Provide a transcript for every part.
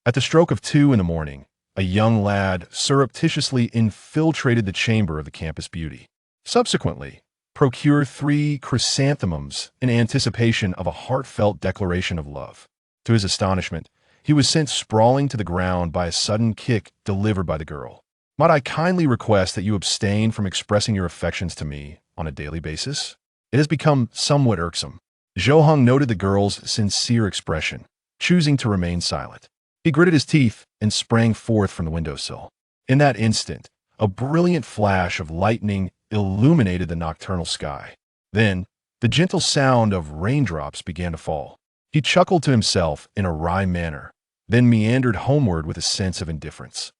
At the stroke of 2 in the morning, a young lad surreptitiously infiltrated the chamber of the campus beauty. Subsequently, procured 3 chrysanthemums in anticipation of a heartfelt declaration of love. To his astonishment, he was sent sprawling to the ground by a sudden kick delivered by the girl. Might I kindly request that you abstain from expressing your affections to me on a daily basis? It has become somewhat irksome. Zhou Heng noted the girl's sincere expression, choosing to remain silent. He gritted his teeth and sprang forth from the windowsill. In that instant, a brilliant flash of lightning illuminated the nocturnal sky. Then, the gentle sound of raindrops began to fall. He chuckled to himself in a wry manner, then meandered homeward with a sense of indifference.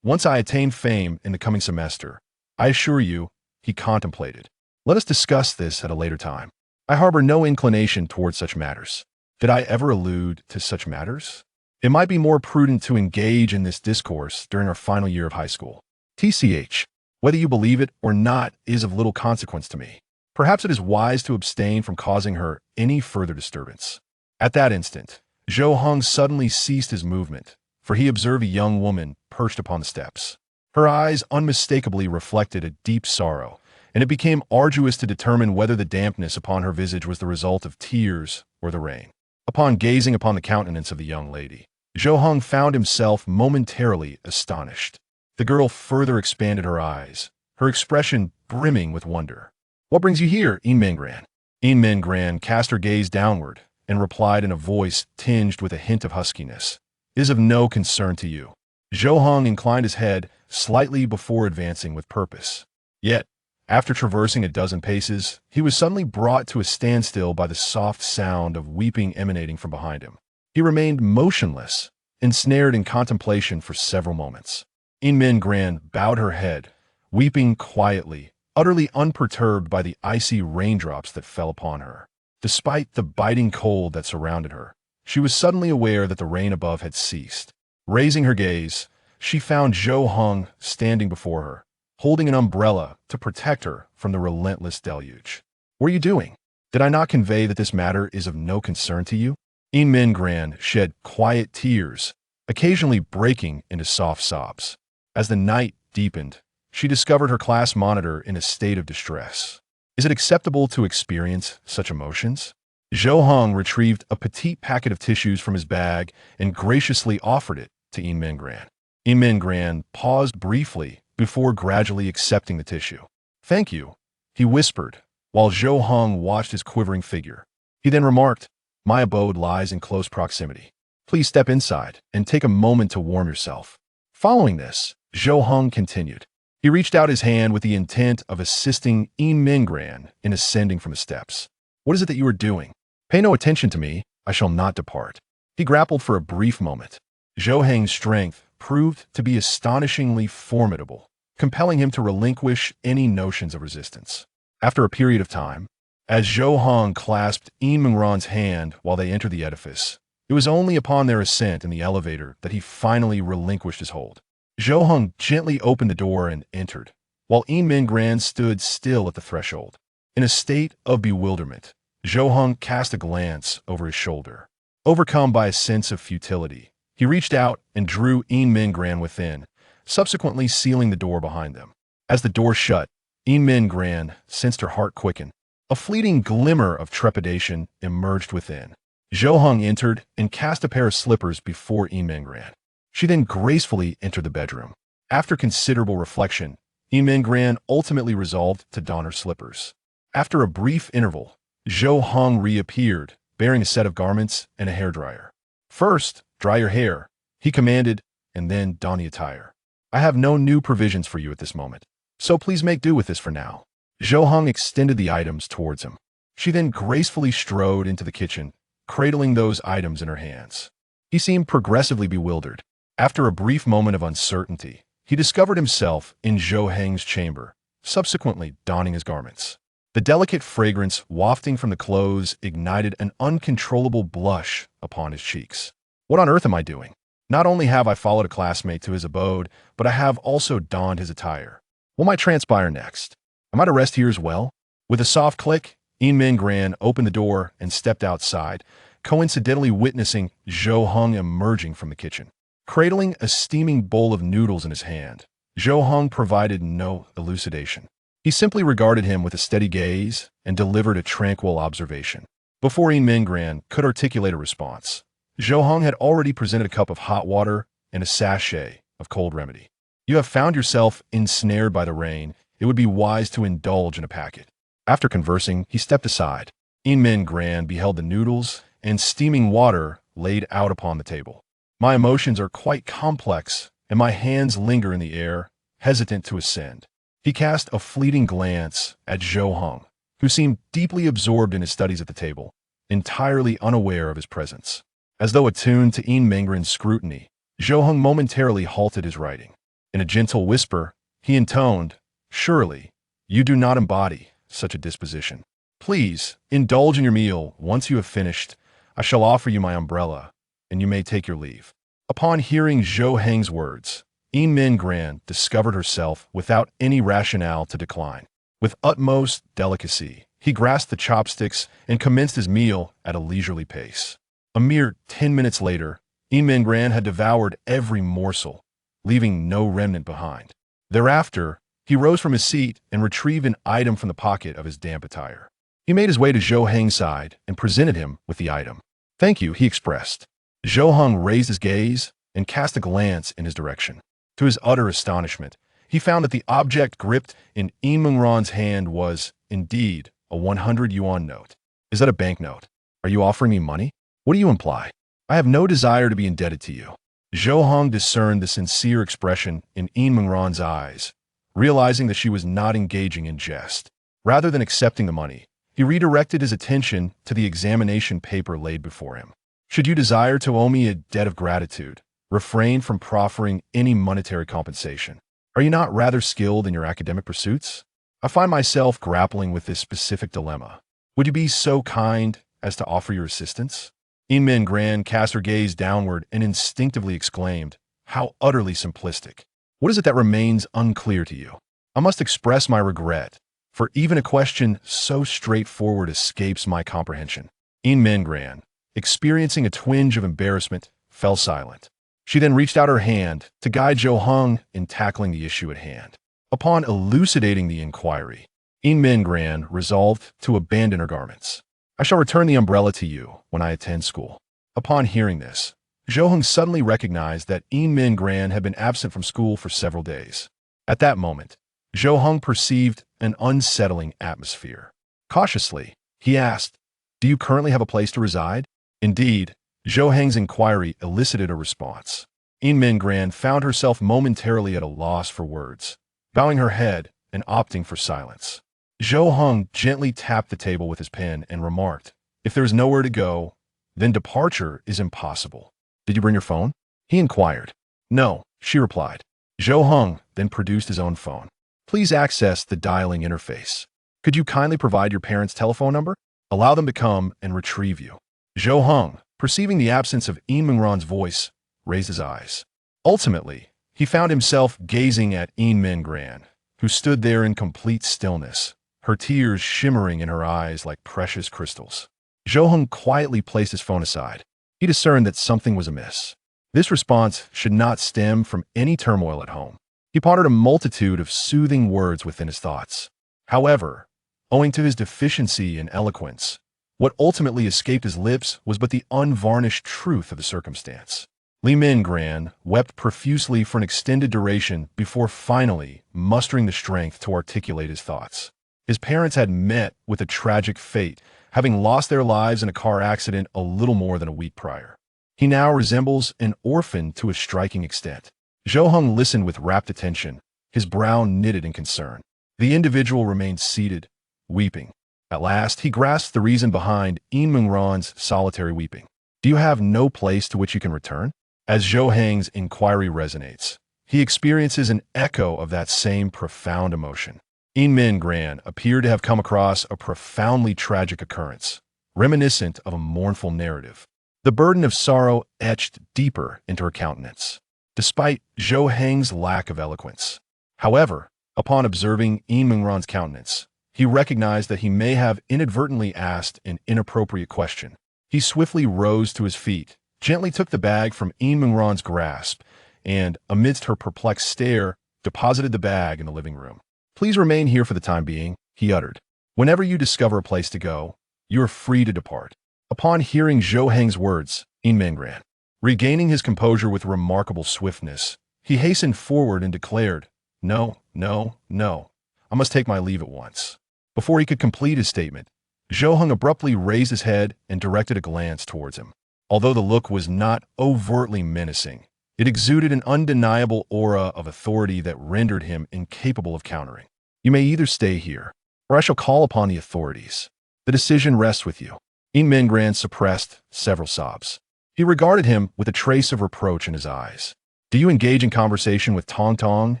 Once I attain fame in the coming semester, I assure you, he contemplated. Let us discuss this at a later time. I harbor no inclination towards such matters. Did I ever allude to such matters? It might be more prudent to engage in this discourse during our final year of high school. TCH, whether you believe it or not is of little consequence to me. Perhaps it is wise to abstain from causing her any further disturbance. At that instant, Zhou Heng suddenly ceased his movement, for he observed a young woman perched upon the steps. Her eyes unmistakably reflected a deep sorrow, and it became arduous to determine whether the dampness upon her visage was the result of tears or the rain. Upon gazing upon the countenance of the young lady, Zhou Heng found himself momentarily astonished. The girl further expanded her eyes, her expression brimming with wonder. "What brings you here, Inmen? Inmen cast her gaze downward and replied in a voice tinged with a hint of huskiness. "It is of no concern to you." Zhou Heng inclined his head slightly before advancing with purpose. Yet, after traversing a dozen paces, he was suddenly brought to a standstill by the soft sound of weeping emanating from behind him. He remained motionless, ensnared in contemplation for several moments. Inmen bowed her head, weeping quietly, utterly unperturbed by the icy raindrops that fell upon her. Despite the biting cold that surrounded her, she was suddenly aware that the rain above had ceased. Raising her gaze, she found Zhou Heng standing before her, holding an umbrella to protect her from the relentless deluge. "What are you doing? Did I not convey that this matter is of no concern to you?" Inmen shed quiet tears, occasionally breaking into soft sobs. As the night deepened, she discovered her class monitor in a state of distress. Is it acceptable to experience such emotions? Zhou Heng retrieved a petite packet of tissues from his bag and graciously offered it to Inmen. Inmen paused briefly before gradually accepting the tissue. "Thank you," he whispered, while Zhou Heng watched his quivering figure. He then remarked, "My abode lies in close proximity. Please step inside and take a moment to warm yourself." Following this, Zhou Heng continued. He reached out his hand with the intent of assisting Inmen in ascending from the steps. "What is it that you are doing? Pay no attention to me. I shall not depart." He grappled for a brief moment. Zhou Heng's strength proved to be astonishingly formidable, compelling him to relinquish any notions of resistance. After a period of time, as Zhou Heng clasped Inmen's hand while they entered the edifice, it was only upon their ascent in the elevator that he finally relinquished his hold. Zhou Heng gently opened the door and entered, while Inmen stood still at the threshold. In a state of bewilderment, Zhou Heng cast a glance over his shoulder. Overcome by a sense of futility, he reached out and drew Inmen within, subsequently sealing the door behind them. As the door shut, Inmen sensed her heart quicken. A fleeting glimmer of trepidation emerged within. Zhou Heng entered and cast a pair of slippers before Inmen. She then gracefully entered the bedroom. After considerable reflection, Inmen ultimately resolved to don her slippers. After a brief interval, Zhou Heng reappeared, bearing a set of garments and a hairdryer. "First, dry your hair," he commanded, "and then don the attire. I have no new provisions for you at this moment, so please make do with this for now." Zhou Heng extended the items towards him. She then gracefully strode into the kitchen, cradling those items in her hands. He seemed progressively bewildered. After a brief moment of uncertainty, he discovered himself in Zhou Heng's chamber, subsequently donning his garments. The delicate fragrance wafting from the clothes ignited an uncontrollable blush upon his cheeks. What on earth am I doing? Not only have I followed a classmate to his abode, but I have also donned his attire. What might transpire next? Am I to rest here as well? With a soft click, Inmen opened the door and stepped outside, coincidentally witnessing Zhou Heng emerging from the kitchen. Cradling a steaming bowl of noodles in his hand, Zhou Heng provided no elucidation. He simply regarded him with a steady gaze and delivered a tranquil observation. Before Mingran could articulate a response, Zhou Heng had already presented a cup of hot water and a sachet of cold remedy. You have found yourself ensnared by the rain. It would be wise to indulge in a packet. After conversing, he stepped aside. Mingran beheld the noodles and steaming water laid out upon the table. My emotions are quite complex, and my hands linger in the air, hesitant to ascend. He cast a fleeting glance at Zhou Heng, who seemed deeply absorbed in his studies at the table, entirely unaware of his presence. As though attuned to Mingran's scrutiny, Zhou Heng momentarily halted his writing. In a gentle whisper, he intoned, "Surely, you do not embody such a disposition. Please, indulge in your meal. Once you have finished, I shall offer you my umbrella, and you may take your leave." Upon hearing Zhou Heng's words, Mingran discovered herself without any rationale to decline. With utmost delicacy, he grasped the chopsticks and commenced his meal at a leisurely pace. A mere 10 minutes later, Mingran had devoured every morsel, leaving no remnant behind. Thereafter, he rose from his seat and retrieved an item from the pocket of his damp attire. He made his way to Zhou Heng's side and presented him with the item. "Thank you," he expressed. Zhou Heng raised his gaze and cast a glance in his direction. To his utter astonishment, he found that the object gripped in Mingran's hand was, indeed, a 100 yuan note. "Is that a banknote? Are you offering me money? What do you imply? I have no desire to be indebted to you." Zhou Heng discerned the sincere expression in Mingran's eyes, realizing that she was not engaging in jest. Rather than accepting the money, he redirected his attention to the examination paper laid before him. "Should you desire to owe me a debt of gratitude, refrain from proffering any monetary compensation. Are you not rather skilled in your academic pursuits? I find myself grappling with this specific dilemma. Would you be so kind as to offer your assistance?" Mingran cast her gaze downward and instinctively exclaimed, "How utterly simplistic. What is it that remains unclear to you? I must express my regret, for even a question so straightforward escapes my comprehension." Mingran, experiencing a twinge of embarrassment, fell silent. She then reached out her hand to guide Zhou Heng in tackling the issue at hand. Upon elucidating the inquiry, Mingran resolved to abandon her garments. "I shall return the umbrella to you when I attend school." Upon hearing this, Zhou Heng suddenly recognized that Mingran had been absent from school for several days. At that moment, Zhou Heng perceived an unsettling atmosphere. Cautiously, he asked, "Do you currently have a place to reside?" Indeed, Zhou Heng's inquiry elicited a response. Mingran found herself momentarily at a loss for words, bowing her head and opting for silence. Zhou Heng gently tapped the table with his pen and remarked, "If there is nowhere to go, then departure is impossible. Did you bring your phone?" he inquired. "No," she replied. Zhou Heng then produced his own phone. "Please access the dialing interface. Could you kindly provide your parents' telephone number? Allow them to come and retrieve you." Zhou Heng, perceiving the absence of Mingran's voice, raised his eyes. Ultimately, he found himself gazing at Mingran, who stood there in complete stillness, her tears shimmering in her eyes like precious crystals. Zhou Heng quietly placed his phone aside. He discerned that something was amiss. This response should not stem from any turmoil at home. He pondered a multitude of soothing words within his thoughts. However, owing to his deficiency in eloquence, what ultimately escaped his lips was but the unvarnished truth of the circumstance. Mingran wept profusely for an extended duration before finally mustering the strength to articulate his thoughts. His parents had met with a tragic fate, having lost their lives in a car accident a little more than a week prior. He now resembles an orphan to a striking extent. Zhou Heng listened with rapt attention, his brow knitted in concern. The individual remained seated, weeping. At last, he grasped the reason behind Mingran's solitary weeping. "Do you have no place to which you can return?" As Zhou Heng's inquiry resonates, he experiences an echo of that same profound emotion. Mingran appeared to have come across a profoundly tragic occurrence, reminiscent of a mournful narrative. The burden of sorrow etched deeper into her countenance, despite Zhou Heng's lack of eloquence. However, upon observing Mingran's countenance, he recognized that he may have inadvertently asked an inappropriate question. He He swiftly rose to his feet, gently took the bag from Yin Mingran's grasp, and, amidst her perplexed stare, deposited the bag in the living room. "Please remain here for the time being," he uttered. "Whenever you discover a place to go, you are free to depart." Upon hearing Zhou Heng's words, Yin Mingran, regaining his composure with remarkable swiftness, he hastened forward and declared, "No, no, no. I must take my leave at once." Before he could complete his statement, Zhou Heng abruptly raised his head and directed a glance towards him. Although the look was not overtly menacing, it exuded an undeniable aura of authority that rendered him incapable of countering. "You may either stay here, or I shall call upon the authorities. The decision rests with you." Yin Mingran suppressed several sobs. He regarded him with a trace of reproach in his eyes. "Do you engage in conversation with Tong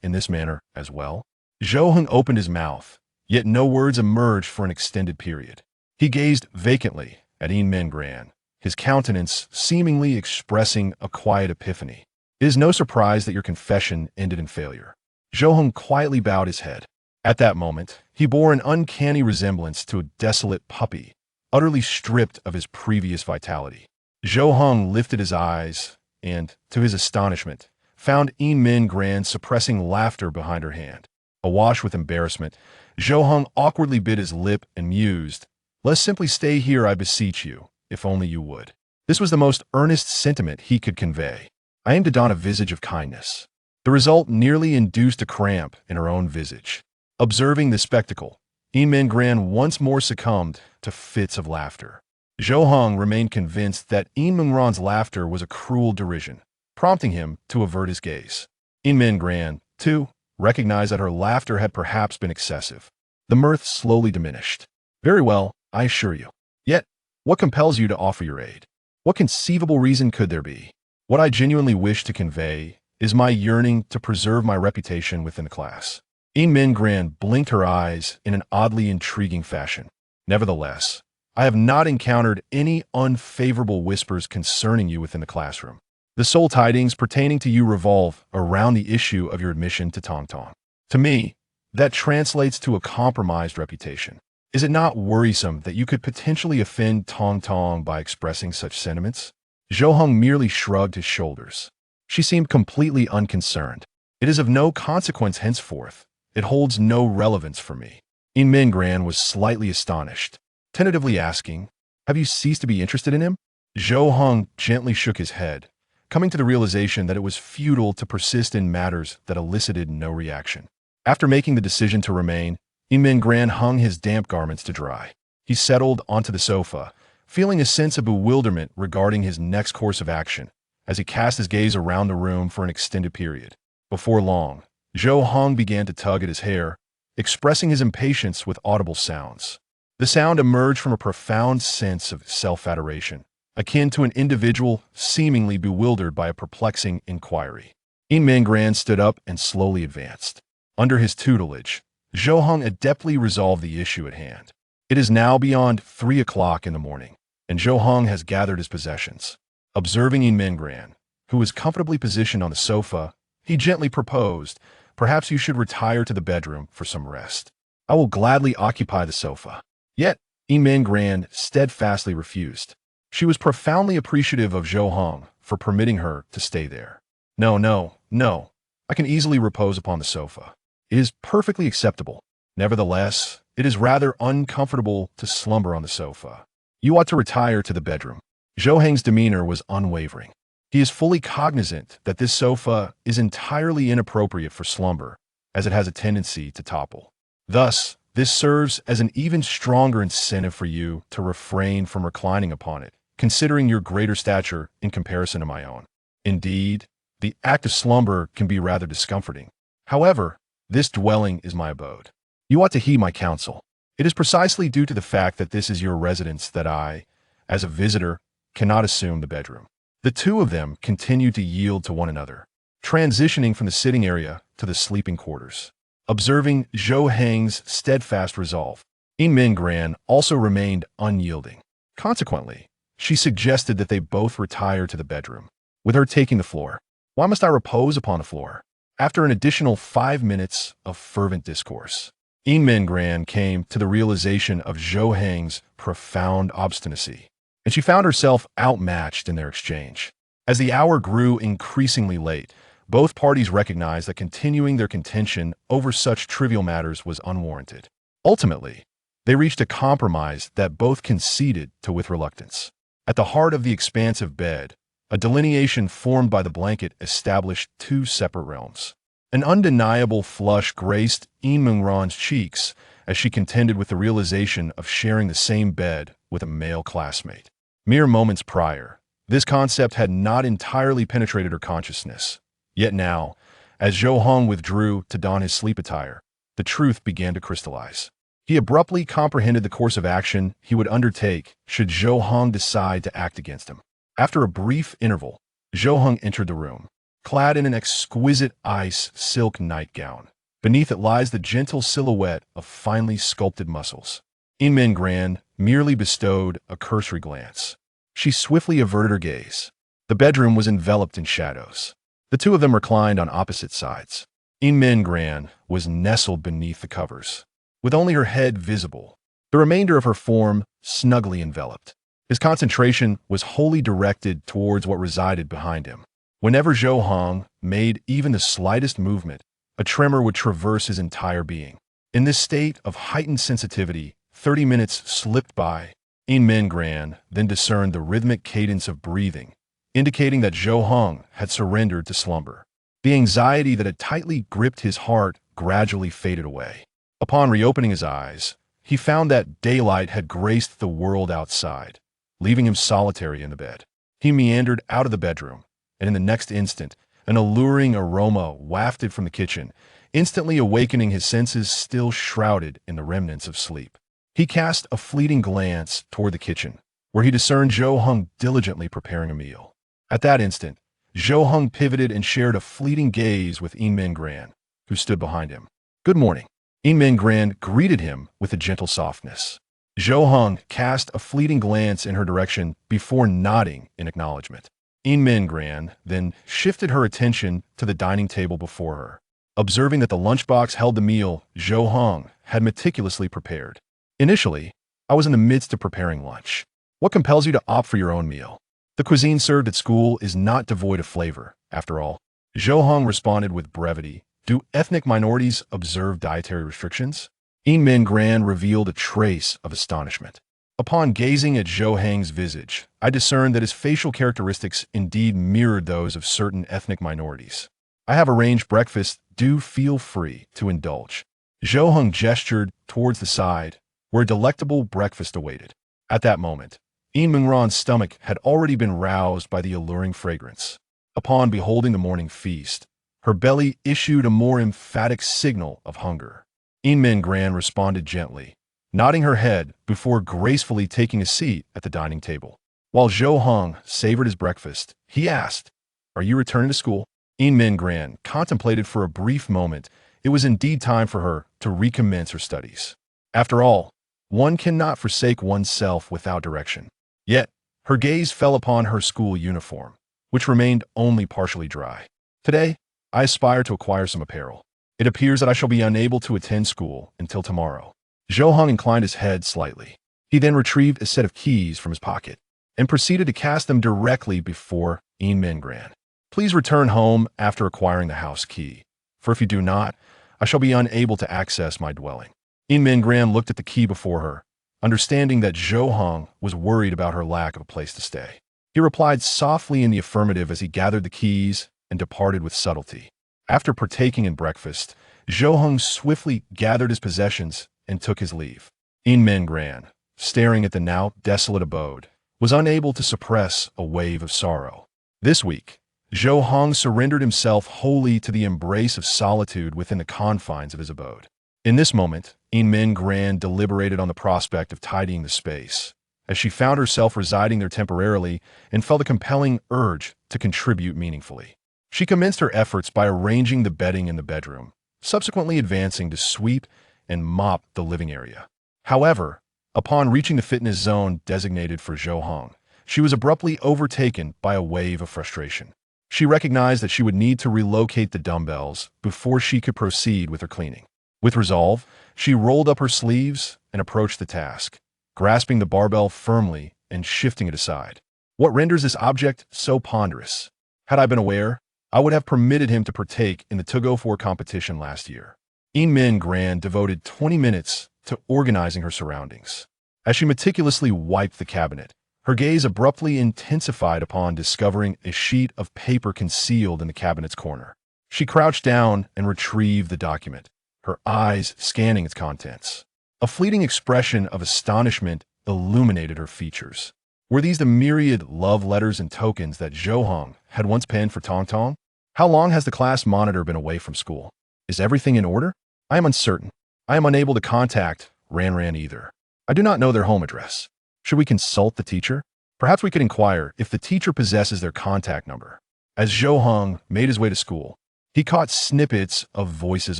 in this manner as well?" Zhou Heng opened his mouth, yet no words emerged for an extended period. He gazed vacantly at Yin Mingran, his countenance seemingly expressing a quiet epiphany. "It is no surprise that your confession ended in failure." Zhou Heng quietly bowed his head. At that moment, he bore an uncanny resemblance to a desolate puppy, utterly stripped of his previous vitality. Zhou Heng lifted his eyes and, to his astonishment, found Yin Mingran suppressing laughter behind her hand. Awash with embarrassment, Zhou Heng awkwardly bit his lip and mused, "Let's simply stay here, I beseech you, if only you would." This was the most earnest sentiment he could convey. I aimed to don a visage of kindness. The result nearly induced a cramp in her own visage. Observing the spectacle, Yin Mingran once more succumbed to fits of laughter. Zhou Heng remained convinced that Yin Mingran's laughter was a cruel derision, prompting him to avert his gaze. Yin Mingran, too, recognized that her laughter had perhaps been excessive. The mirth slowly diminished. "Very well, I assure you. Yet, what compels you to offer your aid? What conceivable reason could there be? What I genuinely wish to convey is my yearning to preserve my reputation within the class." Yin Mingran blinked her eyes in an oddly intriguing fashion. "Nevertheless, I have not encountered any unfavorable whispers concerning you within the classroom. The sole tidings pertaining to you revolve around the issue of your admission to Tong. To me, that translates to a compromised reputation. Is it not worrisome that you could potentially offend Tong by expressing such sentiments?" Zhou Heng merely shrugged his shoulders. She seemed completely unconcerned. "It is of no consequence henceforth. It holds no relevance for me." Yin Mingran was slightly astonished, tentatively asking, "Have you ceased to be interested in him?" Zhou Heng gently shook his head, coming to the realization that it was futile to persist in matters that elicited no reaction. After making the decision to remain, Yin Mingran hung his damp garments to dry. He settled onto the sofa, feeling a sense of bewilderment regarding his next course of action, as he cast his gaze around the room for an extended period. Before long, Zhou Heng began to tug at his hair, expressing his impatience with audible sounds. The sound emerged from a profound sense of self-adoration, akin to an individual seemingly bewildered by a perplexing inquiry. Yin Mingran stood up and slowly advanced. Under his tutelage, Zhou Heng adeptly resolved the issue at hand. It is now beyond 3 o'clock in the morning, and Zhou Heng has gathered his possessions. Observing Yin Mingran, who was comfortably positioned on the sofa, he gently proposed, "Perhaps you should retire to the bedroom for some rest." "I will gladly occupy the sofa." Yet, Yin Mingran steadfastly refused. She was profoundly appreciative of Zhou Heng for permitting her to stay there. "No, no, no. I can easily repose upon the sofa. It is perfectly acceptable. Nevertheless, it is rather uncomfortable to slumber on the sofa. You ought to retire to the bedroom." Zhou Heng's demeanor was unwavering. He is fully cognizant that this sofa is entirely inappropriate for slumber, as it has a tendency to topple. Thus, this serves as an even stronger incentive for you to refrain from reclining upon it, considering your greater stature in comparison to my own. Indeed, the act of slumber can be rather discomforting. However, this dwelling is my abode. You ought to heed my counsel. It is precisely due to the fact that this is your residence that I, as a visitor, cannot assume the bedroom." The two of them continued to yield to one another, transitioning from the sitting area to the sleeping quarters. Observing Zhou Heng's steadfast resolve, Yin Mingran also remained unyielding. Consequently, she suggested that they both retire to the bedroom, with her taking the floor. "Why must I repose upon the floor?" After an additional 5 minutes of fervent discourse, Yin Mingran came to the realization of Zhou Heng's profound obstinacy. and she found herself outmatched in their exchange. As the hour grew increasingly late, both parties recognized that continuing their contention over such trivial matters was unwarranted. Ultimately, they reached a compromise that both conceded to with reluctance. At the heart of the expansive bed, a delineation formed by the blanket established two separate realms. An undeniable flush graced Mingran's cheeks as she contended with the realization of sharing the same bed with a male classmate. Mere moments prior, this concept had not entirely penetrated her consciousness. Yet now, as Zhou Heng withdrew to don his sleep attire, the truth began to crystallize. He abruptly comprehended the course of action he would undertake should Zhou Heng decide to act against him. After a brief interval, Zhou Heng entered the room, clad in an exquisite ice silk nightgown. Beneath it lies the gentle silhouette of finely sculpted muscles. Mingran merely bestowed a cursory glance. She swiftly averted her gaze. The bedroom was enveloped in shadows. The two of them reclined on opposite sides. Mingran was nestled beneath the covers, with only her head visible, the remainder of her form snugly enveloped. His concentration was wholly directed towards what resided behind him. Whenever Zhou Heng made even the slightest movement, a tremor would traverse his entire being. In this state of heightened sensitivity, 30 minutes slipped by. Mingran then discerned the rhythmic cadence of breathing, indicating that Zhou Heng had surrendered to slumber. The anxiety that had tightly gripped his heart gradually faded away. Upon reopening his eyes, he found that daylight had graced the world outside, leaving him solitary in the bed. He meandered out of the bedroom, and in the next instant, an alluring aroma wafted from the kitchen, instantly awakening his senses still shrouded in the remnants of sleep. He cast a fleeting glance toward the kitchen, where he discerned Zhou Heng diligently preparing a meal. At that instant, Zhou Heng pivoted and shared a fleeting gaze with Mingran, who stood behind him. "Good morning." Mingran greeted him with a gentle softness. Zhou Heng cast a fleeting glance in her direction before nodding in acknowledgement. Mingran then shifted her attention to the dining table before her, observing that the lunchbox held the meal Zhou Heng had meticulously prepared. "Initially, I was in the midst of preparing lunch. What compels you to opt for your own meal? The cuisine served at school is not devoid of flavor, after all." Zhou Heng responded with brevity. "Do ethnic minorities observe dietary restrictions?" Mingran revealed a trace of astonishment. Upon gazing at Zhou Heng's visage, I discerned that his facial characteristics indeed mirrored those of certain ethnic minorities. "I have arranged breakfast. Do feel free to indulge." Zhou Heng gestured towards the side, where a delectable breakfast awaited. At that moment, Mingran's stomach had already been roused by the alluring fragrance. Upon beholding the morning feast, her belly issued a more emphatic signal of hunger. Mingran responded gently, nodding her head before gracefully taking a seat at the dining table. While Zhou Heng savored his breakfast, he asked, "Are you returning to school?" Mingran contemplated for a brief moment. It was indeed time for her to recommence her studies. After all, one cannot forsake oneself without direction. Yet, her gaze fell upon her school uniform, which remained only partially dry. "Today, I aspire to acquire some apparel. It appears that I shall be unable to attend school until tomorrow." Zhou Heng inclined his head slightly. He then retrieved a set of keys from his pocket and proceeded to cast them directly before Mingran. "Please return home after acquiring the house key, for if you do not, I shall be unable to access my dwelling." Mingran looked at the key before her, understanding that Zhou Heng was worried about her lack of a place to stay. He replied softly in the affirmative as he gathered the keys and departed with subtlety. After partaking in breakfast, Zhou Heng swiftly gathered his possessions and took his leave. Mingran, staring at the now desolate abode, was unable to suppress a wave of sorrow. This week, Zhou Heng surrendered himself wholly to the embrace of solitude within the confines of his abode. In this moment, Mingran deliberated on the prospect of tidying the space, as she found herself residing there temporarily and felt a compelling urge to contribute meaningfully. She commenced her efforts by arranging the bedding in the bedroom, subsequently advancing to sweep and mop the living area. However, upon reaching the fitness zone designated for Zhou Heng, she was abruptly overtaken by a wave of frustration. She recognized that she would need to relocate the dumbbells before she could proceed with her cleaning. With resolve, she rolled up her sleeves and approached the task, grasping the barbell firmly and shifting it aside. What renders this object so ponderous? Had I been aware, I would have permitted him to partake in the tug-of-war competition last year. Min Gran devoted 20 minutes to organizing her surroundings. As she meticulously wiped the cabinet, her gaze abruptly intensified upon discovering a sheet of paper concealed in the cabinet's corner. She crouched down and retrieved the document, her eyes scanning its contents. A fleeting expression of astonishment illuminated her features. Were these the myriad love letters and tokens that Zhou Heng had once penned for Tong Tong? How long has the class monitor been away from school? Is everything in order? I am uncertain. I am unable to contact Ran either. I do not know their home address. Should we consult the teacher? Perhaps we could inquire if the teacher possesses their contact number. As Zhou Heng made his way to school, he caught snippets of voices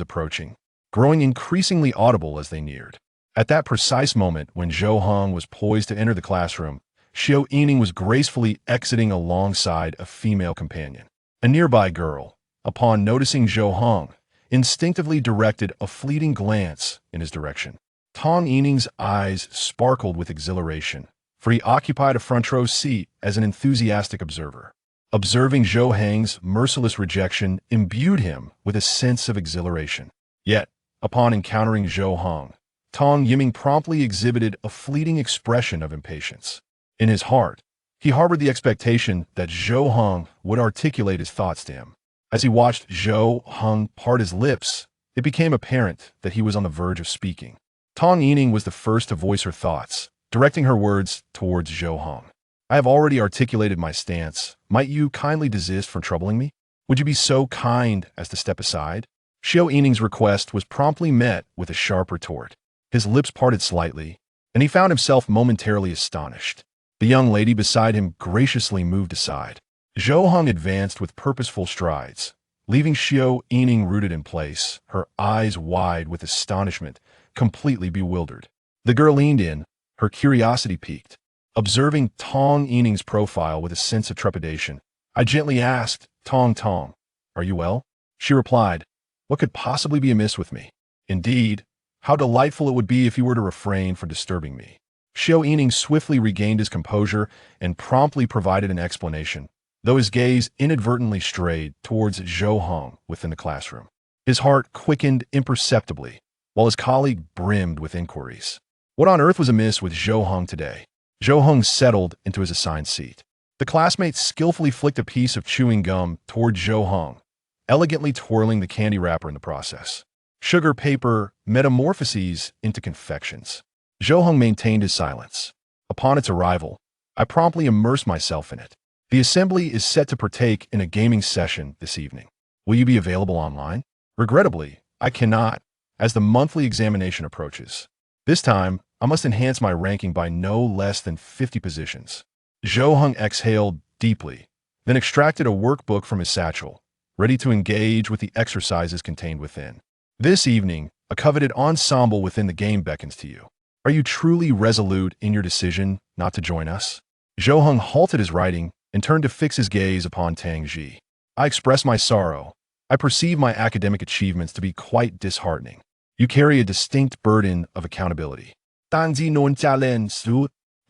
approaching, growing increasingly audible as they neared. At that precise moment when Zhou Heng was poised to enter the classroom, Zhou Yining was gracefully exiting alongside a female companion. A nearby girl, upon noticing Zhou Heng, instinctively directed a fleeting glance in his direction. Tong Yining's eyes sparkled with exhilaration, for he occupied a front-row seat as an enthusiastic observer. Observing Zhou Heng's merciless rejection imbued him with a sense of exhilaration. Yet, upon encountering Zhou Heng, Tong Yining promptly exhibited a fleeting expression of impatience. In his heart, he harbored the expectation that Zhou Heng would articulate his thoughts to him. As he watched Zhou Heng part his lips, it became apparent that he was on the verge of speaking. Tong Yining was the first to voice her thoughts, directing her words towards Zhou Heng. I have already articulated my stance. Might you kindly desist from troubling me? Would you be so kind as to step aside? Zhou Yining's request was promptly met with a sharp retort. His lips parted slightly, and he found himself momentarily astonished. The young lady beside him graciously moved aside. Zhou Heng advanced with purposeful strides, leaving Zhou Yining rooted in place, her eyes wide with astonishment, completely bewildered. The girl leaned in, her curiosity piqued. Observing Tong Yining's profile with a sense of trepidation, I gently asked, Tong, are you well? She replied, what could possibly be amiss with me? Indeed, how delightful it would be if you were to refrain from disturbing me. Zhou Yining swiftly regained his composure and promptly provided an explanation, though his gaze inadvertently strayed towards Zhou Heng within the classroom. His heart quickened imperceptibly, while his colleague brimmed with inquiries. What on earth was amiss with Zhou Heng today? Zhou Heng settled into his assigned seat. The classmate skillfully flicked a piece of chewing gum toward Zhou Heng, elegantly twirling the candy wrapper in the process. Sugar paper metamorphoses into confections. Zhou Heng maintained his silence. Upon its arrival, I promptly immersed myself in it. The assembly is set to partake in a gaming session this evening. Will you be available online? Regrettably, I cannot, as the monthly examination approaches. This time, I must enhance my ranking by no less than 50 positions. Zhou Heng exhaled deeply, then extracted a workbook from his satchel, ready to engage with the exercises contained within. This evening, a coveted ensemble within the game beckons to you. Are you truly resolute in your decision not to join us? Zhou Heng halted his writing and turned to fix his gaze upon Tang Ji. I express my sorrow. I perceive my academic achievements to be quite disheartening. You carry a distinct burden of accountability.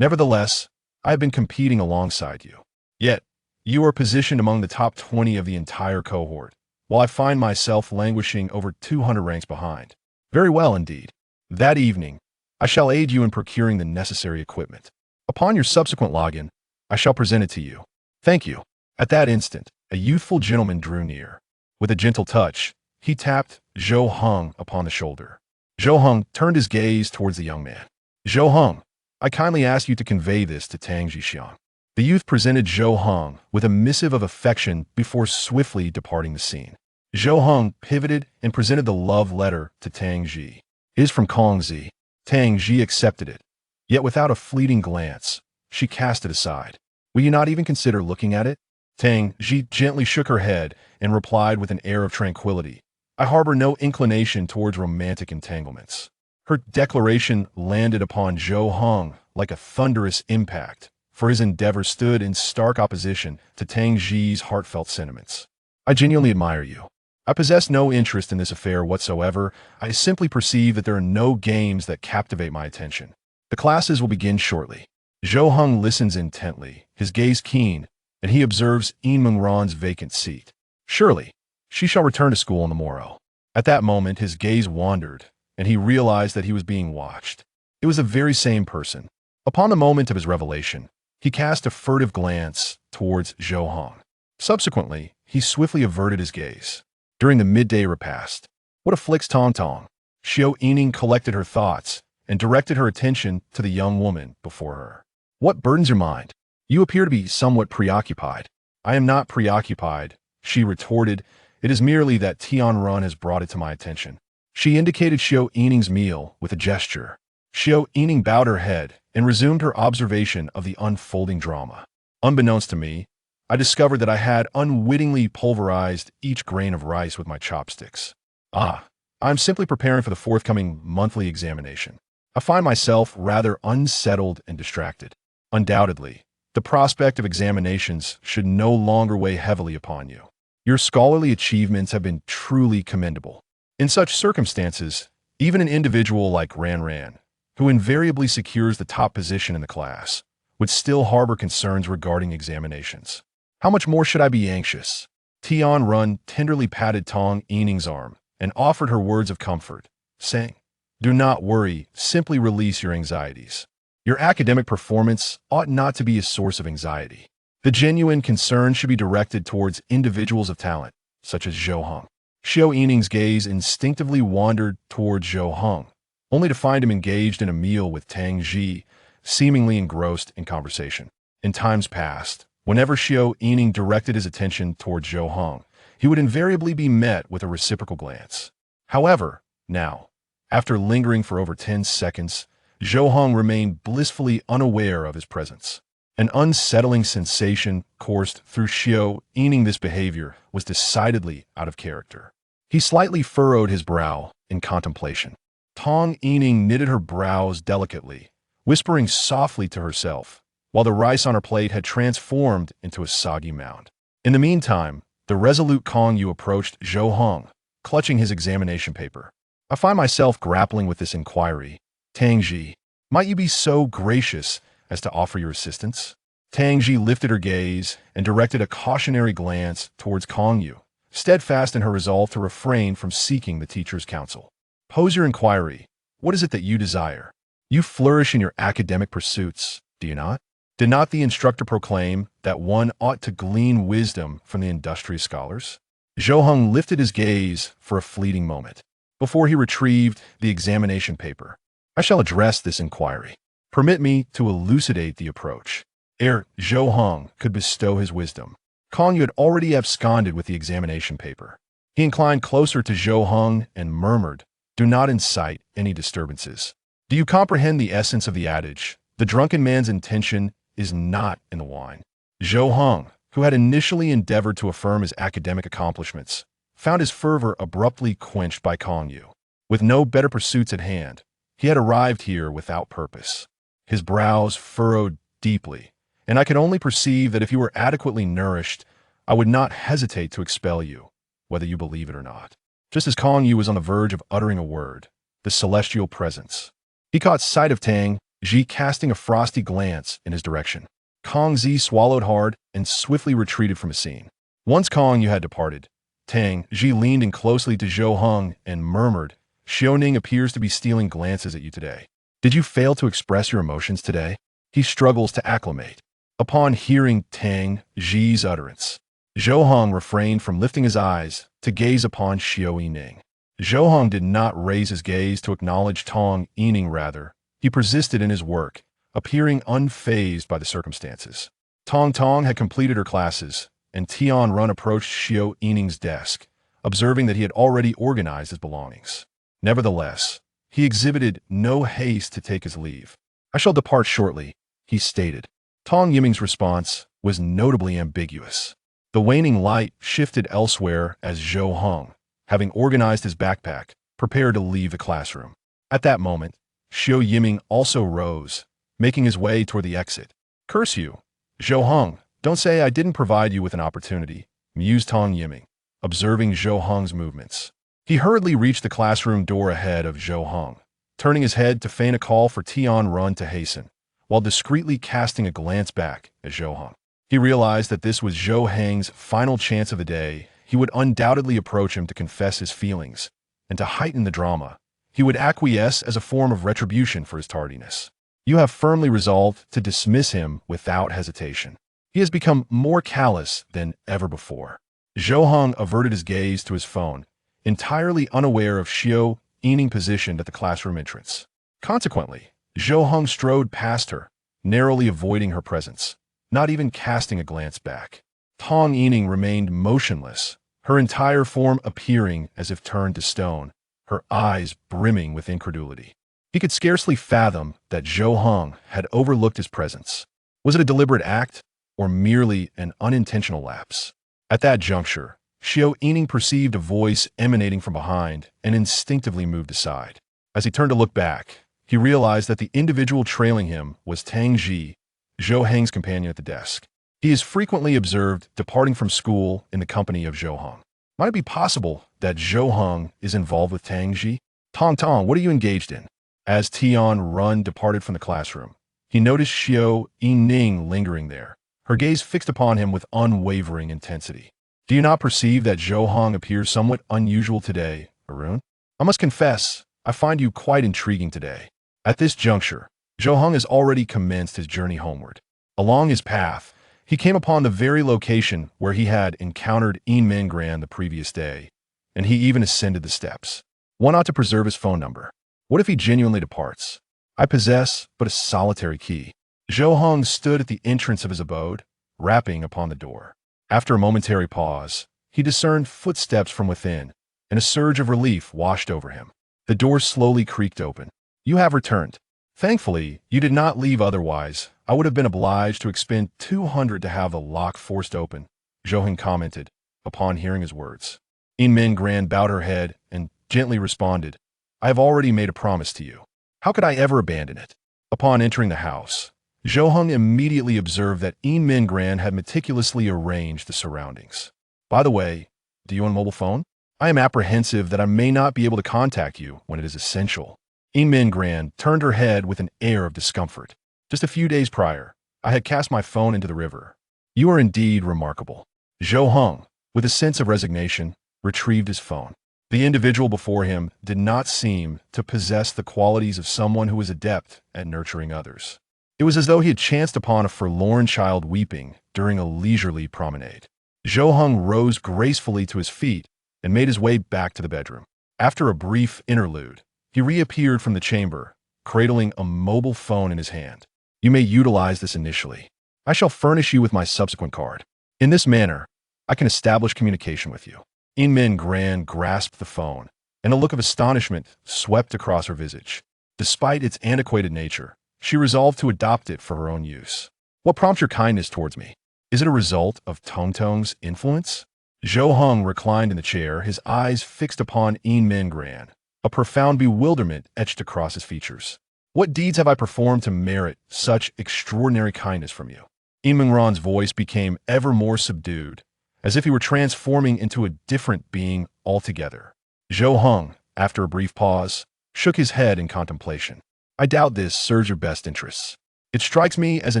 Nevertheless, I have been competing alongside you. Yet, you are positioned among the top 20 of the entire cohort, while I find myself languishing over 200 ranks behind. Very well indeed. That evening, I shall aid you in procuring the necessary equipment. Upon your subsequent login, I shall present it to you. Thank you. At that instant, a youthful gentleman drew near. With a gentle touch, he tapped Zhou Heng upon the shoulder. Zhou Heng turned his gaze towards the young man. Zhou Heng, I kindly ask you to convey this to Tang Jixiang. The youth presented Zhou Heng with a missive of affection before swiftly departing the scene. Zhou Heng pivoted and presented the love letter to Tang Ji. It is from Kong Zi. Tang Ji accepted it, yet without a fleeting glance, she cast it aside. Will you not even consider looking at it? Tang Ji gently shook her head and replied with an air of tranquility. I harbor no inclination towards romantic entanglements. Her declaration landed upon Zhou Heng like a thunderous impact, for his endeavor stood in stark opposition to Tang Ji's heartfelt sentiments. I genuinely admire you. I possess no interest in this affair whatsoever. I simply perceive that there are no games that captivate my attention. The classes will begin shortly. Zhou Heng listens intently, his gaze keen, and he observes Yin Ran's vacant seat. Surely, she shall return to school on the morrow. At that moment, his gaze wandered, and he realized that he was being watched. It was the very same person. Upon the moment of his revelation, he cast a furtive glance towards Zhou Heng. Subsequently, he swiftly averted his gaze. During the midday repast, what afflicts Tong Tong? Zhou Yining collected her thoughts and directed her attention to the young woman before her. What burdens your mind? You appear to be somewhat preoccupied. I am not preoccupied, she retorted. It is merely that Tian Run has brought it to my attention. She indicated Zhou Yining's meal with a gesture. Zhou Yining bowed her head and resumed her observation of the unfolding drama. Unbeknownst to me, I discovered that I had unwittingly pulverized each grain of rice with my chopsticks. I'm simply preparing for the forthcoming monthly examination. I find myself rather unsettled and distracted. Undoubtedly, the prospect of examinations should no longer weigh heavily upon you. Your scholarly achievements have been truly commendable. In such circumstances, even an individual like Ran, who invariably secures the top position in the class, would still harbor concerns regarding examinations. How much more should I be anxious? Tian Run tenderly patted Tong Yining's arm and offered her words of comfort, saying, "Do not worry, simply release your anxieties. Your academic performance ought not to be a source of anxiety. The genuine concern should be directed towards individuals of talent, such as Zhou Heng." Zhou Yining's gaze instinctively wandered towards Zhou Heng, only to find him engaged in a meal with Tang Ji, seemingly engrossed in conversation. In times past, whenever Zhou Yining directed his attention towards Zhou Heng, he would invariably be met with a reciprocal glance. However, now, after lingering for over 10 seconds, Zhou Heng remained blissfully unaware of his presence. An unsettling sensation coursed through Zhou Yining. This behavior was decidedly out of character. He slightly furrowed his brow in contemplation. Tong Yining knitted her brows delicately, whispering softly to herself, while the rice on her plate had transformed into a soggy mound. In the meantime, the resolute Kong Yu approached Zhou Heng, clutching his examination paper. I find myself grappling with this inquiry. Tang Ji, might you be so gracious as to offer your assistance? Tang Ji lifted her gaze and directed a cautionary glance towards Kong Yu, steadfast in her resolve to refrain from seeking the teacher's counsel. Pose your inquiry. What is it that you desire? You flourish in your academic pursuits, do you not? Did not the instructor proclaim that one ought to glean wisdom from the industrious scholars? Zhou Heng lifted his gaze for a fleeting moment, before he retrieved the examination paper. I shall address this inquiry. Permit me to elucidate the approach. Ere Zhou Heng could bestow his wisdom, Kong Yu had already absconded with the examination paper. He inclined closer to Zhou Heng and murmured, "Do not incite any disturbances. Do you comprehend the essence of the adage, the drunken man's intention is not in the wine?" Zhou Heng, who had initially endeavored to affirm his academic accomplishments, found his fervor abruptly quenched by Kong Yu. With no better pursuits at hand, he had arrived here without purpose. His brows furrowed deeply, and I could only perceive that if you were adequately nourished, I would not hesitate to expel you, whether you believe it or not. Just as Kong Yu was on the verge of uttering a word, the celestial presence, he caught sight of Tang Ji casting a frosty glance in his direction. Kong Zi swallowed hard and swiftly retreated from the scene. Once Kong Yu had departed, Tang Ji leaned in closely to Zhou Heng and murmured, "Xiaoning appears to be stealing glances at you today. Did you fail to express your emotions today? He struggles to acclimate." Upon hearing Tang Ji's utterance, Zhou Heng refrained from lifting his eyes to gaze upon Zhou Yining. Zhou Heng did not raise his gaze to acknowledge Tong Yining. Rather, he persisted in his work, appearing unfazed by the circumstances. Tong Tong had completed her classes, and Tian Run approached Zhou Yining's desk, observing that he had already organized his belongings. Nevertheless, he exhibited no haste to take his leave. "I shall depart shortly," he stated. Tong Yining's response was notably ambiguous. The waning light shifted elsewhere as Zhou Heng, having organized his backpack, prepared to leave the classroom. At that moment, Zhou Yining also rose, making his way toward the exit. "Curse you, Zhou Heng, don't say I didn't provide you with an opportunity," mused Tong Yining, observing Zhou Heng's movements. He hurriedly reached the classroom door ahead of Zhou Heng, turning his head to feign a call for Tian Run to hasten. while discreetly casting a glance back at Zhou Heng. He realized that this was Zhou Heng's final chance of the day. He would undoubtedly approach him to confess his feelings, and to heighten the drama, he would acquiesce as a form of retribution for his tardiness. You have firmly resolved to dismiss him without hesitation. He has become more callous than ever before. Zhou Heng averted his gaze to his phone, entirely unaware of Zhou Yining positioned at the classroom entrance. Consequently, Zhou Heng strode past her, narrowly avoiding her presence, not even casting a glance back. Tong Yining remained motionless, her entire form appearing as if turned to stone, her eyes brimming with incredulity. He could scarcely fathom that Zhou Heng had overlooked his presence. Was it a deliberate act, or merely an unintentional lapse? At that juncture, Zhou Yining perceived a voice emanating from behind and instinctively moved aside. As he turned to look back, he realized that the individual trailing him was Tang Ji, Zhou Heng's companion at the desk. He is frequently observed departing from school in the company of Zhou Heng. Might it be possible that Zhou Heng is involved with Tang Ji? Tong, what are you engaged in? As Tian Run departed from the classroom, he noticed Zhou Yining lingering there, her gaze fixed upon him with unwavering intensity. Do you not perceive that Zhou Heng appears somewhat unusual today, Arun? I must confess, I find you quite intriguing today. At this juncture, Zhou Heng has already commenced his journey homeward. Along his path, he came upon the very location where he had encountered Yin Gran the previous day, and he even ascended the steps. One ought to preserve his phone number. What if he genuinely departs? I possess but a solitary key. Zhou Heng stood at the entrance of his abode, rapping upon the door. After a momentary pause, he discerned footsteps from within, and a surge of relief washed over him. The door slowly creaked open. You have returned. Thankfully, you did not leave otherwise. I would have been obliged to expend 200 to have the lock forced open, Zhou Heng commented, upon hearing his words. Yin Gran bowed her head and gently responded, I have already made a promise to you. How could I ever abandon it? Upon entering the house, Zhou Heng immediately observed that Yin Gran had meticulously arranged the surroundings. By the way, do you own a mobile phone? I am apprehensive that I may not be able to contact you when it is essential. Yin Gran turned her head with an air of discomfort. Just a few days prior, I had cast my phone into the river. You are indeed remarkable. Zhou Heng, with a sense of resignation, retrieved his phone. The individual before him did not seem to possess the qualities of someone who was adept at nurturing others. It was as though he had chanced upon a forlorn child weeping during a leisurely promenade. Zhou Heng rose gracefully to his feet and made his way back to the bedroom. After a brief interlude, he reappeared from the chamber, cradling a mobile phone in his hand. You may utilize this initially. I shall furnish you with my subsequent card. In this manner, I can establish communication with you. Yin Gran grasped the phone, and a look of astonishment swept across her visage. Despite its antiquated nature, she resolved to adopt it for her own use. What prompts your kindness towards me? Is it a result of Tong's influence? Zhou Heng reclined in the chair, his eyes fixed upon Yin Gran, a profound bewilderment etched across his features. What deeds have I performed to merit such extraordinary kindness from you? Yin Gran's voice became ever more subdued, as if he were transforming into a different being altogether. Zhou Heng, after a brief pause, shook his head in contemplation. I doubt this serves your best interests. It strikes me as a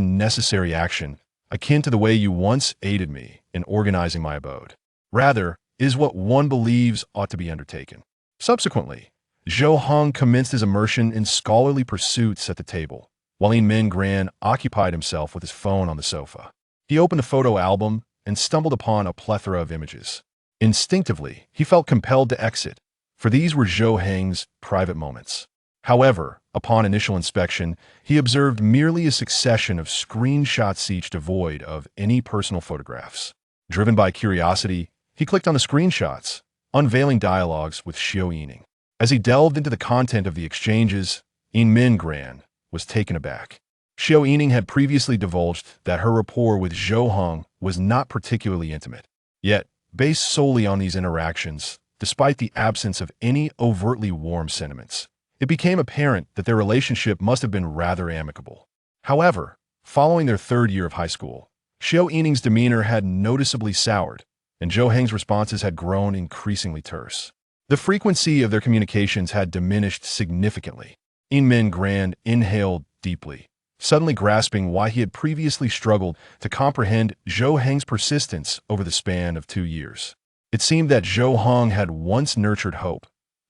necessary action, akin to the way you once aided me in organizing my abode. Rather, it is what one believes ought to be undertaken. Subsequently, Zhou Heng commenced his immersion in scholarly pursuits at the table, while Yin Gran occupied himself with his phone on the sofa. He opened a photo album and stumbled upon a plethora of images. Instinctively, he felt compelled to exit, for these were Zhou Heng's private moments. However, upon initial inspection, he observed merely a succession of screenshots, each devoid of any personal photographs. Driven by curiosity, he clicked on the screenshots, unveiling dialogues with Zhou Yining. As he delved into the content of the exchanges, Yin Gran was taken aback. Zhou Yining had previously divulged that her rapport with Zhou Heng was not particularly intimate. Yet, based solely on these interactions, despite the absence of any overtly warm sentiments, it became apparent that their relationship must have been rather amicable. However, following their third year of high school, Zhou Yining's demeanor had noticeably soured, and Zhou Heng's responses had grown increasingly terse. The frequency of their communications had diminished significantly. Yin Gran inhaled deeply, suddenly grasping why he had previously struggled to comprehend Zhou Heng's persistence over the span of 2 years. It seemed that Zhou Heng had once nurtured hope,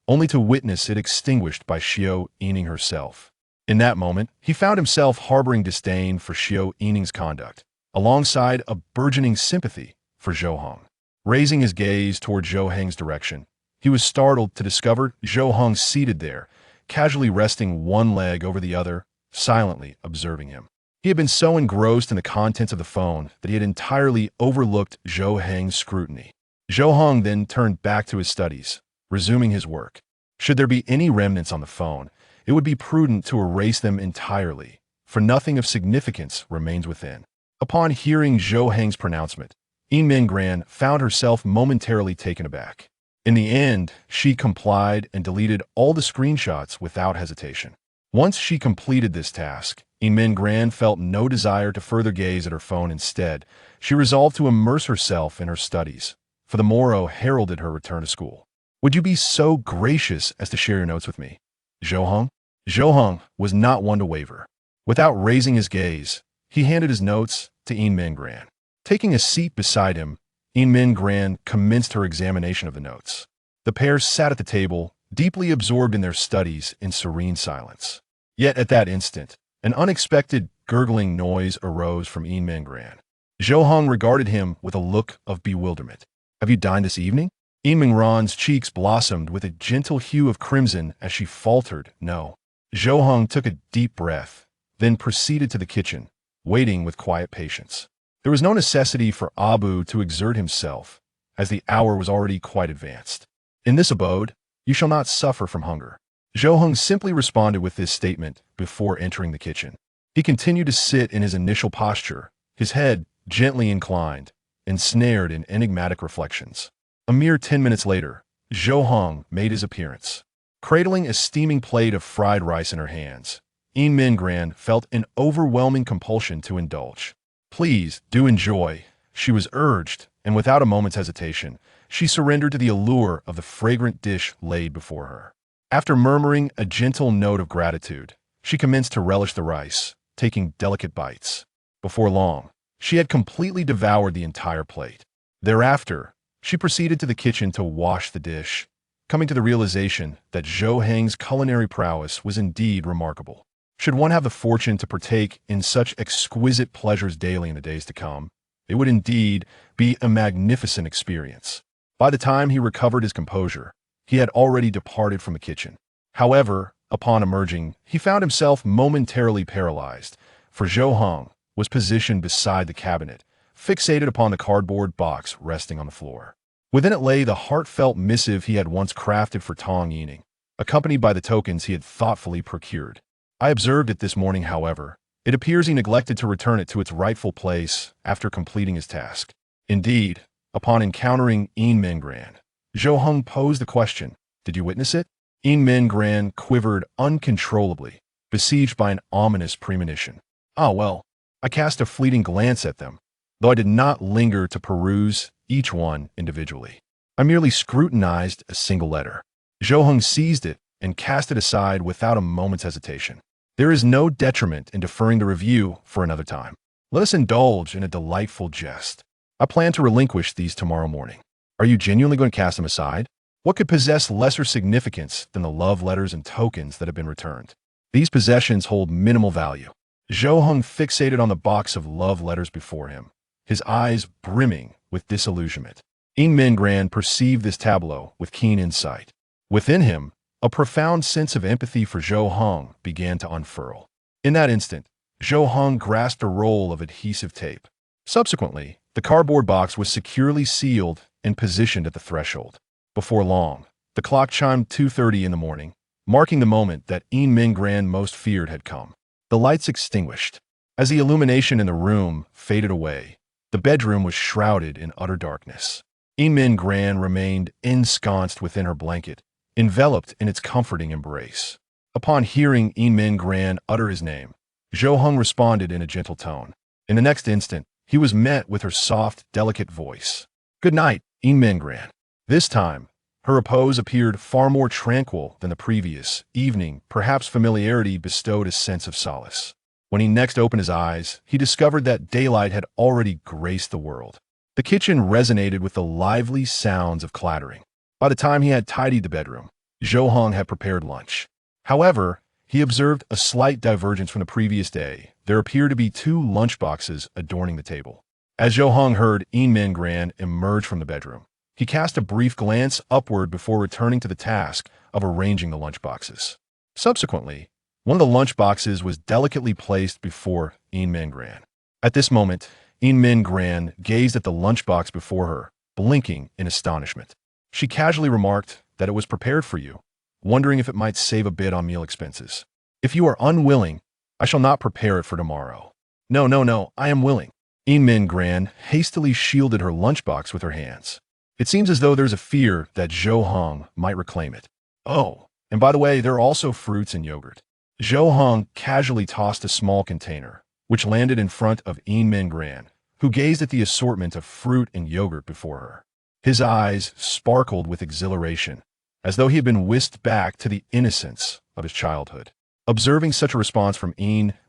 only to witness it extinguished by Zhou Yining herself. In that moment, he found himself harboring disdain for Zhou Yining's conduct, alongside a burgeoning sympathy for Zhou Heng. Raising his gaze toward Zhou Heng's direction, he was startled to discover Zhou Heng seated there, casually resting one leg over the other, silently observing him. He had been so engrossed in the contents of the phone that he had entirely overlooked Zhou Heng's scrutiny. Zhou Heng then turned back to his studies, resuming his work. Should there be any remnants on the phone, it would be prudent to erase them entirely, for nothing of significance remains within. Upon hearing Zhou Heng's pronouncement, Yin Mingran found herself momentarily taken aback. In the end, she complied and deleted all the screenshots without hesitation. Once she completed this task, Yin Mingran felt no desire to further gaze at her phone. Instead, she resolved to immerse herself in her studies, for the morrow heralded her return to school. "Would you be so gracious as to share your notes with me, Zhou Heng?" Zhou Heng was not one to waver. Without raising his gaze, he handed his notes to Yin Mingran. Taking a seat beside him, Yin Mingran commenced her examination of the notes. The pair sat at the table, deeply absorbed in their studies in serene silence. Yet at that instant, an unexpected gurgling noise arose from Yin Mingran. Zhou Heng regarded him with a look of bewilderment. "Have you dined this evening?" Yin Mingran's cheeks blossomed with a gentle hue of crimson as she faltered, "No." Zhou Heng took a deep breath, then proceeded to the kitchen, waiting with quiet patience. There was no necessity for Abu to exert himself, as the hour was already quite advanced. "In this abode, you shall not suffer from hunger." Zhou Heng simply responded with this statement before entering the kitchen. He continued to sit in his initial posture, his head gently inclined, ensnared in enigmatic reflections. A mere 10 minutes later, Zhou Heng made his appearance. Cradling a steaming plate of fried rice in her hands, Yin Mingran felt an overwhelming compulsion to indulge. "Please, do enjoy," she was urged, and without a moment's hesitation, she surrendered to the allure of the fragrant dish laid before her. After murmuring a gentle note of gratitude, she commenced to relish the rice, taking delicate bites. Before long, she had completely devoured the entire plate. Thereafter, she proceeded to the kitchen to wash the dish, coming to the realization that Zhou Heng's culinary prowess was indeed remarkable. Should one have the fortune to partake in such exquisite pleasures daily in the days to come, it would indeed be a magnificent experience. By the time he recovered his composure, he had already departed from the kitchen. However, upon emerging, he found himself momentarily paralyzed, for Zhou Heng was positioned beside the cabinet, fixated upon the cardboard box resting on the floor. Within it lay the heartfelt missive he had once crafted for Tong Yining, accompanied by the tokens he had thoughtfully procured. "I observed it this morning, however. It appears he neglected to return it to its rightful place after completing his task." Indeed, upon encountering Yin Mingran, Zhou Heng posed the question, "Did you witness it?" Yin Mingran quivered uncontrollably, besieged by an ominous premonition. "Ah, well, I cast a fleeting glance at them, though I did not linger to peruse each one individually. I merely scrutinized a single letter." Zhou Heng seized it and cast it aside without a moment's hesitation. "There is no detriment in deferring the review for another time. Let us indulge in a delightful jest. I plan to relinquish these tomorrow morning." "Are you genuinely going to cast them aside?" What could possess lesser significance than the love letters and tokens that have been returned? These possessions hold minimal value. Zhou Heng fixated on the box of love letters before him, his eyes brimming with disillusionment. Yin Mingran perceived this tableau with keen insight. Within him, a profound sense of empathy for Zhou Heng began to unfurl. In that instant, Zhou Heng grasped a roll of adhesive tape. Subsequently, the cardboard box was securely sealed and positioned at the threshold. Before long, the clock chimed 2:30 in the morning, marking the moment that Yin Mingran most feared had come. The lights extinguished. As the illumination in the room faded away, the bedroom was shrouded in utter darkness. Yin Mingran remained ensconced within her blanket, enveloped in its comforting embrace. Upon hearing Yin Mingran utter his name, Zhou Heng responded in a gentle tone. In the next instant, he was met with her soft, delicate voice. "Good night, Yin Mingran." This time, her repose appeared far more tranquil than the previous evening. Perhaps familiarity bestowed a sense of solace. When he next opened his eyes, he discovered that daylight had already graced the world. The kitchen resonated with the lively sounds of clattering. By the time he had tidied the bedroom, Zhou Heng had prepared lunch. However, he observed a slight divergence from the previous day. There appeared to be two lunchboxes adorning the table. As Zhou Heng heard Min Gran emerge from the bedroom, he cast a brief glance upward before returning to the task of arranging the lunchboxes. Subsequently, one of the lunchboxes was delicately placed before Min Gran. At this moment, Min Gran gazed at the lunchbox before her, blinking in astonishment. She casually remarked that it was prepared for you, wondering if it might save a bit on meal expenses. If you are unwilling, I shall not prepare it for tomorrow. No, I am willing. Min Gran hastily shielded her lunchbox with her hands. It seems as though there's a fear that Zhou Heng might reclaim it. Oh, and by the way, there are also fruits and yogurt. Zhou Heng casually tossed a small container, which landed in front of Min Gran, who gazed at the assortment of fruit and yogurt before her. His eyes sparkled with exhilaration, as though he had been whisked back to the innocence of his childhood. Observing such a response from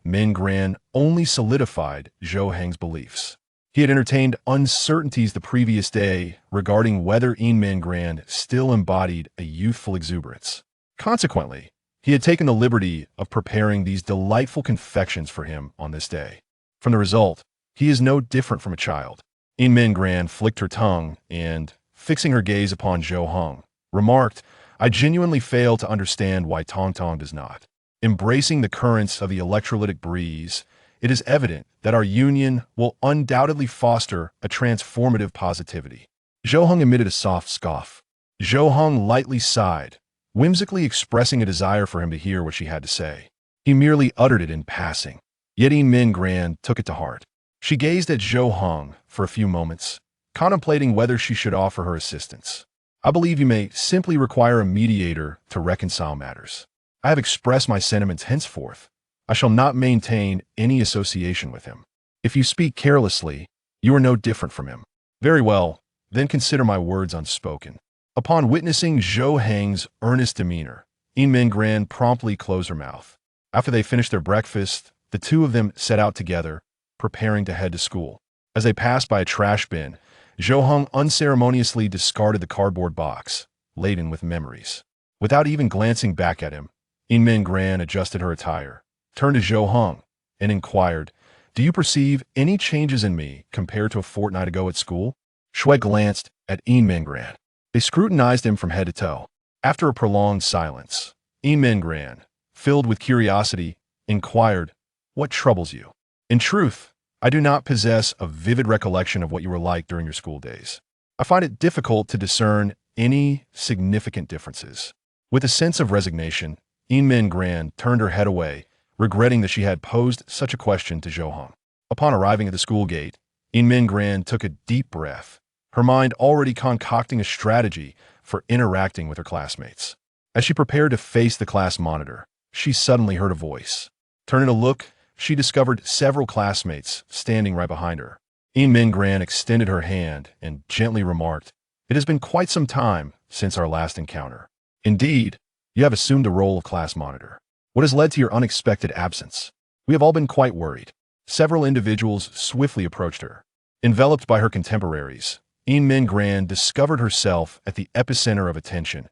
Min Gran only solidified Zhou Heng's beliefs. He had entertained uncertainties the previous day regarding whether Min Gran still embodied a youthful exuberance. Consequently, he had taken the liberty of preparing these delightful confections for him on this day. From the result, he is no different from a child. Min Gran flicked her tongue and, fixing her gaze upon Zhou Heng, remarked, I genuinely fail to understand why Tong does not. Embracing the currents of the electrolytic breeze, it is evident that our union will undoubtedly foster a transformative positivity. Zhou Heng emitted a soft scoff. Zhou Heng lightly sighed, whimsically expressing a desire for him to hear what she had to say. He merely uttered it in passing. Yet Min Gran took it to heart. She gazed at Zhou Heng for a few moments, contemplating whether she should offer her assistance. I believe you may simply require a mediator to reconcile matters. I have expressed my sentiments henceforth. I shall not maintain any association with him. If you speak carelessly, you are no different from him. Very well, then consider my words unspoken. Upon witnessing Zhou Heng's earnest demeanor, Min Gran promptly closed her mouth. After they finished their breakfast, the two of them set out together, preparing to head to school. As they passed by a trash bin, Zhou Heng unceremoniously discarded the cardboard box, laden with memories. Without even glancing back at him, Min Gran adjusted her attire, turned to Zhou Heng, and inquired, Do you perceive any changes in me compared to a fortnight ago at school? Shui glanced at Min Gran. They scrutinized him from head to toe. After a prolonged silence, Min Gran, filled with curiosity, inquired, What troubles you? In truth, I do not possess a vivid recollection of what you were like during your school days. I find it difficult to discern any significant differences. With a sense of resignation, Min Gran turned her head away, regretting that she had posed such a question to Zhou Heng. Upon arriving at the school gate, Min Gran took a deep breath, her mind already concocting a strategy for interacting with her classmates. As she prepared to face the class monitor, she suddenly heard a voice. Turning to look, she discovered several classmates standing right behind her. Min Gran extended her hand and gently remarked, It has been quite some time since our last encounter. Indeed, you have assumed the role of class monitor. What has led to your unexpected absence? We have all been quite worried. Several individuals swiftly approached her. Enveloped by her contemporaries, Min Gran discovered herself at the epicenter of attention,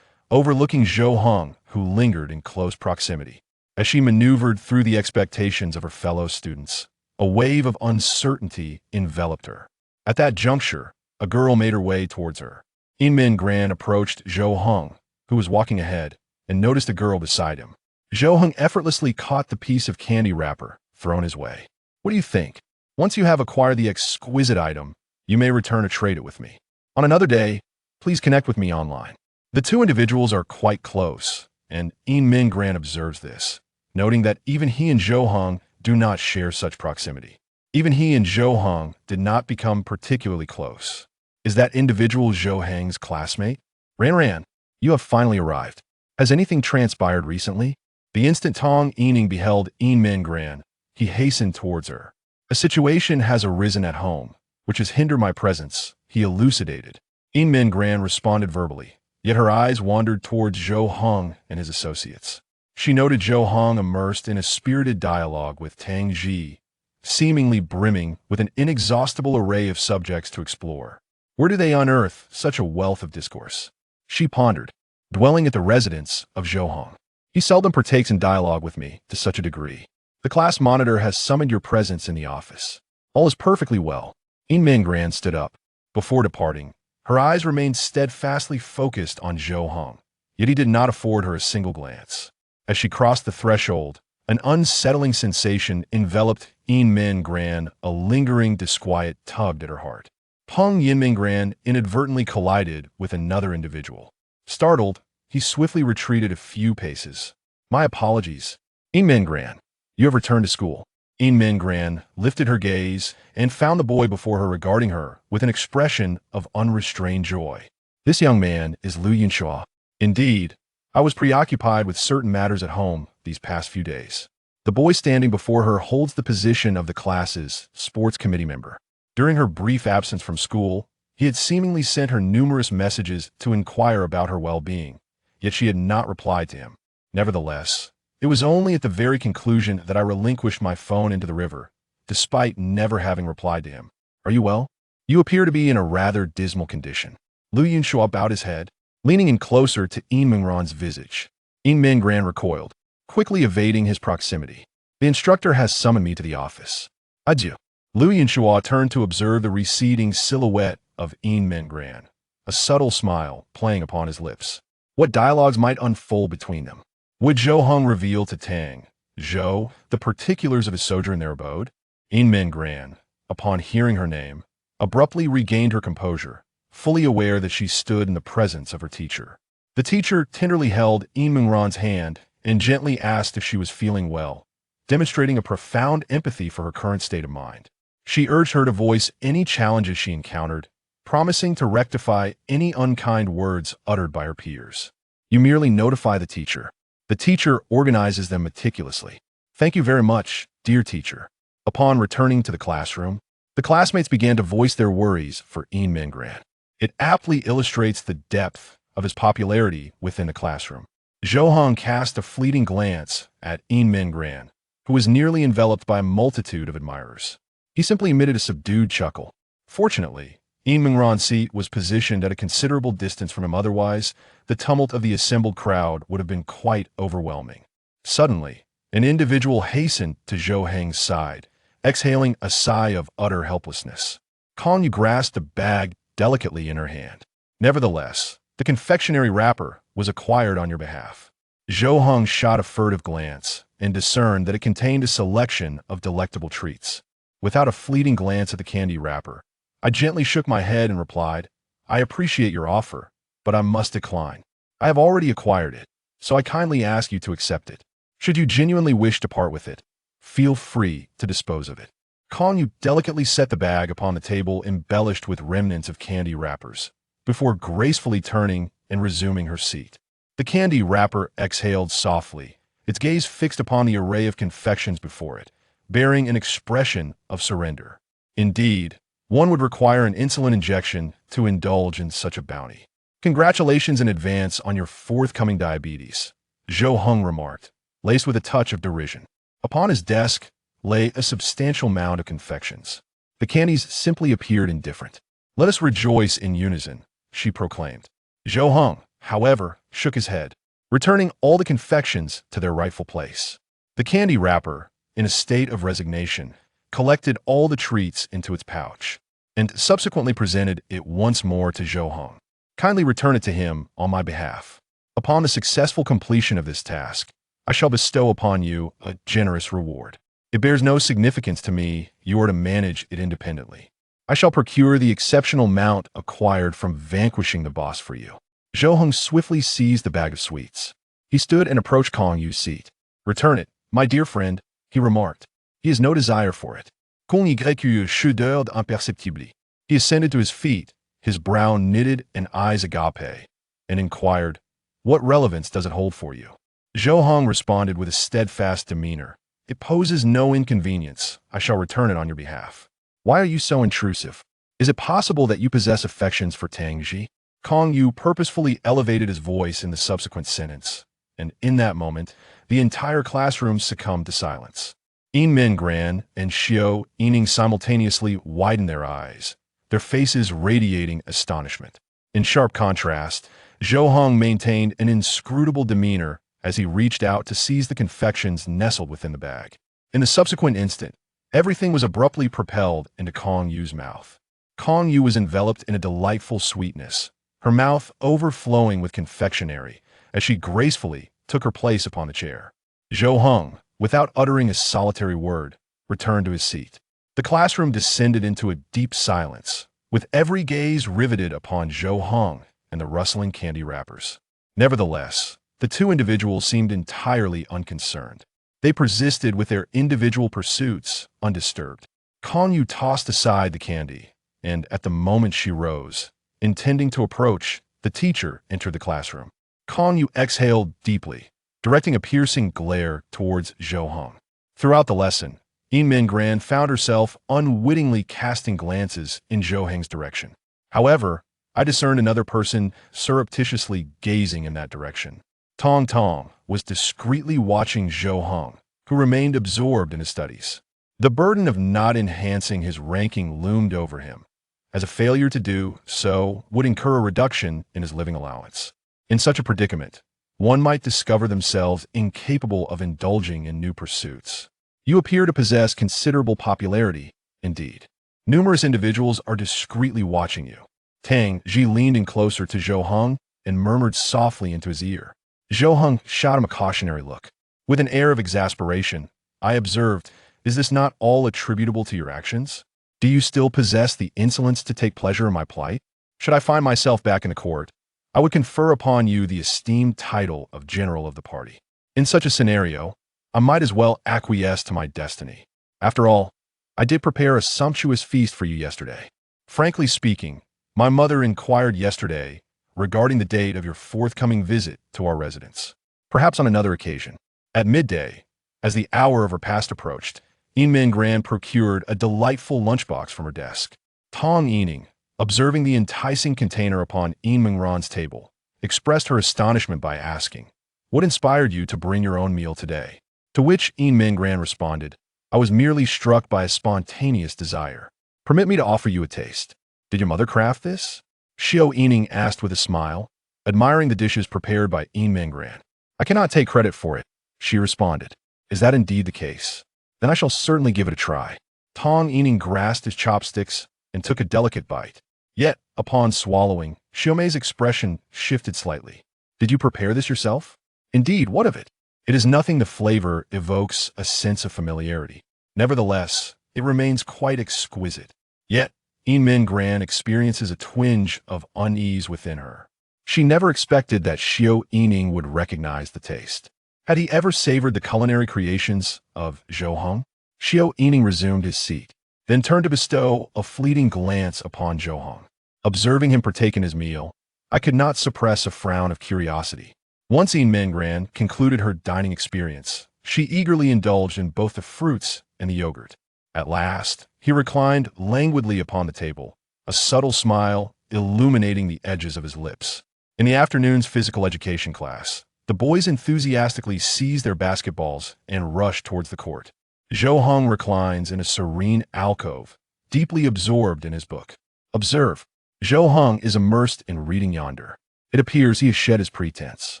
overlooking Zhou Heng, who lingered in close proximity. As she maneuvered through the expectations of her fellow students, a wave of uncertainty enveloped her. At that juncture, a girl made her way towards her. Min Gran approached Zhou Heng, who was walking ahead, and noticed a girl beside him. Zhou Heng effortlessly caught the piece of candy wrapper thrown his way. What do you think? Once you have acquired the exquisite item, you may return to trade it with me. On another day, please connect with me online. The two individuals are quite close, and Min Gran observes this, noting that even he and Zhou Heng do not share such proximity. Even he and Zhou Heng did not become particularly close. Is that individual Zhou Heng's classmate? Ran, you have finally arrived. Has anything transpired recently? The instant Tong Yining beheld Min Gran, he hastened towards her. A situation has arisen at home, which has hindered my presence, he elucidated. Min Gran responded verbally, yet her eyes wandered towards Zhou Heng and his associates. She noted Zhou Heng immersed in a spirited dialogue with Tang Ji, seemingly brimming with an inexhaustible array of subjects to explore. Where do they unearth such a wealth of discourse? She pondered, dwelling at the residence of Zhou Heng. He seldom partakes in dialogue with me to such a degree. The class monitor has summoned your presence in the office. All is perfectly well. Min Gran stood up. Before departing, her eyes remained steadfastly focused on Zhou Heng, yet he did not afford her a single glance. As she crossed the threshold, an unsettling sensation enveloped Min Gran, a lingering disquiet tugged at her heart. Tong Yining inadvertently collided with another individual. Startled, he swiftly retreated a few paces. My apologies. Min Gran, you have returned to school. Min Gran lifted her gaze and found the boy before her regarding her with an expression of unrestrained joy. This young man is Lu Yunxua. Indeed, I was preoccupied with certain matters at home these past few days. The boy standing before her holds the position of the class's sports committee member. During her brief absence from school, he had seemingly sent her numerous messages to inquire about her well-being, yet she had not replied to him. Nevertheless, it was only at the very conclusion that I relinquished my phone into the river, despite never having replied to him. Are you well? You appear to be in a rather dismal condition. Lu Yunxua bowed his head, leaning in closer to Minran's visage. Min Gran recoiled, quickly evading his proximity. The instructor has summoned me to the office. Adieu. Lu Yunxua turned to observe the receding silhouette of Min Gran, a subtle smile playing upon his lips. What dialogues might unfold between them? Would Zhou Heng reveal to Tang Zhou the particulars of his sojourn in their abode? Min Gran, upon hearing her name, abruptly regained her composure, fully aware that she stood in the presence of her teacher. The teacher tenderly held Minran's hand and gently asked if she was feeling well, demonstrating a profound empathy for her current state of mind. She urged her to voice any challenges she encountered, promising to rectify any unkind words uttered by her peers. You merely notify the teacher. The teacher organizes them meticulously. Thank you very much, dear teacher. Upon returning to the classroom, the classmates began to voice their worries for Min Gran. It aptly illustrates the depth of his popularity within the classroom. Zhou Heng cast a fleeting glance at Min Gran, who was nearly enveloped by a multitude of admirers. He simply emitted a subdued chuckle. Fortunately, Minran's seat was positioned at a considerable distance from him, otherwise, the tumult of the assembled crowd would have been quite overwhelming. Suddenly, an individual hastened to Zhou Heng's side, exhaling a sigh of utter helplessness. Kong Yu grasped a bag delicately in her hand. Nevertheless, the confectionery wrapper was acquired on your behalf. Zhou Heng shot a furtive glance and discerned that it contained a selection of delectable treats. Without a fleeting glance at the candy wrapper, I gently shook my head and replied, I appreciate your offer, but I must decline. I have already acquired it, so I kindly ask you to accept it. Should you genuinely wish to part with it, feel free to dispose of it. Kong Yu delicately set the bag upon the table embellished with remnants of candy wrappers, before gracefully turning and resuming her seat. The candy wrapper exhaled softly, its gaze fixed upon the array of confections before it, bearing an expression of surrender. Indeed, one would require an insulin injection to indulge in such a bounty. Congratulations in advance on your forthcoming diabetes, Zhou Heng remarked, laced with a touch of derision. Upon his desk lay a substantial mound of confections. The candies simply appeared indifferent. Let us rejoice in unison, she proclaimed. Zhou Heng, however, shook his head, returning all the confections to their rightful place. The candy wrapper, in a state of resignation, collected all the treats into its pouch, and subsequently presented it once more to Zhou Heng. Kindly return it to him on my behalf. Upon the successful completion of this task, I shall bestow upon you a generous reward. It bears no significance to me you are to manage it independently. I shall procure the exceptional amount acquired from vanquishing the boss for you. Zhou Heng swiftly seized the bag of sweets. He stood and approached Kong Yu's seat. Return it, my dear friend, he remarked. He has no desire for it. Kong Yu shuddered imperceptibly. He ascended to his feet, his brow knitted and eyes agape, and inquired, What relevance does it hold for you? Zhou Heng responded with a steadfast demeanor. It poses no inconvenience. I shall return it on your behalf. Why are you so intrusive? Is it possible that you possess affections for Tang Ji? Kong Yu purposefully elevated his voice in the subsequent sentence, and in that moment, the entire classroom succumbed to silence. Min Gran and Zhou Yining simultaneously widened their eyes, their faces radiating astonishment. In sharp contrast, Zhou Heng maintained an inscrutable demeanor as he reached out to seize the confections nestled within the bag. In the subsequent instant, everything was abruptly propelled into Kong Yu's mouth. Kong Yu was enveloped in a delightful sweetness, her mouth overflowing with confectionery as she gracefully took her place upon the chair. Zhou Heng, without uttering a solitary word, returned to his seat. The classroom descended into a deep silence, with every gaze riveted upon Zhou Heng and the rustling candy wrappers. Nevertheless, the two individuals seemed entirely unconcerned. They persisted with their individual pursuits, undisturbed. Kong Yu tossed aside the candy, and at the moment she rose, intending to approach, the teacher entered the classroom. Kong Yu exhaled deeply, directing a piercing glare towards Zhou Heng. Throughout the lesson, Min Gran found herself unwittingly casting glances in Zhou Heng's direction. However, I discerned another person surreptitiously gazing in that direction. Tong was discreetly watching Zhou Heng, who remained absorbed in his studies. The burden of not enhancing his ranking loomed over him, as a failure to do so would incur a reduction in his living allowance. In such a predicament, one might discover themselves incapable of indulging in new pursuits. You appear to possess considerable popularity, indeed. Numerous individuals are discreetly watching you. Tang Ji leaned in closer to Zhou Heng and murmured softly into his ear. Zhou Heng shot him a cautionary look. With an air of exasperation, I observed, "Is this not all attributable to your actions? Do you still possess the insolence to take pleasure in my plight? Should I find myself back in the court, I would confer upon you the esteemed title of General of the Party. In such a scenario, I might as well acquiesce to my destiny. After all, I did prepare a sumptuous feast for you yesterday. Frankly speaking, my mother inquired yesterday regarding the date of your forthcoming visit to our residence. Perhaps on another occasion." At midday, as the hour of repast approached, Min Gran procured a delightful lunchbox from her desk. Tong Yining, observing the enticing container upon Min Gran's table, expressed her astonishment by asking, "What inspired you to bring your own meal today?" To which Min Gran responded, "I was merely struck by a spontaneous desire. Permit me to offer you a taste." "Did your mother craft this?" Zhou Yining asked with a smile, admiring the dishes prepared by Min Gran. "I cannot take credit for it," she responded. "Is that indeed the case? Then I shall certainly give it a try." Tong Yining grasped his chopsticks and took a delicate bite. Yet, upon swallowing, Xiaomei's expression shifted slightly. "Did you prepare this yourself?" "Indeed, what of it? It is nothing. The flavor evokes a sense of familiarity. Nevertheless, it remains quite exquisite." Yet, Min Gran experiences a twinge of unease within her. She never expected that Zhou Yining would recognize the taste. Had he ever savored the culinary creations of Zhou Heng? Zhou Yining resumed his seat, then turned to bestow a fleeting glance upon Zhou Heng. Observing him partake in his meal, I could not suppress a frown of curiosity. Once Min Gran concluded her dining experience, she eagerly indulged in both the fruits and the yogurt. At last, he reclined languidly upon the table, a subtle smile illuminating the edges of his lips. In the afternoon's physical education class, the boys enthusiastically seized their basketballs and rushed towards the court. Zhou Heng reclines in a serene alcove, deeply absorbed in his book. Observe, Zhou Heng is immersed in reading yonder. It appears he has shed his pretense.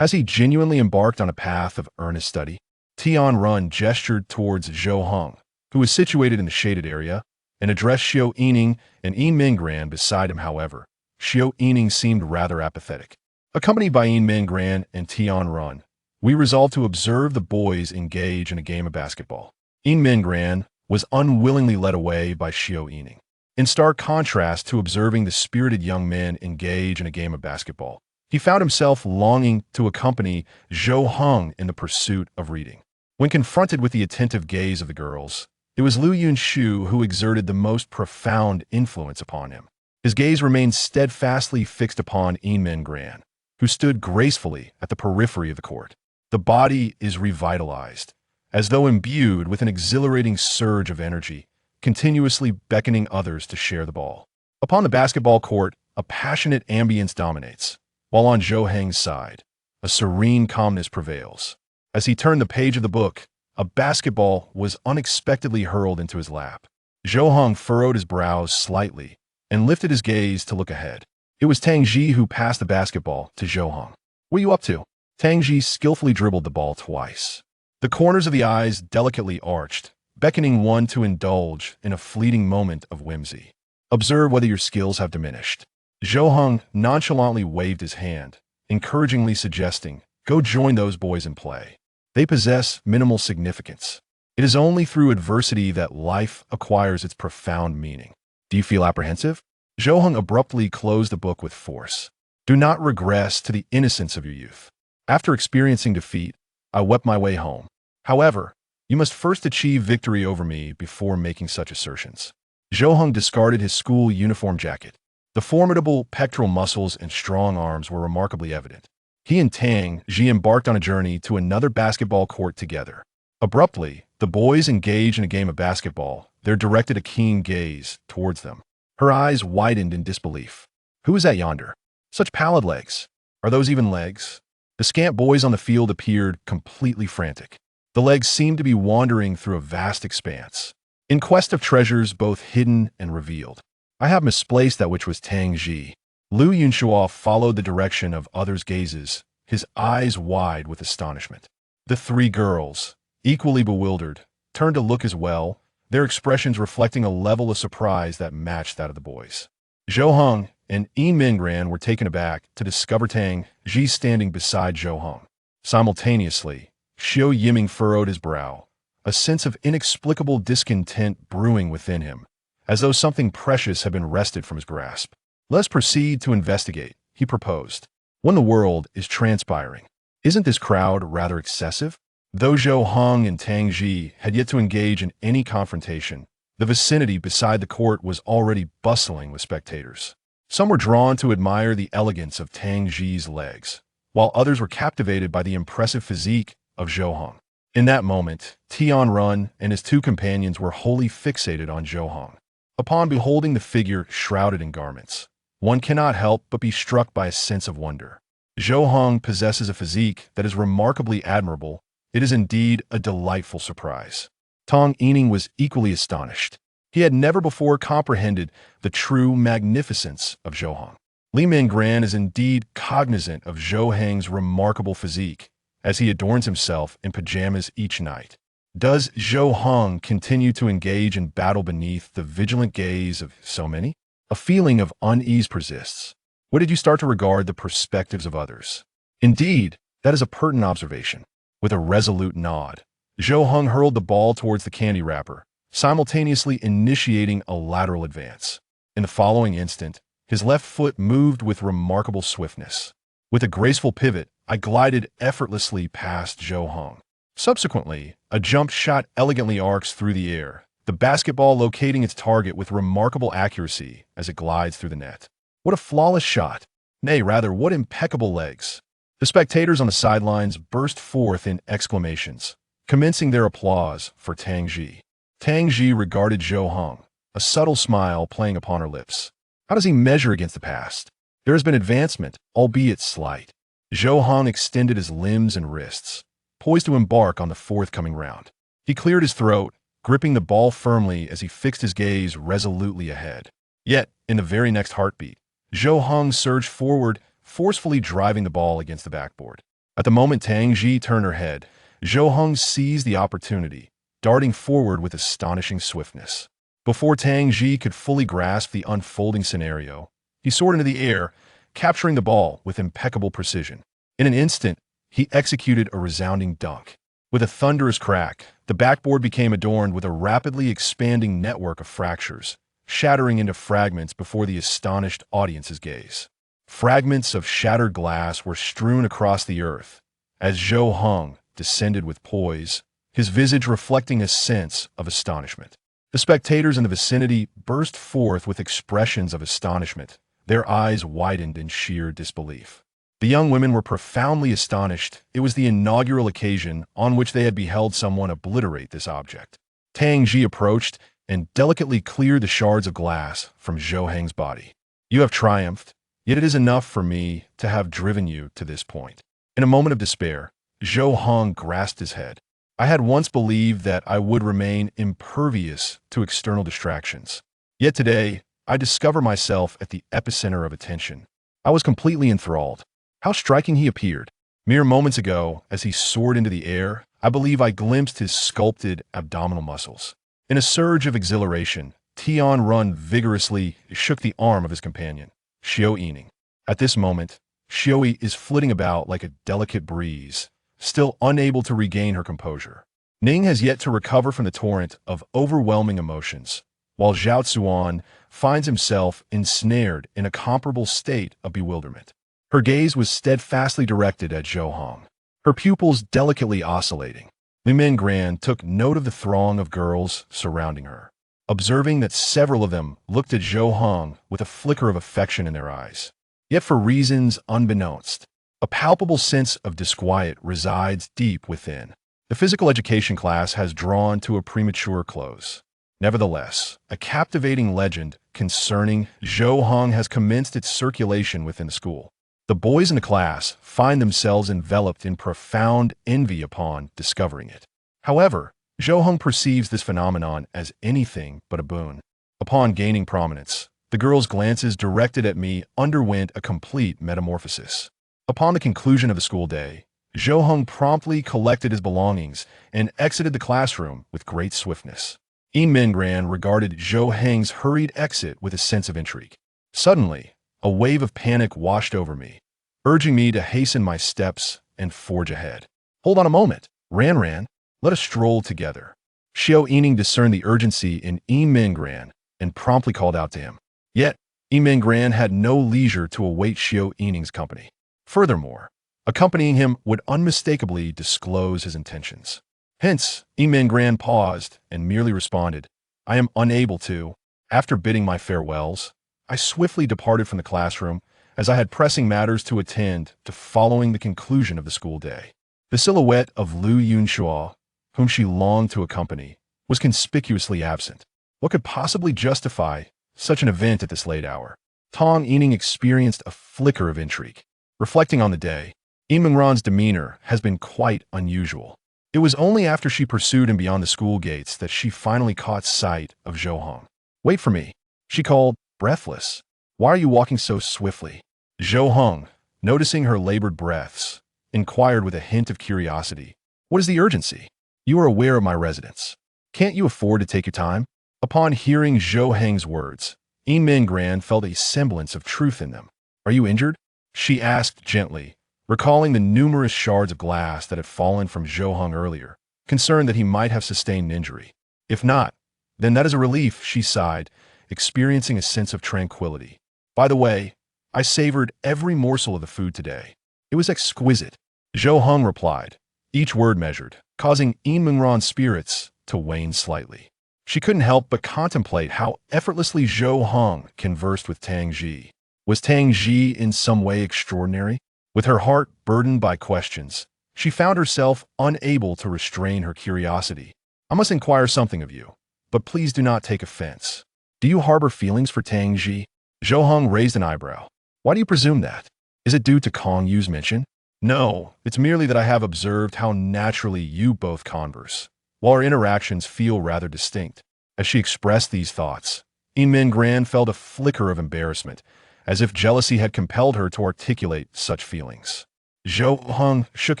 Has he genuinely embarked on a path of earnest study? Tian Run gestured towards Zhou Heng, who was situated in the shaded area, and addressed Zhou Yining and Min Gran beside him. However, Zhou Yining seemed rather apathetic. Accompanied by Min Gran and Tian Run, we resolved to observe the boys engage in a game of basketball. Min Gran was unwillingly led away by Zhou Yining. In stark contrast to observing the spirited young men engage in a game of basketball, he found himself longing to accompany Zhou Heng in the pursuit of reading. When confronted with the attentive gaze of the girls, it was Lu Yunshu who exerted the most profound influence upon him. His gaze remained steadfastly fixed upon Min Gran, who stood gracefully at the periphery of the court. The body is revitalized, as though imbued with an exhilarating surge of energy, continuously beckoning others to share the ball. Upon the basketball court, a passionate ambience dominates, while on Zhou Heng's side, A serene calmness prevails. As he turned the page of the book, a basketball was unexpectedly hurled into his lap. Zhou Heng furrowed his brows slightly and lifted his gaze to look ahead. It was Tang Ji who passed the basketball to Zhou Heng. "What are you up to?" Tang Ji skillfully dribbled the ball twice. The corners of the eyes delicately arched, beckoning one to indulge in a fleeting moment of whimsy. "Observe whether your skills have diminished." Zhou Heng nonchalantly waved his hand, encouragingly suggesting, "Go join those boys and play. They possess minimal significance. It is only through adversity that life acquires its profound meaning." "Do you feel apprehensive?" Zhou Heng abruptly closed the book with force. "Do not regress to the innocence of your youth. After experiencing defeat, I wept my way home. However, you must first achieve victory over me before making such assertions." Zhou Heng discarded his school uniform jacket. The formidable pectoral muscles and strong arms were remarkably evident. He and Tang Ji embarked on a journey to another basketball court together. Abruptly, the boys engaged in a game of basketball. There directed a keen gaze towards them. Her eyes widened in disbelief. "Who is that yonder? Such pallid legs. Are those even legs?" The scant boys on the field appeared completely frantic. The legs seemed to be wandering through a vast expanse, in quest of treasures both hidden and revealed. "I have misplaced that which was Tang Ji." Lu Yunshua followed the direction of others' gazes, his eyes wide with astonishment. The three girls, equally bewildered, turned to look as well, their expressions reflecting a level of surprise that matched that of the boys. Zhou Heng and Yi Mingran were taken aback to discover Tang Ji standing beside Zhou Heng. Simultaneously, Xiu Yiming furrowed his brow, a sense of inexplicable discontent brewing within him, as though something precious had been wrested from his grasp. "Let's proceed to investigate," he proposed. "When the world is transpiring, isn't this crowd rather excessive?" Though Zhou Heng and Tang Ji had yet to engage in any confrontation, the vicinity beside the court was already bustling with spectators. Some were drawn to admire the elegance of Tang Ji's legs, while others were captivated by the impressive physique of Zhou Heng. In that moment, Tian Run and his two companions were wholly fixated on Zhou Heng. Upon beholding the figure shrouded in garments, one cannot help but be struck by a sense of wonder. Zhou Heng possesses a physique that is remarkably admirable. It is indeed a delightful surprise. Tong Yining was equally astonished. He had never before comprehended the true magnificence of Zhou Heng. Li Mingran is indeed cognizant of Zhou Heng's remarkable physique, as he adorns himself in pajamas each night. Does Zhou Heng continue to engage in battle beneath the vigilant gaze of so many? A feeling of unease persists. What did you start to regard the perspectives of others? Indeed, that is a pertinent observation. With a resolute nod, Zhou Heng hurled the ball towards the candy wrapper, simultaneously initiating a lateral advance. In the following instant, his left foot moved with remarkable swiftness. With a graceful pivot, I glided effortlessly past Zhou Heng. Subsequently, a jump shot elegantly arcs through the air, the basketball locating its target with remarkable accuracy as it glides through the net. What a flawless shot! Nay, rather, what impeccable legs! The spectators on the sidelines burst forth in exclamations, commencing their applause for Tang Ji. Tang Ji regarded Zhou Heng, a subtle smile playing upon her lips. How does he measure against the past? There has been advancement, albeit slight. Zhou Heng extended his limbs and wrists, poised to embark on the forthcoming round. He cleared his throat, gripping the ball firmly as he fixed his gaze resolutely ahead. Yet, in the very next heartbeat, Zhou Heng surged forward, forcefully driving the ball against the backboard. At the moment Tang Ji turned her head, Zhou Heng seized the opportunity, darting forward with astonishing swiftness. Before Tang Ji could fully grasp the unfolding scenario, he soared into the air, capturing the ball with impeccable precision. In an instant, he executed a resounding dunk. With a thunderous crack, the backboard became adorned with a rapidly expanding network of fractures, shattering into fragments before the astonished audience's gaze. Fragments of shattered glass were strewn across the earth as Zhou Heng descended with poise, his visage reflecting a sense of astonishment. The spectators in the vicinity burst forth with expressions of astonishment, their eyes widened in sheer disbelief. The young women were profoundly astonished. It was the inaugural occasion on which they had beheld someone obliterate this object. Tang Ji approached and delicately cleared the shards of glass from Zhou Heng's body. "You have triumphed, yet it is enough for me to have driven you to this point." In a moment of despair, Zhou Heng grasped his head. I had once believed that I would remain impervious to external distractions. Yet today, I discover myself at the epicenter of attention. I was completely enthralled. How striking he appeared. Mere moments ago, as he soared into the air, I believe I glimpsed his sculpted abdominal muscles. In a surge of exhilaration, Tian Run vigorously shook the arm of his companion, Zhou Yining. At this moment, Xioi is flitting about like a delicate breeze, still unable to regain her composure. Ning has yet to recover from the torrent of overwhelming emotions, while Zhao Zuan finds himself ensnared in a comparable state of bewilderment. Her gaze was steadfastly directed at Zhou Heng, her pupils delicately oscillating. Li Mingran took note of the throng of girls surrounding her, observing that several of them looked at Zhou Heng with a flicker of affection in their eyes. Yet for reasons unbeknownst, a palpable sense of disquiet resides deep within. The physical education class has drawn to a premature close. Nevertheless, a captivating legend concerning Zhou Heng has commenced its circulation within the school. The boys in the class find themselves enveloped in profound envy upon discovering it. However, Zhou Heng perceives this phenomenon as anything but a boon. Upon gaining prominence, the girls' glances directed at me underwent a complete metamorphosis. Upon the conclusion of the school day, Zhou Heng promptly collected his belongings and exited the classroom with great swiftness. Yin Mingran regarded Zhou Heng's hurried exit with a sense of intrigue. Suddenly, a wave of panic washed over me, urging me to hasten my steps and forge ahead. Hold on a moment, Ran, let us stroll together. Xiao Yining discerned the urgency in Yin Mingran and promptly called out to him. Yet, Yin Mingran had no leisure to await Xiao Yining's company. Furthermore, accompanying him would unmistakably disclose his intentions. Hence, Yin Mingran paused and merely responded, I am unable to. After bidding my farewells, I swiftly departed from the classroom, as I had pressing matters to attend to following the conclusion of the school day. The silhouette of Lu Yunxua, whom she longed to accompany, was conspicuously absent. What could possibly justify such an event at this late hour? Tong Yining experienced a flicker of intrigue. Reflecting on the day, Yin Mingran's demeanor has been quite unusual. It was only after she pursued him beyond the school gates that she finally caught sight of Zhou Heng. Wait for me, she called, breathless. Why are you walking so swiftly? Zhou Heng, noticing her labored breaths, inquired with a hint of curiosity. What is the urgency? You are aware of my residence. Can't you afford to take your time? Upon hearing Zhou Heng's words, Yin Mingran felt a semblance of truth in them. Are you injured? She asked gently, recalling the numerous shards of glass that had fallen from Zhou Heng earlier, concerned that he might have sustained an injury. If not, then that is a relief, she sighed, experiencing a sense of tranquility. By the way, I savored every morsel of the food today. It was exquisite. Zhou Heng replied, each word measured, causing Yin Mingran's spirits to wane slightly. She couldn't help but contemplate how effortlessly Zhou Heng conversed with Tang Ji. Was Tang Ji in some way extraordinary? With her heart burdened by questions, she found herself unable to restrain her curiosity. I must inquire something of you, but please do not take offense. Do you harbor feelings for Tang Ji? Zhou Heng raised an eyebrow. Why do you presume that? Is it due to Kong Yu's mention? No, it's merely that I have observed how naturally you both converse, while our interactions feel rather distinct. As she expressed these thoughts, Yin Mingran felt a flicker of embarrassment, as if jealousy had compelled her to articulate such feelings. Zhou Heng shook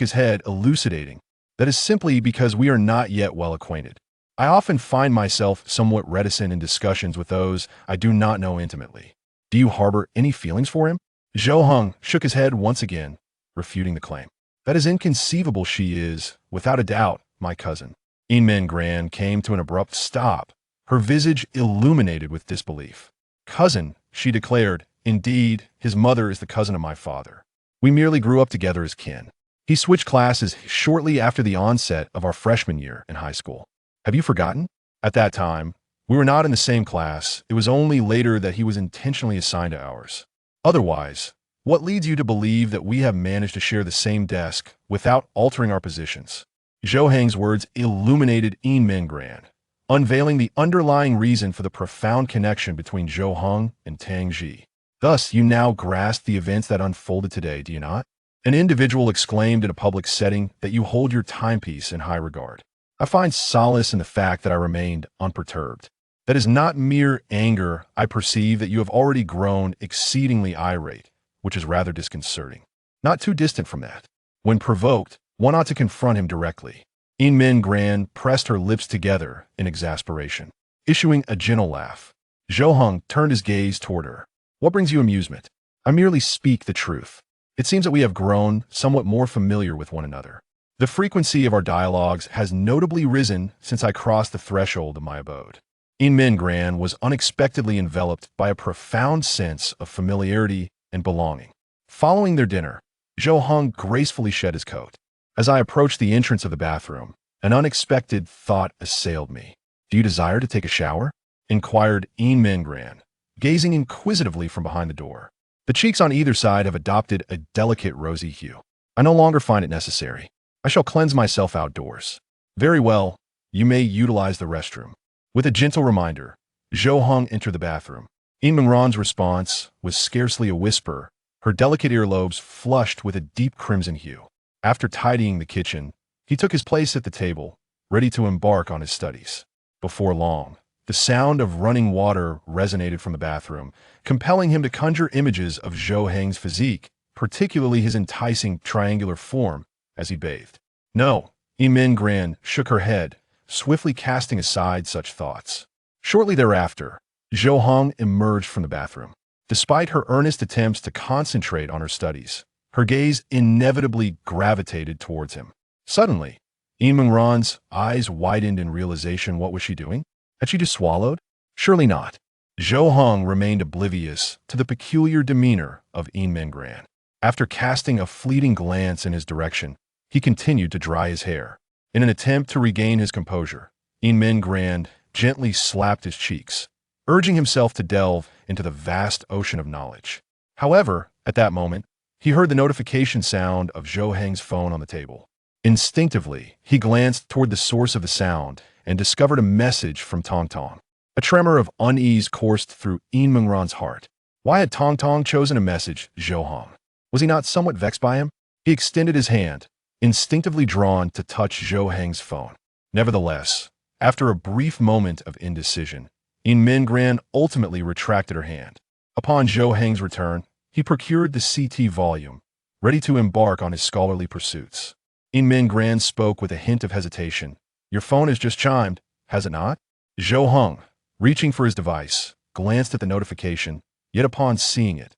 his head, elucidating, that is simply because we are not yet well acquainted. I often find myself somewhat reticent in discussions with those I do not know intimately. Do you harbor any feelings for him? Zhou Heng shook his head once again, refuting the claim. That is inconceivable. She is, without a doubt, my cousin. Yin Mingran came to an abrupt stop, her visage illuminated with disbelief. Cousin, she declared, indeed, his mother is the cousin of my father. We merely grew up together as kin. He switched classes shortly after the onset of our freshman year in high school. Have you forgotten? At that time, we were not in the same class. It was only later that he was intentionally assigned to ours. Otherwise, what leads you to believe that we have managed to share the same desk without altering our positions? Zhou Heng's words illuminated Yin Mingran, unveiling the underlying reason for the profound connection between Zhou Heng and Tang Ji. Thus, you now grasp the events that unfolded today, do you not? An individual exclaimed in a public setting that you hold your timepiece in high regard. I find solace in the fact that I remained unperturbed. That is not mere anger. I perceive that you have already grown exceedingly irate, which is rather disconcerting. Not too distant from that. When provoked, one ought to confront him directly. Min Gran pressed her lips together in exasperation, issuing a gentle laugh. Zhou Heng turned his gaze toward her. What brings you amusement? I merely speak the truth. It seems that we have grown somewhat more familiar with one another. The frequency of our dialogues has notably risen since I crossed the threshold of my abode. Min Gran was unexpectedly enveloped by a profound sense of familiarity and belonging. Following their dinner, Zhou Heng gracefully shed his coat. As I approached the entrance of the bathroom, an unexpected thought assailed me. Do you desire to take a shower? Inquired Min Gran, gazing inquisitively from behind the door. The cheeks on either side have adopted a delicate rosy hue. I no longer find it necessary. I shall cleanse myself outdoors. Very well, you may utilize the restroom. With a gentle reminder, Zhou Heng entered the bathroom. Min Gran's response was scarcely a whisper, her delicate earlobes flushed with a deep crimson hue. After tidying the kitchen, he took his place at the table, ready to embark on his studies. Before long, the sound of running water resonated from the bathroom, compelling him to conjure images of Zhou Heng's physique, particularly his enticing triangular form, as he bathed. No, Min Gran shook her head, swiftly casting aside such thoughts. Shortly thereafter, Zhou Heng emerged from the bathroom. Despite her earnest attempts to concentrate on her studies, her gaze inevitably gravitated towards him. Suddenly, Min Gran's eyes widened in realization. What was she doing? Had she just swallowed? Surely not. Zhou Heng remained oblivious to the peculiar demeanor of Min Gran. After casting a fleeting glance in his direction, he continued to dry his hair. In an attempt to regain his composure, Min Gran gently slapped his cheeks, urging himself to delve into the vast ocean of knowledge. However, at that moment, he heard the notification sound of Zhou Heng's phone on the table. Instinctively, he glanced toward the source of the sound and discovered a message from Tong Tong. A tremor of unease coursed through Min Gran's heart. Why had Tong Tong chosen a message Zhou Heng? Was he not somewhat vexed by him? He extended his hand, instinctively drawn to touch Zhou Heng's phone. Nevertheless, after a brief moment of indecision, Min Gran ultimately retracted her hand. Upon Zhou Heng's return, he procured the CT volume, ready to embark on his scholarly pursuits. Min Gran spoke with a hint of hesitation. Your phone has just chimed, has it not? Zhou Heng, reaching for his device, glanced at the notification, yet upon seeing it,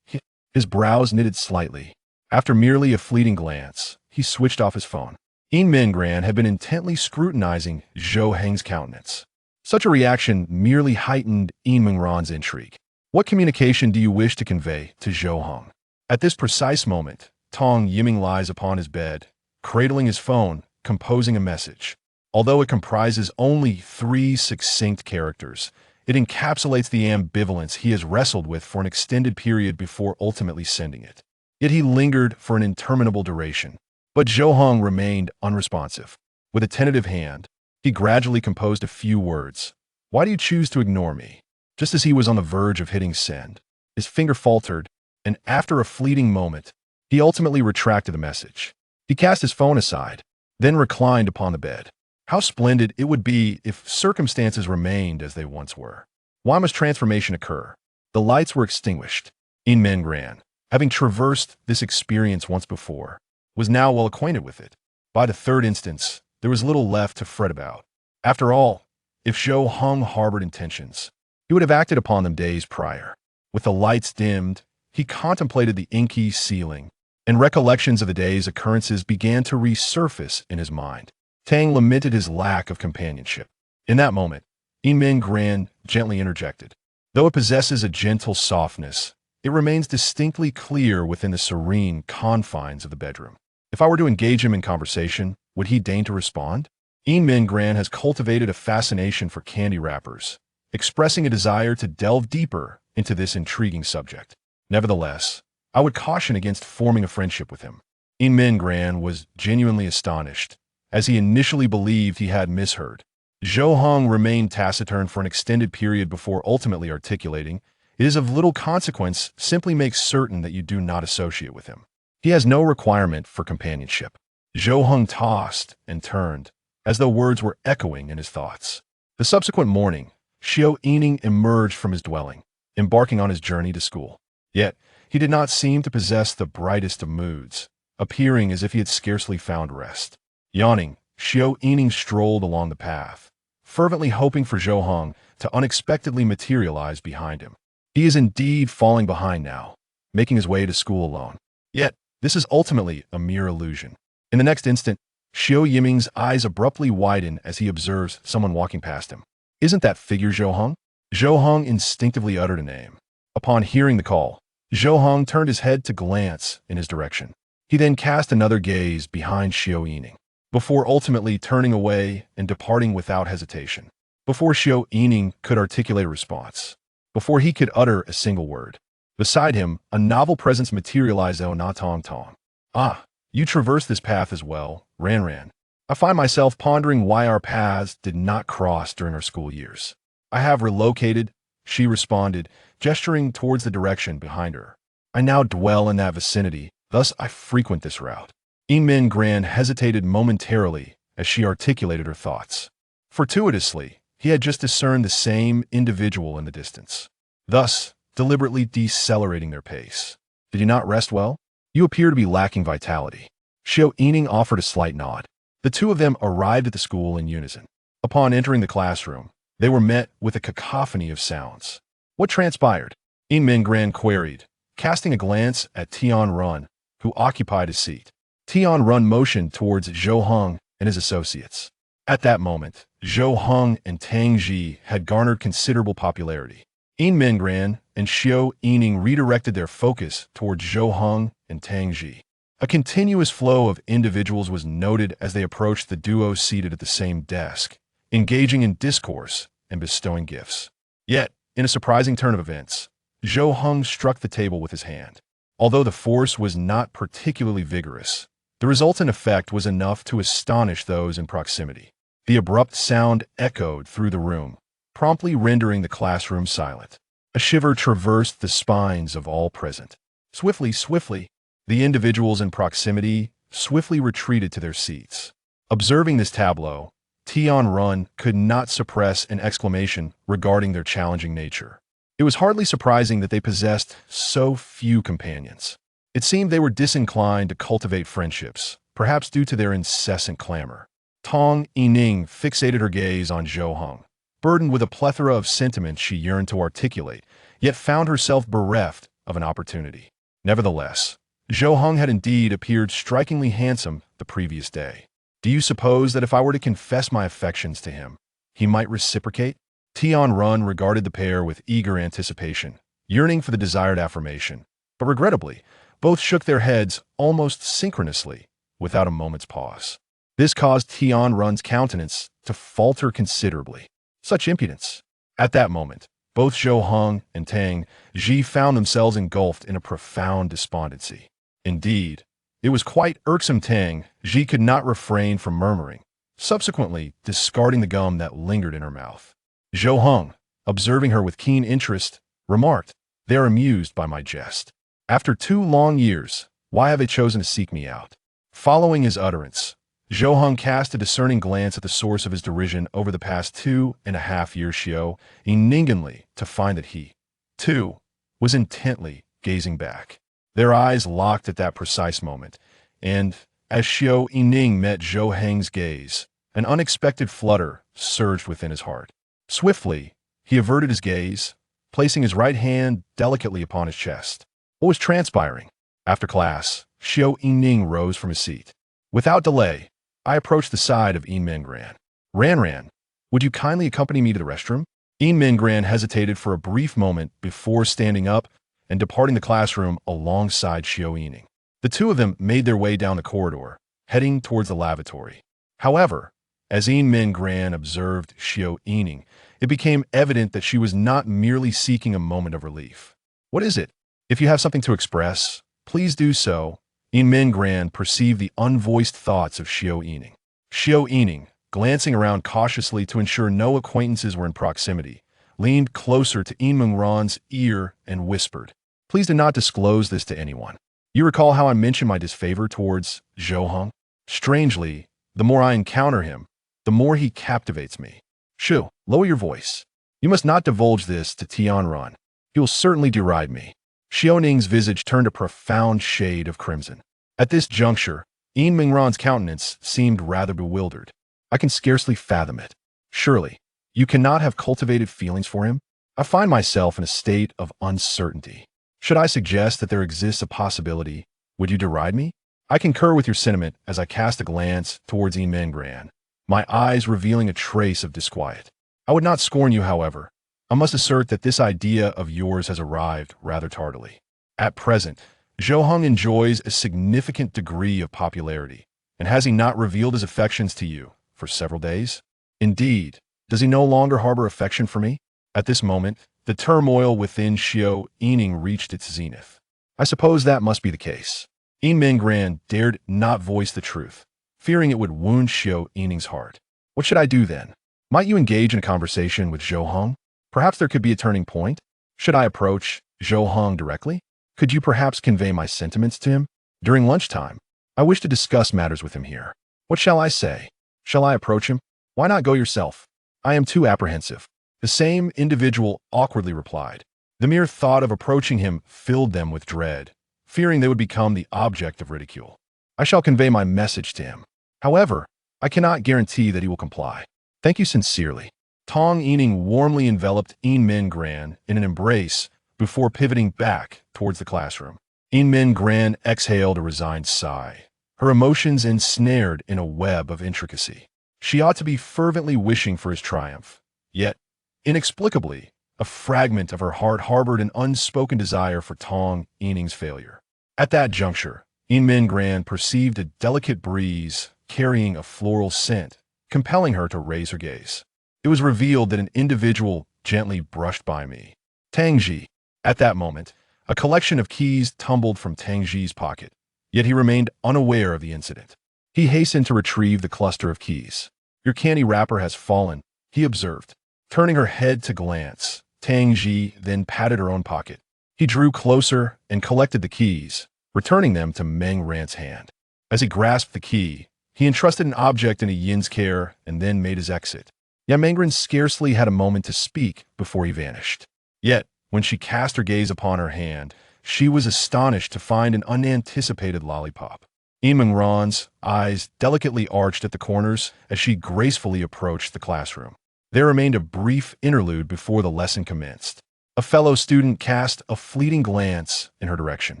his brows knitted slightly. After merely a fleeting glance, he switched off his phone. Min Gran had been intently scrutinizing Zhou Heng's countenance. Such a reaction merely heightened Min Gran's intrigue. What communication do you wish to convey to Zhou Heng? At this precise moment, Tong Yining lies upon his bed, cradling his phone, composing a message. Although it comprises only 3 succinct characters, it encapsulates the ambivalence he has wrestled with for an extended period before ultimately sending it. Yet he lingered for an interminable duration. But Zhou Heng remained unresponsive. With a tentative hand, he gradually composed a few words. Why do you choose to ignore me? Just as he was on the verge of hitting send, his finger faltered, and after a fleeting moment, he ultimately retracted the message. He cast his phone aside, then reclined upon the bed. How splendid it would be if circumstances remained as they once were. Why must transformation occur? The lights were extinguished. Min Gran, having traversed this experience once before, was now well acquainted with it. By the third instance, there was little left to fret about. After all, if Zhou Heng harbored intentions, he would have acted upon them days prior. With the lights dimmed, he contemplated the inky ceiling, and recollections of the day's occurrences began to resurface in his mind. Tang lamented his lack of companionship. In that moment, Min Gran gently interjected. Though it possesses a gentle softness, it remains distinctly clear within the serene confines of the bedroom. If I were to engage him in conversation, would he deign to respond? Min Gran has cultivated a fascination for candy wrappers, expressing a desire to delve deeper into this intriguing subject. Nevertheless, I would caution against forming a friendship with him. Min Gran was genuinely astonished, as he initially believed he had misheard. Zhou Heng remained taciturn for an extended period before ultimately articulating, "It is of little consequence, simply make certain that you do not associate with him." He has no requirement for companionship. Zhou Heng tossed and turned, as though words were echoing in his thoughts. The subsequent morning, Zhou Yining emerged from his dwelling, embarking on his journey to school. Yet, he did not seem to possess the brightest of moods, appearing as if he had scarcely found rest. Yawning, Zhou Yining strolled along the path, fervently hoping for Zhou Heng to unexpectedly materialize behind him. He is indeed falling behind now, making his way to school alone. Yet, this is ultimately a mere illusion. In the next instant, Zhou Yiming's eyes abruptly widen as he observes someone walking past him. Isn't that figure Zhou Heng? Zhou Heng instinctively uttered a name. Upon hearing the call, Zhou Heng turned his head to glance in his direction. He then cast another gaze behind Zhou Yining, before ultimately turning away and departing without hesitation. Before Zhou Yining could articulate a response, before he could utter a single word, beside him, a novel presence materialized. Oh, na Tong Tong. Ah, you traverse this path as well, Ran Ran. I find myself pondering why our paths did not cross during our school years. I have relocated, she responded, gesturing towards the direction behind her. I now dwell in that vicinity, thus I frequent this route. Min Gran hesitated momentarily as she articulated her thoughts. Fortuitously, he had just discerned the same individual in the distance, thus deliberately decelerating their pace. Did you not rest well? You appear to be lacking vitality. Zhou Yining offered a slight nod. The two of them arrived at the school in unison. Upon entering the classroom, they were met with a cacophony of sounds. What transpired? Min Gran queried, casting a glance at Tian Run, who occupied his seat. Tian Run motioned towards Zhou Heng and his associates. At that moment, Zhou Heng and Tang Ji had garnered considerable popularity. Min Gran and Zhou Yining redirected their focus towards Zhou Heng and Tang Ji. A continuous flow of individuals was noted as they approached the duo seated at the same desk, engaging in discourse and bestowing gifts. Yet, in a surprising turn of events, Zhou Heng struck the table with his hand. Although the force was not particularly vigorous, the resultant effect was enough to astonish those in proximity. The abrupt sound echoed through the room, promptly rendering the classroom silent. A shiver traversed the spines of all present. Swiftly, the individuals in proximity swiftly retreated to their seats. Observing this tableau, Tian Run could not suppress an exclamation regarding their challenging nature. It was hardly surprising that they possessed so few companions. It seemed they were disinclined to cultivate friendships, perhaps due to their incessant clamor. Tong Yining fixated her gaze on Zhou Heng, burdened with a plethora of sentiments she yearned to articulate, yet found herself bereft of an opportunity. Nevertheless, Zhou Heng had indeed appeared strikingly handsome the previous day. Do you suppose that if I were to confess my affections to him, he might reciprocate? Tian Run regarded the pair with eager anticipation, yearning for the desired affirmation. But regrettably, both shook their heads almost synchronously, without a moment's pause. This caused Tian Run's countenance to falter considerably. Such impudence! At that moment, both Zhou Heng and Tang Ji found themselves engulfed in a profound despondency. Indeed, it was quite irksome. Tang Ji could not refrain from murmuring, subsequently discarding the gum that lingered in her mouth. Zhou Heng, observing her with keen interest, remarked, "They are amused by my jest. After 2 long years, why have they chosen to seek me out?" Following his utterance, Zhou Heng cast a discerning glance at the source of his derision over the past 2.5 years, Zhou Yining, to find that he, too, was intently gazing back. Their eyes locked at that precise moment, and, as Zhou Yining met Zhou Heng's gaze, an unexpected flutter surged within his heart. Swiftly, he averted his gaze, placing his right hand delicately upon his chest. What was transpiring? After class, Zhou Yining rose from his seat. Without delay, I approached the side of Min Gran. Ran, would you kindly accompany me to the restroom? Min Gran hesitated for a brief moment before standing up and departing the classroom alongside Zhou Yining. The two of them made their way down the corridor, heading towards the lavatory. However, as Min Gran observed Zhou Yining, it became evident that she was not merely seeking a moment of relief. What is it? If you have something to express, please do so. Min Gran perceived the unvoiced thoughts of Zhou Yining. Zhou Yining, glancing around cautiously to ensure no acquaintances were in proximity, leaned closer to Min Gran's ear and whispered, "Please do not disclose this to anyone." You recall how I mentioned my disfavor towards Zhou Heng? Strangely, the more I encounter him, the more he captivates me. Shu, lower your voice. You must not divulge this to Tianran. He will certainly deride me. Xiao Ning's visage turned a profound shade of crimson. At this juncture, Yin Mingran's countenance seemed rather bewildered. I can scarcely fathom it. Surely, you cannot have cultivated feelings for him? I find myself in a state of uncertainty. Should I suggest that there exists a possibility? Would you deride me? I concur with your sentiment as I cast a glance towards Yin Mingran, my eyes revealing a trace of disquiet. I would not scorn you, however. I must assert that this idea of yours has arrived rather tardily. At present, Zhou Heng enjoys a significant degree of popularity, and has he not revealed his affections to you for several days? Indeed, does he no longer harbor affection for me? At this moment, the turmoil within Xiao Yining reached its zenith. I suppose that must be the case. Yin Mingran dared not voice the truth, fearing it would wound Xiao Yining's heart. What should I do then? Might you engage in a conversation with Zhou Heng? Perhaps there could be a turning point. Should I approach Zhou Heng directly? Could you perhaps convey my sentiments to him? During lunchtime, I wish to discuss matters with him here. What shall I say? Shall I approach him? Why not go yourself? I am too apprehensive. The same individual awkwardly replied. The mere thought of approaching him filled them with dread, fearing they would become the object of ridicule. I shall convey my message to him. However, I cannot guarantee that he will comply. Thank you sincerely. Tong Yining warmly enveloped Yin Mingran in an embrace before pivoting back towards the classroom. Yin Mingran exhaled a resigned sigh, her emotions ensnared in a web of intricacy. She ought to be fervently wishing for his triumph, yet, inexplicably, a fragment of her heart harbored an unspoken desire for Tong Yining's failure. At that juncture, Yin Mingran perceived a delicate breeze carrying a floral scent, compelling her to raise her gaze. It was revealed that an individual gently brushed by me. Tangji. At that moment, a collection of keys tumbled from Tangji's pocket, yet he remained unaware of the incident. He hastened to retrieve the cluster of keys. Your candy wrapper has fallen, he observed. Turning her head to glance, Tangji then patted her own pocket. He drew closer and collected the keys, returning them to Meng Ran's hand. As he grasped the key, he entrusted an object in a Yin's care and then made his exit. Mengren scarcely had a moment to speak before he vanished. Yet, when she cast her gaze upon her hand, she was astonished to find an unanticipated lollipop. Yin Mingran's eyes delicately arched at the corners as she gracefully approached the classroom. There remained a brief interlude before the lesson commenced. A fellow student cast a fleeting glance in her direction.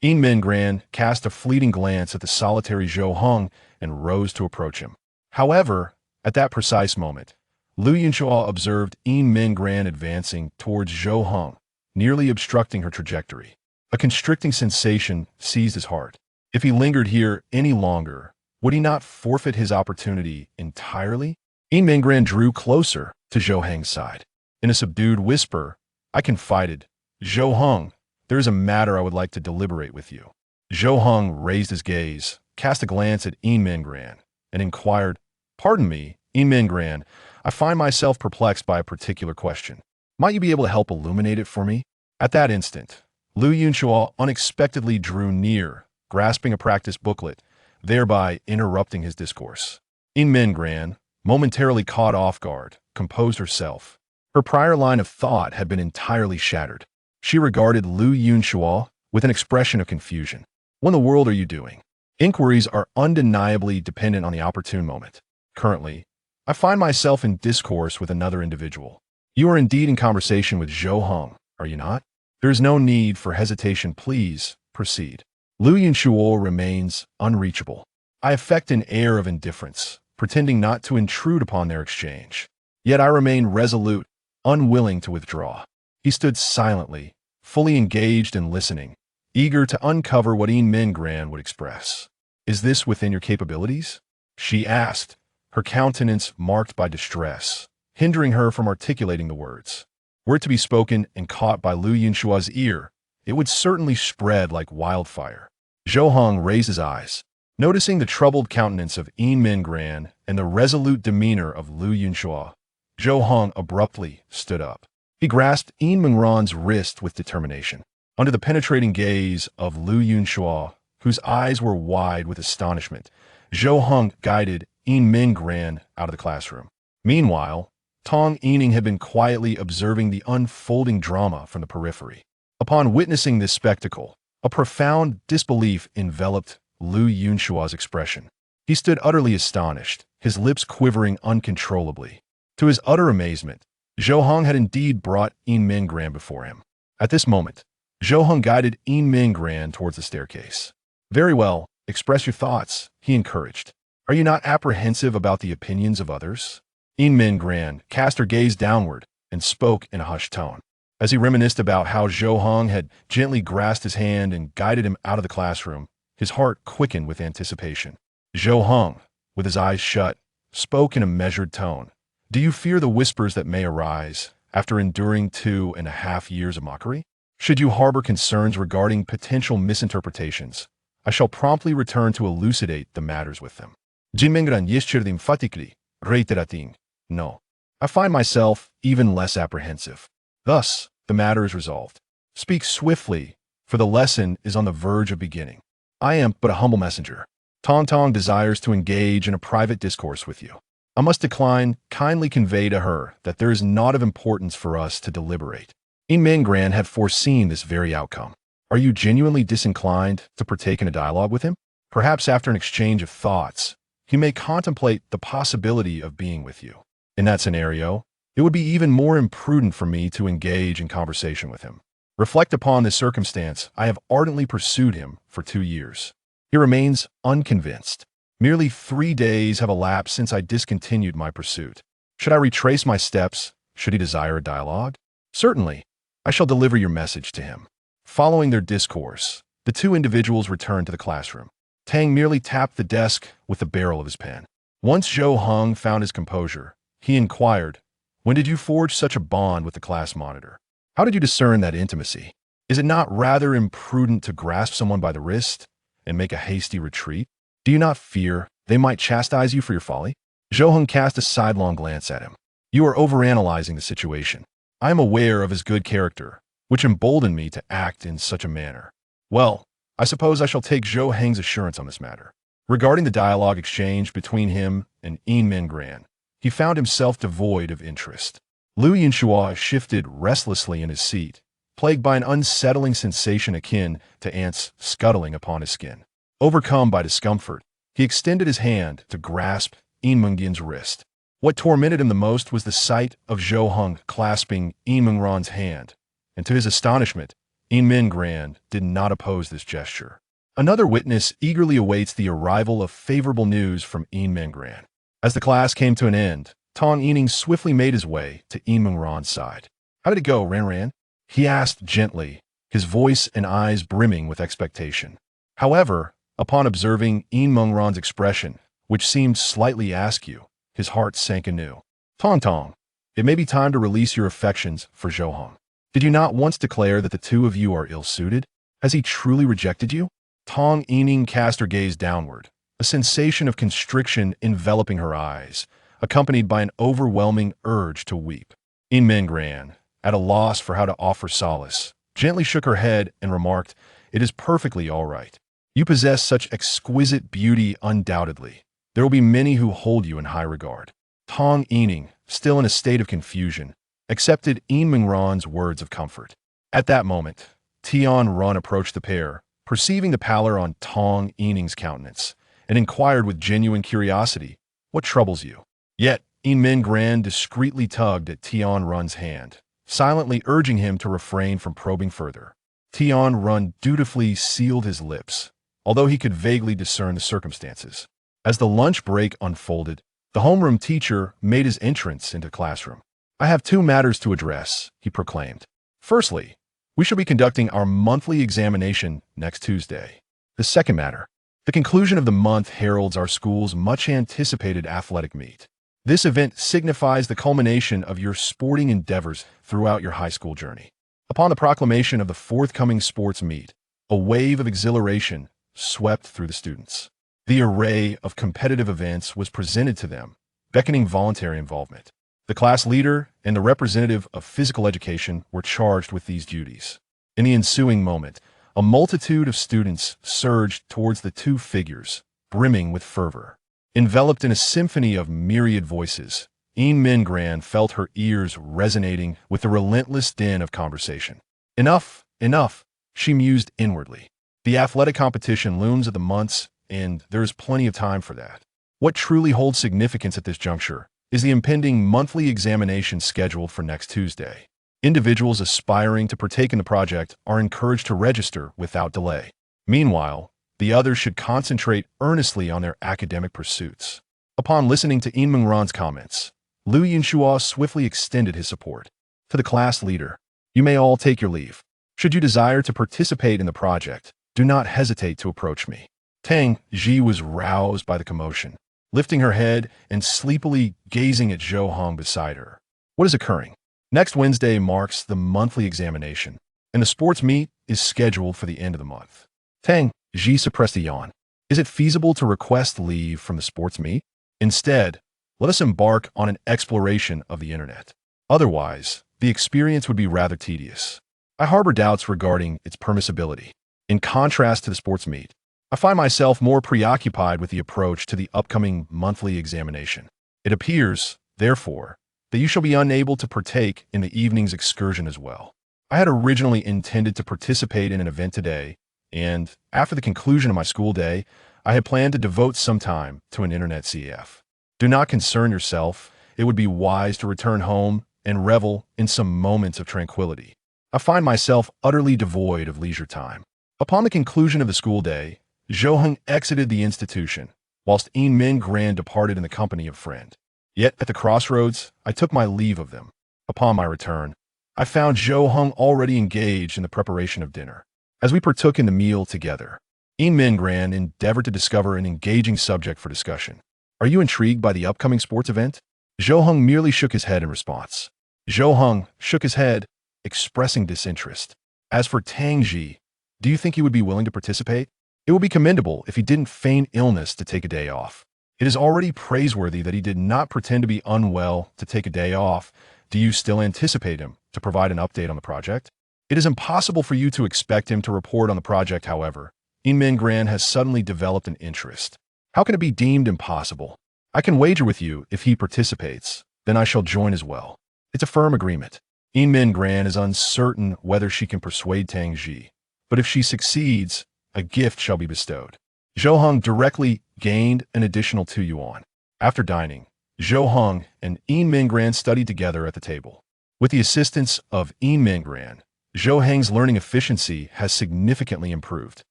Yin Mingran cast a fleeting glance at the solitary Zhou Heng and rose to approach him. However, at that precise moment, Lu Yunchua observed Yin Mingran advancing towards Zhou Heng, nearly obstructing her trajectory. A constricting sensation seized his heart. If he lingered here any longer, would he not forfeit his opportunity entirely? Yin Mingran drew closer to Zhou Heng's side. In a subdued whisper, I confided, Zhou Heng, there is a matter I would like to deliberate with you. Zhou Heng raised his gaze, cast a glance at Yin Mingran, and inquired, Pardon me, Yin Mingran, I find myself perplexed by a particular question. Might you be able to help illuminate it for me? At that instant, Lu Yunchua unexpectedly drew near, grasping a practice booklet, thereby interrupting his discourse. Yin Mingran, momentarily caught off guard, composed herself. Her prior line of thought had been entirely shattered. She regarded Lu Yunchua with an expression of confusion. What in the world are you doing? Inquiries are undeniably dependent on the opportune moment. Currently, I find myself in discourse with another individual. You are indeed in conversation with Zhou Heng, are you not? There is no need for hesitation. Please proceed. Lu Yunchua remains unreachable. I affect an air of indifference, pretending not to intrude upon their exchange. Yet I remain resolute, unwilling to withdraw. He stood silently, fully engaged in listening, eager to uncover what Yin Mingran would express. Is this within your capabilities? She asked, her countenance marked by distress, hindering her from articulating the words. Were it to be spoken and caught by Lu Yunchua's ear, it would certainly spread like wildfire. Zhou Heng raised his eyes, noticing the troubled countenance of Yin Mingran and the resolute demeanor of Lu Yunchua. Zhou Heng abruptly stood up. He grasped Yin Mingran's wrist with determination. Under the penetrating gaze of Lu Yunxua, whose eyes were wide with astonishment, Zhou Heng guided Yin Mingran out of the classroom. Meanwhile, Tong Yining had been quietly observing the unfolding drama from the periphery. Upon witnessing this spectacle, a profound disbelief enveloped Lu Yunshua's expression. He stood utterly astonished, his lips quivering uncontrollably. To his utter amazement, Zhou Heng had indeed brought Yin Mingran before him. At this moment, Zhou Heng guided Yin Mingran towards the staircase. "Very well, express your thoughts," he encouraged. "Are you not apprehensive about the opinions of others?" Yin Mingran cast her gaze downward and spoke in a hushed tone. As he reminisced about how Zhou Heng had gently grasped his hand and guided him out of the classroom, his heart quickened with anticipation. Zhou Heng, with his eyes shut, spoke in a measured tone. "Do you fear the whispers that may arise after enduring 2.5 years of mockery? Should you harbor concerns regarding potential misinterpretations, I shall promptly return to elucidate the matters with them." Jinmingran yishchirdim fatikli, reiterating. "No. I find myself even less apprehensive. Thus, the matter is resolved. Speak swiftly, for the lesson is on the verge of beginning. I am but a humble messenger. Tong Tong desires to engage in a private discourse with you. I must decline, kindly convey to her that there is naught of importance for us to deliberate." Yin Mingran had foreseen this very outcome. "Are you genuinely disinclined to partake in a dialogue with him? Perhaps after an exchange of thoughts, he may contemplate the possibility of being with you. In that scenario, it would be even more imprudent for me to engage in conversation with him. Reflect upon this circumstance. I have ardently pursued him for 2 years. He remains unconvinced. Merely 3 days have elapsed since I discontinued my pursuit. Should I retrace my steps, should he desire a dialogue? Certainly, I shall deliver your message to him." Following their discourse, the two individuals returned to the classroom. Tang merely tapped the desk with the barrel of his pen. Once Zhou Heng found his composure, he inquired, "When did you forge such a bond with the class monitor? How did you discern that intimacy? Is it not rather imprudent to grasp someone by the wrist and make a hasty retreat? Do you not fear they might chastise you for your folly?" Zhou Heng cast a sidelong glance at him. "You are overanalyzing the situation. I am aware of his good character, which emboldened me to act in such a manner. Well, I suppose I shall take Zhou Heng's assurance on this matter." Regarding the dialogue exchange between him and Yin Mingran, he found himself devoid of interest. Lu Yunxua shifted restlessly in his seat, plagued by an unsettling sensation akin to ants scuttling upon his skin. Overcome by discomfort, he extended his hand to grasp Yin Mingran's wrist. What tormented him the most was the sight of Zhou Heng clasping Yin Mingran's hand, and to his astonishment, Yin Mingran did not oppose this gesture. Another witness eagerly awaits the arrival of favorable news from Yin Mingran. As the class came to an end, Tong Yining swiftly made his way to Yin Mingran's side. "How did it go, Ran?" he asked gently, his voice and eyes brimming with expectation. However, upon observing Yin Mingran's expression, which seemed slightly askew, his heart sank anew. "Tong Tong, it may be time to release your affections for Zhou Heng. Did you not once declare that the two of you are ill-suited? Has he truly rejected you?" Tong Yining cast her gaze downward, a sensation of constriction enveloping her eyes, accompanied by an overwhelming urge to weep. Yin Mingran, at a loss for how to offer solace, gently shook her head and remarked, "It is perfectly all right. You possess such exquisite beauty undoubtedly. There will be many who hold you in high regard." Tong Yining, still in a state of confusion, accepted Yin Mingran's words of comfort. At that moment, Tian Run approached the pair, perceiving the pallor on Tong Yining's countenance, and inquired with genuine curiosity, "What troubles you?" Yet, Yin Mingran discreetly tugged at Tian Run's hand, silently urging him to refrain from probing further. Tian Run dutifully sealed his lips, although he could vaguely discern the circumstances. As the lunch break unfolded, the homeroom teacher made his entrance into the classroom. "I have 2 matters to address," he proclaimed. "Firstly, we shall be conducting our monthly examination next Tuesday. The second matter, the conclusion of the month heralds our school's much-anticipated athletic meet. This event signifies the culmination of your sporting endeavors throughout your high school journey. Upon the proclamation of the forthcoming sports meet, a wave of exhilaration swept through the students. The array of competitive events was presented to them, beckoning voluntary involvement. The class leader and the representative of physical education were charged with these duties. In the ensuing moment, a multitude of students surged towards the two figures, brimming with fervor. Enveloped in a symphony of myriad voices, Min Gran felt her ears resonating with the relentless din of conversation. Enough, enough, she mused inwardly. The athletic competition looms at the months, and there is plenty of time for that. What truly holds significance at this juncture is the impending monthly examination scheduled for next Tuesday. Individuals aspiring to partake in the project are encouraged to register without delay. Meanwhile, the others should concentrate earnestly on their academic pursuits. Upon listening to Min Gran's comments, Liu Yinshua swiftly extended his support. To the class leader, you may all take your leave. Should you desire to participate in the project, do not hesitate to approach me. Tang Ji was roused by the commotion, lifting her head and sleepily gazing at Zhou Heng beside her. What is occurring? Next Wednesday marks the monthly examination, and the sports meet is scheduled for the end of the month. Tang Ji suppressed a yawn. Is it feasible to request leave from the sports meet? Instead, let us embark on an exploration of the internet. Otherwise, the experience would be rather tedious. I harbor doubts regarding its permissibility. In contrast to the sports meet, I find myself more preoccupied with the approach to the upcoming monthly examination. It appears, therefore, that you shall be unable to partake in the evening's excursion as well. I had originally intended to participate in an event today, and after the conclusion of my school day, I had planned to devote some time to an internet CF. Do not concern yourself. It would be wise to return home and revel in some moments of tranquility. I find myself utterly devoid of leisure time. Upon the conclusion of the school day, Zhou Heng exited the institution, whilst Min Gran departed in the company of a friend. Yet at the crossroads, I took my leave of them. Upon my return, I found Zhou Heng already engaged in the preparation of dinner. As we partook in the meal together, Min Gran endeavored to discover an engaging subject for discussion. Are you intrigued by the upcoming sports event? Zhou Heng merely shook his head in response. Zhou Heng shook his head, expressing disinterest. As for Tang Ji, do you think he would be willing to participate? It would be commendable if he didn't feign illness to take a day off. It is already praiseworthy that he did not pretend to be unwell to take a day off. Do you still anticipate him to provide an update on the project? It is impossible for you to expect him to report on the project, however. Min Gran has suddenly developed an interest. How can it be deemed impossible? I can wager with you if he participates, then I shall join as well. It's a firm agreement. Min Gran is uncertain whether she can persuade Tang Ji, but if she succeeds, a gift shall be bestowed. Zhou Heng directly gained an additional 2 yuan. After dining, Zhou Heng and Min Gran studied together at the table. With the assistance of Min Gran, Zhou Heng's learning efficiency has significantly improved.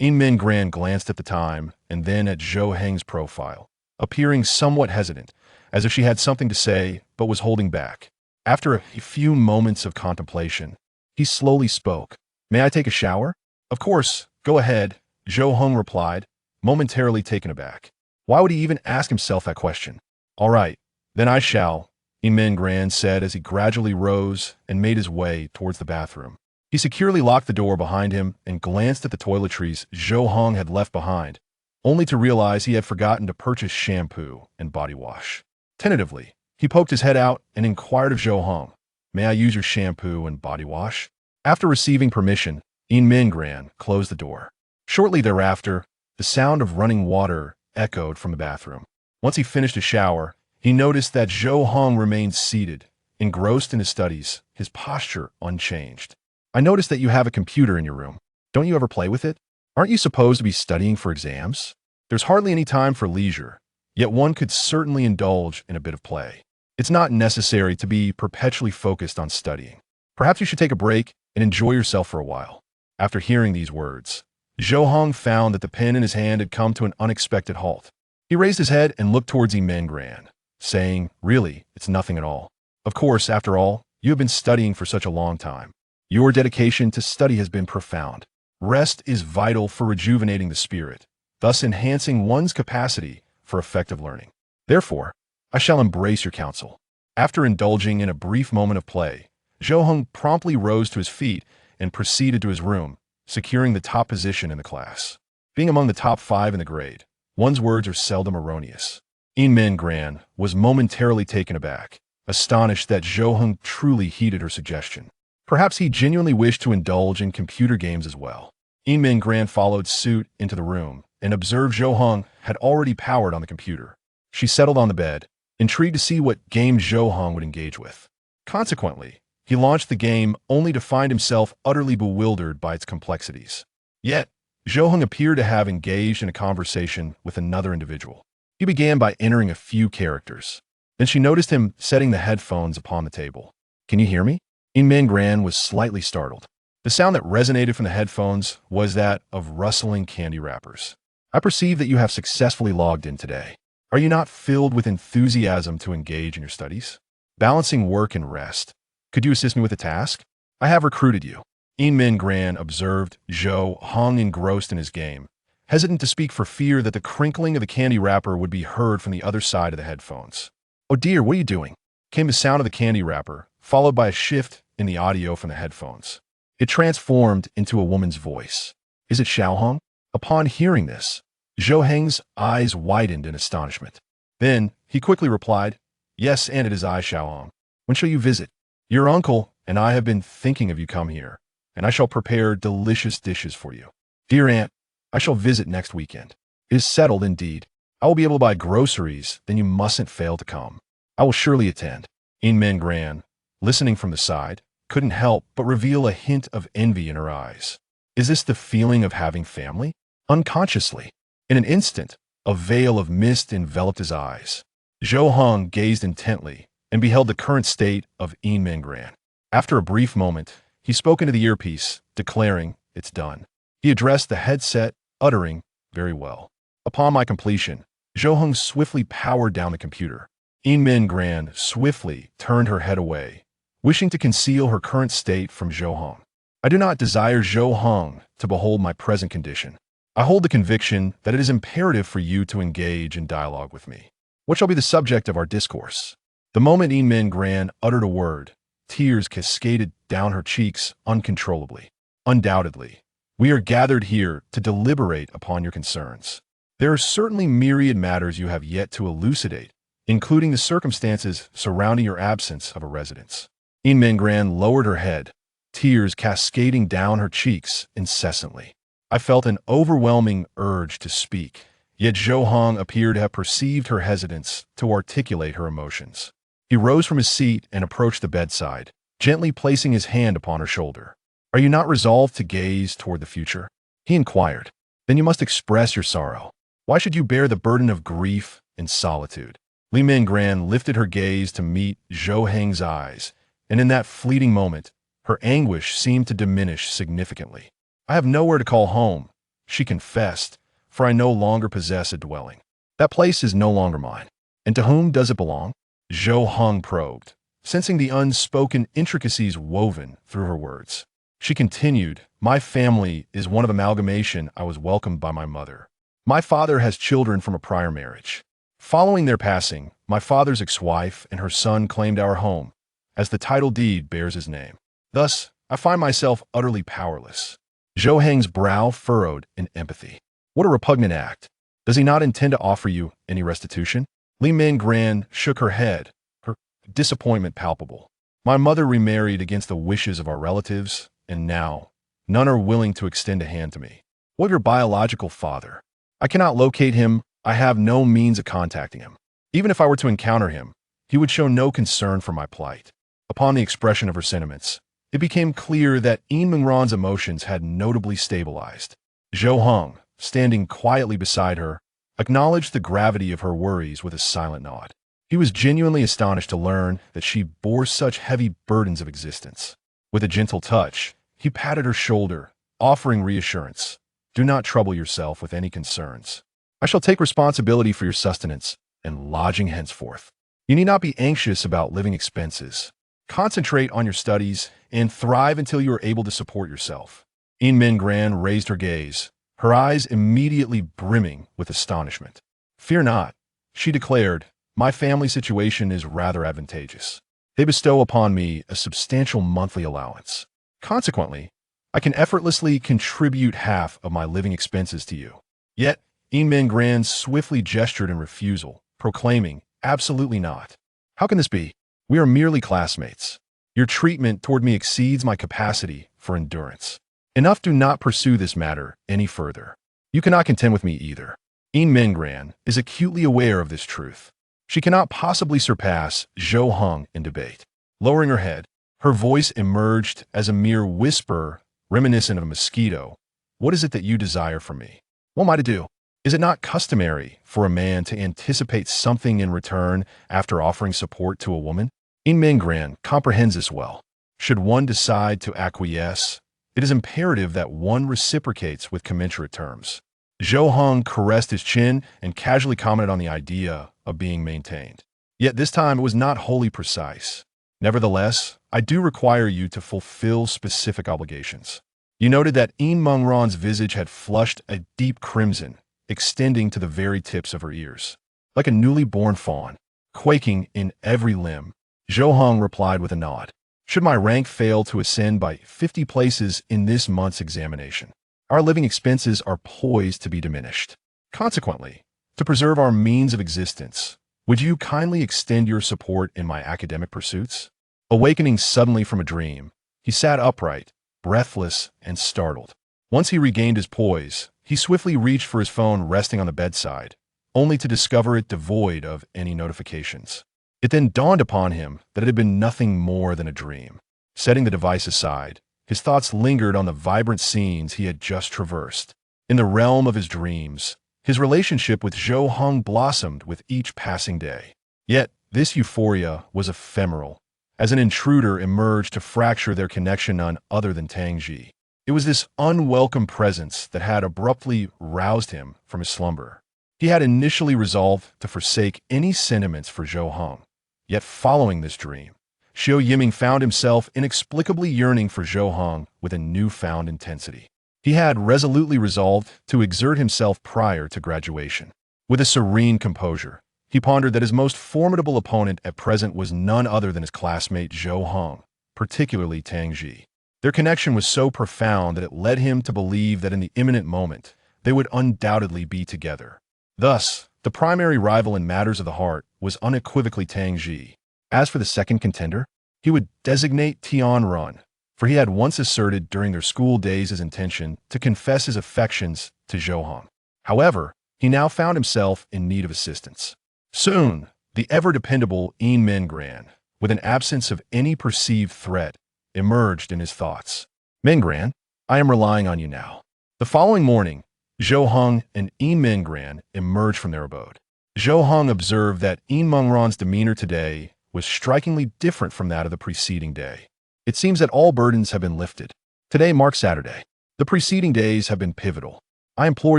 Min Gran glanced at the time and then at Zhou Heng's profile, appearing somewhat hesitant, as if she had something to say but was holding back. After a few moments of contemplation, he slowly spoke. May I take a shower? Of course, go ahead, Zhou Heng replied, momentarily taken aback. Why would he even ask himself that question? All right, then I shall, Min Gran said as he gradually rose and made his way towards the bathroom. He securely locked the door behind him and glanced at the toiletries Zhou Heng had left behind, only to realize he had forgotten to purchase shampoo and body wash. Tentatively, he poked his head out and inquired of Zhou Heng, "May I use your shampoo and body wash?" After receiving permission, Min Gran closed the door. Shortly thereafter, the sound of running water echoed from the bathroom. Once he finished his shower, he noticed that Zhou Heng remained seated, engrossed in his studies, his posture unchanged. I noticed that you have a computer in your room. Don't you ever play with it? Aren't you supposed to be studying for exams? There's hardly any time for leisure, yet one could certainly indulge in a bit of play. It's not necessary to be perpetually focused on studying. Perhaps you should take a break and enjoy yourself for a while. After hearing these words, Zhou Heng found that the pen in his hand had come to an unexpected halt. He raised his head and looked towards Min Gran, saying, "Really, it's nothing at all. Of course, after all, you have been studying for such a long time. Your dedication to study has been profound. Rest is vital for rejuvenating the spirit, thus enhancing one's capacity for effective learning. Therefore, I shall embrace your counsel." After indulging in a brief moment of play, Zhou Heng promptly rose to his feet and proceeded to his room, securing the top position in the class. Being among the top 5 in the grade, one's words are seldom erroneous. Min Gran was momentarily taken aback, astonished that Zhou Heng truly heeded her suggestion. Perhaps he genuinely wished to indulge in computer games as well. Min Gran followed suit into the room and observed Zhou Heng had already powered on the computer. She settled on the bed, intrigued to see what game Zhou Heng would engage with. Consequently, he launched the game only to find himself utterly bewildered by its complexities. Yet, Zhou Heng appeared to have engaged in a conversation with another individual. He began by entering a few characters. Then she noticed him setting the headphones upon the table. "Can you hear me?" Min Gran was slightly startled. The sound that resonated from the headphones was that of rustling candy wrappers. "I perceive that you have successfully logged in today. Are you not filled with enthusiasm to engage in your studies? Balancing work and rest. Could you assist me with a task? I have recruited you." Min Gran observed Zhou Heng engrossed in his game, hesitant to speak for fear that the crinkling of the candy wrapper would be heard from the other side of the headphones. "Oh dear, what are you doing?" came the sound of the candy wrapper, followed by a shift in the audio from the headphones. It transformed into a woman's voice. "Is it Zhou Heng?" Upon hearing this, Zhou Heng's eyes widened in astonishment. Then he quickly replied, "Yes, and it is I, Zhou Heng. When shall you visit? Your uncle and I have been thinking of you come here, and I shall prepare delicious dishes for you. Dear aunt, I shall visit next weekend. It is settled indeed. I will be able to buy groceries, then you mustn't fail to come. I will surely attend." Min Gran, listening from the side, couldn't help but reveal a hint of envy in her eyes. Is this the feeling of having family? Unconsciously, in an instant, a veil of mist enveloped his eyes. Zhou Heng gazed intently and beheld the current state of Min Gran. After a brief moment, he spoke into the earpiece, declaring, "It's done." He addressed the headset, uttering, "Very well." Upon my completion, Zhou Heng swiftly powered down the computer. Min Gran swiftly turned her head away, wishing to conceal her current state from Zhou Heng. "I do not desire Zhou Heng to behold my present condition. I hold the conviction that it is imperative for you to engage in dialogue with me. What shall be the subject of our discourse?" The moment Min Gran uttered a word, tears cascaded down her cheeks uncontrollably. "Undoubtedly, we are gathered here to deliberate upon your concerns. There are certainly myriad matters you have yet to elucidate, including the circumstances surrounding your absence of a residence." Min Gran lowered her head, tears cascading down her cheeks incessantly. I felt an overwhelming urge to speak, yet Zhou Heng appeared to have perceived her hesitance to articulate her emotions. He rose from his seat and approached the bedside, gently placing his hand upon her shoulder. "Are you not resolved to gaze toward the future?" he inquired. "Then you must express your sorrow. Why should you bear the burden of grief and solitude?" Min Gran lifted her gaze to meet Zhou Heng's eyes, and in that fleeting moment, her anguish seemed to diminish significantly. "I have nowhere to call home," she confessed, "for I no longer possess a dwelling. That place is no longer mine. And to whom does it belong?" Zhou Heng probed, sensing the unspoken intricacies woven through her words. She continued, "My family is one of amalgamation. I was welcomed by my mother. My father has children from a prior marriage. Following their passing, my father's ex-wife and her son claimed our home, as the title deed bears his name. Thus, I find myself utterly powerless." Zhou Heng's brow furrowed in empathy. What a repugnant act. Does he not intend to offer you any restitution? Min Gran shook her head, her disappointment palpable. "My mother remarried against the wishes of our relatives, and now, none are willing to extend a hand to me. What of your biological father? I cannot locate him. I have no means of contacting him. Even if I were to encounter him, he would show no concern for my plight." Upon the expression of her sentiments, it became clear that Min Gran's emotions had notably stabilized. Zhou Heng, standing quietly beside her, acknowledged the gravity of her worries with a silent nod. He was genuinely astonished to learn that she bore such heavy burdens of existence. With a gentle touch, he patted her shoulder, offering reassurance. "Do not trouble yourself with any concerns. I shall take responsibility for your sustenance and lodging henceforth. You need not be anxious about living expenses. Concentrate on your studies and thrive until you are able to support yourself." Min Gran raised her gaze, her eyes immediately brimming with astonishment. "Fear not," she declared, "my family situation is rather advantageous. They bestow upon me a substantial monthly allowance. Consequently, I can effortlessly contribute half of my living expenses to you." Yet, Min Gran swiftly gestured in refusal, proclaiming, "Absolutely not. How can this be? We are merely classmates." Your treatment toward me exceeds my capacity for endurance. Enough, do not pursue this matter any further. You cannot contend with me either. Yin Minggran is acutely aware of this truth. She cannot possibly surpass Zhou Heng in debate. Lowering her head, her voice emerged as a mere whisper reminiscent of a mosquito. What is it that you desire from me? What am I to do? Is it not customary for a man to anticipate something in return after offering support to a woman? Yin Minggran comprehends this well. Should one decide to acquiesce, it is imperative that one reciprocates with commensurate terms. Zhou Heng caressed his chin and casually commented on the idea of being maintained. Yet this time it was not wholly precise. Nevertheless, I do require you to fulfill specific obligations. You noted that Yin Minggran's visage had flushed a deep crimson, extending to the very tips of her ears. Like a newly born fawn, quaking in every limb, Zhou Heng replied with a nod. Should my rank fail to ascend by 50 places in this month's examination, our living expenses are poised to be diminished. Consequently, to preserve our means of existence, would you kindly extend your support in my academic pursuits? Awakening suddenly from a dream, he sat upright, breathless and startled. Once he regained his poise, he swiftly reached for his phone resting on the bedside, only to discover it devoid of any notifications. It then dawned upon him that it had been nothing more than a dream. Setting the device aside, his thoughts lingered on the vibrant scenes he had just traversed. In the realm of his dreams, his relationship with Zhou Heng blossomed with each passing day. Yet, this euphoria was ephemeral, as an intruder emerged to fracture their connection none other than Tang Ji. It was this unwelcome presence that had abruptly roused him from his slumber. He had initially resolved to forsake any sentiments for Zhou Heng. Yet following this dream, Zhou Yining found himself inexplicably yearning for Zhou Heng with a newfound intensity. He had resolutely resolved to exert himself prior to graduation. With a serene composure, he pondered that his most formidable opponent at present was none other than his classmate Zhou Heng, particularly Tang Ji. Their connection was so profound that it led him to believe that in the imminent moment, they would undoubtedly be together. Thus, the primary rival in matters of the heart was unequivocally Tang Ji. As for the second contender, he would designate Tian Run, for he had once asserted during their school days his intention to confess his affections to Zhou Heng. However, he now found himself in need of assistance. Soon, the ever-dependable Yin Minggran, with an absence of any perceived threat, emerged in his thoughts. Minggran, I am relying on you now. The following morning, Zhou Heng and Yin Minggran emerged from their abode. Zhou Heng observed that Yin Minggran's demeanor today was strikingly different from that of the preceding day. It seems that all burdens have been lifted. Today marks Saturday. The preceding days have been pivotal. I implore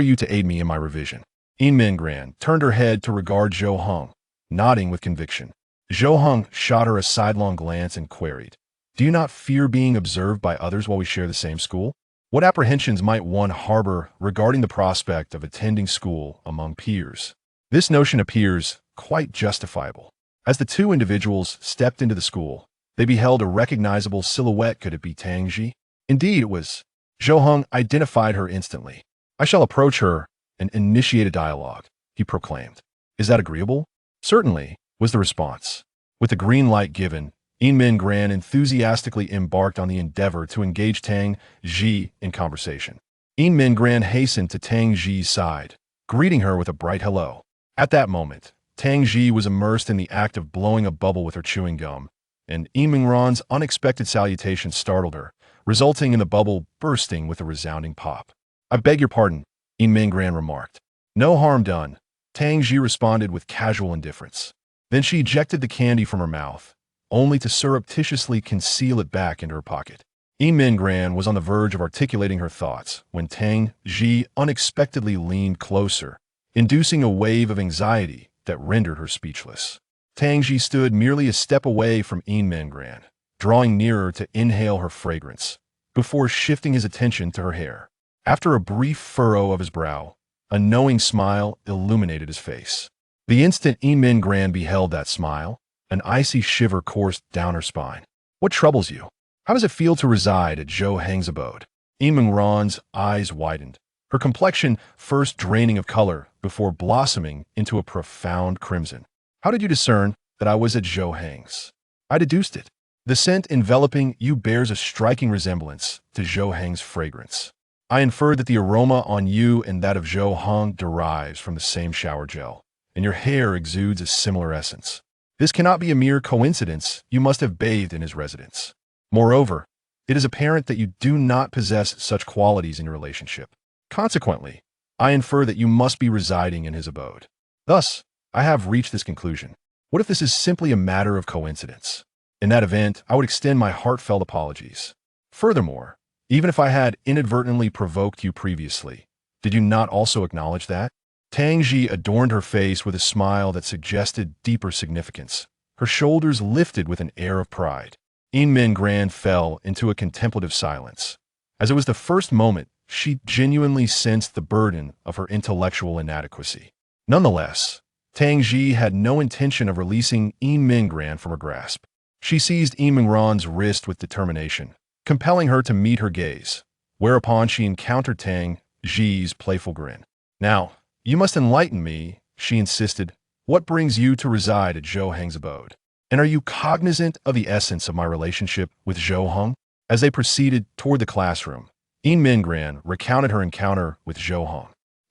you to aid me in my revision. Yin Minggran turned her head to regard Zhou Heng, nodding with conviction. Zhou Heng shot her a sidelong glance and queried, Do you not fear being observed by others while we share the same school? What apprehensions might one harbor regarding the prospect of attending school among peers? This notion appears quite justifiable. As the two individuals stepped into the school, they beheld a recognizable silhouette. Could it be Tang Ji? Indeed, it was. Zhou Heng identified her instantly. I shall approach her and initiate a dialogue, he proclaimed. Is that agreeable? Certainly, was the response. With the green light given, Yin Minggran enthusiastically embarked on the endeavor to engage Tang Ji in conversation. Yin Minggran hastened to Tang Ji's side, greeting her with a bright hello. At that moment, Tang Ji was immersed in the act of blowing a bubble with her chewing gum, and Yin Minggran's unexpected salutation startled her, resulting in the bubble bursting with a resounding pop. I beg your pardon, Yin Minggran remarked. No harm done, Tang Ji responded with casual indifference. Then she ejected the candy from her mouth, only to surreptitiously conceal it back into her pocket. Yin Minggran was on the verge of articulating her thoughts when Tang Ji unexpectedly leaned closer, inducing a wave of anxiety that rendered her speechless. Tang Ji stood merely a step away from Yin Minggran, drawing nearer to inhale her fragrance, before shifting his attention to her hair. After a brief furrow of his brow, a knowing smile illuminated his face. The instant Yin Minggran beheld that smile, an icy shiver coursed down her spine. What troubles you? How does it feel to reside at Zhou Heng's abode? Yin Minggran's eyes widened, her complexion first draining of color before blossoming into a profound crimson. How did you discern that I was at Zhou Heng's? I deduced it. The scent enveloping you bears a striking resemblance to Zhou Heng's fragrance. I infer that the aroma on you and that of Zhou Heng derives from the same shower gel, and your hair exudes a similar essence. This cannot be a mere coincidence. You must have bathed in his residence. Moreover, it is apparent that you do not possess such qualities in your relationship. Consequently, I infer that you must be residing in his abode. Thus, I have reached this conclusion. What if this is simply a matter of coincidence? In that event, I would extend my heartfelt apologies. Furthermore, even if I had inadvertently provoked you previously, did you not also acknowledge that? Tang Ji adorned her face with a smile that suggested deeper significance. Her shoulders lifted with an air of pride. Min Gran fell into a contemplative silence. As it was the first moment, she genuinely sensed the burden of her intellectual inadequacy. Nonetheless, Tang Ji had no intention of releasing Min Gran from her grasp. She seized Min Ran's wrist with determination, compelling her to meet her gaze, whereupon she encountered Tang Ji's playful grin. Now, you must enlighten me, she insisted. What brings you to reside at Zhou Heng's abode? And are you cognizant of the essence of my relationship with Zhou Heng? As they proceeded toward the classroom, Min Gran recounted her encounter with Zhou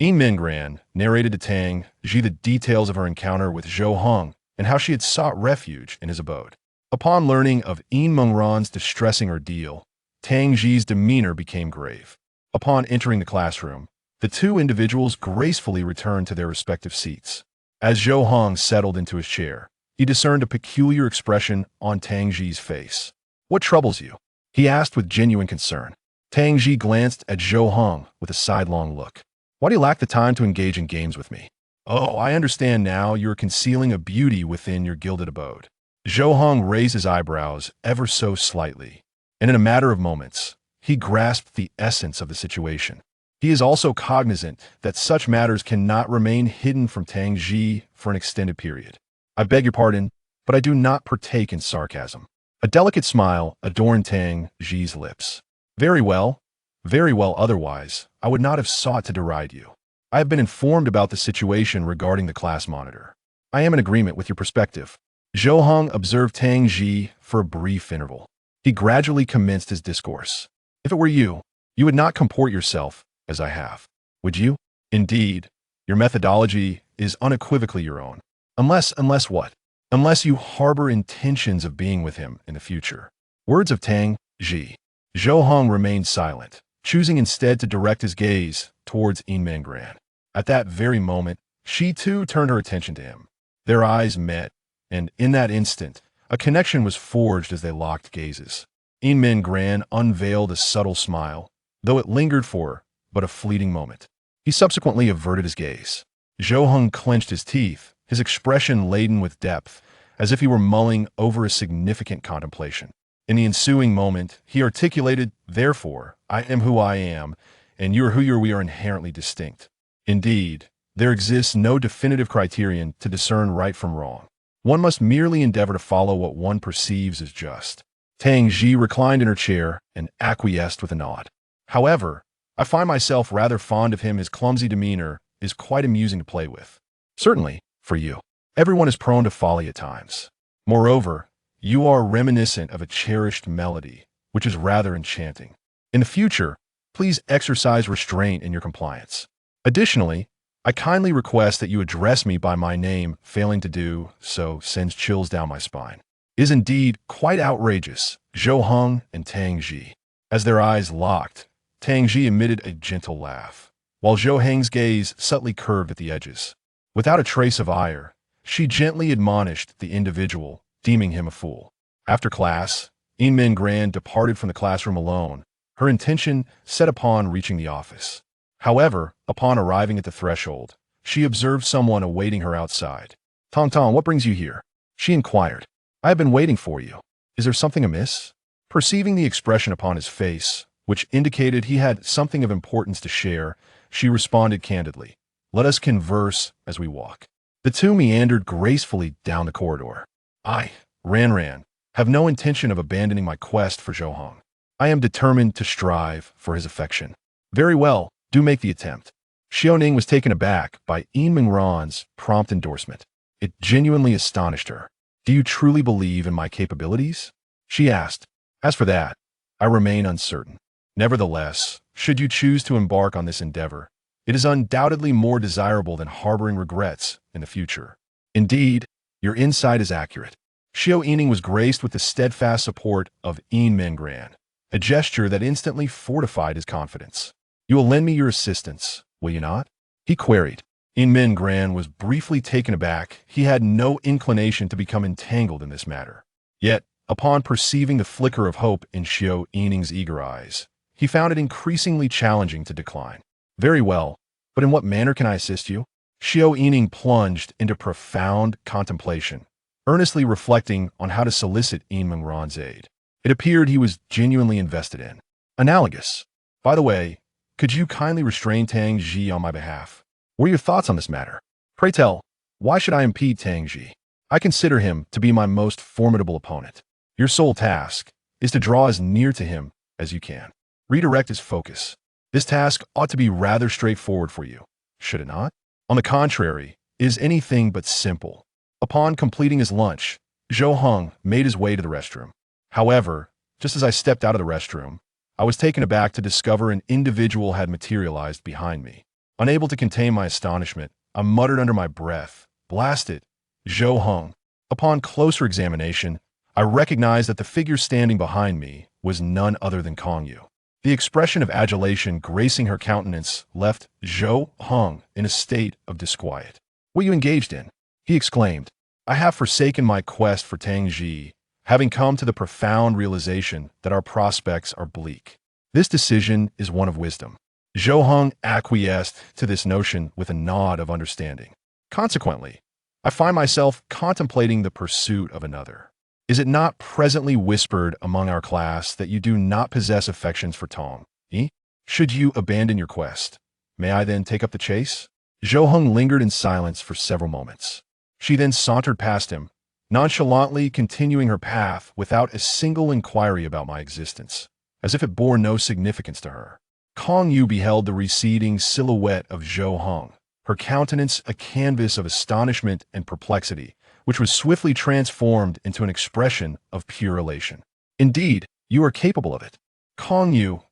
Heng. Min Gran narrated to Tang Ji the details of her encounter with Zhou Heng and how she had sought refuge in his abode. Upon learning of Min Ran's distressing ordeal, Tang Ji's demeanor became grave. Upon entering the classroom, the two individuals gracefully returned to their respective seats. As Zhou Heng settled into his chair, he discerned a peculiar expression on Tang Ji's face. What troubles you? He asked with genuine concern. Tang Ji glanced at Zhou Heng with a sidelong look. Why do you lack the time to engage in games with me? Oh, I understand now. You are concealing a beauty within your gilded abode. Zhou Heng raised his eyebrows ever so slightly, and in a matter of moments, he grasped the essence of the situation. He is also cognizant that such matters cannot remain hidden from Tang Ji for an extended period. I beg your pardon, but I do not partake in sarcasm. A delicate smile adorned Tang Ji's lips. Very well, otherwise, I would not have sought to deride you. I have been informed about the situation regarding the class monitor. I am in agreement with your perspective. Zhou Heng observed Tang Ji for a brief interval. He gradually commenced his discourse. If it were you, you would not comport yourself as I have, would you? Indeed, your methodology is unequivocally your own. Unless what? Unless you harbor intentions of being with him in the future. Words of Tang Ji. Zhou Heng remained silent, choosing instead to direct his gaze towards Min Gran. At that very moment, she too turned her attention to him. Their eyes met, and in that instant, a connection was forged as they locked gazes. Min Gran unveiled a subtle smile, though it lingered for but a fleeting moment. He subsequently averted his gaze. Zhou Heng clenched his teeth, his expression laden with depth, as if he were mulling over a significant contemplation. In the ensuing moment, he articulated, "Therefore, I am who I am, and you are who you are. We are inherently distinct. Indeed, there exists no definitive criterion to discern right from wrong. One must merely endeavor to follow what one perceives as just." Tang Ji reclined in her chair and acquiesced with a nod. However, I find myself rather fond of him. His clumsy demeanor is quite amusing to play with. Certainly, for you. Everyone is prone to folly at times. Moreover, you are reminiscent of a cherished melody, which is rather enchanting. In the future, please exercise restraint in your compliance. Additionally, I kindly request that you address me by my name. Failing to do so sends chills down my spine. It is indeed quite outrageous. Zhou Heng and Tang Ji. As their eyes locked, Tang Ji emitted a gentle laugh, while Zhou Heng's gaze subtly curved at the edges. Without a trace of ire, she gently admonished the individual, deeming him a fool. After class, Min Gran departed from the classroom alone, her intention set upon reaching the office. However, upon arriving at the threshold, she observed someone awaiting her outside. "Tong Tong, what brings you here?" she inquired. "I have been waiting for you. Is there something amiss?" Perceiving the expression upon his face, which indicated he had something of importance to share, she responded candidly, "Let us converse as we walk." The two meandered gracefully down the corridor. "I, Ran, have no intention of abandoning my quest for Zhou Heng. I am determined to strive for his affection." "Very well, do make the attempt." Xiaoning was taken aback by Min Ran's prompt endorsement. It genuinely astonished her. "Do you truly believe in my capabilities?" She asked. As for that, I remain uncertain. Nevertheless, should you choose to embark on this endeavor, it is undoubtedly more desirable than harboring regrets in the future. Indeed, your insight is accurate. Zhou Yining was graced with the steadfast support of Yin Mingran, a gesture that instantly fortified his confidence. You will lend me your assistance, will you not? He queried. Yin Mingran was briefly taken aback. He had no inclination to become entangled in this matter. Yet, upon perceiving the flicker of hope in Zhou Yining's eager eyes, he found it increasingly challenging to decline. Very well, but in what manner can I assist you? Zhou Yining plunged into profound contemplation, earnestly reflecting on how to solicit Yin Mingran's aid. It appeared he was genuinely invested in. Analogous. By the way, could you kindly restrain Tang Ji on my behalf? What are your thoughts on this matter? Pray tell, why should I impede Tang Ji? I consider him to be my most formidable opponent. Your sole task is to draw as near to him as you can. Redirect his focus. This task ought to be rather straightforward for you, should it not? On the contrary, it is anything but simple. Upon completing his lunch, Zhou Heng made his way to the restroom. However, just as I stepped out of the restroom, I was taken aback to discover an individual had materialized behind me. Unable to contain my astonishment, I muttered under my breath, "Blast it, Zhou Heng." Upon closer examination, I recognized that the figure standing behind me was none other than Kong Yu. The expression of adulation gracing her countenance left Zhou Heng in a state of disquiet. "What are you engaged in?" he exclaimed. "I have forsaken my quest for Tang Ji, having come to the profound realization that our prospects are bleak. This decision is one of wisdom." Zhou Heng acquiesced to this notion with a nod of understanding. "Consequently, I find myself contemplating the pursuit of another. Is it not presently whispered among our class that you do not possess affections for Tong Yi? Should you abandon your quest, may I then take up the chase?" Zhou Heng lingered in silence for several moments. She then sauntered past him, nonchalantly continuing her path without a single inquiry about my existence, as if it bore no significance to her. Kong Yu beheld the receding silhouette of Zhou Heng, her countenance a canvas of astonishment and perplexity, which was swiftly transformed into an expression of pure elation. "Indeed, you are capable of it." Kong Yu,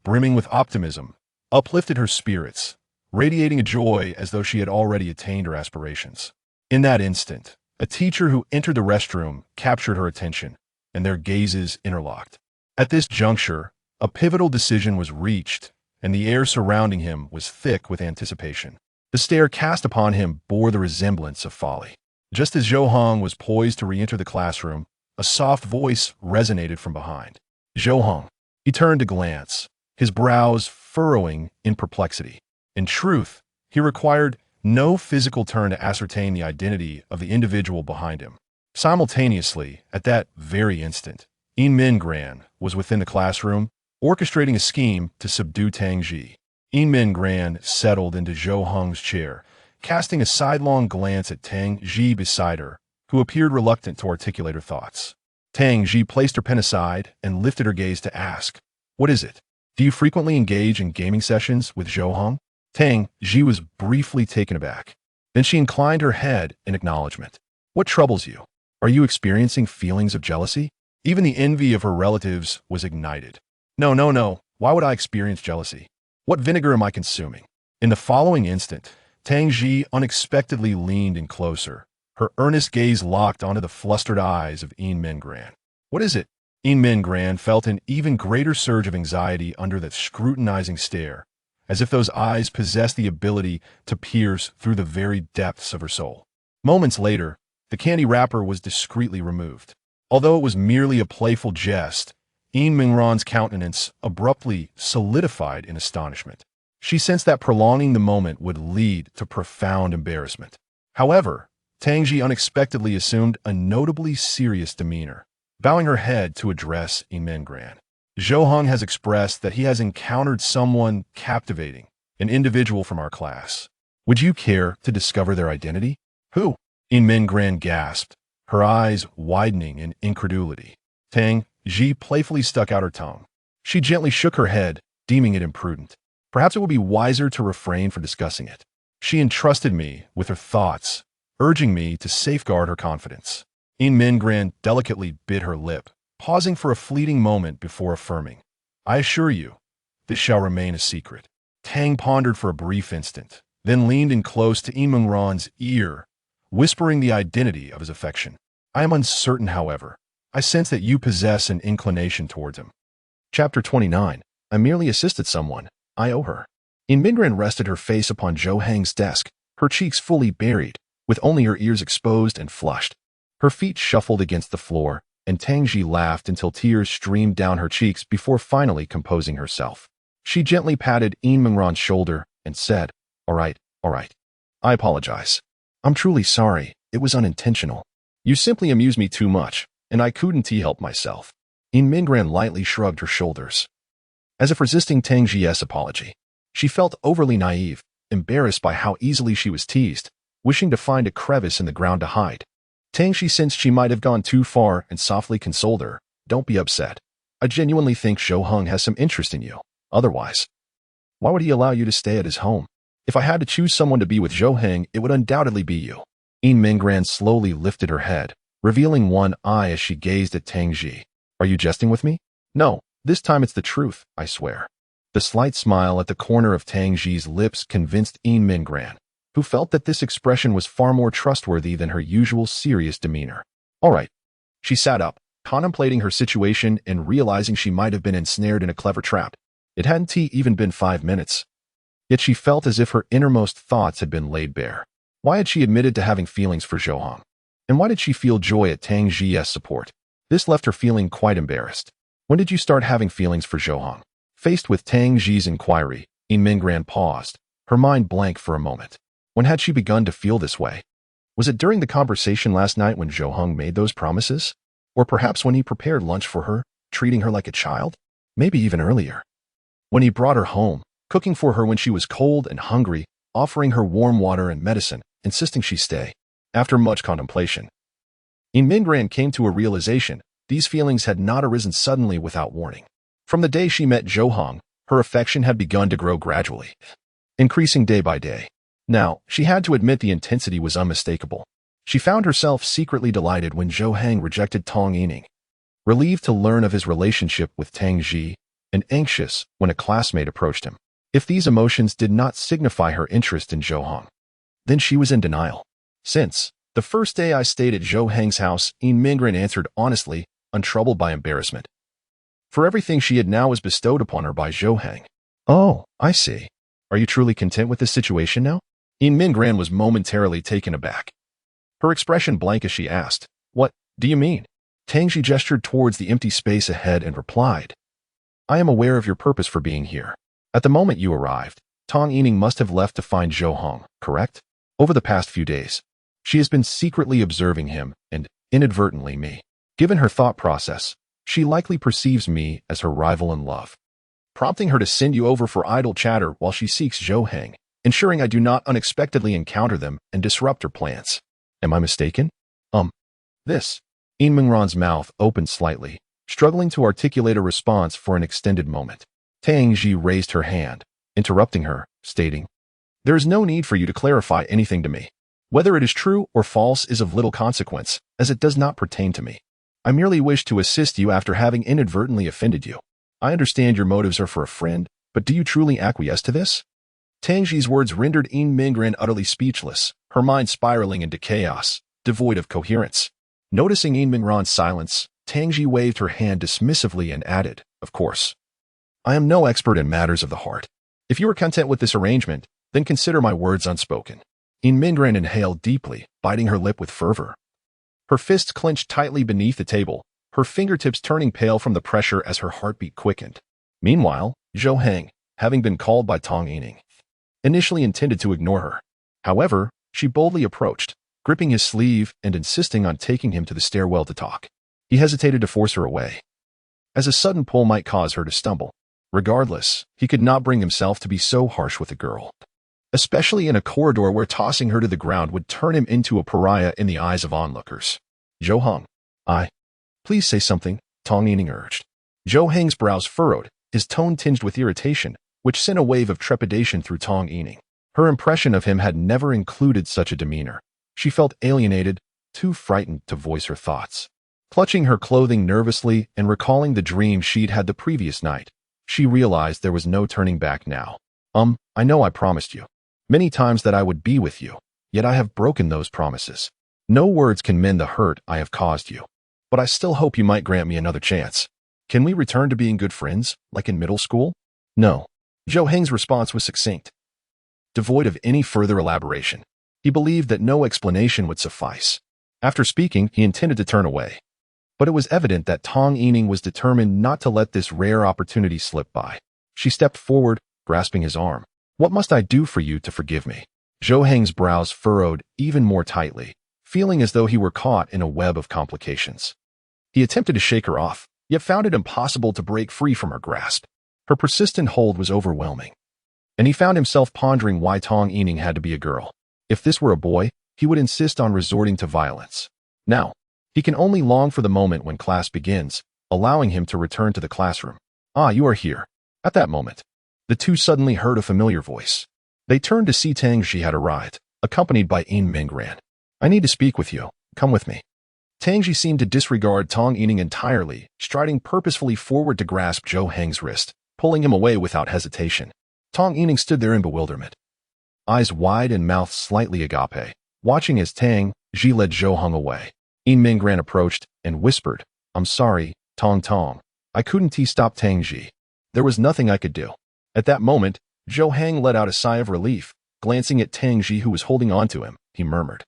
brimming with optimism, uplifted her spirits, radiating a joy as though she had already attained her aspirations. In that instant, a teacher who entered the restroom captured her attention, and their gazes interlocked. At this juncture, a pivotal decision was reached, and the air surrounding him was thick with anticipation. The stare cast upon him bore the resemblance of folly. Just as Zhou Heng was poised to re-enter the classroom, a soft voice resonated from behind. "Zhou Heng." He turned to glance, his brows furrowing in perplexity. In truth, he required no physical turn to ascertain the identity of the individual behind him. Simultaneously, at that very instant, Yin Mingran was within the classroom, orchestrating a scheme to subdue Tang Ji. Yin Mingran settled into Zhou Heng's chair, casting a sidelong glance at Tang Ji beside her, who appeared reluctant to articulate her thoughts. Tang Ji placed her pen aside and lifted her gaze to ask, "What is it? Do you frequently engage in gaming sessions with Zhou Heng?" Tang Ji was briefly taken aback. Then she inclined her head in acknowledgement. "What troubles you? Are you experiencing feelings of jealousy?" Even the envy of her relatives was ignited. "No, no, no. Why would I experience jealousy? What vinegar am I consuming?" In the following instant, Tang Ji unexpectedly leaned in closer, her earnest gaze locked onto the flustered eyes of Yin Mingran. "What is it?" Yin Mingran felt an even greater surge of anxiety under that scrutinizing stare, as if those eyes possessed the ability to pierce through the very depths of her soul. Moments later, the candy wrapper was discreetly removed. Although it was merely a playful jest, Yin Mingran's countenance abruptly solidified in astonishment. She sensed that prolonging the moment would lead to profound embarrassment. However, Tang Ji unexpectedly assumed a notably serious demeanor, bowing her head to address Yin Mingran. "Zhou Heng has expressed that he has encountered someone captivating, an individual from our class. Would you care to discover their identity?" "Who?" Yin Mingran gasped, her eyes widening in incredulity. Tang Ji playfully stuck out her tongue. She gently shook her head, deeming it imprudent. "Perhaps it would be wiser to refrain from discussing it." She entrusted me with her thoughts, urging me to safeguard her confidence. Yin Mingran delicately bit her lip, pausing for a fleeting moment before affirming, "I assure you, this shall remain a secret." Tang pondered for a brief instant, then leaned in close to Yimengran's ear, whispering the identity of his affection. "I am uncertain, however. I sense that you possess an inclination towards him." Chapter 29. I merely assisted someone. I owe her. Yimengran rested her face upon Zhou Heng's desk, her cheeks fully buried, with only her ears exposed and flushed. Her feet shuffled against the floor, and Tangji laughed until tears streamed down her cheeks before finally composing herself. She gently patted Yimengran's shoulder and said, all right. I apologize. I'm truly sorry. It was unintentional. You simply amuse me too much, and I couldn't help myself." Yimengran lightly shrugged her shoulders, as if resisting Tangji's apology. She felt overly naive, embarrassed by how easily she was teased, wishing to find a crevice in the ground to hide. Tangji sensed she might have gone too far and softly consoled her, "Don't be upset. I genuinely think Zhou Heng has some interest in you. Otherwise, why would he allow you to stay at his home? If I had to choose someone to be with Zhou Heng, it would undoubtedly be you." Yimengran slowly lifted her head, revealing one eye as she gazed at Tangji. "Are you jesting with me?" "No, this time it's the truth, I swear." The slight smile at the corner of Tangji's lips convinced Yimengran, who felt that this expression was far more trustworthy than her usual serious demeanor. All right. She sat up, contemplating her situation and realizing she might have been ensnared in a clever trap. It hadn't even been 5 minutes. Yet she felt as if her innermost thoughts had been laid bare. Why had she admitted to having feelings for Zhou Heng? And why did she feel joy at Tangji's support? This left her feeling quite embarrassed. When did you start having feelings for Zhou Heng? Faced with Tangji's inquiry, Yimengran paused, her mind blank for a moment. When had she begun to feel this way? Was it during the conversation last night when Zhou Heng made those promises? Or perhaps when he prepared lunch for her, treating her like a child? Maybe even earlier. When he brought her home, cooking for her when she was cold and hungry, offering her warm water and medicine, insisting she stay. After much contemplation, Yimengran came to a realization. These feelings had not arisen suddenly without warning. From the day she met Zhou Heng, her affection had begun to grow gradually, increasing day by day. Now, she had to admit the intensity was unmistakable. She found herself secretly delighted when Zhou Heng rejected Tong Yining, relieved to learn of his relationship with Tangji, and anxious when a classmate approached him. If these emotions did not signify her interest in Zhou Heng, then she was in denial. "Since the first day I stayed at Zhou Heng's house," Yimengran answered honestly, untroubled by embarrassment. For everything she had now was bestowed upon her by Zhou Heng. "Oh, I see. Are you truly content with this situation now?" Yimengran was momentarily taken aback, her expression blank as she asked, "What do you mean?" Tangji gestured towards the empty space ahead and replied, "I am aware of your purpose for being here. At the moment you arrived, Tong Yining must have left to find Zhou Heng, correct? Over the past few days, she has been secretly observing him and, inadvertently, me. Given her thought process, she likely perceives me as her rival in love, prompting her to send you over for idle chatter while she seeks Zhou Heng, ensuring I do not unexpectedly encounter them and disrupt her plans. Am I mistaken?" This. Yimengran's mouth opened slightly, struggling to articulate a response for an extended moment. Tangji raised her hand, interrupting her, stating, "There is no need for you to clarify anything to me. Whether it is true or false is of little consequence, as it does not pertain to me. I merely wish to assist you after having inadvertently offended you. I understand your motives are for a friend, but do you truly acquiesce to this?" Tangji's words rendered Yimengran utterly speechless, her mind spiraling into chaos, devoid of coherence. Noticing Yimengran's silence, Tangji waved her hand dismissively and added, "Of course. I am no expert in matters of the heart. If you are content with this arrangement, then consider my words unspoken." Yimengran inhaled deeply, biting her lip with fervor. Her fists clenched tightly beneath the table, her fingertips turning pale from the pressure as her heartbeat quickened. Meanwhile, Zhou Heng, having been called by Tong Yining, initially intended to ignore her. However, she boldly approached, gripping his sleeve and insisting on taking him to the stairwell to talk. He hesitated to force her away, as a sudden pull might cause her to stumble. Regardless, he could not bring himself to be so harsh with a girl, especially in a corridor where tossing her to the ground would turn him into a pariah in the eyes of onlookers. "Zhou Heng, please say something," Tong Yining urged. Zhou Heng's brows furrowed, his tone tinged with irritation, which sent a wave of trepidation through Tong Yining. Her impression of him had never included such a demeanor. She felt alienated, too frightened to voice her thoughts. Clutching her clothing nervously and recalling the dream she'd had the previous night, she realized there was no turning back now. I know I promised you many times that I would be with you, yet I have broken those promises. No words can mend the hurt I have caused you, but I still hope you might grant me another chance. Can we return to being good friends, like in middle school? No. Zhou Heng's response was succinct, devoid of any further elaboration. He believed that no explanation would suffice. After speaking, he intended to turn away. But it was evident that Tong Yining was determined not to let this rare opportunity slip by. She stepped forward, grasping his arm. What must I do for you to forgive me? Zhou Heng's brows furrowed even more tightly, feeling as though he were caught in a web of complications. He attempted to shake her off, yet found it impossible to break free from her grasp. Her persistent hold was overwhelming, and he found himself pondering why Tong Yining had to be a girl. If this were a boy, he would insist on resorting to violence. Now, he can only long for the moment when class begins, allowing him to return to the classroom. Ah, you are here. At that moment, the two suddenly heard a familiar voice. They turned to see Tang Ji had arrived, accompanied by Yin Mingran. I need to speak with you. Come with me. Tang Ji seemed to disregard Tong Yining entirely, striding purposefully forward to grasp Zhou Heng's wrist, pulling him away without hesitation. Tong Yining stood there in bewilderment, eyes wide and mouth slightly agape, watching as Tang Ji led Zhou Heng away. Yin Mingran approached and whispered, I'm sorry, Tong Tong. I couldn't stop Tang Ji. There was nothing I could do. At that moment, Zhou Heng let out a sigh of relief. Glancing at Tang Ji, who was holding on to him, he murmured,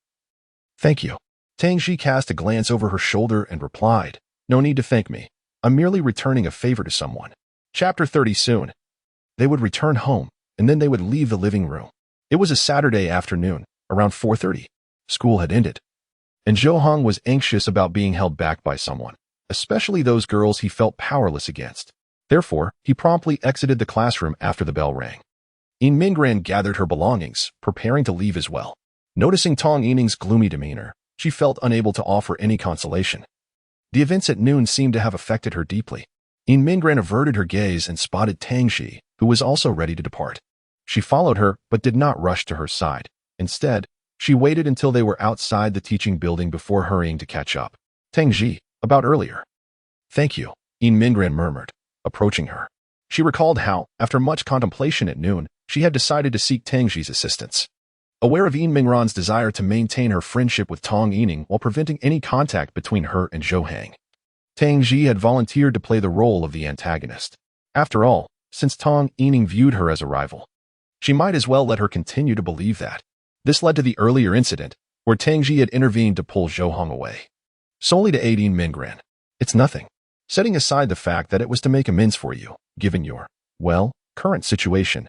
Thank you. Tang Ji cast a glance over her shoulder and replied, No need to thank me. I'm merely returning a favor to someone. Chapter 30 soon. They would return home, and then they would leave the living room. It was a Saturday afternoon, around 4:30. School had ended, and Zhou Heng was anxious about being held back by someone, especially those girls he felt powerless against. Therefore, he promptly exited the classroom after the bell rang. Yin Mingran gathered her belongings, preparing to leave as well. Noticing Tong Yining's gloomy demeanor, she felt unable to offer any consolation. The events at noon seemed to have affected her deeply. Yin Mingran averted her gaze and spotted Tang Ji, who was also ready to depart. She followed her, but did not rush to her side. Instead, she waited until they were outside the teaching building before hurrying to catch up. Tang Ji, about earlier. Thank you, Yin Mingran murmured, approaching her. She recalled how, after much contemplation at noon, she had decided to seek Tang Ji's assistance. Aware of Yin Mingran's desire to maintain her friendship with Tong Yining while preventing any contact between her and Zhou Heng, Tang Ji had volunteered to play the role of the antagonist. After all, since Tong Yining viewed her as a rival, she might as well let her continue to believe that. This led to the earlier incident, where Tang Ji had intervened to pull Zhou Heng away, solely to aid Yin Mingran. It's nothing. Setting aside the fact that it was to make amends for you, given your, current situation,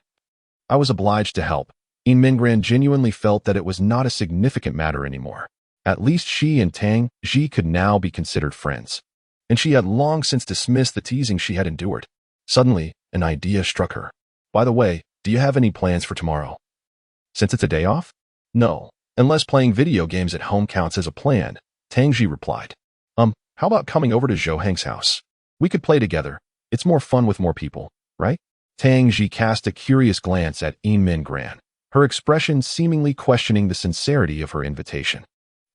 I was obliged to help. Yin Mingran genuinely felt that it was not a significant matter anymore. At least she and Tang Ji could now be considered friends, and she had long since dismissed the teasing she had endured. Suddenly, an idea struck her. By the way, do you have any plans for tomorrow? Since it's a day off? No, unless playing video games at home counts as a plan, Tang Ji replied. How about coming over to Zhou Heng's house? We could play together. It's more fun with more people, right? Tang Ji cast a curious glance at Yin Mingran, her expression seemingly questioning the sincerity of her invitation.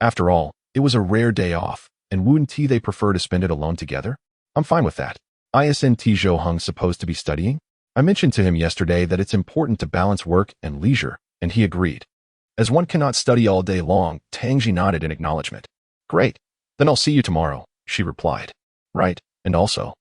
After all, it was a rare day off, and wouldn't they prefer to spend it alone together? I'm fine with that. Isn't Zhou Heng supposed to be studying? I mentioned to him yesterday that it's important to balance work and leisure, and he agreed. As one cannot study all day long, Tang Ji nodded in acknowledgement. Great. Then I'll see you tomorrow, she replied. Right, and also.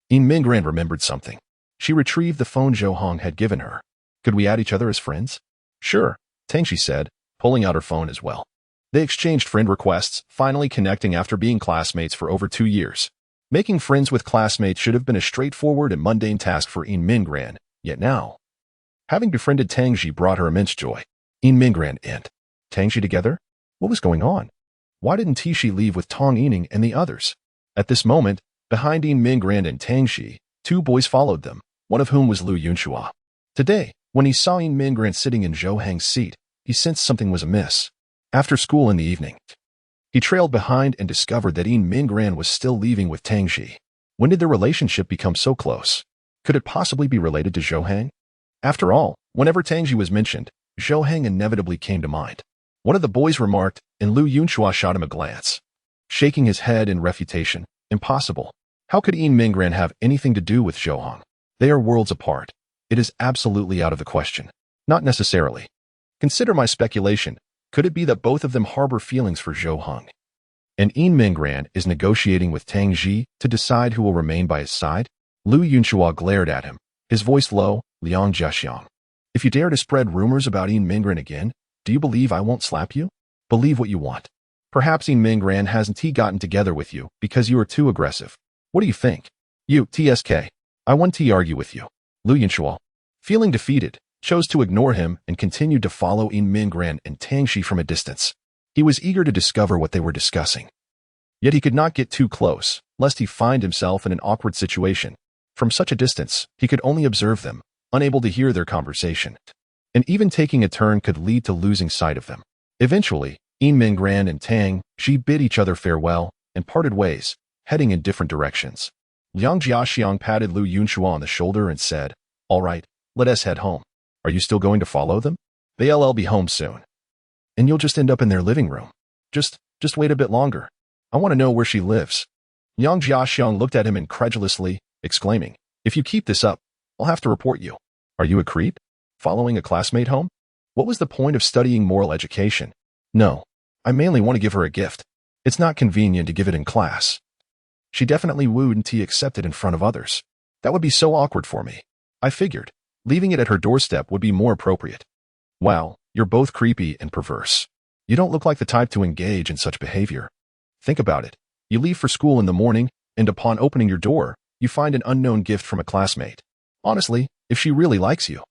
Yin Mingran remembered something. She retrieved the phone Zhou Heng had given her. Could we add each other as friends? Sure, Tang Ji said, pulling out her phone as well. They exchanged friend requests, finally connecting after being classmates for over 2 years. Making friends with classmates should have been a straightforward and mundane task for Yin Mingran, yet now, having befriended Tang Ji brought her immense joy. Yin Mingran and Tang Ji together? What was going on? Why didn't Shi leave with Tong Yining and the others? At this moment, behind Yin Mingran and Tang Ji, 2 boys followed them, one of whom was Lu Yunxua. Today, when he saw Yin Mingran sitting in Zhou Heng's seat, he sensed something was amiss. After school in the evening, he trailed behind and discovered that Yin Mingran was still leaving with Tang Ji. When did their relationship become so close? Could it possibly be related to Zhou Heng? After all, whenever Tang Ji was mentioned, Zhou Heng inevitably came to mind. One of the boys remarked, and Lu Yunxua shot him a glance. shaking his head in refutation. Impossible. How could Yin Mingran have anything to do with Zhou Heng? They are worlds apart. It is absolutely out of the question. Not necessarily. Consider my speculation. Could it be that both of them harbor feelings for Zhou Heng? And Yin Mingran is negotiating with Tang Ji to decide who will remain by his side? Lu Yunhua glared at him, his voice low. Liang Jiaxiang. If you dare to spread rumors about Yin Mingran again, do you believe I won't slap you? Believe what you want. Perhaps Yin Mingran hasn't gotten together with you because you are too aggressive. What do you think? You, TSK. I want to argue with you. Lu Yunhua, feeling defeated, chose to ignore him and continued to follow Yin Mingran and Tang Shi from a distance. He was eager to discover what they were discussing. Yet he could not get too close, lest he find himself in an awkward situation. From such a distance, he could only observe them, unable to hear their conversation. And even taking a turn could lead to losing sight of them. Eventually, Yin Mingran and Tang Shi bid each other farewell and parted ways, heading in different directions. Liang Jiaxiang patted Lu Yunhua on the shoulder and said, "All right, let us head home. Are you still going to follow them? They'll be home soon. And you'll just end up in their living room. Just wait a bit longer. I want to know where she lives." Liang Jiaxiang looked at him incredulously, exclaiming, "If you keep this up, I'll have to report you. Are you a creep? Following a classmate home? What was the point of studying moral education? No, I mainly want to give her a gift. It's not convenient to give it in class. She definitely wouldn't accept it in front of others. That would be so awkward for me. I figured leaving it at her doorstep would be more appropriate. Wow, you're both creepy and perverse. You don't look like the type to engage in such behavior. Think about it. You leave for school in the morning, and upon opening your door, you find an unknown gift from a classmate. Honestly, if she really likes you,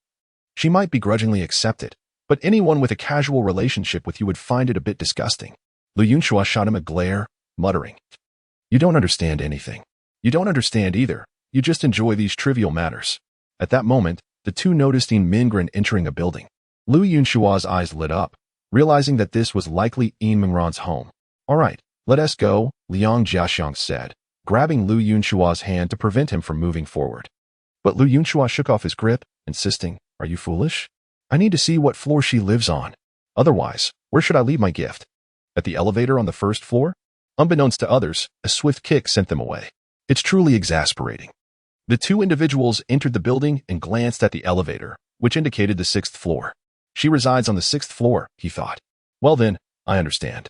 she might begrudgingly accept it, but anyone with a casual relationship with you would find it a bit disgusting." Lu Yunhua shot him a glare, muttering, "You don't understand anything. You don't understand either. You just enjoy these trivial matters." At that moment, the two noticed Yin Mingran entering a building. Lu Yunhua's eyes lit up, realizing that this was likely Yin Mingran's home. "All right, let us go," Liang Jiaxiang said, grabbing Lu Yunhua's hand to prevent him from moving forward. But Lu Yunhua shook off his grip, insisting, "Are you foolish? I need to see what floor she lives on. Otherwise, where should I leave my gift? At the elevator on the first floor?" Unbeknownst to others, a swift kick sent them away. It's truly exasperating. The two individuals entered the building and glanced at the elevator, which indicated the 6th floor. "She resides on the 6th floor," he thought. "Well then, I understand.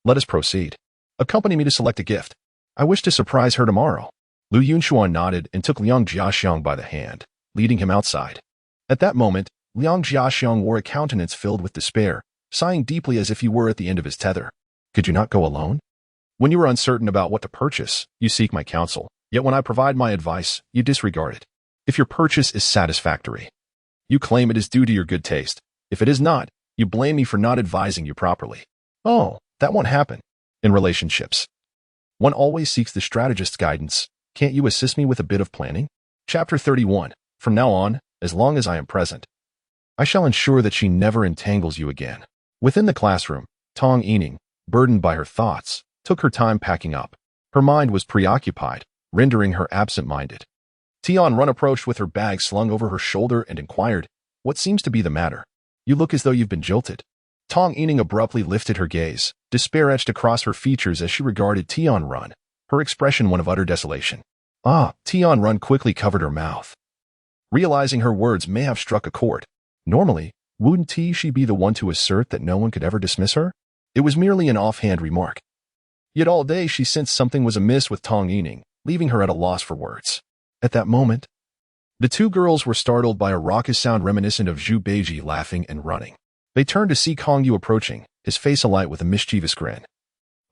Let us proceed. Accompany me to select a gift. I wish to surprise her tomorrow." Lu Yunhua nodded and took Liang Jiaxiang by the hand, leading him outside. At that moment, Liang Jiaxiang wore a countenance filled with despair, sighing deeply as if he were at the end of his tether. "Could you not go alone? When you are uncertain about what to purchase, you seek my counsel, yet when I provide my advice, you disregard it. If your purchase is satisfactory, you claim it is due to your good taste. If it is not, you blame me for not advising you properly. Oh, that won't happen. In relationships, one always seeks the strategist's guidance. Can't you assist me with a bit of planning?" Chapter 31. From now on, as long as I am present, I shall ensure that she never entangles you again. Within the classroom, Tong Yining, burdened by her thoughts, took her time packing up. Her mind was preoccupied, rendering her absent-minded. Tian Run approached with her bag slung over her shoulder and inquired, "What seems to be the matter? You look as though you've been jilted." Tong Yining abruptly lifted her gaze, despair etched across her features as she regarded Tian Run, her expression one of utter desolation. Tian Run quickly covered her mouth, realizing her words may have struck a chord. Normally, wouldn't she be the one to assert that no one could ever dismiss her? It was merely an offhand remark. Yet all day she sensed something was amiss with Tong Yining, leaving her at a loss for words. At that moment, the two girls were startled by a raucous sound reminiscent of Zhu Beiji laughing and running. They turned to see Kong Yu approaching, his face alight with a mischievous grin,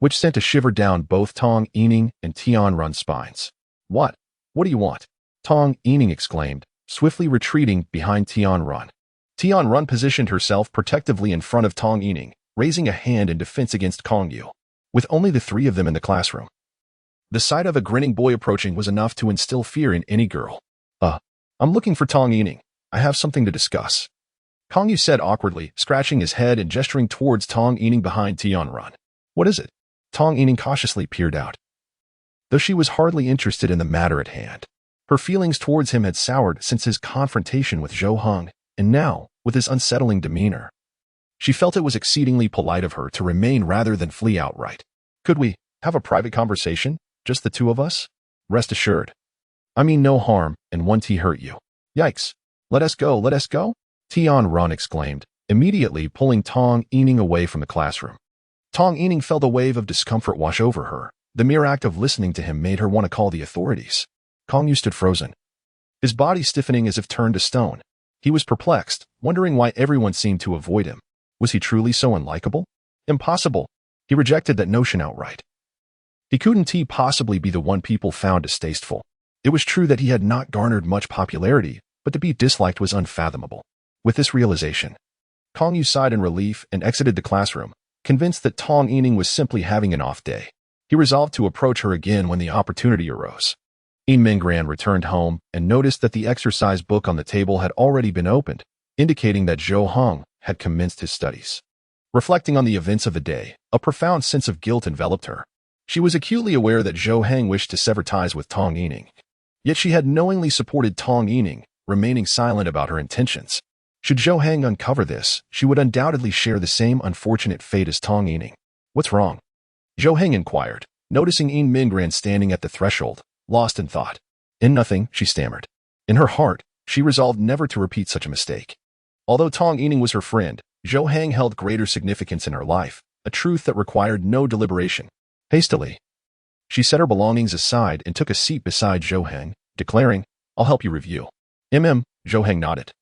which sent a shiver down both Tong Yining and Tian Run's spines. What do you want?" Tong Yining exclaimed, swiftly retreating behind Tian Run. Tian Run positioned herself protectively in front of Tong Yining, raising a hand in defense against Kong Yu. With only the three of them in the classroom, the sight of a grinning boy approaching was enough to instill fear in any girl. I'm looking for Tong Yining. I have something to discuss," Kong Yu said awkwardly, scratching his head and gesturing towards Tong Yining behind Tian Run. "What is it?" Tong Yining cautiously peered out. Though she was hardly interested in the matter at hand, her feelings towards him had soured since his confrontation with Zhou Heng, and now, with his unsettling demeanor, she felt it was exceedingly polite of her to remain rather than flee outright. "Could we Have a private conversation? Just the two of us? Rest assured. I mean no harm, and one tea hurt you. Yikes. Let us go, let us go? Tian Run exclaimed, immediately pulling Tong Yining away from the classroom. Tong Yining felt a wave of discomfort wash over her. The mere act of listening to him made her want to call the authorities. Kong Yu stood frozen, his body stiffening as if turned to stone. He was perplexed, wondering why everyone seemed to avoid him. Was he truly so unlikable? Impossible. He rejected that notion outright. He couldn't possibly be the one people found distasteful. It was true that he had not garnered much popularity, but to be disliked was unfathomable. With this realization, Kong Yu sighed in relief and exited the classroom, convinced that Tong Yining was simply having an off day. He resolved to approach her again when the opportunity arose. Mingran returned home and noticed that the exercise book on the table had already been opened, indicating that Zhou Heng had commenced his studies. Reflecting on the events of the day, a profound sense of guilt enveloped her. She was acutely aware that Zhou Heng wished to sever ties with Tong Yining. Yet she had knowingly supported Tong Yining, remaining silent about her intentions. Should Zhou Heng uncover this, she would undoubtedly share the same unfortunate fate as Tong Yining. What's wrong? Zhou Heng inquired, noticing Mingran standing at the threshold, lost in thought. Nothing, she stammered. In her heart, she resolved never to repeat such a mistake. Although Tong Yining was her friend, Zhou Heng held greater significance in her life, a truth that required no deliberation. Hastily, she set her belongings aside and took a seat beside Zhou Heng, declaring, I'll help you review. Zhou Heng nodded,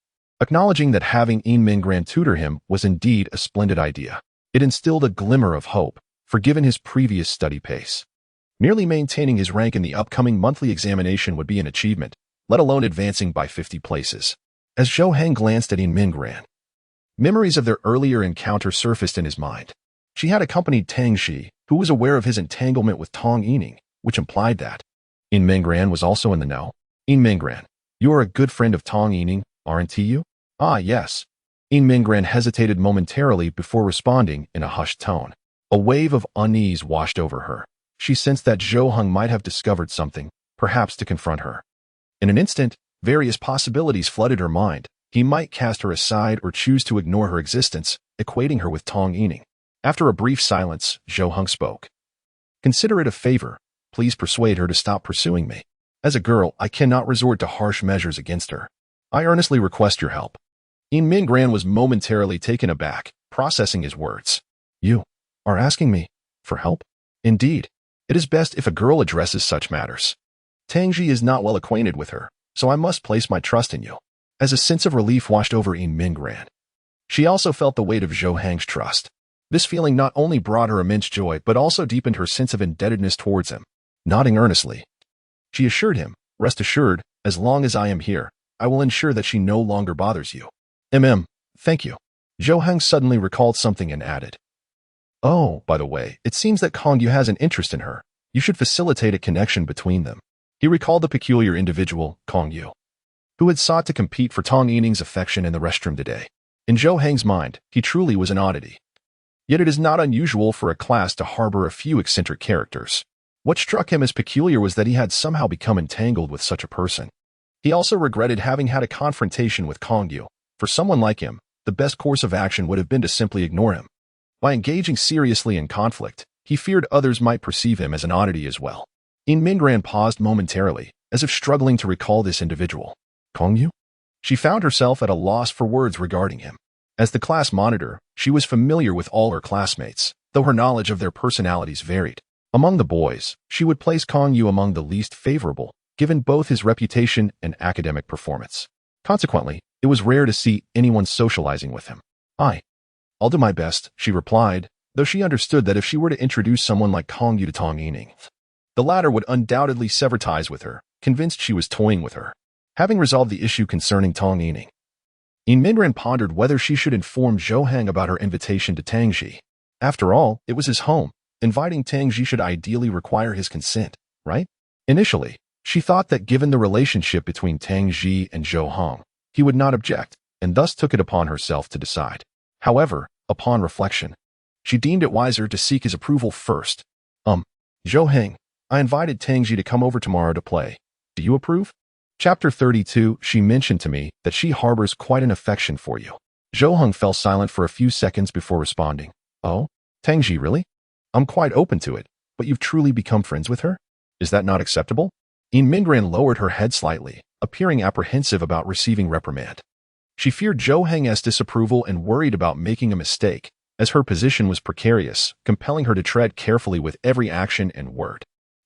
acknowledging that having Mingran tutor him was indeed a splendid idea. It instilled a glimmer of hope, forgiven his previous study pace. Merely maintaining his rank in the upcoming monthly examination would be an achievement, let alone advancing by 50 places. As Zhou Heng glanced at Mingran, memories of their earlier encounter surfaced in his mind. She had accompanied Tang Xi, who was aware of his entanglement with Tong Yining, which implied that Mingran was also in the know. Mingran, you are a good friend of Tong Yining, aren't you? Ah, yes. Mingran hesitated momentarily before responding in a hushed tone. A wave of unease washed over her. She sensed that Zhou Heng might have discovered something, perhaps to confront her. In an instant, various possibilities flooded her mind. He might cast her aside or choose to ignore her existence, equating her with Tong Yining. After a brief silence, Zhou Heng spoke. Consider it a favor. Please persuade her to stop pursuing me. As a girl, I cannot resort to harsh measures against her. I earnestly request your help. Mingran was momentarily taken aback, processing his words. You are asking me for help? Indeed. It is best if a girl addresses such matters. Tangji is not well acquainted with her, so I must place my trust in you. As a sense of relief washed over Mingran, she also felt the weight of Zhou Heng's trust. This feeling not only brought her immense joy but also deepened her sense of indebtedness towards him. Nodding earnestly, she assured him, rest assured, as long as I am here, I will ensure that she no longer bothers you. Thank you. Zhou Heng suddenly recalled something and added. Oh, by the way, it seems that Kong Yu has an interest in her. You should facilitate a connection between them. He recalled the peculiar individual, Kong Yu, who had sought to compete for Tong Yining's affection in the restroom today. In Zhou Heng's mind, he truly was an oddity. Yet it is not unusual for a class to harbor a few eccentric characters. What struck him as peculiar was that he had somehow become entangled with such a person. He also regretted having had a confrontation with Kong Yu. For someone like him, the best course of action would have been to simply ignore him. By engaging seriously in conflict, he feared others might perceive him as an oddity as well. Mingran paused momentarily, as if struggling to recall this individual. Kong Yu? She found herself at a loss for words regarding him. As the class monitor, she was familiar with all her classmates, though her knowledge of their personalities varied. Among the boys, she would place Kong Yu among the least favorable, given both his reputation and academic performance. Consequently, it was rare to see anyone socializing with him. I'll do my best, she replied, though she understood that if she were to introduce someone like Kong Yu to Tong Yining, the latter would undoubtedly sever ties with her, convinced she was toying with her. Having resolved the issue concerning Tong Yining, Mingran pondered whether she should inform Zhou Heng about her invitation to Tangji. After all, it was his home. Inviting Tangji should ideally require his consent, right? Initially, she thought that given the relationship between Tangji and Zhou Heng, he would not object, and thus took it upon herself to decide. However, upon reflection, she deemed it wiser to seek his approval first. Zhou Heng, I invited Tangji to come over tomorrow to play. Do you approve? Chapter 32, she mentioned to me that she harbors quite an affection for you. Zhou Heng fell silent for a few seconds before responding. Oh, Tangji, really? I'm quite open to it, but you've truly become friends with her? Is that not acceptable? Yin Mingran lowered her head slightly, appearing apprehensive about receiving reprimand. She feared Zhou Heng's disapproval and worried about making a mistake, as her position was precarious, compelling her to tread carefully with every action and word.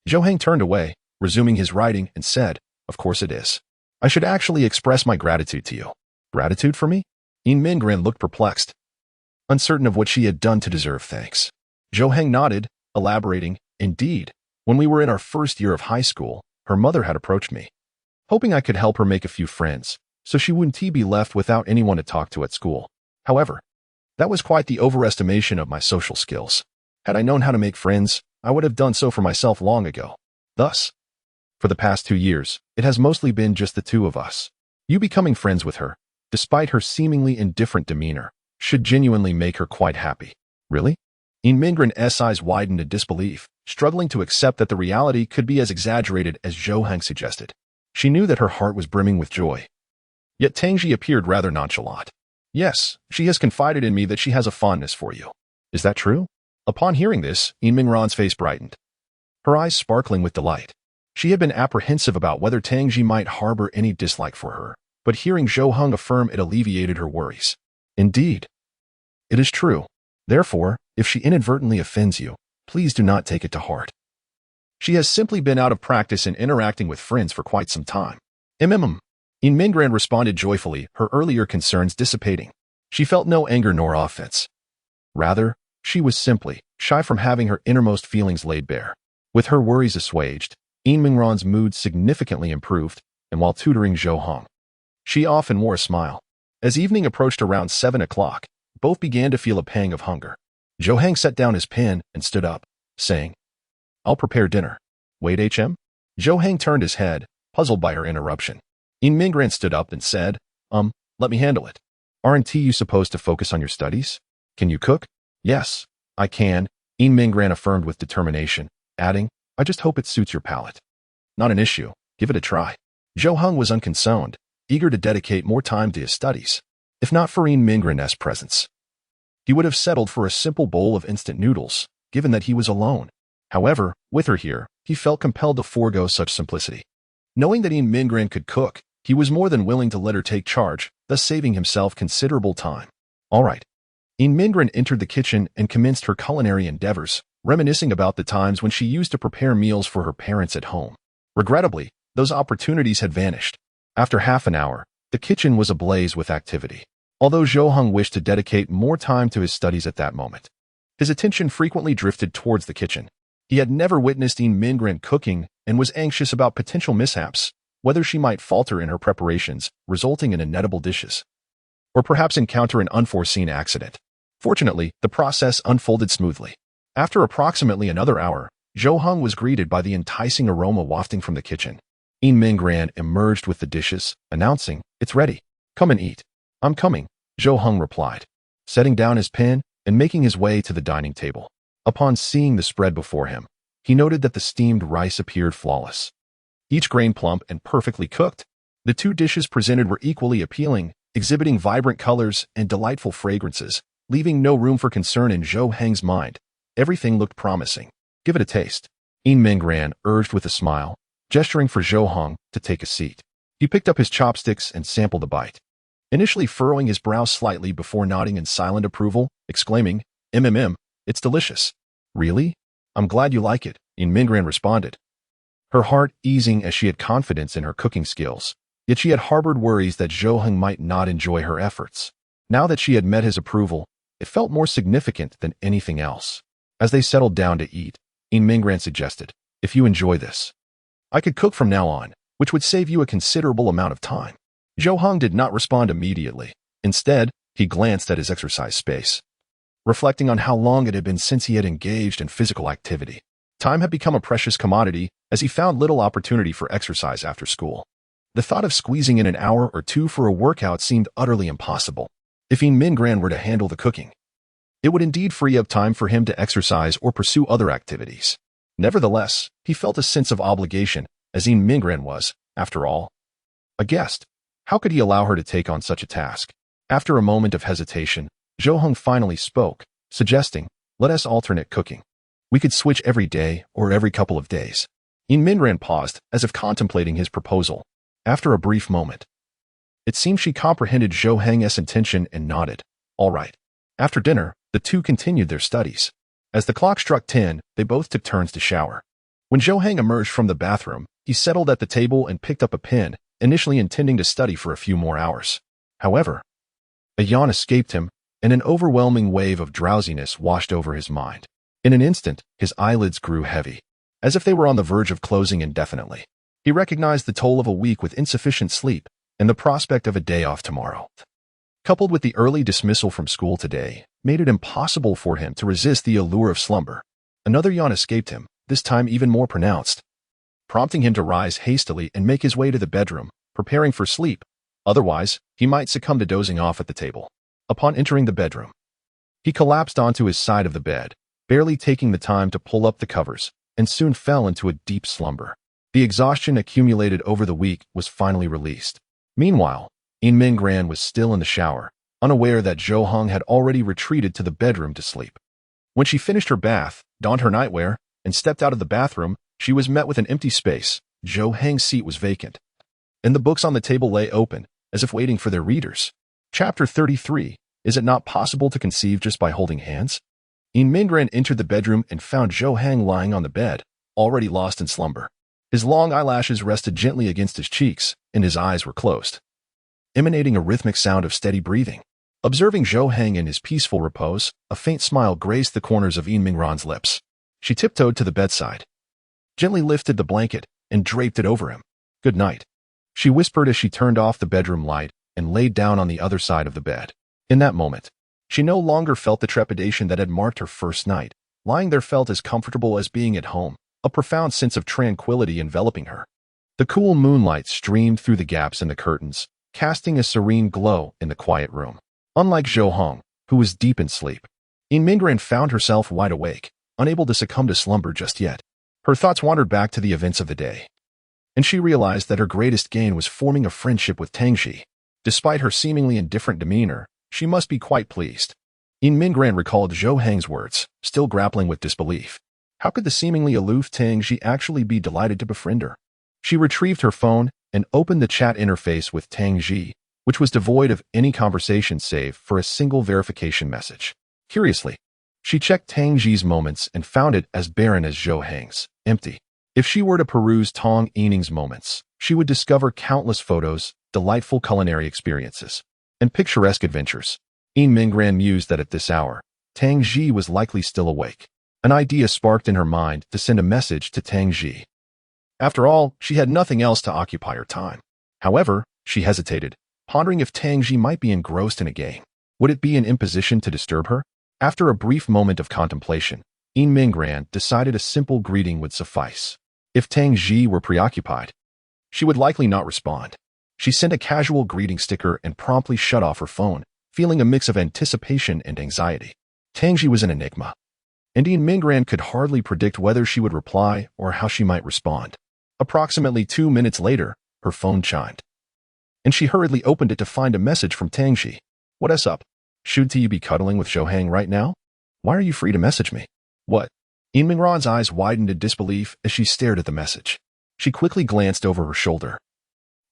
Zhou Heng turned away, resuming his writing, and said, "Of course it is. I should actually express my gratitude to you." "Gratitude for me?" Yin Mingran looked perplexed, uncertain of what she had done to deserve thanks. Zhou Heng nodded, elaborating, "Indeed, when we were in our first year of high school, her mother had approached me, hoping I could help her make a few friends, so she wouldn't be left without anyone to talk to at school. However, that was quite the overestimation of my social skills. Had I known how to make friends, I would have done so for myself long ago. Thus, for the past 2 years, it has mostly been just the two of us. You becoming friends with her, despite her seemingly indifferent demeanor, should genuinely make her quite happy." "Really?" Yin Mingran's eyes widened in disbelief, struggling to accept that the reality could be as exaggerated as Zhou Heng suggested. She knew that her heart was brimming with joy. Yet Tangji appeared rather nonchalant. "Yes, she has confided in me that she has a fondness for you." "Is that true?" Upon hearing this, Yin Mingran's face brightened, her eyes sparkling with delight. She had been apprehensive about whether Tangji might harbor any dislike for her, but hearing Zhou Heng affirm it alleviated her worries. "Indeed, it is true. Therefore, if she inadvertently offends you, please do not take it to heart. She has simply been out of practice in interacting with friends for quite some time." "Mm." Yin Mingran responded joyfully, her earlier concerns dissipating. She felt no anger nor offense. Rather, she was simply shy from having her innermost feelings laid bare. With her worries assuaged, Yin Mingran's mood significantly improved, and while tutoring Zhou Heng, she often wore a smile. As evening approached around 7 o'clock, both began to feel a pang of hunger. Zhou Heng set down his pen and stood up, saying, "I'll prepare dinner." "Wait, HM?" Zhou Heng turned his head, puzzled by her interruption. Yin Mingran stood up and said, Let me handle it. Aren't you supposed to focus on your studies? Can you cook?" "Yes, I can," Yin Mingran affirmed with determination, adding, "I just hope it suits your palate." "Not an issue. Give it a try." Zhou Heng was unconcerned, eager to dedicate more time to his studies. If not for Yin Mingran's presence, he would have settled for a simple bowl of instant noodles, given that he was alone. However, with her here, he felt compelled to forego such simplicity. Knowing that Yin Mingran could cook, he was more than willing to let her take charge, thus saving himself considerable time. "All right." Yin Mingran entered the kitchen and commenced her culinary endeavors, reminiscing about the times when she used to prepare meals for her parents at home. Regrettably, those opportunities had vanished. After half an hour, the kitchen was ablaze with activity. Although Zhou Heng wished to dedicate more time to his studies at that moment, his attention frequently drifted towards the kitchen. He had never witnessed Yin Mingran cooking and was anxious about potential mishaps, whether she might falter in her preparations, resulting in inedible dishes, or perhaps encounter an unforeseen accident. Fortunately, the process unfolded smoothly. After approximately another hour, Zhou Heng was greeted by the enticing aroma wafting from the kitchen. Yin Mingran emerged with the dishes, announcing, "It's ready. Come and eat." "I'm coming," Zhou Heng replied, setting down his pen and making his way to the dining table. Upon seeing the spread before him, he noted that the steamed rice appeared flawless, each grain plump and perfectly cooked. The two dishes presented were equally appealing, exhibiting vibrant colors and delightful fragrances, leaving no room for concern in Zhou Heng's mind. Everything looked promising. "Give it a taste," Yin Mingran urged with a smile, gesturing for Zhou Heng to take a seat. He picked up his chopsticks and sampled a bite, initially furrowing his brow slightly before nodding in silent approval, exclaiming, "It's delicious." "Really? I'm glad you like it," Yin Mingran responded, her heart easing as she had confidence in her cooking skills. Yet she had harbored worries that Zhou Heng might not enjoy her efforts. Now that she had met his approval, it felt more significant than anything else. As they settled down to eat, Yin Mingran suggested, "If you enjoy this, I could cook from now on, which would save you a considerable amount of time." Zhou Heng did not respond immediately. Instead, he glanced at his exercise space, reflecting on how long it had been since he had engaged in physical activity. Time had become a precious commodity, as he found little opportunity for exercise after school. The thought of squeezing in an hour or two for a workout seemed utterly impossible. If Yin Mingran were to handle the cooking, it would indeed free up time for him to exercise or pursue other activities. Nevertheless, he felt a sense of obligation, as Yin Mingran was, after all, a guest. How could he allow her to take on such a task? After a moment of hesitation, Zhou Heng finally spoke, suggesting, "Let us alternate cooking." We could switch every day or every couple of days. Mingran paused, as if contemplating his proposal. After a brief moment, it seemed she comprehended Zhou Heng's intention and nodded. All right. After dinner, the two continued their studies. As the clock struck 10, they both took turns to shower. When Zhou Heng emerged from the bathroom, he settled at the table and picked up a pen, initially intending to study for a few more hours. However, a yawn escaped him, and an overwhelming wave of drowsiness washed over his mind. In an instant, his eyelids grew heavy, as if they were on the verge of closing indefinitely. He recognized the toll of a week with insufficient sleep and the prospect of a day off tomorrow, coupled with the early dismissal from school today, made it impossible for him to resist the allure of slumber. Another yawn escaped him, this time even more pronounced, prompting him to rise hastily and make his way to the bedroom, preparing for sleep. Otherwise, he might succumb to dozing off at the table. Upon entering the bedroom, he collapsed onto his side of the bed, barely taking the time to pull up the covers, and soon fell into a deep slumber. The exhaustion accumulated over the week was finally released. Meanwhile, Mingran was still in the shower, unaware that Zhou Heng had already retreated to the bedroom to sleep. When she finished her bath, donned her nightwear, and stepped out of the bathroom, she was met with an empty space. Zhou Heng's seat was vacant, and the books on the table lay open, as if waiting for their readers. Chapter 33. Is it not possible to conceive just by holding hands? Mingran entered the bedroom and found Zhou Heng lying on the bed, already lost in slumber. His long eyelashes rested gently against his cheeks, and his eyes were closed, emanating a rhythmic sound of steady breathing. Observing Zhou Heng in his peaceful repose, a faint smile graced the corners of Mingran's lips. She tiptoed to the bedside, gently lifted the blanket, and draped it over him. "Good night," she whispered as she turned off the bedroom light and laid down on the other side of the bed. In that moment, she no longer felt the trepidation that had marked her first night. Lying there felt as comfortable as being at home, a profound sense of tranquility enveloping her. The cool moonlight streamed through the gaps in the curtains, casting a serene glow in the quiet room. Unlike Zhou Heng, who was deep in sleep, Mingran found herself wide awake, unable to succumb to slumber just yet. Her thoughts wandered back to the events of the day, and she realized that her greatest gain was forming a friendship with Tangji. Despite her seemingly indifferent demeanor, she must be quite pleased. Mingran recalled Zhou Heng's words, still grappling with disbelief. How could the seemingly aloof Tangji actually be delighted to befriend her? She retrieved her phone and opened the chat interface with Tangji, which was devoid of any conversation save for a single verification message. Curiously, she checked Tangji's moments and found it as barren as Zhou Heng's, empty. If she were to peruse Tong Yining's moments, she would discover countless photos, delightful culinary experiences, and picturesque adventures. Mingran mused that at this hour, Tangji was likely still awake. An idea sparked in her mind to send a message to Tangji. After all, she had nothing else to occupy her time. However, she hesitated, pondering if Tangji might be engrossed in a game. Would it be an imposition to disturb her? After a brief moment of contemplation, Mingran decided a simple greeting would suffice. If Tangji were preoccupied, she would likely not respond. She sent a casual greeting sticker and promptly shut off her phone, feeling a mix of anticipation and anxiety. Tangji was an enigma, and Mingran could hardly predict whether she would reply or how she might respond. Approximately 2 minutes later, her phone chimed, and she hurriedly opened it to find a message from Tangji. "What's up? Should you be cuddling with Zhou Heng right now? Why are you free to message me?" "What?" Mingran's eyes widened in disbelief as she stared at the message. She quickly glanced over her shoulder,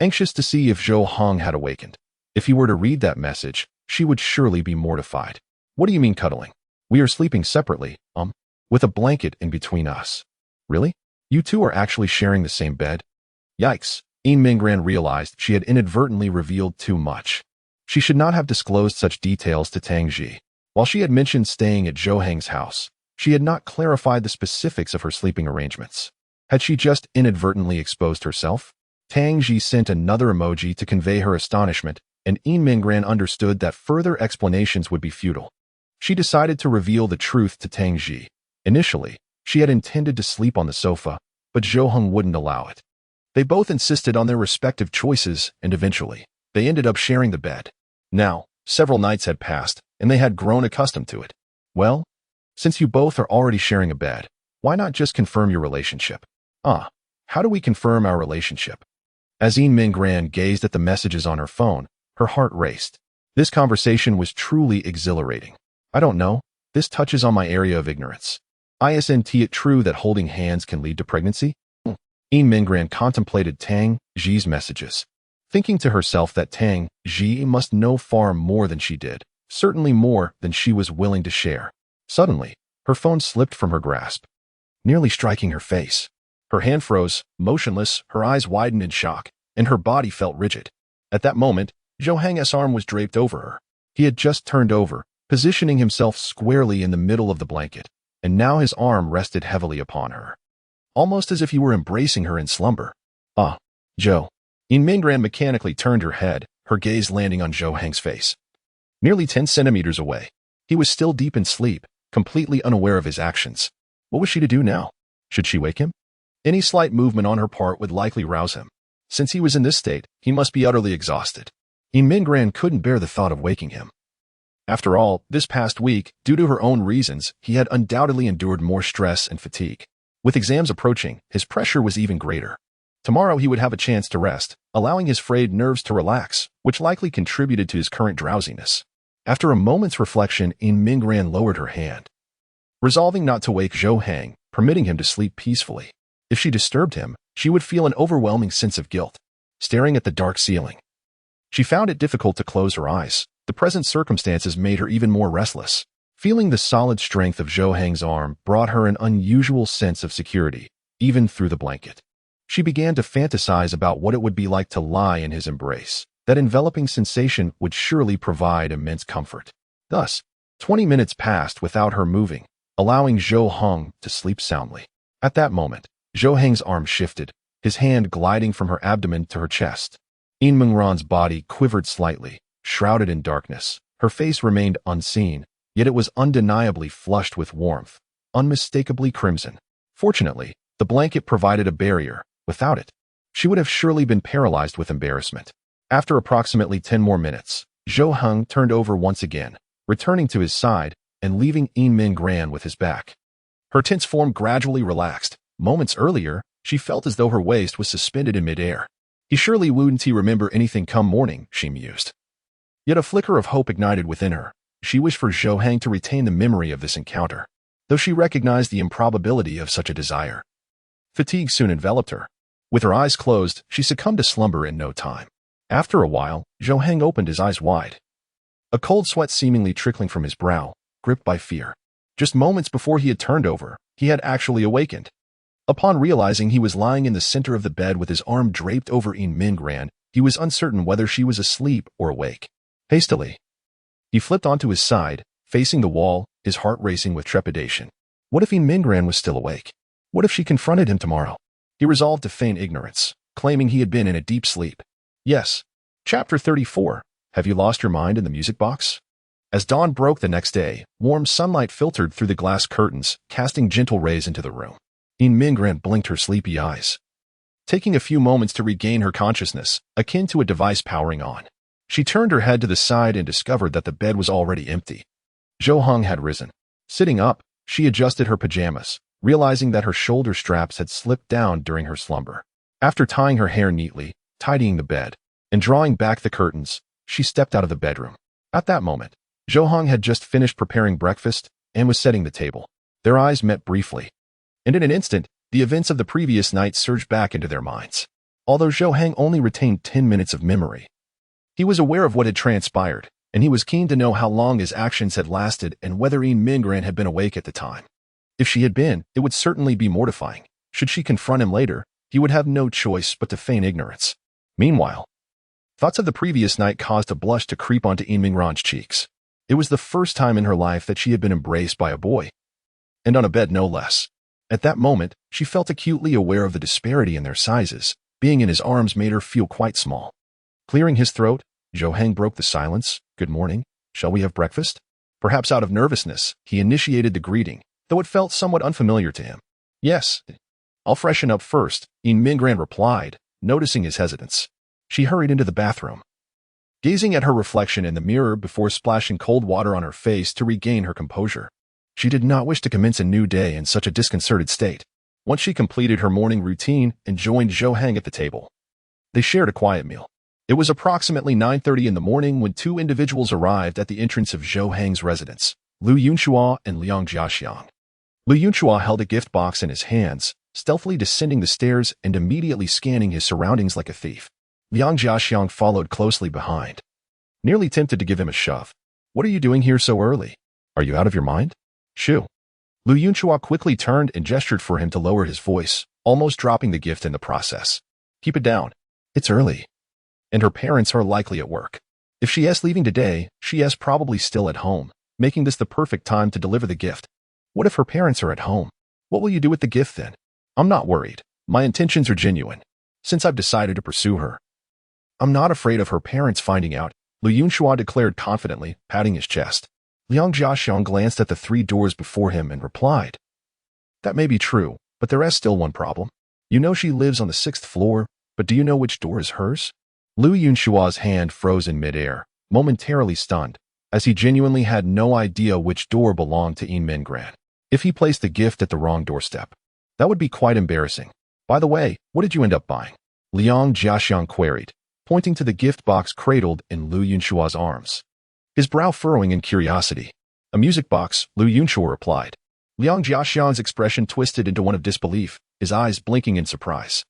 anxious to see if Zhou Heng had awakened. If he were to read that message, she would surely be mortified. "What do you mean cuddling? We are sleeping separately, with a blanket in between us." "Really? You two are actually sharing the same bed?" Yikes. Mingran realized she had inadvertently revealed too much. She should not have disclosed such details to Tangji. While she had mentioned staying at Zhou Heng's house, she had not clarified the specifics of her sleeping arrangements. Had she just inadvertently exposed herself? Tangji sent another emoji to convey her astonishment, and Mingran understood that further explanations would be futile. She decided to reveal the truth to Tangji. Initially, she had intended to sleep on the sofa, but Zhou Heng wouldn't allow it. They both insisted on their respective choices, and eventually, they ended up sharing the bed. Now, several nights had passed, and they had grown accustomed to it. "Well, since you both are already sharing a bed, why not just confirm your relationship?" How do we confirm our relationship?" As Mingran gazed at the messages on her phone, her heart raced. This conversation was truly exhilarating. "I don't know. This touches on my area of ignorance. Isn't it true that holding hands can lead to pregnancy? Yin Mingran contemplated Tang Ji's messages, thinking to herself that Tang Ji must know far more than she did, certainly more than she was willing to share. Suddenly, her phone slipped from her grasp, nearly striking her face. Her hand froze, motionless, her eyes widened in shock, and her body felt rigid. At that moment, Zhou Heng's arm was draped over her. He had just turned over, positioning himself squarely in the middle of the blanket, and now his arm rested heavily upon her, almost as if he were embracing her in slumber. Ah, Zhou. Yin Mingran mechanically turned her head, her gaze landing on Zhou Heng's face. Nearly 10 centimeters away, he was still deep in sleep, completely unaware of his actions. What was she to do now? Should she wake him? Any slight movement on her part would likely rouse him. Since he was in this state, he must be utterly exhausted. Yin Mingran couldn't bear the thought of waking him. After all, this past week, due to her own reasons, he had undoubtedly endured more stress and fatigue. With exams approaching, his pressure was even greater. Tomorrow he would have a chance to rest, allowing his frayed nerves to relax, which likely contributed to his current drowsiness. After a moment's reflection, Yin Mingran lowered her hand, resolving not to wake Zhou Heng, permitting him to sleep peacefully. If she disturbed him, she would feel an overwhelming sense of guilt, staring at the dark ceiling. She found it difficult to close her eyes. The present circumstances made her even more restless. Feeling the solid strength of Zhou Heng's arm brought her an unusual sense of security, even through the blanket. She began to fantasize about what it would be like to lie in his embrace. That enveloping sensation would surely provide immense comfort. Thus, 20 minutes passed without her moving, allowing Zhou Heng to sleep soundly. At that moment, Zhou Heng's arm shifted, his hand gliding from her abdomen to her chest. Yin Mingran's body quivered slightly, shrouded in darkness. Her face remained unseen, yet it was undeniably flushed with warmth, unmistakably crimson. Fortunately, the blanket provided a barrier. Without it, she would have surely been paralyzed with embarrassment. After approximately 10 more minutes, Zhou Heng turned over once again, returning to his side and leaving Yin Mingran with his back. Her tense form gradually relaxed. Moments earlier, she felt as though her waist was suspended in midair. He surely wouldn't remember anything come morning, she mused. Yet a flicker of hope ignited within her. She wished for Zhou Heng to retain the memory of this encounter, though she recognized the improbability of such a desire. Fatigue soon enveloped her. With her eyes closed, she succumbed to slumber in no time. After a while, Zhou Heng opened his eyes wide, a cold sweat seemingly trickling from his brow, gripped by fear. Just moments before he had turned over, he had actually awakened. Upon realizing he was lying in the center of the bed with his arm draped over Yin Mingran, he was uncertain whether she was asleep or awake. Hastily, he flipped onto his side, facing the wall, his heart racing with trepidation. What if Yin Mingran was still awake? What if she confronted him tomorrow? He resolved to feign ignorance, claiming he had been in a deep sleep. Yes. Chapter 34. Have you lost your mind in the music box? As dawn broke the next day, warm sunlight filtered through the glass curtains, casting gentle rays into the room. Yin Mingran blinked her sleepy eyes, taking a few moments to regain her consciousness, akin to a device powering on. She turned her head to the side and discovered that the bed was already empty. Zhou Heng had risen. Sitting up, she adjusted her pajamas, realizing that her shoulder straps had slipped down during her slumber. After tying her hair neatly, tidying the bed, and drawing back the curtains, she stepped out of the bedroom. At that moment, Zhou Heng had just finished preparing breakfast and was setting the table. Their eyes met briefly, and in an instant, the events of the previous night surged back into their minds. Although Zhou Heng only retained 10 minutes of memory, he was aware of what had transpired, and he was keen to know how long his actions had lasted and whether Yin Mingran had been awake at the time. If she had been, it would certainly be mortifying. Should she confront him later, he would have no choice but to feign ignorance. Meanwhile, thoughts of the previous night caused a blush to creep onto Yin Mingran's cheeks. It was the first time in her life that she had been embraced by a boy, and on a bed no less. At that moment, she felt acutely aware of the disparity in their sizes. Being in his arms made her feel quite small. Clearing his throat, Zhou Heng broke the silence. Good morning. Shall we have breakfast? Perhaps out of nervousness, he initiated the greeting, though it felt somewhat unfamiliar to him. Yes. I'll freshen up first, Yin Mingran replied, noticing his hesitance. She hurried into the bathroom, gazing at her reflection in the mirror before splashing cold water on her face to regain her composure. She did not wish to commence a new day in such a disconcerted state. Once she completed her morning routine and joined Zhou Heng at the table, they shared a quiet meal. It was approximately 9:30 in the morning when two individuals arrived at the entrance of Zhou Heng's residence, Liu Yunxua and Liang Jiaxiang. Lu Yunchua held a gift box in his hands, stealthily descending the stairs and immediately scanning his surroundings like a thief. Liang Jiaxiang followed closely behind, nearly tempted to give him a shove. What are you doing here so early? Are you out of your mind? Shoo. Lu Yunchua quickly turned and gestured for him to lower his voice, almost dropping the gift in the process. Keep it down. It's early. And her parents are likely at work. If she is leaving today, she is probably still at home, making this the perfect time to deliver the gift. What if her parents are at home? What will you do with the gift then? I'm not worried. My intentions are genuine, since I've decided to pursue her. I'm not afraid of her parents finding out, Lu Yunchua declared confidently, patting his chest. Liang Jiaxiang glanced at the 3 doors before him and replied. That may be true, but there is still one problem. You know she lives on the 6th floor, but do you know which door is hers? Lu Yunchua's hand froze in midair, momentarily stunned, as he genuinely had no idea which door belonged to Yin Mingran. If he placed the gift at the wrong doorstep, that would be quite embarrassing. By the way, what did you end up buying? Liang Jiaxiang queried, pointing to the gift box cradled in Lu Yunchua's arms, his brow furrowing in curiosity. A music box, Lu Yunchua replied. Liang Jiaxiang's expression twisted into one of disbelief, his eyes blinking in surprise.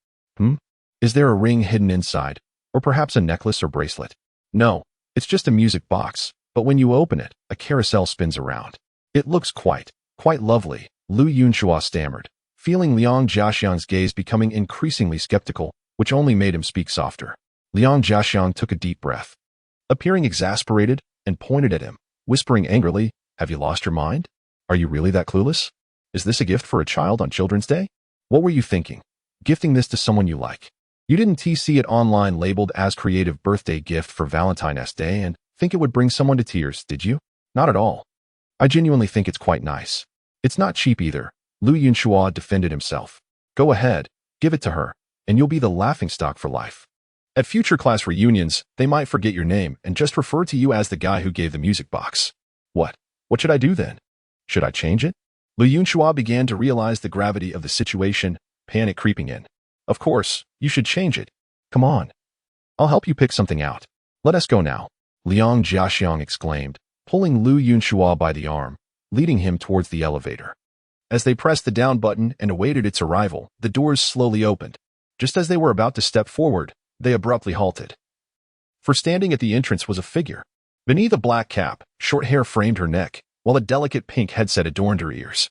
Is there a ring hidden inside, or perhaps a necklace or bracelet? No, it's just a music box, but when you open it, a carousel spins around. It looks quite lovely, Lu Yunchua stammered, feeling Liang Jiaxiang's gaze becoming increasingly skeptical, which only made him speak softer. Liang Jiaxiang took a deep breath, appearing exasperated, and pointed at him, whispering angrily, Have you lost your mind? Are you really that clueless? Is this a gift for a child on Children's Day? What were you thinking? Gifting this to someone you like? You didn't see it online labeled as creative birthday gift for Valentine's Day and think it would bring someone to tears, did you? Not at all. I genuinely think it's quite nice. It's not cheap either, Lu Yunchua defended himself. Go ahead, give it to her, and you'll be the laughingstock for life. At future class reunions, they might forget your name and just refer to you as the guy who gave the music box. What should I do then? Should I change it? Lu Yunchua began to realize the gravity of the situation, panic creeping in. Of course, you should change it. Come on. I'll help you pick something out. Let us go now, Liang Jiaxiang exclaimed, pulling Lu Yunchua by the arm, leading him towards the elevator. As they pressed the down button and awaited its arrival, the doors slowly opened. Just as they were about to step forward, they abruptly halted. For standing at the entrance was a figure. Beneath a black cap, short hair framed her neck, while a delicate pink headset adorned her ears.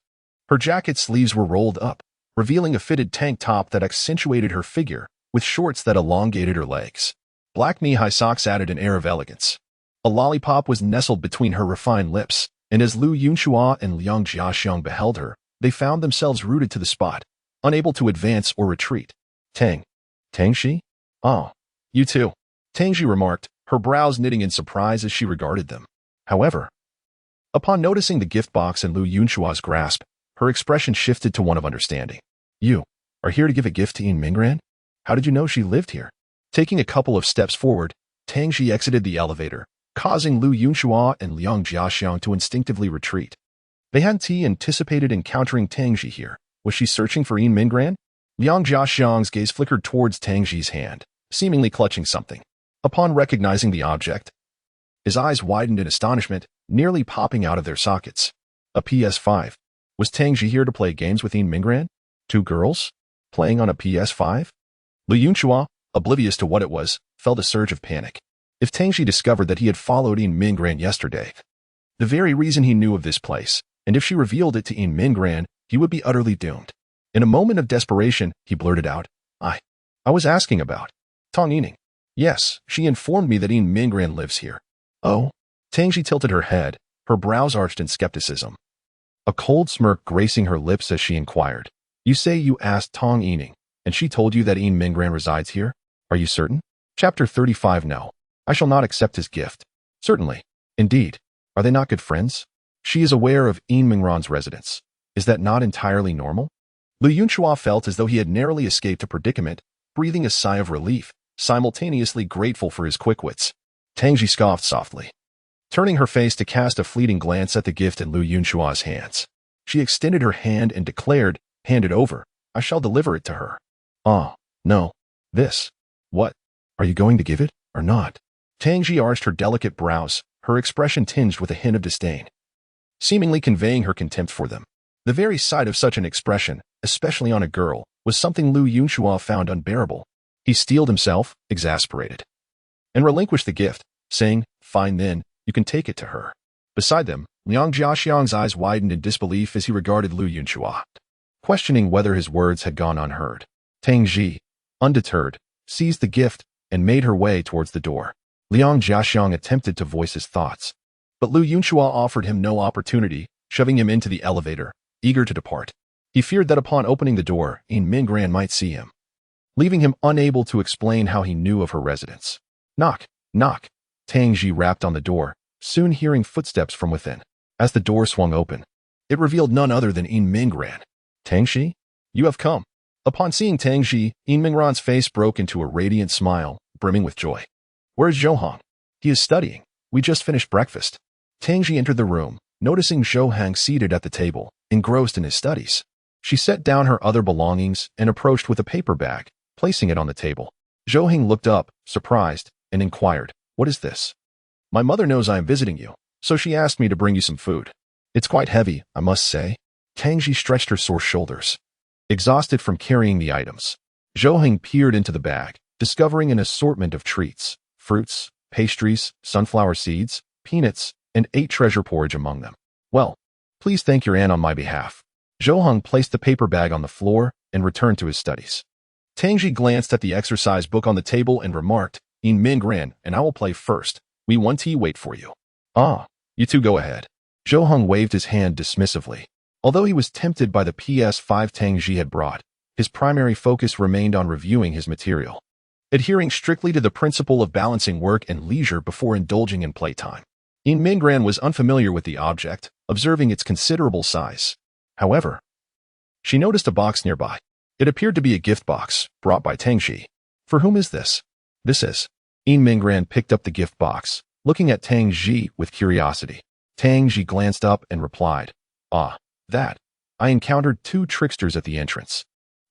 Her jacket sleeves were rolled up, revealing a fitted tank top that accentuated her figure, with shorts that elongated her legs. Black knee-high socks added an air of elegance. A lollipop was nestled between her refined lips, and as Lu Yunchua and Liang Jiaxiang beheld her, they found themselves rooted to the spot, unable to advance or retreat. Tangxi? Oh, you too, Tangxi remarked, her brows knitting in surprise as she regarded them. However, upon noticing the gift box in Lu Yunchua's grasp, her expression shifted to one of understanding. You are here to give a gift to Yin Mingran? How did you know she lived here? Taking a couple of steps forward, Tangxi exited the elevator, causing Lu Yunchua and Liang Jiaxiang to instinctively retreat. They hadn't anticipated encountering Tangxi here. Was she searching for Yin Mingran? Liang Jiaxiang's gaze flickered towards Tangxi's hand, seemingly clutching something. Upon recognizing the object, his eyes widened in astonishment, nearly popping out of their sockets. A PS5. Was Tangxi here to play games with Yin Mingran? 2 girls? Playing on a PS5? Lu Yunchua, oblivious to what it was, felt a surge of panic. If Tangxi discovered that he had followed Yin Mingran yesterday, the very reason he knew of this place, and if she revealed it to Yin Mingran, he would be utterly doomed. In a moment of desperation, he blurted out, I was asking about Tong Yining. Yes, she informed me that Yin Mingran lives here. Oh? Tangxi tilted her head, her brows arched in skepticism. A cold smirk gracing her lips as she inquired, You say you asked Tong Yining, and she told you that Yin Mingran resides here? Are you certain? Chapter 35 No. I shall not accept his gift. Certainly. Indeed. Are they not good friends? She is aware of Yin Mingran's residence. Is that not entirely normal? Lu Yunchua felt as though he had narrowly escaped a predicament, breathing a sigh of relief, simultaneously grateful for his quick wits. Tangxi scoffed softly, turning her face to cast a fleeting glance at the gift in Lu Yunchua's hands. She extended her hand and declared, Hand it over. I shall deliver it to her. Oh, no. This. What? Are you going to give it, or not? Tangxi arched her delicate brows, her expression tinged with a hint of disdain, seemingly conveying her contempt for them. The very sight of such an expression, especially on a girl, was something Lu Yunhua found unbearable. He steeled himself, exasperated, and relinquished the gift, saying, "Fine then, you can take it to her." Beside them, Liang Jiaxiang's eyes widened in disbelief as he regarded Lu Yunhua, questioning whether his words had gone unheard. Tang Ji, undeterred, seized the gift and made her way towards the door. Liang Jiaxiang attempted to voice his thoughts, but Lu Yunhua offered him no opportunity, shoving him into the elevator, eager to depart. He feared that upon opening the door, Yin Mingran might see him, leaving him unable to explain how he knew of her residence. Knock, knock. Tang Ji rapped on the door, soon hearing footsteps from within. As the door swung open, it revealed none other than Yin Mingran. "Tang Ji, you have come." Upon seeing Tang Ji, Yin Mingran's face broke into a radiant smile, brimming with joy. "Where is Zhou Heng?" "He is studying. We just finished breakfast." Tang Ji entered the room, noticing Zhou Heng seated at the table, engrossed in his studies. She set down her other belongings and approached with a paper bag, placing it on the table. Zhou Heng looked up, surprised, and inquired, "What is this?" "My mother knows I am visiting you, so she asked me to bring you some food. It's quite heavy, I must say." Tang Ji stretched her sore shoulders, exhausted from carrying the items. Zhou Heng peered into the bag, discovering an assortment of treats, fruits, pastries, sunflower seeds, peanuts, and 8 treasure porridge among them. "Well, please thank your aunt on my behalf." Zhou Heng placed the paper bag on the floor and returned to his studies. Tang Ji glanced at the exercise book on the table and remarked, "Yin Mingran and I will play first. We want tea wait for you." "Ah, you two go ahead." Zhou Heng waved his hand dismissively. Although he was tempted by the PS5 Tang Ji had brought, his primary focus remained on reviewing his material, adhering strictly to the principle of balancing work and leisure before indulging in playtime. Yin Mingran was unfamiliar with the object, observing its considerable size. However, she noticed a box nearby. It appeared to be a gift box, brought by Tang Ji. "For whom is this?" "This is." Yin Mingran picked up the gift box, looking at Tang Ji with curiosity. Tang Ji glanced up and replied, "Ah, that. I encountered 2 tricksters at the entrance,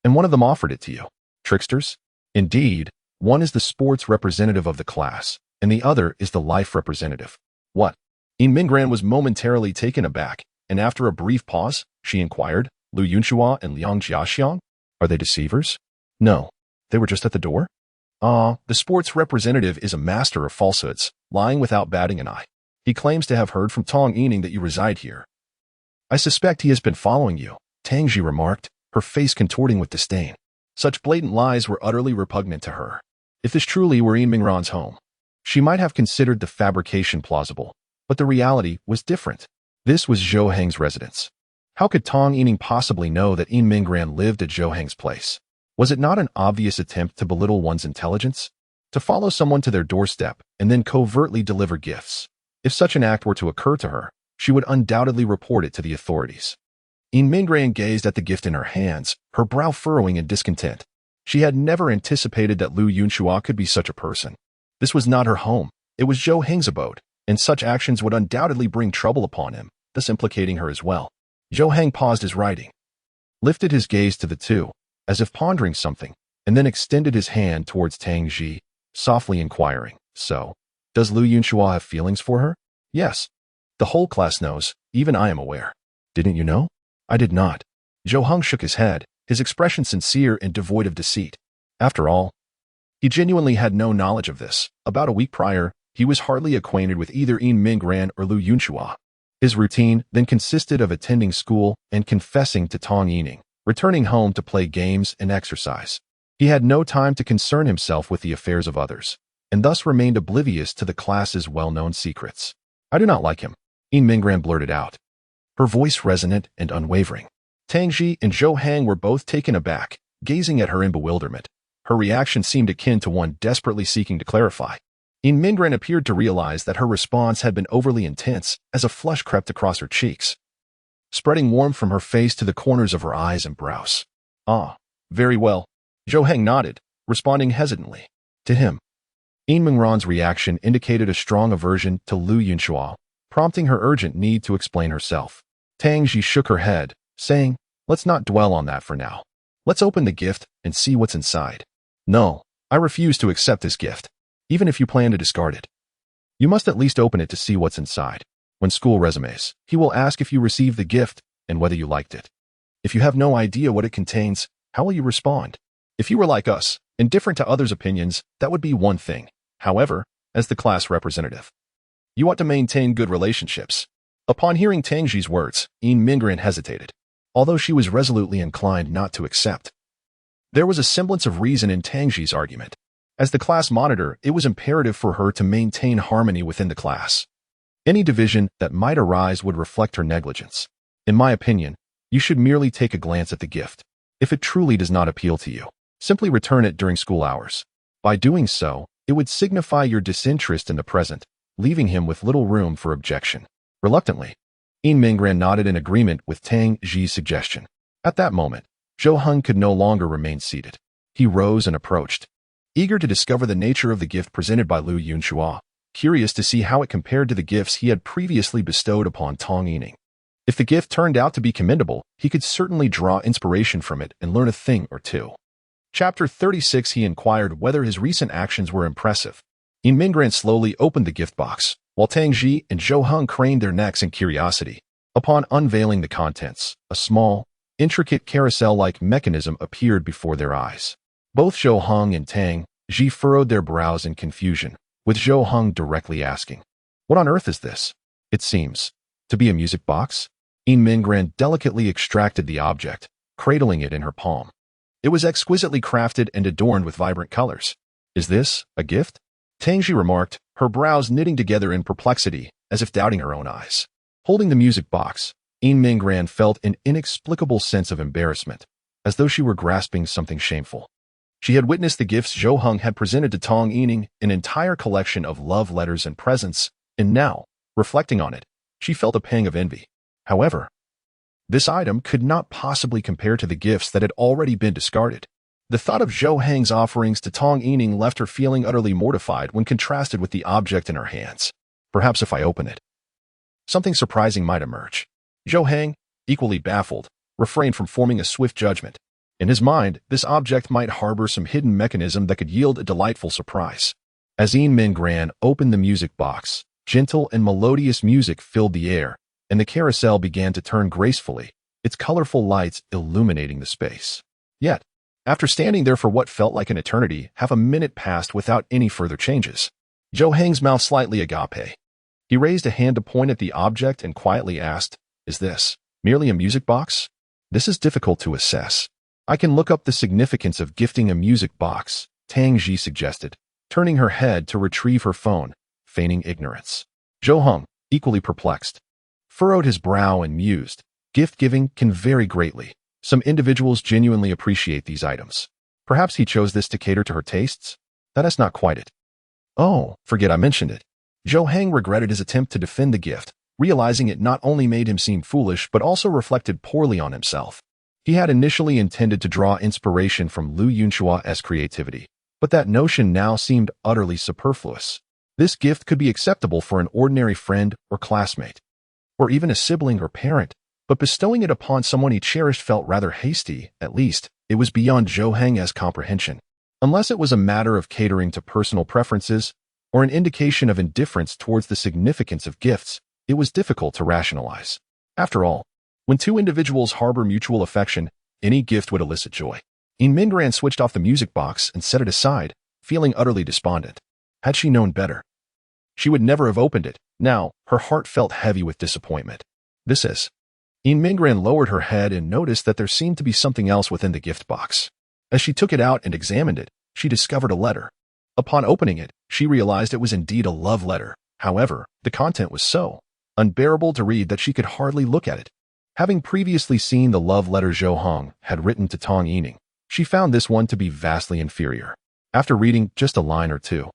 and one of them offered it to you." "Tricksters?" "Indeed, one is the sports representative of the class, and the other is the life representative." "What?" Yin Mingran was momentarily taken aback, and after a brief pause, she inquired, "Lu Yunhua and Liang Jiaxiang? Are they deceivers?" "No, they were just at the door." "Ah, the sports representative is a master of falsehoods, lying without batting an eye. He claims to have heard from Tong Yining that you reside here." "I suspect he has been following you," Tang Ji remarked, her face contorting with disdain. Such blatant lies were utterly repugnant to her. If this truly were Yin Mingran's home, she might have considered the fabrication plausible, but the reality was different. This was Zhou Heng's residence. How could Tong Yining possibly know that Yin Mingran lived at Zhou Heng's place? Was it not an obvious attempt to belittle one's intelligence? To follow someone to their doorstep and then covertly deliver gifts? If such an act were to occur to her, she would undoubtedly report it to the authorities. Yin Mingran gazed at the gift in her hands, her brow furrowing in discontent. She had never anticipated that Lu Yunhua could be such a person. This was not her home, it was Zhou Heng's abode, and such actions would undoubtedly bring trouble upon him, thus implicating her as well. Zhou Heng paused his writing, lifted his gaze to the two, as if pondering something, and then extended his hand towards Tang Ji, softly inquiring, "So, does Lu Yunhua have feelings for her?" "Yes. The whole class knows, even I am aware." "Didn't you know?" "I did not." Zhou Heng shook his head, his expression sincere and devoid of deceit. After all, he genuinely had no knowledge of this. About a week prior, he was hardly acquainted with either Yin Mingran or Lu Yunhua. His routine then consisted of attending school and confessing to Tong Yining, returning home to play games and exercise. He had no time to concern himself with the affairs of others, and thus remained oblivious to the class's well-known secrets. "I do not like him," Yin Mingran blurted out, her voice resonant and unwavering. Tang Ji and Zhou Heng were both taken aback, gazing at her in bewilderment. Her reaction seemed akin to one desperately seeking to clarify. Yin Mingran appeared to realize that her response had been overly intense as a flush crept across her cheeks, spreading warmth from her face to the corners of her eyes and brows. "Ah, very well." Zhou Heng nodded, responding hesitantly. To him, Yin Mingran's reaction indicated a strong aversion to Lu Yunhua, prompting her urgent need to explain herself. Tang Ji shook her head, saying, "Let's not dwell on that for now. Let's open the gift and see what's inside." "No, I refuse to accept this gift, even if you plan to discard it. You must at least open it to see what's inside. When school resumes, he will ask if you received the gift, and whether you liked it. If you have no idea what it contains, how will you respond? If you were like us, indifferent to others' opinions, that would be one thing. However, as the class representative, you ought to maintain good relationships. Upon hearing Tang Ji's words, Yin Mingran hesitated, although she was resolutely inclined not to accept. There was a semblance of reason in Tang Ji's argument. As the class monitor, it was imperative for her to maintain harmony within the class. Any division that might arise would reflect her negligence. In my opinion, you should merely take a glance at the gift. If it truly does not appeal to you, simply return it during school hours. By doing so, it would signify your disinterest in the present, leaving him with little room for objection. Reluctantly, Yin Mingran nodded in agreement with Tang Ji's suggestion. At that moment, Zhou Heng could no longer remain seated. He rose and approached, eager to discover the nature of the gift presented by Lu Yunxua, curious to see how it compared to the gifts he had previously bestowed upon Tong Yining. If the gift turned out to be commendable, he could certainly draw inspiration from it and learn a thing or two. Chapter 36. He inquired whether his recent actions were impressive. Yin Mingran slowly opened the gift box, while Tang Ji and Zhou Heng craned their necks in curiosity. Upon unveiling the contents, a small, intricate carousel-like mechanism appeared before their eyes. Both Zhou Heng and Tang Ji furrowed their brows in confusion, with Zhou Heng directly asking, "What on earth is this?" "It seems to be a music box." Yin Mingran delicately extracted the object, cradling it in her palm. It was exquisitely crafted and adorned with vibrant colors. "Is this a gift?" Tang Ji remarked, her brows knitting together in perplexity, as if doubting her own eyes. Holding the music box, Yin Mingran felt an inexplicable sense of embarrassment, as though she were grasping something shameful. She had witnessed the gifts Zhou Heng had presented to Tong Yining, an entire collection of love letters and presents, and now, reflecting on it, she felt a pang of envy. However, this item could not possibly compare to the gifts that had already been discarded. The thought of Zhou Heng's offerings to Tong Yining left her feeling utterly mortified when contrasted with the object in her hands. Perhaps if I open it, something surprising might emerge. Zhou Heng, equally baffled, refrained from forming a swift judgment. In his mind, this object might harbor some hidden mechanism that could yield a delightful surprise. As Yin Mingran opened the music box, gentle and melodious music filled the air, and the carousel began to turn gracefully, its colorful lights illuminating the space. Yet, after standing there for what felt like an eternity, half a minute passed without any further changes. Zhou Heng's mouth slightly agape. He raised a hand to point at the object and quietly asked, "Is this merely a music box?" "This is difficult to assess. I can look up the significance of gifting a music box," Tang Ji suggested, turning her head to retrieve her phone, feigning ignorance. Zhou Heng, equally perplexed, furrowed his brow and mused. Gift-giving can vary greatly. Some individuals genuinely appreciate these items. Perhaps he chose this to cater to her tastes? That is not quite it. "Oh, forget I mentioned it." Zhou Heng regretted his attempt to defend the gift, realizing it not only made him seem foolish but also reflected poorly on himself. He had initially intended to draw inspiration from Lu Yunxua's creativity, but that notion now seemed utterly superfluous. This gift could be acceptable for an ordinary friend or classmate, or even a sibling or parent, but bestowing it upon someone he cherished felt rather hasty. At least, it was beyond Zhou Heng's comprehension. Unless it was a matter of catering to personal preferences, or an indication of indifference towards the significance of gifts, it was difficult to rationalize. After all, when two individuals harbor mutual affection, any gift would elicit joy. Yin Mingran switched off the music box and set it aside, feeling utterly despondent. Had she known better, she would never have opened it. Now, her heart felt heavy with disappointment. "This is..." Yin Mingran lowered her head and noticed that there seemed to be something else within the gift box. As she took it out and examined it, she discovered a letter. Upon opening it, she realized it was indeed a love letter. However, the content was so unbearable to read that she could hardly look at it. Having previously seen the love letter Zhou Heng had written to Tong Yining, she found this one to be vastly inferior. After reading just a line or two,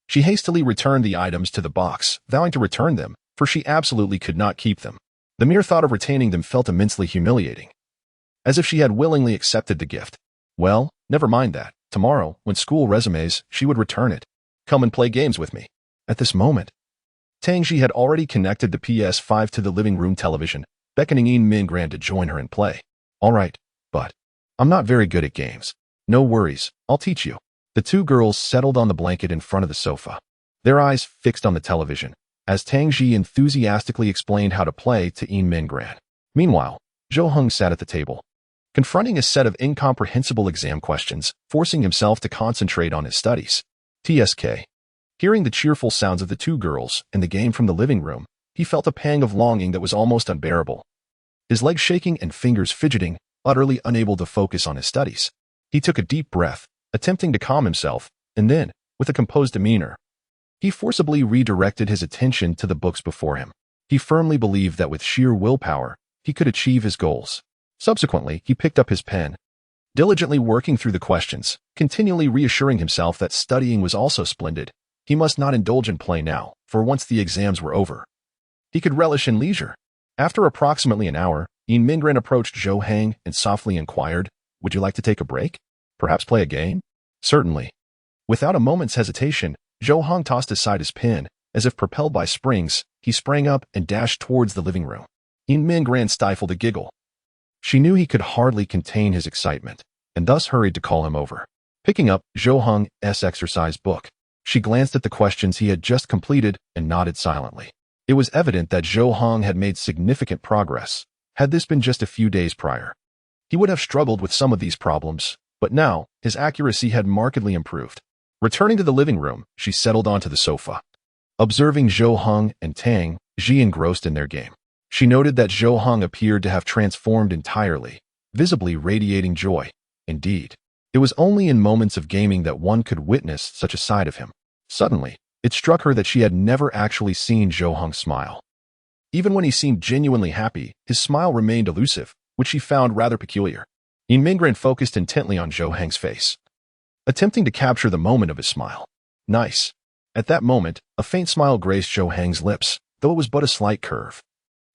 she hastily returned the items to the box, vowing to return them, for she absolutely could not keep them. The mere thought of retaining them felt immensely humiliating, as if she had willingly accepted the gift. Well, never mind that. Tomorrow, when school resumes, she would return it. "Come and play games with me." At this moment, Tang Ji had already connected the PS5 to the living room television, beckoning Yin Mingran to join her in play. "All right, but I'm not very good at games." "No worries, I'll teach you." The two girls settled on the blanket in front of the sofa, their eyes fixed on the television, as Tang Ji enthusiastically explained how to play to Yin Mingran. Meanwhile, Zhou Heng sat at the table, confronting a set of incomprehensible exam questions, forcing himself to concentrate on his studies. TSK. Hearing the cheerful sounds of the two girls and the game from the living room, he felt a pang of longing that was almost unbearable. His legs shaking and fingers fidgeting, utterly unable to focus on his studies. He took a deep breath, attempting to calm himself, and then, with a composed demeanor, he forcibly redirected his attention to the books before him. He firmly believed that with sheer willpower, he could achieve his goals. Subsequently, he picked up his pen, diligently working through the questions, continually reassuring himself that studying was also splendid. He must not indulge in play now, for once the exams were over, he could relish in leisure. After approximately an hour, Mingran approached Zhou Heng and softly inquired, "Would you like to take a break? Perhaps play a game?" "Certainly." Without a moment's hesitation, Zhou Heng tossed aside his pen. As if propelled by springs, he sprang up and dashed towards the living room. Mingran stifled a giggle. She knew he could hardly contain his excitement, and thus hurried to call him over. Picking up Zhou Heng's exercise book, she glanced at the questions he had just completed and nodded silently. It was evident that Zhou Heng had made significant progress. Had this been just a few days prior, he would have struggled with some of these problems, but now his accuracy had markedly improved. Returning to the living room, she settled onto the sofa. Observing Zhou Heng and Tang Ji engrossed in their game, she noted that Zhou Heng appeared to have transformed entirely, visibly radiating joy. Indeed, it was only in moments of gaming that one could witness such a side of him. Suddenly, it struck her that she had never actually seen Zhou Heng smile. Even when he seemed genuinely happy, his smile remained elusive, which she found rather peculiar. Mingran focused intently on Zhou Heng's face, attempting to capture the moment of his smile. Nice. At that moment, a faint smile graced Zhou Heng's lips, though it was but a slight curve.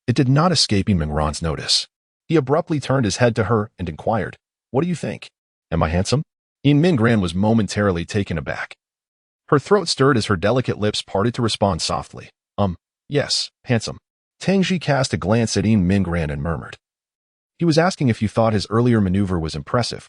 It did not escape Mingran's notice. He abruptly turned his head to her and inquired, "What do you think? Am I handsome?" Mingran was momentarily taken aback. Her throat stirred as her delicate lips parted to respond softly. Yes, handsome." Tangji cast a glance at Mingran and murmured, "He was asking if you thought his earlier maneuver was impressive."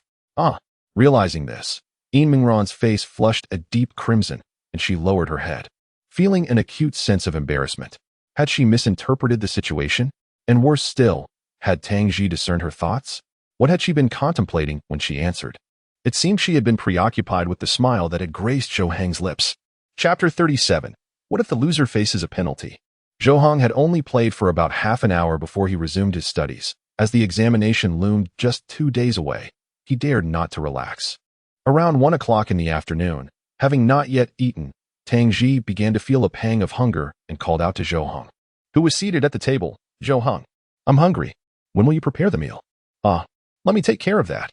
Realizing this, Mingran's face flushed a deep crimson, and she lowered her head, feeling an acute sense of embarrassment. Had she misinterpreted the situation? And worse still, had Tangji discerned her thoughts? What had she been contemplating when she answered? It seemed she had been preoccupied with the smile that had graced Zhou Heng's lips. Chapter 37. What if the loser faces a penalty? Zhou Heng had only played for about half an hour before he resumed his studies. As the examination loomed just 2 days away, he dared not to relax. Around 1 o'clock in the afternoon, having not yet eaten, Tangji began to feel a pang of hunger and called out to Zhou Heng, who was seated at the table. "Zhou Heng, I'm hungry. When will you prepare the meal?" Let me take care of that."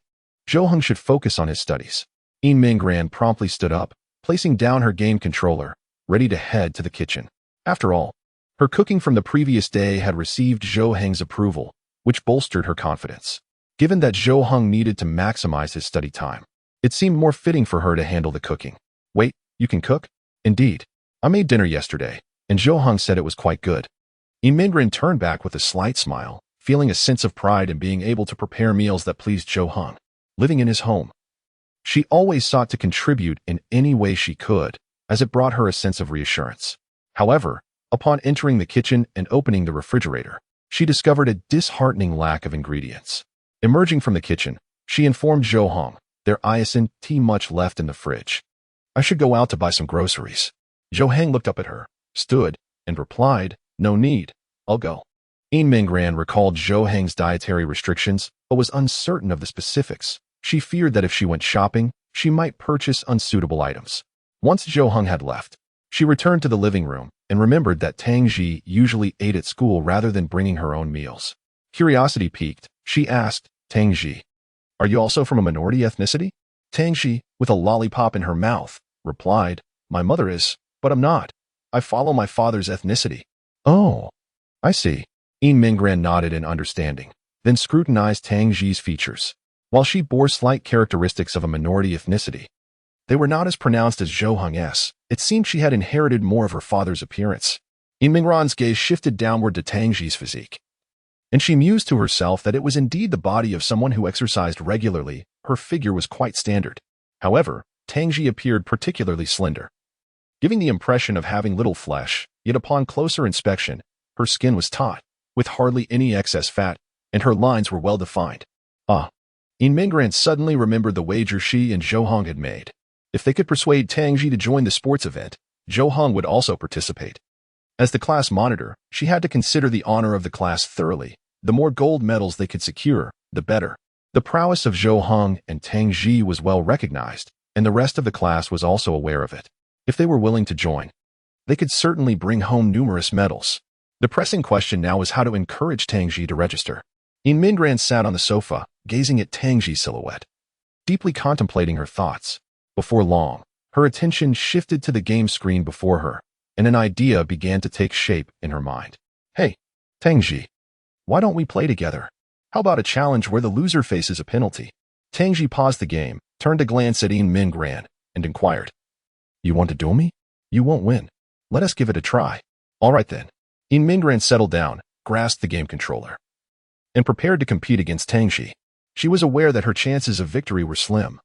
Zhou Heng should focus on his studies. Mingran promptly stood up, placing down her game controller, ready to head to the kitchen. After all, her cooking from the previous day had received Zhou Heng's approval, which bolstered her confidence. Given that Zhou Heng needed to maximize his study time, it seemed more fitting for her to handle the cooking. "Wait, you can cook?" "Indeed. I made dinner yesterday, and Zhou Heng said it was quite good." Mingran turned back with a slight smile, feeling a sense of pride in being able to prepare meals that pleased Zhou Heng. Living in his home, she always sought to contribute in any way she could, as it brought her a sense of reassurance. However, upon entering the kitchen and opening the refrigerator, she discovered a disheartening lack of ingredients. Emerging from the kitchen, she informed Zhou Heng, "There isn't much left in the fridge. I should go out to buy some groceries." Zhou Heng looked up at her, stood, and replied, "No need. I'll go." Mingran recalled Zhou Heng's dietary restrictions, but was uncertain of the specifics. She feared that if she went shopping, she might purchase unsuitable items. Once Zhou Heng had left, she returned to the living room and remembered that Tangji usually ate at school rather than bringing her own meals. Curiosity piqued, she asked, "Tangji, are you also from a minority ethnicity?" Tangji, with a lollipop in her mouth, replied, "My mother is, but I'm not. I follow my father's ethnicity." "Oh, I see." Mingran nodded in understanding, then scrutinized Tangji's features. While she bore slight characteristics of a minority ethnicity, they were not as pronounced as Zhou Heng's. It seemed she had inherited more of her father's appearance. Mingran's gaze shifted downward to Tangji's physique, and she mused to herself that it was indeed the body of someone who exercised regularly. Her figure was quite standard. However, Tangji appeared particularly slender, giving the impression of having little flesh, yet upon closer inspection, her skin was taut, with hardly any excess fat. and her lines were well-defined. Ah. In Mingran suddenly remembered the wager she and Zhou Heng had made. If they could persuade Tang Ji to join the sports event, Zhou Heng would also participate. As the class monitor, she had to consider the honor of the class thoroughly. The more gold medals they could secure, the better. The prowess of Zhou Heng and Tang Ji was well recognized, and the rest of the class was also aware of it. If they were willing to join, they could certainly bring home numerous medals. The pressing question now was how to encourage Tang Ji to register. In Mingran sat on the sofa, gazing at Tang Ji's silhouette, deeply contemplating her thoughts. Before long, her attention shifted to the game screen before her, and an idea began to take shape in her mind. Hey, Tang Ji, why don't we play together? How about a challenge where the loser faces a penalty? Tang Ji paused the game, turned to glance at In Mingran, and inquired. You want to duel me? You won't win. Let us give it a try. All right then. In Mingran settled down, grasped the game controller, and prepared to compete against Tang Ji. She was aware that her chances of victory were slim.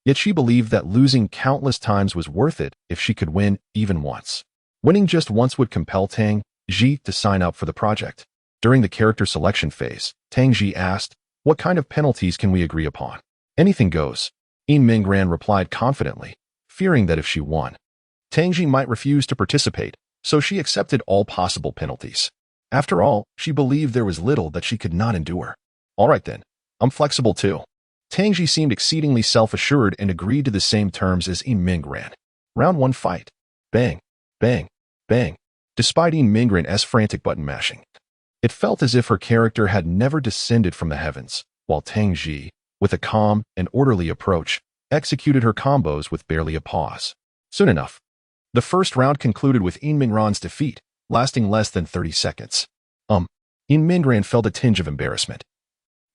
Yet she believed that losing countless times was worth it if she could win even once. Winning just once would compel Tang Ji to sign up for the project. During the character selection phase, Tang Ji asked, what kind of penalties can we agree upon? Anything goes. In Mingran replied confidently, fearing that if she won, Tang Ji might refuse to participate, so she accepted all possible penalties. After all, she believed there was little that she could not endure. All right then, I'm flexible too. Tang Ji seemed exceedingly self-assured and agreed to the same terms as In Mingran. Round 1 fight. Bang, bang, bang. Despite In Mingran's frantic button mashing, it felt as if her character had never descended from the heavens, while Tang Ji, with a calm and orderly approach, executed her combos with barely a pause. Soon enough, the first round concluded with In Mingran's defeat, lasting less than 30 seconds. In Mingran felt a tinge of embarrassment.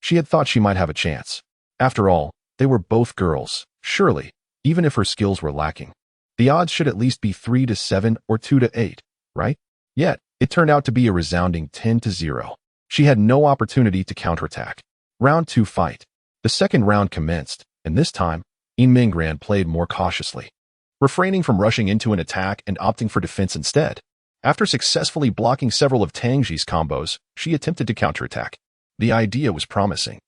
She had thought she might have a chance. After all, they were both girls. Surely, even if her skills were lacking, the odds should at least be 3-7 or 2-8, right? Yet, it turned out to be a resounding 10-0. She had no opportunity to counterattack. Round 2 fight. The second round commenced, and this time, In Mingran played more cautiously, refraining from rushing into an attack and opting for defense instead. After successfully blocking several of Tang Ji's combos, she attempted to counterattack. The idea was promising,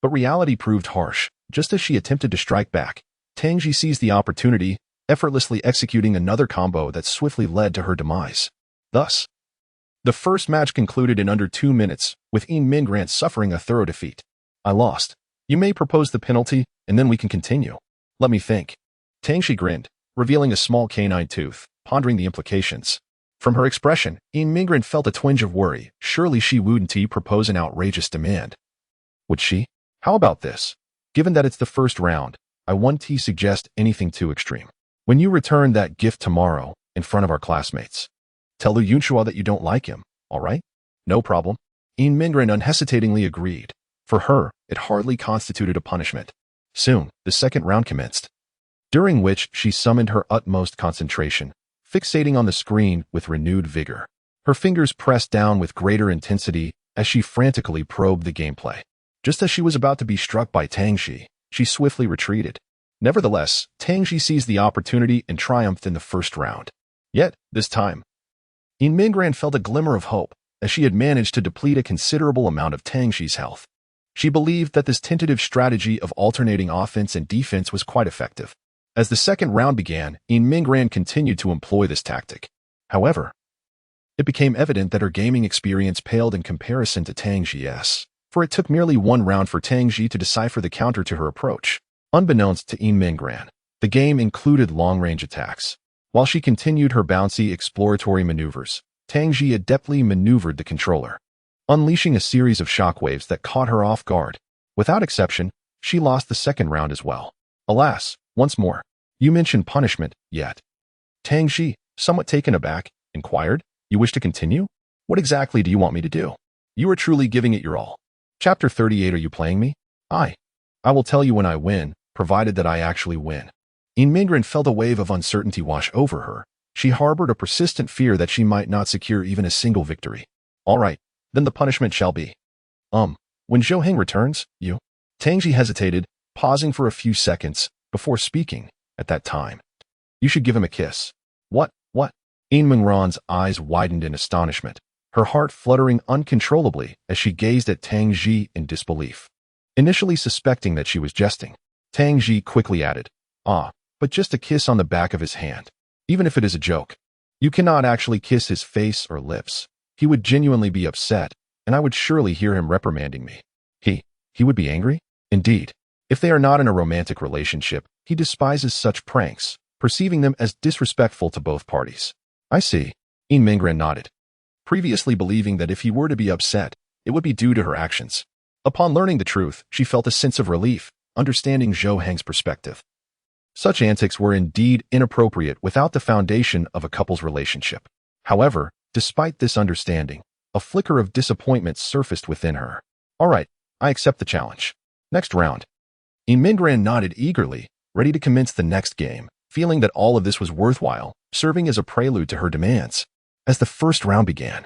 but reality proved harsh. Just as she attempted to strike back, Tang Ji seized the opportunity, effortlessly executing another combo that swiftly led to her demise. Thus, the first match concluded in under 2 minutes, with In Mingran suffering a thorough defeat. I lost. You may propose the penalty, and then we can continue. Let me think. Tang Ji grinned, revealing a small canine tooth, pondering the implications. From her expression, In Mingran felt a twinge of worry. Surely she wouldn't propose an outrageous demand. Would she? How about this? Given that it's the first round, I won't suggest anything too extreme. When you return that gift tomorrow, in front of our classmates, tell Lu Yunhua that you don't like him, all right? No problem. In Mingran unhesitatingly agreed. For her, it hardly constituted a punishment. Soon, the second round commenced, during which she summoned her utmost concentration, fixating on the screen with renewed vigor. Her fingers pressed down with greater intensity as she frantically probed the gameplay. Just as she was about to be struck by Tang Ji, she swiftly retreated. Nevertheless, Tang Ji seized the opportunity and triumphed in the first round. Yet, this time, In Mingran felt a glimmer of hope, as she had managed to deplete a considerable amount of Tang Ji's health. She believed that this tentative strategy of alternating offense and defense was quite effective. As the second round began, In Mingran continued to employ this tactic. However, it became evident that her gaming experience paled in comparison to Tang Ji's, for it took merely 1 round for Tang Ji to decipher the counter to her approach. Unbeknownst to In Mingran, the game included long-range attacks. While she continued her bouncy exploratory maneuvers, Tang Ji adeptly maneuvered the controller, unleashing a series of shockwaves that caught her off guard. Without exception, she lost the second round as well. Alas, once more, you mentioned punishment, yet. Tang Ji, somewhat taken aback, inquired, you wish to continue? What exactly do you want me to do? You are truly giving it your all. Chapter 38. Are you playing me? I will tell you when I win, provided that I actually win. In Mingran felt a wave of uncertainty wash over her. She harbored a persistent fear that she might not secure even a single victory. All right, then the punishment shall be. When Zhou Heng returns, you. Tang Ji hesitated, pausing for a few seconds before speaking. At that time, you should give him a kiss. What? In Mingran's eyes widened in astonishment. her heart fluttering uncontrollably as she gazed at Tang Ji in disbelief. Initially suspecting that she was jesting, Tang Ji quickly added, but just a kiss on the back of his hand. Even if it is a joke, you cannot actually kiss his face or lips. He would genuinely be upset, and I would surely hear him reprimanding me. He would be angry? Indeed. If they are not in a romantic relationship, he despises such pranks, perceiving them as disrespectful to both parties. I see. Yin Mingran nodded, previously believing that if he were to be upset, it would be due to her actions. Upon learning the truth, she felt a sense of relief, understanding Zhou Heng's perspective. Such antics were indeed inappropriate without the foundation of a couple's relationship. However, despite this understanding, a flicker of disappointment surfaced within her. All right, I accept the challenge. Next round. Yin Mingran nodded eagerly, ready to commence the next game, feeling that all of this was worthwhile, serving as a prelude to her demands. As the first round began,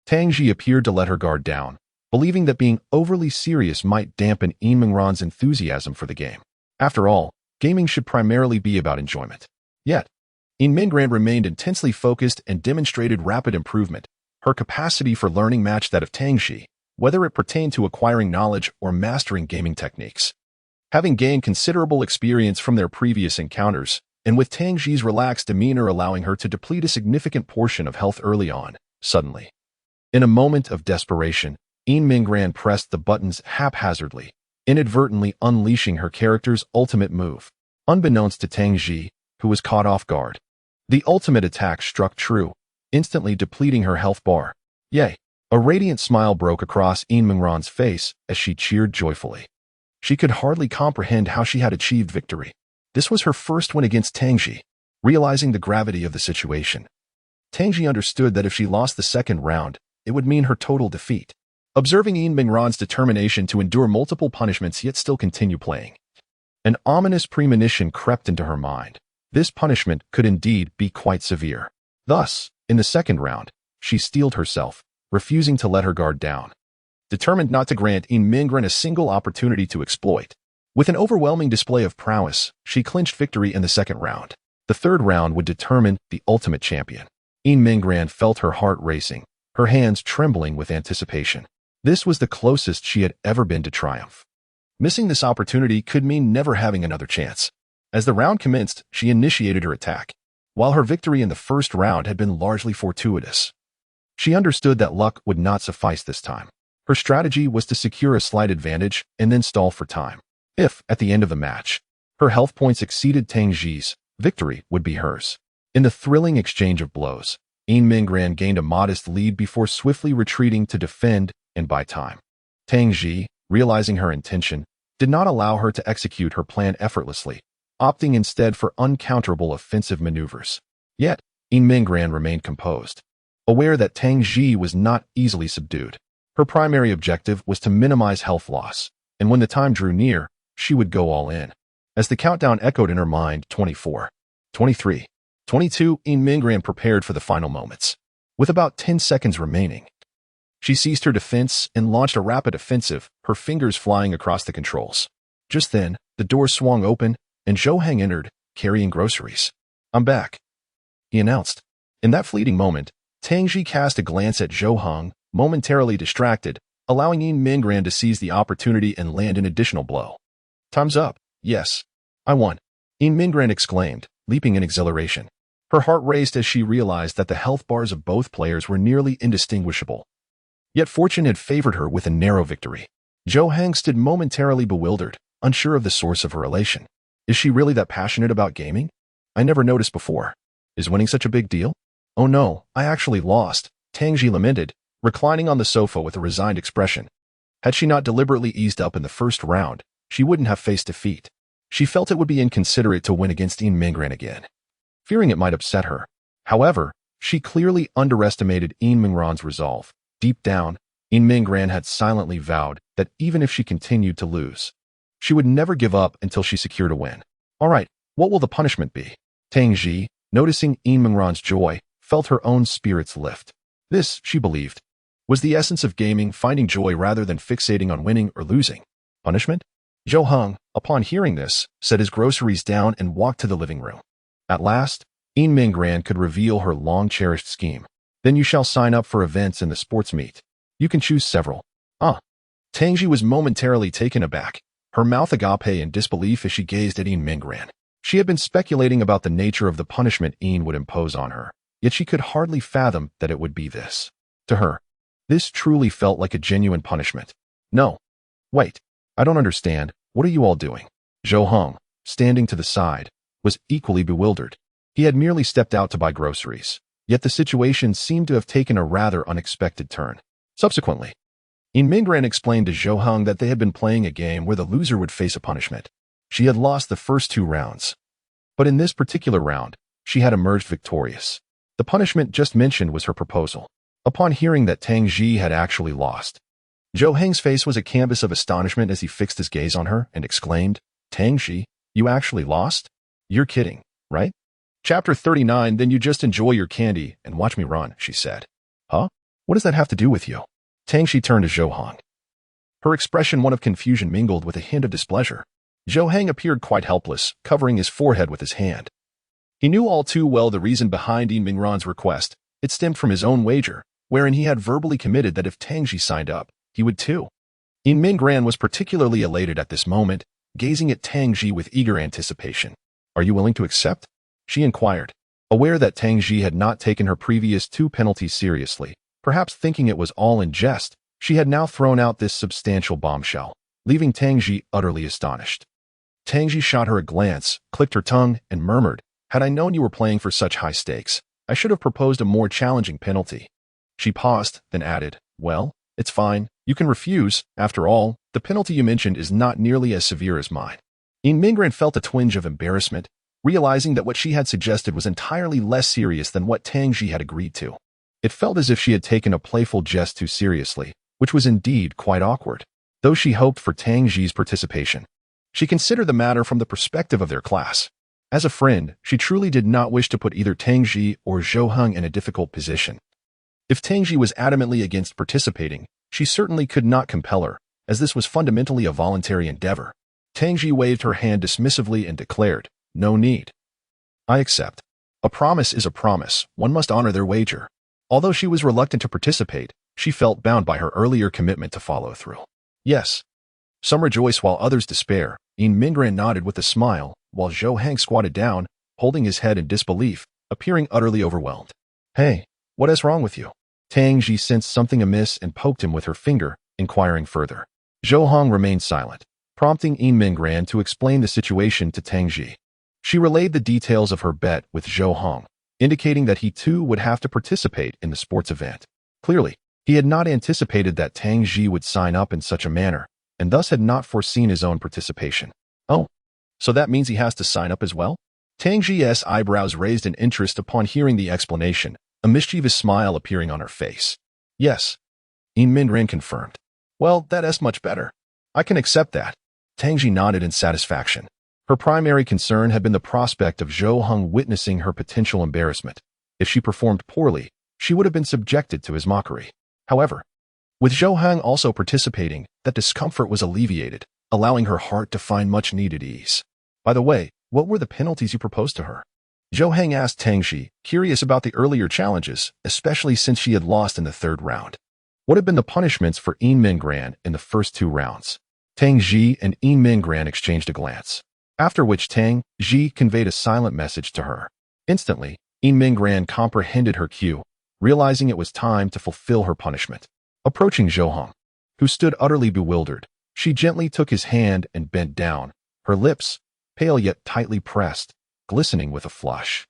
Tang Ji appeared to let her guard down, believing that being overly serious might dampen Yin Mingran's enthusiasm for the game. After all, gaming should primarily be about enjoyment. Yet, Yin Mingran remained intensely focused and demonstrated rapid improvement. Her capacity for learning matched that of Tang Ji, whether it pertained to acquiring knowledge or mastering gaming techniques. Having gained considerable experience from their previous encounters, and with Tang Ji's relaxed demeanor allowing her to deplete a significant portion of health early on, suddenly, in a moment of desperation, Yin Mingran pressed the buttons haphazardly, inadvertently unleashing her character's ultimate move. Unbeknownst to Tang Ji, who was caught off guard, the ultimate attack struck true, instantly depleting her health bar. Yay! A radiant smile broke across Yin Mingran's face as she cheered joyfully. She could hardly comprehend how she had achieved victory. This was her first win against Tang Ji. Realizing the gravity of the situation, Tang Ji understood that if she lost the second round, it would mean her total defeat. Observing Yin Mingran's determination to endure multiple punishments yet still continue playing, an ominous premonition crept into her mind. This punishment could indeed be quite severe. Thus, in the second round, she steeled herself, refusing to let her guard down. Determined not to grant Yin Mingran a single opportunity to exploit. With an overwhelming display of prowess, she clinched victory in the second round. The third round would determine the ultimate champion. Yin Mingran felt her heart racing, her hands trembling with anticipation. This was the closest she had ever been to triumph. Missing this opportunity could mean never having another chance. As the round commenced, she initiated her attack. While her victory in the first round had been largely fortuitous, she understood that luck would not suffice this time. Her strategy was to secure a slight advantage and then stall for time. If, at the end of the match, her health points exceeded Tang Ji's, victory would be hers. In the thrilling exchange of blows, Yin Mingran gained a modest lead before swiftly retreating to defend and buy time. Tang Ji, realizing her intention, did not allow her to execute her plan effortlessly, opting instead for uncounterable offensive maneuvers. Yet, Yin Mingran remained composed, aware that Tang Ji was not easily subdued. Her primary objective was to minimize health loss, and when the time drew near, she would go all in. As the countdown echoed in her mind, 24, 23, 22, Yin Mingran prepared for the final moments. With about 10 seconds remaining, she ceased her defense and launched a rapid offensive, her fingers flying across the controls. Just then, the door swung open, and Zhou Heng entered, carrying groceries. "I'm back," he announced. In that fleeting moment, Tang Ji cast a glance at Zhou Heng, momentarily distracted, allowing Yin Mingran to seize the opportunity and land an additional blow. "Time's up. Yes, I won," Yin Mingran exclaimed, leaping in exhilaration. Her heart raced as she realized that the health bars of both players were nearly indistinguishable. Yet fortune had favored her with a narrow victory. Zhou Heng stood momentarily bewildered, unsure of the source of her elation. Is she really that passionate about gaming? I never noticed before. Is winning such a big deal? Oh no, I actually lost, Tang Ji lamented, reclining on the sofa with a resigned expression. Had she not deliberately eased up in the first round, she wouldn't have faced defeat. She felt it would be inconsiderate to win against Yin Mingran again, fearing it might upset her. However, she clearly underestimated Yin Mingran's resolve. Deep down, Yin Mingran had silently vowed that even if she continued to lose, she would never give up until she secured a win. All right, what will the punishment be? Tang Ji, noticing Yin Mingran's joy, felt her own spirits lift. This, she believed, was the essence of gaming, finding joy rather than fixating on winning or losing. Punishment? Zhou Heng, upon hearing this, set his groceries down and walked to the living room. At last, Yin Mingran could reveal her long-cherished scheme. Then you shall sign up for events in the sports meet. You can choose several. Ah. Tang Ji was momentarily taken aback, her mouth agape in disbelief as she gazed at Yin Mingran. She had been speculating about the nature of the punishment Yin would impose on her, yet she could hardly fathom that it would be this. To her, this truly felt like a genuine punishment. No. Wait. I don't understand. What are you all doing? Zhou Heng, standing to the side, was equally bewildered. He had merely stepped out to buy groceries, yet the situation seemed to have taken a rather unexpected turn. Subsequently, Yin Mingran explained to Zhou Heng that they had been playing a game where the loser would face a punishment. She had lost the first 2 rounds, but in this particular round, she had emerged victorious. The punishment just mentioned was her proposal. Upon hearing that Tang Ji had actually lost, Zhou Heng's face was a canvas of astonishment as he fixed his gaze on her and exclaimed, "Tang Ji, you actually lost? You're kidding, right?" Chapter 39, "Then you just enjoy your candy and watch me run," she said. Huh? What does that have to do with you? Tang Ji turned to Zhou Heng. Her expression one of confusion mingled with a hint of displeasure. Zhou Heng appeared quite helpless, covering his forehead with his hand. He knew all too well the reason behind Yin Mingran's request. It stemmed from his own wager, wherein he had verbally committed that if Tang Ji signed up, he would too. Yin Mingran was particularly elated at this moment, gazing at Tang Ji with eager anticipation. "Are you willing to accept?" she inquired, aware that Tang Ji had not taken her previous 2 penalties seriously. Perhaps thinking it was all in jest, she had now thrown out this substantial bombshell, leaving Tang Ji utterly astonished. Tang Ji shot her a glance, clicked her tongue, and murmured, "Had I known you were playing for such high stakes, I should have proposed a more challenging penalty." She paused, then added, "Well, it's fine. You can refuse. After all, the penalty you mentioned is not nearly as severe as mine." Yin Mingran felt a twinge of embarrassment, realizing that what she had suggested was entirely less serious than what Tang Ji had agreed to. It felt as if she had taken a playful jest too seriously, which was indeed quite awkward. Though she hoped for Tang Ji's participation, she considered the matter from the perspective of their class. As a friend, she truly did not wish to put either Tang Ji or Zhou Heng in a difficult position. If Tang Ji was adamantly against participating, she certainly could not compel her, as this was fundamentally a voluntary endeavor. Tang Ji waved her hand dismissively and declared, "No need. I accept. A promise is a promise. One must honor their wager." Although she was reluctant to participate, she felt bound by her earlier commitment to follow through. Yes. Some rejoice while others despair. Yin Mingran nodded with a smile, while Zhou Heng squatted down, holding his head in disbelief, appearing utterly overwhelmed. "Hey, what is wrong with you?" Tang Ji sensed something amiss and poked him with her finger, inquiring further. Zhou Heng remained silent, prompting Yin Mingran to explain the situation to Tang Ji. She relayed the details of her bet with Zhou Heng, indicating that he too would have to participate in the sports event. Clearly, he had not anticipated that Tang Ji would sign up in such a manner, and thus had not foreseen his own participation. "Oh, so that means he has to sign up as well?" Tang Ji's eyebrows raised in interest upon hearing the explanation, a mischievous smile appearing on her face. "Yes," Yin Mingran confirmed. "Well, that's much better. I can accept that." Tang Ji nodded in satisfaction. Her primary concern had been the prospect of Zhou Heng witnessing her potential embarrassment. If she performed poorly, she would have been subjected to his mockery. However, with Zhou Heng also participating, that discomfort was alleviated, allowing her heart to find much-needed ease. "By the way, what were the penalties you proposed to her?" Zhou Heng asked Tang Ji, curious about the earlier challenges, especially since she had lost in the 3rd round. What had been the punishments for Yin Mingran in the first 2 rounds? Tang Ji and Yin Mingran exchanged a glance, after which Tang Ji conveyed a silent message to her. Instantly, Yin Mingran comprehended her cue, realizing it was time to fulfill her punishment. Approaching Zhou Heng, who stood utterly bewildered, she gently took his hand and bent down, her lips, pale yet tightly pressed, glistening with a flush.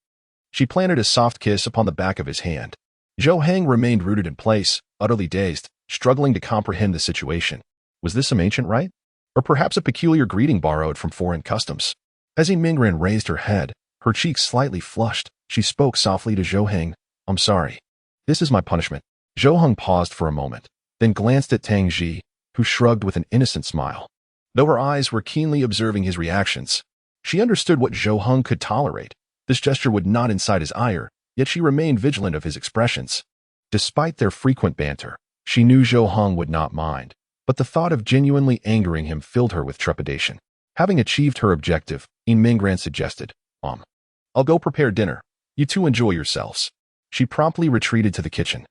She planted a soft kiss upon the back of his hand. Zhou Heng remained rooted in place, utterly dazed, struggling to comprehend the situation. Was this some ancient rite? Or perhaps a peculiar greeting borrowed from foreign customs? As Yin Mingran raised her head, her cheeks slightly flushed, she spoke softly to Zhou Heng, "I'm sorry. This is my punishment." Zhou Heng paused for a moment, then glanced at Tang Ji, who shrugged with an innocent smile. Though her eyes were keenly observing his reactions, she understood what Zhou Heng could tolerate. This gesture would not incite his ire, yet she remained vigilant of his expressions. Despite their frequent banter, she knew Zhou Heng would not mind, but the thought of genuinely angering him filled her with trepidation. Having achieved her objective, Yin Mingran suggested, I'll go prepare dinner. You two enjoy yourselves." she promptly retreated to the kitchen,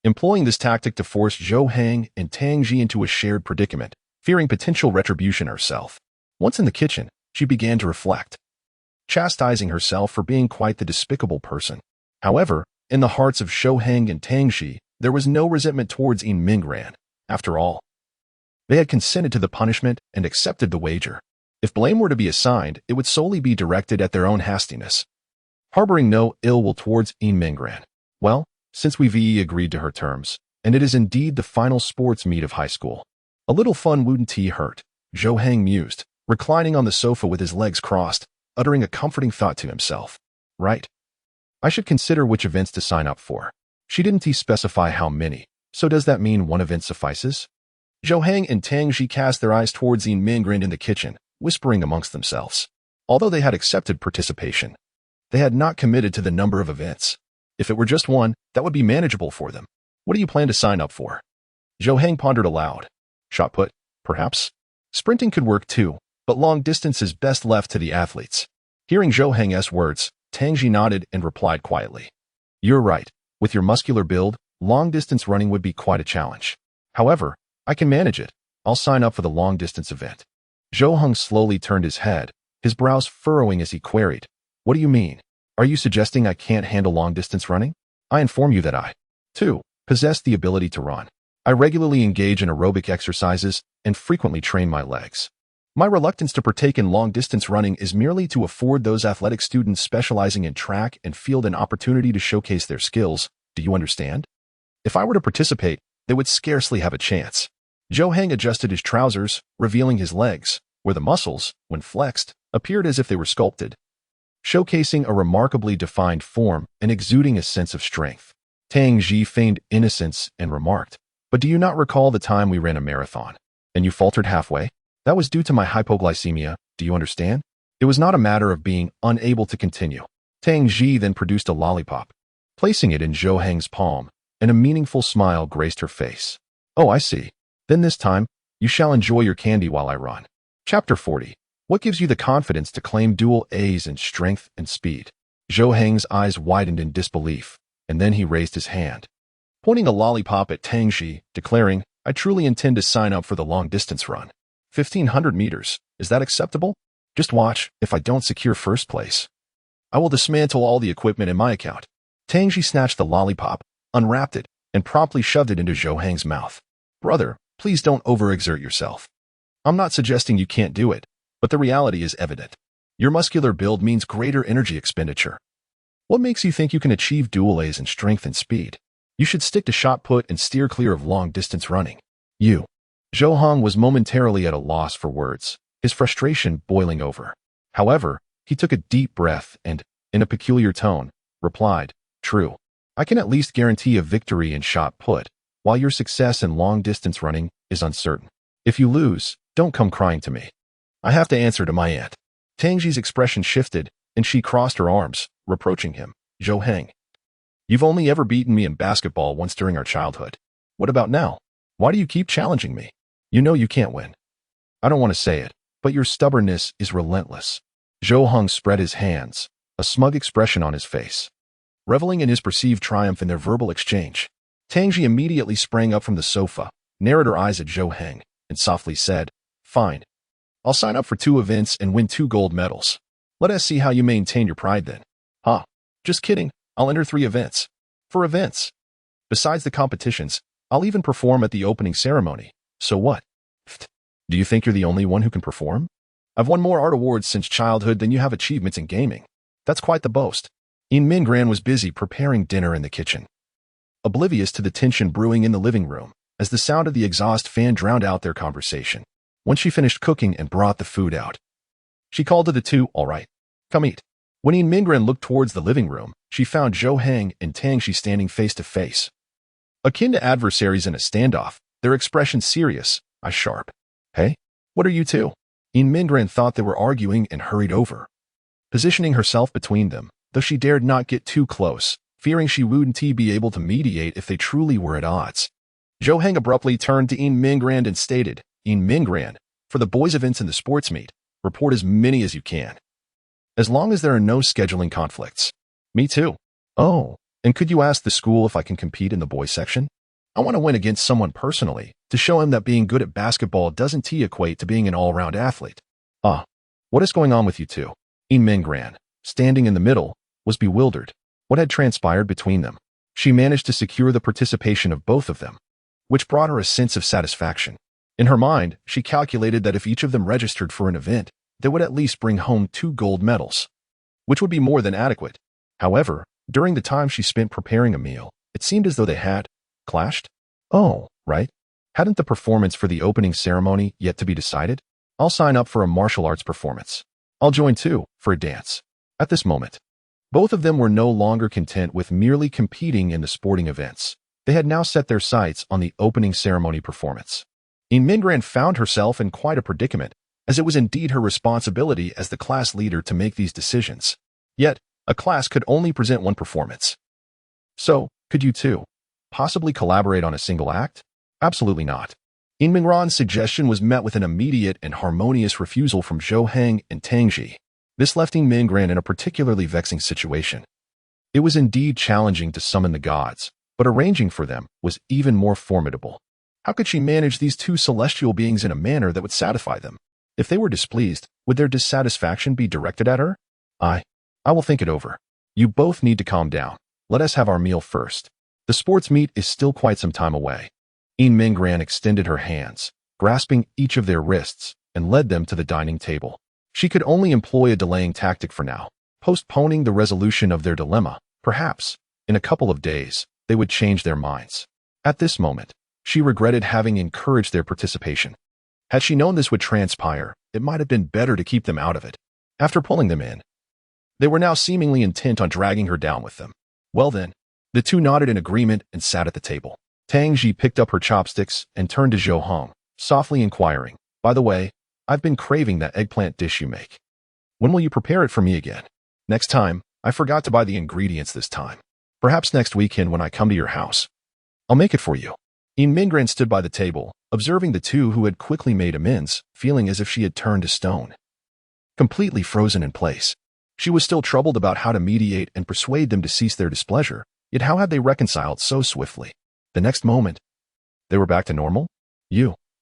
employing this tactic to force Zhou Heng and Tang Ji into a shared predicament, fearing potential retribution herself. Once in the kitchen, she began to reflect, chastising herself for being quite the despicable person. However, in the hearts of Zhou Heng and Tang Ji, there was no resentment towards Yin Mingran. After all, they had consented to the punishment and accepted the wager. If blame were to be assigned, it would solely be directed at their own hastiness, harboring no ill will towards Yin Mingran. Well, since we've agreed to her terms, and it is indeed the final sports meet of high school, a little fun wouldn't hurt, Zhou Heng mused, reclining on the sofa with his legs crossed, uttering a comforting thought to himself. Right. I should consider which events to sign up for. She didn't specify how many, so does that mean one event suffices? Zhou Heng and Tang Ji cast their eyes towards Yin Mingran in the kitchen, whispering amongst themselves. Although they had accepted participation, they had not committed to the number of events. If it were just one, that would be manageable for them. What do you plan to sign up for? Zhou Heng pondered aloud. Shot put, perhaps? Sprinting could work too, but long distance is best left to the athletes. Hearing Zhou Heng's words, Tang Ji nodded and replied quietly. You're right. With your muscular build, long-distance running would be quite a challenge. However, I can manage it. I'll sign up for the long-distance event. Zhou Heng slowly turned his head, his brows furrowing as he queried. What do you mean? Are you suggesting I can't handle long-distance running? I inform you that I, too, possess the ability to run. I regularly engage in aerobic exercises and frequently train my legs. My reluctance to partake in long-distance running is merely to afford those athletic students specializing in track and field an opportunity to showcase their skills. Do you understand? If I were to participate, they would scarcely have a chance. Zhou Heng adjusted his trousers, revealing his legs, where the muscles, when flexed, appeared as if they were sculpted, showcasing a remarkably defined form and exuding a sense of strength. Tang Ji feigned innocence and remarked, but do you not recall the time we ran a marathon, and you faltered halfway? That was due to my hypoglycemia, do you understand? It was not a matter of being unable to continue. Tang Ji then produced a lollipop, placing it in Zhou Heng's palm, and a meaningful smile graced her face. Oh, I see. Then this time, you shall enjoy your candy while I run. Chapter 40. What gives you the confidence to claim dual A's in strength and speed? Zhou Heng's eyes widened in disbelief, and then he raised his hand, pointing a lollipop at Tang Ji, declaring, I truly intend to sign up for the long-distance run. 1,500 meters. Is that acceptable? Just watch, if I don't secure first place, I will dismantle all the equipment in my account. Tang Ji snatched the lollipop, unwrapped it, and promptly shoved it into Zhou Heng's mouth. Brother, please don't overexert yourself. I'm not suggesting you can't do it, but the reality is evident. Your muscular build means greater energy expenditure. What makes you think you can achieve dual A's in strength and speed? You should stick to shot put and steer clear of long-distance running. You. Zhou Heng was momentarily at a loss for words, his frustration boiling over. However, he took a deep breath and, in a peculiar tone, replied, True. I can at least guarantee a victory in shot put, while your success in long-distance running is uncertain. If you lose, don't come crying to me. I have to answer to my aunt. Tang Ji's expression shifted, and she crossed her arms, reproaching him. Zhou Heng. You've only ever beaten me in basketball once during our childhood. What about now? Why do you keep challenging me? You know you can't win. I don't want to say it, but your stubbornness is relentless. Zhou Heng spread his hands, a smug expression on his face, reveling in his perceived triumph in their verbal exchange. Tang Ji immediately sprang up from the sofa, narrowed her eyes at Zhou Heng, and softly said, Fine. I'll sign up for 2 events and win 2 gold medals. Let us see how you maintain your pride then. Huh. Just kidding. I'll enter 3 events. For events. Besides the competitions, I'll even perform at the opening ceremony. So what? Do you think you're the only one who can perform? I've won more art awards since childhood than you have achievements in gaming. That's quite the boast. Yin Mingran was busy preparing dinner in the kitchen, oblivious to the tension brewing in the living room, as the sound of the exhaust fan drowned out their conversation. Once she finished cooking and brought the food out, she called to the 2, All right, come eat. When Yin Mingran looked towards the living room, she found Zhou Heng and Tang Ji standing face to face. Akin to adversaries in a standoff, their expressions serious, eyes sharp. Hey, what are you two? Yin Mingran thought they were arguing and hurried over, positioning herself between them, though she dared not get too close, fearing she wouldn't be able to mediate if they truly were at odds. Zhou Heng abruptly turned to Yin Mingran and stated, Yin Mingran, for the boys' events in the sports meet, report as many as you can, as long as there are no scheduling conflicts. Me too. Oh, And could you ask the school if I can compete in the boys section? I want to win against someone personally, to show him that being good at basketball doesn't equate to being an all-round athlete. What is going on with you two? Mingran, standing in the middle, was bewildered. What had transpired between them? She managed to secure the participation of both of them, which brought her a sense of satisfaction. In her mind, she calculated that if each of them registered for an event, they would at least bring home 2 gold medals, which would be more than adequate. However, during the time she spent preparing a meal, it seemed as though they had clashed. Oh, right. Hadn't the performance for the opening ceremony yet to be decided? I'll sign up for a martial arts performance. I'll join too, for a dance. At this moment, both of them were no longer content with merely competing in the sporting events. They had now set their sights on the opening ceremony performance. Mingran found herself in quite a predicament, as it was indeed her responsibility as the class leader to make these decisions. Yet, a class could only present one performance. So, could you two possibly collaborate on a single act? Absolutely not. Mingran's suggestion was met with an immediate and harmonious refusal from Zhou Heng and Tang Ji. This left Mingran in a particularly vexing situation. It was indeed challenging to summon the gods, but arranging for them was even more formidable. How could she manage these 2 celestial beings in a manner that would satisfy them? If they were displeased, would their dissatisfaction be directed at her? I will think it over. You both need to calm down. Let us have our meal first. The sports meet is still quite some time away. Mingran extended her hands, grasping each of their wrists, and led them to the dining table. She could only employ a delaying tactic for now, postponing the resolution of their dilemma. Perhaps, in a couple of days, they would change their minds. At this moment, she regretted having encouraged their participation. Had she known this would transpire, it might have been better to keep them out of it. After pulling them in, they were now seemingly intent on dragging her down with them. Well then, the 2 nodded in agreement and sat at the table. Tang Ji picked up her chopsticks and turned to Zhou Heng, softly inquiring, "By the way, I've been craving that eggplant dish you make. When will you prepare it for me again?" "Next time. I forgot to buy the ingredients this time. Perhaps next weekend when I come to your house. I'll make it for you." Mingran stood by the table, observing the 2 who had quickly made amends, feeling as if she had turned to stone, completely frozen in place. She was still troubled about how to mediate and persuade them to cease their displeasure, yet how had they reconciled so swiftly? The next moment, they were back to normal?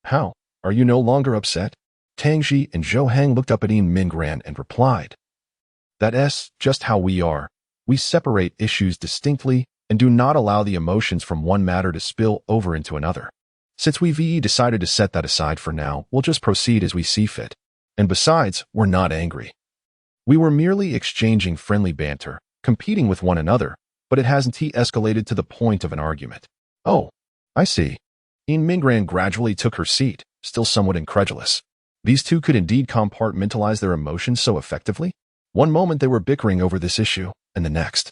How? Are you no longer upset? Tang Ji and Zhou Heng looked up at Mingran and replied, "That's just how we are. We separate issues distinctly and do not allow the emotions from one matter to spill over into another. Since we've decided to set that aside for now, we'll just proceed as we see fit. And besides, we're not angry. We were merely exchanging friendly banter, competing with one another, but it hasn't escalated to the point of an argument." "Oh, I see." Mingran gradually took her seat, still somewhat incredulous. These 2 could indeed compartmentalize their emotions so effectively? One moment they were bickering over this issue, and the next,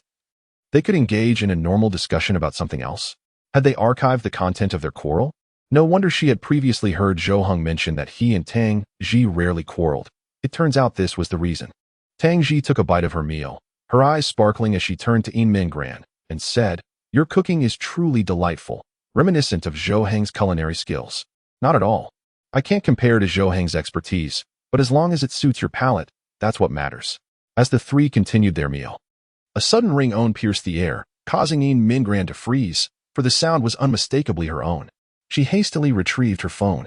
they could engage in a normal discussion about something else. Had they archived the content of their quarrel? No wonder she had previously heard Zhou Heng mention that he and Tang Ji rarely quarreled. It turns out this was the reason. Tang Ji took a bite of her meal, her eyes sparkling as she turned to Mingran and said, "Your cooking is truly delightful, reminiscent of Zhou Heng's culinary skills." "Not at all. I can't compare to Zhou Heng's expertise, but as long as it suits your palate, that's what matters." As the 3 continued their meal, a sudden ring pierced the air, causing Mingran to freeze, for the sound was unmistakably her own. She hastily retrieved her phone,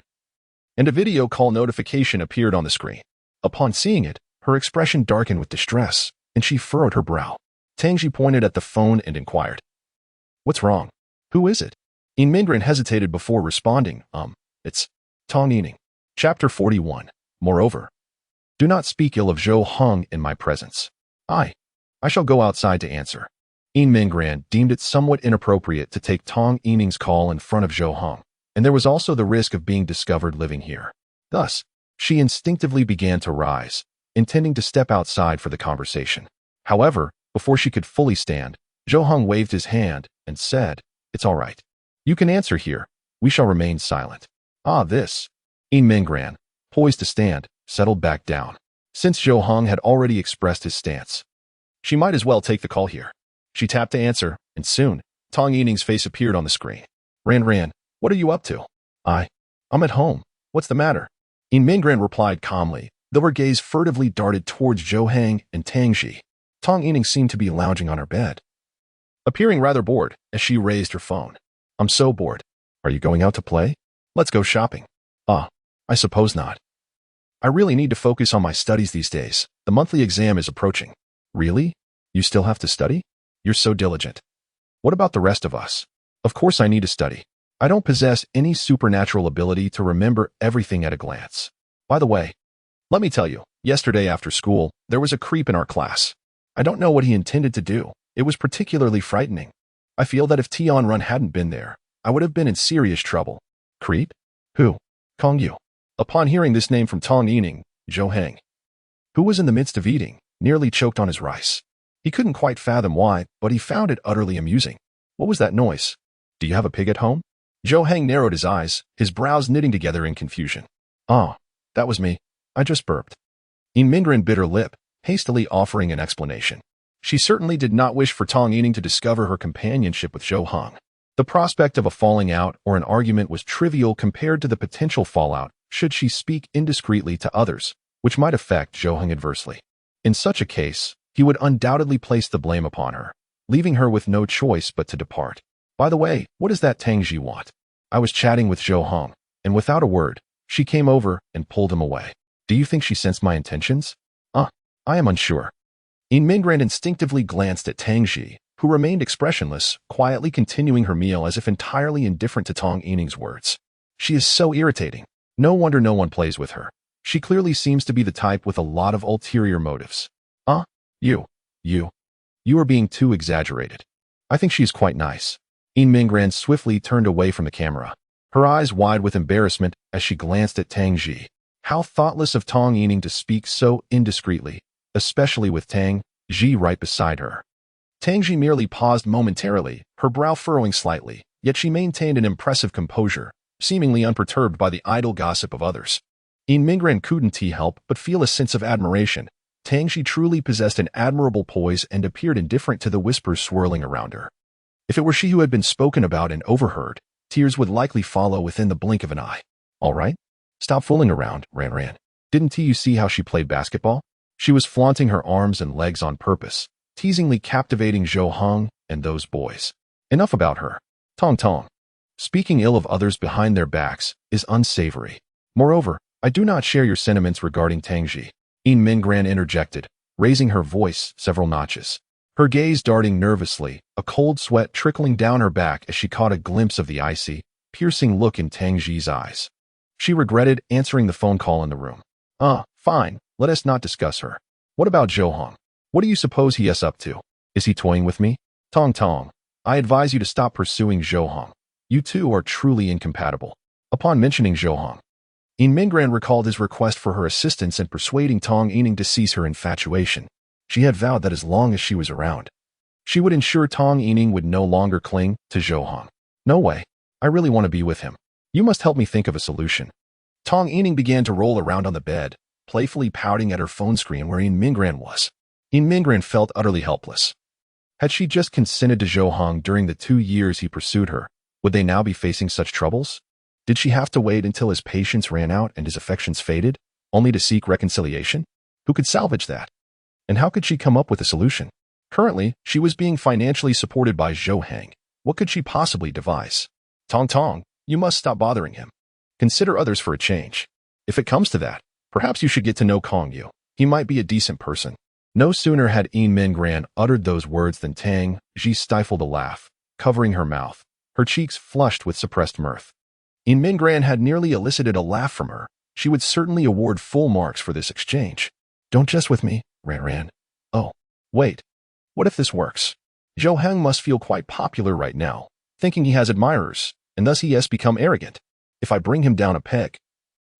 and a video call notification appeared on the screen. Upon seeing it, her expression darkened with distress, and she furrowed her brow. Tang Ji pointed at the phone and inquired, "What's wrong? Who is it?" Mingran hesitated before responding, "It's Tong Yining." Chapter 41. Moreover, do not speak ill of Zhou Heng in my presence. I shall go outside to answer. Mingran deemed it somewhat inappropriate to take Tong Yining's call in front of Zhou Heng, and there was also the risk of being discovered living here. Thus, she instinctively began to rise, intending to step outside for the conversation. However, before she could fully stand, Zhou Heng waved his hand and said, "It's all right. You can answer here. We shall remain silent." This. Mingran, poised to stand, settled back down. Since Zhou Heng had already expressed his stance, she might as well take the call here. She tapped to answer, and soon, Tong Yining's face appeared on the screen. Ran, what are you up to?" I'm at home. What's the matter?" Mingran replied calmly, though her gaze furtively darted towards Zhou Heng and Tang Ji. Tong Yining seemed to be lounging on her bed. appearing rather bored as she raised her phone. I'm so bored. Are you going out to play? Let's go shopping. I suppose not. I really need to focus on my studies these days. The monthly exam is approaching. Really? You still have to study? You're so diligent. What about the rest of us? Of course I need to study. I don't possess any supernatural ability to remember everything at a glance. By the way, let me tell you, yesterday after school, there was a creep in our class. I don't know what he intended to do. It was particularly frightening. I feel that if Tian Run hadn't been there, I would have been in serious trouble. Creep? Who? Kong Yu. Upon hearing this name from Tong Yining, Zhou Heng, who was in the midst of eating, nearly choked on his rice. He couldn't quite fathom why, but he found it utterly amusing. What was that noise? Do you have a pig at home? Zhou Heng narrowed his eyes, his brows knitting together in confusion. Oh, that was me. I just burped. Mingren bit her lip, hastily offering an explanation. She certainly did not wish for Tong Yining to discover her companionship with Zhou Heng. The prospect of a falling out or an argument was trivial compared to the potential fallout should she speak indiscreetly to others, which might affect Zhou Heng adversely. In such a case, he would undoubtedly place the blame upon her, leaving her with no choice but to depart. By the way, what does that Tangji want? I was chatting with Zhou Heng, and without a word, she came over and pulled him away. Do you think she sensed my intentions? I am unsure. Mingren instinctively glanced at Tangji, who remained expressionless, quietly continuing her meal as if entirely indifferent to Tong Yining's words. She is so irritating. No wonder no one plays with her. She clearly seems to be the type with a lot of ulterior motives. You are being too exaggerated. I think she's quite nice. Mingren swiftly turned away from the camera, her eyes wide with embarrassment as she glanced at Tang Ji. How thoughtless of Tong Yining to speak so indiscreetly, especially with Tang Ji right beside her. Tang Ji merely paused momentarily, her brow furrowing slightly, yet she maintained an impressive composure, seemingly unperturbed by the idle gossip of others. Mingren couldn't help but feel a sense of admiration. Tang Ji truly possessed an admirable poise and appeared indifferent to the whispers swirling around her. If it were she who had been spoken about and overheard, tears would likely follow within the blink of an eye. All right? Stop fooling around, Ran. Didn't you see how she played basketball? She was flaunting her arms and legs on purpose, teasingly captivating Zhou Heng and those boys. Enough about her. Tong. Speaking ill of others behind their backs is unsavory. Moreover, I do not share your sentiments regarding Tangji. Mingren interjected, raising her voice several notches. Her gaze darting nervously, a cold sweat trickling down her back as she caught a glimpse of the icy, piercing look in Tangji's eyes. She regretted answering the phone call in the room. Fine, let us not discuss her. What about Zhou Heng? What do you suppose he is up to? Is he toying with me? Tong, I advise you to stop pursuing Zhou Heng. You two are truly incompatible. Upon mentioning Zhou Heng, Mingren recalled his request for her assistance in persuading Tong Yining to cease her infatuation. She had vowed that as long as she was around, she would ensure Tong Yining would no longer cling to Zhou Heng. No way. I really want to be with him. You must help me think of a solution. Tong Yining began to roll around on the bed, playfully pouting at her phone screen where Mingren was. Mingren felt utterly helpless. Had she just consented to Zhou Heng during the 2 years he pursued her, would they now be facing such troubles? Did she have to wait until his patience ran out and his affections faded, only to seek reconciliation? Who could salvage that? And how could she come up with a solution? Currently, she was being financially supported by Zhou Heng. What could she possibly devise? Tong, you must stop bothering him. Consider others for a change. If it comes to that, perhaps you should get to know Kong Yu. He might be a decent person. No sooner had Mingren uttered those words than Tang Ji stifled a laugh, covering her mouth, her cheeks flushed with suppressed mirth. Mingren had nearly elicited a laugh from her. She would certainly award full marks for this exchange. Don't jest with me, Ran. Oh, wait. What if this works? Zhou Heng must feel quite popular right now, thinking he has admirers, and thus he has become arrogant. If I bring him down a peg,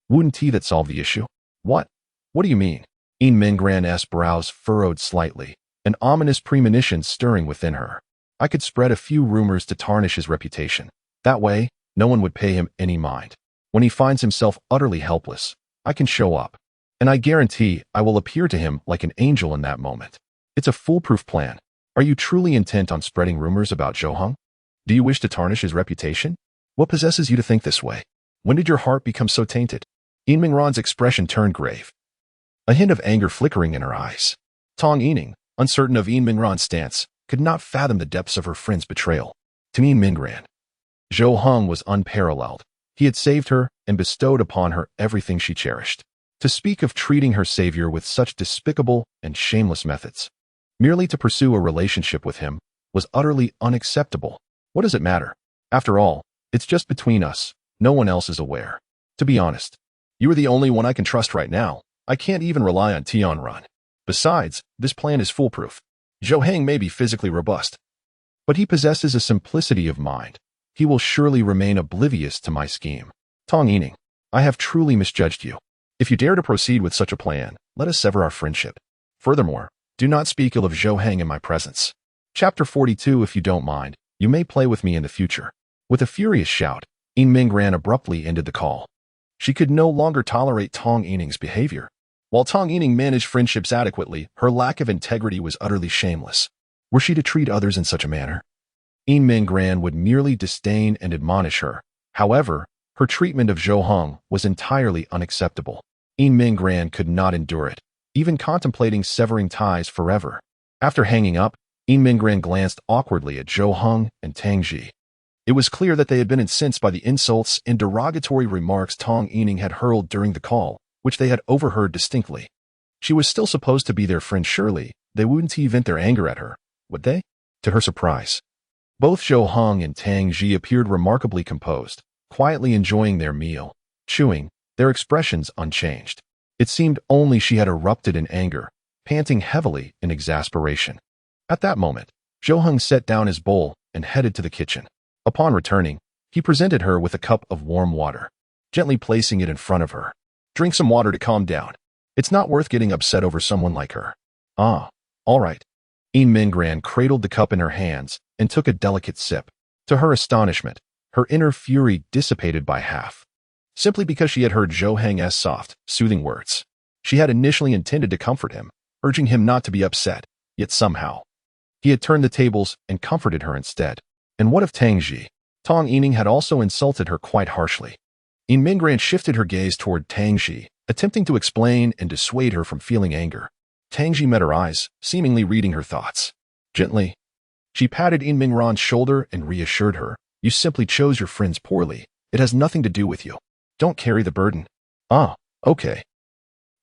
wouldn't that solve the issue? What? What do you mean? Mingren's brows furrowed slightly, an ominous premonition stirring within her. I could spread a few rumors to tarnish his reputation. That way, no one would pay him any mind. When he finds himself utterly helpless, I can show up. And I guarantee I will appear to him like an angel in that moment. It's a foolproof plan. Are you truly intent on spreading rumors about Zhou Heng? Do you wish to tarnish his reputation? What possesses you to think this way? When did your heart become so tainted? Mingren's expression turned grave, a hint of anger flickering in her eyes. Tong Yining, uncertain of Mingren's stance, could not fathom the depths of her friend's betrayal. To Yin Mingran, Zhou Heng was unparalleled. He had saved her and bestowed upon her everything she cherished. To speak of treating her savior with such despicable and shameless methods, merely to pursue a relationship with him, was utterly unacceptable. What does it matter? After all, it's just between us. No one else is aware. To be honest, you are the only one I can trust right now. I can't even rely on Tianran. Besides, this plan is foolproof. Zhou Heng may be physically robust, but he possesses a simplicity of mind. He will surely remain oblivious to my scheme. Tong Yining, I have truly misjudged you. If you dare to proceed with such a plan, let us sever our friendship. Furthermore, do not speak ill of Zhou Heng in my presence. Chapter 42. If you don't mind, you may play with me in the future. With a furious shout, Yin Mingran abruptly ended the call. She could no longer tolerate Tong Yining's behavior. While Tong Yining managed friendships adequately, her lack of integrity was utterly shameless. Were she to treat others in such a manner? Yin Mingran would merely disdain and admonish her. However, her treatment of Zhou Heng was entirely unacceptable. Yin Mingran could not endure it, even contemplating severing ties forever. After hanging up, Yin Mingran glanced awkwardly at Zhou Heng and Tang Ji. It was clear that they had been incensed by the insults and derogatory remarks Tong Yining had hurled during the call, which they had overheard distinctly. She was still supposed to be their friend. Surely they wouldn't vent their anger at her, would they? To her surprise, both Zhou Heng and Tang Ji appeared remarkably composed, quietly enjoying their meal, chewing, their expressions unchanged. It seemed only she had erupted in anger, panting heavily in exasperation. At that moment, Zhou Heng set down his bowl and headed to the kitchen. Upon returning, he presented her with a cup of warm water, gently placing it in front of her. Drink some water to calm down. It's not worth getting upset over someone like her. Ah, all right. Yin Mingran cradled the cup in her hands and took a delicate sip. To her astonishment, her inner fury dissipated by half. Simply because she had heard Zhou Heng's soft, soothing words. She had initially intended to comfort him, urging him not to be upset, yet somehow he had turned the tables and comforted her instead. And what of Tang Ji? Tong Yining had also insulted her quite harshly. Yin Mingran shifted her gaze toward Tang Ji, attempting to explain and dissuade her from feeling anger. Tang Ji met her eyes, seemingly reading her thoughts. Gently, she patted Yin Mingran's shoulder and reassured her, "You simply chose your friends poorly. It has nothing to do with you. Don't carry the burden." "Ah, okay.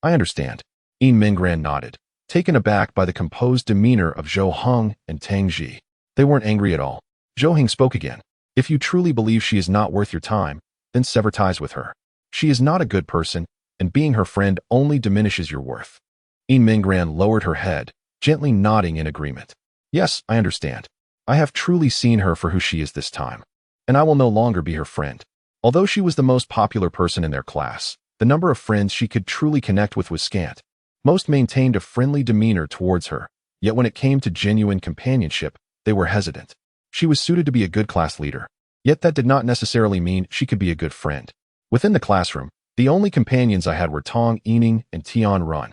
I understand." Yin Mingran nodded, taken aback by the composed demeanor of Zhou Heng and Tang Ji. They weren't angry at all. Zhou Heng spoke again. "If you truly believe she is not worth your time, then sever ties with her. She is not a good person, and being her friend only diminishes your worth." Yin Mingran lowered her head, gently nodding in agreement. "Yes, I understand. I have truly seen her for who she is this time, and I will no longer be her friend." Although she was the most popular person in their class, the number of friends she could truly connect with was scant. Most maintained a friendly demeanor towards her, yet when it came to genuine companionship, they were hesitant. She was suited to be a good class leader, yet that did not necessarily mean she could be a good friend. Within the classroom, the only companions I had were Tong Yining and Tianran,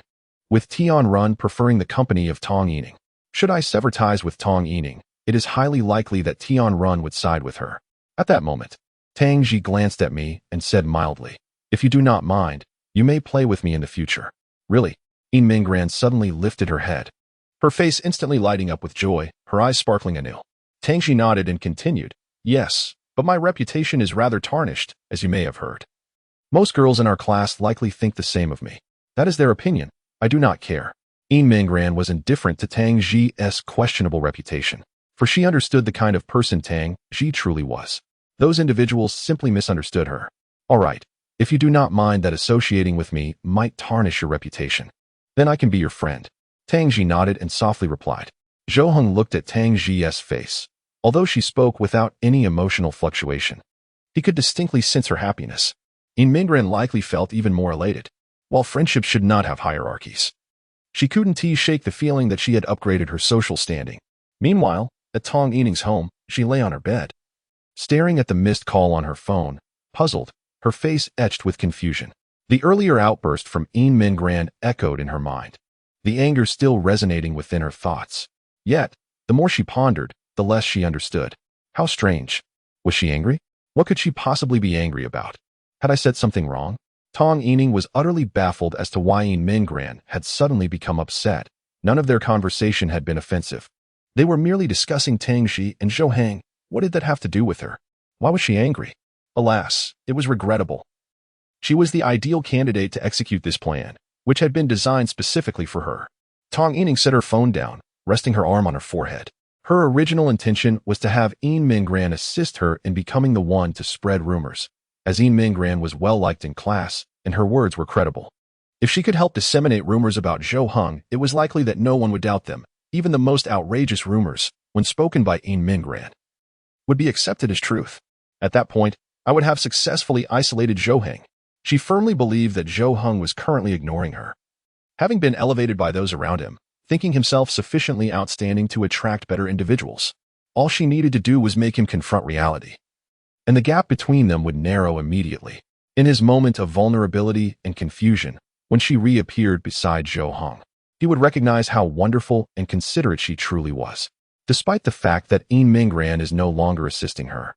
with Tianran preferring the company of Tong Yining. Should I sever ties with Tong Yining, it is highly likely that Tianran would side with her. At that moment, Tang Ji glanced at me and said mildly, "If you do not mind, you may play with me in the future." "Really?" Yin Mingran suddenly lifted her head, her face instantly lighting up with joy, her eyes sparkling anew. Tang Ji nodded and continued, "Yes, but my reputation is rather tarnished, as you may have heard. Most girls in our class likely think the same of me. That is their opinion. I do not care." Yin Mingran was indifferent to Tang Ji's questionable reputation, for she understood the kind of person Tang Ji truly was. Those individuals simply misunderstood her. "All right, if you do not mind that associating with me might tarnish your reputation, then I can be your friend." Tang Ji nodded and softly replied. Zhou Heng looked at Tang Ji's face. Although she spoke without any emotional fluctuation, he could distinctly sense her happiness. Yin Mingran likely felt even more elated. While friendship should not have hierarchies, she couldn't shake the feeling that she had upgraded her social standing. Meanwhile, at Tong Yining's home, she lay on her bed, staring at the missed call on her phone, puzzled, her face etched with confusion. The earlier outburst from Yin Mingran echoed in her mind, the anger still resonating within her thoughts. Yet, the more she pondered, the less she understood. How strange. Was she angry? What could she possibly be angry about? Had I said something wrong? Tong Yining was utterly baffled as to why Yin Mingran had suddenly become upset. None of their conversation had been offensive. They were merely discussing Tang Ji and Zhou Heng. What did that have to do with her? Why was she angry? Alas, it was regrettable. She was the ideal candidate to execute this plan, which had been designed specifically for her. Tong Yining set her phone down, resting her arm on her forehead. Her original intention was to have Yin Minggran assist her in becoming the one to spread rumors, as Yin Minggran was well-liked in class and her words were credible. If she could help disseminate rumors about Zhou Heng, it was likely that no one would doubt them. Even the most outrageous rumors, when spoken by Yin Minggran, would be accepted as truth. At that point, I would have successfully isolated Zhou Heng. She firmly believed that Zhou Heng was currently ignoring her. Having been elevated by those around him, thinking himself sufficiently outstanding to attract better individuals, all she needed to do was make him confront reality. And the gap between them would narrow immediately. In his moment of vulnerability and confusion, when she reappeared beside Zhou Heng, he would recognize how wonderful and considerate she truly was, despite the fact that Yin Minggran is no longer assisting her.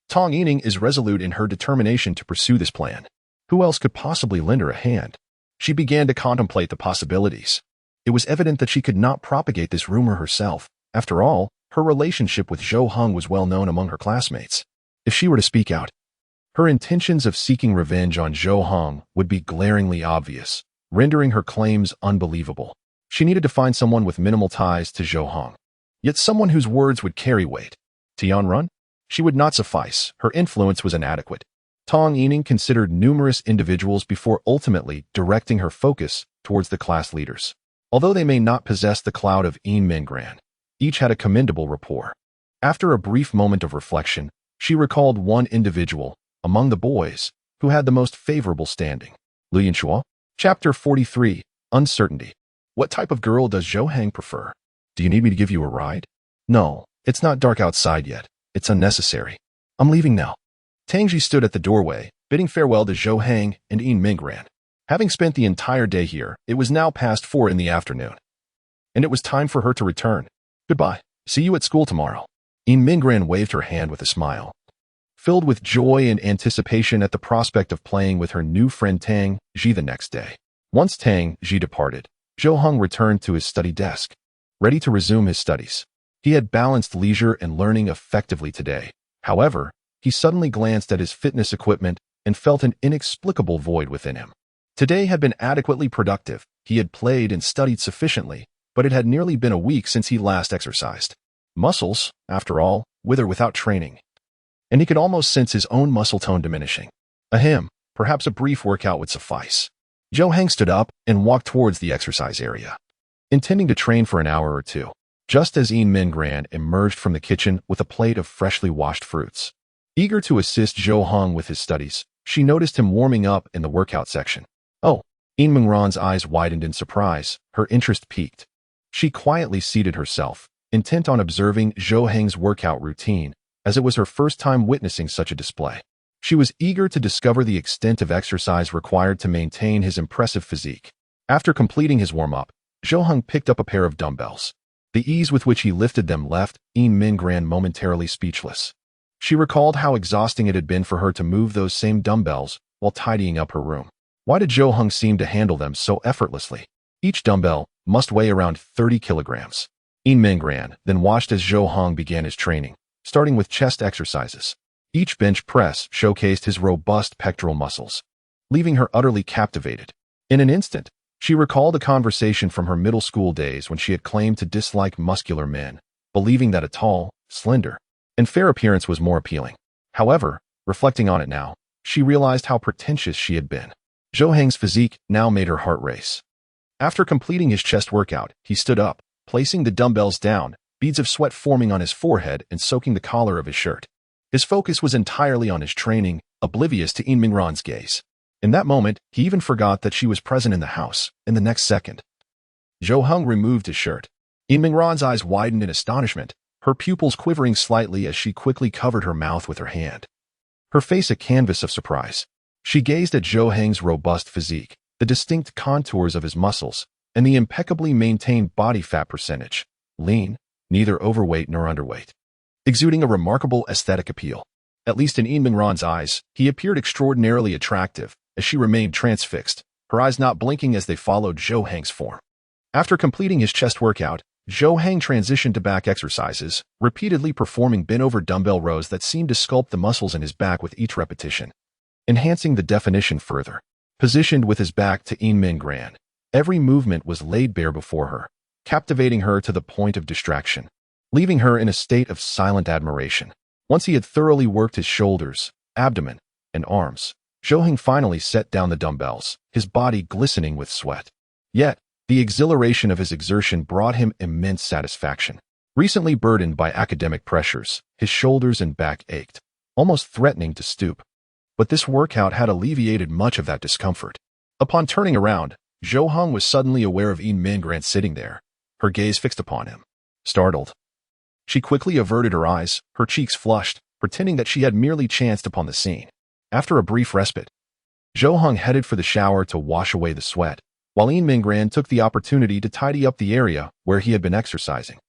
Tong Yining is resolute in her determination to pursue this plan. Who else could possibly lend her a hand? She began to contemplate the possibilities. It was evident that she could not propagate this rumor herself. After all, her relationship with Zhou Heng was well known among her classmates. If she were to speak out, her intentions of seeking revenge on Zhou Heng would be glaringly obvious, rendering her claims unbelievable. She needed to find someone with minimal ties to Zhou Heng, yet someone whose words would carry weight. Tian Run? She would not suffice. Her influence was inadequate. Tong Yining considered numerous individuals before ultimately directing her focus towards the class leaders. Although they may not possess the clout of Yin Minggran, each had a commendable rapport. After a brief moment of reflection, she recalled one individual among the boys who had the most favorable standing. Liu Yanxuo? Chapter 43, Uncertainty. What type of girl does Zhou Heng prefer? Do you need me to give you a ride? No, it's not dark outside yet. It's unnecessary. I'm leaving now. Tangji stood at the doorway, bidding farewell to Zhou Heng and Yin Minggran. Having spent the entire day here, it was now past 4 in the afternoon, and it was time for her to return. Goodbye. See you at school tomorrow. Yin Minggran waved her hand with a smile. Filled with joy and anticipation at the prospect of playing with her new friend Tang Ji the next day. Once Tang Ji departed, Zhou Heng returned to his study desk, ready to resume his studies. He had balanced leisure and learning effectively today. However, he suddenly glanced at his fitness equipment and felt an inexplicable void within him. Today had been adequately productive. He had played and studied sufficiently, but it had nearly been a week since he last exercised. Muscles, after all, wither without training, and he could almost sense his own muscle tone diminishing. Perhaps a brief workout would suffice. Zhou Heng stood up and walked towards the exercise area, intending to train for an hour or two. Just as Yin Minggran emerged from the kitchen with a plate of freshly washed fruits, eager to assist Zhou Heng with his studies, she noticed him warming up in the workout section. Oh, Yin Minggran's eyes widened in surprise, her interest piqued. She quietly seated herself, intent on observing Zhou Heng's workout routine, as it was her first time witnessing such a display. She was eager to discover the extent of exercise required to maintain his impressive physique. After completing his warm-up, Zhou Heng picked up a pair of dumbbells. The ease with which he lifted them left Yin Minggran momentarily speechless. She recalled how exhausting it had been for her to move those same dumbbells while tidying up her room. Why did Zhou Heng seem to handle them so effortlessly? Each dumbbell must weigh around 30 kilograms. Yin Minggran then watched as Zhou Heng began his training, starting with chest exercises. Each bench press showcased his robust pectoral muscles, leaving her utterly captivated. In an instant, she recalled a conversation from her middle school days when she had claimed to dislike muscular men, believing that a tall, slender, and fair appearance was more appealing. However, reflecting on it now, she realized how pretentious she had been. Zhou Heng's physique now made her heart race. After completing his chest workout, he stood up, placing the dumbbells down, beads of sweat forming on his forehead and soaking the collar of his shirt. His focus was entirely on his training, oblivious to Yin Minggran's gaze. In that moment, he even forgot that she was present in the house. In the next second, Zhou Heng removed his shirt. Yin Minggran's eyes widened in astonishment, her pupils quivering slightly as she quickly covered her mouth with her hand, her face a canvas of surprise. She gazed at Zhou Heng's robust physique, the distinct contours of his muscles, and the impeccably maintained body fat percentage, lean, neither overweight nor underweight, exuding a remarkable aesthetic appeal. At least in Yin Minggran's eyes, he appeared extraordinarily attractive, as she remained transfixed, her eyes not blinking as they followed Zhou Heng's form. After completing his chest workout, Zhou Heng transitioned to back exercises, repeatedly performing bent-over dumbbell rows that seemed to sculpt the muscles in his back with each repetition, enhancing the definition further. Positioned with his back to Yinming, every movement was laid bare before her, captivating her to the point of distraction, leaving her in a state of silent admiration. Once he had thoroughly worked his shoulders, abdomen, and arms, Zhou Heng finally set down the dumbbells, his body glistening with sweat. Yet, the exhilaration of his exertion brought him immense satisfaction. Recently burdened by academic pressures, his shoulders and back ached, almost threatening to stoop. But this workout had alleviated much of that discomfort. Upon turning around, Zhou Heng was suddenly aware of Yinming sitting there, her gaze fixed upon him. Startled, she quickly averted her eyes, her cheeks flushed, pretending that she had merely chanced upon the scene. After a brief respite, Zhou Heng headed for the shower to wash away the sweat, while Yinming took the opportunity to tidy up the area where he had been exercising,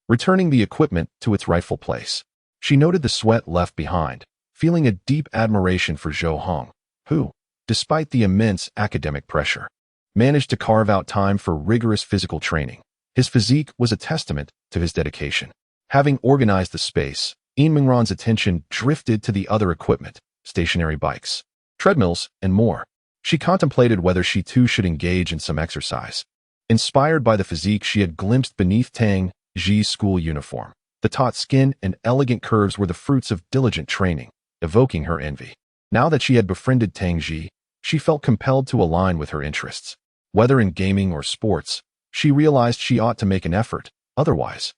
returning the equipment to its rightful place. She noted the sweat left behind, feeling a deep admiration for Zhou Heng, who, despite the immense academic pressure, managed to carve out time for rigorous physical training. His physique was a testament to his dedication. Having organized the space, Yinming's attention drifted to the other equipment, stationary bikes, treadmills, and more. She contemplated whether she too should engage in some exercise. Inspired by the physique she had glimpsed beneath Tang Yi's school uniform, the taut skin and elegant curves were the fruits of diligent training, evoking her envy. Now that she had befriended Tang Yi, she felt compelled to align with her interests. Whether in gaming or sports, she realized she ought to make an effort. Otherwise,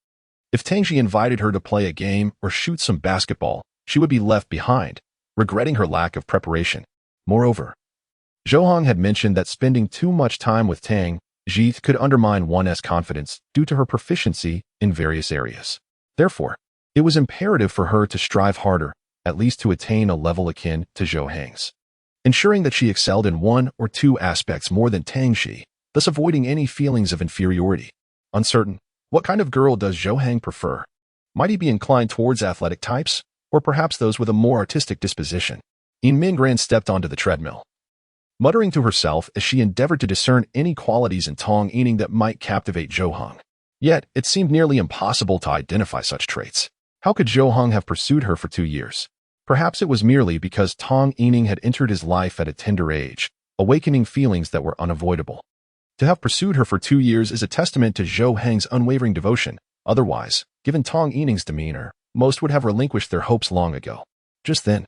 if Tang Yi invited her to play a game or shoot some basketball, she would be left behind, regretting her lack of preparation. Moreover, Zhou Heng had mentioned that spending too much time with Tang Yi could undermine one's confidence due to her proficiency in various areas. Therefore, it was imperative for her to strive harder, at least to attain a level akin to Zhou Heng's, ensuring that she excelled in one or two aspects more than Tang Yi, thus avoiding any feelings of inferiority. Uncertain, what kind of girl does Zhou Heng prefer? Might he be inclined towards athletic types, or perhaps those with a more artistic disposition? Yinming stepped onto the treadmill, muttering to herself as she endeavored to discern any qualities in Tong Yining that might captivate Zhou Heng. Yet, it seemed nearly impossible to identify such traits. How could Zhou Heng have pursued her for 2 years? Perhaps it was merely because Tong Yining had entered his life at a tender age, awakening feelings that were unavoidable. To have pursued her for 2 years is a testament to Zhou Heng's unwavering devotion. Otherwise, given Tong Yining's demeanor, most would have relinquished their hopes long ago. Just then,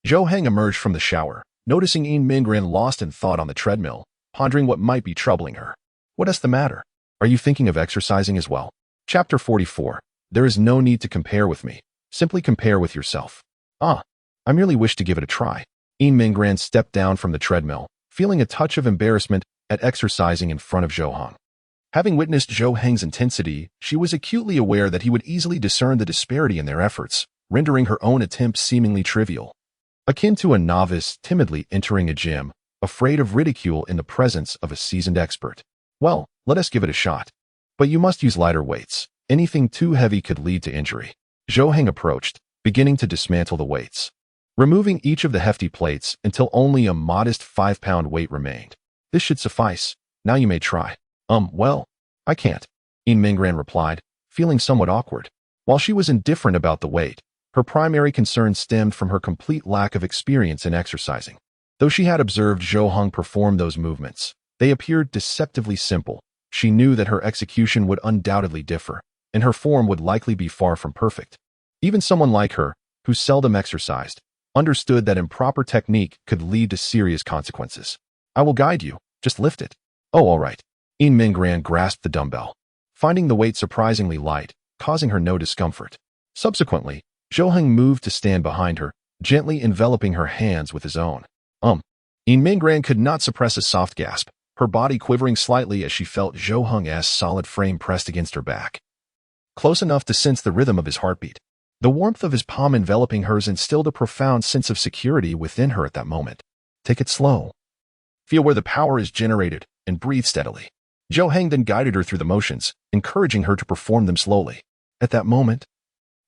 Zhou Heng emerged from the shower, noticing Yinming lost in thought on the treadmill, pondering what might be troubling her. What is the matter? Are you thinking of exercising as well? Chapter 44. There is no need to compare with me. Simply compare with yourself. I merely wish to give it a try. Yinming stepped down from the treadmill, feeling a touch of embarrassment at exercising in front of Zhou Heng. Having witnessed Zhou Heng's intensity, she was acutely aware that he would easily discern the disparity in their efforts, rendering her own attempt seemingly trivial. Akin to a novice timidly entering a gym, afraid of ridicule in the presence of a seasoned expert. Well, let us give it a shot. But you must use lighter weights. Anything too heavy could lead to injury. Zhou Heng approached, beginning to dismantle the weights, removing each of the hefty plates until only a modest 5-pound weight remained. This should suffice. Now you may try. Well, I can't, Yinming replied, feeling somewhat awkward. While she was indifferent about the weight, her primary concern stemmed from her complete lack of experience in exercising. Though she had observed Zhou Heng perform those movements, they appeared deceptively simple. She knew that her execution would undoubtedly differ, and her form would likely be far from perfect. Even someone like her, who seldom exercised, understood that improper technique could lead to serious consequences. I will guide you, just lift it. Oh, all right. Yinming grasped the dumbbell, finding the weight surprisingly light, causing her no discomfort. Subsequently, Zhou Heng moved to stand behind her, gently enveloping her hands with his own. Yinming could not suppress a soft gasp, her body quivering slightly as she felt Zhou Heng's solid frame pressed against her back, close enough to sense the rhythm of his heartbeat. The warmth of his palm enveloping hers instilled a profound sense of security within her at that moment. Take it slow. Feel where the power is generated, and breathe steadily. Zhou Heng then guided her through the motions, encouraging her to perform them slowly. At that moment,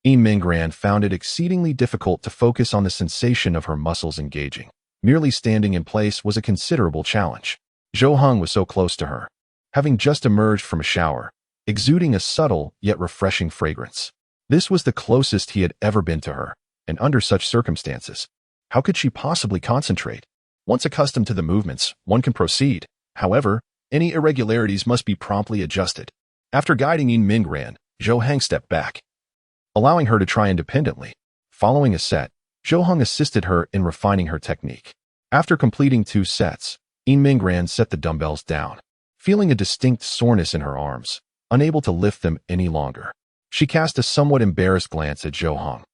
Yinming found it exceedingly difficult to focus on the sensation of her muscles engaging. Merely standing in place was a considerable challenge. Zhou Heng was so close to her. Having just emerged from a shower, exuding a subtle yet refreshing fragrance. This was the closest he had ever been to her, and under such circumstances, how could she possibly concentrate? Once accustomed to the movements, one can proceed. However, any irregularities must be promptly adjusted. After guiding Yin Mingran, Zhou Heng stepped back, allowing her to try independently. Following a set, Zhou Heng assisted her in refining her technique. After completing 2 sets, Yin Mingran set the dumbbells down, feeling a distinct soreness in her arms, unable to lift them any longer. She cast a somewhat embarrassed glance at Zhou Heng,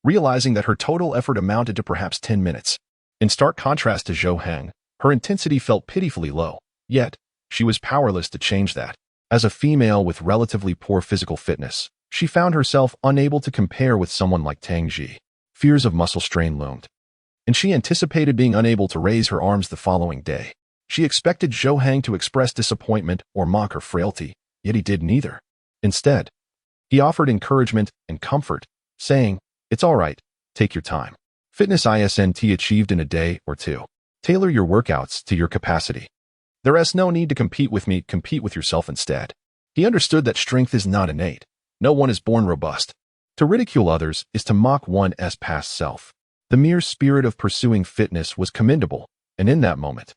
realizing that her total effort amounted to perhaps 10 minutes. In stark contrast to Zhou Heng, her intensity felt pitifully low, yet she was powerless to change that. As a female with relatively poor physical fitness, she found herself unable to compare with someone like Tang Ji. Fears of muscle strain loomed, and she anticipated being unable to raise her arms the following day. She expected Zhou Heng to express disappointment or mock her frailty, yet he did neither. Instead, he offered encouragement and comfort, saying, "It's all right, take your time. Fitness isn't achieved in a day or two. Tailor your workouts to your capacity. There is no need to compete with me, compete with yourself instead." He understood that strength is not innate. No one is born robust. To ridicule others is to mock one's past self. The mere spirit of pursuing fitness was commendable, and in that moment,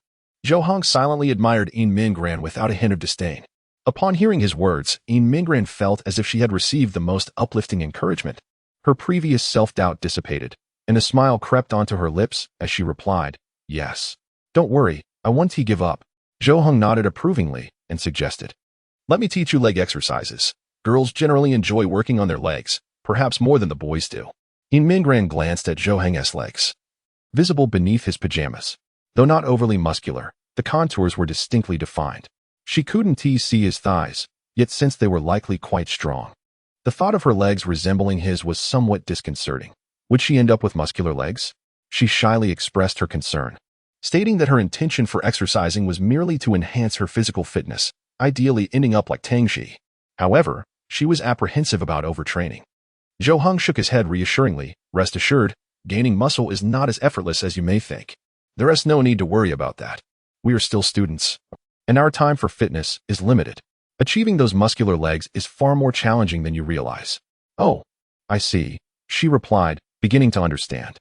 Zhou Heng silently admired Yin Mingran without a hint of disdain. Upon hearing his words, Yin Mingran felt as if she had received the most uplifting encouragement. Her previous self-doubt dissipated, and a smile crept onto her lips as she replied, "Yes. Don't worry, I won't give up." Zhou Heng nodded approvingly and suggested, "Let me teach you leg exercises. Girls generally enjoy working on their legs, perhaps more than the boys do." Yin Mingran glanced at Zhou Heng's legs, visible beneath his pajamas. Though not overly muscular, the contours were distinctly defined. She couldn't see his thighs, yet sensed they were likely quite strong. The thought of her legs resembling his was somewhat disconcerting. Would she end up with muscular legs? She shyly expressed her concern, stating that her intention for exercising was merely to enhance her physical fitness, ideally ending up like Tangji. However, she was apprehensive about overtraining. Zhou Heng shook his head reassuringly. "Rest assured, gaining muscle is not as effortless as you may think. There is no need to worry about that. We are still students, and our time for fitness is limited. Achieving those muscular legs is far more challenging than you realize." "Oh, I see," she replied, beginning to understand.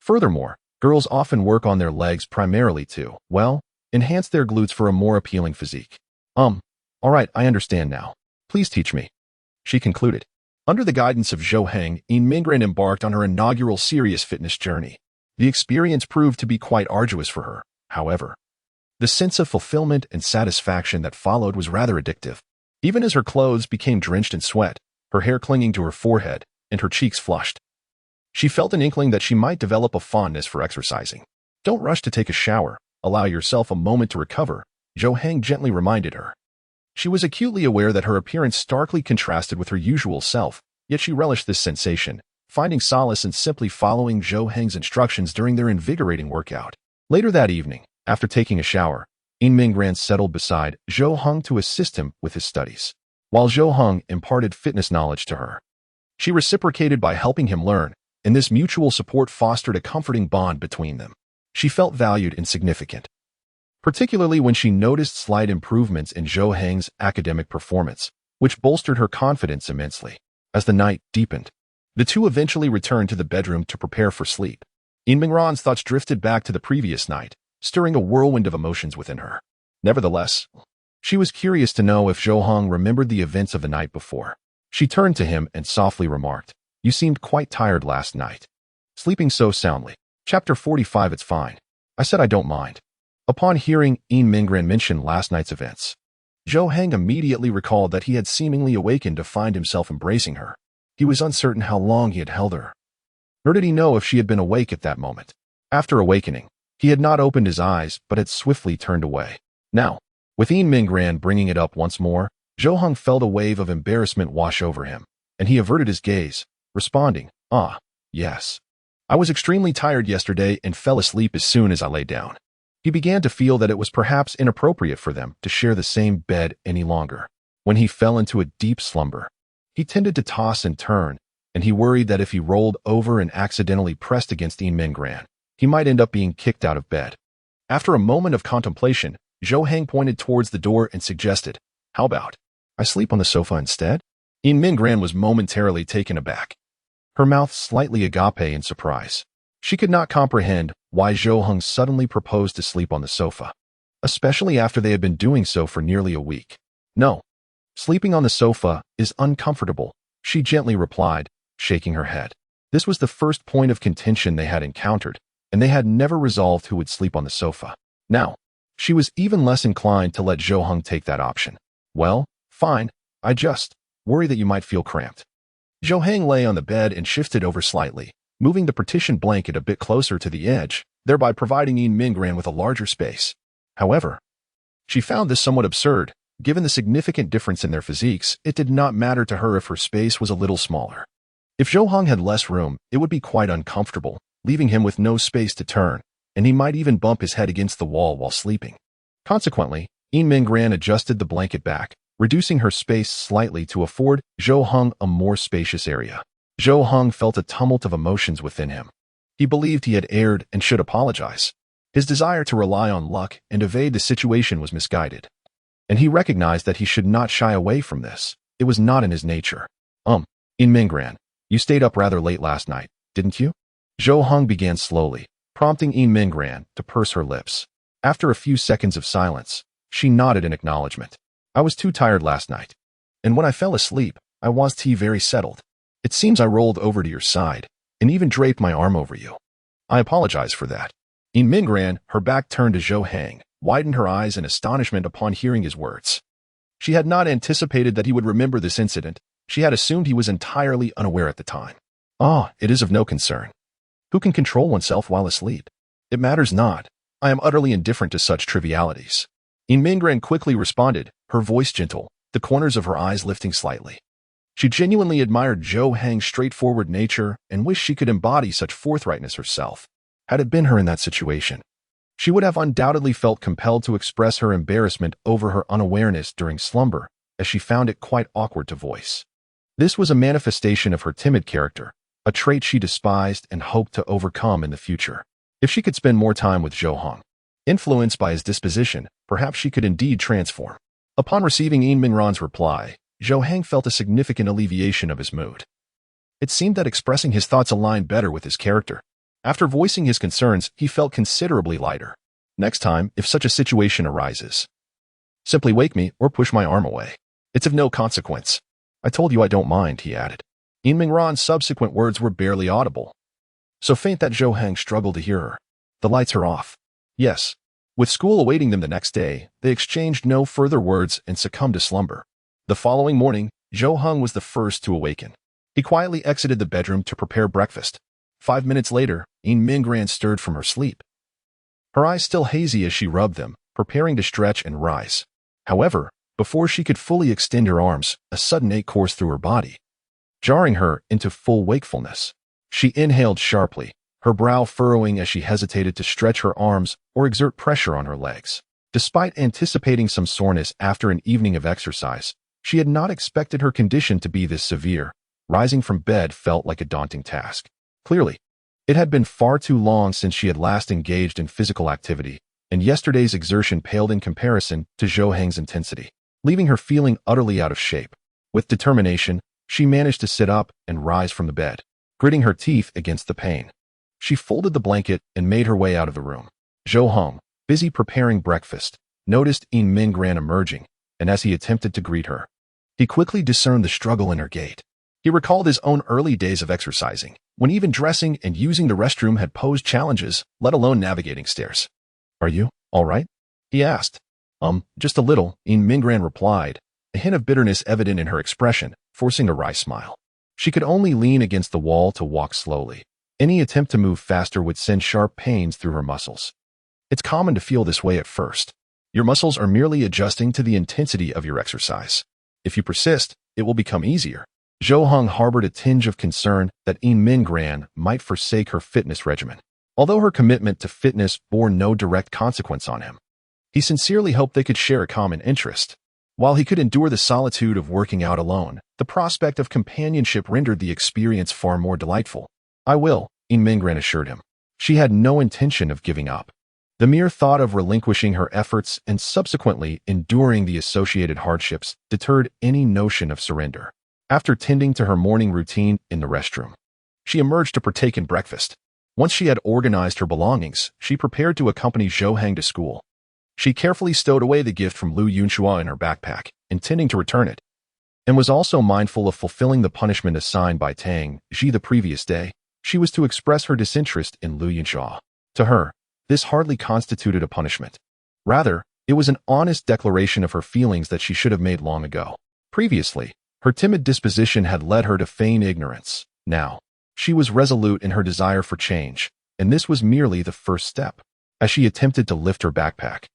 Furthermore, girls often work on their legs primarily to, well, enhance their glutes for a more appealing physique. All right, I understand now. Please teach me," she concluded. Under the guidance of Zhou Heng, Yin Mingran embarked on her inaugural serious fitness journey. The experience proved to be quite arduous for her, however. The sense of fulfillment and satisfaction that followed was rather addictive. Even as her clothes became drenched in sweat, her hair clinging to her forehead, and her cheeks flushed, she felt an inkling that she might develop a fondness for exercising. "Don't rush to take a shower. Allow yourself a moment to recover," Zhou Heng gently reminded her. She was acutely aware that her appearance starkly contrasted with her usual self, yet she relished this sensation, finding solace in simply following Zhou Heng's instructions during their invigorating workout. Later that evening, after taking a shower, Yin Mingran settled beside Zhou Heng to assist him with his studies, while Zhou Heng imparted fitness knowledge to her. She reciprocated by helping him learn, and this mutual support fostered a comforting bond between them. She felt valued and significant, particularly when she noticed slight improvements in Zhou Heng's academic performance, which bolstered her confidence immensely. As the night deepened, the two eventually returned to the bedroom to prepare for sleep. Yin Mingran's thoughts drifted back to the previous night, stirring a whirlwind of emotions within her. Nevertheless, she was curious to know if Zhou Heng remembered the events of the night before. She turned to him and softly remarked, "You seemed quite tired last night. Sleeping so soundly." Chapter 45. It's fine. I said I don't mind. Upon hearing Yin Mingran mention last night's events, Zhou Heng immediately recalled that he had seemingly awakened to find himself embracing her. He was uncertain how long he had held her, nor did he know if she had been awake at that moment. After awakening, he had not opened his eyes but had swiftly turned away. Now, with Yin Mingran bringing it up once more, Zhou Heng felt a wave of embarrassment wash over him, and he averted his gaze, responding, Yes. I was extremely tired yesterday and fell asleep as soon as I lay down." He began to feel that it was perhaps inappropriate for them to share the same bed any longer. When he fell into a deep slumber, he tended to toss and turn, and he worried that if he rolled over and accidentally pressed against Yin Mingran, he might end up being kicked out of bed. After a moment of contemplation, Zhou Heng pointed towards the door and suggested, "How about I sleep on the sofa instead? In Mingran was momentarily taken aback, her mouth slightly agape in surprise. She could not comprehend why Zhou Heng suddenly proposed to sleep on the sofa, especially after they had been doing so for nearly a week. No, sleeping on the sofa is uncomfortable, she gently replied, shaking her head. This was the first point of contention they had encountered, and they had never resolved who would sleep on the sofa. Now, she was even less inclined to let Zhou Heng take that option. Well, fine, I just worry that you might feel cramped. Zhou Heng lay on the bed and shifted over slightly, moving the partition blanket a bit closer to the edge, thereby providing Yin Mingran with a larger space. However, she found this somewhat absurd. Given the significant difference in their physiques, it did not matter to her if her space was a little smaller. If Zhou Heng had less room, it would be quite uncomfortable, leaving him with no space to turn, and he might even bump his head against the wall while sleeping. Consequently, Yin Mingran adjusted the blanket back, reducing her space slightly to afford Zhou Heng a more spacious area. Zhou Heng felt a tumult of emotions within him. He believed he had erred and should apologize. His desire to rely on luck and evade the situation was misguided, and he recognized that he should not shy away from this. It was not in his nature. Yin Mingran, you stayed up rather late last night, didn't you? Zhou Heng began slowly, prompting Yin Mingran to purse her lips. After a few seconds of silence, she nodded in acknowledgement. I was too tired last night, and when I fell asleep, I was very settled. It seems I rolled over to your side, and even draped my arm over you. I apologize for that. Yin Mingran, her back turned to Zhou Heng, widened her eyes in astonishment upon hearing his words. She had not anticipated that he would remember this incident. She had assumed he was entirely unaware at the time. It is of no concern. Who can control oneself while asleep? It matters not. I am utterly indifferent to such trivialities. Yin Mingran quickly responded, her voice gentle, the corners of her eyes lifting slightly. She genuinely admired Zhou Heng's straightforward nature and wished she could embody such forthrightness herself. Had it been her in that situation, she would have undoubtedly felt compelled to express her embarrassment over her unawareness during slumber, as she found it quite awkward to voice. This was a manifestation of her timid character, a trait she despised and hoped to overcome in the future. If she could spend more time with Zhou Heng, influenced by his disposition, perhaps she could indeed transform. Upon receiving Yin Mingran's reply, Zhou Heng felt a significant alleviation of his mood. It seemed that expressing his thoughts aligned better with his character. After voicing his concerns, he felt considerably lighter. Next time, if such a situation arises, simply wake me or push my arm away. It's of no consequence. I told you I don't mind, he added. Yin Mingran's subsequent words were barely audible, so faint that Zhou Heng struggled to hear her. The lights are off. Yes. With school awaiting them the next day, they exchanged no further words and succumbed to slumber. The following morning, Zhou Heng was the first to awaken. He quietly exited the bedroom to prepare breakfast. 5 minutes later, Yin Mingran stirred from her sleep, her eyes still hazy as she rubbed them, preparing to stretch and rise. However, before she could fully extend her arms, a sudden ache coursed through her body, jarring her into full wakefulness. She inhaled sharply, her brow furrowing as she hesitated to stretch her arms or exert pressure on her legs. Despite anticipating some soreness after an evening of exercise, she had not expected her condition to be this severe. Rising from bed felt like a daunting task. Clearly, it had been far too long since she had last engaged in physical activity, and yesterday's exertion paled in comparison to Zhou Heng's intensity, leaving her feeling utterly out of shape. With determination, she managed to sit up and rise from the bed, gritting her teeth against the pain. She folded the blanket and made her way out of the room. Zhou Heng, busy preparing breakfast, noticed Yin Mingran emerging, and as he attempted to greet her, he quickly discerned the struggle in her gait. He recalled his own early days of exercising, when even dressing and using the restroom had posed challenges, let alone navigating stairs. Are you all right? He asked. Just a little, Yin Mingran replied, a hint of bitterness evident in her expression, forcing a wry smile. She could only lean against the wall to walk slowly. Any attempt to move faster would send sharp pains through her muscles. It's common to feel this way at first. Your muscles are merely adjusting to the intensity of your exercise. If you persist, it will become easier. Zhou Heng harbored a tinge of concern that Yin Mingran might forsake her fitness regimen. Although her commitment to fitness bore no direct consequence on him, he sincerely hoped they could share a common interest. While he could endure the solitude of working out alone, the prospect of companionship rendered the experience far more delightful. I will, Yin Mingran assured him. She had no intention of giving up. The mere thought of relinquishing her efforts and subsequently enduring the associated hardships deterred any notion of surrender. After tending to her morning routine in the restroom, she emerged to partake in breakfast. Once she had organized her belongings, she prepared to accompany Zhou Heng to school. She carefully stowed away the gift from Lu Yunxua in her backpack, intending to return it, and was also mindful of fulfilling the punishment assigned by Tang Ji the previous day. She was to express her disinterest in Lu Yunxua. To her, this hardly constituted a punishment. Rather, it was an honest declaration of her feelings that she should have made long ago. Previously, her timid disposition had led her to feign ignorance. Now, she was resolute in her desire for change, and this was merely the first step. As she attempted to lift her backpack,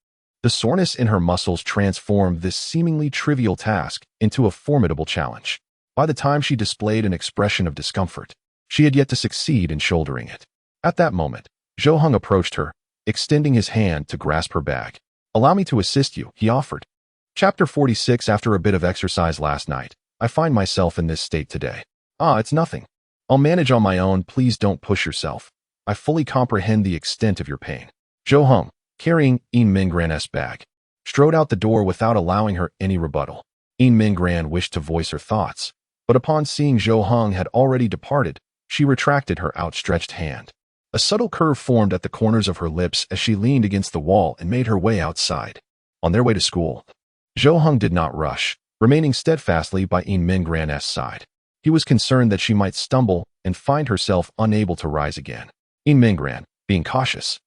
the soreness in her muscles transformed this seemingly trivial task into a formidable challenge. By the time she displayed an expression of discomfort, she had yet to succeed in shouldering it. At that moment, Zhou Heng approached her, extending his hand to grasp her bag. "Allow me to assist you," he offered. Chapter 46. After a bit of exercise last night, I find myself in this state today. It's nothing. I'll manage on my own. Please don't push yourself. I fully comprehend the extent of your pain. Zhou Heng, carrying Yin Minggran's bag, strode out the door without allowing her any rebuttal. Yin Minggran wished to voice her thoughts, but upon seeing Zhou Heng had already departed, she retracted her outstretched hand. A subtle curve formed at the corners of her lips as she leaned against the wall and made her way outside. On their way to school, Zhou Heng did not rush, remaining steadfastly by Yin Minggran's side. He was concerned that she might stumble and find herself unable to rise again. Yin Minggran, being cautious,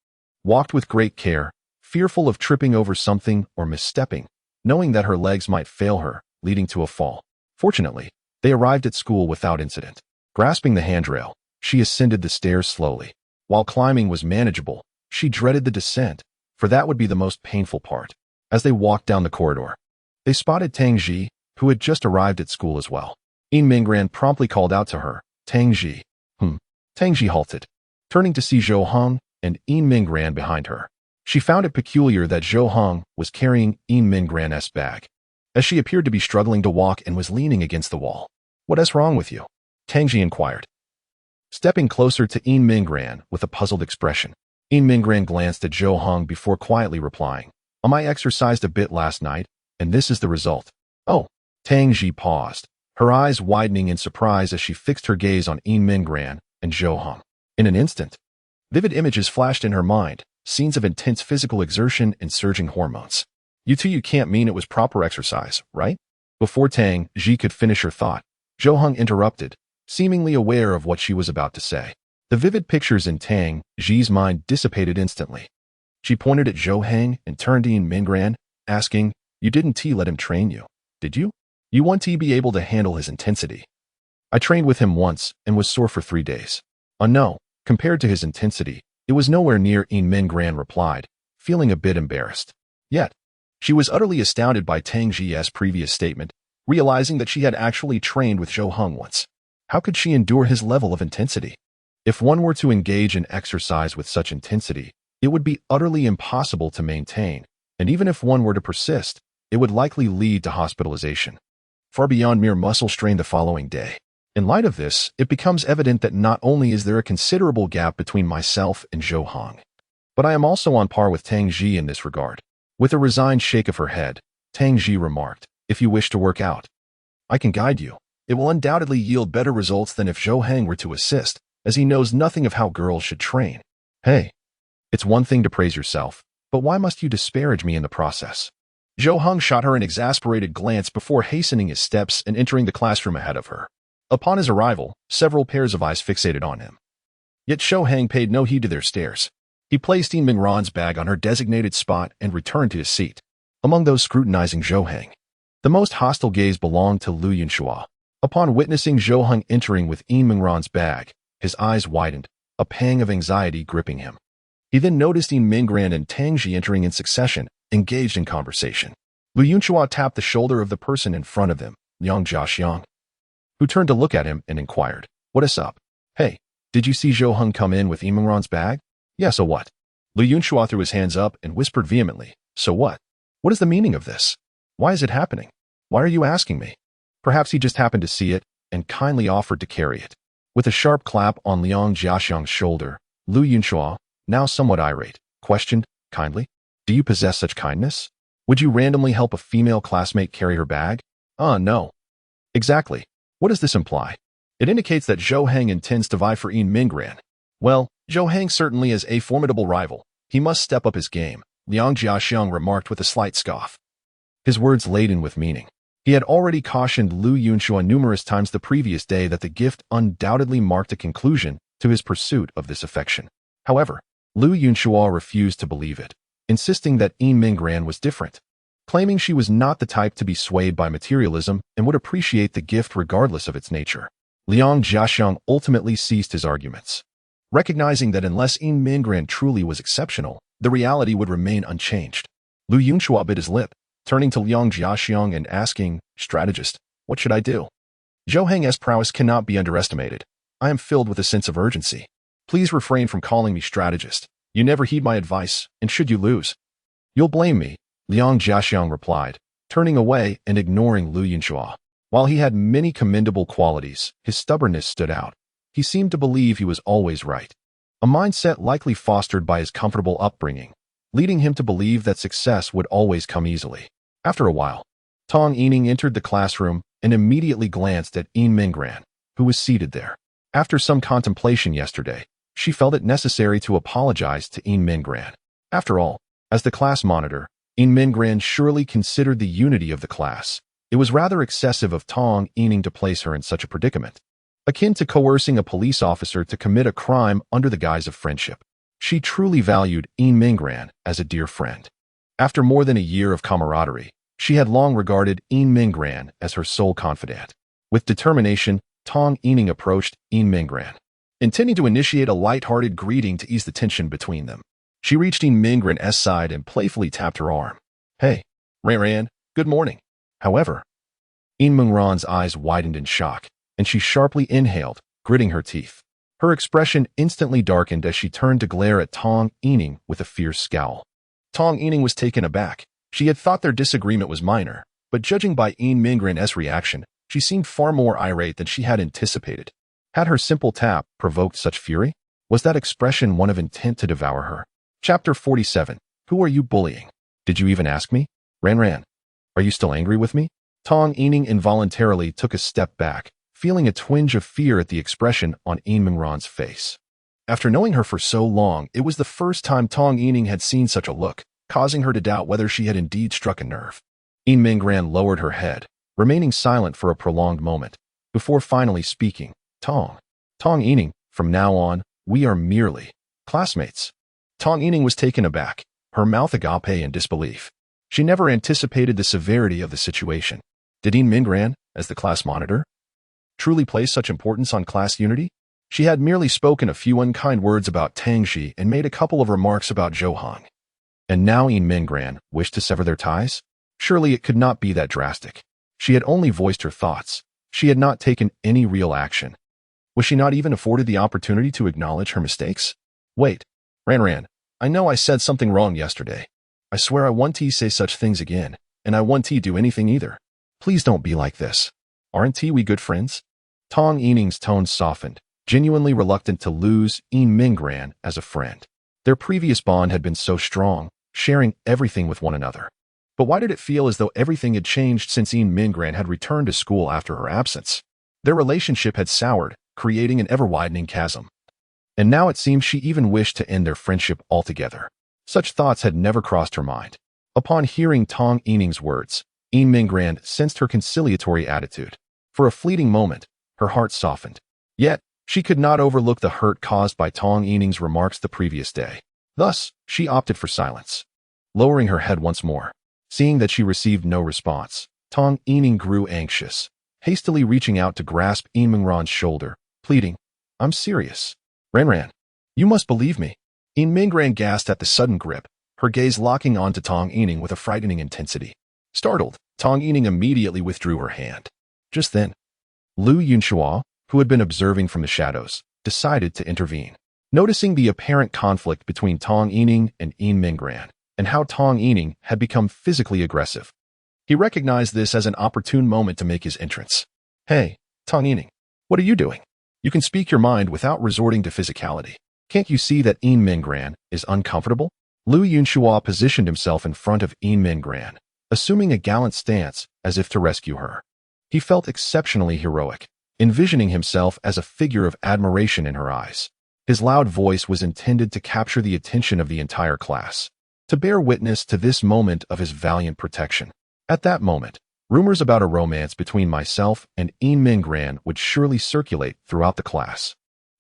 walked with great care, fearful of tripping over something or misstepping, knowing that her legs might fail her, leading to a fall. Fortunately, they arrived at school without incident. Grasping the handrail, she ascended the stairs slowly. While climbing was manageable, she dreaded the descent, for that would be the most painful part. As they walked down the corridor, they spotted Tang Ji, who had just arrived at school as well. Yin Minggran promptly called out to her, "Tang Ji." Tang Ji halted, turning to see Zhou Heng and Yin Minggran behind her. She found it peculiar that Zhou Heng was carrying Yin Minggran's bag, as she appeared to be struggling to walk and was leaning against the wall. "What is wrong with you?" Tang Ji inquired, stepping closer to Yin Minggran with a puzzled expression. Yin Minggran glanced at Zhou Heng before quietly replying, "I exercised a bit last night, and this is the result." "Oh." Tang Ji paused, her eyes widening in surprise as she fixed her gaze on Yin Minggran and Zhou Heng. In an instant, vivid images flashed in her mind, scenes of intense physical exertion and surging hormones. You can't mean it was proper exercise, right?" Before Tang Ji could finish her thought, Zhou Heng interrupted, seemingly aware of what she was about to say. The vivid pictures in Tang Ji's mind dissipated instantly. She pointed at Zhou Heng and turned to Yin Minggran, asking, "You didn't let him train you, did you? You want to be able to handle his intensity." "I trained with him once and was sore for 3 days. No, compared to his intensity, it was nowhere near," Yin Minggran replied, feeling a bit embarrassed. Yet, she was utterly astounded by Tang Ji's previous statement, realizing that she had actually trained with Zhou Heng once. How could she endure his level of intensity? If one were to engage in exercise with such intensity, it would be utterly impossible to maintain, and even if one were to persist, it would likely lead to hospitalization, far beyond mere muscle strain the following day. In light of this, it becomes evident that not only is there a considerable gap between myself and Zhou Heng, but I am also on par with Tang Ji in this regard. With a resigned shake of her head, Tang Ji remarked, "If you wish to work out, I can guide you. It will undoubtedly yield better results than if Zhou Heng were to assist, as he knows nothing of how girls should train." "Hey, it's one thing to praise yourself, but why must you disparage me in the process?" Zhou Heng shot her an exasperated glance before hastening his steps and entering the classroom ahead of her. Upon his arrival, several pairs of eyes fixated on him. Yet Zhou Heng paid no heed to their stares. He placed Yin Minggran's bag on her designated spot and returned to his seat. Among those scrutinizing Zhou Heng, the most hostile gaze belonged to Lu Yunxua. Upon witnessing Zhou Heng entering with Yin Minggran's bag, his eyes widened, a pang of anxiety gripping him. He then noticed Yin Minggran and Tang Ji entering in succession, engaged in conversation. Lu Yunxua tapped the shoulder of the person in front of him, Liang Jiaxiang, who turned to look at him and inquired, "What is up? Hey, did you see Zhou Heng come in with Yin Minggran's bag?" "Yeah, so what?" Lu Yunxua threw his hands up and whispered vehemently, "So what? What is the meaning of this? Why is it happening? Why are you asking me?" Perhaps he just happened to see it and kindly offered to carry it. With a sharp clap on Liang Jiaxiang's shoulder, Lu Yunxua, now somewhat irate, questioned, kindly. Do you possess such kindness? Would you randomly help a female classmate carry her bag? No. Exactly. What does this imply? It indicates that Zhou Heng intends to vie for Yin Mingran. Well, Zhou Heng certainly is a formidable rival. He must step up his game, Liang Jiaxiang remarked with a slight scoff. His words laden with meaning. He had already cautioned Lu Yunxua numerous times the previous day that the gift undoubtedly marked a conclusion to his pursuit of this affection. However, Lu Yunxua refused to believe it, insisting that Yin Mingran was different, claiming she was not the type to be swayed by materialism and would appreciate the gift regardless of its nature. Liang Jiaxiang ultimately ceased his arguments, recognizing that unless Yin Mingran truly was exceptional, the reality would remain unchanged. Lu Yunxua bit his lip, turning to Liang Jiaxiang and asking, "Strategist, what should I do?" Zhou Heng's prowess cannot be underestimated. I am filled with a sense of urgency. Please refrain from calling me strategist. You never heed my advice, and should you lose, you'll blame me, Liang Jiaxiang replied, turning away and ignoring Lu Yunxua. While he had many commendable qualities, his stubbornness stood out. He seemed to believe he was always right, a mindset likely fostered by his comfortable upbringing, leading him to believe that success would always come easily. After a while, Tong Yining entered the classroom and immediately glanced at Yin Mingran, who was seated there. After some contemplation yesterday, she felt it necessary to apologize to Yin Mingran. After all, as the class monitor, Yin Mingran surely considered the unity of the class. It was rather excessive of Tong Yining to place her in such a predicament, akin to coercing a police officer to commit a crime under the guise of friendship. She truly valued Yin Mingran as a dear friend. After more than a year of camaraderie, she had long regarded Yin Mingran as her sole confidant. With determination, Tong Yining approached Yin Mingran, intending to initiate a light-hearted greeting to ease the tension between them. She reached Yin Mingran's side and playfully tapped her arm. "Hey, Ran, good morning." However, Yin Mingran's eyes widened in shock, and she sharply inhaled, gritting her teeth. Her expression instantly darkened as she turned to glare at Tong Yining with a fierce scowl. Tong Yining was taken aback. She had thought their disagreement was minor, but judging by Yin Mingran's reaction, she seemed far more irate than she had anticipated. Had her simple tap provoked such fury? Was that expression one of intent to devour her? Chapter 47. Who are you bullying? Did you even ask me? Ran. Are you still angry with me? Tong Yining involuntarily took a step back, feeling a twinge of fear at the expression on Yin Mingran's face. After knowing her for so long, it was the first time Tong Yining had seen such a look, causing her to doubt whether she had indeed struck a nerve. Yin Mingran lowered her head, remaining silent for a prolonged moment, before finally speaking. Tong Yining, from now on, we are merely classmates." Tong Yining was taken aback, her mouth agape in disbelief. She never anticipated the severity of the situation. Did Yin Mingran, as the class monitor, truly place such importance on class unity? She had merely spoken a few unkind words about Tangxi and made a couple of remarks about Zhou Heng. And now Yin Mingran wished to sever their ties? Surely it could not be that drastic. She had only voiced her thoughts. She had not taken any real action. Was she not even afforded the opportunity to acknowledge her mistakes? Wait, Ran, I know I said something wrong yesterday. I swear I won't say such things again, and I won't do anything either. Please don't be like this. Aren't we good friends? Tong Yining's tone softened, genuinely reluctant to lose Yin Mingran as a friend. Their previous bond had been so strong, sharing everything with one another. But why did it feel as though everything had changed since Yin Mingran had returned to school after her absence? Their relationship had soured, creating an ever-widening chasm. And now it seemed she even wished to end their friendship altogether. Such thoughts had never crossed her mind. Upon hearing Tong Yining's words, Yin Mingran sensed her conciliatory attitude. For a fleeting moment, her heart softened. Yet, she could not overlook the hurt caused by Tong Yining's remarks the previous day. Thus, she opted for silence. Lowering her head once more, seeing that she received no response, Tong Yining grew anxious, hastily reaching out to grasp Yin Mingran's shoulder, pleading, "I'm serious. Ran, you must believe me." Yin Mingran gasped at the sudden grip, her gaze locking onto Tong Yining with a frightening intensity. Startled, Tong Yining immediately withdrew her hand. Just then, Lu Yunxua, who had been observing from the shadows, decided to intervene. Noticing the apparent conflict between Tong Yining and Yin Mingran, and how Tong Yining had become physically aggressive, he recognized this as an opportune moment to make his entrance. "Hey, Tong Yining, what are you doing? You can speak your mind without resorting to physicality. Can't you see that Yin Mingran is uncomfortable?" Lu Yunhua positioned himself in front of Yin Mingran, assuming a gallant stance as if to rescue her. He felt exceptionally heroic, envisioning himself as a figure of admiration in her eyes. His loud voice was intended to capture the attention of the entire class, to bear witness to this moment of his valiant protection. At that moment, rumors about a romance between myself and Yin Mingran would surely circulate throughout the class,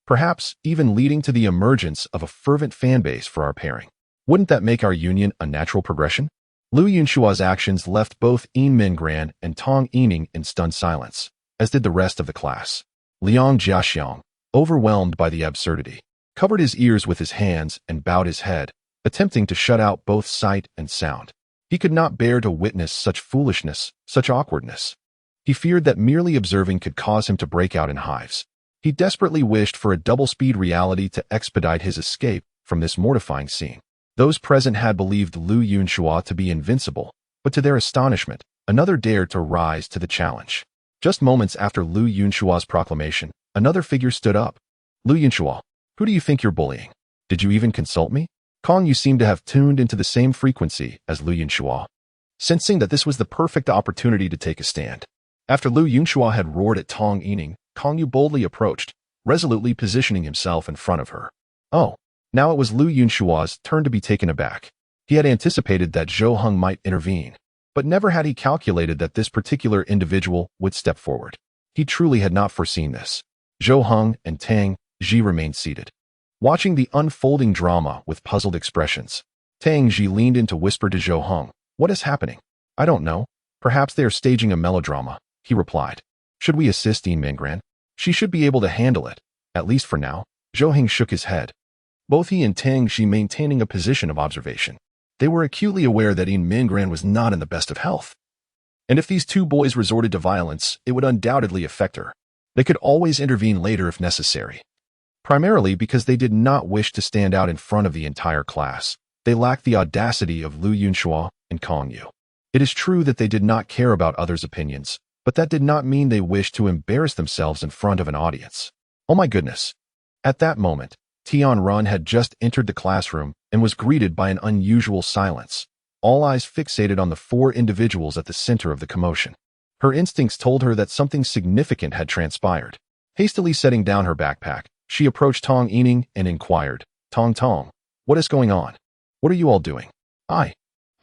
perhaps even leading to the emergence of a fervent fanbase for our pairing. Wouldn't that make our union a natural progression? Lu Yunhua's actions left both Yin Mingran and Tong Yining in stunned silence, as did the rest of the class. Liang Jiaxiang, overwhelmed by the absurdity, covered his ears with his hands and bowed his head, attempting to shut out both sight and sound. He could not bear to witness such foolishness, such awkwardness. He feared that merely observing could cause him to break out in hives. He desperately wished for a double-speed reality to expedite his escape from this mortifying scene. Those present had believed Lu Yunhua to be invincible, but to their astonishment, another dared to rise to the challenge. Just moments after Lu Yunhua's proclamation, another figure stood up. Lu Yunhua, who do you think you're bullying? Did you even consult me? Kong Yu seemed to have tuned into the same frequency as Lu Yunhua, sensing that this was the perfect opportunity to take a stand. After Lu Yunhua had roared at Tong Yining, Kong Yu boldly approached, resolutely positioning himself in front of her. Oh, now it was Lu Yunhua's turn to be taken aback. He had anticipated that Zhou Heng might intervene, but never had he calculated that this particular individual would step forward. He truly had not foreseen this. Zhou Heng and Tang Ji remained seated, watching the unfolding drama with puzzled expressions. Tang Ji leaned in to whisper to Zhou Heng, "What is happening?" "I don't know. Perhaps they are staging a melodrama," he replied. "Should we assist Yin Mingran? She should be able to handle it, at least for now." Zhou Heng shook his head. Both he and Tang Ji maintaining a position of observation. They were acutely aware that Yin Mingran was not in the best of health, and if these two boys resorted to violence, it would undoubtedly affect her. They could always intervene later if necessary. Primarily because they did not wish to stand out in front of the entire class. They lacked the audacity of Lu Yunhua and Kong Yu. It is true that they did not care about others' opinions, but that did not mean they wished to embarrass themselves in front of an audience. Oh my goodness. At that moment, Tian Run had just entered the classroom and was greeted by an unusual silence, all eyes fixated on the four individuals at the center of the commotion. Her instincts told her that something significant had transpired. Hastily setting down her backpack, she approached Tong Yining and inquired, Tong, what is going on? What are you all doing?" I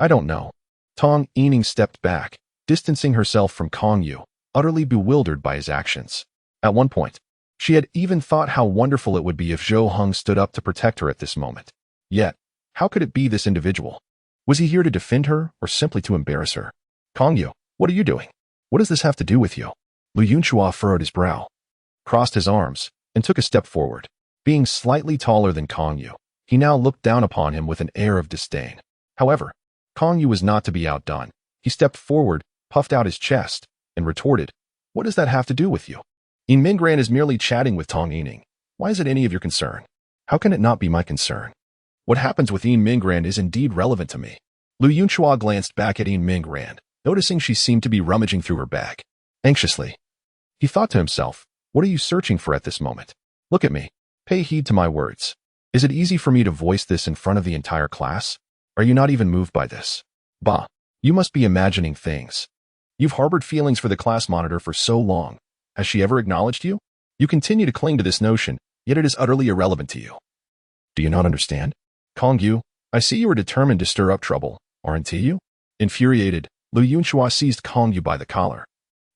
don't know." Tong Yining stepped back, distancing herself from Kong Yu, utterly bewildered by his actions. At one point, she had even thought how wonderful it would be if Zhou Heng stood up to protect her at this moment. Yet, how could it be this individual? Was he here to defend her or simply to embarrass her? "Kong Yu, what are you doing? What does this have to do with you?" Lu Yunhua furrowed his brow, crossed his arms, and took a step forward. Being slightly taller than Kong Yu, he now looked down upon him with an air of disdain. However, Kong Yu was not to be outdone. He stepped forward, puffed out his chest, and retorted, "What does that have to do with you? Yin Mingran is merely chatting with Tong Yining. Why is it any of your concern?" "How can it not be my concern? What happens with Yin Mingran is indeed relevant to me." Lu Yunhua glanced back at Yin Mingran, noticing she seemed to be rummaging through her bag. Anxiously, he thought to himself, "What are you searching for at this moment? Look at me. Pay heed to my words. Is it easy for me to voice this in front of the entire class? Are you not even moved by this? Bah, you must be imagining things. You've harbored feelings for the class monitor for so long. Has she ever acknowledged you? You continue to cling to this notion, yet it is utterly irrelevant to you. Do you not understand? Kong Yu, I see you are determined to stir up trouble, aren't you?" Infuriated, Lu Yunhua seized Kong Yu by the collar.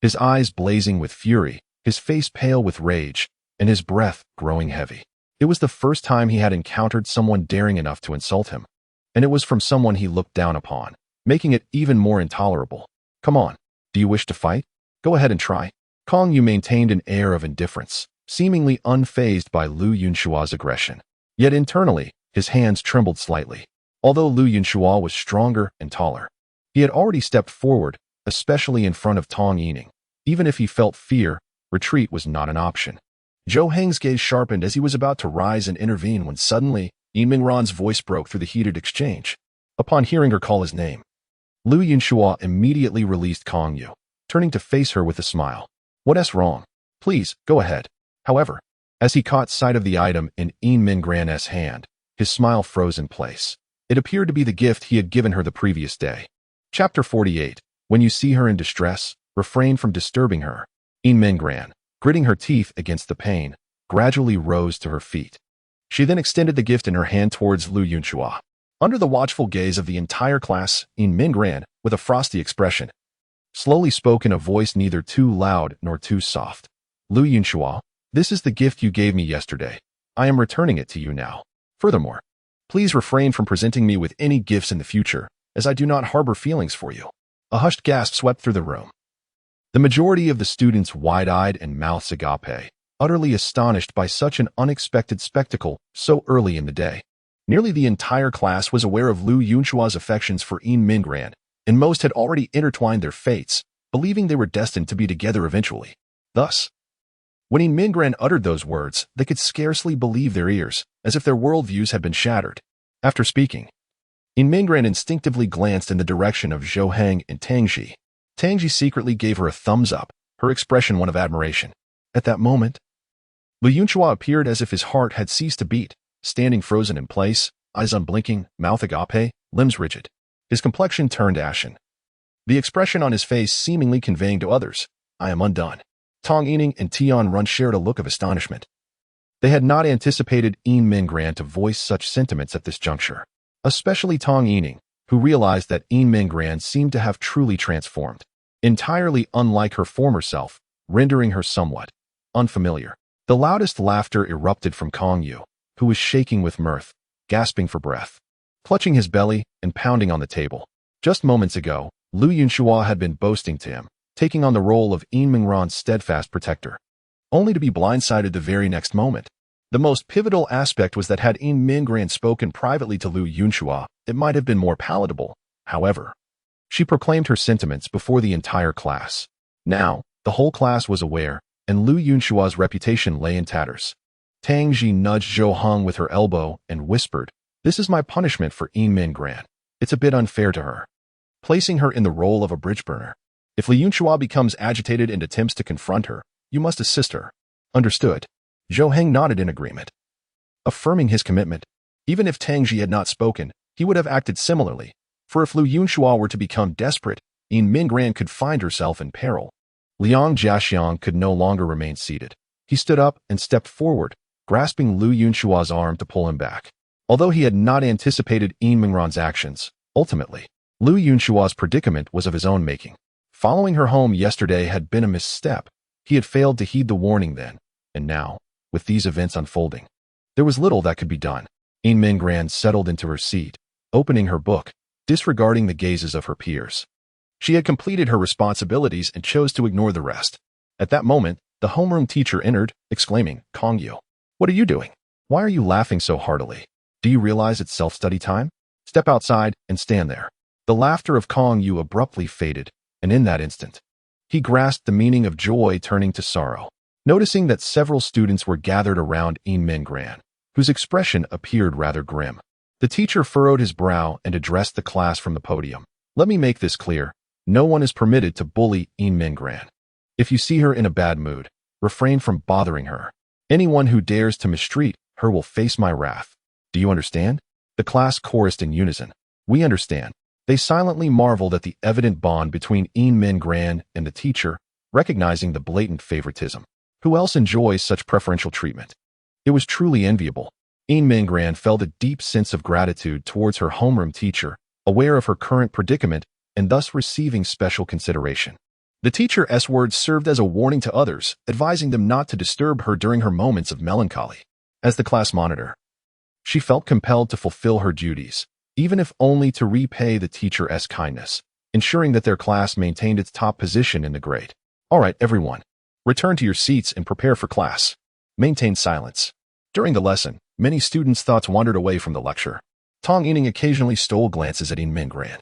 His eyes blazing with fury, his face pale with rage, and his breath growing heavy. It was the first time he had encountered someone daring enough to insult him, and it was from someone he looked down upon, making it even more intolerable. "Come on, do you wish to fight? Go ahead and try." Kong Yu maintained an air of indifference, seemingly unfazed by Lu Yunhua's aggression. Yet internally, his hands trembled slightly. Although Lu Yunhua was stronger and taller, he had already stepped forward, especially in front of Tong Yining. Even if he felt fear, retreat was not an option. Zhou Heng's gaze sharpened as he was about to rise and intervene when suddenly, Yin Mingran's voice broke through the heated exchange. Upon hearing her call his name, Lu Yunhua immediately released Kong Yu, turning to face her with a smile. "What's wrong? Please, go ahead." However, as he caught sight of the item in Yin Mingran's hand, his smile froze in place. It appeared to be the gift he had given her the previous day. Chapter 48. When you see her in distress, refrain from disturbing her. In Mingran, gritting her teeth against the pain, gradually rose to her feet. She then extended the gift in her hand towards Lu Yunxua. Under the watchful gaze of the entire class, In Mingran, with a frosty expression, slowly spoke in a voice neither too loud nor too soft. Lu Yunxua, this is the gift you gave me yesterday. I am returning it to you now. Furthermore, please refrain from presenting me with any gifts in the future, as I do not harbor feelings for you. A hushed gasp swept through the room. The majority of the students wide-eyed and mouths agape, utterly astonished by such an unexpected spectacle so early in the day. Nearly the entire class was aware of Lu Yunxua's affections for In Mingran, and most had already intertwined their fates, believing they were destined to be together eventually. Thus, when In Mingran uttered those words, they could scarcely believe their ears, as if their worldviews had been shattered. After speaking, In Mingran instinctively glanced in the direction of Zhou Heng and Tangji. Tangji secretly gave her a thumbs up, her expression one of admiration. At that moment, Lu Yunxua appeared as if his heart had ceased to beat, standing frozen in place, eyes unblinking, mouth agape, limbs rigid. His complexion turned ashen. The expression on his face seemingly conveying to others, I am undone. Tong Yining and Tian Run shared a look of astonishment. They had not anticipated In Mingran to voice such sentiments at this juncture, especially Tong Yining, who realized that In Mingran seemed to have truly transformed, entirely unlike her former self, rendering her somewhat unfamiliar. The loudest laughter erupted from Kong Yu, who was shaking with mirth, gasping for breath, clutching his belly and pounding on the table. Just moments ago, Lu Yunxua had been boasting to him, taking on the role of In Mingran's steadfast protector, only to be blindsided the very next moment. The most pivotal aspect was that had In Mingran spoken privately to Lu Yunxua, it might have been more palatable. However, she proclaimed her sentiments before the entire class. Now, the whole class was aware, and Lu Yunxua's reputation lay in tatters. Tang Ji nudged Zhou Heng with her elbow and whispered, this is my punishment for In Mingran. It's a bit unfair to her, placing her in the role of a bridge burner. If Lu Yunxua becomes agitated and attempts to confront her, you must assist her. Understood. Zhou Heng nodded in agreement, affirming his commitment. Even if Tang Ji had not spoken, he would have acted similarly, for if Lu Yunxua were to become desperate, In Mingran could find herself in peril. Liang Jiaxiang could no longer remain seated. He stood up and stepped forward, grasping Lu Yunxua's arm to pull him back. Although he had not anticipated In Mingran's actions, ultimately, Lu Yunxua's predicament was of his own making. Following her home yesterday had been a misstep. He had failed to heed the warning then, and now, with these events unfolding, there was little that could be done. In Mingran settled into her seat, opening her book, disregarding the gazes of her peers. She had completed her responsibilities and chose to ignore the rest. At that moment, the homeroom teacher entered, exclaiming, Kong Yu, what are you doing? Why are you laughing so heartily? Do you realize it's self-study time? Step outside and stand there. The laughter of Kong Yu abruptly faded, and in that instant, he grasped the meaning of joy turning to sorrow. Noticing that several students were gathered around In Mingran, whose expression appeared rather grim, the teacher furrowed his brow and addressed the class from the podium. Let me make this clear. No one is permitted to bully In Mingran. If you see her in a bad mood, refrain from bothering her. Anyone who dares to mistreat her will face my wrath. Do you understand? The class chorused in unison. We understand. They silently marveled at the evident bond between In Mingran and the teacher, recognizing the blatant favoritism. Who else enjoys such preferential treatment? It was truly enviable. In Mingran felt a deep sense of gratitude towards her homeroom teacher, aware of her current predicament and thus receiving special consideration. The teacher's words served as a warning to others, advising them not to disturb her during her moments of melancholy. As the class monitor, she felt compelled to fulfill her duties, even if only to repay the teacher's kindness, ensuring that their class maintained its top position in the grade. All right, everyone. Return to your seats and prepare for class. Maintain silence. During the lesson, many students' thoughts wandered away from the lecture. Tong Yining occasionally stole glances at In Mingran,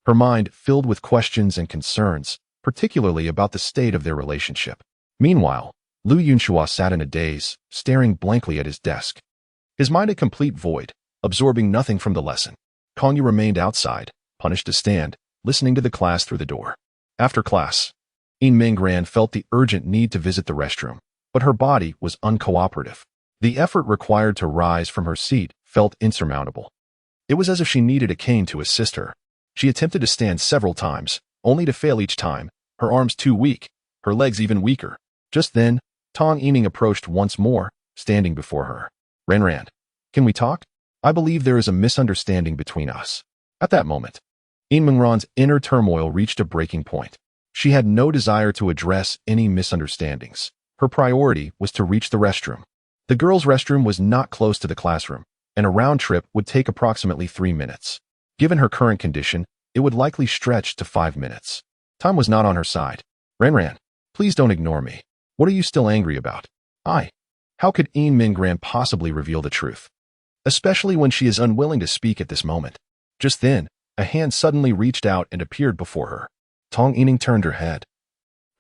her mind filled with questions and concerns, particularly about the state of their relationship. Meanwhile, Lu Yunxua sat in a daze, staring blankly at his desk. His mind a complete void, absorbing nothing from the lesson. Kong Yu remained outside, punished to stand, listening to the class through the door. After class, In Mingran felt the urgent need to visit the restroom, but her body was uncooperative. The effort required to rise from her seat felt insurmountable. It was as if she needed a cane to assist her. She attempted to stand several times, only to fail each time, her arms too weak, her legs even weaker. Just then, Tong Yining approached once more, standing before her. Ran, can we talk? I believe there is a misunderstanding between us. At that moment, Mingran's inner turmoil reached a breaking point. She had no desire to address any misunderstandings. Her priority was to reach the restroom. The girls' restroom was not close to the classroom, and a round trip would take approximately 3 minutes. Given her current condition, it would likely stretch to 5 minutes. Time was not on her side. Ran, please don't ignore me. What are you still angry about? How could Mingran possibly reveal the truth? Especially when she is unwilling to speak at this moment. Just then, a hand suddenly reached out and appeared before her. Tong Yining turned her head,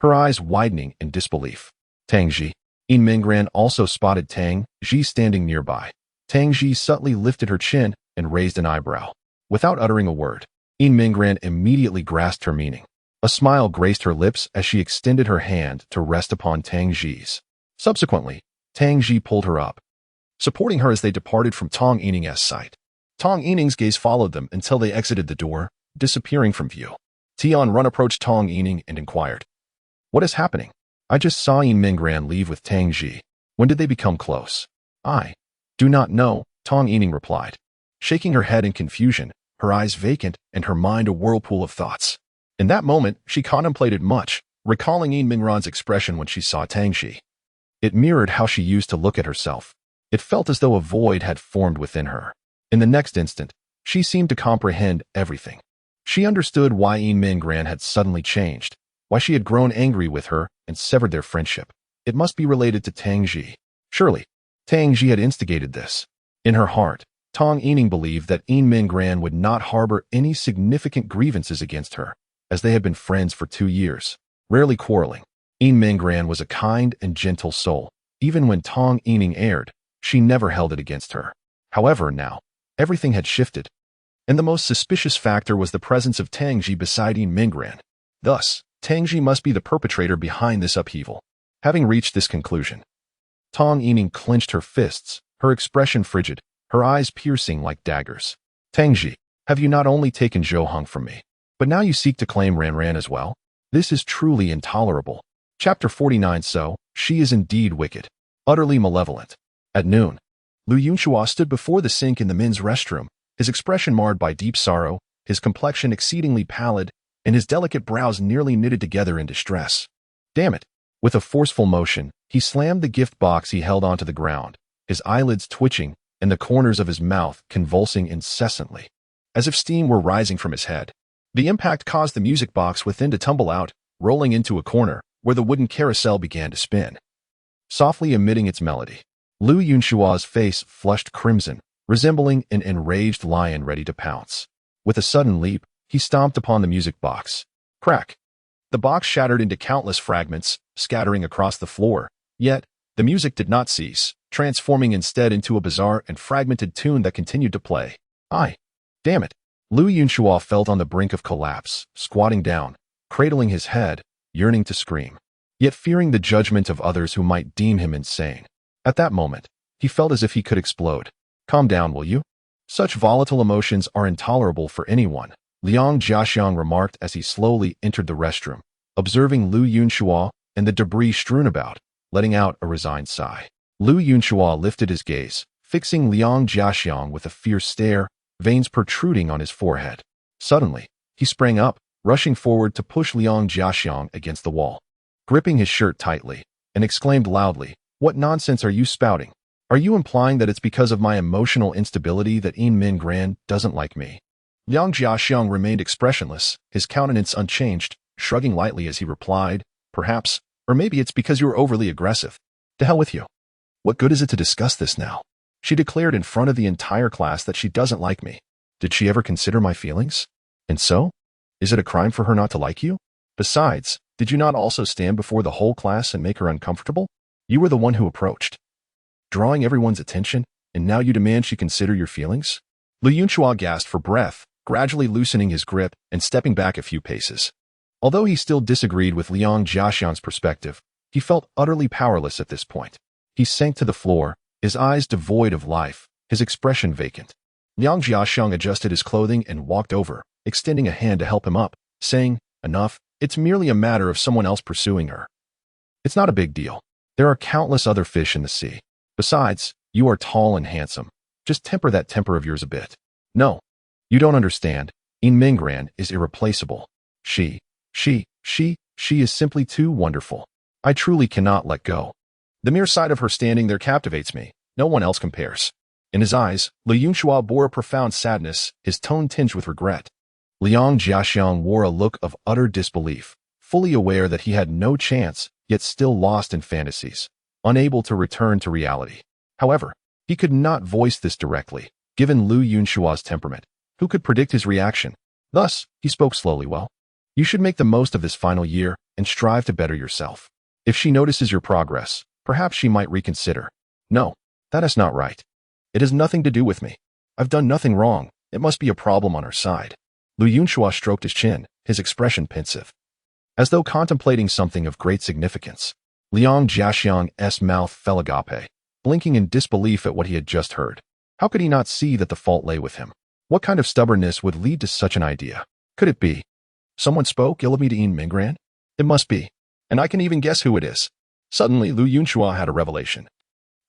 her eyes widening in disbelief. Tang Ji. Mingran also spotted Tang Ji standing nearby. Tang Ji subtly lifted her chin and raised an eyebrow. Without uttering a word, Mingran immediately grasped her meaning. A smile graced her lips as she extended her hand to rest upon Tang Ji's. Subsequently, Tang Ji pulled her up, supporting her as they departed from Tong Yining's sight. Tong Yining's gaze followed them until they exited the door, disappearing from view. Tian Run approached Tong Yining and inquired, "What is happening? I just saw Mingran leave with Tang Ji. When did they become close?" "I do not know," Tong Yining replied, shaking her head in confusion, her eyes vacant and her mind a whirlpool of thoughts. In that moment, she contemplated much, recalling Mingran's expression when she saw Tang Ji. It mirrored how she used to look at herself. It felt as though a void had formed within her. In the next instant, she seemed to comprehend everything. She understood why Mingran had suddenly changed, why she had grown angry with her and severed their friendship. It must be related to Tang Ji. Surely, Tang Ji had instigated this. In her heart, Tong Yining believed that Mingran would not harbor any significant grievances against her, as they had been friends for 2 years, rarely quarreling. Mingran was a kind and gentle soul. Even when Tong Yining erred, she never held it against her. However, now, everything had shifted, and the most suspicious factor was the presence of Tang Ji beside Mingran. Thus, Tang Ji must be the perpetrator behind this upheaval. Having reached this conclusion, Tong Yining clenched her fists, her expression frigid, her eyes piercing like daggers. "Tang Ji, have you not only taken Zhou Heng from me, but now you seek to claim Ran as well? This is truly intolerable." Chapter 49. So, she is indeed wicked, utterly malevolent. At noon, Lu Yunhua stood before the sink in the men's restroom, his expression marred by deep sorrow, his complexion exceedingly pallid, and his delicate brows nearly knitted together in distress. Damn it! With a forceful motion, he slammed the gift box he held onto the ground, his eyelids twitching and the corners of his mouth convulsing incessantly, as if steam were rising from his head. The impact caused the music box within to tumble out, rolling into a corner, where the wooden carousel began to spin, softly emitting its melody. Lu Yunhua's face flushed crimson, resembling an enraged lion ready to pounce. With a sudden leap, he stomped upon the music box. Crack! The box shattered into countless fragments, scattering across the floor. Yet, the music did not cease, transforming instead into a bizarre and fragmented tune that continued to play. Damn it! Lu Yunhua felt on the brink of collapse, squatting down, cradling his head, yearning to scream, yet fearing the judgment of others who might deem him insane. At that moment, he felt as if he could explode. "Calm down, will you? Such volatile emotions are intolerable for anyone," Liang Jiaxiang remarked as he slowly entered the restroom, observing Lu Yunhua and the debris strewn about, letting out a resigned sigh. Lu Yunhua lifted his gaze, fixing Liang Jiaxiang with a fierce stare, veins protruding on his forehead. Suddenly, he sprang up, rushing forward to push Liang Jiaxiang against the wall, gripping his shirt tightly, and exclaimed loudly, "What nonsense are you spouting? Are you implying that it's because of my emotional instability that Mingran doesn't like me?" Liang Jiaxiang remained expressionless, his countenance unchanged, shrugging lightly as he replied, "Perhaps, or maybe it's because you're overly aggressive. To hell with you. What good is it to discuss this now? She declared in front of the entire class that she doesn't like me. Did she ever consider my feelings? And so? Is it a crime for her not to like you? Besides, did you not also stand before the whole class and make her uncomfortable? You were the one who approached, drawing everyone's attention, and now you demand she consider your feelings?" Lu Yunhua gasped for breath, gradually loosening his grip and stepping back a few paces. Although he still disagreed with Liang Jiaxiang's perspective, he felt utterly powerless at this point. He sank to the floor, his eyes devoid of life, his expression vacant. Liang Jiaxiang adjusted his clothing and walked over, extending a hand to help him up, saying, "Enough, it's merely a matter of someone else pursuing her. It's not a big deal. There are countless other fish in the sea. Besides, you are tall and handsome. Just temper that temper of yours a bit." "No, you don't understand. In Minggran is irreplaceable. She is simply too wonderful. I truly cannot let go. The mere sight of her standing there captivates me. No one else compares." In his eyes, Lu Yunhua bore a profound sadness, his tone tinged with regret. Liang Jiaxiang wore a look of utter disbelief, fully aware that he had no chance, yet still lost in fantasies, unable to return to reality. However, he could not voice this directly, given Lu Yunhua's temperament. Who could predict his reaction? Thus, he spoke slowly. "Well, you should make the most of this final year and strive to better yourself. If she notices your progress, perhaps she might reconsider." "No, that is not right. It has nothing to do with me. I've done nothing wrong. It must be a problem on her side." Lu Yunhua stroked his chin, his expression pensive, as though contemplating something of great significance. Liang Jiaxiang's mouth fell agape, blinking in disbelief at what he had just heard. How could he not see that the fault lay with him? What kind of stubbornness would lead to such an idea? Could it be someone spoke ill of me to In Minggran? It must be, and I can even guess who it is. Suddenly, Lu Yunhua had a revelation.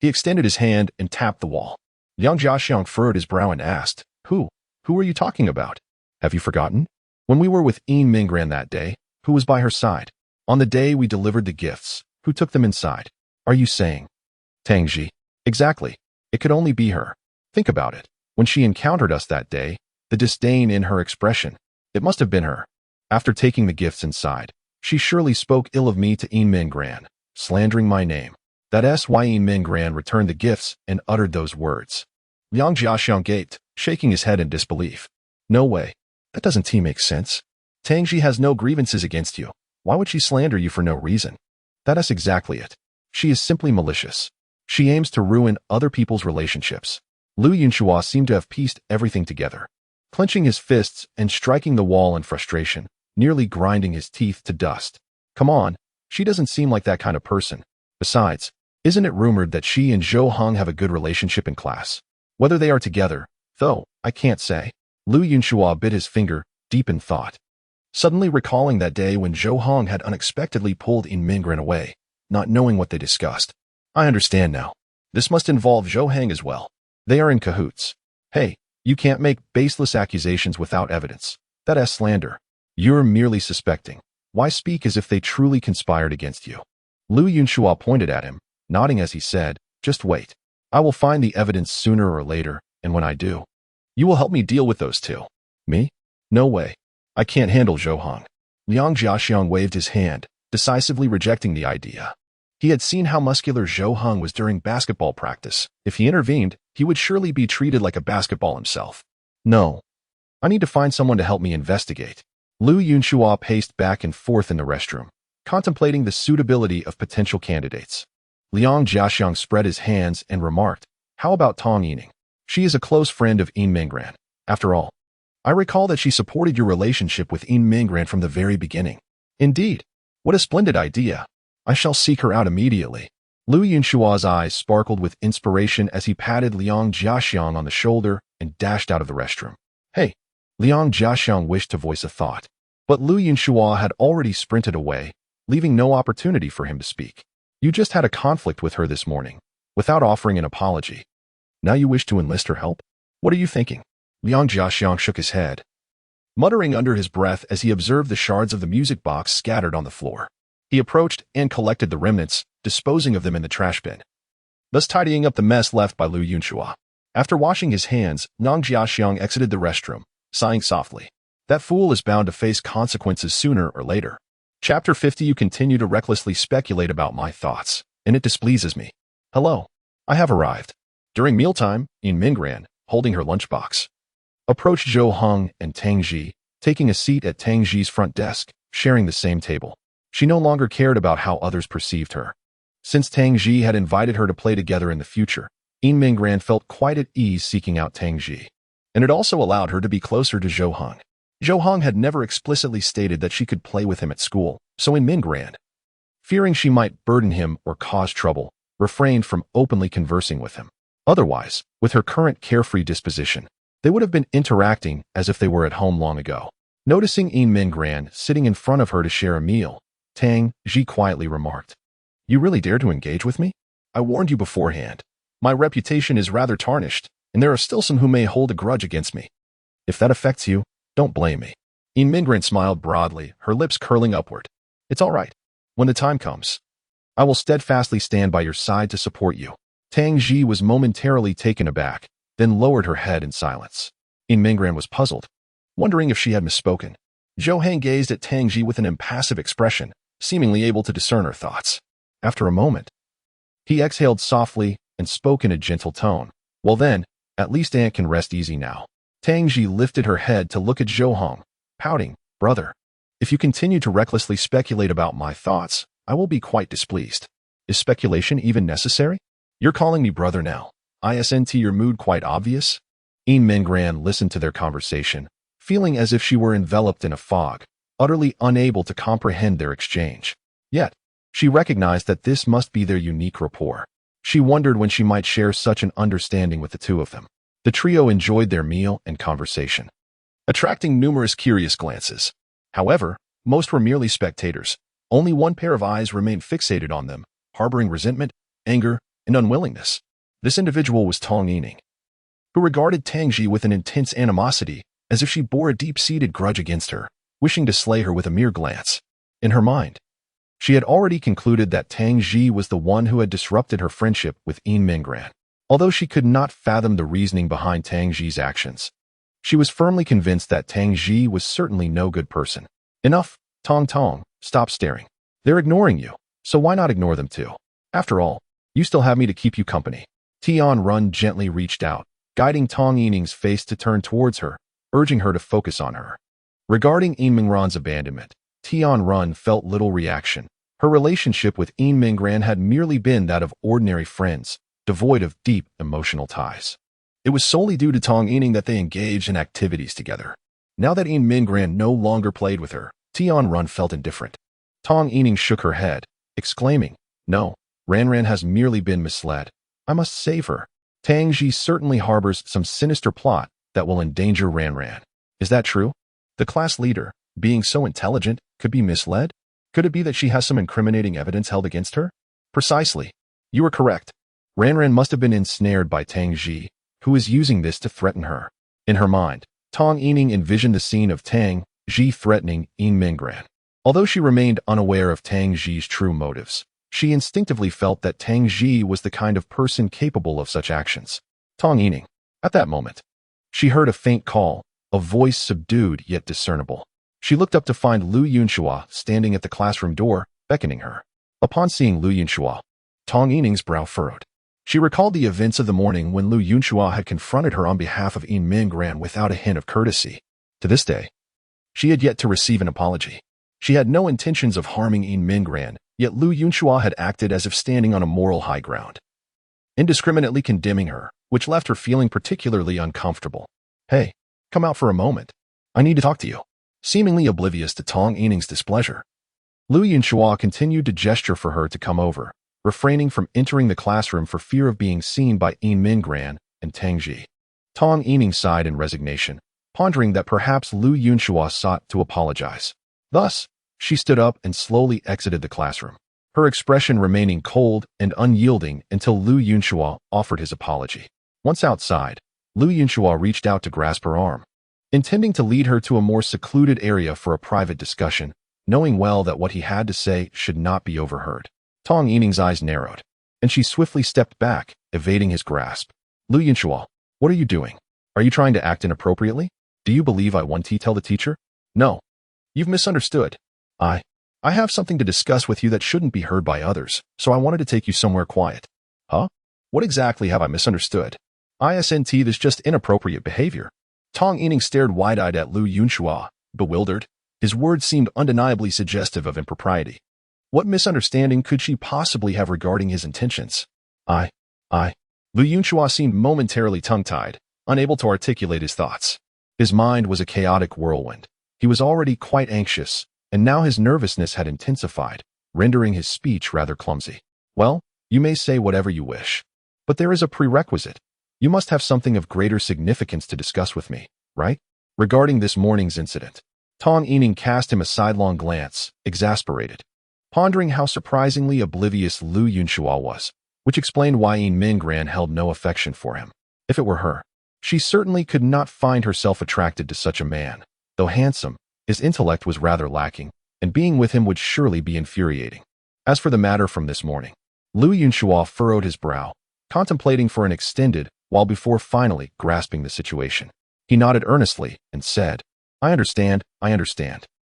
He extended his hand and tapped the wall. Liang Jiaxiang furrowed his brow and asked, Who are you talking about? Have you forgotten? When we were with In Minggran that day, who was by her side? On the day we delivered the gifts, who took them inside? Are you saying Tangji? Exactly. It could only be her. Think about it. When she encountered us that day, the disdain in her expression, it must have been her. After taking the gifts inside, she surely spoke ill of me to In Minggran, slandering my name. That's why In Minggran returned the gifts and uttered those words. Liang Jiaxiang gaped, shaking his head in disbelief. No way. That doesn't make sense. Tangji has no grievances against you. Why would she slander you for no reason? That's exactly it. She is simply malicious. She aims to ruin other people's relationships. Lu Yunhua seemed to have pieced everything together, clenching his fists and striking the wall in frustration, nearly grinding his teeth to dust. Come on, she doesn't seem like that kind of person. Besides, isn't it rumored that she and Zhou Heng have a good relationship in class? Whether they are together, though, I can't say. Lu Yunhua bit his finger, deep in thought, suddenly recalling that day when Zhou Heng had unexpectedly pulled In Minggran away, not knowing what they discussed. I understand now. This must involve Zhou Heng as well. They are in cahoots. Hey, you can't make baseless accusations without evidence. That's slander. You're merely suspecting. Why speak as if they truly conspired against you? Lu Yunhua pointed at him, nodding as he said, Just wait. I will find the evidence sooner or later, and when I do, you will help me deal with those two. Me? No way. I can't handle Zhou Heng. Liang Jiaxiang waved his hand, decisively rejecting the idea. He had seen how muscular Zhou Heng was during basketball practice. If he intervened, he would surely be treated like a basketball himself. No. I need to find someone to help me investigate. Lu Yunhua paced back and forth in the restroom, contemplating the suitability of potential candidates. Liang Jiaxiang spread his hands and remarked, How about Tong Yining? She is a close friend of In Minggran. After all, I recall that she supported your relationship with In Minggran from the very beginning. Indeed. What a splendid idea. I shall seek her out immediately. Lu Yunhua's eyes sparkled with inspiration as he patted Liang Jiaxiang on the shoulder and dashed out of the restroom. Hey, Liang Jiaxiang wished to voice a thought, but Lu Yunhua had already sprinted away, leaving no opportunity for him to speak. You just had a conflict with her this morning, without offering an apology. Now you wish to enlist her help? What are you thinking? Liang Jiaxiang shook his head, muttering under his breath as he observed the shards of the music box scattered on the floor. He approached and collected the remnants, disposing of them in the trash bin, thus tidying up the mess left by Lu Yunhua. After washing his hands, Liang Jiaxiang exited the restroom, sighing softly. That fool is bound to face consequences sooner or later. Chapter 50. You continue to recklessly speculate about my thoughts, and it displeases me. Hello. I have arrived. During mealtime, In Minggran, holding her lunchbox, approached Zhou Heng and Tangji, taking a seat at Tangji's front desk, sharing the same table. She no longer cared about how others perceived her. Since Tangji had invited her to play together in the future, In Minggran felt quite at ease seeking out Tangji, and it also allowed her to be closer to Zhou Heng. Zhou Heng had never explicitly stated that she could play with him at school, so In Minggran, fearing she might burden him or cause trouble, refrained from openly conversing with him. Otherwise, with her current carefree disposition, They would have been interacting as if they were at home long ago. Noticing Yin Mingran sitting in front of her to share a meal, Tang Ji quietly remarked, "You really dare to engage with me? I warned you beforehand. My reputation is rather tarnished, and there are still some who may hold a grudge against me. If that affects you, don't blame me." Yin Mingran smiled broadly, her lips curling upward. "It's all right. When the time comes, I will steadfastly stand by your side to support you." Tang Ji was momentarily taken aback, then lowered her head in silence. Yin Mingran was puzzled, wondering if she had misspoken. Zhou Heng gazed at Tang Ji with an impassive expression, seemingly able to discern her thoughts. After a moment, he exhaled softly and spoke in a gentle tone. "Well then, at least Aunt can rest easy now." Tang Ji lifted her head to look at Zhou Heng, pouting, "Brother, if you continue to recklessly speculate about my thoughts, I will be quite displeased. Is speculation even necessary? You're calling me brother now. Isn't your mood quite obvious?" Yin Mingran listened to their conversation, feeling as if she were enveloped in a fog, utterly unable to comprehend their exchange. Yet, she recognized that this must be their unique rapport. She wondered when she might share such an understanding with the two of them. The trio enjoyed their meal and conversation, attracting numerous curious glances. However, most were merely spectators. Only one pair of eyes remained fixated on them, harboring resentment, anger, and unwillingness. This individual was Tong Yining, who regarded Tang Ji with an intense animosity, as if she bore a deep-seated grudge against her, wishing to slay her with a mere glance. In her mind, she had already concluded that Tang Ji was the one who had disrupted her friendship with Yin Mingran. Although she could not fathom the reasoning behind Tang Ji's actions, she was firmly convinced that Tang Ji was certainly no good person. "Enough, Tong, stop staring. They're ignoring you, so why not ignore them too? After all, you still have me to keep you company." Tian Run gently reached out, guiding Tong Yining's face to turn towards her, urging her to focus on her. Regarding Yin Mingran's abandonment, Tian Run felt little reaction. Her relationship with Yin Mingran had merely been that of ordinary friends, devoid of deep emotional ties. It was solely due to Tong Yining that they engaged in activities together. Now that Yin Mingran no longer played with her, Tian Run felt indifferent. Tong Yining shook her head, exclaiming, "No, Ran has merely been misled. I must save her. Tang Ji certainly harbors some sinister plot that will endanger Ran. Is that true? The class leader, being so intelligent, could be misled? Could it be that she has some incriminating evidence held against her?" "Precisely. You are correct. Ran must have been ensnared by Tang Ji, who is using this to threaten her." In her mind, Tong Yining envisioned the scene of Tang Ji threatening Yin Mingran. Although she remained unaware of Tang Ji's true motives, she instinctively felt that Tang Ji was the kind of person capable of such actions. Tong Yining. At that moment, she heard a faint call, a voice subdued yet discernible. She looked up to find Lu Yunxua standing at the classroom door, beckoning her. Upon seeing Lu Yunxua, Tong Yining's brow furrowed. She recalled the events of the morning when Lu Yunxua had confronted her on behalf of Yin Mingran without a hint of courtesy. To this day, she had yet to receive an apology. She had no intentions of harming Yin Mingran, yet Lu Yunxua had acted as if standing on a moral high ground, indiscriminately condemning her, which left her feeling particularly uncomfortable. "Hey, come out for a moment. I need to talk to you." Seemingly oblivious to Tong Yining's displeasure, Lu Yunxua continued to gesture for her to come over, refraining from entering the classroom for fear of being seen by Yin Mingran and Tang Ji. Tong Yining sighed in resignation, pondering that perhaps Lu Yunxua sought to apologize. Thus, she stood up and slowly exited the classroom, her expression remaining cold and unyielding until Lu Yunxua offered his apology. Once outside, Lu Yunxua reached out to grasp her arm, intending to lead her to a more secluded area for a private discussion, knowing well that what he had to say should not be overheard. Tong Yining's eyes narrowed, and she swiftly stepped back, evading his grasp. "Lu Yunxua, what are you doing? Are you trying to act inappropriately? Do you believe I want to tell the teacher?" "No. You've misunderstood. I have something to discuss with you that shouldn't be heard by others, so I wanted to take you somewhere quiet." "Huh? What exactly have I misunderstood? Isn't this just inappropriate behavior?" Tong Yining stared wide-eyed at Lu Yunxua, bewildered. His words seemed undeniably suggestive of impropriety. What misunderstanding could she possibly have regarding his intentions? I. Lu Yunxua seemed momentarily tongue-tied, unable to articulate his thoughts. His mind was a chaotic whirlwind. He was already quite anxious, and now his nervousness had intensified, rendering his speech rather clumsy. "Well, you may say whatever you wish. But there is a prerequisite. You must have something of greater significance to discuss with me, right? Regarding this morning's incident, Tong Yining cast him a sidelong glance, exasperated, pondering how surprisingly oblivious Lu Yunhua was, which explained why Yin Mingran held no affection for him. If it were her, she certainly could not find herself attracted to such a man. Though handsome, his intellect was rather lacking, and being with him would surely be infuriating. As for the matter from this morning, Lu Yunhua furrowed his brow, contemplating for an extended while before finally grasping the situation. He nodded earnestly and said, I understand.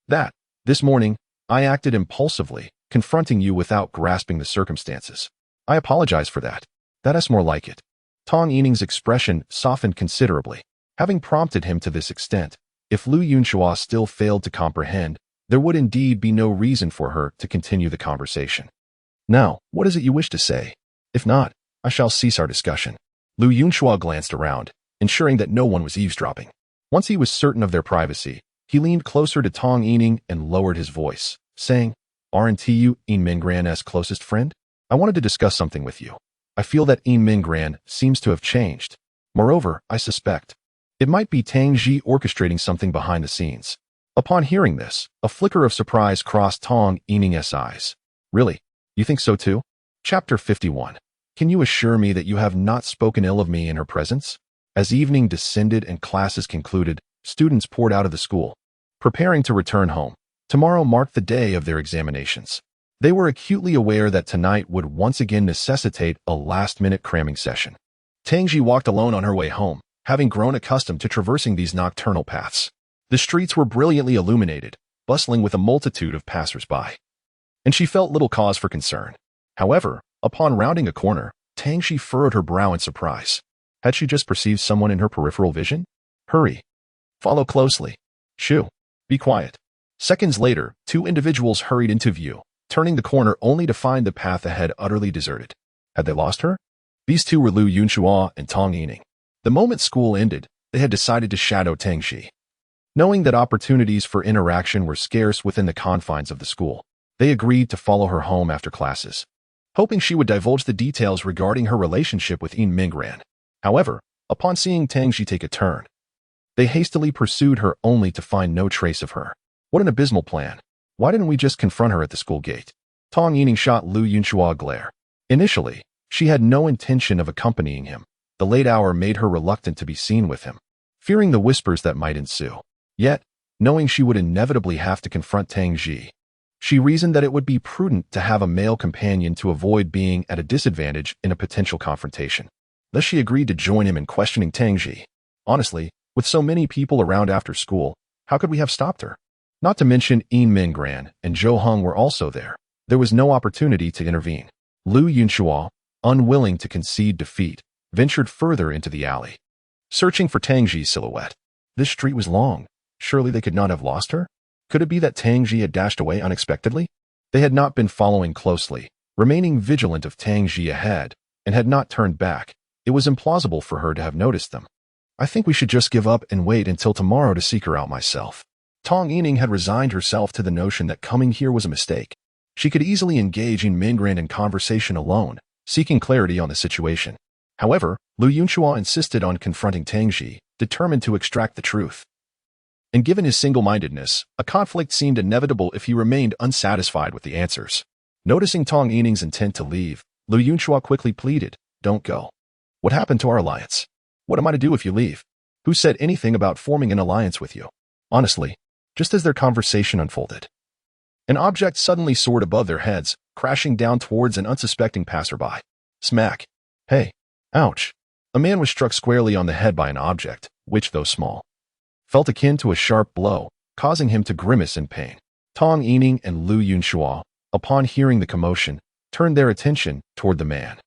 That, this morning, I acted impulsively, confronting you without grasping the circumstances. I apologize for that. That's more like it. Tong Yining's expression softened considerably, having prompted him to this extent. If Lu Yunhua still failed to comprehend, there would indeed be no reason for her to continue the conversation. Now, what is it you wish to say? If not, I shall cease our discussion. Lu Yunhua glanced around, ensuring that no one was eavesdropping. Once he was certain of their privacy, he leaned closer to Tong Yining and lowered his voice, saying, Aren't you Yin Mingran's closest friend? I wanted to discuss something with you. I feel that Yin Mingran seems to have changed. Moreover, I suspect it might be Tang Ji orchestrating something behind the scenes. Upon hearing this, a flicker of surprise crossed Tong Yining's eyes. Really? You think so too? Chapter 51. Can you assure me that you have not spoken ill of me in her presence? As evening descended and classes concluded, students poured out of the school, preparing to return home. Tomorrow marked the day of their examinations. They were acutely aware that tonight would once again necessitate a last-minute cramming session. Tangji walked alone on her way home, having grown accustomed to traversing these nocturnal paths. The streets were brilliantly illuminated, bustling with a multitude of passers-by, and she felt little cause for concern. However, upon rounding a corner, Tangji furrowed her brow in surprise. Had she just perceived someone in her peripheral vision? Hurry. Follow closely. Shoo. Be quiet. Seconds later, two individuals hurried into view, turning the corner only to find the path ahead utterly deserted. Had they lost her? These two were Lu Yunhua and Tong Yining. The moment school ended, they had decided to shadow Tangji. Knowing that opportunities for interaction were scarce within the confines of the school, they agreed to follow her home after classes, hoping she would divulge the details regarding her relationship with Yin Mingran. However, upon seeing Tangji take a turn, they hastily pursued her only to find no trace of her. What an abysmal plan. Why didn't we just confront her at the school gate? Tong Yining shot Lu Yunhua a glare. Initially, she had no intention of accompanying him. The late hour made her reluctant to be seen with him, fearing the whispers that might ensue. Yet, knowing she would inevitably have to confront Tangji, she reasoned that it would be prudent to have a male companion to avoid being at a disadvantage in a potential confrontation. Thus she agreed to join him in questioning Tangji. Honestly, with so many people around after school, how could we have stopped her? Not to mention Yin Mingran and Zhou Heng were also there. There was no opportunity to intervene. Lu Yunhua, unwilling to concede defeat, ventured further into the alley, searching for Tangji's silhouette. This street was long. Surely they could not have lost her? Could it be that Tangji had dashed away unexpectedly? They had not been following closely, remaining vigilant of Tangji ahead, and had not turned back. It was implausible for her to have noticed them. I think we should just give up and wait until tomorrow to seek her out myself. Tong Yining had resigned herself to the notion that coming here was a mistake. She could easily engage in Mingran in conversation alone, seeking clarity on the situation. However, Lu Yunhua insisted on confronting Tangji, determined to extract the truth. And given his single-mindedness, a conflict seemed inevitable if he remained unsatisfied with the answers. Noticing Tong Yining's intent to leave, Lu Yunhua quickly pleaded, Don't go. What happened to our alliance? What am I to do if you leave? Who said anything about forming an alliance with you? Honestly, just as their conversation unfolded, an object suddenly soared above their heads, crashing down towards an unsuspecting passerby. Smack. Hey. Ouch. A man was struck squarely on the head by an object, which, though small, felt akin to a sharp blow, causing him to grimace in pain. Tong Yining and Lu Yunhua, upon hearing the commotion, turned their attention toward the man.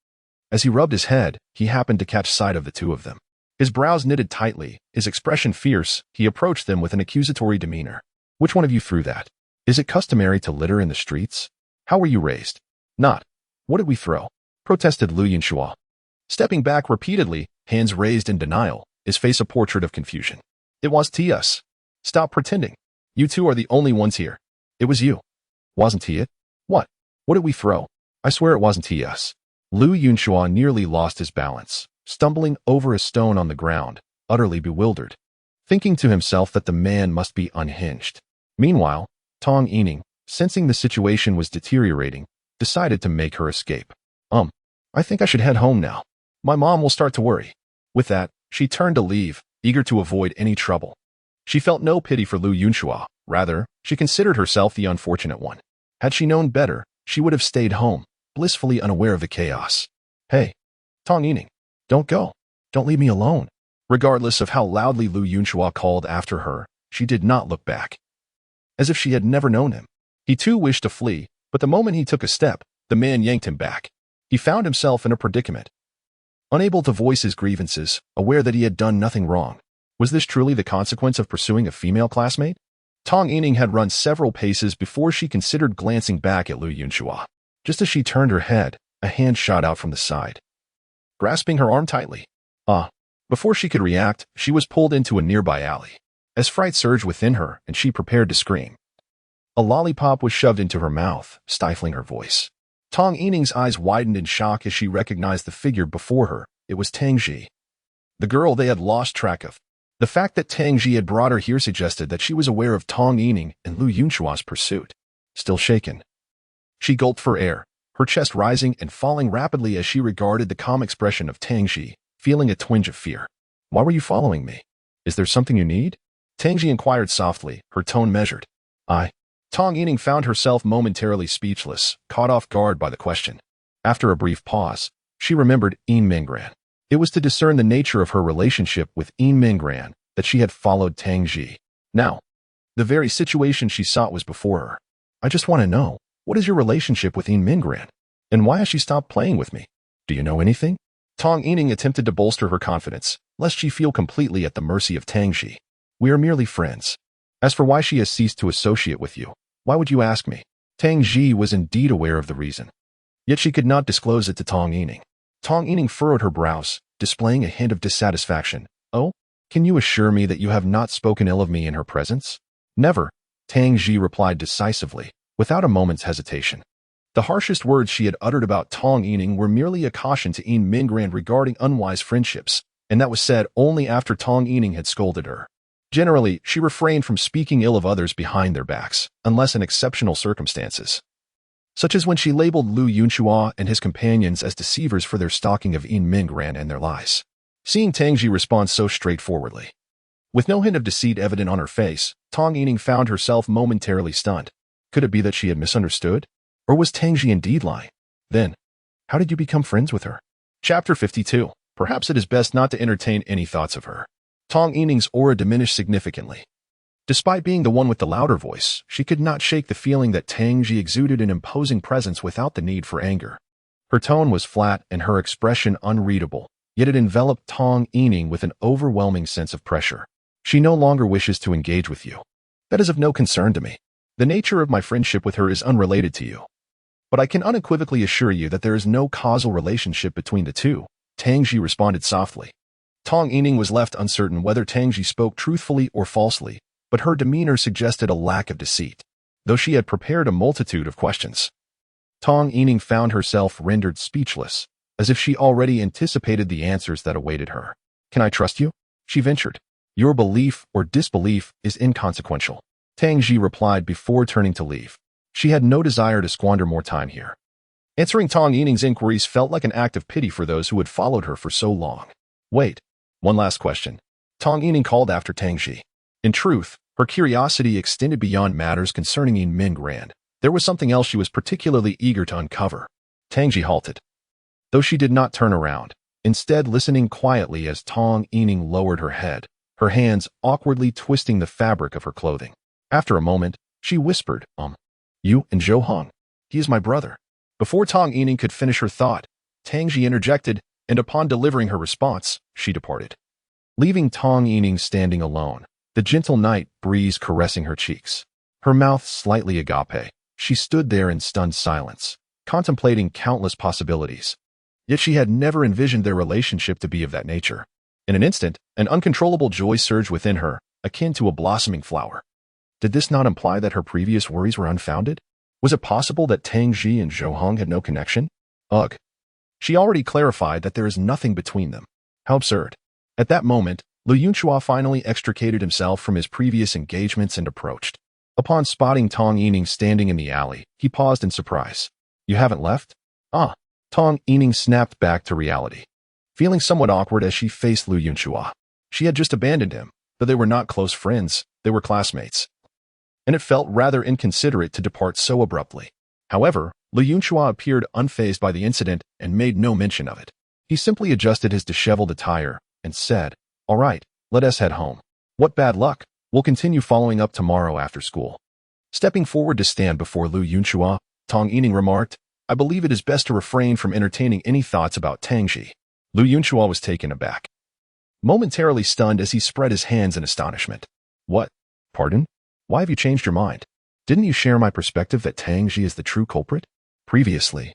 As he rubbed his head, he happened to catch sight of the two of them. His brows knitted tightly, his expression fierce, he approached them with an accusatory demeanor. Which one of you threw that? Is it customary to litter in the streets? How were you raised? Not. What did we throw? Protested Lu Yunhua. Stepping back repeatedly, hands raised in denial, his face a portrait of confusion. It was us. Stop pretending. You two are the only ones here. It was you. Wasn't he it? What? What did we throw? I swear it wasn't us. Lu Yunhua nearly lost his balance, stumbling over a stone on the ground, utterly bewildered, thinking to himself that the man must be unhinged. Meanwhile, Tong Yining, sensing the situation was deteriorating, decided to make her escape. I think I should head home now. My mom will start to worry. With that, she turned to leave, eager to avoid any trouble. She felt no pity for Lu Yunxua. Rather, she considered herself the unfortunate one. Had she known better, she would have stayed home, blissfully unaware of the chaos. Hey, Tong Yining, don't go. Don't leave me alone. Regardless of how loudly Lu Yunxua called after her, she did not look back. As if she had never known him. He too wished to flee, but the moment he took a step, the man yanked him back. He found himself in a predicament. Unable to voice his grievances, aware that he had done nothing wrong. Was this truly the consequence of pursuing a female classmate? Tong Yining had run several paces before she considered glancing back at Lu Yunxua. Just as she turned her head, a hand shot out from the side, grasping her arm tightly. Before she could react, she was pulled into a nearby alley. As fright surged within her and she prepared to scream, a lollipop was shoved into her mouth, stifling her voice. Tong Yining's eyes widened in shock as she recognized the figure before her. It was Tang Ji, the girl they had lost track of. The fact that Tang Ji had brought her here suggested that she was aware of Tong Yining and Lu Yunxua's pursuit. Still shaken, she gulped for air, her chest rising and falling rapidly as she regarded the calm expression of Tang Ji, feeling a twinge of fear. Why were you following me? Is there something you need? Tang Ji inquired softly, her tone measured. Tong Yining found herself momentarily speechless, caught off guard by the question. After a brief pause, she remembered Yin Minggran. It was to discern the nature of her relationship with Yin Minggran that she had followed Tang Ji. Now, the very situation she sought was before her. I just want to know, what is your relationship with Yin Minggran? And why has she stopped playing with me? Do you know anything? Tong Yining attempted to bolster her confidence, lest she feel completely at the mercy of Tang Ji. We are merely friends. As for why she has ceased to associate with you, why would you ask me? Tang Ji was indeed aware of the reason. Yet she could not disclose it to Tong Yining. Tong Yining furrowed her brows, displaying a hint of dissatisfaction. Oh, can you assure me that you have not spoken ill of me in her presence? Never, Tang Ji replied decisively, without a moment's hesitation. The harshest words she had uttered about Tong Yining were merely a caution to Yin Minggran regarding unwise friendships, and that was said only after Tong Yining had scolded her. Generally, she refrained from speaking ill of others behind their backs, unless in exceptional circumstances, such as when she labeled Lu Yunxua and his companions as deceivers for their stalking of Yin Minggran and their lies. Seeing Tang Ji respond so straightforwardly, with no hint of deceit evident on her face, Tong Yining found herself momentarily stunned. Could it be that she had misunderstood? Or was Tang Ji indeed lying? Then, how did you become friends with her? Chapter 52. Perhaps it is best not to entertain any thoughts of her. Tong Yining's aura diminished significantly. Despite being the one with the louder voice, she could not shake the feeling that Tang Ji exuded an imposing presence without the need for anger. Her tone was flat and her expression unreadable, yet it enveloped Tong Yining with an overwhelming sense of pressure. She no longer wishes to engage with you. That is of no concern to me. The nature of my friendship with her is unrelated to you. But I can unequivocally assure you that there is no causal relationship between the two, Tang Ji responded softly. Tong Yining was left uncertain whether Tang Ji spoke truthfully or falsely, but her demeanor suggested a lack of deceit, though she had prepared a multitude of questions. Tong Yining found herself rendered speechless, as if she already anticipated the answers that awaited her. Can I trust you? She ventured. Your belief or disbelief is inconsequential, Tang Ji replied before turning to leave. She had no desire to squander more time here. Answering Tong Yining's inquiries felt like an act of pity for those who had followed her for so long. Wait, one last question. Tong Yining called after Tang Ji. In truth, her curiosity extended beyond matters concerning Yin Minggran. There was something else she was particularly eager to uncover. Tang Ji halted, though she did not turn around, instead listening quietly as Tong Yining lowered her head, her hands awkwardly twisting the fabric of her clothing. After a moment, she whispered, You and Zhou Heng. He is my brother. Before Tong Yining could finish her thought, Tang Ji interjected, and upon delivering her response, she departed, leaving Tong Yining standing alone, the gentle night breeze caressing her cheeks. Her mouth slightly agape, she stood there in stunned silence, contemplating countless possibilities. Yet she had never envisioned their relationship to be of that nature. In an instant, an uncontrollable joy surged within her, akin to a blossoming flower. Did this not imply that her previous worries were unfounded? Was it possible that Tang Ji and Zhou Heng had no connection? Ugh. She already clarified that there is nothing between them. How absurd. At that moment, Lu Yunhua finally extricated himself from his previous engagements and approached. Upon spotting Tong Yining standing in the alley, he paused in surprise. You haven't left? Ah. Tong Yining snapped back to reality, feeling somewhat awkward as she faced Lu Yunhua. She had just abandoned him, though they were not close friends, they were classmates. And it felt rather inconsiderate to depart so abruptly. However, Lu Yunhua appeared unfazed by the incident and made no mention of it. He simply adjusted his disheveled attire and said, All right, let us head home. What bad luck. We'll continue following up tomorrow after school. Stepping forward to stand before Lu Yunhua, Tong Yining remarked, I believe it is best to refrain from entertaining any thoughts about Tangji. Lu Yunhua was taken aback, momentarily stunned as he spread his hands in astonishment. What? Pardon? Why have you changed your mind? Didn't you share my perspective that Tangji is the true culprit? Previously,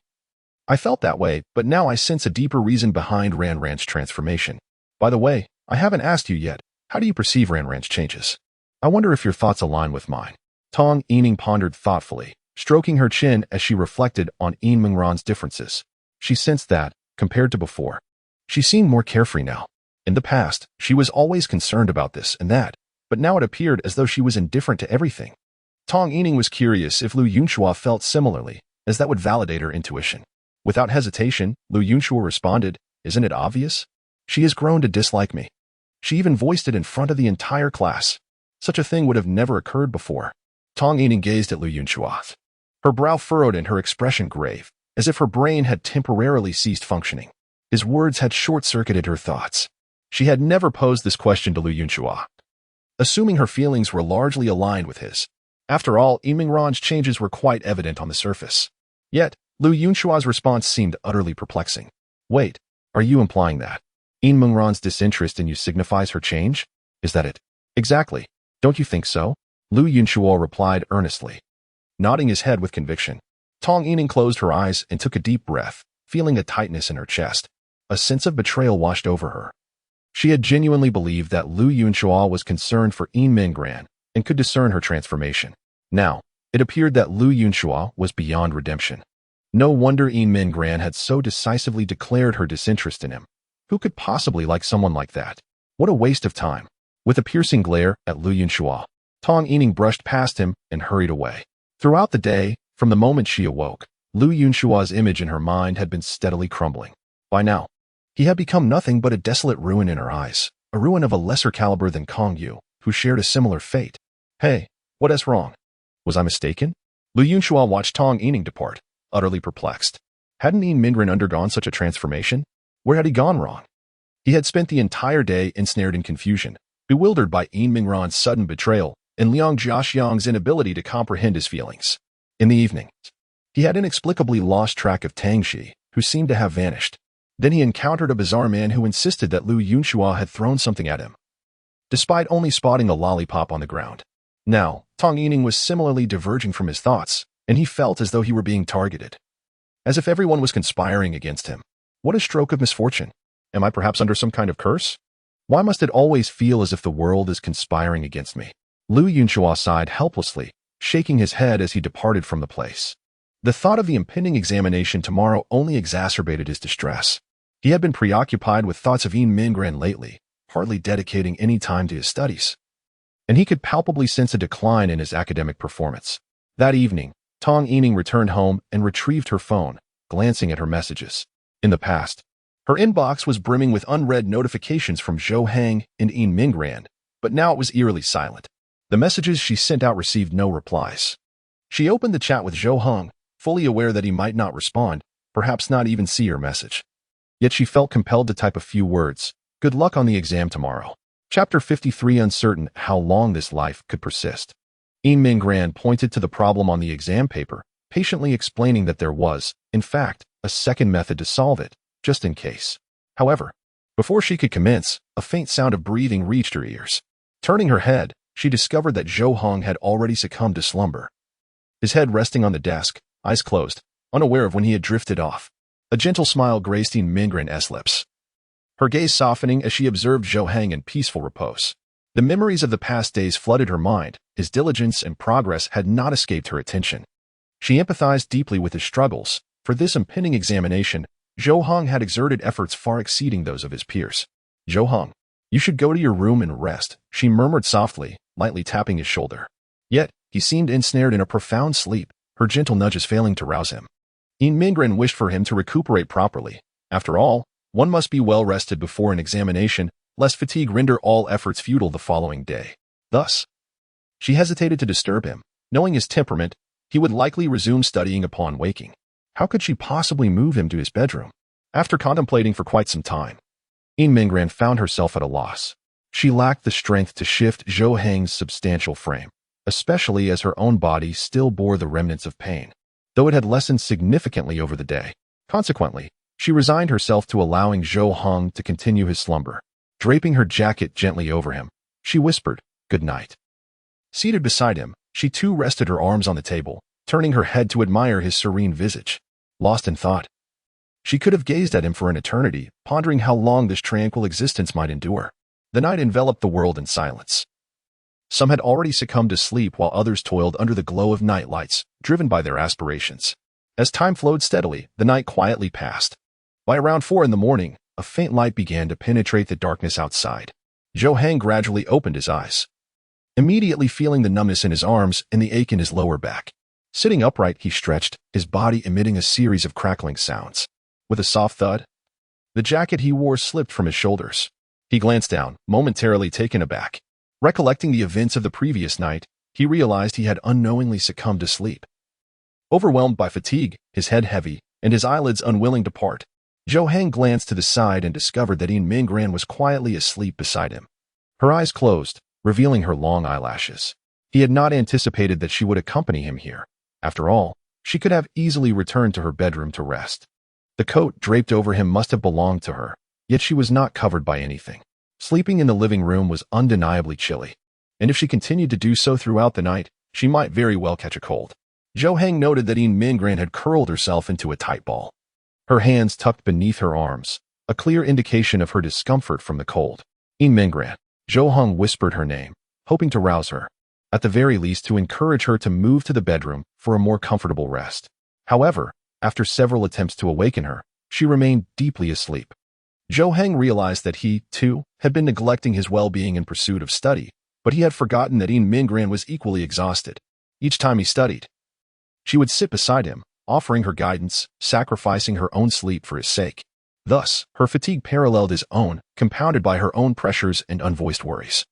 I felt that way, but now I sense a deeper reason behind Ranran's transformation. By the way, I haven't asked you yet, how do you perceive Ranran's changes? I wonder if your thoughts align with mine. Tong Yining pondered thoughtfully, stroking her chin as she reflected on Ranran's differences. She sensed that, compared to before, she seemed more carefree now. In the past, she was always concerned about this and that, but now it appeared as though she was indifferent to everything. Tong Yining was curious if Lu Yunhua felt similarly, as that would validate her intuition. Without hesitation, Lu Yunhua responded, Isn't it obvious? She has grown to dislike me. She even voiced it in front of the entire class. Such a thing would have never occurred before. Tong Yining gazed at Lu Yunhua. Her brow furrowed and her expression grave, as if her brain had temporarily ceased functioning. His words had short-circuited her thoughts. She had never posed this question to Lu Yunhua, assuming her feelings were largely aligned with his. After all, Ranran's changes were quite evident on the surface. Yet, Lu Yunhua's response seemed utterly perplexing. Wait, are you implying that Ranran's disinterest in you signifies her change? Is that it? Exactly. Don't you think so? Lu Yunhua replied earnestly, nodding his head with conviction. Tong Yining closed her eyes and took a deep breath, feeling a tightness in her chest. A sense of betrayal washed over her. She had genuinely believed that Lu Yunhua was concerned for Ranran and could discern her transformation. Now, it appeared that Lu Yunhua was beyond redemption. No wonder Ranran had so decisively declared her disinterest in him. Who could possibly like someone like that? What a waste of time. With a piercing glare at Lu Yunhua, Tong Yining brushed past him and hurried away. Throughout the day, from the moment she awoke, Lu Yunhua's image in her mind had been steadily crumbling. By now, he had become nothing but a desolate ruin in her eyes, a ruin of a lesser caliber than Kong Yu, who shared a similar fate. Hey, what is wrong? Was I mistaken? Lu Yunhua watched Tong Yining depart, utterly perplexed. Hadn't Ranran undergone such a transformation? Where had he gone wrong? He had spent the entire day ensnared in confusion, bewildered by Ranran's sudden betrayal and Liang Jiaxiang's inability to comprehend his feelings. In the evening, he had inexplicably lost track of Tangji, who seemed to have vanished. Then he encountered a bizarre man who insisted that Lu Yunhua had thrown something at him, despite only spotting a lollipop on the ground. Now, Tong Yining was similarly diverging from his thoughts, and he felt as though he were being targeted, as if everyone was conspiring against him. What a stroke of misfortune. Am I perhaps under some kind of curse? Why must it always feel as if the world is conspiring against me? Lu Yunhua sighed helplessly, shaking his head as he departed from the place. The thought of the impending examination tomorrow only exacerbated his distress. He had been preoccupied with thoughts of Ranran lately, hardly dedicating any time to his studies. And he could palpably sense a decline in his academic performance. That evening, Tong Yining returned home and retrieved her phone, glancing at her messages. In the past, her inbox was brimming with unread notifications from Zhou Heng and Ranran, but now it was eerily silent. The messages she sent out received no replies. She opened the chat with Zhou Heng, fully aware that he might not respond, perhaps not even see her message. Yet she felt compelled to type a few words. Good luck on the exam tomorrow. Chapter 53. Uncertain how long this life could persist. Ranran pointed to the problem on the exam paper, patiently explaining that there was, in fact, a second method to solve it, just in case. However, before she could commence, a faint sound of breathing reached her ears. Turning her head, she discovered that Zhou Heng had already succumbed to slumber. His head resting on the desk, eyes closed, unaware of when he had drifted off. A gentle smile graced Ran's lips, her gaze softening as she observed Zhou Heng in peaceful repose. The memories of the past days flooded her mind. His diligence and progress had not escaped her attention. She empathized deeply with his struggles. For this impending examination, Zhou Heng had exerted efforts far exceeding those of his peers. Zhou Heng, you should go to your room and rest, she murmured softly, lightly tapping his shoulder. Yet, he seemed ensnared in a profound sleep, her gentle nudges failing to rouse him. Mingren wished for him to recuperate properly. After all, one must be well rested before an examination, lest fatigue render all efforts futile the following day. Thus, she hesitated to disturb him. Knowing his temperament, he would likely resume studying upon waking. How could she possibly move him to his bedroom? After contemplating for quite some time, Mingren found herself at a loss. She lacked the strength to shift Zhou Heng's substantial frame, especially as her own body still bore the remnants of pain, though it had lessened significantly over the day. Consequently, she resigned herself to allowing Zhou Heng to continue his slumber. Draping her jacket gently over him, she whispered, "Good night." Seated beside him, she too rested her arms on the table, turning her head to admire his serene visage. Lost in thought, she could have gazed at him for an eternity, pondering how long this tranquil existence might endure. The night enveloped the world in silence. Some had already succumbed to sleep while others toiled under the glow of night lights, driven by their aspirations. As time flowed steadily, the night quietly passed. By around 4 in the morning, a faint light began to penetrate the darkness outside. Zhou Heng gradually opened his eyes, immediately feeling the numbness in his arms and the ache in his lower back. Sitting upright, he stretched, his body emitting a series of crackling sounds. With a soft thud, the jacket he wore slipped from his shoulders. He glanced down, momentarily taken aback. Recollecting the events of the previous night, he realized he had unknowingly succumbed to sleep. Overwhelmed by fatigue, his head heavy, and his eyelids unwilling to part, Zhou Heng glanced to the side and discovered that Mingren was quietly asleep beside him. Her eyes closed, revealing her long eyelashes. He had not anticipated that she would accompany him here. After all, she could have easily returned to her bedroom to rest. The coat draped over him must have belonged to her, yet she was not covered by anything. Sleeping in the living room was undeniably chilly, and if she continued to do so throughout the night, she might very well catch a cold. Zhou Heng noted that Mingren had curled herself into a tight ball, her hands tucked beneath her arms, a clear indication of her discomfort from the cold. Mingren. Zhou Heng whispered her name, hoping to rouse her, at the very least to encourage her to move to the bedroom for a more comfortable rest. However, after several attempts to awaken her, she remained deeply asleep. Zhou Heng realized that he, too, had been neglecting his well-being in pursuit of study, but he had forgotten that Mingren was equally exhausted. Each time he studied, she would sit beside him, offering her guidance, sacrificing her own sleep for his sake. Thus, her fatigue paralleled his own, compounded by her own pressures and unvoiced worries,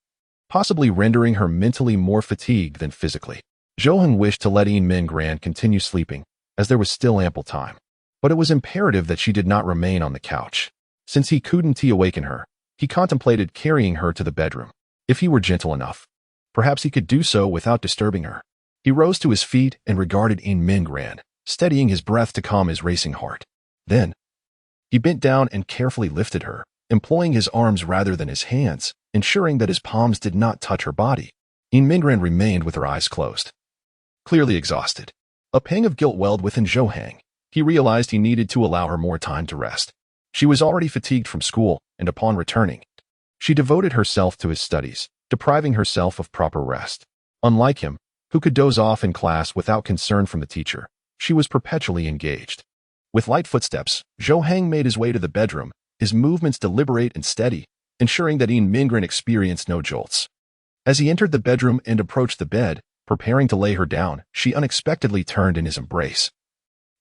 possibly rendering her mentally more fatigued than physically. Zhou Heng wished to let Mingren continue sleeping, as there was still ample time. But it was imperative that she did not remain on the couch. Since he couldn't awaken her, he contemplated carrying her to the bedroom. If he were gentle enough, perhaps he could do so without disturbing her. He rose to his feet and regarded Mingren, steadying his breath to calm his racing heart. Then, he bent down and carefully lifted her, employing his arms rather than his hands, ensuring that his palms did not touch her body. Mingren remained with her eyes closed, clearly exhausted. A pang of guilt welled within Zhou Heng. He realized he needed to allow her more time to rest. She was already fatigued from school, and upon returning, she devoted herself to his studies, depriving herself of proper rest. Unlike him, who could doze off in class without concern from the teacher, she was perpetually engaged. With light footsteps, Zhou Heng made his way to the bedroom, his movements deliberate and steady, ensuring that Mingren experienced no jolts. As he entered the bedroom and approached the bed, preparing to lay her down, she unexpectedly turned in his embrace.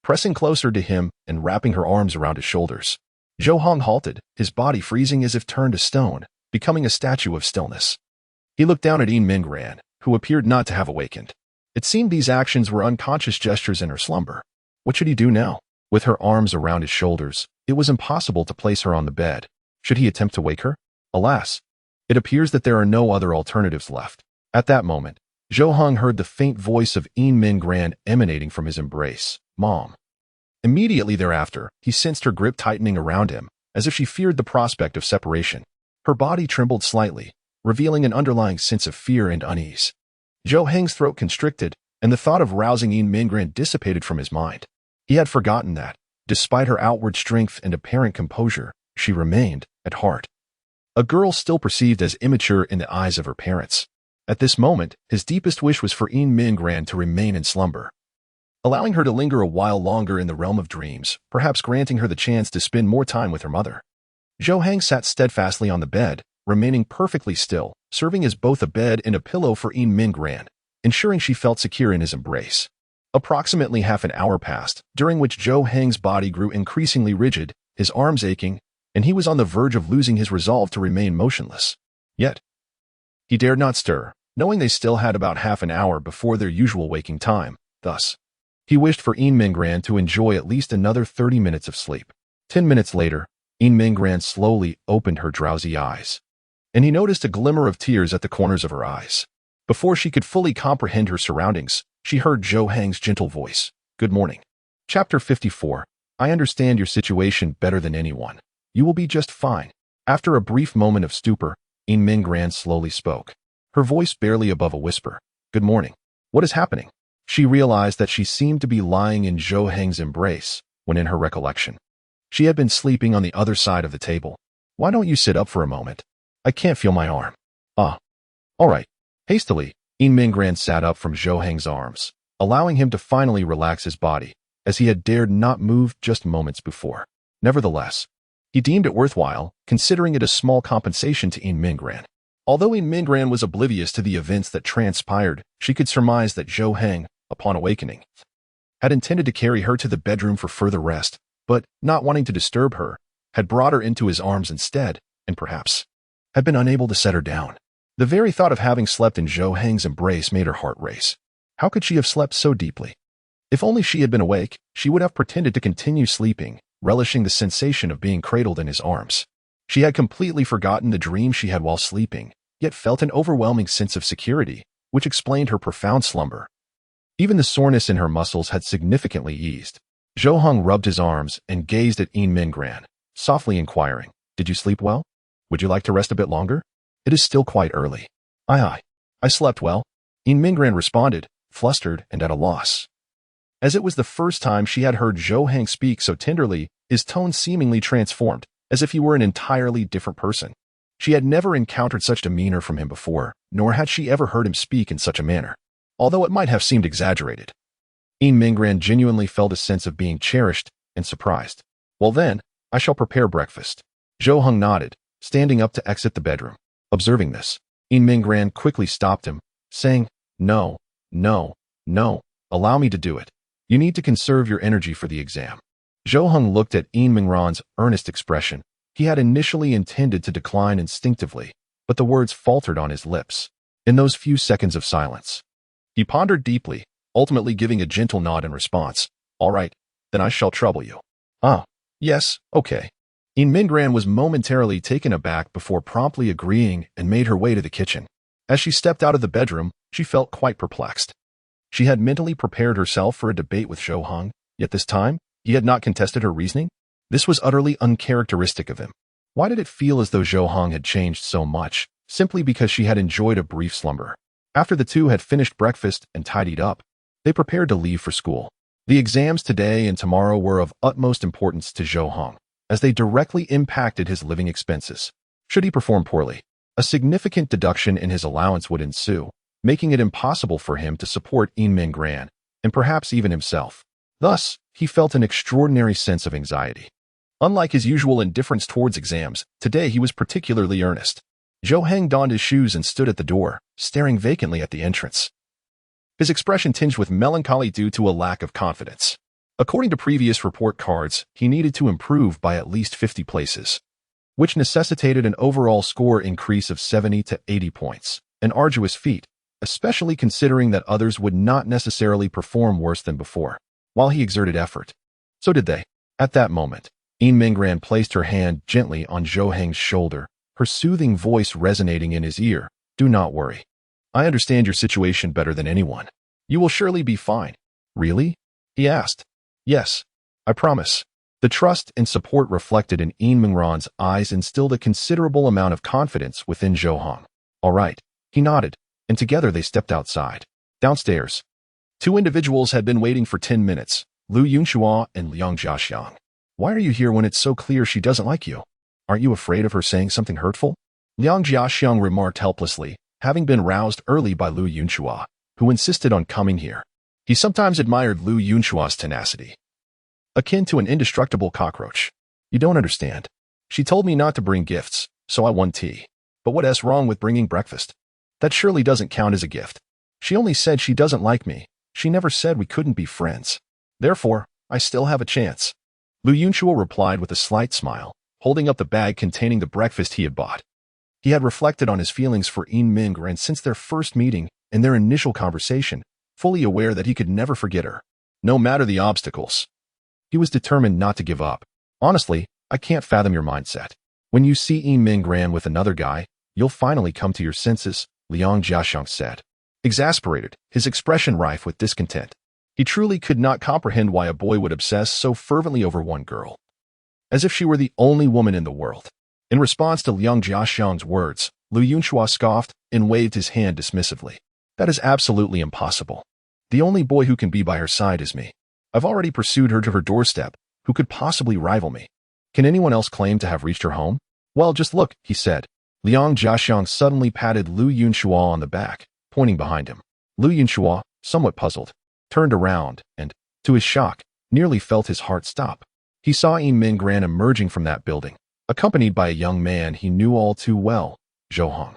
Pressing closer to him and wrapping her arms around his shoulders, Zhou Heng halted, his body freezing as if turned to stone, becoming a statue of stillness. He looked down at Mingren, who appeared not to have awakened. It seemed these actions were unconscious gestures in her slumber. What should he do now? With her arms around his shoulders, it was impossible to place her on the bed. Should he attempt to wake her? Alas, it appears that there are no other alternatives left. At that moment, Zhou Heng heard the faint voice of Mingren emanating from his embrace. "Mom." Immediately thereafter, he sensed her grip tightening around him, as if she feared the prospect of separation. Her body trembled slightly, revealing an underlying sense of fear and unease. Zhou Heng's throat constricted, and the thought of rousing Mingren dissipated from his mind. He had forgotten that, despite her outward strength and apparent composure, she remained, at heart, a girl still perceived as immature in the eyes of her parents. At this moment, his deepest wish was for Mingren to remain in slumber, allowing her to linger a while longer in the realm of dreams, perhaps granting her the chance to spend more time with her mother. Zhou Heng sat steadfastly on the bed, remaining perfectly still, serving as both a bed and a pillow for Yin Mingran, ensuring she felt secure in his embrace. Approximately half an hour passed, during which Zhou Heng's body grew increasingly rigid, his arms aching, and he was on the verge of losing his resolve to remain motionless. Yet, he dared not stir, knowing they still had about half an hour before their usual waking time. Thus, he wished for Yin Mingran to enjoy at least another 30 minutes of sleep. 10 minutes later, Yin Mingran slowly opened her drowsy eyes, and he noticed a glimmer of tears at the corners of her eyes. Before she could fully comprehend her surroundings, she heard Zhou Heng's gentle voice. Good morning. Chapter 54. I understand your situation better than anyone. You will be just fine. After a brief moment of stupor, Yin Mingran slowly spoke, her voice barely above a whisper. Good morning. What is happening? She realized that she seemed to be lying in Zhou Heng's embrace, when in her recollection, she had been sleeping on the other side of the table. Why don't you sit up for a moment? I can't feel my arm. Ah. All right. Hastily, Yin Mingran sat up from Zhou Heng's arms, allowing him to finally relax his body, as he had dared not move just moments before. Nevertheless, he deemed it worthwhile, considering it a small compensation to Yin Mingran. Although Yin Mingran was oblivious to the events that transpired, she could surmise that Zhou Heng, upon awakening, had intended to carry her to the bedroom for further rest, but, not wanting to disturb her, had brought her into his arms instead, and perhaps had been unable to set her down. The very thought of having slept in Zhou Heng's embrace made her heart race. How could she have slept so deeply? If only she had been awake, she would have pretended to continue sleeping, relishing the sensation of being cradled in his arms. She had completely forgotten the dream she had while sleeping, yet felt an overwhelming sense of security, which explained her profound slumber. Even the soreness in her muscles had significantly eased. Zhou Heng rubbed his arms and gazed at Yin Mingran, softly inquiring, Did you sleep well? Would you like to rest a bit longer? It is still quite early. Aye. I slept well. Yin Mingran responded, flustered and at a loss. As it was the first time she had heard Zhou Heng speak so tenderly, his tone seemingly transformed, as if he were an entirely different person. She had never encountered such demeanor from him before, nor had she ever heard him speak in such a manner, although it might have seemed exaggerated. Yin Mingran genuinely felt a sense of being cherished and surprised. Well then, I shall prepare breakfast. Zhou Heng nodded, standing up to exit the bedroom. Observing this, Yin Mingran quickly stopped him, saying, No, allow me to do it. You need to conserve your energy for the exam. Zhou Heng looked at Yin Mingran's earnest expression. He had initially intended to decline instinctively, but the words faltered on his lips. In those few seconds of silence, he pondered deeply, ultimately giving a gentle nod in response. All right, then I shall trouble you. Ah, yes, okay. Yin Mingran was momentarily taken aback before promptly agreeing and made her way to the kitchen. As she stepped out of the bedroom, she felt quite perplexed. She had mentally prepared herself for a debate with Zhou Heng, yet this time, he had not contested her reasoning. This was utterly uncharacteristic of him. Why did it feel as though Zhou Heng had changed so much, simply because she had enjoyed a brief slumber? After the two had finished breakfast and tidied up, they prepared to leave for school. The exams today and tomorrow were of utmost importance to Zhou Heng, as they directly impacted his living expenses. Should he perform poorly, a significant deduction in his allowance would ensue, making it impossible for him to support Yin Mingran, and perhaps even himself. Thus, he felt an extraordinary sense of anxiety. Unlike his usual indifference towards exams, today he was particularly earnest. Zhou Heng donned his shoes and stood at the door, staring vacantly at the entrance. His expression tinged with melancholy due to a lack of confidence. According to previous report cards, he needed to improve by at least 50 places, which necessitated an overall score increase of 70 to 80 points, an arduous feat, especially considering that others would not necessarily perform worse than before, while he exerted effort. So did they. At that moment, Yin Mingran placed her hand gently on Zhou Heng's shoulder, her soothing voice resonating in his ear. Do not worry. I understand your situation better than anyone. You will surely be fine. Really? He asked. Yes, I promise. The trust and support reflected in Yin Mingran's eyes instilled a considerable amount of confidence within Zhou Heng. All right, he nodded, and together they stepped outside. Downstairs, two individuals had been waiting for 10 minutes, Lu Yunxua and Liang Jiaxiang. Why are you here when it's so clear she doesn't like you? Aren't you afraid of her saying something hurtful? Liang Jiaxiang remarked helplessly, having been roused early by Lu Yunxua, who insisted on coming here. He sometimes admired Lu Yunxua's tenacity, akin to an indestructible cockroach. You don't understand. She told me not to bring gifts, so I won tea. But what's wrong with bringing breakfast? That surely doesn't count as a gift. She only said she doesn't like me. She never said we couldn't be friends. Therefore, I still have a chance. Lu Yunchua replied with a slight smile, holding up the bag containing the breakfast he had bought. He had reflected on his feelings for Yin Mingran since their first meeting and their initial conversation, fully aware that he could never forget her, no matter the obstacles. He was determined not to give up. Honestly, I can't fathom your mindset. When you see Yin Mingran with another guy, you'll finally come to your senses, Liang Jiaxiang said. Exasperated, his expression rife with discontent. He truly could not comprehend why a boy would obsess so fervently over one girl, as if she were the only woman in the world. In response to Liang Jiaxiang's words, Lu Yunchua scoffed and waved his hand dismissively. That is absolutely impossible. The only boy who can be by her side is me. I've already pursued her to her doorstep. Who could possibly rival me? Can anyone else claim to have reached her home? Well, just look, he said. Liang Jiaxiang suddenly patted Lu Yunchua on the back, pointing behind him. Lu Yunchua, somewhat puzzled, turned around and, to his shock, nearly felt his heart stop. He saw Yin Mingran emerging from that building, accompanied by a young man he knew all too well, Zhou Heng.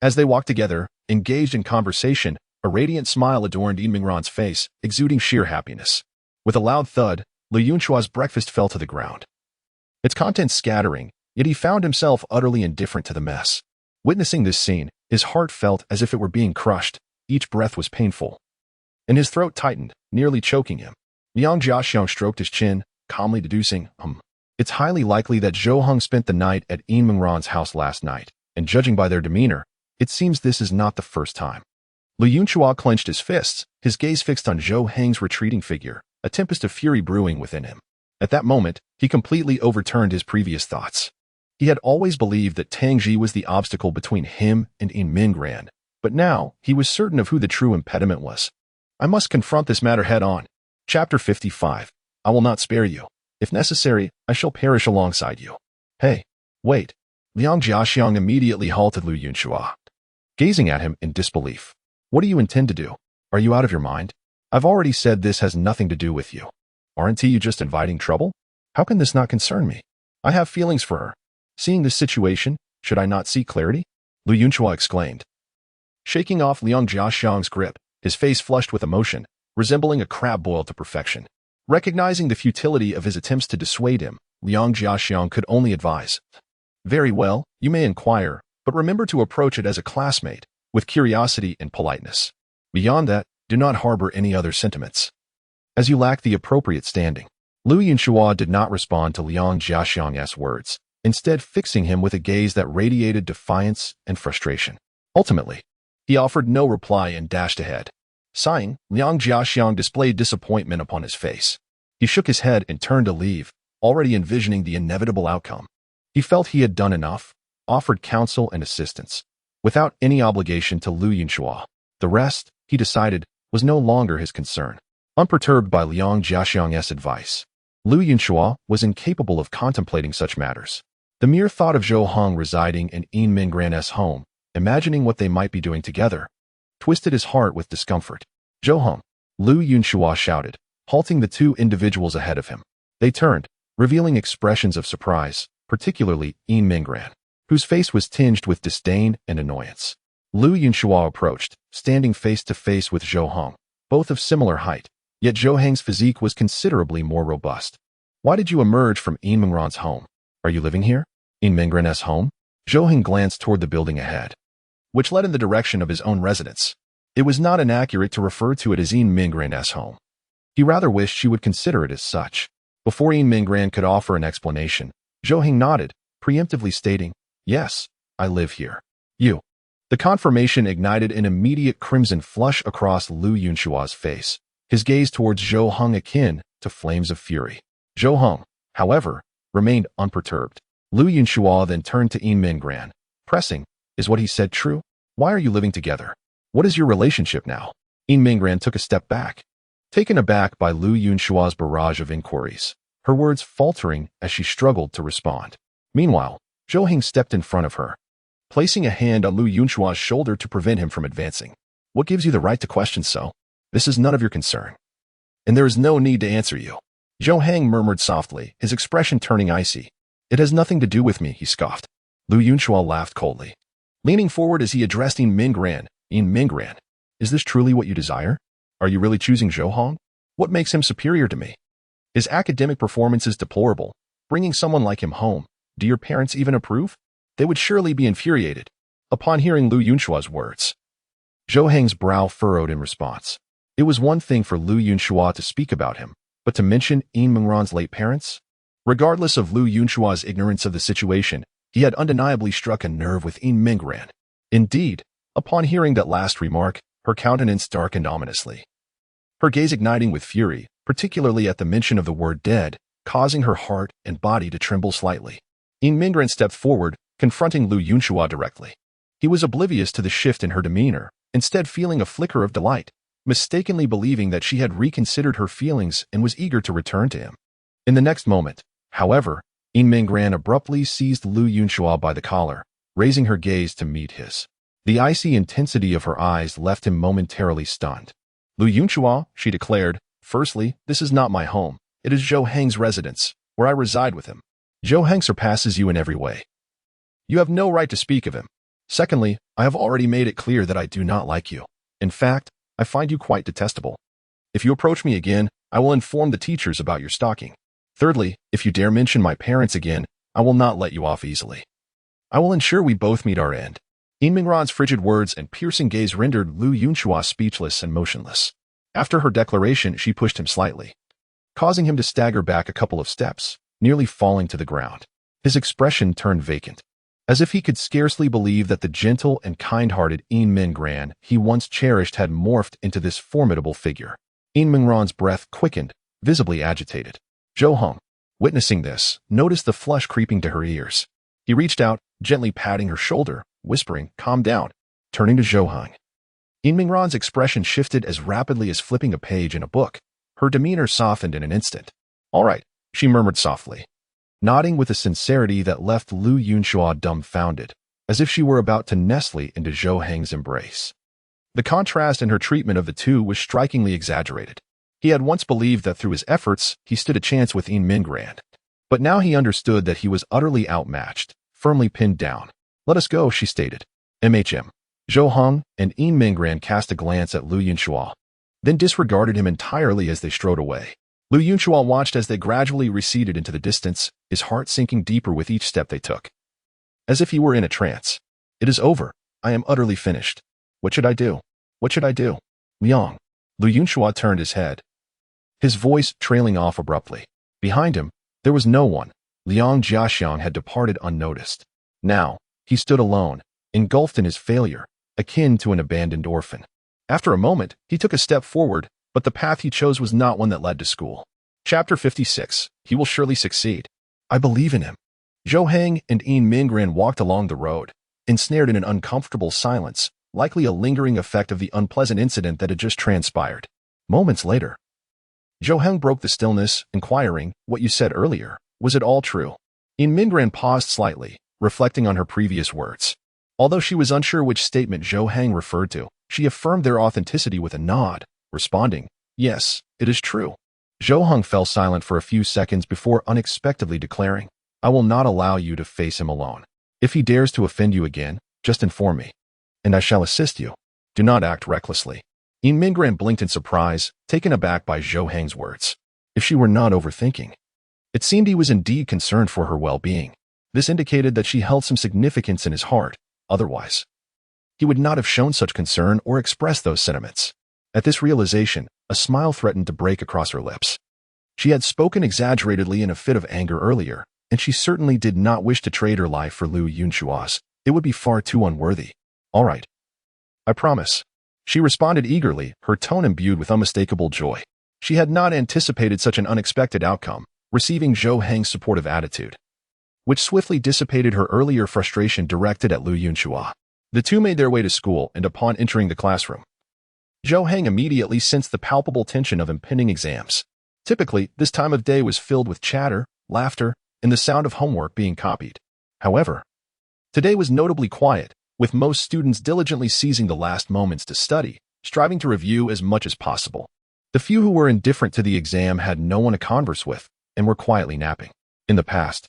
As they walked together, engaged in conversation, a radiant smile adorned Yin Mingran's face, exuding sheer happiness. With a loud thud, Lu Yunchua's breakfast fell to the ground, its contents scattering, yet he found himself utterly indifferent to the mess. Witnessing this scene, his heart felt as if it were being crushed. Each breath was painful, and his throat tightened, nearly choking him. Liang Jiaxiang stroked his chin, calmly deducing, It's highly likely that Zhou Heng spent the night at Yin Mingran's house last night, and judging by their demeanor, it seems this is not the first time. Lu Yunchua clenched his fists, his gaze fixed on Zhou Heng's retreating figure, a tempest of fury brewing within him. At that moment, he completely overturned his previous thoughts. He had always believed that Tang Ji was the obstacle between him and Yin Mingran, but now he was certain of who the true impediment was. I must confront this matter head-on. Chapter 55. I will not spare you. If necessary, I shall perish alongside you. Hey, wait. Liang Jiaxiang immediately halted Lu Yunchua, gazing at him in disbelief. What do you intend to do? Are you out of your mind? I've already said this has nothing to do with you. Aren't you just inviting trouble? How can this not concern me? I have feelings for her. Seeing this situation, should I not see clarity? Lu Yunchua exclaimed. Shaking off Liang Jiaxiang's grip, his face flushed with emotion, resembling a crab boiled to perfection. Recognizing the futility of his attempts to dissuade him, Liang Jiaxiang could only advise. Very well, you may inquire, but remember to approach it as a classmate, with curiosity and politeness. Beyond that, do not harbor any other sentiments, as you lack the appropriate standing. Lu Yunchua did not respond to Liang Jiaxiang's words, instead fixing him with a gaze that radiated defiance and frustration. Ultimately, he offered no reply and dashed ahead. Sighing, Liang Jiaxiang displayed disappointment upon his face. He shook his head and turned to leave, already envisioning the inevitable outcome. He felt he had done enough, offered counsel and assistance, without any obligation to Lu Yunchua. The rest, he decided, was no longer his concern. Unperturbed by Liang Jiaxiang's advice, Lu Yunchua was incapable of contemplating such matters. The mere thought of Zhou Heng residing in Yin Mingran's home, imagining what they might be doing together, twisted his heart with discomfort. Zhou Heng, Lu Yunchua shouted, halting the two individuals ahead of him. They turned, revealing expressions of surprise, particularly Yin Mingran, whose face was tinged with disdain and annoyance. Lu Yunchua approached, standing face to face with Zhou Heng, both of similar height, yet Zhou Heng's physique was considerably more robust. Why did you emerge from Yin Mingran's home? Are you living here? Yin Mingran's home? Zhou Heng glanced toward the building ahead, which led in the direction of his own residence. It was not inaccurate to refer to it as Yin Mingran's home. He rather wished she would consider it as such. Before Yin Mingran could offer an explanation, Zhou Heng nodded, preemptively stating, Yes, I live here. You. The confirmation ignited an immediate crimson flush across Lu Yunchua's face, his gaze towards Zhou Heng akin to flames of fury. Zhou Heng, however, remained unperturbed. Lu Yunchua then turned to Yin Mingran, pressing, Is what he said true? Why are you living together? What is your relationship now? Yin Mingran took a step back, taken aback by Lu Yunchua's barrage of inquiries, her words faltering as she struggled to respond. Meanwhile, Zhou Heng stepped in front of her, placing a hand on Lu Yunchua's shoulder to prevent him from advancing. What gives you the right to question so? This is none of your concern, and there is no need to answer you. Zhou Heng murmured softly, his expression turning icy. It has nothing to do with me, he scoffed. Lu Yunhua laughed coldly. Leaning forward as he addressed Yin Mingran, is this truly what you desire? Are you really choosing Zhou Heng? What makes him superior to me? His academic performance is deplorable. Bringing someone like him home, do your parents even approve? They would surely be infuriated. Upon hearing Lu Yunhua's words, Zhou Heng's brow furrowed in response. It was one thing for Lu Yunhua to speak about him, but to mention Yin Mingran's late parents? Regardless of Lu Yunhua's ignorance of the situation, he had undeniably struck a nerve with Yin Mingran. Indeed, upon hearing that last remark, her countenance darkened ominously. Her gaze igniting with fury, particularly at the mention of the word dead, causing her heart and body to tremble slightly. Yin Mingran stepped forward, confronting Lu Yunhua directly. He was oblivious to the shift in her demeanor, instead feeling a flicker of delight, mistakenly believing that she had reconsidered her feelings and was eager to return to him. In the next moment, however, Yin Mingran abruptly seized Lu Yunhua by the collar, raising her gaze to meet his. The icy intensity of her eyes left him momentarily stunned. Lu Yunhua, she declared, firstly, this is not my home. It is Zhou Heng's residence, where I reside with him. Zhou Heng surpasses you in every way. You have no right to speak of him. Secondly, I have already made it clear that I do not like you. In fact, I find you quite detestable. If you approach me again, I will inform the teachers about your stalking. Thirdly, if you dare mention my parents again, I will not let you off easily. I will ensure we both meet our end. Yin Mingran's frigid words and piercing gaze rendered Lu Yunhua speechless and motionless. After her declaration, she pushed him slightly, causing him to stagger back a couple of steps, nearly falling to the ground. His expression turned vacant, as if he could scarcely believe that the gentle and kind-hearted Yin Mingran he once cherished had morphed into this formidable figure. Yin Mingran's breath quickened, visibly agitated. Zhou Heng, witnessing this, noticed the flush creeping to her ears. He reached out, gently patting her shoulder, whispering, "Calm down." Turning to Zhou Heng, Yin Mingran's expression shifted as rapidly as flipping a page in a book. Her demeanor softened in an instant. "All right," she murmured softly, nodding with a sincerity that left Lu Yunhua dumbfounded, as if she were about to nestle into Zhou Heng's embrace. The contrast in her treatment of the two was strikingly exaggerated. He had once believed that through his efforts, he stood a chance with Yin Mingran. But now he understood that he was utterly outmatched, firmly pinned down. "Let us go," she stated. Zhou Heng and Yin Mingran cast a glance at Lu Yunhua, then disregarded him entirely as they strode away. Lu Yunhua watched as they gradually receded into the distance, his heart sinking deeper with each step they took. As if he were in a trance. "It is over. I am utterly finished. What should I do? What should I do?" "Liang." Lu Yunhua turned his head, his voice trailing off abruptly. Behind him, there was no one. Liang Jiaxiang had departed unnoticed. Now, he stood alone, engulfed in his failure, akin to an abandoned orphan. After a moment, he took a step forward, but the path he chose was not one that led to school. Chapter 56. He will surely succeed. I believe in him. Zhou Heng and Yin Mingran walked along the road, ensnared in an uncomfortable silence, likely a lingering effect of the unpleasant incident that had just transpired. Moments later, Zhou Heng broke the stillness, inquiring, "What you said earlier, was it all true?" Yin Mingran paused slightly, reflecting on her previous words. Although she was unsure which statement Zhou Heng referred to, she affirmed their authenticity with a nod, responding, "Yes, it is true." Zhou Heng fell silent for a few seconds before unexpectedly declaring, "I will not allow you to face him alone. If he dares to offend you again, just inform me, and I shall assist you. Do not act recklessly." Yin Mingran blinked in surprise, taken aback by Zhou Heng's words. If she were not overthinking, it seemed he was indeed concerned for her well-being. This indicated that she held some significance in his heart. Otherwise, he would not have shown such concern or expressed those sentiments. At this realization, a smile threatened to break across her lips. She had spoken exaggeratedly in a fit of anger earlier, and she certainly did not wish to trade her life for Lu Yunhua's. It would be far too unworthy. "All right. I promise." She responded eagerly, her tone imbued with unmistakable joy. She had not anticipated such an unexpected outcome, receiving Zhou Heng's supportive attitude, which swiftly dissipated her earlier frustration directed at Lu Yunhua. The two made their way to school, and upon entering the classroom, Zhou Heng immediately sensed the palpable tension of impending exams. Typically, this time of day was filled with chatter, laughter, and the sound of homework being copied. However, today was notably quiet, with most students diligently seizing the last moments to study, striving to review as much as possible. The few who were indifferent to the exam had no one to converse with, and were quietly napping. In the past,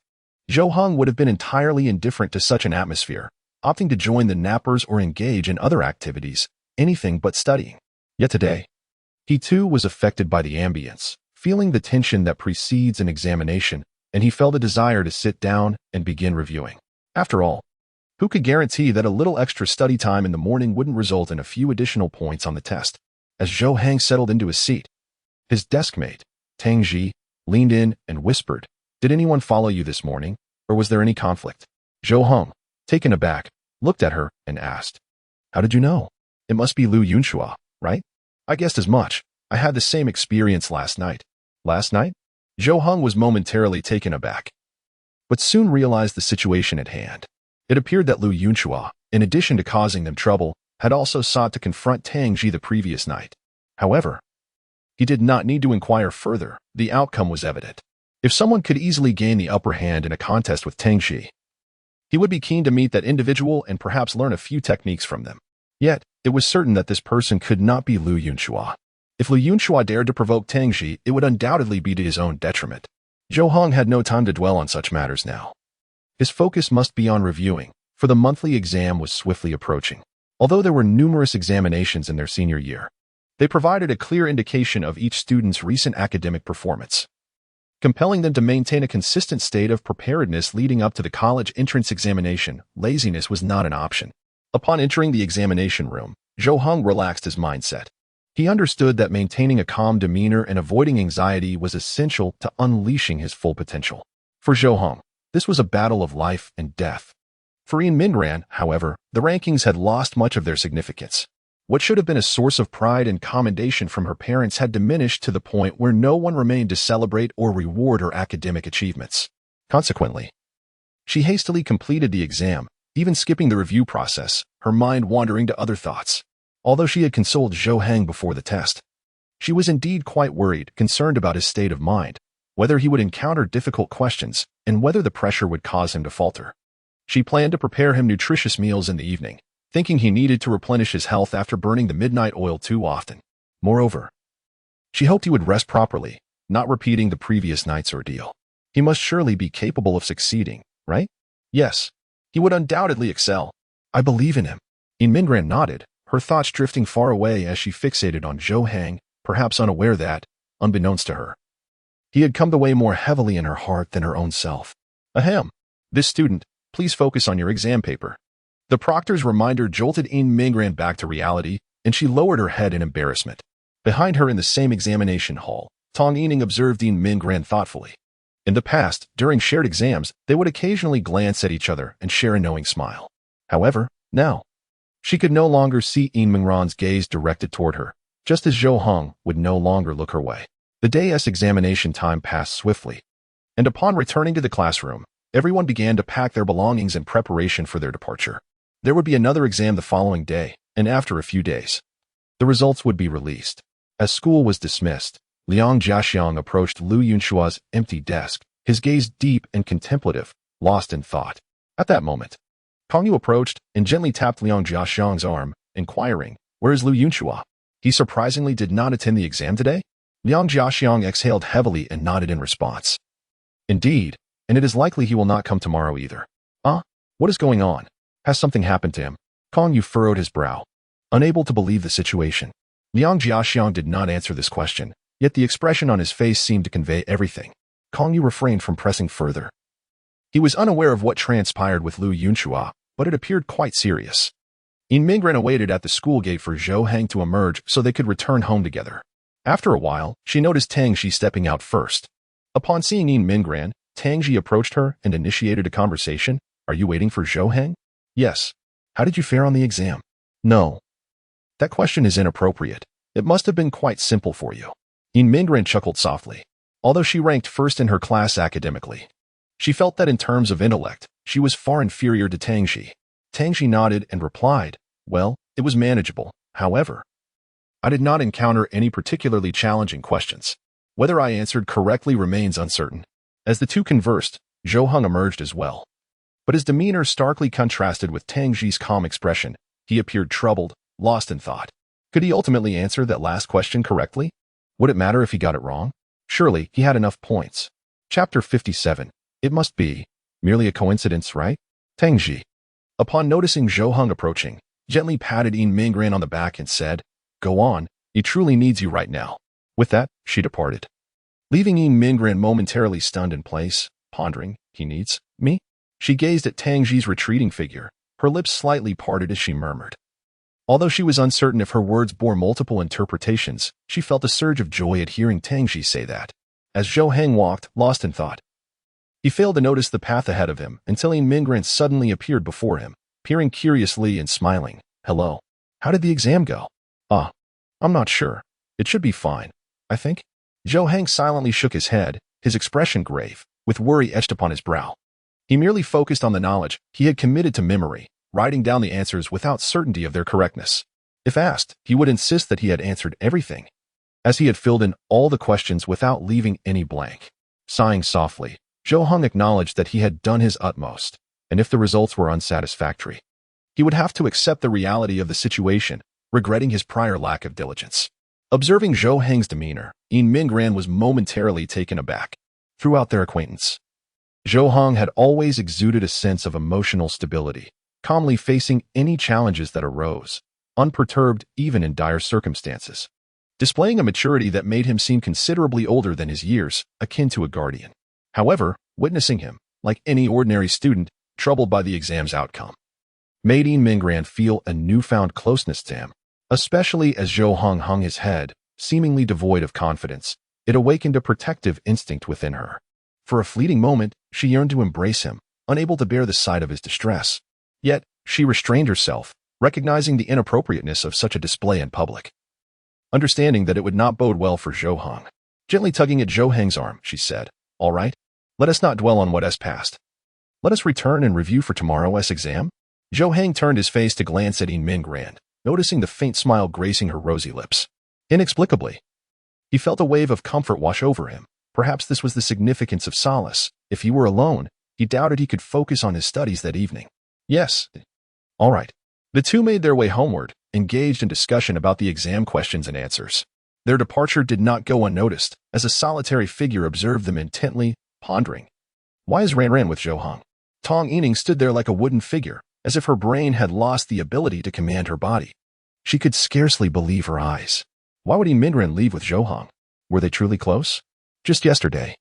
Zhou Heng would have been entirely indifferent to such an atmosphere, opting to join the nappers or engage in other activities, anything but studying. Yet today, he too was affected by the ambience, feeling the tension that precedes an examination, and he felt a desire to sit down and begin reviewing. After all, who could guarantee that a little extra study time in the morning wouldn't result in a few additional points on the test? As Zhou Heng settled into his seat, his deskmate, Tang Ji, leaned in and whispered, "Did anyone follow you this morning, or was there any conflict?" Zhou Heng, taken aback, looked at her and asked, "How did you know? It must be Lu Yunxua, right? I guessed as much. I had the same experience last night." Last night? Zhou Heng was momentarily taken aback, but soon realized the situation at hand. It appeared that Lu Yunxua, in addition to causing them trouble, had also sought to confront Tang Ji the previous night. However, he did not need to inquire further. The outcome was evident. If someone could easily gain the upper hand in a contest with Tang Ji, he would be keen to meet that individual and perhaps learn a few techniques from them. Yet, it was certain that this person could not be Lu Yunxua. If Lu Yunxua dared to provoke Tang Ji, it would undoubtedly be to his own detriment. Zhou Heng had no time to dwell on such matters now. His focus must be on reviewing, for the monthly exam was swiftly approaching. Although there were numerous examinations in their senior year, they provided a clear indication of each student's recent academic performance, compelling them to maintain a consistent state of preparedness leading up to the college entrance examination. Laziness was not an option. Upon entering the examination room, Zhou Heng relaxed his mindset. He understood that maintaining a calm demeanor and avoiding anxiety was essential to unleashing his full potential. For Zhou Heng, this was a battle of life and death. For Yin Minran, however, the rankings had lost much of their significance. What should have been a source of pride and commendation from her parents had diminished to the point where no one remained to celebrate or reward her academic achievements. Consequently, she hastily completed the exam, even skipping the review process, her mind wandering to other thoughts. Although she had consoled Zhou Heng before the test, she was indeed quite worried, concerned about his state of mind, whether he would encounter difficult questions, and whether the pressure would cause him to falter. She planned to prepare him nutritious meals in the evening, thinking he needed to replenish his health after burning the midnight oil too often. Moreover, she hoped he would rest properly, not repeating the previous night's ordeal. He must surely be capable of succeeding, right? Yes, he would undoubtedly excel. I believe in him. Yin Minran nodded, her thoughts drifting far away as she fixated on Zhou Heng, perhaps unaware that, unbeknownst to her, he had come to weigh more heavily in her heart than her own self. Ahem. This student, please focus on your exam paper. The proctor's reminder jolted Yin Minran back to reality, and she lowered her head in embarrassment. Behind her in the same examination hall, Tong Yining observed Yin Minran thoughtfully. In the past, during shared exams, they would occasionally glance at each other and share a knowing smile. However, now, she could no longer see Yin Minran's gaze directed toward her, just as Zhou Heng would no longer look her way. The day's examination time passed swiftly, and upon returning to the classroom, everyone began to pack their belongings in preparation for their departure. There would be another exam the following day, and after a few days, the results would be released. As school was dismissed, Liang Jiaxiang approached Lu Yunxua's empty desk, his gaze deep and contemplative, lost in thought. At that moment, Kong Yu approached and gently tapped Liang Jiaxiang's arm, inquiring, "Where is Lu Yunxua? He surprisingly did not attend the exam today?" Liang Jiaxiang exhaled heavily and nodded in response. "Indeed, and it is likely he will not come tomorrow either." What is going on? Has something happened to him? Kong Yu furrowed his brow, unable to believe the situation. Liang Jiaxiang did not answer this question, yet the expression on his face seemed to convey everything. Kong Yu refrained from pressing further. He was unaware of what transpired with Lu Yunxua, but it appeared quite serious. Yin Minran awaited at the school gate for Zhou Heng to emerge so they could return home together. After a while, she noticed Tang Ji stepping out first. Upon seeing Yin Minran, Tang Ji approached her and initiated a conversation. "Are you waiting for Zhou Heng?" "Yes." "How did you fare on the exam?" "No." "That question is inappropriate. It must have been quite simple for you." Yin Minran chuckled softly. Although she ranked first in her class academically, she felt that in terms of intellect, she was far inferior to Tang Ji. Tang Ji nodded and replied, "Well, it was manageable. However, I did not encounter any particularly challenging questions. Whether I answered correctly remains uncertain." As the two conversed, Zhou Heng emerged as well. But his demeanor starkly contrasted with Tang Ji's calm expression. He appeared troubled, lost in thought. Could he ultimately answer that last question correctly? Would it matter if he got it wrong? Surely he had enough points. Chapter 57. It must be. Merely a coincidence, right? Tang Ji, upon noticing Zhou Heng approaching, gently patted Yin Mingran on the back and said, "Go on, he truly needs you right now." With that, she departed, leaving Yin Mingran momentarily stunned in place, pondering, "He needs me?" She gazed at Tang Ji's retreating figure, her lips slightly parted as she murmured. Although she was uncertain if her words bore multiple interpretations, she felt a surge of joy at hearing Tang Ji say that. As Zhou Heng walked, lost in thought, he failed to notice the path ahead of him until Yin Mingran suddenly appeared before him, peering curiously and smiling. "Hello. How did the exam go?" I'm not sure. It should be fine, I think." Zhou Heng silently shook his head, his expression grave, with worry etched upon his brow. He merely focused on the knowledge he had committed to memory, writing down the answers without certainty of their correctness. If asked, he would insist that he had answered everything, as he had filled in all the questions without leaving any blank. Sighing softly, Zhou Heng acknowledged that he had done his utmost, and if the results were unsatisfactory, he would have to accept the reality of the situation, regretting his prior lack of diligence. Observing Zhou Heng's demeanor, Yin Mingran was momentarily taken aback. Throughout their acquaintance, Zhou Heng had always exuded a sense of emotional stability, calmly facing any challenges that arose, unperturbed even in dire circumstances, displaying a maturity that made him seem considerably older than his years, akin to a guardian. However, witnessing him, like any ordinary student, troubled by the exam's outcome, made Yin Mingran feel a newfound closeness to him. Especially as Zhou Heng hung his head, seemingly devoid of confidence, it awakened a protective instinct within her. For a fleeting moment, she yearned to embrace him, unable to bear the sight of his distress. Yet, she restrained herself, recognizing the inappropriateness of such a display in public. Understanding that it would not bode well for Zhou Heng, gently tugging at Zhou Heng's arm, she said, "All right, let us not dwell on what has passed. Let us return and review for tomorrow's exam." Zhou Heng turned his face to glance at Yin Mingran, noticing the faint smile gracing her rosy lips. Inexplicably, he felt a wave of comfort wash over him. Perhaps this was the significance of solace. If he were alone, he doubted he could focus on his studies that evening. Yes. All right. The two made their way homeward, engaged in discussion about the exam questions and answers. Their departure did not go unnoticed, as a solitary figure observed them intently, pondering. Why is Ran with Zhou Heng? Tong Yining stood there like a wooden figure, as if her brain had lost the ability to command her body. She could scarcely believe her eyes. Why would Yin Mingran leave with Zhou Heng? Were they truly close? Just yesterday,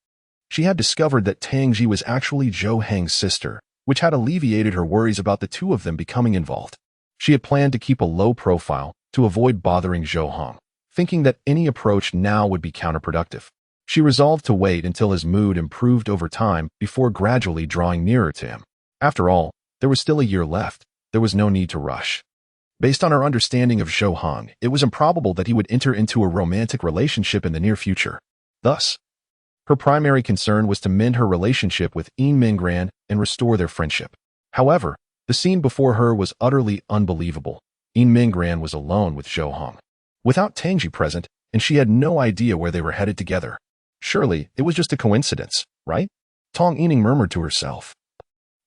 she had discovered that Tang Ji was actually Zhou Heng's sister, which had alleviated her worries about the two of them becoming involved. She had planned to keep a low profile to avoid bothering Zhou Heng, thinking that any approach now would be counterproductive. She resolved to wait until his mood improved over time before gradually drawing nearer to him. After all, there was still a year left. There was no need to rush. Based on her understanding of Zhou Heng, it was improbable that he would enter into a romantic relationship in the near future. Thus, her primary concern was to mend her relationship with Yin Mingran and restore their friendship. However, the scene before her was utterly unbelievable. Yin Mingran was alone with Zhou Heng, without Tang Ji present, and she had no idea where they were headed together. Surely, it was just a coincidence, right? Tong Yining murmured to herself,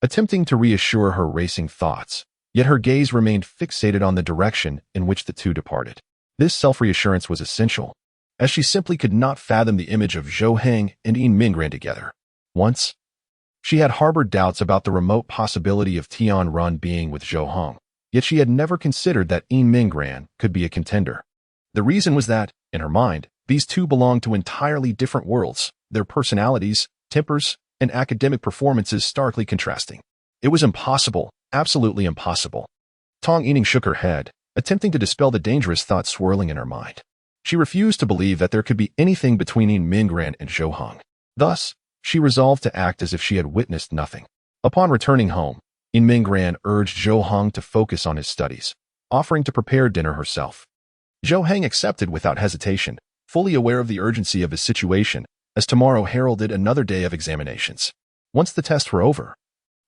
attempting to reassure her racing thoughts, yet her gaze remained fixated on the direction in which the two departed. This self-reassurance was essential, as she simply could not fathom the image of Zhou Heng and Yin Mingran together. Once, she had harbored doubts about the remote possibility of Tian Run being with Zhou Heng, yet she had never considered that Yin Mingran could be a contender. The reason was that, in her mind, these two belonged to entirely different worlds, their personalities, tempers, and academic performances starkly contrasting. It was impossible, absolutely impossible. Tong Yining shook her head, attempting to dispel the dangerous thoughts swirling in her mind. She refused to believe that there could be anything between Yin Mingran and Zhou Heng. Thus, she resolved to act as if she had witnessed nothing. Upon returning home, Yin Mingran urged Zhou Heng to focus on his studies, offering to prepare dinner herself. Zhou Heng accepted without hesitation, fully aware of the urgency of his situation, as tomorrow heralded another day of examinations. Once the tests were over,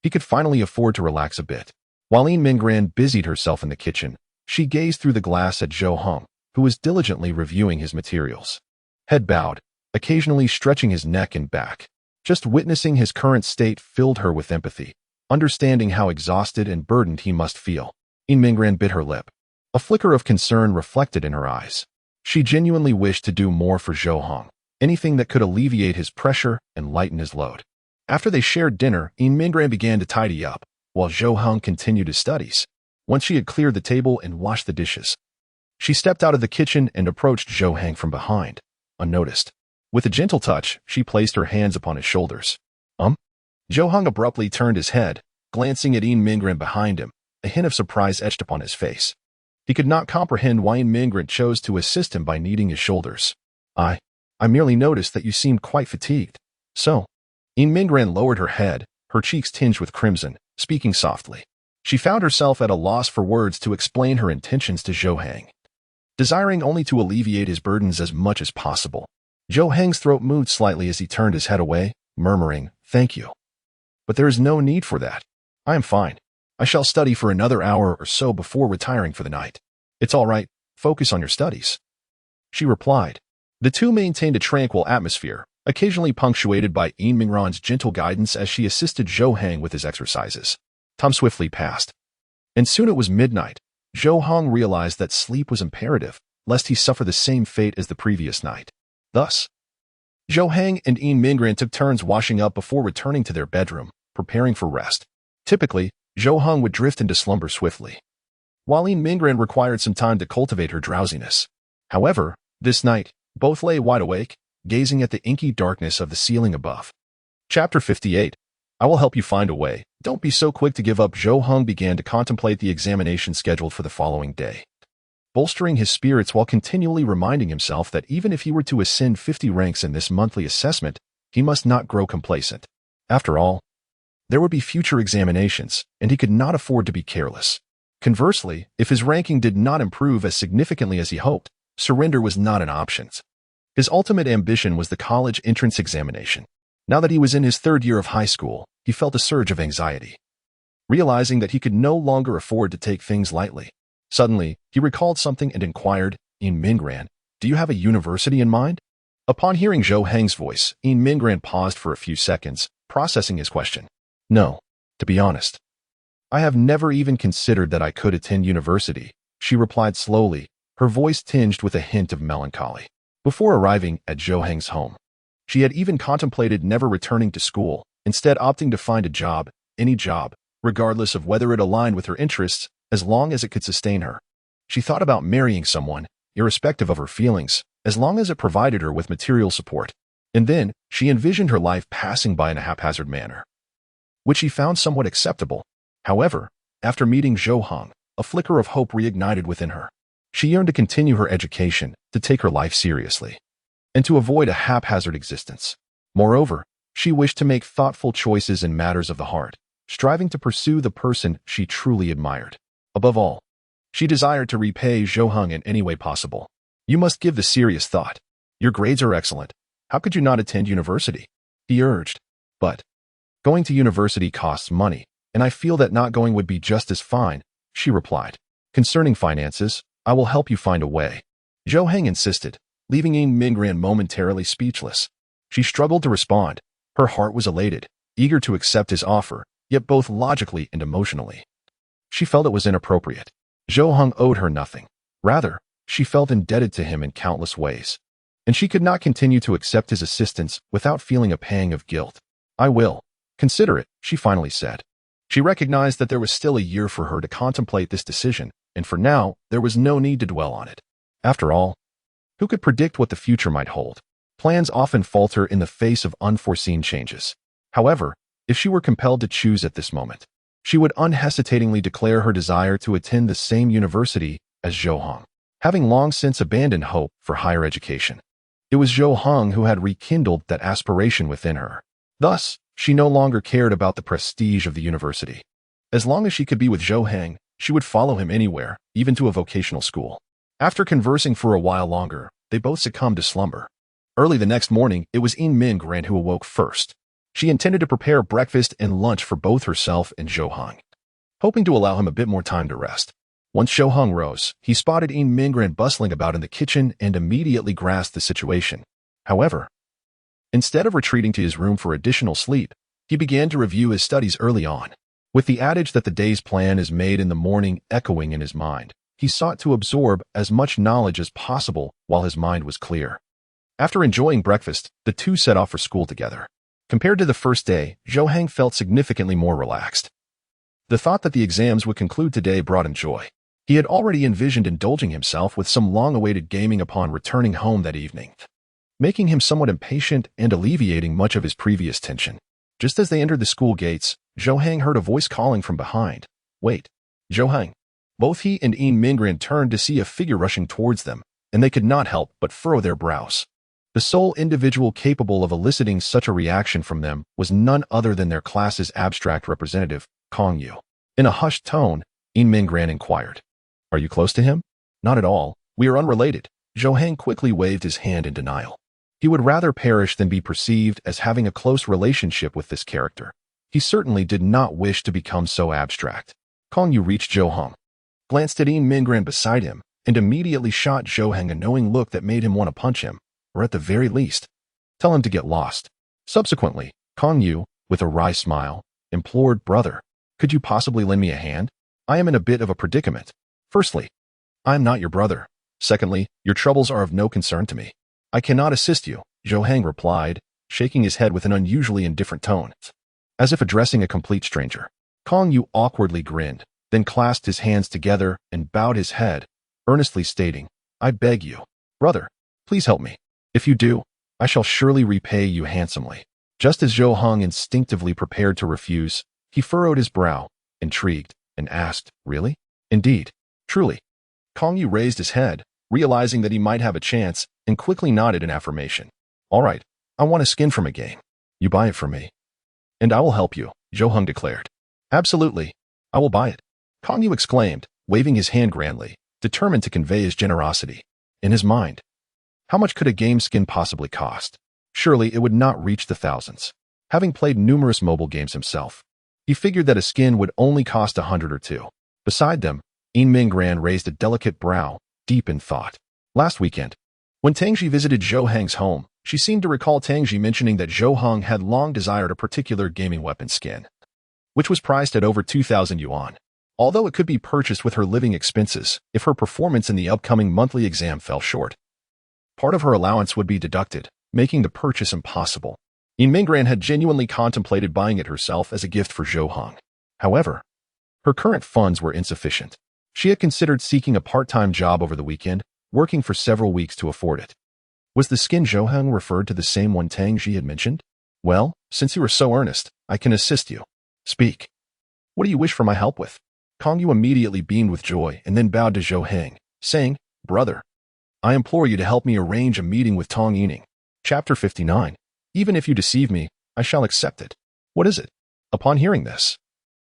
he could finally afford to relax a bit. While Yin Mingran busied herself in the kitchen, she gazed through the glass at Zhou Heng, who was diligently reviewing his materials. Head bowed, occasionally stretching his neck and back. Just witnessing his current state filled her with empathy, understanding how exhausted and burdened he must feel. Yin Mingran bit her lip. A flicker of concern reflected in her eyes. She genuinely wished to do more for Zhou Heng, anything that could alleviate his pressure and lighten his load. After they shared dinner, Mingran began to tidy up, while Zhou Heng continued his studies. Once she had cleared the table and washed the dishes, she stepped out of the kitchen and approached Zhou Heng from behind, unnoticed. With a gentle touch, she placed her hands upon his shoulders. Zhou Heng abruptly turned his head, glancing at Mingran behind him, a hint of surprise etched upon his face. He could not comprehend why Mingran chose to assist him by kneading his shoulders. I merely noticed that you seemed quite fatigued. So, Mingran lowered her head, her cheeks tinged with crimson, speaking softly. She found herself at a loss for words to explain her intentions to Zhou Heng. Desiring only to alleviate his burdens as much as possible, Zhou Heng's throat moved slightly as he turned his head away, murmuring, "Thank you. But there is no need for that. I am fine. I shall study for another hour or so before retiring for the night. It's all right. Focus on your studies," she replied. The two maintained a tranquil atmosphere, occasionally punctuated by Mingran's gentle guidance as she assisted Zhou Heng with his exercises. Time swiftly passed, and soon it was midnight. Zhou Heng realized that sleep was imperative, lest he suffer the same fate as the previous night. Thus, Zhou Heng and Mingran took turns washing up before returning to their bedroom, preparing for rest. Typically, Zhou Heng would drift into slumber swiftly, while Mingran required some time to cultivate her drowsiness. However, this night, both lay wide awake, gazing at the inky darkness of the ceiling above. Chapter 58. I will help you find a way. Don't be so quick to give up. Zhou Heng began to contemplate the examination scheduled for the following day, bolstering his spirits while continually reminding himself that even if he were to ascend 50 ranks in this monthly assessment, he must not grow complacent. After all, there would be future examinations, and he could not afford to be careless. Conversely, if his ranking did not improve as significantly as he hoped, surrender was not an option. His ultimate ambition was the college entrance examination. Now that he was in his third year of high school, he felt a surge of anxiety, realizing that he could no longer afford to take things lightly. Suddenly, he recalled something and inquired, "Mingran, do you have a university in mind?" Upon hearing Zhou Heng's voice, Mingran paused for a few seconds, processing his question. "No, to be honest. I have never even considered that I could attend university," she replied slowly, her voice tinged with a hint of melancholy. Before arriving at Zhou Heng's home, she had even contemplated never returning to school, instead opting to find a job, any job, regardless of whether it aligned with her interests, as long as it could sustain her. She thought about marrying someone, irrespective of her feelings, as long as it provided her with material support. And then, she envisioned her life passing by in a haphazard manner, which she found somewhat acceptable. However, after meeting Zhou Heng, a flicker of hope reignited within her. She yearned to continue her education, to take her life seriously, and to avoid a haphazard existence. Moreover, she wished to make thoughtful choices in matters of the heart, striving to pursue the person she truly admired. Above all, she desired to repay Zhou Heng in any way possible. "You must give this serious thought. Your grades are excellent. How could you not attend university?" he urged. "But going to university costs money, and I feel that not going would be just as fine," she replied. "Concerning finances, I will help you find a way," Zhou Heng insisted, leaving Mingran momentarily speechless. She struggled to respond. Her heart was elated, eager to accept his offer, yet both logically and emotionally. She felt it was inappropriate. Zhou Heng owed her nothing. Rather, she felt indebted to him in countless ways, and she could not continue to accept his assistance without feeling a pang of guilt. "I will consider it," she finally said. She recognized that there was still a year for her to contemplate this decision, and for now, there was no need to dwell on it. After all, who could predict what the future might hold? Plans often falter in the face of unforeseen changes. However, if she were compelled to choose at this moment, she would unhesitatingly declare her desire to attend the same university as Zhou Heng, having long since abandoned hope for higher education. It was Zhou Heng who had rekindled that aspiration within her. Thus, she no longer cared about the prestige of the university. As long as she could be with Zhou Heng, she would follow him anywhere, even to a vocational school. After conversing for a while longer, they both succumbed to slumber. Early the next morning, it was Mingran who awoke first. She intended to prepare breakfast and lunch for both herself and Zhou Heng, hoping to allow him a bit more time to rest. Once Zhou Heng rose, he spotted Mingran bustling about in the kitchen and immediately grasped the situation. However, instead of retreating to his room for additional sleep, he began to review his studies early on. With the adage that the day's plan is made in the morning echoing in his mind, he sought to absorb as much knowledge as possible while his mind was clear. After enjoying breakfast, the two set off for school together. Compared to the first day, Zhou Heng felt significantly more relaxed. The thought that the exams would conclude today brought him joy. He had already envisioned indulging himself with some long-awaited gaming upon returning home that evening, making him somewhat impatient and alleviating much of his previous tension. Just as they entered the school gates, Zhou Heng heard a voice calling from behind. Wait, Zhou Heng. Both he and Mingran turned to see a figure rushing towards them, and they could not help but furrow their brows. The sole individual capable of eliciting such a reaction from them was none other than their class's abstract representative, Tong Yu. In a hushed tone, Mingran inquired, "Are you close to him?" "Not at all. We are unrelated." Zhou Heng quickly waved his hand in denial. He would rather perish than be perceived as having a close relationship with this character. He certainly did not wish to become so abstract. Tong Yu reached Zhou Heng, glanced at Mingran beside him, and immediately shot Zhou Heng a knowing look that made him want to punch him, or at the very least, tell him to get lost. Subsequently, Tong Yu, with a wry smile, implored, "Brother, could you possibly lend me a hand? I am in a bit of a predicament. Firstly, I am not your brother. Secondly, your troubles are of no concern to me. I cannot assist you," Zhou Heng replied, shaking his head with an unusually indifferent tone, as if addressing a complete stranger. Tong Yu awkwardly grinned, then clasped his hands together and bowed his head, earnestly stating, "I beg you, brother, please help me. If you do, I shall surely repay you handsomely." Just as Zhou Heng instinctively prepared to refuse, he furrowed his brow, intrigued, and asked, "Really? Indeed? Truly?" Tong Yu raised his head, realizing that he might have a chance, and quickly nodded in affirmation. "All right, I want a skin from a game. You buy it for me, and I will help you," Zhou Heng declared. "Absolutely, I will buy it," Tong Yu exclaimed, waving his hand grandly, determined to convey his generosity. In his mind, how much could a game skin possibly cost? Surely it would not reach the thousands. Having played numerous mobile games himself, he figured that a skin would only cost 100 or two. Beside them, Mingran raised a delicate brow, deep in thought. Last weekend, when Tangji visited Zhou Heng's home, she seemed to recall Tangji mentioning that Zhou Heng had long desired a particular gaming weapon skin, which was priced at over 2,000 yuan. Although it could be purchased with her living expenses if her performance in the upcoming monthly exam fell short, part of her allowance would be deducted, making the purchase impossible. Mingran had genuinely contemplated buying it herself as a gift for Zhou Heng. However, her current funds were insufficient. She had considered seeking a part-time job over the weekend, working for several weeks to afford it. Was the skin Zhou Heng referred to the same one Tangji had mentioned? "Well, since you are so earnest, I can assist you. Speak. What do you wish for my help with?" Tong Yu immediately beamed with joy and then bowed to Zhou Heng, saying, "Brother, I implore you to help me arrange a meeting with Tong Yining." Chapter 59. Even if you deceive me, I shall accept it. What is it? Upon hearing this,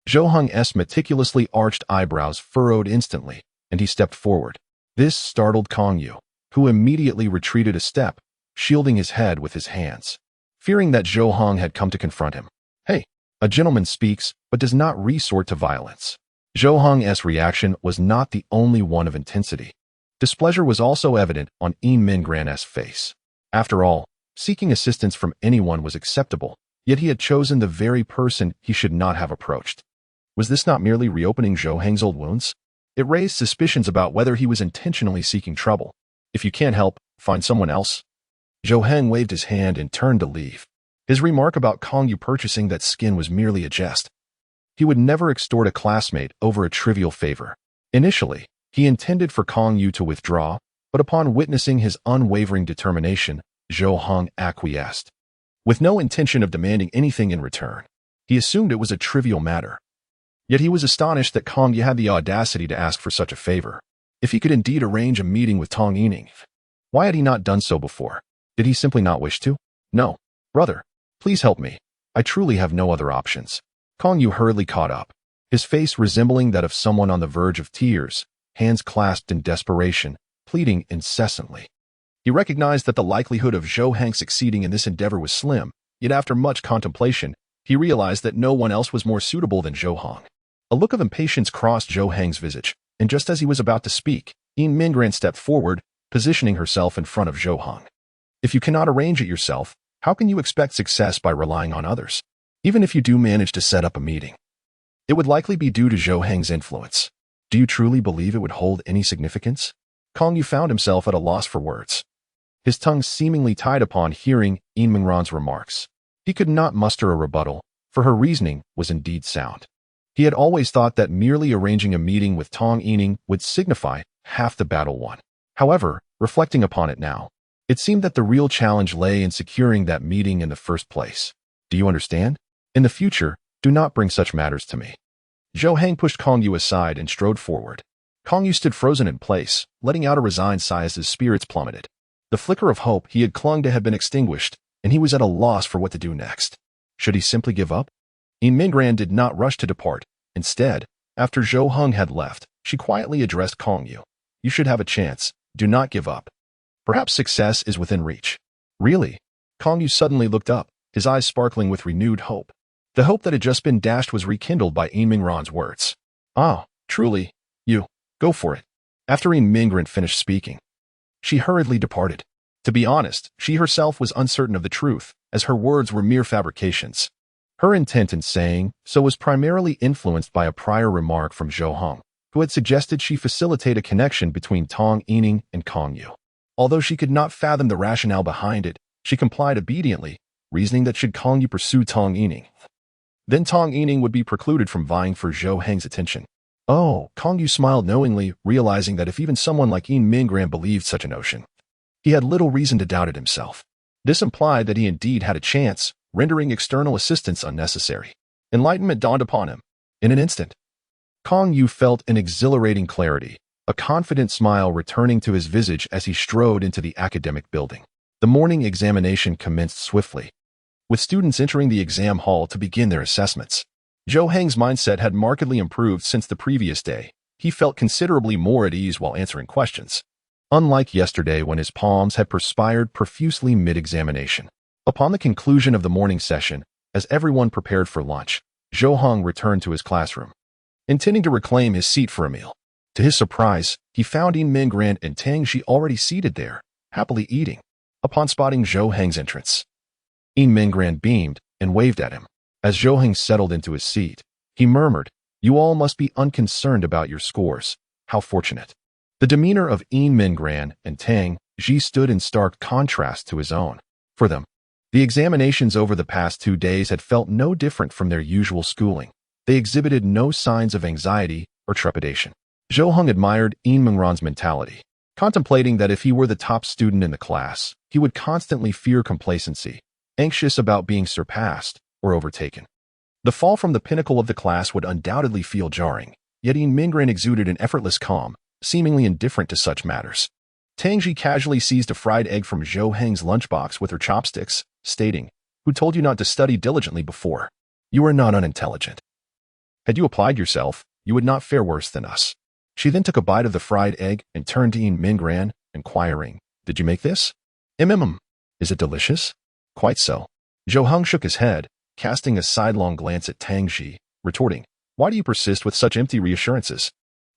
Zhou Heng's meticulously arched eyebrows furrowed instantly, and he stepped forward. This startled Tong Yu, who immediately retreated a step, shielding his head with his hands, fearing that Zhou Heng had come to confront him. Hey, a gentleman speaks, but does not resort to violence. Zhou Heng's reaction was not the only one of intensity. Displeasure was also evident on Mingran's face. After all, seeking assistance from anyone was acceptable, yet he had chosen the very person he should not have approached. Was this not merely reopening Zhou Heng's old wounds? It raised suspicions about whether he was intentionally seeking trouble. "If you can't help, find someone else." Zhou Heng waved his hand and turned to leave. His remark about Tong Yu purchasing that skin was merely a jest. He would never extort a classmate over a trivial favor. Initially, he intended for Tong Yu to withdraw, but upon witnessing his unwavering determination, Zhou Heng acquiesced. With no intention of demanding anything in return, he assumed it was a trivial matter. Yet he was astonished that Tong Yu had the audacity to ask for such a favor. If he could indeed arrange a meeting with Tong Yining, why had he not done so before? Did he simply not wish to? "No, brother, please help me. I truly have no other options." Tong Yu hurriedly caught up, his face resembling that of someone on the verge of tears, hands clasped in desperation, pleading incessantly. He recognized that the likelihood of Zhou Heng succeeding in this endeavor was slim, yet after much contemplation, he realized that no one else was more suitable than Zhou Heng. A look of impatience crossed Zhou Heng's visage, and just as he was about to speak, Mingran stepped forward, positioning herself in front of Zhou Heng. "If you cannot arrange it yourself, how can you expect success by relying on others? Even if you do manage to set up a meeting, it would likely be due to Zhou Heng's influence. Do you truly believe it would hold any significance?" Tong Yu found himself at a loss for words, his tongue seemingly tied upon hearing Mingran's remarks. He could not muster a rebuttal, for her reasoning was indeed sound. He had always thought that merely arranging a meeting with Tong Yining would signify half the battle won. However, reflecting upon it now, it seemed that the real challenge lay in securing that meeting in the first place. Do you understand? In the future, do not bring such matters to me. Zhou Heng pushed Kong Yu aside and strode forward. Kong Yu stood frozen in place, letting out a resigned sigh as his spirits plummeted. The flicker of hope he had clung to had been extinguished, and he was at a loss for what to do next. Should he simply give up? Mingran did not rush to depart. Instead, after Zhou Heng had left, she quietly addressed Kong Yu. You should have a chance. Do not give up. Perhaps success is within reach. Really? Kong Yu suddenly looked up, his eyes sparkling with renewed hope. The hope that had just been dashed was rekindled by Mingran's words. Ah, truly. You. Go for it. After Mingran finished speaking, she hurriedly departed. To be honest, she herself was uncertain of the truth, as her words were mere fabrications. Her intent in saying so was primarily influenced by a prior remark from Zhou Heng, who had suggested she facilitate a connection between Tong Yining and Kong Yu. Although she could not fathom the rationale behind it, she complied obediently, reasoning that should Kong Yu pursue Tong Yining, then Tong Yining would be precluded from vying for Zhou Heng's attention. Oh, Kong Yu smiled knowingly, realizing that if even someone like Mingran believed such a notion, he had little reason to doubt it himself. This implied that he indeed had a chance, rendering external assistance unnecessary. Enlightenment dawned upon him. In an instant, Kong Yu felt an exhilarating clarity, a confident smile returning to his visage as he strode into the academic building. The morning examination commenced swiftly, with students entering the exam hall to begin their assessments. Zhou Heng's mindset had markedly improved since the previous day. He felt considerably more at ease while answering questions, unlike yesterday when his palms had perspired profusely mid-examination. Upon the conclusion of the morning session, as everyone prepared for lunch, Zhou Heng returned to his classroom, intending to reclaim his seat for a meal. To his surprise, he found Mingran and Tang Ji already seated there, happily eating. Upon spotting Zhou Heng's entrance, Mingran beamed and waved at him. As Zhou Heng settled into his seat, he murmured, "You all must be unconcerned about your scores. How fortunate." The demeanor of Mingran and Tang Ji stood in stark contrast to his own. For them, the examinations over the past 2 days had felt no different from their usual schooling. They exhibited no signs of anxiety or trepidation. Zhou Heng admired Mingran's mentality, contemplating that if he were the top student in the class, he would constantly fear complacency, anxious about being surpassed or overtaken. The fall from the pinnacle of the class would undoubtedly feel jarring, yet Mingran exuded an effortless calm, seemingly indifferent to such matters. Tang Ji casually seized a fried egg from Zhou Heng's lunchbox with her chopsticks, stating, "Who told you not to study diligently before? You are not unintelligent. Had you applied yourself, you would not fare worse than us." She then took a bite of the fried egg and turned to Mingran, inquiring, "Did you make this?" Is it delicious?" "Quite so." Zhou Heng shook his head, casting a sidelong glance at Tang Ji, retorting, "Why do you persist with such empty reassurances?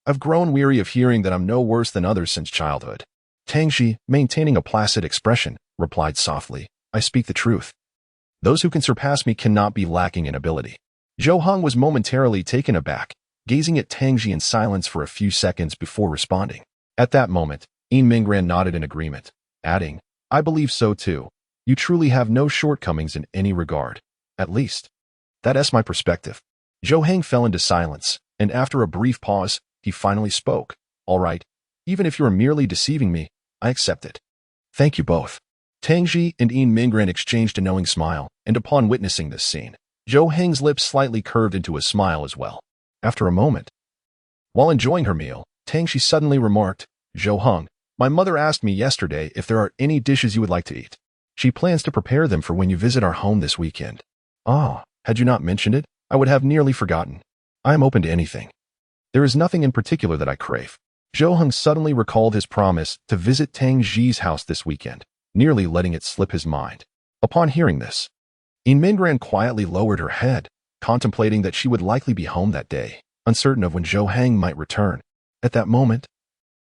I've grown weary of hearing that I'm no worse than others since childhood." Tang Ji, maintaining a placid expression, replied softly, "I speak the truth. Those who can surpass me cannot be lacking in ability." Zhou Heng was momentarily taken aback, gazing at Tang Ji in silence for a few seconds before responding. At that moment, Mingran nodded in agreement, adding, "I believe so too. You truly have no shortcomings in any regard. At least, that's my perspective." Zhou Heng fell into silence, and after a brief pause, he finally spoke. "All right, even if you're merely deceiving me, I accept it." "Thank you both." Tang Ji and Mingran exchanged a knowing smile, and upon witnessing this scene, Zhou Heng's lips slightly curved into a smile as well. After a moment, while enjoying her meal, Tang Ji suddenly remarked, "Zhou Heng, my mother asked me yesterday if there are any dishes you would like to eat. She plans to prepare them for when you visit our home this weekend." "Ah, had you not mentioned it, I would have nearly forgotten. I am open to anything. There is nothing in particular that I crave." Zhou Heng suddenly recalled his promise to visit Tang Ji's house this weekend, nearly letting it slip his mind. Upon hearing this, Mingran quietly lowered her head, contemplating that she would likely be home that day, uncertain of when Zhou Heng might return. At that moment,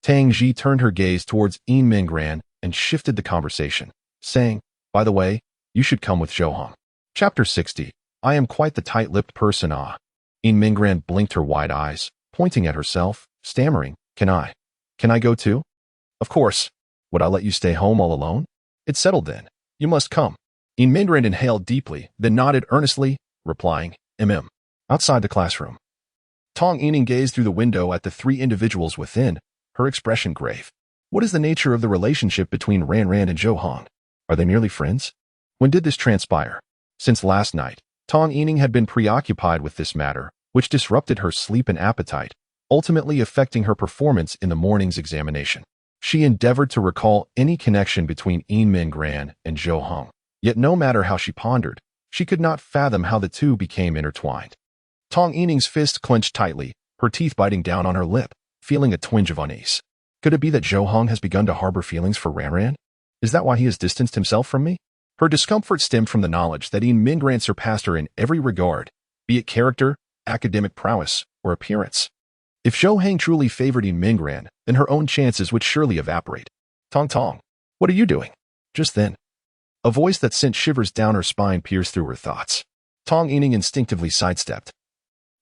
Tang Ji turned her gaze towards Mingran and shifted the conversation, saying, "By the way, you should come with Zhou Heng." Chapter 60. I am quite the tight-lipped person, ah. Mingran blinked her wide eyes, pointing at herself, stammering, Can I go too?" "Of course. Would I let you stay home all alone?" "It's settled then. You must come." Mingren inhaled deeply, then nodded earnestly, replying, Outside the classroom. Tong Yining gazed through the window at the three individuals within, her expression grave. What is the nature of the relationship between Ran and Zhou Heng? Are they merely friends? When did this transpire? Since last night, Tong Yining had been preoccupied with this matter, which disrupted her sleep and appetite, ultimately affecting her performance in the morning's examination. She endeavored to recall any connection between Mingren and Zhou Heng, yet no matter how she pondered, she could not fathom how the two became intertwined. Tong Yining's fist clenched tightly, her teeth biting down on her lip, feeling a twinge of unease. Could it be that Zhou Heng has begun to harbor feelings for Ran? Is that why he has distanced himself from me? Her discomfort stemmed from the knowledge that Mingren surpassed her in every regard, be it character, academic prowess, or appearance. If Zhou Heng truly favored Mingren, then her own chances would surely evaporate. Tong, what are you doing? Just then, a voice that sent shivers down her spine pierced through her thoughts. Tong Yining instinctively sidestepped,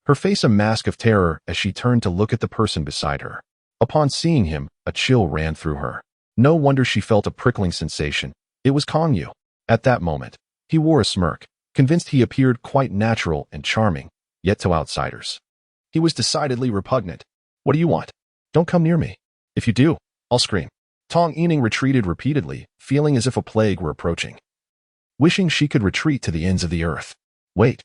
her face a mask of terror as she turned to look at the person beside her. Upon seeing him, a chill ran through her. No wonder she felt a prickling sensation. It was Kong Yu. At that moment, he wore a smirk, convinced he appeared quite natural and charming, yet to outsiders, he was decidedly repugnant. What do you want? Don't come near me. If you do, I'll scream. Tong Yining retreated repeatedly, feeling as if a plague were approaching. Wishing she could retreat to the ends of the earth. Wait.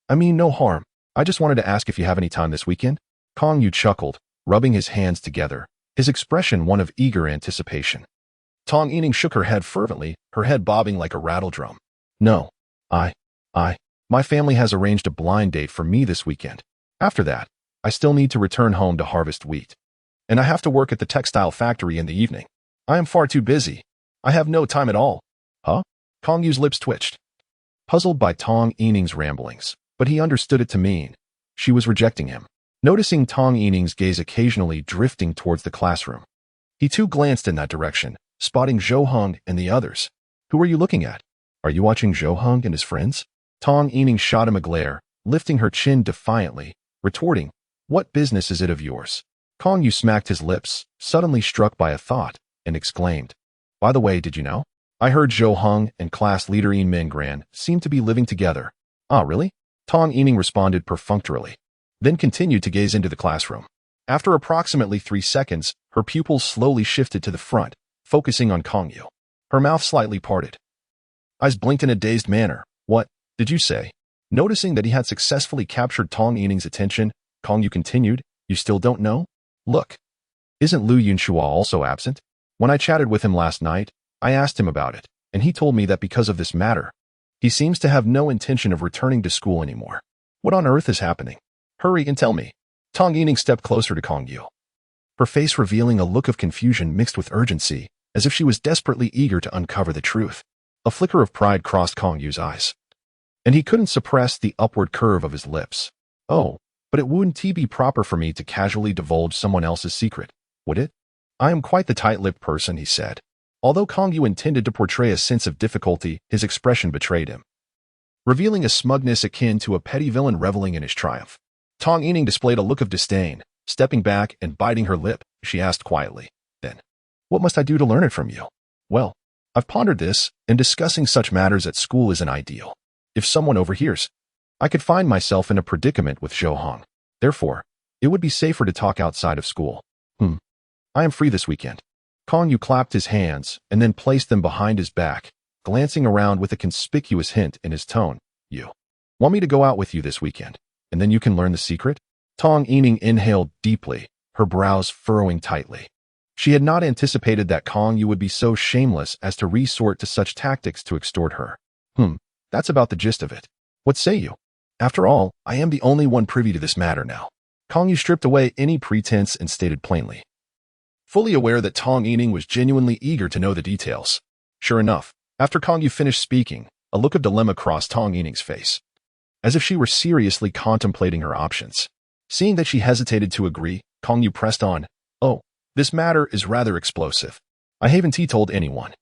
I mean no harm. I just wanted to ask if you have any time this weekend. Kong Yu chuckled, rubbing his hands together, his expression one of eager anticipation. Tong Yining shook her head fervently, her head bobbing like a rattle drum. No. My family has arranged a blind date for me this weekend. After that, I still need to return home to harvest wheat. And I have to work at the textile factory in the evening. I am far too busy. I have no time at all. Huh? Kong Yu's lips twitched, puzzled by Tong Yining's ramblings, but he understood it to mean she was rejecting him. Noticing Tong Yining's gaze occasionally drifting towards the classroom, he too glanced in that direction, spotting Zhou Heng and the others. Who are you looking at? Are you watching Zhou Heng and his friends? Tong Yining shot him a glare, lifting her chin defiantly, retorting, What business is it of yours? Kong Yu smacked his lips, suddenly struck by a thought, and exclaimed, By the way, did you know? I heard Zhou Heng and class leader Mingren seem to be living together. Ah, really? Tong Yining responded perfunctorily, then continued to gaze into the classroom. After approximately 3 seconds, her pupils slowly shifted to the front, focusing on Kong Yu. Her mouth slightly parted. Eyes blinked in a dazed manner. What did you say? Noticing that he had successfully captured Tong Yining's attention, Kong Yu continued, You still don't know? Look, isn't Lu Yunshua also absent? When I chatted with him last night, I asked him about it, and he told me that because of this matter, he seems to have no intention of returning to school anymore. What on earth is happening? Hurry and tell me. Tong Yining stepped closer to Kong Yu, her face revealing a look of confusion mixed with urgency, as if she was desperately eager to uncover the truth. A flicker of pride crossed Kong Yu's eyes, and he couldn't suppress the upward curve of his lips. Oh, but it wouldn't be proper for me to casually divulge someone else's secret, would it? I am quite the tight-lipped person, he said. Although Kong Yu intended to portray a sense of difficulty, his expression betrayed him, revealing a smugness akin to a petty villain reveling in his triumph. Tong Yining displayed a look of disdain. Stepping back and biting her lip, she asked quietly, Then, what must I do to learn it from you? Well, I've pondered this, and discussing such matters at school isn't ideal. If someone overhears, I could find myself in a predicament with Zhou Heng. Therefore, it would be safer to talk outside of school. I am free this weekend. Kong Yu clapped his hands and then placed them behind his back, glancing around with a conspicuous hint in his tone. You want me to go out with you this weekend, and then you can learn the secret? Tong Yining inhaled deeply, her brows furrowing tightly. She had not anticipated that Kong Yu would be so shameless as to resort to such tactics to extort her. That's about the gist of it. What say you? After all, I am the only one privy to this matter now. Kong Yu stripped away any pretense and stated plainly, fully aware that Tong Yining was genuinely eager to know the details. Sure enough, after Kong Yu finished speaking, a look of dilemma crossed Tong Yining's face, as if she were seriously contemplating her options. Seeing that she hesitated to agree, Kong Yu pressed on, Oh, this matter is rather explosive. I haven't told anyone.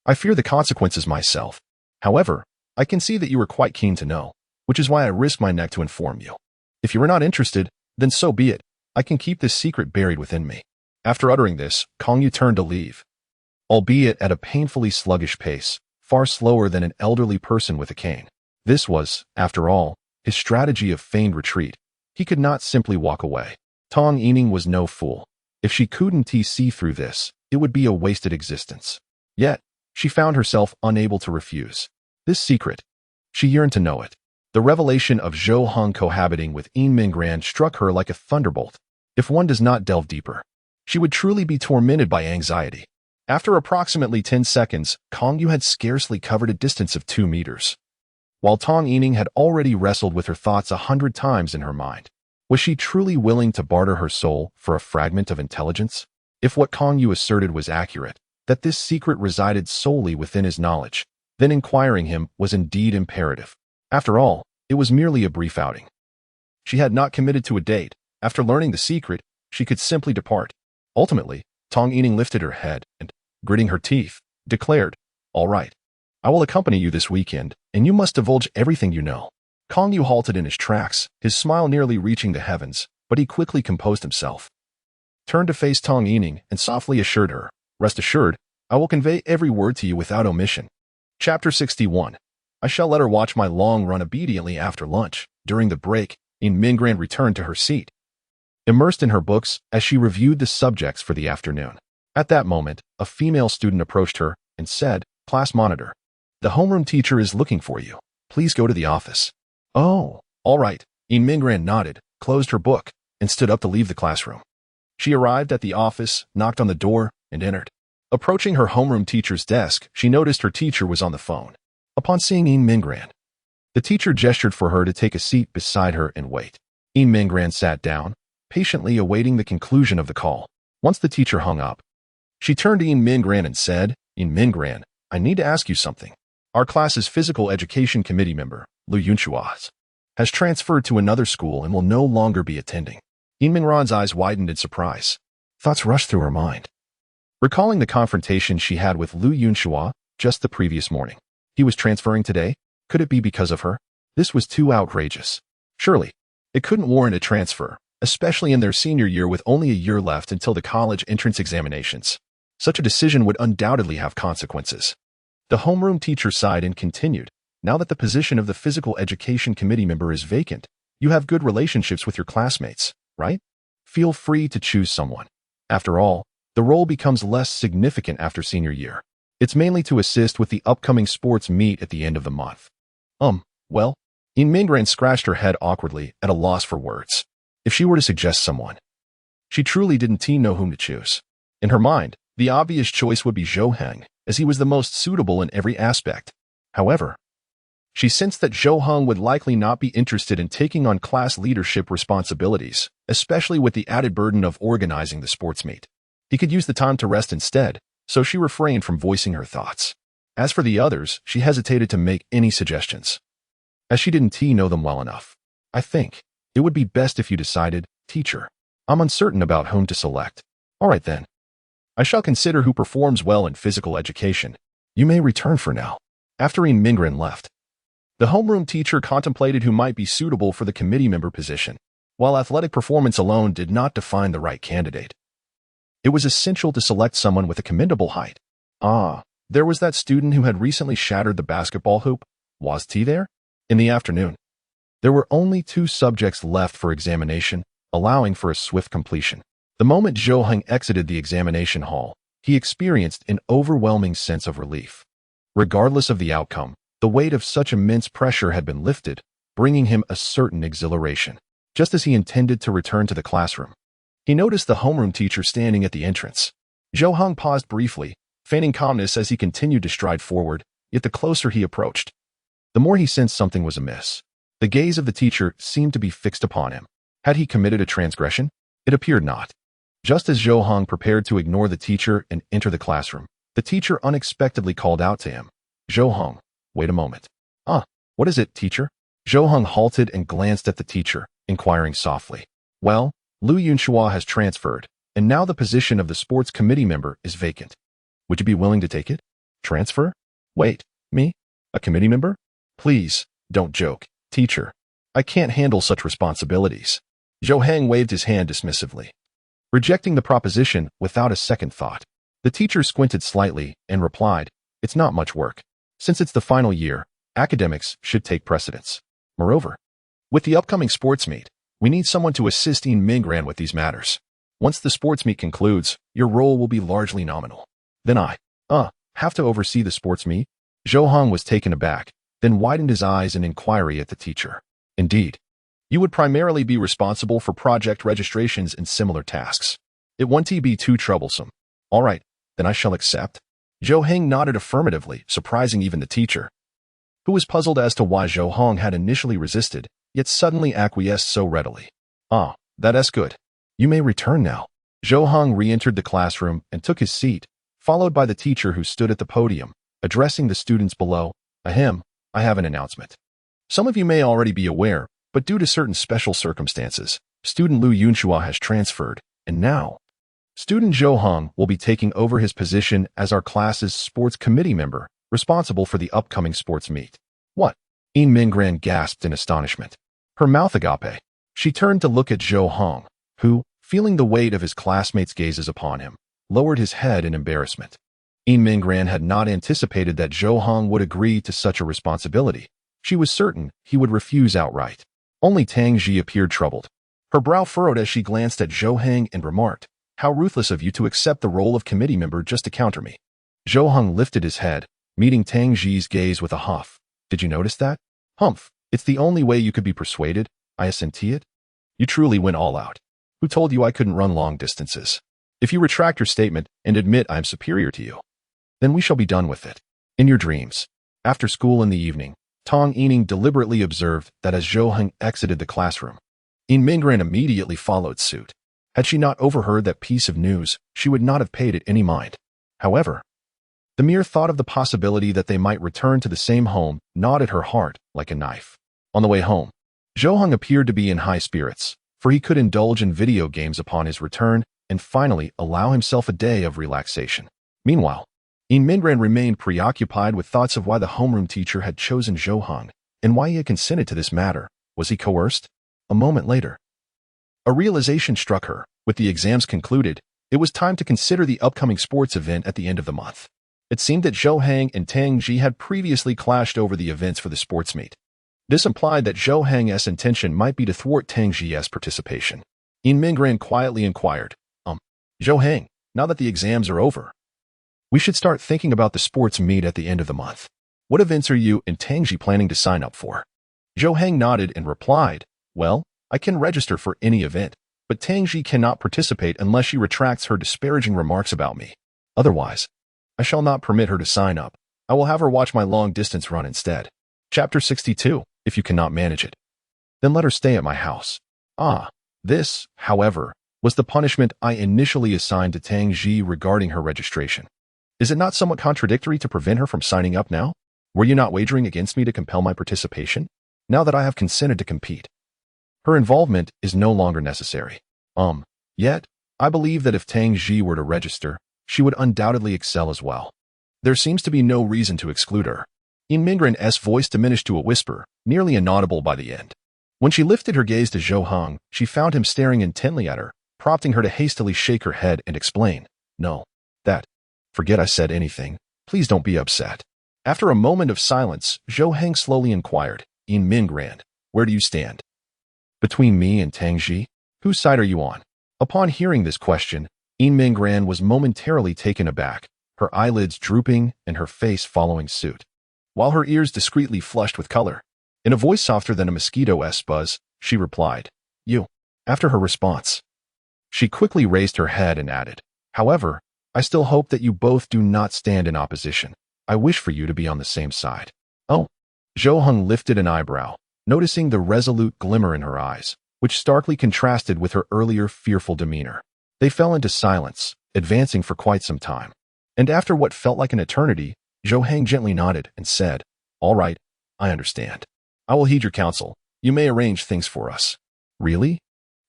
I fear the consequences myself. However, I can see that you are quite keen to know, which is why I risk my neck to inform you. If you are not interested, then so be it. I can keep this secret buried within me. After uttering this, Kong Yu turned to leave, albeit at a painfully sluggish pace, far slower than an elderly person with a cane. This was, after all, his strategy of feigned retreat. He could not simply walk away. Tong Yining was no fool. If she couldn't see through this, it would be a wasted existence. Yet, she found herself unable to refuse. This secret, she yearned to know it. The revelation of Zhou Heng cohabiting with Yin Mingran struck her like a thunderbolt. If one does not delve deeper, she would truly be tormented by anxiety. After approximately 10 seconds, Kong Yu had scarcely covered a distance of 2 meters. While Tong Yining had already wrestled with her thoughts 100 times in her mind. Was she truly willing to barter her soul for a fragment of intelligence? If what Kong Yu asserted was accurate, that this secret resided solely within his knowledge, then inquiring him was indeed imperative. After all, it was merely a brief outing. She had not committed to a date. After learning the secret, she could simply depart. Ultimately, Tong Yining lifted her head and, gritting her teeth, declared, "All right. I will accompany you this weekend, and you must divulge everything you know." Kong Yu halted in his tracks, his smile nearly reaching the heavens, but he quickly composed himself. Turned to face Tong Yining and softly assured her, "Rest assured, I will convey every word to you without omission." Chapter 61. I shall let her watch my long run obediently after lunch. During the break, Yin Mingran returned to her seat, immersed in her books as she reviewed the subjects for the afternoon. At that moment, a female student approached her and said, "Class monitor, the homeroom teacher is looking for you. Please go to the office." "Oh, all right." Yin Mingran nodded, closed her book, and stood up to leave the classroom. She arrived at the office, knocked on the door, and entered. Approaching her homeroom teacher's desk, she noticed her teacher was on the phone. Upon seeing Yin Mingran, the teacher gestured for her to take a seat beside her and wait. Yin Mingran sat down, patiently awaiting the conclusion of the call. Once the teacher hung up, she turned to Yin Mingran and said, "Yin Mingran, I need to ask you something. Our class's physical education committee member, Lu Yunchua, has transferred to another school and will no longer be attending." Yin Mingran's eyes widened in surprise. Thoughts rushed through her mind, recalling the confrontation she had with Lu Yunchua just the previous morning. He was transferring today? Could it be because of her? This was too outrageous. Surely, it couldn't warrant a transfer, especially in their senior year with only a year left until the college entrance examinations. Such a decision would undoubtedly have consequences. The homeroom teacher sighed and continued, "Now that the position of the physical education committee member is vacant, you have good relationships with your classmates, right? Feel free to choose someone. After all, the role becomes less significant after senior year. It's mainly to assist with the upcoming sports meet at the end of the month." Well, Yin Mingran scratched her head awkwardly at a loss for words. If she were to suggest someone, she truly didn't know whom to choose. In her mind, the obvious choice would be Zhou Heng, as he was the most suitable in every aspect. However, she sensed that Zhou Heng would likely not be interested in taking on class leadership responsibilities, especially with the added burden of organizing the sports meet. He could use the time to rest instead, so she refrained from voicing her thoughts. As for the others, she hesitated to make any suggestions, as she didn't know them well enough. "I think it would be best if you decided, teacher. I'm uncertain about whom to select." "All right then. I shall consider who performs well in physical education. You may return for now." After Yin Mingran left, the homeroom teacher contemplated who might be suitable for the committee member position. While athletic performance alone did not define the right candidate, it was essential to select someone with a commendable height. There was that student who had recently shattered the basketball hoop. Was he there? In the afternoon, there were only 2 subjects left for examination, allowing for a swift completion. The moment Zhou Heng exited the examination hall, he experienced an overwhelming sense of relief. Regardless of the outcome, the weight of such immense pressure had been lifted, bringing him a certain exhilaration. Just as he intended to return to the classroom, he noticed the homeroom teacher standing at the entrance. Zhou Heng paused briefly, feigning calmness as he continued to stride forward, yet the closer he approached, the more he sensed something was amiss. The gaze of the teacher seemed to be fixed upon him. Had he committed a transgression? It appeared not. Just as Zhou Heng prepared to ignore the teacher and enter the classroom, the teacher unexpectedly called out to him, "Zhou Heng, wait a moment." What is it, teacher?" Zhou Heng halted and glanced at the teacher, inquiring softly. "Well, Lu Yunchua has transferred, and now the position of the sports committee member is vacant. Would you be willing to take it?" "Transfer? Wait, me? A committee member? Please, don't joke, teacher. I can't handle such responsibilities." Zhou Heng waved his hand dismissively, rejecting the proposition without a second thought. The teacher squinted slightly and replied, "It's not much work. Since it's the final year, academics should take precedence. Moreover, with the upcoming sports meet, we need someone to assist In Mingran with these matters. Once the sports meet concludes, your role will be largely nominal. Then I have to oversee the sports meet? Zhou Heng was taken aback, then widened his eyes in inquiry at the teacher. Indeed. You would primarily be responsible for project registrations and similar tasks. It won't be too troublesome. All right, then I shall accept. Zhou Heng nodded affirmatively, surprising even the teacher, who was puzzled as to why Zhou Heng had initially resisted, yet suddenly acquiesced so readily. That's good. You may return now. Zhou Heng re-entered the classroom and took his seat, followed by the teacher who stood at the podium, addressing the students below. I have an announcement. Some of you may already be aware, but due to certain special circumstances, student Liu Yunxua has transferred, and now, student Zhou Heng will be taking over his position as our class's sports committee member, responsible for the upcoming sports meet. What? In Mingran gasped in astonishment. Her mouth agape. She turned to look at Zhou Heng, who, feeling the weight of his classmates' gazes upon him, lowered his head in embarrassment. In Mingran had not anticipated that Zhou Heng would agree to such a responsibility. She was certain he would refuse outright. Only Tang Ji appeared troubled. Her brow furrowed as she glanced at Zhou Heng and remarked, "How ruthless of you to accept the role of committee member just to counter me." Zhou Heng lifted his head, meeting Tang Ji's gaze with a huff. Did you notice that? Humph, it's the only way you could be persuaded. I assent it. You truly went all out. Who told you I couldn't run long distances? If you retract your statement and admit I am superior to you, then we shall be done with it. In your dreams. After school in the evening, Tong Yining deliberately observed that as Zhou Heng exited the classroom, In Mingran immediately followed suit. Had she not overheard that piece of news, she would not have paid it any mind. However, the mere thought of the possibility that they might return to the same home gnawed at her heart like a knife. On the way home, Zhou Heng appeared to be in high spirits, for he could indulge in video games upon his return and finally allow himself a day of relaxation. Meanwhile, In Mingran remained preoccupied with thoughts of why the homeroom teacher had chosen Zhou Heng and why he had consented to this matter. Was he coerced? A moment later, a realization struck her. With the exams concluded, it was time to consider the upcoming sports event at the end of the month. It seemed that Zhou Heng and Tang Ji had previously clashed over the events for the sports meet. This implied that Zhou Heng's intention might be to thwart Tang Ji's participation. In Mingran quietly inquired, Zhou Heng, now that the exams are over, we should start thinking about the sports meet at the end of the month. What events are you and Tang Ji planning to sign up for? Zhou Heng nodded and replied, well, I can register for any event, but Tang Ji cannot participate unless she retracts her disparaging remarks about me. Otherwise, I shall not permit her to sign up. I will have her watch my long-distance run instead. Chapter 62. If you cannot manage it, then let her stay at my house. This, however, was the punishment I initially assigned to Tang Ji regarding her registration. Is it not somewhat contradictory to prevent her from signing up now? Were you not wagering against me to compel my participation? Now that I have consented to compete, her involvement is no longer necessary. Yet, I believe that if Tang Ji were to register, she would undoubtedly excel as well. There seems to be no reason to exclude her. In Mingran's voice diminished to a whisper, nearly inaudible by the end. When she lifted her gaze to Zhou Heng, she found him staring intently at her, prompting her to hastily shake her head and explain, forget I said anything. Please don't be upset. After a moment of silence, Zhou Heng slowly inquired, In Mingran, where do you stand? Between me and Tang Ji? Whose side are you on? Upon hearing this question, In Mingran was momentarily taken aback, her eyelids drooping and her face following suit, while her ears discreetly flushed with color. In a voice softer than a mosquito's buzz, she replied, You. After her response, she quickly raised her head and added, However, I still hope that you both do not stand in opposition. I wish for you to be on the same side. Oh. Zhou Heng lifted an eyebrow, noticing the resolute glimmer in her eyes, which starkly contrasted with her earlier fearful demeanor. They fell into silence, advancing for quite some time. And after what felt like an eternity, Zhou Heng gently nodded and said, All right, I understand. I will heed your counsel. You may arrange things for us. Really?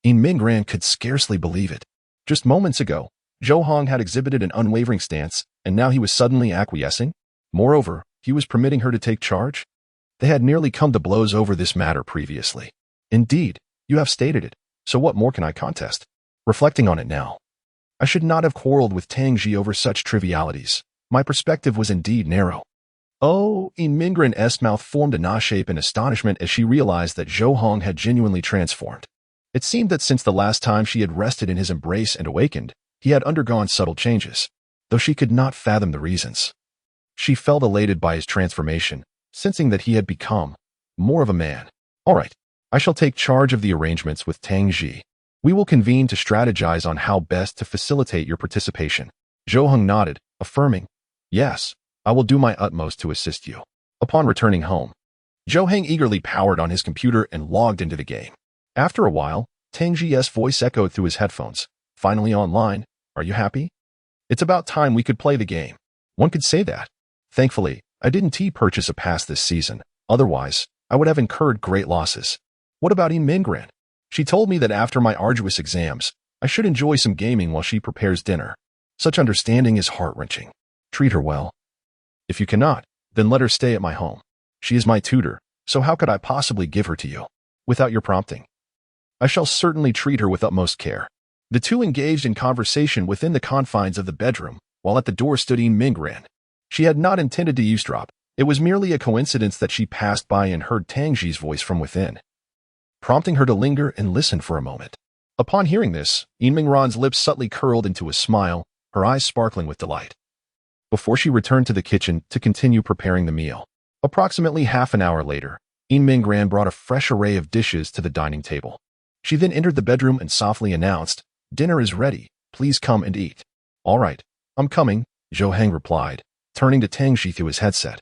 In Mingran could scarcely believe it. Just moments ago, Zhou Heng had exhibited an unwavering stance, and now he was suddenly acquiescing? Moreover, he was permitting her to take charge? They had nearly come to blows over this matter previously. Indeed, you have stated it, so what more can I contest? Reflecting on it now, I should not have quarreled with Tang Ji over such trivialities. My perspective was indeed narrow. Oh, Yin Mingren's mouth formed a na shape in astonishment as she realized that Zhou Heng had genuinely transformed. It seemed that since the last time she had rested in his embrace and awakened, he had undergone subtle changes, though she could not fathom the reasons. She felt elated by his transformation, sensing that he had become more of a man. All right, I shall take charge of the arrangements with Tang Ji. We will convene to strategize on how best to facilitate your participation. Zhou Heng nodded, affirming, yes, I will do my utmost to assist you. Upon returning home, Zhou Heng eagerly powered on his computer and logged into the game. After a while, Tang Ji's voice echoed through his headphones. Finally online, are you happy? It's about time we could play the game. One could say that. Thankfully, I didn't purchase a pass this season. Otherwise, I would have incurred great losses. What about Yin Mingren? She told me that after my arduous exams, I should enjoy some gaming while she prepares dinner. Such understanding is heart-wrenching. Treat her well. If you cannot, then let her stay at my home. She is my tutor, so how could I possibly give her to you without your prompting? I shall certainly treat her with utmost care. The two engaged in conversation within the confines of the bedroom, while at the door stood Yin Mingren. She had not intended to eavesdrop. It was merely a coincidence that she passed by and heard Tang Ji's voice from within, prompting her to linger and listen for a moment. Upon hearing this, Yin Mingren's lips subtly curled into a smile, her eyes sparkling with delight. Before she returned to the kitchen to continue preparing the meal. Approximately half an hour later, Yin Mingren brought a fresh array of dishes to the dining table. She then entered the bedroom and softly announced, dinner is ready, please come and eat. All right, I'm coming, Zhou Heng replied, turning to Tang Ji through his headset.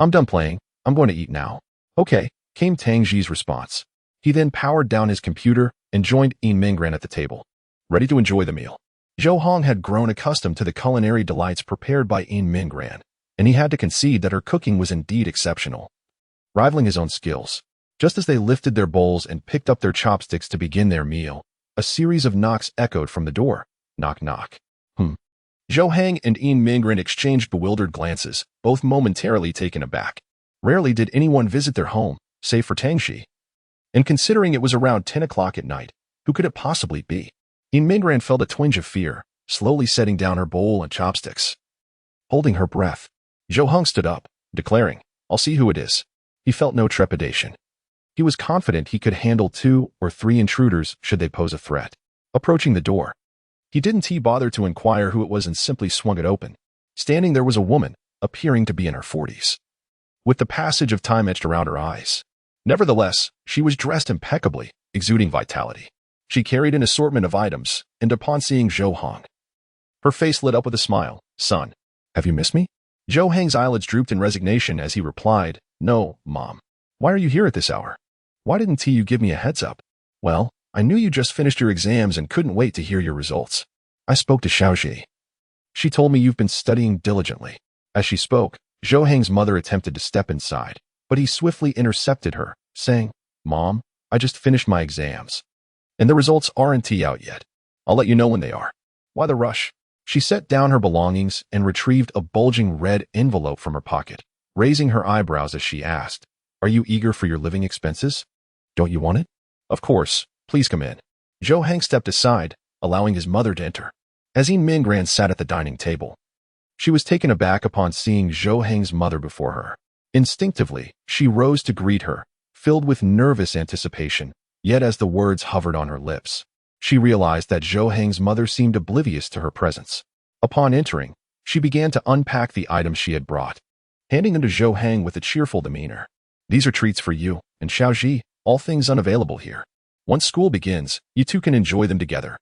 I'm done playing, I'm going to eat now. Okay, came Tang Ji's response. He then powered down his computer and joined Yin Mingren at the table, ready to enjoy the meal. Zhou Heng had grown accustomed to the culinary delights prepared by Yin Mingren, and he had to concede that her cooking was indeed exceptional, rivaling his own skills. Just as they lifted their bowls and picked up their chopsticks to begin their meal, a series of knocks echoed from the door. Knock, knock. Zhou Heng and Yin Mingren exchanged bewildered glances, both momentarily taken aback. Rarely did anyone visit their home, save for Tang Ji. And considering it was around 10 o'clock at night, who could it possibly be? Yin Mingren felt a twinge of fear, slowly setting down her bowl and chopsticks. Holding her breath, Zhou Heng stood up, declaring, I'll see who it is. He felt no trepidation. He was confident he could handle 2 or 3 intruders should they pose a threat. Approaching the door, he didn't bother to inquire who it was and simply swung it open. Standing there was a woman, appearing to be in her 40s, with the passage of time etched around her eyes. Nevertheless, she was dressed impeccably, exuding vitality. She carried an assortment of items, and upon seeing Zhou Heng, her face lit up with a smile. Son, have you missed me? Zhou Heng's eyelids drooped in resignation as he replied, No, Mom. Why are you here at this hour? Why didn't you give me a heads up? Well, I knew you just finished your exams and couldn't wait to hear your results. I spoke to Xiaoji. She told me you've been studying diligently. As she spoke, Zhou Heng's mother attempted to step inside, but he swiftly intercepted her, saying, Mom, I just finished my exams, and the results aren't out yet. I'll let you know when they are. Why the rush? She set down her belongings and retrieved a bulging red envelope from her pocket, raising her eyebrows as she asked, Are you eager for your living expenses? Don't you want it? Of course. Please come in. Zhou Heng stepped aside, allowing his mother to enter. As Yin Mingren sat at the dining table, she was taken aback upon seeing Zhou Heng's mother before her. Instinctively, she rose to greet her, filled with nervous anticipation, yet as the words hovered on her lips, she realized that Zhou Heng's mother seemed oblivious to her presence. Upon entering, she began to unpack the items she had brought, handing them to Zhou Heng with a cheerful demeanor. These are treats for you and Xiaoji, all things unavailable here. Once school begins, you two can enjoy them together.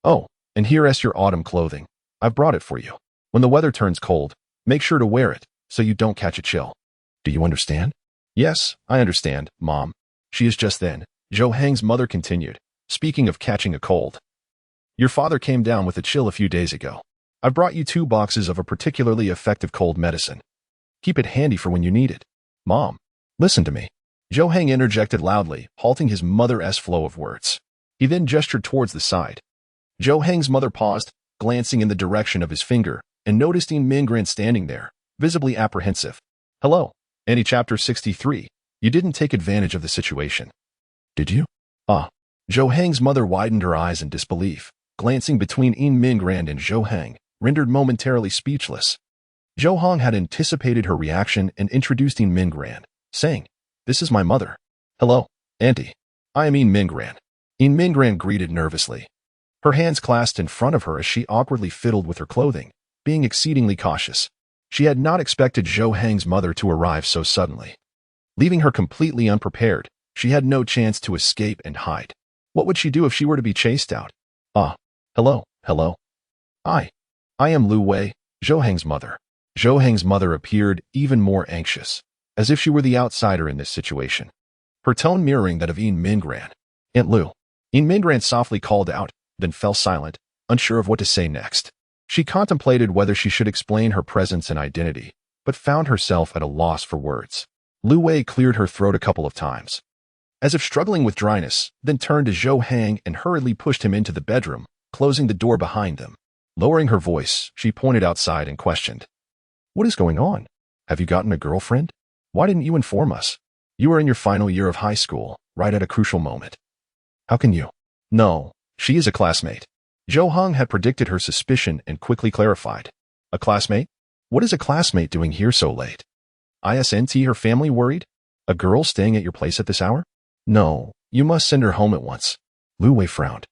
Oh, and here's your autumn clothing. I've brought it for you. When the weather turns cold, make sure to wear it so you don't catch a chill. Do you understand? Yes, I understand, Mom. She is just then. Zhou Heng's mother continued, speaking of catching a cold. Your father came down with a chill a few days ago. I've brought you 2 boxes of a particularly effective cold medicine. Keep it handy for when you need it. Mom, listen to me. Zhou Heng interjected loudly, halting his mother's flow of words. He then gestured towards the side. Zhou Heng's mother paused, glancing in the direction of his finger, and noticed Yin Mingren standing there, visibly apprehensive. Hello, Annie chapter 63. You didn't take advantage of the situation. Did you? Zhou Heng's mother widened her eyes in disbelief, glancing between Yin Mingren and Zhou Heng, rendered momentarily speechless. Zhou Heng had anticipated her reaction and introduced Yin Mingran, saying, "This is my mother." "Hello, Auntie. I am Yin Mingran." Yin Mingran greeted nervously, her hands clasped in front of her as she awkwardly fiddled with her clothing, being exceedingly cautious. She had not expected Zhou Heng's mother to arrive so suddenly. Leaving her completely unprepared, she had no chance to escape and hide. What would she do if she were to be chased out? Hello. I am Lu Wei, Zhou Heng's mother. Zhou Heng's mother appeared even more anxious, as if she were the outsider in this situation, her tone mirroring that of Yin Mingran. "Aunt Lu." Yin Mingran softly called out, then fell silent, unsure of what to say next. She contemplated whether she should explain her presence and identity, but found herself at a loss for words. Lu Wei cleared her throat a couple of times, as if struggling with dryness, then turned to Zhou Heng and hurriedly pushed him into the bedroom, closing the door behind them. Lowering her voice, she pointed outside and questioned, "What is going on? Have you gotten a girlfriend? Why didn't you inform us? You are in your final year of high school, right at a crucial moment. How can you?" "No, she is a classmate." Zhou Heng had predicted her suspicion and quickly clarified. "A classmate? What is a classmate doing here so late? Isn't her family worried? A girl staying at your place at this hour? No, you must send her home at once." Lu Wei frowned,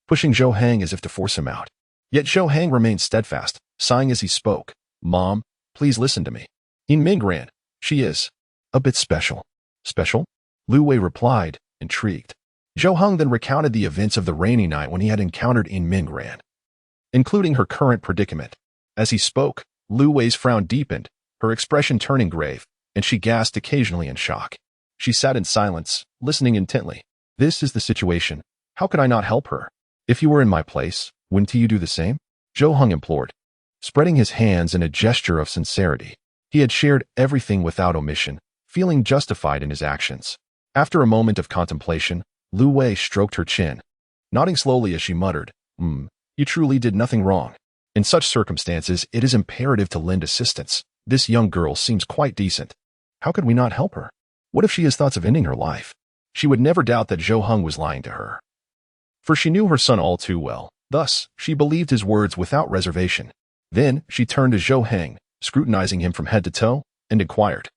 pushing Zhou Heng as if to force him out. Yet Zhou Heng remained steadfast, sighing as he spoke. "Mom, please listen to me. Yin Mingran, she is a bit special." "Special?" Lu Wei replied, intrigued. Zhou Heng then recounted the events of the rainy night when he had encountered Yin Mingran, including her current predicament. As he spoke, Lu Wei's frown deepened, her expression turning grave, and she gasped occasionally in shock. She sat in silence, listening intently. "This is the situation. How could I not help her? If you were in my place, wouldn't you do the same?" Zhou Heng implored, spreading his hands in a gesture of sincerity. He had shared everything without omission, feeling justified in his actions. After a moment of contemplation, Lu Wei stroked her chin, nodding slowly as she muttered, "You truly did nothing wrong. In such circumstances, it is imperative to lend assistance. This young girl seems quite decent. How could we not help her? What if she has thoughts of ending her life?" She would never doubt that Zhou Heng was lying to her, for she knew her son all too well. Thus, she believed his words without reservation. Then, she turned to Zhou Heng, scrutinizing him from head to toe, and inquired,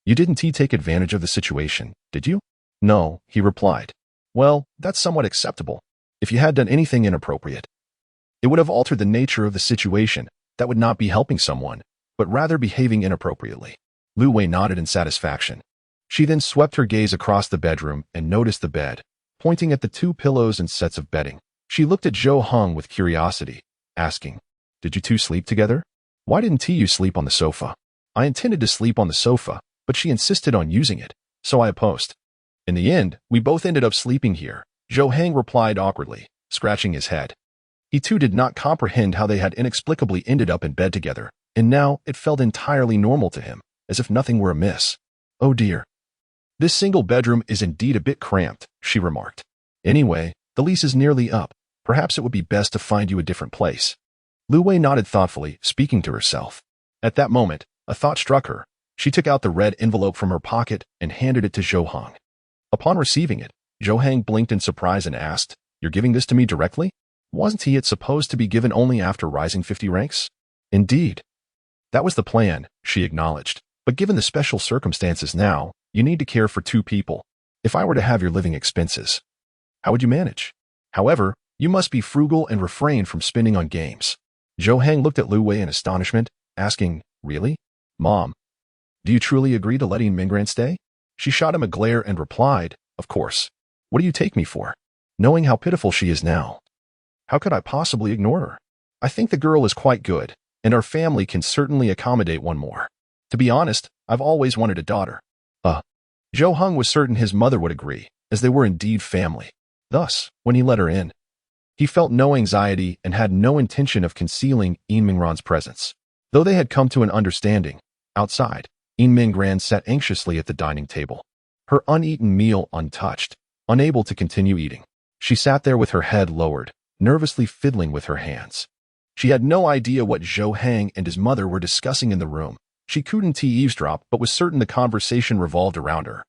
"You didn't take advantage of the situation, did you?" "No," he replied. "Well, that's somewhat acceptable. If you had done anything inappropriate, it would have altered the nature of the situation. That would not be helping someone, but rather behaving inappropriately." Lu Wei nodded in satisfaction. She then swept her gaze across the bedroom and noticed the bed, pointing at the 2 pillows and sets of bedding. She looked at Zhou Heng with curiosity, asking, "Did you two sleep together? Why didn't you sleep on the sofa?" "I intended to sleep on the sofa, but she insisted on using it, so I opposed. In the end, we both ended up sleeping here," Zhou Heng replied awkwardly, scratching his head. He too did not comprehend how they had inexplicably ended up in bed together, and now it felt entirely normal to him, as if nothing were amiss. "Oh dear. This single bedroom is indeed a bit cramped," she remarked. "Anyway, the lease is nearly up. Perhaps it would be best to find you a different place." Lu Wei nodded thoughtfully, speaking to herself. At that moment, a thought struck her. She took out the red envelope from her pocket and handed it to Zhou Heng. Upon receiving it, Zhou Heng blinked in surprise and asked, "You're giving this to me directly? Wasn't it supposed to be given only after rising 50 ranks?" "Indeed. That was the plan," she acknowledged. "But given the special circumstances now, you need to care for 2 people. If I were to have your living expenses, how would you manage? However, you must be frugal and refrain from spending on games." Zhou Heng looked at Lu Wei in astonishment, asking, "Really? Mom, do you truly agree to letting Mingran stay?" She shot him a glare and replied, "Of course. What do you take me for? Knowing how pitiful she is now, how could I possibly ignore her? I think the girl is quite good, and our family can certainly accommodate one more. To be honest, I've always wanted a daughter." Zhou Heng was certain his mother would agree, as they were indeed family. Thus, when he let her in, he felt no anxiety and had no intention of concealing Yin Mingran's presence. Though they had come to an understanding, outside, Yin Mingran sat anxiously at the dining table, her uneaten meal untouched, unable to continue eating. She sat there with her head lowered, nervously fiddling with her hands. She had no idea what Zhou Heng and his mother were discussing in the room. She couldn't eavesdrop, but was certain the conversation revolved around her,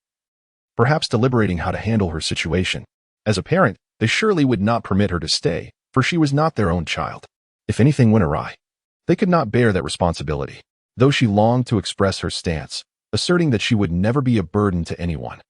perhaps deliberating how to handle her situation. As a parent, they surely would not permit her to stay, for she was not their own child. If anything went awry, They could not bear that responsibility, though she longed to express her stance, asserting that she would never be a burden to anyone.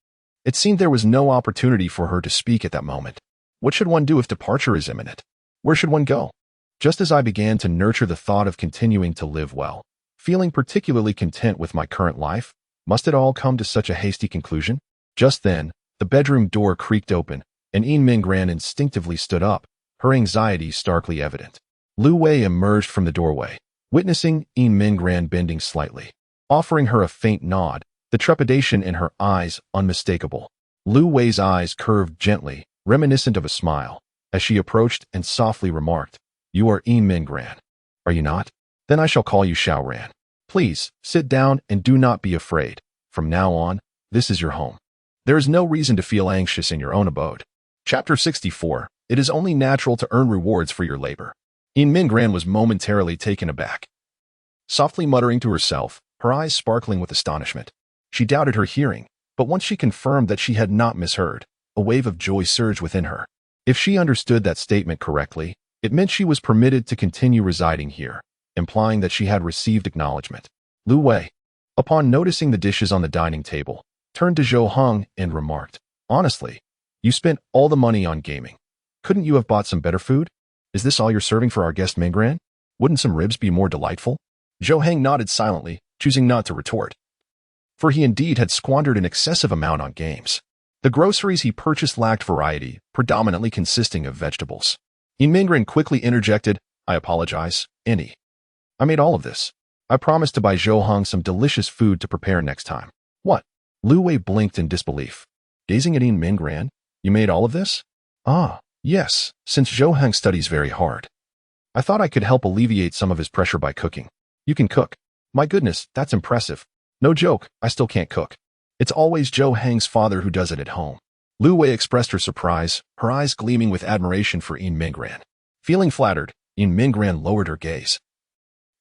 It seemed there was no opportunity for her to speak at that moment. What should one do if departure is imminent? Where should one go? Just as I began to nurture the thought of continuing to live well, feeling particularly content with my current life, must it all come to such a hasty conclusion? Just then, the bedroom door creaked open, and Ming instinctively stood up, her anxiety starkly evident. Lu Wei emerged from the doorway, witnessing Ming bending slightly, offering her a faint nod, the trepidation in her eyes unmistakable. Lu Wei's eyes curved gently, reminiscent of a smile, as she approached and softly remarked, "You are Ming. Are you not? Then I shall call you Xiao Ran. Please, sit down and do not be afraid. From now on, this is your home. There is no reason to feel anxious in your own abode." Chapter 64. It is only natural to earn rewards for your labor. Ming was momentarily taken aback. Softly muttering to herself, her eyes sparkling with astonishment, she doubted her hearing, but once she confirmed that she had not misheard, a wave of joy surged within her. If she understood that statement correctly, it meant she was permitted to continue residing here, implying that she had received acknowledgement. Lu Wei, upon noticing the dishes on the dining table, turned to Zhou Heng and remarked, "Honestly, you spent all the money on gaming. Couldn't you have bought some better food? Is this all you're serving for our guest Ming? Wouldn't some ribs be more delightful?" Zhou Heng nodded silently, choosing not to retort. For he indeed had squandered an excessive amount on games. The groceries he purchased lacked variety, predominantly consisting of vegetables. Ming quickly interjected, "I apologize, Auntie. I made all of this. I promised to buy Zhou Heng some delicious food to prepare next time." "What?" Lu Wei blinked in disbelief. Gazing at Ming, "You made all of this?" "Ah, yes, since Zhou Heng studies very hard. I thought I could help alleviate some of his pressure by cooking." "You can cook? My goodness, that's impressive. No joke, I still can't cook. It's always Zhou Heng's father who does it at home." Lu Wei expressed her surprise, her eyes gleaming with admiration for Ming. Feeling flattered, Ming lowered her gaze.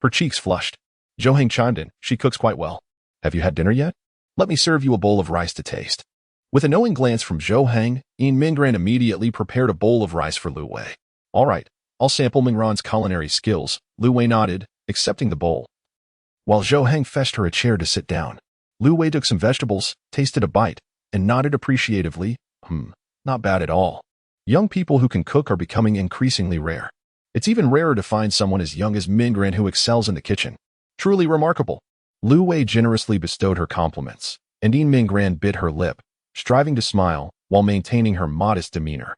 Her cheeks flushed. Zhou Heng chimed in, "She cooks quite well. Have you had dinner yet? Let me serve you a bowl of rice to taste." With a knowing glance from Zhou Heng, Ming immediately prepared a bowl of rice for Lu Wei. "All right, I'll sample Mingran's culinary skills." Lu Wei nodded, accepting the bowl. While Zhou Heng fetched her a chair to sit down, Lu Wei took some vegetables, tasted a bite, and nodded appreciatively. Not bad at all. Young people who can cook are becoming increasingly rare. It's even rarer to find someone as young as Ming who excels in the kitchen. Truly remarkable." Lu Wei generously bestowed her compliments, and Ming bit her lip, striving to smile while maintaining her modest demeanor.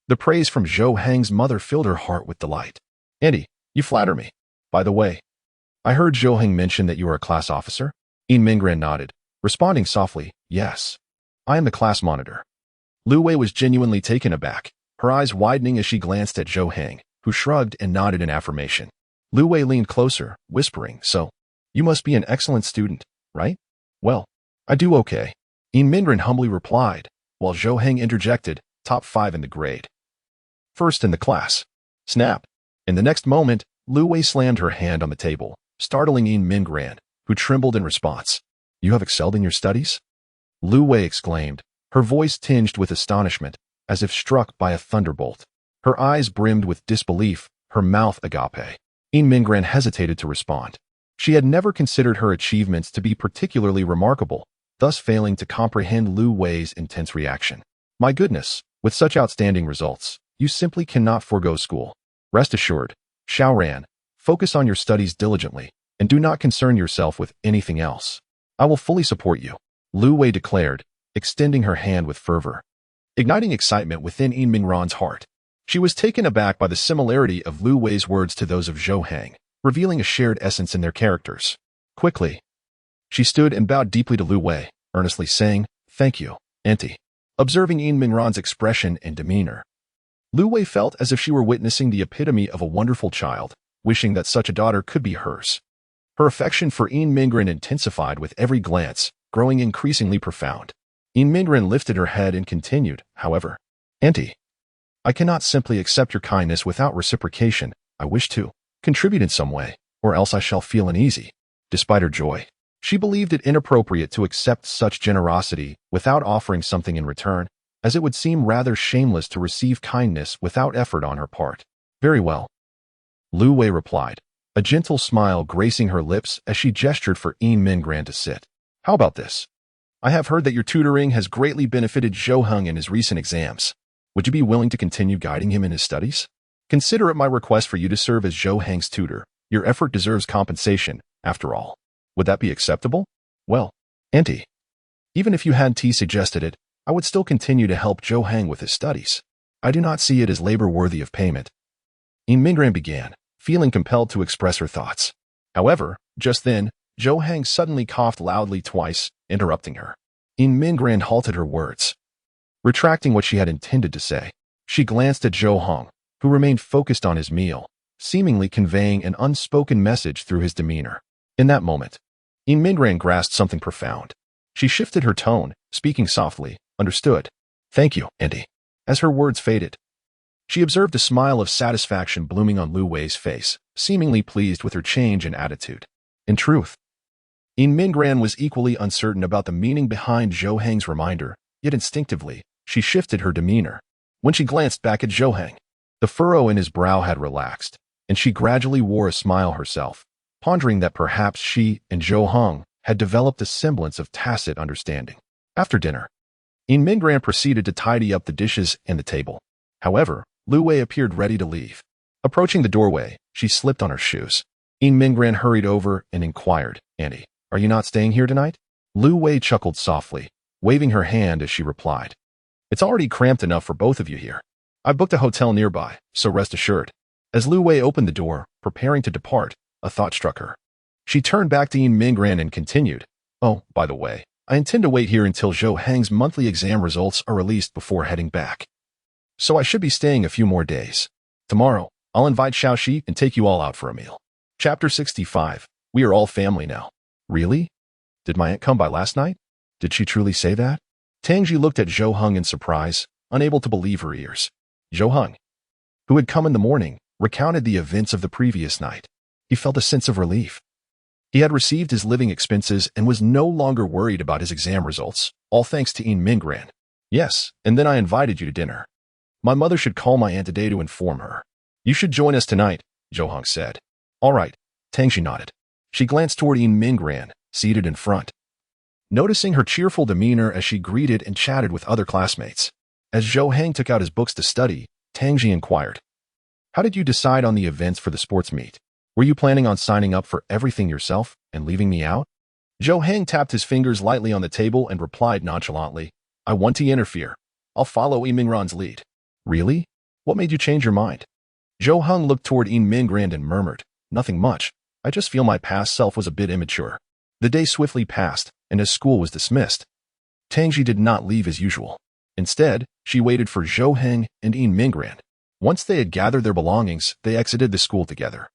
The praise from Zhou Heng's mother filled her heart with delight. "Auntie, you flatter me. By the way, I heard Zhou Heng mention that you are a class officer?" Ming nodded, responding softly, "Yes. I am the class monitor." Lu Wei was genuinely taken aback, her eyes widening as she glanced at Zhou Heng, who shrugged and nodded in affirmation. Lu Wei leaned closer, whispering, "So, you must be an excellent student, right?" "Well, I do okay," Ming humbly replied, while Zhou Heng interjected, "Top 5 in the grade. First in the class." Snap! In the next moment, Lu Wei slammed her hand on the table, startling Ming, who trembled in response. "You have excelled in your studies?" Lu Wei exclaimed, her voice tinged with astonishment, as if struck by a thunderbolt. Her eyes brimmed with disbelief, her mouth agape. Ming hesitated to respond. She had never considered her achievements to be particularly remarkable, thus failing to comprehend Lu Wei's intense reaction. "My goodness, with such outstanding results, you simply cannot forego school. Rest assured, Xiao Ran, focus on your studies diligently, and do not concern yourself with anything else. I will fully support you," Lu Wei declared, extending her hand with fervor, igniting excitement within Mingran's heart. She was taken aback by the similarity of Lu Wei's words to those of Zhou Heng, revealing a shared essence in their characters. Quickly, she stood and bowed deeply to Lu Wei, earnestly saying, "Thank you, Auntie." Observing Mingran's expression and demeanor, Lu Wei felt as if she were witnessing the epitome of a wonderful child, wishing that such a daughter could be hers. Her affection for Ming intensified with every glance, growing increasingly profound. Ming lifted her head and continued, "However, Auntie, I cannot simply accept your kindness without reciprocation. I wish to contribute in some way, or else I shall feel uneasy." Despite her joy, she believed it inappropriate to accept such generosity without offering something in return, as it would seem rather shameless to receive kindness without effort on her part. "Very well," Lu Wei replied, a gentle smile gracing her lips as she gestured for Yin Mingran to sit. How about this? I have heard that your tutoring has greatly benefited Zhou Heng in his recent exams. Would you be willing to continue guiding him in his studies? Consider it my request for you to serve as Zhou Heng's tutor. Your effort deserves compensation, after all. Would that be acceptable? Well, Auntie, even if you hadn't suggested it, I would still continue to help Zhou Heng with his studies. I do not see it as labor worthy of payment. Yin Mingran began, feeling compelled to express her thoughts. However, just then, Zhou Heng suddenly coughed loudly twice, interrupting her. Yin Mingran halted her words. Retracting what she had intended to say, she glanced at Zhou Heng, who remained focused on his meal, seemingly conveying an unspoken message through his demeanor. In that moment, Yin Mingran grasped something profound. She shifted her tone, speaking softly, understood. Thank you, Auntie. As her words faded, she observed a smile of satisfaction blooming on Lu Wei's face, seemingly pleased with her change in attitude. In truth, Yin Mingran was equally uncertain about the meaning behind Zhou Heng's reminder, yet instinctively, she shifted her demeanor. When she glanced back at Zhou Heng, the furrow in his brow had relaxed, and she gradually wore a smile herself, pondering that perhaps she and Zhou Heng had developed a semblance of tacit understanding. After dinner, Yin Mingran proceeded to tidy up the dishes and the table. However, Lu Wei appeared ready to leave. Approaching the doorway, she slipped on her shoes. Yin Mingran hurried over and inquired, Auntie, are you not staying here tonight? Lu Wei chuckled softly, waving her hand as she replied. It's already cramped enough for both of you here. I booked a hotel nearby, so rest assured. As Lu Wei opened the door, preparing to depart, a thought struck her. She turned back to Yin Mingran and continued, Oh, by the way, I intend to wait here until Zhou Heng's monthly exam results are released before heading back. So I should be staying a few more days. Tomorrow, I'll invite Xiaoxi and take you all out for a meal. Chapter 65. We are all family now. Really? Did my aunt come by last night? Did she truly say that? Tangji looked at Zhou Heng in surprise, unable to believe her ears. Zhou Heng, who had come in the morning, recounted the events of the previous night. He felt a sense of relief. He had received his living expenses and was no longer worried about his exam results, all thanks to Yin Mingran. Yes, and then I invited you to dinner. My mother should call my aunt today to inform her. You should join us tonight, Zhou Heng said. All right, Tangji nodded. She glanced toward Yin Mingran, seated in front, noticing her cheerful demeanor as she greeted and chatted with other classmates. As Zhou Heng took out his books to study, Tangji inquired, How did you decide on the events for the sports meet? Were you planning on signing up for everything yourself and leaving me out? Zhou Heng tapped his fingers lightly on the table and replied nonchalantly, I want to interfere. I'll follow Yin Mingran's lead. Really? What made you change your mind? Zhou Heng looked toward Yin Mingran and murmured, Nothing much. I just feel my past self was a bit immature. The day swiftly passed, and as school was dismissed, Tangji did not leave as usual. Instead, she waited for Zhou Heng and Yin Mingran. Once they had gathered their belongings, they exited the school together.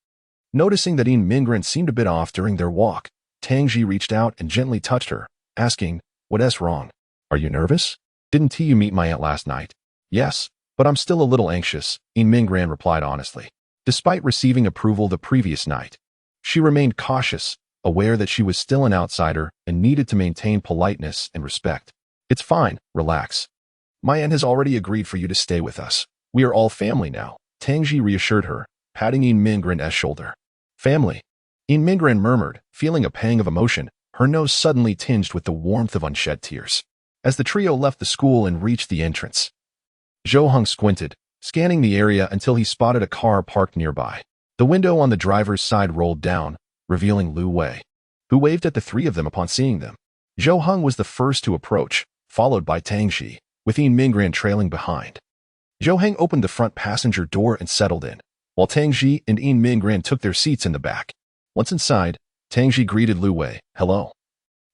Noticing that Yin Mingran seemed a bit off during their walk, Tangji reached out and gently touched her, asking, What's wrong? Are you nervous? Didn't you meet my aunt last night? Yes, but I'm still a little anxious, Yin Mingran replied honestly. Despite receiving approval the previous night, she remained cautious, aware that she was still an outsider and needed to maintain politeness and respect. It's fine, relax. My aunt has already agreed for you to stay with us. We are all family now, Tangji reassured her, patting Yin Mingran's shoulder. Family. Yin Mingran murmured, feeling a pang of emotion, her nose suddenly tinged with the warmth of unshed tears. As the trio left the school and reached the entrance, Zhou Heng squinted, scanning the area until he spotted a car parked nearby. The window on the driver's side rolled down, revealing Lu Wei, who waved at the three of them upon seeing them. Zhou Heng was the first to approach, followed by Tangji, with Yin Mingran trailing behind. Zhou Heng opened the front passenger door and settled in, while Tangji and Yin Mingran took their seats in the back. Once inside, Tangji greeted Lu Wei, Hello.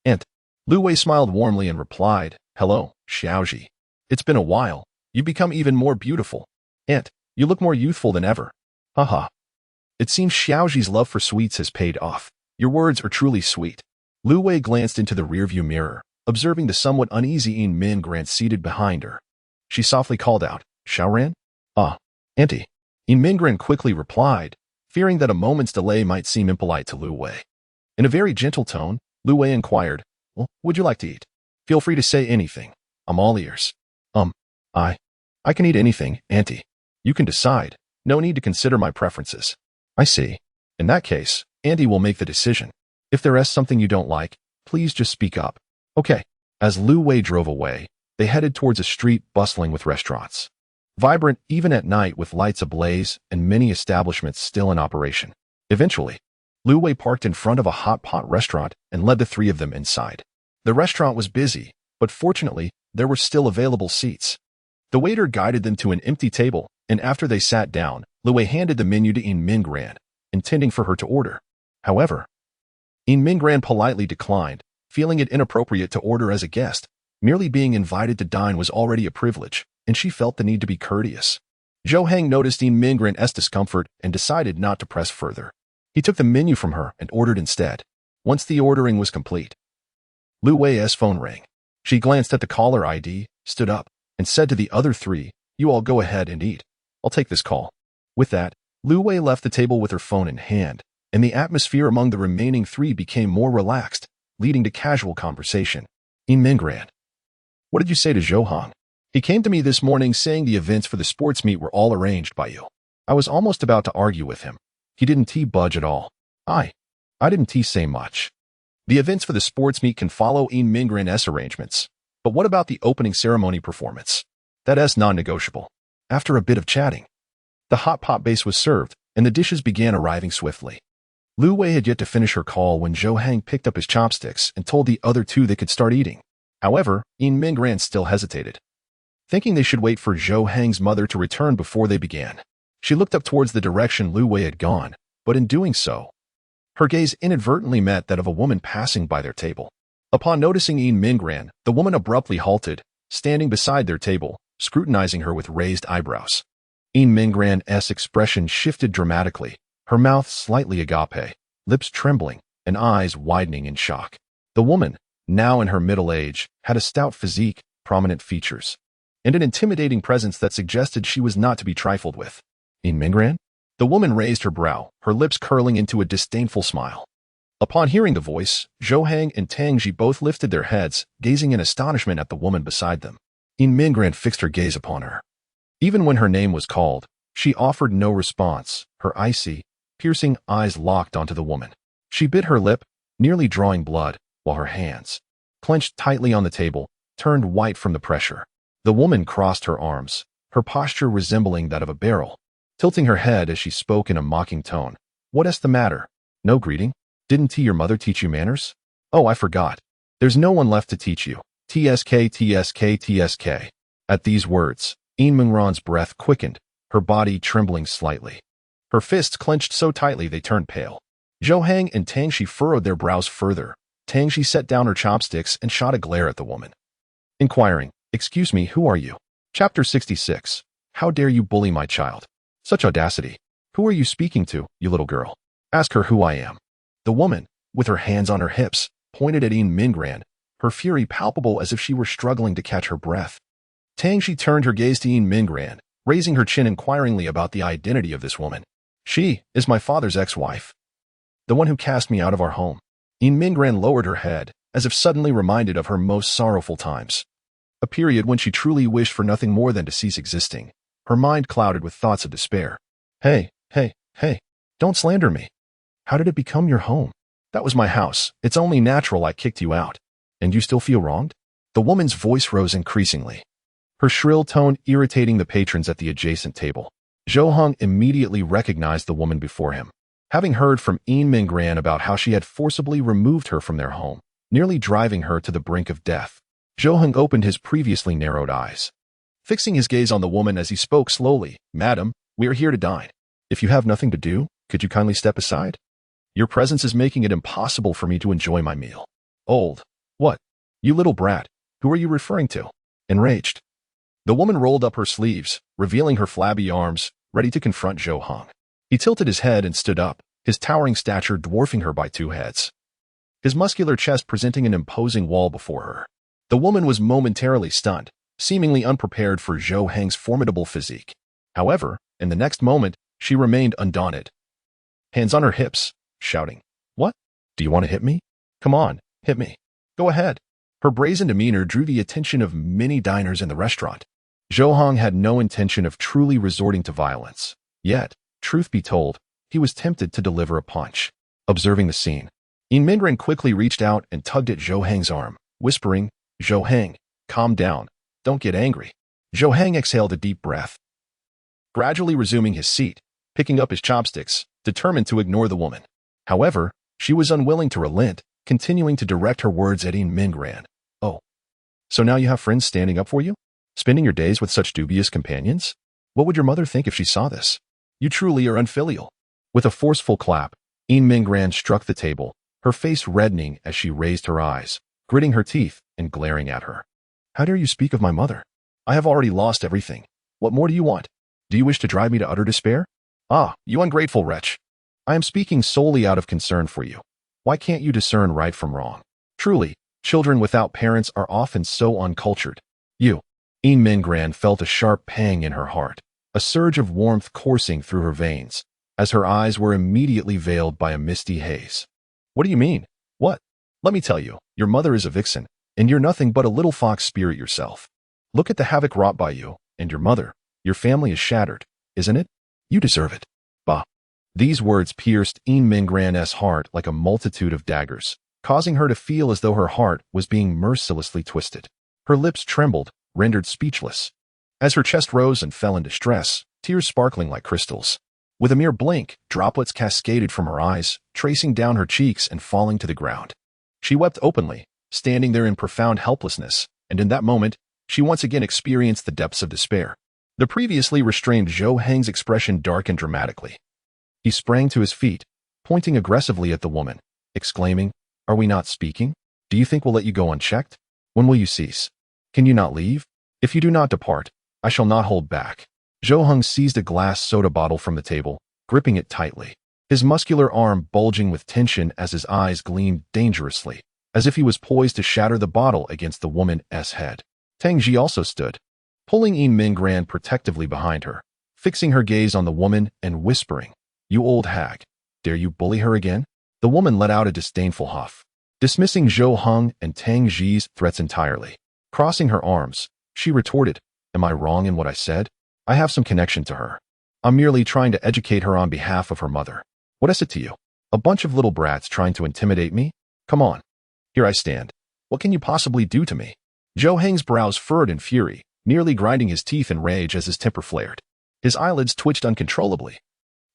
Aunt. Lu Wei smiled warmly and replied, Hello, Xiaoxi. It's been a while. You've become even more beautiful. Aunt, you look more youthful than ever. Haha. It seems Xiaoxi's love for sweets has paid off. Your words are truly sweet. Lu Wei glanced into the rearview mirror, observing the somewhat uneasy Yin Mingran seated behind her. She softly called out, Xiaoran? Ah, Auntie. Yin Mingran quickly replied, fearing that a moment's delay might seem impolite to Lu Wei. In a very gentle tone, Lu Wei inquired, Well, would you like to eat? Feel free to say anything. I'm all ears. I can eat anything, Auntie. You can decide. No need to consider my preferences. I see. In that case, Andy will make the decision. If there is something you don't like, please just speak up. Okay. As Lu Wei drove away, they headed towards a street bustling with restaurants. Vibrant even at night with lights ablaze and many establishments still in operation. Eventually, Lu Wei parked in front of a hot pot restaurant and led the three of them inside. The restaurant was busy, but fortunately, there were still available seats. The waiter guided them to an empty table, and after they sat down, Lu Wei handed the menu to Yin Minggran, intending for her to order. However, Yin Minggran politely declined, feeling it inappropriate to order as a guest. Merely being invited to dine was already a privilege, and she felt the need to be courteous. Zhou Heng noticed Yin Minggran's discomfort and decided not to press further. He took the menu from her and ordered instead. Once the ordering was complete, Lu Wei's phone rang. She glanced at the caller ID, stood up, and said to the other three, "You all go ahead and eat. I'll take this call." With that, Lu Wei left the table with her phone in hand, and the atmosphere among the remaining three became more relaxed, leading to casual conversation. Yin Minggran, what did you say to Zhou Heng? He came to me this morning saying the events for the sports meet were all arranged by you. I was almost about to argue with him. He didn't budge at all. I didn't say much. The events for the sports meet can follow Yin Minggran's arrangements. But what about the opening ceremony performance? That is non-negotiable. After a bit of chatting, the hot pot base was served, and the dishes began arriving swiftly. Lu Wei had yet to finish her call when Zhou Heng picked up his chopsticks and told the other two they could start eating. However, Yin Minggran still hesitated, thinking they should wait for Zhou Heng's mother to return before they began. She looked up towards the direction Lu Wei had gone, but in doing so, her gaze inadvertently met that of a woman passing by their table. Upon noticing Yin Minggran, the woman abruptly halted, standing beside their table, scrutinizing her with raised eyebrows. Yin Minggran's expression shifted dramatically, her mouth slightly agape, lips trembling, and eyes widening in shock. The woman, now in her middle age, had a stout physique, prominent features, and an intimidating presence that suggested she was not to be trifled with. Yin Minggran? The woman raised her brow, her lips curling into a disdainful smile. Upon hearing the voice, Zhou Heng and Tang Ji both lifted their heads, gazing in astonishment at the woman beside them. Yin Minggran fixed her gaze upon her. Even when her name was called, she offered no response, her icy, piercing eyes locked onto the woman. She bit her lip, nearly drawing blood, while her hands, clenched tightly on the table, turned white from the pressure. The woman crossed her arms, her posture resembling that of a barrel, tilting her head as she spoke in a mocking tone. "What is the matter? No greeting? Didn't your mother teach you manners? Oh, I forgot. There's no one left to teach you. TSK, TSK, TSK. At these words, Yin Minggran's breath quickened, her body trembling slightly. Her fists clenched so tightly they turned pale. Zhou Heng and Tang Shi furrowed their brows further. Tang Shi set down her chopsticks and shot a glare at the woman, inquiring, "Excuse me, who are you?" Chapter 66. How dare you bully my child? Such audacity. Who are you speaking to, you little girl? Ask her who I am. The woman, with her hands on her hips, pointed at Yin Minggran, her fury palpable as if she were struggling to catch her breath. Tang Shi turned her gaze to Yin Minggran, raising her chin inquiringly about the identity of this woman. "She is my father's ex-wife. The one who cast me out of our home." Yin Minggran lowered her head, as if suddenly reminded of her most sorrowful times. A period when she truly wished for nothing more than to cease existing. Her mind clouded with thoughts of despair. Hey, don't slander me. How did it become your home? That was my house. It's only natural I kicked you out. And you still feel wronged? The woman's voice rose increasingly, her shrill tone irritating the patrons at the adjacent table. Zhou Heng immediately recognized the woman before him. Having heard from Yin Minggran about how she had forcibly removed her from their home, nearly driving her to the brink of death, Zhou Heng opened his previously narrowed eyes, fixing his gaze on the woman as he spoke slowly. "Madam, we are here to dine. If you have nothing to do, could you kindly step aside? Your presence is making it impossible for me to enjoy my meal." "Old? What? You little brat, who are you referring to?" Enraged, the woman rolled up her sleeves, revealing her flabby arms, ready to confront Zhou Heng. He tilted his head and stood up, his towering stature dwarfing her by 2 heads, his muscular chest presenting an imposing wall before her. The woman was momentarily stunned, seemingly unprepared for Zhou Heng's formidable physique. However, in the next moment, she remained undaunted, hands on her hips, shouting, "What? Do you want to hit me? Come on, hit me. Go ahead." Her brazen demeanor drew the attention of many diners in the restaurant. Zhou Heng had no intention of truly resorting to violence. Yet, truth be told, he was tempted to deliver a punch. Observing the scene, Yin Mingren quickly reached out and tugged at Zhou Heng's arm, whispering, "Zhou Heng, calm down. Don't get angry." Zhou Heng exhaled a deep breath, gradually resuming his seat, picking up his chopsticks, determined to ignore the woman. However, she was unwilling to relent, continuing to direct her words at Yin Mingren. "Oh, so now you have friends standing up for you? Spending your days with such dubious companions? What would your mother think if she saw this? You truly are unfilial." With a forceful clap, Yin Mingren struck the table, her face reddening as she raised her eyes, gritting her teeth and glaring at her. "How dare you speak of my mother? I have already lost everything. What more do you want? Do you wish to drive me to utter despair? Ah, you ungrateful wretch. I am speaking solely out of concern for you. Why can't you discern right from wrong? Truly, children without parents are often so uncultured. You." Yin Mingren felt a sharp pang in her heart, a surge of warmth coursing through her veins, as her eyes were immediately veiled by a misty haze. "What do you mean? What? Let me tell you, your mother is a vixen, and you're nothing but a little fox spirit yourself. Look at the havoc wrought by you, and your mother. Your family is shattered, isn't it? You deserve it." Bah. These words pierced Yin Mingren's heart like a multitude of daggers, causing her to feel as though her heart was being mercilessly twisted. Her lips trembled, rendered speechless. As her chest rose and fell in distress, tears sparkling like crystals. With a mere blink, droplets cascaded from her eyes, tracing down her cheeks and falling to the ground. She wept openly, standing there in profound helplessness, and in that moment, she once again experienced the depths of despair. The previously restrained Zhou Heng's expression darkened dramatically. He sprang to his feet, pointing aggressively at the woman, exclaiming, "Are we not speaking? Do you think we'll let you go unchecked? When will you cease? Can you not leave? If you do not depart, I shall not hold back." Zhou Heng seized a glass soda bottle from the table, gripping it tightly, his muscular arm bulging with tension as his eyes gleamed dangerously, as if he was poised to shatter the bottle against the woman's head. Tang Ji also stood, pulling Yin Mingren protectively behind her, fixing her gaze on the woman and whispering, "You old hag, dare you bully her again?" The woman let out a disdainful huff, dismissing Zhou Heng and Tang Ji's threats entirely. Crossing her arms, she retorted, "Am I wrong in what I said? I have some connection to her. I'm merely trying to educate her on behalf of her mother. What is it to you? A bunch of little brats trying to intimidate me? Come on. Here I stand. What can you possibly do to me?" Zhou Heng's brows furrowed in fury, nearly grinding his teeth in rage as his temper flared. His eyelids twitched uncontrollably.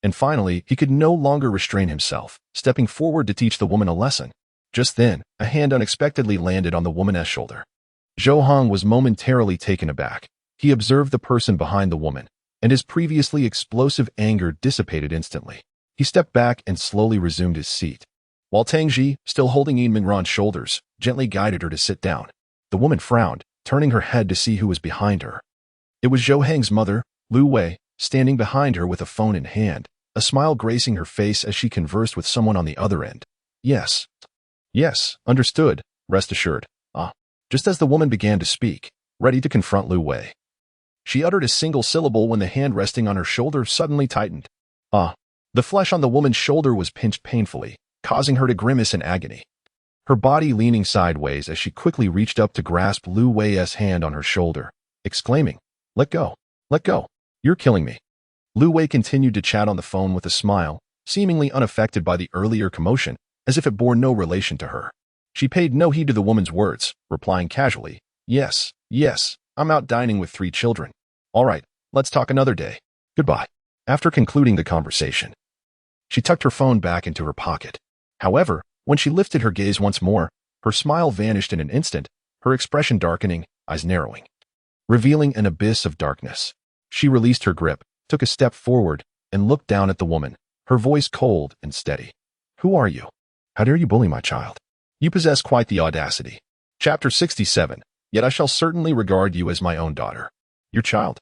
And finally, he could no longer restrain himself, stepping forward to teach the woman a lesson. Just then, a hand unexpectedly landed on the woman's shoulder. Zhou Heng was momentarily taken aback. He observed the person behind the woman, and his previously explosive anger dissipated instantly. He stepped back and slowly resumed his seat, while Tang Ji, still holding Yin Mingren's shoulders, gently guided her to sit down. The woman frowned, turning her head to see who was behind her. It was Zhou Heng's mother, Lu Wei, standing behind her with a phone in hand, a smile gracing her face as she conversed with someone on the other end. Yes, understood, rest assured." Just as the woman began to speak, ready to confront Lu Wei, she uttered a single syllable when the hand resting on her shoulder suddenly tightened. The flesh on the woman's shoulder was pinched painfully, causing her to grimace in agony, her body leaning sideways as she quickly reached up to grasp Lu Wei's hand on her shoulder, exclaiming, let go, you're killing me." Lu Wei continued to chat on the phone with a smile, seemingly unaffected by the earlier commotion, as if it bore no relation to her. She paid no heed to the woman's words, replying casually, Yes, I'm out dining with 3 children. All right, let's talk another day. Goodbye." After concluding the conversation, she tucked her phone back into her pocket. However, when she lifted her gaze once more, her smile vanished in an instant, her expression darkening, eyes narrowing, revealing an abyss of darkness. She released her grip, took a step forward, and looked down at the woman, her voice cold and steady. "Who are you? How dare you bully my child? You possess quite the audacity." Chapter 67. Yet I shall certainly regard you as my own daughter. Your child.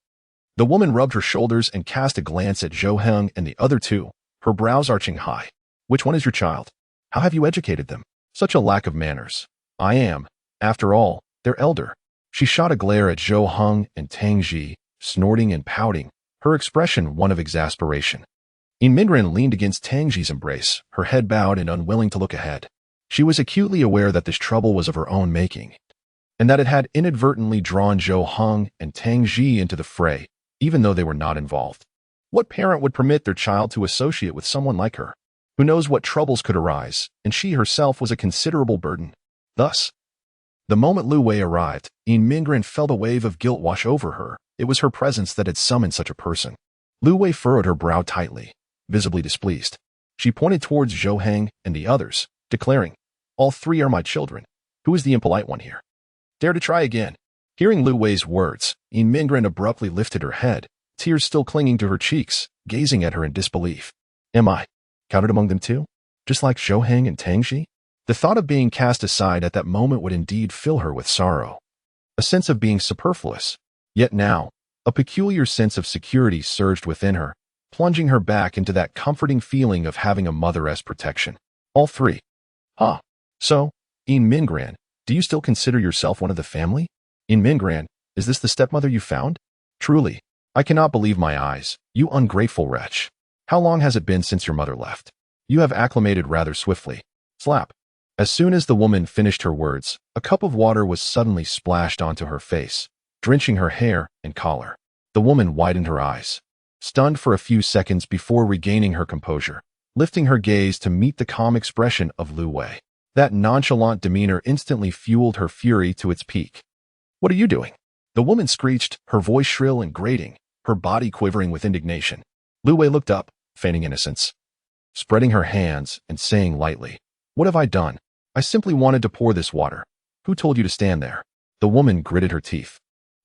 The woman rubbed her shoulders and cast a glance at Zhou Heng and the other two, her brows arching high. Which one is your child? How have you educated them? Such a lack of manners. I am, after all, their elder. She shot a glare at Zhou Heng and Tang Ji, snorting and pouting, her expression one of exasperation. Yin Mingren leaned against Tang Ji's embrace, her head bowed and unwilling to look ahead. She was acutely aware that this trouble was of her own making, and that it had inadvertently drawn Zhou Heng and Tang Ji into the fray, even though they were not involved. What parent would permit their child to associate with someone like her? Who knows what troubles could arise, and she herself was a considerable burden. Thus, the moment Lu Wei arrived, Yin Mingren felt a wave of guilt wash over her. It was her presence that had summoned such a person. Lu Wei furrowed her brow tightly, visibly displeased. She pointed towards Zhou Heng and the others, declaring, "All three are my children. Who is the impolite one here? Dare to try again." Hearing Lu Wei's words, Yin Mingren abruptly lifted her head, tears still clinging to her cheeks, gazing at her in disbelief. Am I counted among them too? Just like Zhou Heng and Tangxi? The thought of being cast aside at that moment would indeed fill her with sorrow. A sense of being superfluous. Yet now, a peculiar sense of security surged within her, plunging her back into that comforting feeling of having a mother as protection. All three. Huh. So, Yin Mingran, do you still consider yourself one of the family? Yin Mingran, is this the stepmother you found? Truly, I cannot believe my eyes, you ungrateful wretch. How long has it been since your mother left? You have acclimated rather swiftly. Slap. As soon as the woman finished her words, a cup of water was suddenly splashed onto her face, drenching her hair and collar. The woman widened her eyes, stunned for a few seconds before regaining her composure, lifting her gaze to meet the calm expression of Lu Wei. That nonchalant demeanor instantly fueled her fury to its peak. What are you doing? The woman screeched, her voice shrill and grating, her body quivering with indignation. Lu Wei looked up, feigning innocence, spreading her hands and saying lightly, "What have I done? I simply wanted to pour this water. Who told you to stand there?" The woman gritted her teeth,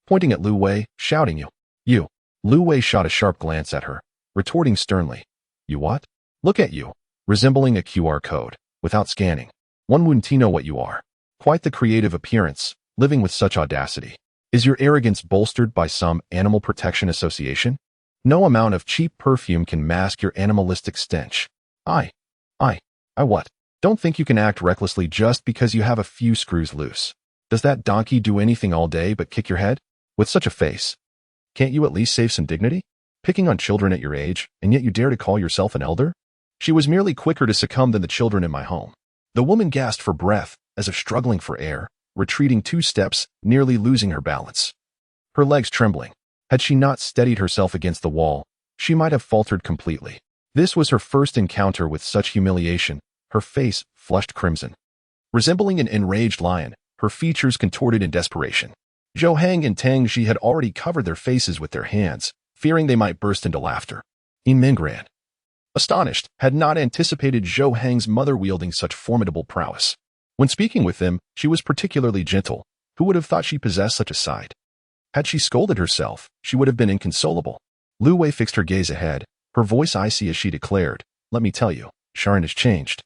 pointing at Lu Wei, shouting, You. Lu Wei shot a sharp glance at her, retorting sternly, "You what? Look at you, resembling a QR code, without scanning. One wouldn't know what you are. Quite the creative appearance, living with such audacity. Is your arrogance bolstered by some animal protection association? No amount of cheap perfume can mask your animalistic stench. I what? Don't think you can act recklessly just because you have a few screws loose. Does that donkey do anything all day but kick your head? With such a face, can't you at least save some dignity? Picking on children at your age, and yet you dare to call yourself an elder? She was merely quicker to succumb than the children in my home." The woman gasped for breath, as if struggling for air, retreating 2 steps, nearly losing her balance. Her legs trembling. Had she not steadied herself against the wall, she might have faltered completely. This was her first encounter with such humiliation, her face flushed crimson. Resembling an enraged lion, her features contorted in desperation. Zhou Heng and Tangxi had already covered their faces with their hands, fearing they might burst into laughter. Yin Mingran, astonished, had not anticipated Zhou Heng's mother wielding such formidable prowess. When speaking with them, she was particularly gentle. Who would have thought she possessed such a side? Had she scolded herself, she would have been inconsolable. Lu Wei fixed her gaze ahead, her voice icy as she declared, "Let me tell you, Sharon has changed.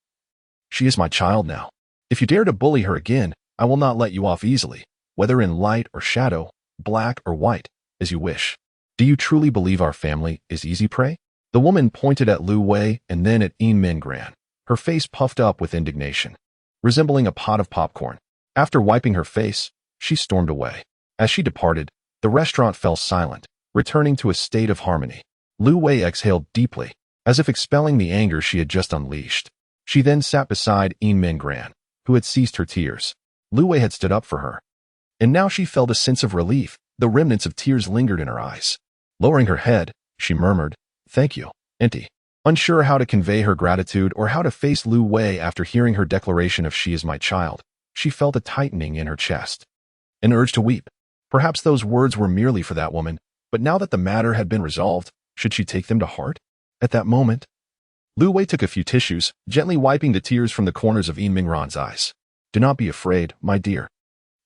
She is my child now. If you dare to bully her again, I will not let you off easily, whether in light or shadow, black or white, as you wish. Do you truly believe our family is easy prey?" The woman pointed at Lu Wei and then at Yin Mingran, her face puffed up with indignation, resembling a pot of popcorn. After wiping her face, she stormed away. As she departed, the restaurant fell silent, returning to a state of harmony. Lu Wei exhaled deeply, as if expelling the anger she had just unleashed. She then sat beside Yin Mingran, who had ceased her tears. Lu Wei had stood up for her, and now she felt a sense of relief. The remnants of tears lingered in her eyes. Lowering her head, she murmured, "Thank you, Auntie." Unsure how to convey her gratitude or how to face Lu Wei after hearing her declaration of "she is my child," she felt a tightening in her chest, an urge to weep. Perhaps those words were merely for that woman, but now that the matter had been resolved, should she take them to heart? At that moment, Lu Wei took a few tissues, gently wiping the tears from the corners of Yin Mingran's eyes. "Do not be afraid, my dear.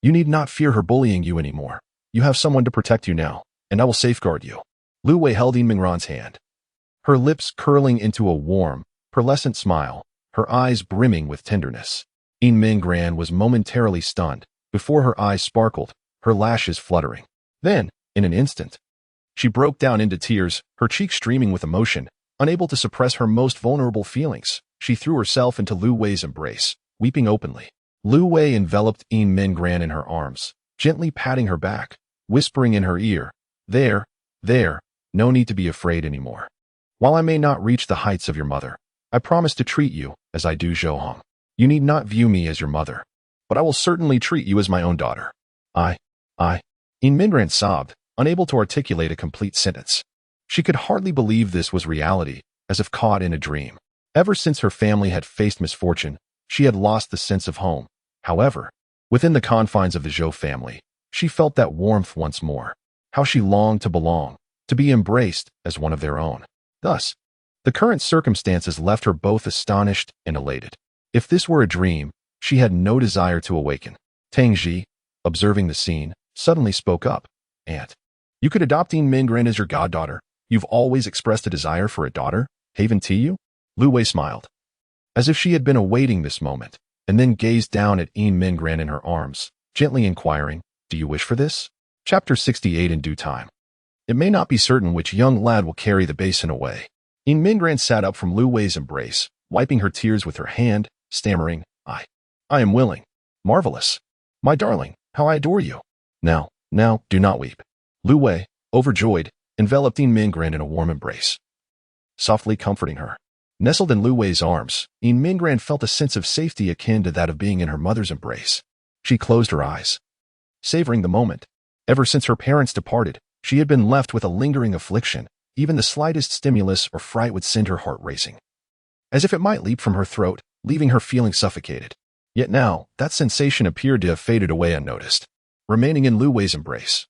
You need not fear her bullying you anymore. You have someone to protect you now, and I will safeguard you." Lu Wei held Yin Mingran's hand, her lips curling into a warm, pearlescent smile, her eyes brimming with tenderness. Yin Mingran was momentarily stunned, before her eyes sparkled, her lashes fluttering. Then, in an instant, she broke down into tears, her cheeks streaming with emotion. Unable to suppress her most vulnerable feelings, she threw herself into Lu Wei's embrace, weeping openly. Lu Wei enveloped Yin Mingran in her arms, gently patting her back, whispering in her ear, There, no need to be afraid anymore. While I may not reach the heights of your mother, I promise to treat you as I do Zhou Heng. You need not view me as your mother, but I will certainly treat you as my own daughter." Yin Mingran sobbed, unable to articulate a complete sentence. She could hardly believe this was reality, as if caught in a dream. Ever since her family had faced misfortune, she had lost the sense of home. However, within the confines of the Zhou family, she felt that warmth once more. How she longed to belong, to be embraced as one of their own. Thus, the current circumstances left her both astonished and elated. If this were a dream, she had no desire to awaken. Tang Ji, observing the scene, suddenly spoke up. Aunt, you could adopt Yin Mingren as your goddaughter. You've always expressed a desire for a daughter, haven't you? Lu Wei smiled, as if she had been awaiting this moment, and then gazed down at Yin Mingren in her arms, gently inquiring, do you wish for this? Chapter 68 in due time. It may not be certain which young lad will carry the basin away. Yin Mingren sat up from Lu Wei's embrace, wiping her tears with her hand, stammering, I am willing. Marvelous. My darling, how I adore you. Now, do not weep. Lu Wei, overjoyed, enveloped Yin Mingren in a warm embrace, softly comforting her. Nestled in Lu Wei's arms, Yin Mingren felt a sense of safety akin to that of being in her mother's embrace. She closed her eyes, savoring the moment. Ever since her parents departed, she had been left with a lingering affliction. Even the slightest stimulus or fright would send her heart racing, as if it might leap from her throat, leaving her feeling suffocated. Yet now, that sensation appeared to have faded away unnoticed, remaining in Lu Wei's embrace.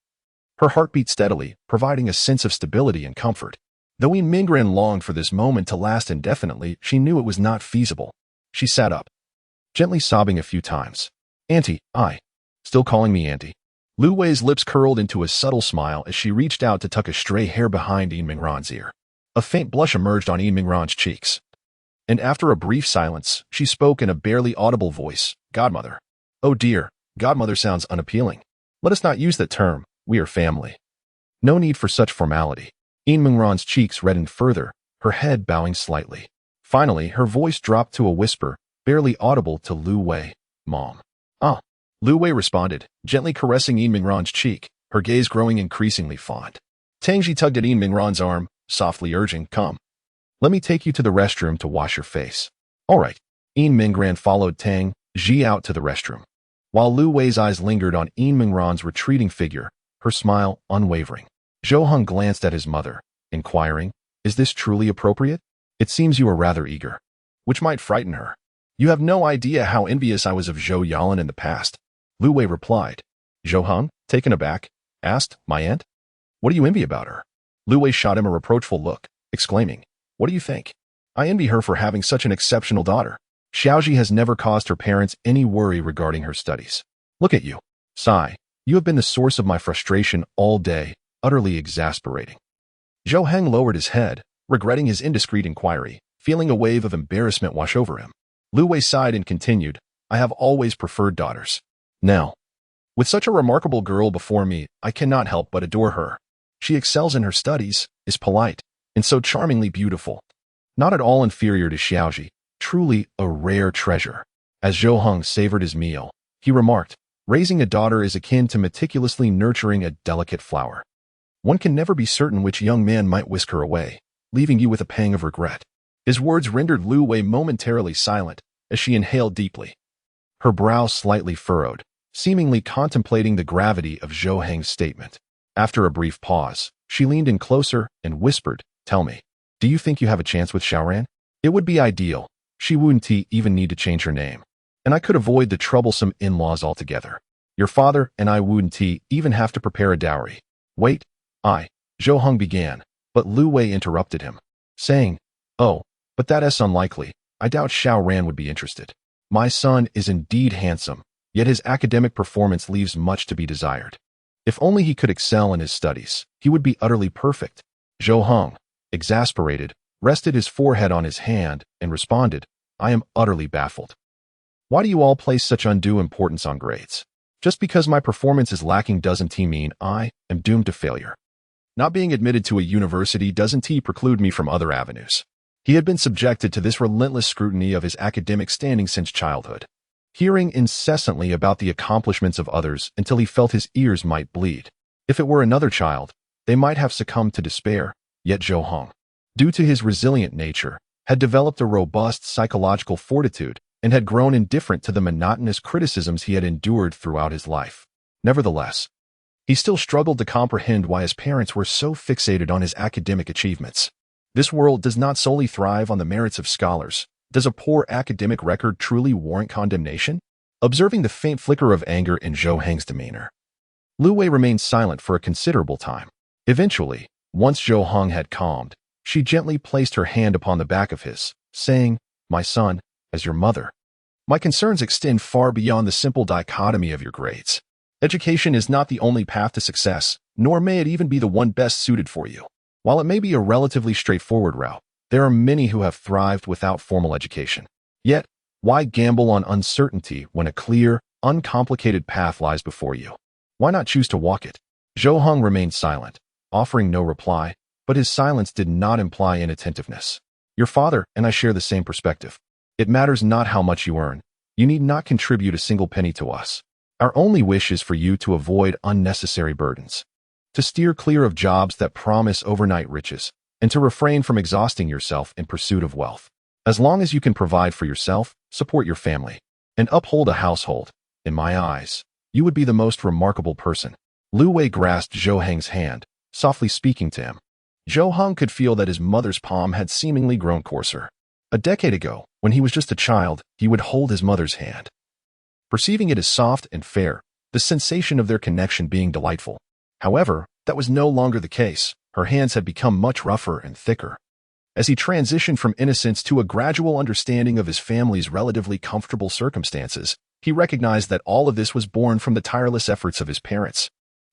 Her heart beat steadily, providing a sense of stability and comfort. Though Yin Mingren longed for this moment to last indefinitely, she knew it was not feasible. She sat up, gently sobbing a few times. Auntie, still calling me auntie. Lu Wei's lips curled into a subtle smile as she reached out to tuck a stray hair behind Yin Mingren's ear. A faint blush emerged on Yin Mingren's cheeks, and after a brief silence, she spoke in a barely audible voice, Godmother. Oh dear, Godmother sounds unappealing. Let us not use that term, we are family. No need for such formality. Yin Mingren's cheeks reddened further, her head bowing slightly. Finally, her voice dropped to a whisper, barely audible to Lu Wei, Mom. Lu Wei responded, gently caressing Yin Mingren's cheek, her gaze growing increasingly fond. Tang Ji tugged at Yin Mingren's arm, softly urging, come. Let me take you to the restroom to wash your face. All right. Yin Mingren followed Tang Ji out to the restroom. While Lu Wei's eyes lingered on Yin Mingren's retreating figure, her smile unwavering. Zhou Heng glanced at his mother, inquiring, is this truly appropriate? It seems you are rather eager, which might frighten her. You have no idea how envious I was of Zhou Yalan in the past. Lu Wei replied. Zhou Heng, taken aback, asked, my aunt? What do you envy about her? Lu Wei shot him a reproachful look, exclaiming, what do you think? I envy her for having such an exceptional daughter. Xiaoji has never caused her parents any worry regarding her studies. Look at you. Sigh, you have been the source of my frustration all day, utterly exasperating. Zhou Heng lowered his head, regretting his indiscreet inquiry, feeling a wave of embarrassment wash over him. Lu Wei sighed and continued, I have always preferred daughters. Now, with such a remarkable girl before me, I cannot help but adore her. She excels in her studies, is polite, and so charmingly beautiful. Not at all inferior to Xiaoji, truly a rare treasure. As Zhou Heng savored his meal, he remarked, raising a daughter is akin to meticulously nurturing a delicate flower. One can never be certain which young man might whisk her away, leaving you with a pang of regret. His words rendered Lu Wei momentarily silent as she inhaled deeply, her brow slightly furrowed, seemingly contemplating the gravity of Zhou Heng's statement. After a brief pause, she leaned in closer and whispered, tell me, do you think you have a chance with Xiaoran? It would be ideal. She wouldn't even need to change her name, and I could avoid the troublesome in-laws altogether. Your father and I wouldn't even have to prepare a dowry. Wait, Zhou Heng began, but Lu Wei interrupted him, saying, oh, but that is unlikely. I doubt Xiaoran would be interested. My son is indeed handsome, yet his academic performance leaves much to be desired. If only he could excel in his studies, he would be utterly perfect. Zhou Heng, exasperated, rested his forehead on his hand and responded, I am utterly baffled. Why do you all place such undue importance on grades? Just because my performance is lacking doesn't mean I am doomed to failure. Not being admitted to a university doesn't preclude me from other avenues. He had been subjected to this relentless scrutiny of his academic standing since childhood, hearing incessantly about the accomplishments of others until he felt his ears might bleed. If it were another child, they might have succumbed to despair, yet Zhou Heng, due to his resilient nature, had developed a robust psychological fortitude and had grown indifferent to the monotonous criticisms he had endured throughout his life. Nevertheless, He still struggled to comprehend why his parents were so fixated on his academic achievements. This world does not solely thrive on the merits of scholars. Does a poor academic record truly warrant condemnation? Observing the faint flicker of anger in Zhou Heng's demeanor, Lu Wei remained silent for a considerable time. Eventually, once Zhou Heng had calmed, she gently placed her hand upon the back of his, saying, "My son, as your mother, my concerns extend far beyond the simple dichotomy of your grades. Education is not the only path to success, nor may it even be the one best suited for you. While it may be a relatively straightforward route, there are many who have thrived without formal education. Yet, why gamble on uncertainty when a clear, uncomplicated path lies before you? Why not choose to walk it?" Zhou Heng remained silent, offering no reply, but his silence did not imply inattentiveness. "Your father and I share the same perspective. It matters not how much you earn. You need not contribute a single penny to us. Our only wish is for you to avoid unnecessary burdens, to steer clear of jobs that promise overnight riches, and to refrain from exhausting yourself in pursuit of wealth. As long as you can provide for yourself, support your family, and uphold a household, in my eyes, you would be the most remarkable person." Lu Wei grasped Zhou Heng's hand, softly speaking to him. Zhou Heng could feel that his mother's palm had seemingly grown coarser. A decade ago, when he was just a child, he would hold his mother's hand, perceiving it as soft and fair, the sensation of their connection being delightful. However, that was no longer the case. Her hands had become much rougher and thicker. As he transitioned from innocence to a gradual understanding of his family's relatively comfortable circumstances, he recognized that all of this was born from the tireless efforts of his parents.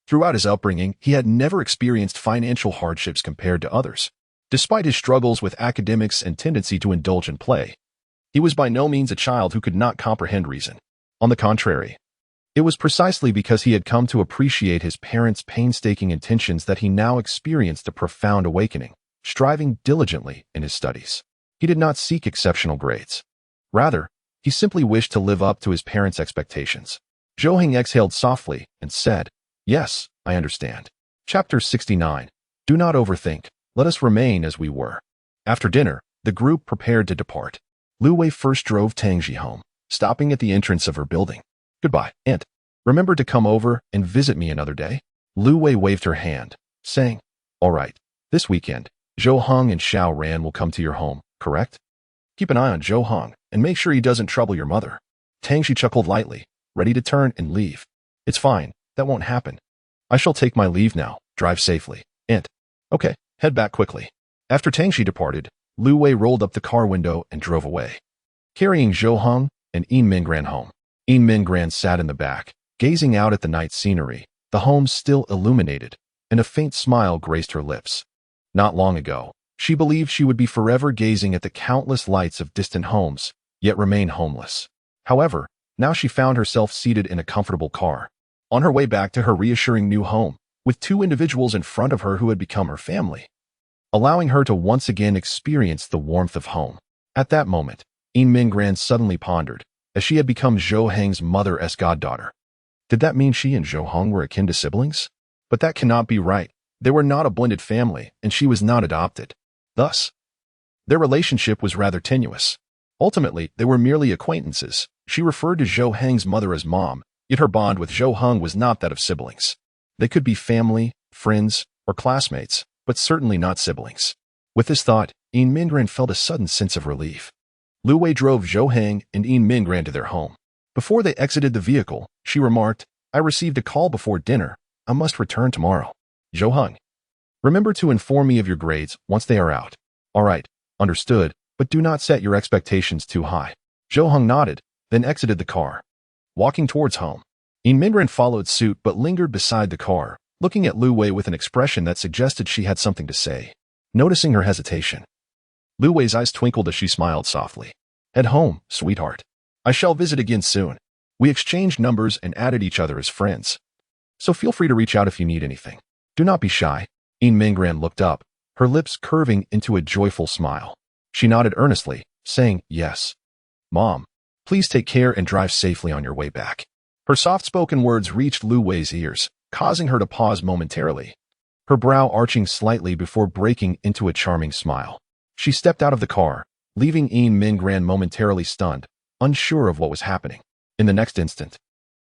Throughout his upbringing, he had never experienced financial hardships compared to others. Despite his struggles with academics and tendency to indulge in play, he was by no means a child who could not comprehend reason. On the contrary, it was precisely because he had come to appreciate his parents' painstaking intentions that he now experienced a profound awakening, striving diligently in his studies. He did not seek exceptional grades. Rather, he simply wished to live up to his parents' expectations. Zhou Heng exhaled softly and said, "Yes, I understand." Chapter 69. Do not overthink. Let us remain as we were. After dinner, the group prepared to depart. Lu Wei first drove Tangji home, stopping at the entrance of her building. "Goodbye, Aunt. Remember to come over and visit me another day." Lu Wei waved her hand, saying, "All right. This weekend, Zhou Heng and Xiao Ran will come to your home, correct? Keep an eye on Zhou Heng and make sure he doesn't trouble your mother." Tangji chuckled lightly, ready to turn and leave. "It's fine. That won't happen. I shall take my leave now. Drive safely, Aunt." "Okay, head back quickly." After Tangji departed, Lu Wei rolled up the car window and drove away, carrying Zhou Heng and Yin Mingran home. Yin Mingran sat in the back, gazing out at the night scenery, the home still illuminated, and a faint smile graced her lips. Not long ago, she believed she would be forever gazing at the countless lights of distant homes, yet remain homeless. However, now she found herself seated in a comfortable car, on her way back to her reassuring new home, with two individuals in front of her who had become her family, allowing her to once again experience the warmth of home. At that moment, Yin Mingran suddenly pondered, as she had become Zhou Heng's mother-esque goddaughter. Did that mean she and Zhou Heng were akin to siblings? But that cannot be right. They were not a blended family, and she was not adopted. Thus, their relationship was rather tenuous. Ultimately, they were merely acquaintances. She referred to Zhou Heng's mother as mom, yet her bond with Zhou Heng was not that of siblings. They could be family, friends, or classmates, but certainly not siblings. With this thought, Yin Mingran felt a sudden sense of relief. Lu Wei drove Zhou Heng and Yin Mingran to their home. Before they exited the vehicle, she remarked, "I received a call before dinner. I must return tomorrow. Zhou Heng, remember to inform me of your grades once they are out." "All right, understood, but do not set your expectations too high." Zhou Heng nodded, then exited the car, walking towards home. Yin Mingran followed suit but lingered beside the car, looking at Lu Wei with an expression that suggested she had something to say. Noticing her hesitation, Lu Wei's eyes twinkled as she smiled softly. "Head home, sweetheart. I shall visit again soon. We exchanged numbers and added each other as friends, so feel free to reach out if you need anything. Do not be shy." Yin Mingran looked up, her lips curving into a joyful smile. She nodded earnestly, saying, "Yes. Mom, please take care and drive safely on your way back." Her soft-spoken words reached Lu Wei's ears, causing her to pause momentarily, her brow arching slightly before breaking into a charming smile. She stepped out of the car, leaving Yin Mingran momentarily stunned, unsure of what was happening. In the next instant,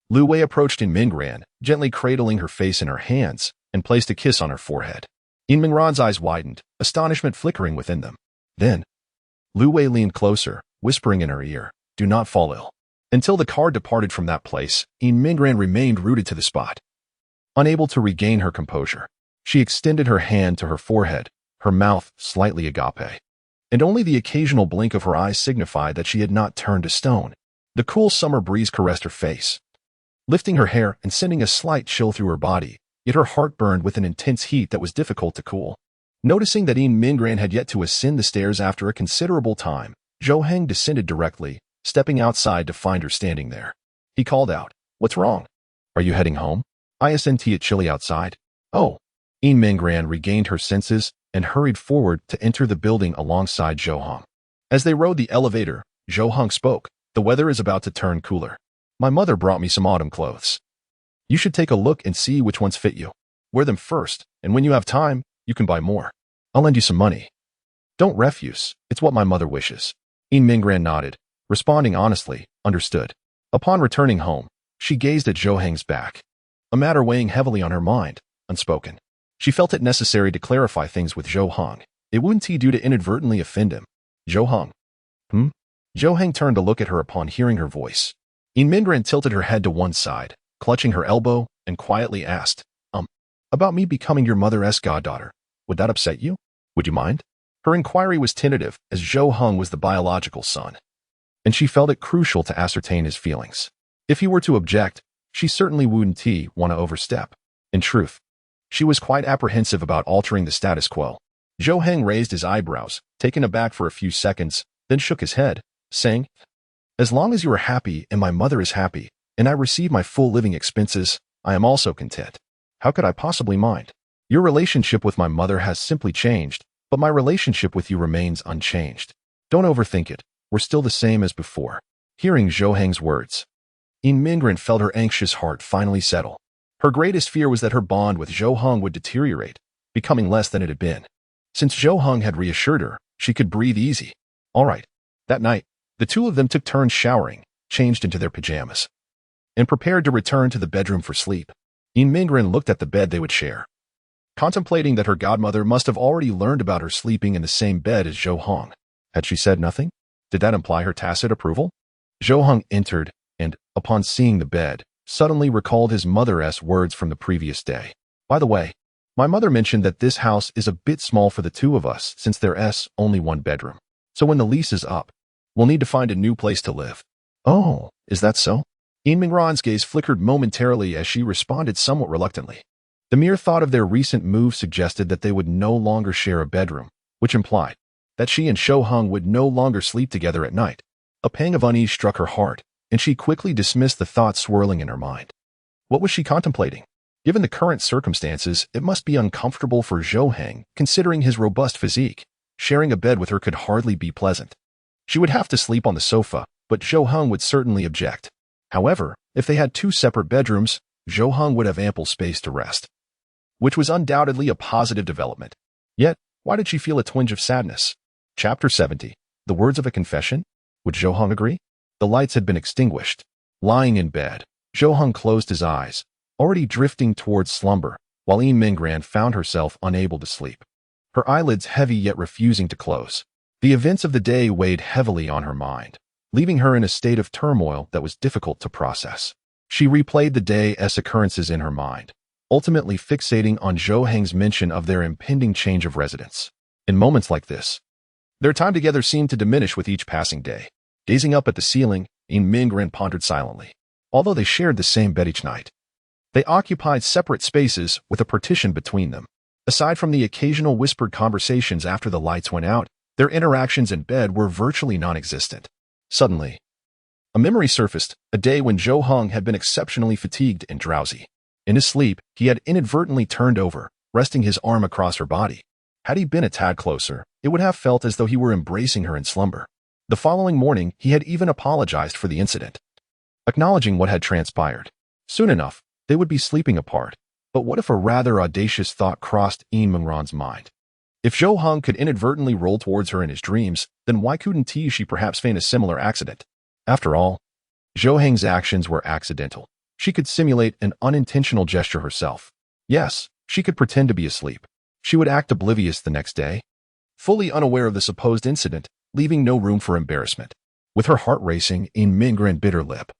Lu Wei approached In Mingran, gently cradling her face in her hands, and placed a kiss on her forehead. In Mingran's eyes widened, astonishment flickering within them. Then, Lu Wei leaned closer, whispering in her ear, "Do not fall ill." Until the car departed from that place, In Mingran remained rooted to the spot. Unable to regain her composure, she extended her hand to her forehead, her mouth slightly agape. And only the occasional blink of her eyes signified that she had not turned to stone. The cool summer breeze caressed her face, lifting her hair and sending a slight chill through her body, yet her heart burned with an intense heat that was difficult to cool. Noticing that In Mingran had yet to ascend the stairs after a considerable time, Zhou Heng descended directly, stepping outside to find her standing there. He called out, "What's wrong? Are you heading home? Isn't it chilly outside?" "Oh." In Mingran regained her senses and hurried forward to enter the building alongside Zhou Heng. As they rode the elevator, Zhou Heng spoke, "The weather is about to turn cooler. My mother brought me some autumn clothes. You should take a look and see which ones fit you. Wear them first, and when you have time, you can buy more. I'll lend you some money. Don't refuse, it's what my mother wishes." In Mingran nodded, responding honestly, "Understood." Upon returning home, she gazed at Zhou Heng's back, a matter weighing heavily on her mind, unspoken. She felt it necessary to clarify things with Zhou Heng. It wouldn't be due to inadvertently offend him. "Zhou Heng." Zhou Heng turned to look at her upon hearing her voice. In Mingran tilted her head to one side, clutching her elbow, and quietly asked, About me becoming your mother's goddaughter. Would that upset you? Would you mind?" Her inquiry was tentative, as Zhou Heng was the biological son, and she felt it crucial to ascertain his feelings. If he were to object, she certainly wouldn't want to overstep. In truth, she was quite apprehensive about altering the status quo. Zhou Heng raised his eyebrows, taken aback for a few seconds, then shook his head, saying, "As long as you are happy and my mother is happy, and I receive my full living expenses, I am also content. How could I possibly mind? Your relationship with my mother has simply changed, but my relationship with you remains unchanged. Don't overthink it. We're still the same as before." Hearing Zhou Heng's words, In Mingran felt her anxious heart finally settle. Her greatest fear was that her bond with Zhou Heng would deteriorate, becoming less than it had been. Since Zhou Heng had reassured her, she could breathe easy. All right. That night, the two of them took turns showering, changed into their pajamas, and prepared to return to the bedroom for sleep. In Mingran looked at the bed they would share, contemplating that her godmother must have already learned about her sleeping in the same bed as Zhou Heng. Had she said nothing? Did that imply her tacit approval? Zhou Heng entered and, upon seeing the bed, suddenly recalled his mother's words from the previous day. "By the way, my mother mentioned that this house is a bit small for the two of us since there's only one bedroom. So when the lease is up, we'll need to find a new place to live." "Oh, is that so?" In Mingran's gaze flickered momentarily as she responded somewhat reluctantly. The mere thought of their recent move suggested that they would no longer share a bedroom, which implied that she and Zhou Heng would no longer sleep together at night. A pang of unease struck her heart, and she quickly dismissed the thoughts swirling in her mind. What was she contemplating? Given the current circumstances, it must be uncomfortable for Zhou Heng, considering his robust physique. Sharing a bed with her could hardly be pleasant. She would have to sleep on the sofa, but Zhou Heng would certainly object. However, if they had two separate bedrooms, Zhou Heng would have ample space to rest, which was undoubtedly a positive development. Yet, why did she feel a twinge of sadness? Chapter 70. The words of a confession? Would Zhou Heng agree? The lights had been extinguished. Lying in bed, Zhou Heng closed his eyes, already drifting towards slumber, while In Mingran found herself unable to sleep, her eyelids heavy yet refusing to close. The events of the day weighed heavily on her mind, leaving her in a state of turmoil that was difficult to process. She replayed the day's occurrences in her mind, ultimately fixating on Zhou Heng's mention of their impending change of residence. In moments like this, their time together seemed to diminish with each passing day. Gazing up at the ceiling, In Mingran pondered silently. Although they shared the same bed each night, they occupied separate spaces with a partition between them. Aside from the occasional whispered conversations after the lights went out, their interactions in bed were virtually non-existent. Suddenly, a memory surfaced, a day when Zhou Heng had been exceptionally fatigued and drowsy. In his sleep, he had inadvertently turned over, resting his arm across her body. Had he been a tad closer, it would have felt as though he were embracing her in slumber. The following morning, he had even apologized for the incident, acknowledging what had transpired. Soon enough, they would be sleeping apart. But what if a rather audacious thought crossed In Mingran's mind? If Zhou Heng could inadvertently roll towards her in his dreams, then why couldn't she perhaps feign a similar accident? After all, Zhou Heng's actions were accidental. She could simulate an unintentional gesture herself. Yes, she could pretend to be asleep. She would act oblivious the next day, fully unaware of the supposed incident, leaving no room for embarrassment. With her heart racing, Mingran bit her lip.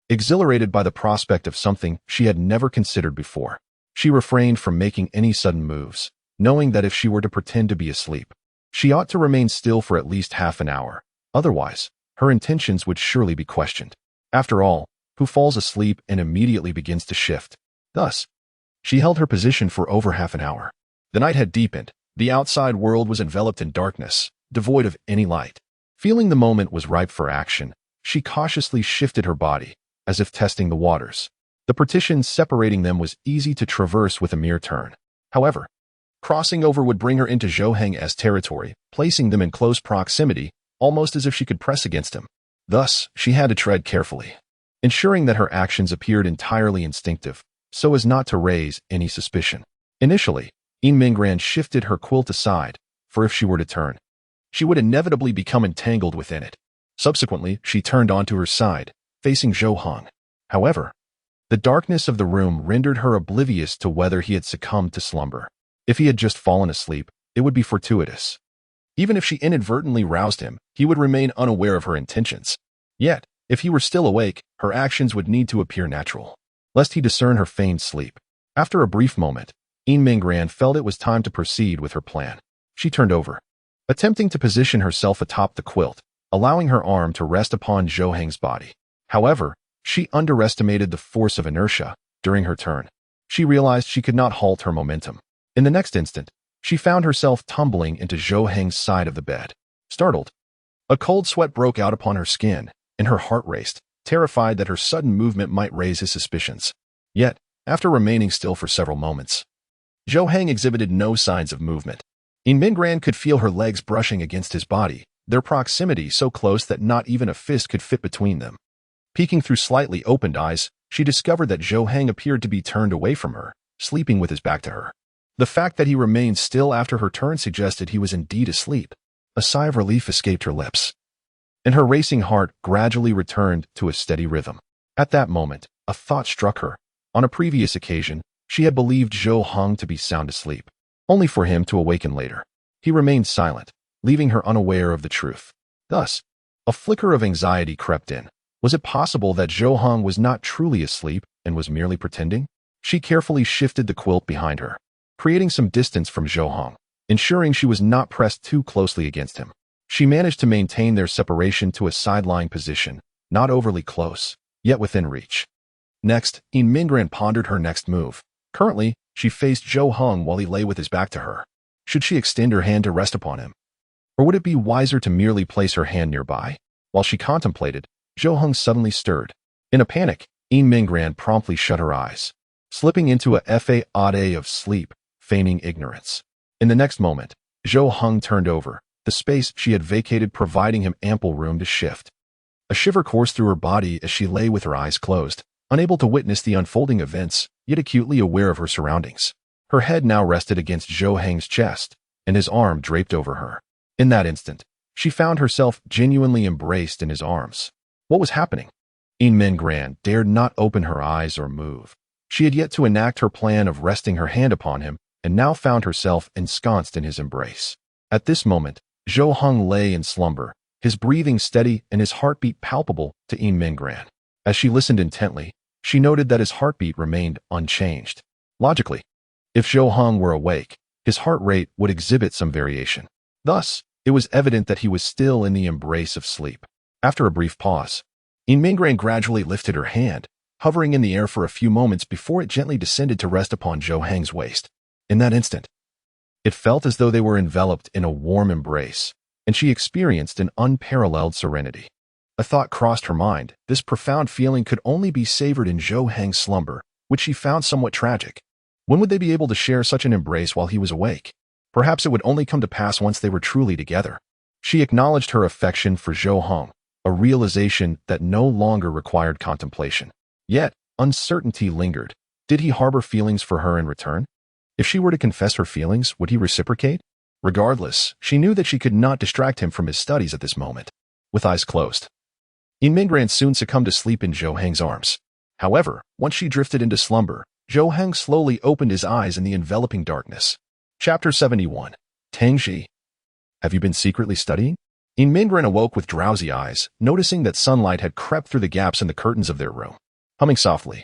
Exhilarated by the prospect of something she had never considered before, she refrained from making any sudden moves, knowing that if she were to pretend to be asleep, she ought to remain still for at least half an hour. Otherwise, her intentions would surely be questioned. After all, who falls asleep and immediately begins to shift? Thus, she held her position for over half an hour. The night had deepened. The outside world was enveloped in darkness, devoid of any light. Feeling the moment was ripe for action, she cautiously shifted her body, as if testing the waters. The partition separating them was easy to traverse with a mere turn. However, crossing over would bring her into Zhou Heng's territory, placing them in close proximity, almost as if she could press against him. Thus, she had to tread carefully, ensuring that her actions appeared entirely instinctive, so as not to raise any suspicion. Initially, Mingran shifted her quilt aside, for if she were to turn, she would inevitably become entangled within it. Subsequently, she turned onto her side, facing Zhou Heng. However, the darkness of the room rendered her oblivious to whether he had succumbed to slumber. If he had just fallen asleep, it would be fortuitous. Even if she inadvertently roused him, he would remain unaware of her intentions. Yet, if he were still awake, her actions would need to appear natural, lest he discern her feigned sleep. After a brief moment, Mingran felt it was time to proceed with her plan. She turned over, attempting to position herself atop the quilt, allowing her arm to rest upon Zhou Heng's body. However, she underestimated the force of inertia during her turn. She realized she could not halt her momentum. In the next instant, she found herself tumbling into Zhou Heng's side of the bed. Startled, a cold sweat broke out upon her skin, and her heart raced, terrified that her sudden movement might raise his suspicions. Yet, after remaining still for several moments, Zhou Heng exhibited no signs of movement. Mingran could feel her legs brushing against his body, their proximity so close that not even a fist could fit between them. Peeking through slightly opened eyes, she discovered that Zhou Heng appeared to be turned away from her, sleeping with his back to her. The fact that he remained still after her turn suggested he was indeed asleep. A sigh of relief escaped her lips, and her racing heart gradually returned to a steady rhythm. At that moment, a thought struck her. On a previous occasion, she had believed Zhou Heng to be sound asleep, only for him to awaken later. He remained silent, leaving her unaware of the truth. Thus, a flicker of anxiety crept in. Was it possible that Zhou Heng was not truly asleep and was merely pretending? She carefully shifted the quilt behind her, creating some distance from Zhou Heng, ensuring she was not pressed too closely against him. She managed to maintain their separation to a sideline position, not overly close, yet within reach. Next, Mingran pondered her next move. Currently, she faced Zhou Heng while he lay with his back to her. Should she extend her hand to rest upon him? Or would it be wiser to merely place her hand nearby? While she contemplated, Zhou Heng suddenly stirred. In a panic, Mingran promptly shut her eyes, slipping into a fade of sleep, feigning ignorance. In the next moment, Zhou Heng turned over, the space she had vacated providing him ample room to shift. A shiver coursed through her body as she lay with her eyes closed, unable to witness the unfolding events, yet acutely aware of her surroundings. Her head now rested against Zhou Heng's chest, and his arm draped over her. In that instant, she found herself genuinely embraced in his arms. What was happening? Mingran dared not open her eyes or move. She had yet to enact her plan of resting her hand upon him, and now found herself ensconced in his embrace. At this moment, Zhou Heng lay in slumber, his breathing steady and his heartbeat palpable to Mingran. As she listened intently, she noted that his heartbeat remained unchanged. Logically, if Zhou Heng were awake, his heart rate would exhibit some variation. Thus, it was evident that he was still in the embrace of sleep. After a brief pause, Mingran gradually lifted her hand, hovering in the air for a few moments before it gently descended to rest upon Zhou Heng's waist. In that instant, it felt as though they were enveloped in a warm embrace, and she experienced an unparalleled serenity. A thought crossed her mind. This profound feeling could only be savored in Zhou Heng's slumber, which she found somewhat tragic. When would they be able to share such an embrace while he was awake? Perhaps it would only come to pass once they were truly together. She acknowledged her affection for Zhou Heng, a realization that no longer required contemplation. Yet, uncertainty lingered. Did he harbor feelings for her in return? If she were to confess her feelings, would he reciprocate? Regardless, she knew that she could not distract him from his studies at this moment. With eyes closed, Mingran soon succumbed to sleep in Zhou Heng's arms. However, once she drifted into slumber, Zhou Heng slowly opened his eyes in the enveloping darkness. Chapter 71. Tangji. Have you been secretly studying? Mingren awoke with drowsy eyes, noticing that sunlight had crept through the gaps in the curtains of their room. Humming softly,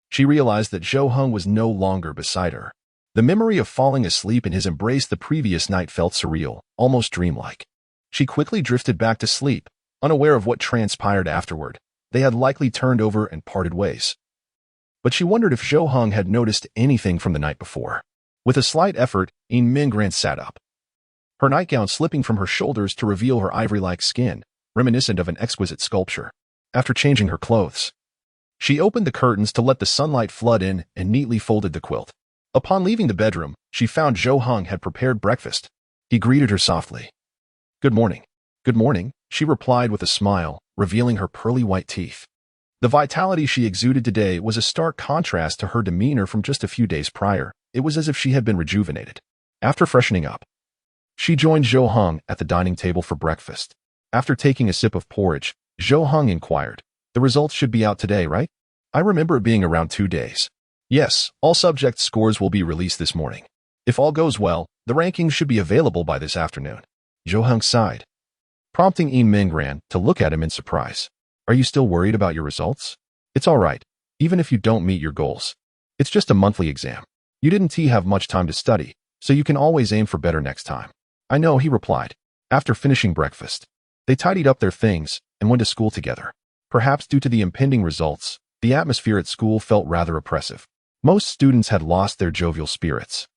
she realized that Zhou Heng was no longer beside her. The memory of falling asleep in his embrace the previous night felt surreal, almost dreamlike. She quickly drifted back to sleep, unaware of what transpired afterward. They had likely turned over and parted ways. But she wondered if Zhou Heng had noticed anything from the night before. With a slight effort, Mingren sat up, her nightgown slipping from her shoulders to reveal her ivory-like skin, reminiscent of an exquisite sculpture. After changing her clothes, she opened the curtains to let the sunlight flood in and neatly folded the quilt. Upon leaving the bedroom, she found Zhou Heng had prepared breakfast. He greeted her softly. "Good morning." "Good morning," she replied with a smile, revealing her pearly white teeth. The vitality she exuded today was a stark contrast to her demeanor from just a few days prior. It was as if she had been rejuvenated. After freshening up, she joined Zhou Heng at the dining table for breakfast. After taking a sip of porridge, Zhou Heng inquired, "The results should be out today, right? I remember it being around 2 days." "Yes, all subject scores will be released this morning. If all goes well, the rankings should be available by this afternoon." Zhou Heng sighed, prompting Mingren to look at him in surprise. "Are you still worried about your results? It's all right, even if you don't meet your goals. It's just a monthly exam. You didn't have much time to study, so you can always aim for better next time." "I know," he replied. After finishing breakfast, they tidied up their things and went to school together. Perhaps due to the impending results, the atmosphere at school felt rather oppressive. Most students had lost their jovial spirits,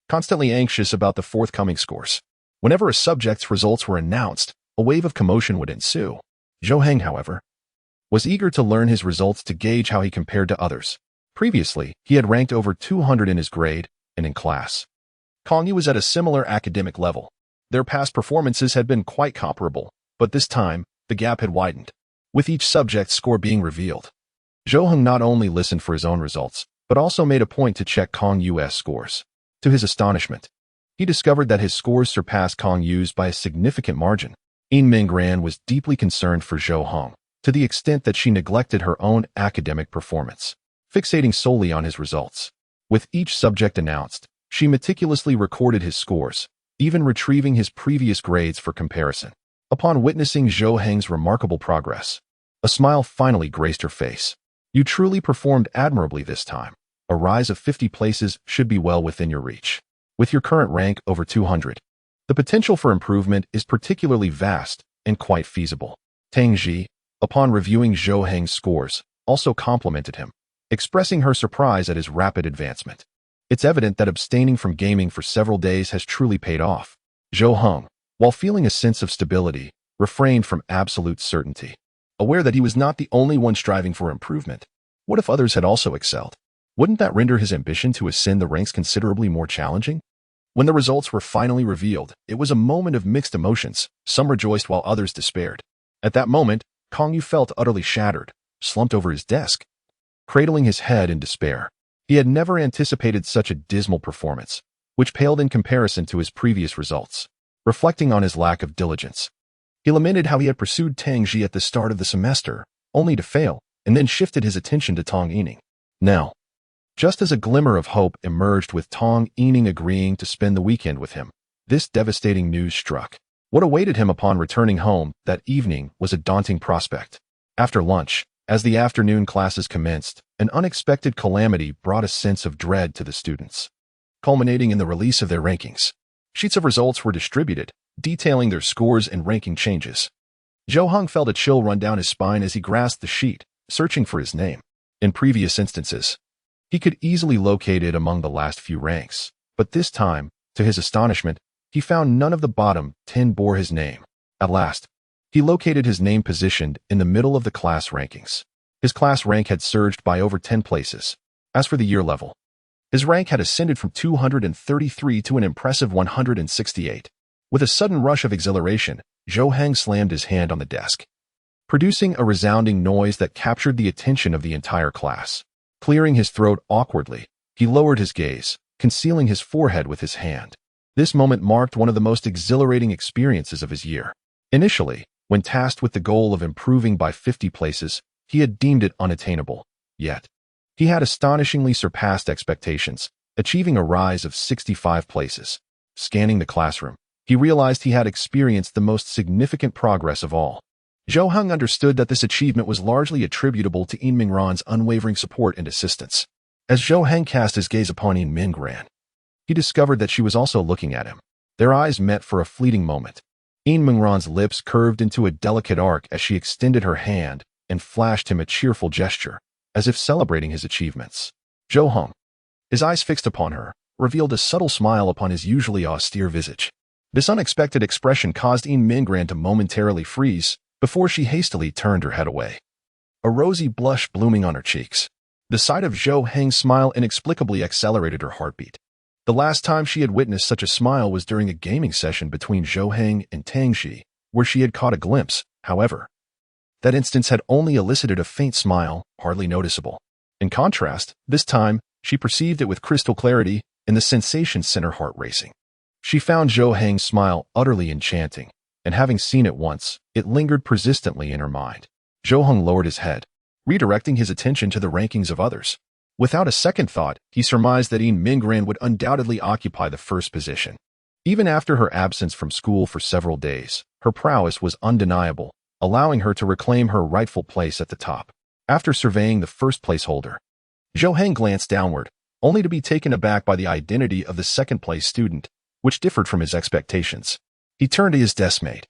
constantly anxious about the forthcoming scores. Whenever a subject's results were announced, a wave of commotion would ensue. Zhou Heng, however, was eager to learn his results to gauge how he compared to others. Previously, he had ranked over 200 in his grade and in class. Tong Yining was at a similar academic level. Their past performances had been quite comparable, but this time, the gap had widened, with each subject's score being revealed. Zhou Heng not only listened for his own results, but also made a point to check Tong Yining's scores. To his astonishment, he discovered that his scores surpassed Tong Yining's by a significant margin. Mingren was deeply concerned for Zhou Heng, to the extent that she neglected her own academic performance, fixating solely on his results. With each subject announced, she meticulously recorded his scores, even retrieving his previous grades for comparison. Upon witnessing Zhou Heng's remarkable progress, a smile finally graced her face. "You truly performed admirably this time. A rise of 50 places should be well within your reach. With your current rank over 200, the potential for improvement is particularly vast and quite feasible." Tangji, upon reviewing Zhou Heng's scores, also complimented him, expressing her surprise at his rapid advancement. It's evident that abstaining from gaming for several days has truly paid off. Zhou Heng, while feeling a sense of stability, refrained from absolute certainty, aware that he was not the only one striving for improvement. What if others had also excelled? Wouldn't that render his ambition to ascend the ranks considerably more challenging? When the results were finally revealed, it was a moment of mixed emotions. Some rejoiced while others despaired. At that moment, Tong Yining felt utterly shattered, slumped over his desk, cradling his head in despair. He had never anticipated such a dismal performance, which paled in comparison to his previous results. Reflecting on his lack of diligence, he lamented how he had pursued Tangji at the start of the semester, only to fail, and then shifted his attention to Tong Yining. Now, just as a glimmer of hope emerged with Tong Yining agreeing to spend the weekend with him, this devastating news struck. What awaited him upon returning home that evening was a daunting prospect. After lunch, as the afternoon classes commenced, an unexpected calamity brought a sense of dread to the students, culminating in the release of their rankings. Sheets of results were distributed, detailing their scores and ranking changes. Zhou Heng felt a chill run down his spine as he grasped the sheet, searching for his name. In previous instances, he could easily locate it among the last few ranks, but this time, to his astonishment, he found none of the bottom 10 bore his name. At last, he located his name positioned in the middle of the class rankings. His class rank had surged by over 10 places. As for the year level, his rank had ascended from 233 to an impressive 168. With a sudden rush of exhilaration, Zhou Heng slammed his hand on the desk, producing a resounding noise that captured the attention of the entire class. Clearing his throat awkwardly, he lowered his gaze, concealing his forehead with his hand. This moment marked one of the most exhilarating experiences of his year. Initially, when tasked with the goal of improving by 50 places, he had deemed it unattainable. Yet, he had astonishingly surpassed expectations, achieving a rise of 65 places. Scanning the classroom, he realized he had experienced the most significant progress of all. Zhou Heng understood that this achievement was largely attributable to Yin Mingran's unwavering support and assistance. As Zhou Heng cast his gaze upon Yin Mingran, he discovered that she was also looking at him. Their eyes met for a fleeting moment. Yin Mingran's lips curved into a delicate arc as she extended her hand and flashed him a cheerful gesture, as if celebrating his achievements. Zhou Heng, his eyes fixed upon her, revealed a subtle smile upon his usually austere visage. This unexpected expression caused Yin Mingran to momentarily freeze before she hastily turned her head away, a rosy blush blooming on her cheeks. The sight of Zhou Heng's smile inexplicably accelerated her heartbeat. The last time she had witnessed such a smile was during a gaming session between Zhou Heng and Tang Ji, where she had caught a glimpse. However, that instance had only elicited a faint smile, hardly noticeable. In contrast, this time, she perceived it with crystal clarity, and the sensation sent her heart racing. She found Zhou Heng's smile utterly enchanting, and having seen it once, it lingered persistently in her mind. Zhou Heng lowered his head, redirecting his attention to the rankings of others. Without a second thought, he surmised that Yin Mingran would undoubtedly occupy the first position. Even after her absence from school for several days, her prowess was undeniable, allowing her to reclaim her rightful place at the top. After surveying the first-place holder, Zhou Heng glanced downward, only to be taken aback by the identity of the second-place student, which differed from his expectations. He turned to his deskmate.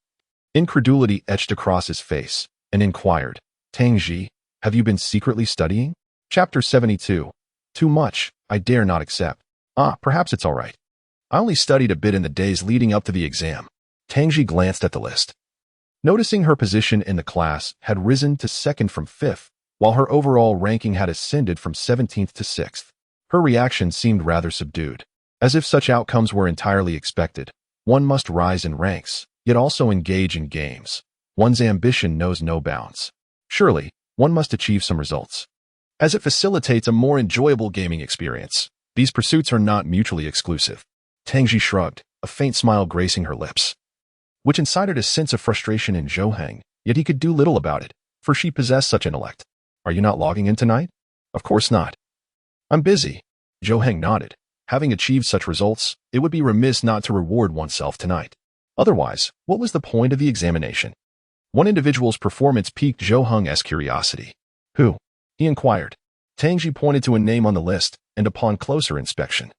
Incredulity etched across his face, and inquired, "Tang Ji, have you been secretly studying?" Chapter 72. Too much, I dare not accept. Perhaps it's all right. I only studied a bit in the days leading up to the exam. Tang Ji glanced at the list. Noticing her position in the class had risen to second from fifth, while her overall ranking had ascended from 17th to 6th. Her reaction seemed rather subdued. As if such outcomes were entirely expected. One must rise in ranks, yet also engage in games. One's ambition knows no bounds. Surely, one must achieve some results, as it facilitates a more enjoyable gaming experience. These pursuits are not mutually exclusive. Tang Ji shrugged, a faint smile gracing her lips, which incited a sense of frustration in Zhou Heng, yet he could do little about it, for she possessed such intellect. Are you not logging in tonight? Of course not. I'm busy. Zhou Heng nodded. Having achieved such results, it would be remiss not to reward oneself tonight. Otherwise, what was the point of the examination? One individual's performance piqued Zhou Heng's curiosity. Who? He inquired. Tang Ji pointed to a name on the list, and upon closer inspection,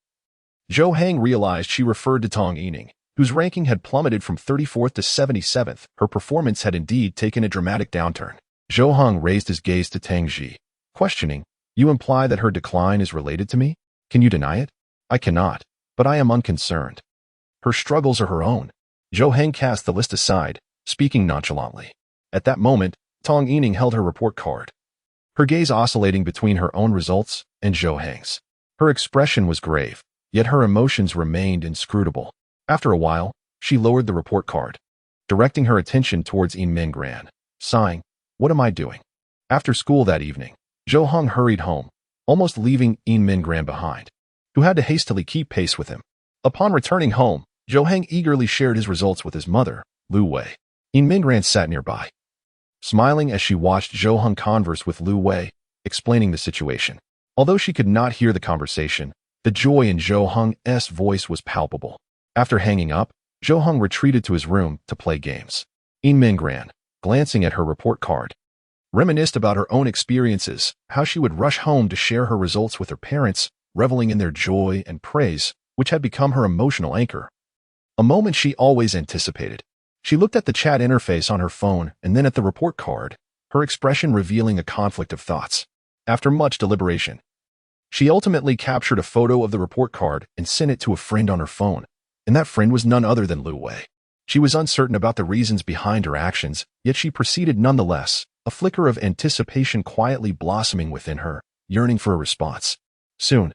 Zhou Heng realized she referred to Tong Yining, whose ranking had plummeted from 34th to 77th. Her performance had indeed taken a dramatic downturn. Zhou Heng raised his gaze to Tang Ji, questioning, "You imply that her decline is related to me? Can you deny it?" "I cannot, but I am unconcerned. Her struggles are her own." Zhou Heng cast the list aside, speaking nonchalantly. At that moment, Tong Yining held her report card, her gaze oscillating between her own results and Zhou Heng's. Her expression was grave, yet her emotions remained inscrutable. After a while, she lowered the report card, directing her attention towards Yin Mingran, sighing, "What am I doing?" After school that evening, Zhou Heng hurried home, almost leaving Yin Mingran behind, who had to hastily keep pace with him. Upon returning home, Zhou Heng eagerly shared his results with his mother, Lu Wei. Yin Mingran sat nearby, smiling as she watched Zhou Heng converse with Lu Wei, explaining the situation. Although she could not hear the conversation, the joy in Zhou Heng's voice was palpable. After hanging up, Zhou Heng retreated to his room to play games. Yin Mingran, glancing at her report card, reminisced about her own experiences, how she would rush home to share her results with her parents, reveling in their joy and praise, which had become her emotional anchor. A moment she always anticipated. She looked at the chat interface on her phone and then at the report card, her expression revealing a conflict of thoughts. After much deliberation, she ultimately captured a photo of the report card and sent it to a friend on her phone, and that friend was none other than Lu Wei. She was uncertain about the reasons behind her actions, yet she proceeded nonetheless, a flicker of anticipation quietly blossoming within her, yearning for a response. Soon,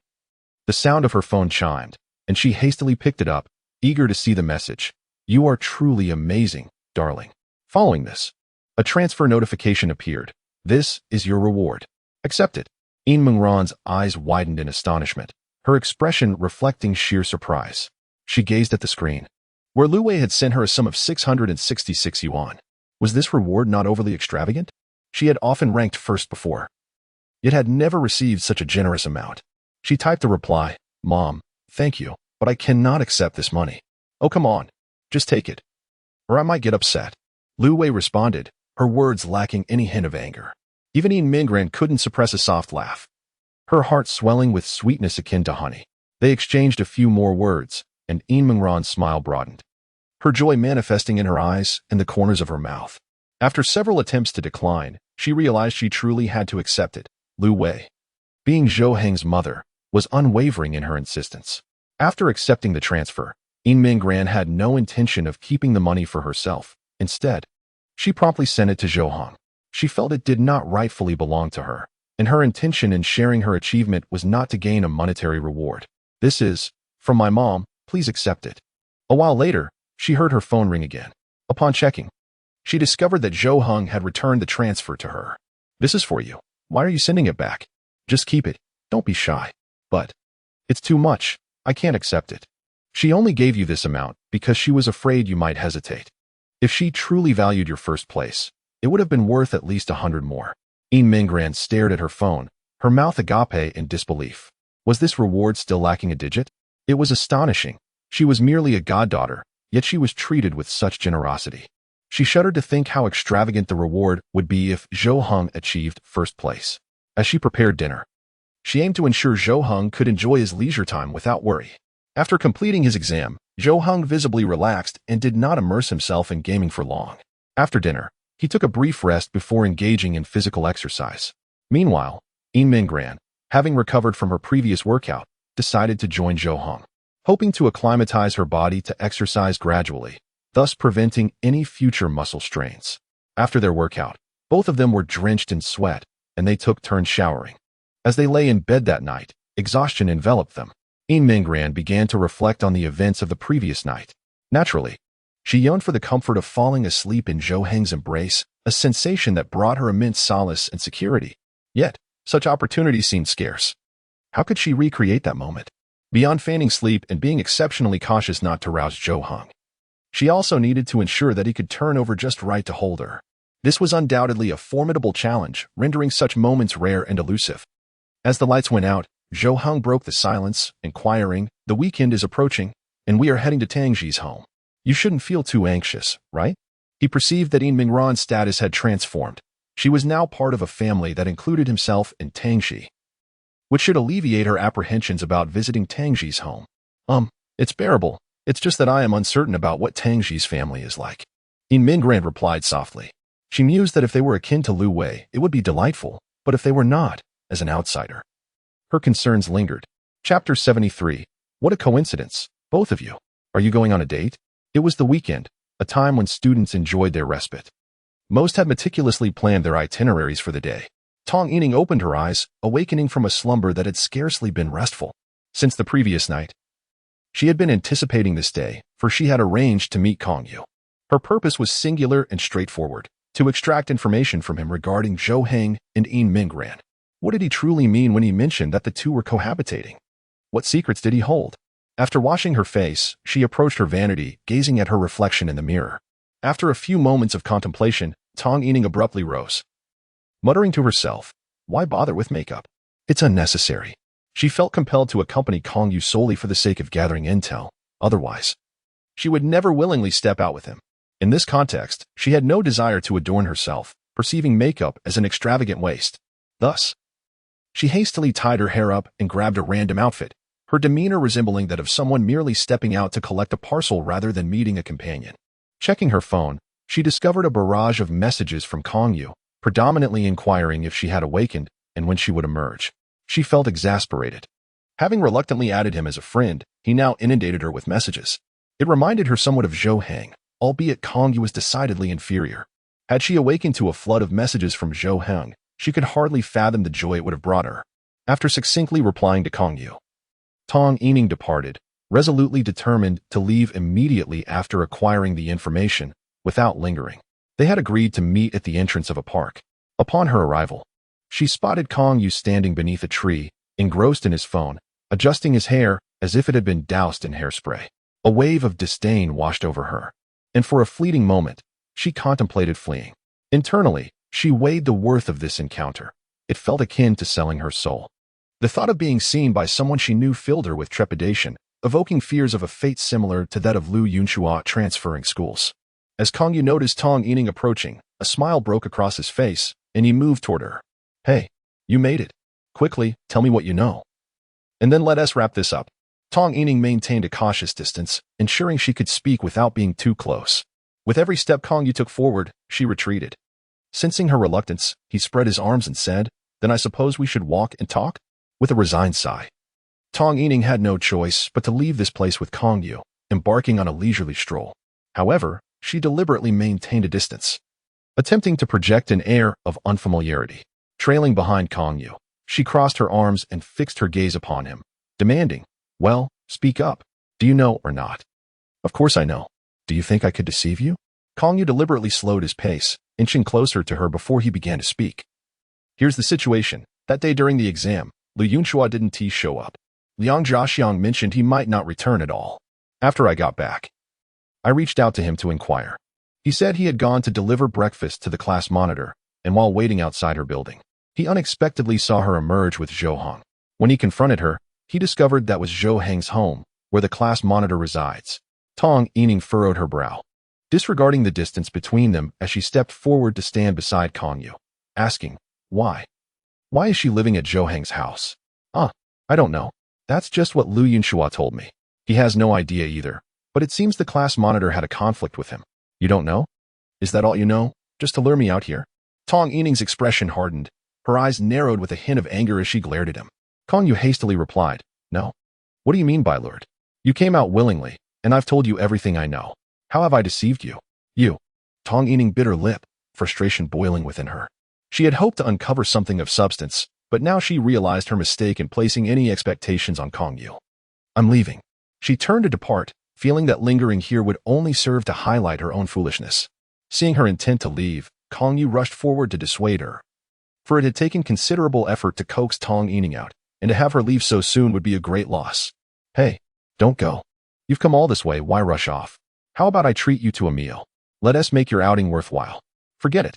the sound of her phone chimed, and she hastily picked it up, eager to see the message. "You are truly amazing, darling." Following this, a transfer notification appeared. "This is your reward. Accept it." Yin Mingran's eyes widened in astonishment, her expression reflecting sheer surprise. She gazed at the screen, where Lu Wei had sent her a sum of 666 yuan. Was this reward not overly extravagant? She had often ranked first before. yet had never received such a generous amount. She typed a reply, "Mom, thank you, but I cannot accept this money. Oh, come on, just take it, or I might get upset." Lu Wei responded, her words lacking any hint of anger. Even Yin Mingran couldn't suppress a soft laugh, her heart swelling with sweetness akin to honey. They exchanged a few more words, and Yin Mingran's smile broadened, her joy manifesting in her eyes and the corners of her mouth. After several attempts to decline, she realized she truly had to accept it. Lu Wei, being Zhou Heng's mother, was unwavering in her insistence. After accepting the transfer, Yin Mingran had no intention of keeping the money for herself. Instead, she promptly sent it to Zhou Heng. She felt it did not rightfully belong to her, and her intention in sharing her achievement was not to gain a monetary reward. "This is from my mom, please accept it." A while later, she heard her phone ring again. Upon checking, she discovered that Zhou Heng had returned the transfer to her. "This is for you. Why are you sending it back? Just keep it. Don't be shy." "But it's too much. I can't accept it. She only gave you this amount because she was afraid you might hesitate. If she truly valued your first place, it would have been worth at least 100 more. Yin Mingran stared at her phone, her mouth agape in disbelief. Was this reward still lacking a digit? It was astonishing. She was merely a goddaughter, yet she was treated with such generosity. She shuddered to think how extravagant the reward would be if Zhou Heng achieved first place. As she prepared dinner, she aimed to ensure Zhou Heng could enjoy his leisure time without worry. After completing his exam, Zhou Heng visibly relaxed and did not immerse himself in gaming for long. After dinner, he took a brief rest before engaging in physical exercise. Meanwhile, Yin Mingran, having recovered from her previous workout, decided to join Zhou Heng, hoping to acclimatize her body to exercise gradually, thus preventing any future muscle strains. After their workout, both of them were drenched in sweat, and they took turns showering. As they lay in bed that night, exhaustion enveloped them. Yin Mingran began to reflect on the events of the previous night. Naturally, she yearned for the comfort of falling asleep in Zhou Heng's embrace, a sensation that brought her immense solace and security. Yet, such opportunities seemed scarce. How could she recreate that moment? Beyond feigning sleep and being exceptionally cautious not to rouse Zhou Heng, she also needed to ensure that he could turn over just right to hold her. This was undoubtedly a formidable challenge, rendering such moments rare and elusive. As the lights went out, Zhou Heng broke the silence, inquiring, "The weekend is approaching, and we are heading to Tangji's home. You shouldn't feel too anxious, right?" He perceived that Yin Mingran's status had transformed. She was now part of a family that included himself and Tangji, which should alleviate her apprehensions about visiting Tangji's home. It's bearable. It's just that I am uncertain about what Tangji's family is like." Yin Mingran replied softly. She mused that if they were akin to Lu Wei, it would be delightful, but if they were not, as an outsider, her concerns lingered. Chapter 73. What a coincidence, both of you. Are you going on a date? It was the weekend, a time when students enjoyed their respite. Most had meticulously planned their itineraries for the day. Tong Yining opened her eyes, awakening from a slumber that had scarcely been restful. Since the previous night, she had been anticipating this day, for she had arranged to meet Kong Yu. Her purpose was singular and straightforward, to extract information from him regarding Zhou Heng and Yin Mingran. What did he truly mean when he mentioned that the two were cohabitating? What secrets did he hold? After washing her face, she approached her vanity, gazing at her reflection in the mirror. After a few moments of contemplation, Tong Yining abruptly rose, muttering to herself, "Why bother with makeup? It's unnecessary." She felt compelled to accompany Kong Yu solely for the sake of gathering intel. Otherwise, she would never willingly step out with him. In this context, she had no desire to adorn herself, perceiving makeup as an extravagant waste. Thus, she hastily tied her hair up and grabbed a random outfit, her demeanor resembling that of someone merely stepping out to collect a parcel rather than meeting a companion. Checking her phone, she discovered a barrage of messages from Kong Yu, predominantly inquiring if she had awakened and when she would emerge. She felt exasperated. Having reluctantly added him as a friend, he now inundated her with messages. It reminded her somewhat of Zhou Heng, albeit Kong Yu was decidedly inferior. Had she awakened to a flood of messages from Zhou Heng, she could hardly fathom the joy it would have brought her. After succinctly replying to Kong Yu, Tong Yining departed, resolutely determined to leave immediately after acquiring the information, without lingering. They had agreed to meet at the entrance of a park. Upon her arrival, she spotted Kong Yu standing beneath a tree, engrossed in his phone, adjusting his hair as if it had been doused in hairspray. A wave of disdain washed over her, and for a fleeting moment, she contemplated fleeing. Internally, she weighed the worth of this encounter. It felt akin to selling her soul. The thought of being seen by someone she knew filled her with trepidation, evoking fears of a fate similar to that of Lu Yunxua transferring schools. As Kong Yu noticed Tong Yining approaching, a smile broke across his face, and he moved toward her. "Hey, you made it. Quickly, tell me what you know. And then let us wrap this up." Tong Yining maintained a cautious distance, ensuring she could speak without being too close. With every step Kong Yu took forward, she retreated. Sensing her reluctance, he spread his arms and said, "Then I suppose we should walk and talk?" With a resigned sigh. Tong Yining had no choice but to leave this place with Kong Yu, embarking on a leisurely stroll. However, she deliberately maintained a distance, attempting to project an air of unfamiliarity. Trailing behind Kong Yu, she crossed her arms and fixed her gaze upon him, demanding, "Well, speak up. Do you know or not?" "Of course I know. Do you think I could deceive you?" Kong Yu deliberately slowed his pace, inching closer to her before he began to speak. "Here's the situation. That day during the exam, Lu Yunxua didn't show up. Liang Jiaxiang mentioned he might not return at all. After I got back, I reached out to him to inquire. He said he had gone to deliver breakfast to the class monitor, and while waiting outside her building, he unexpectedly saw her emerge with Zhou Heng. When he confronted her, he discovered that was Zhou Heng's home, where the class monitor resides." Tong Yining furrowed her brow, disregarding the distance between them as she stepped forward to stand beside Kong Yu, asking, "Why? Why is she living at Zhou Heng's house?" I don't know. That's just what Lu Yunxua told me. He has no idea either, but it seems the class monitor had a conflict with him." "You don't know? Is that all you know? Just to lure me out here?" Tong Yining's expression hardened. Her eyes narrowed with a hint of anger as she glared at him. Kong Yu hastily replied, "No. What do you mean by lured? You came out willingly, and I've told you everything I know. How have I deceived you?" "You." Tong Yining bit her lip, frustration boiling within her. She had hoped to uncover something of substance, but now she realized her mistake in placing any expectations on Kong Yu. "I'm leaving." She turned to depart, feeling that lingering here would only serve to highlight her own foolishness. Seeing her intent to leave, Kong Yu rushed forward to dissuade her. For it had taken considerable effort to coax Tong Yining out, and to have her leave so soon would be a great loss. "Hey, don't go. You've come all this way, why rush off? How about I treat you to a meal? Let us make your outing worthwhile." "Forget it.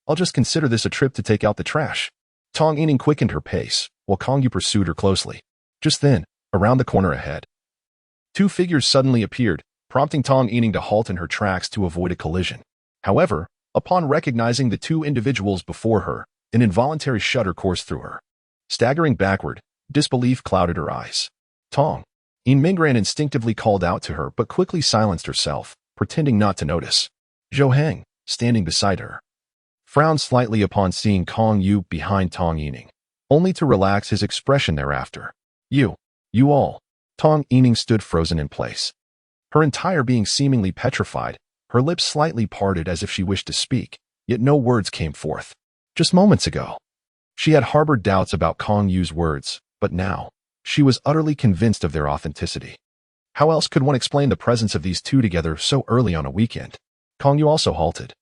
I'll just consider this a trip to take out the trash." Tong Yining quickened her pace, while Kong Yu pursued her closely. Just then, around the corner ahead, two figures suddenly appeared, prompting Tong Yining to halt in her tracks to avoid a collision. However, upon recognizing the two individuals before her, an involuntary shudder coursed through her. Staggering backward, disbelief clouded her eyes. Tong Yining instinctively called out to her but quickly silenced herself, pretending not to notice. Zhou Heng, standing beside her, frowned slightly upon seeing Kong Yu behind Tong Yining, only to relax his expression thereafter. You all." Tong Yining stood frozen in place, her entire being seemingly petrified, her lips slightly parted as if she wished to speak, yet no words came forth. Just moments ago, she had harbored doubts about Kong Yu's words, but now, she was utterly convinced of their authenticity. How else could one explain the presence of these two together so early on a weekend? Kong Yu also halted,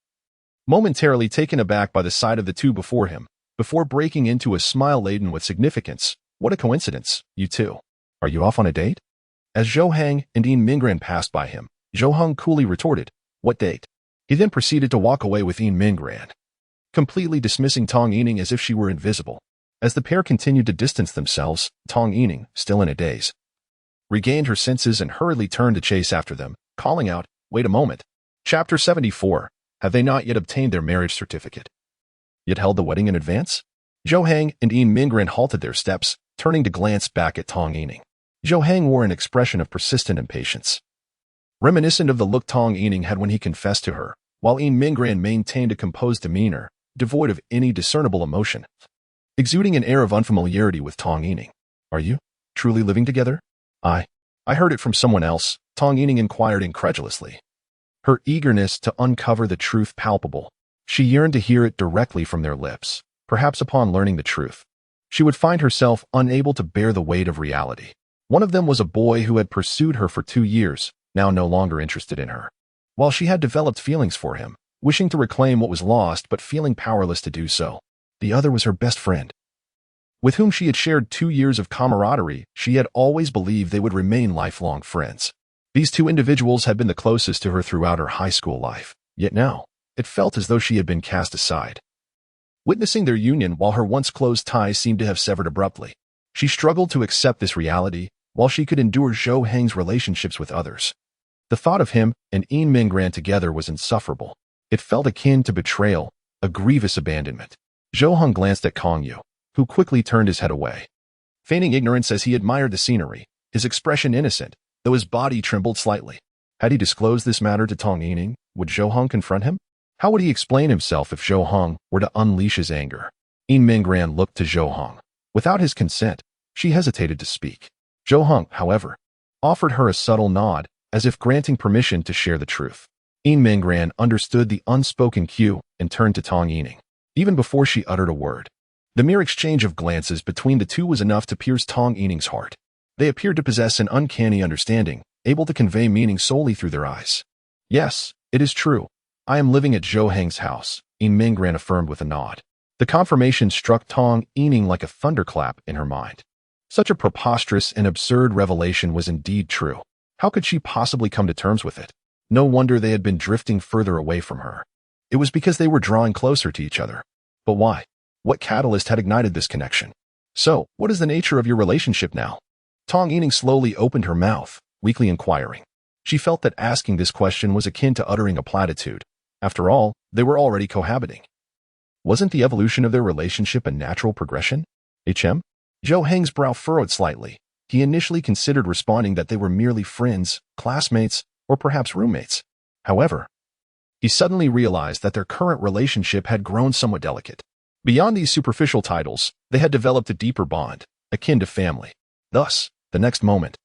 momentarily taken aback by the sight of the two before him, before breaking into a smile laden with significance. "What a coincidence, you two. Are you off on a date?" As Zhou Heng and Mingran passed by him, Zhou Heng coolly retorted, "What date?" He then proceeded to walk away with Mingran, completely dismissing Tong Yining as if she were invisible. As the pair continued to distance themselves, Tong Yining, still in a daze, regained her senses and hurriedly turned to chase after them, calling out, "Wait a moment." Chapter 74. Have they not yet obtained their marriage certificate? Yet held the wedding in advance? Zhou Heng and Mingran halted their steps, turning to glance back at Tong Yining. Zhou Heng wore an expression of persistent impatience, reminiscent of the look Tong Yining had when he confessed to her, while Mingran maintained a composed demeanor, devoid of any discernible emotion, exuding an air of unfamiliarity with Tong Yining. "Are you truly living together?" I heard it from someone else," Tong Yining inquired incredulously, her eagerness to uncover the truth palpable. She yearned to hear it directly from their lips. Perhaps upon learning the truth, she would find herself unable to bear the weight of reality. One of them was a boy who had pursued her for 2 years, now no longer interested in her. While she had developed feelings for him, wishing to reclaim what was lost but feeling powerless to do so, the other was her best friend, with whom she had shared 2 years of camaraderie. She had always believed they would remain lifelong friends. These two individuals had been the closest to her throughout her high school life, yet now, it felt as though she had been cast aside. witnessing their union while her once close ties seemed to have severed abruptly. She struggled to accept this reality, while she could endure Zhou Heng's relationships with others. The thought of him and Yin Minggran together was insufferable. It felt akin to betrayal, a grievous abandonment. Zhou Heng glanced at Kong Yu, who quickly turned his head away. Feigning ignorance as he admired the scenery, his expression innocent, though his body trembled slightly. Had he disclosed this matter to Tong Yining, would Zhou Heng confront him? How would he explain himself if Zhou Heng were to unleash his anger? Yin Minggran looked to Zhou Heng. Without his consent, she hesitated to speak. Zhou Heng, however, offered her a subtle nod, as if granting permission to share the truth. Yin Minggran understood the unspoken cue and turned to Tong Yining. Even before she uttered a word, the mere exchange of glances between the two was enough to pierce Tong Yining's heart. They appeared to possess an uncanny understanding, able to convey meaning solely through their eyes. Yes, it is true. I am living at Zhou Heng's house, Yin Minggran affirmed with a nod. The confirmation struck Tong Yining like a thunderclap in her mind. Such a preposterous and absurd revelation was indeed true. How could she possibly come to terms with it? No wonder they had been drifting further away from her. It was because they were drawing closer to each other. But why? What catalyst had ignited this connection? So, what is the nature of your relationship now? Tong Yining slowly opened her mouth, weakly inquiring. She felt that asking this question was akin to uttering a platitude. After all, they were already cohabiting. Wasn't the evolution of their relationship a natural progression? HM? Zhou Heng's brow furrowed slightly. He initially considered responding that they were merely friends, classmates, or perhaps roommates. However, he suddenly realized that their current relationship had grown somewhat delicate. Beyond these superficial titles, they had developed a deeper bond, akin to family. Thus, the next moment,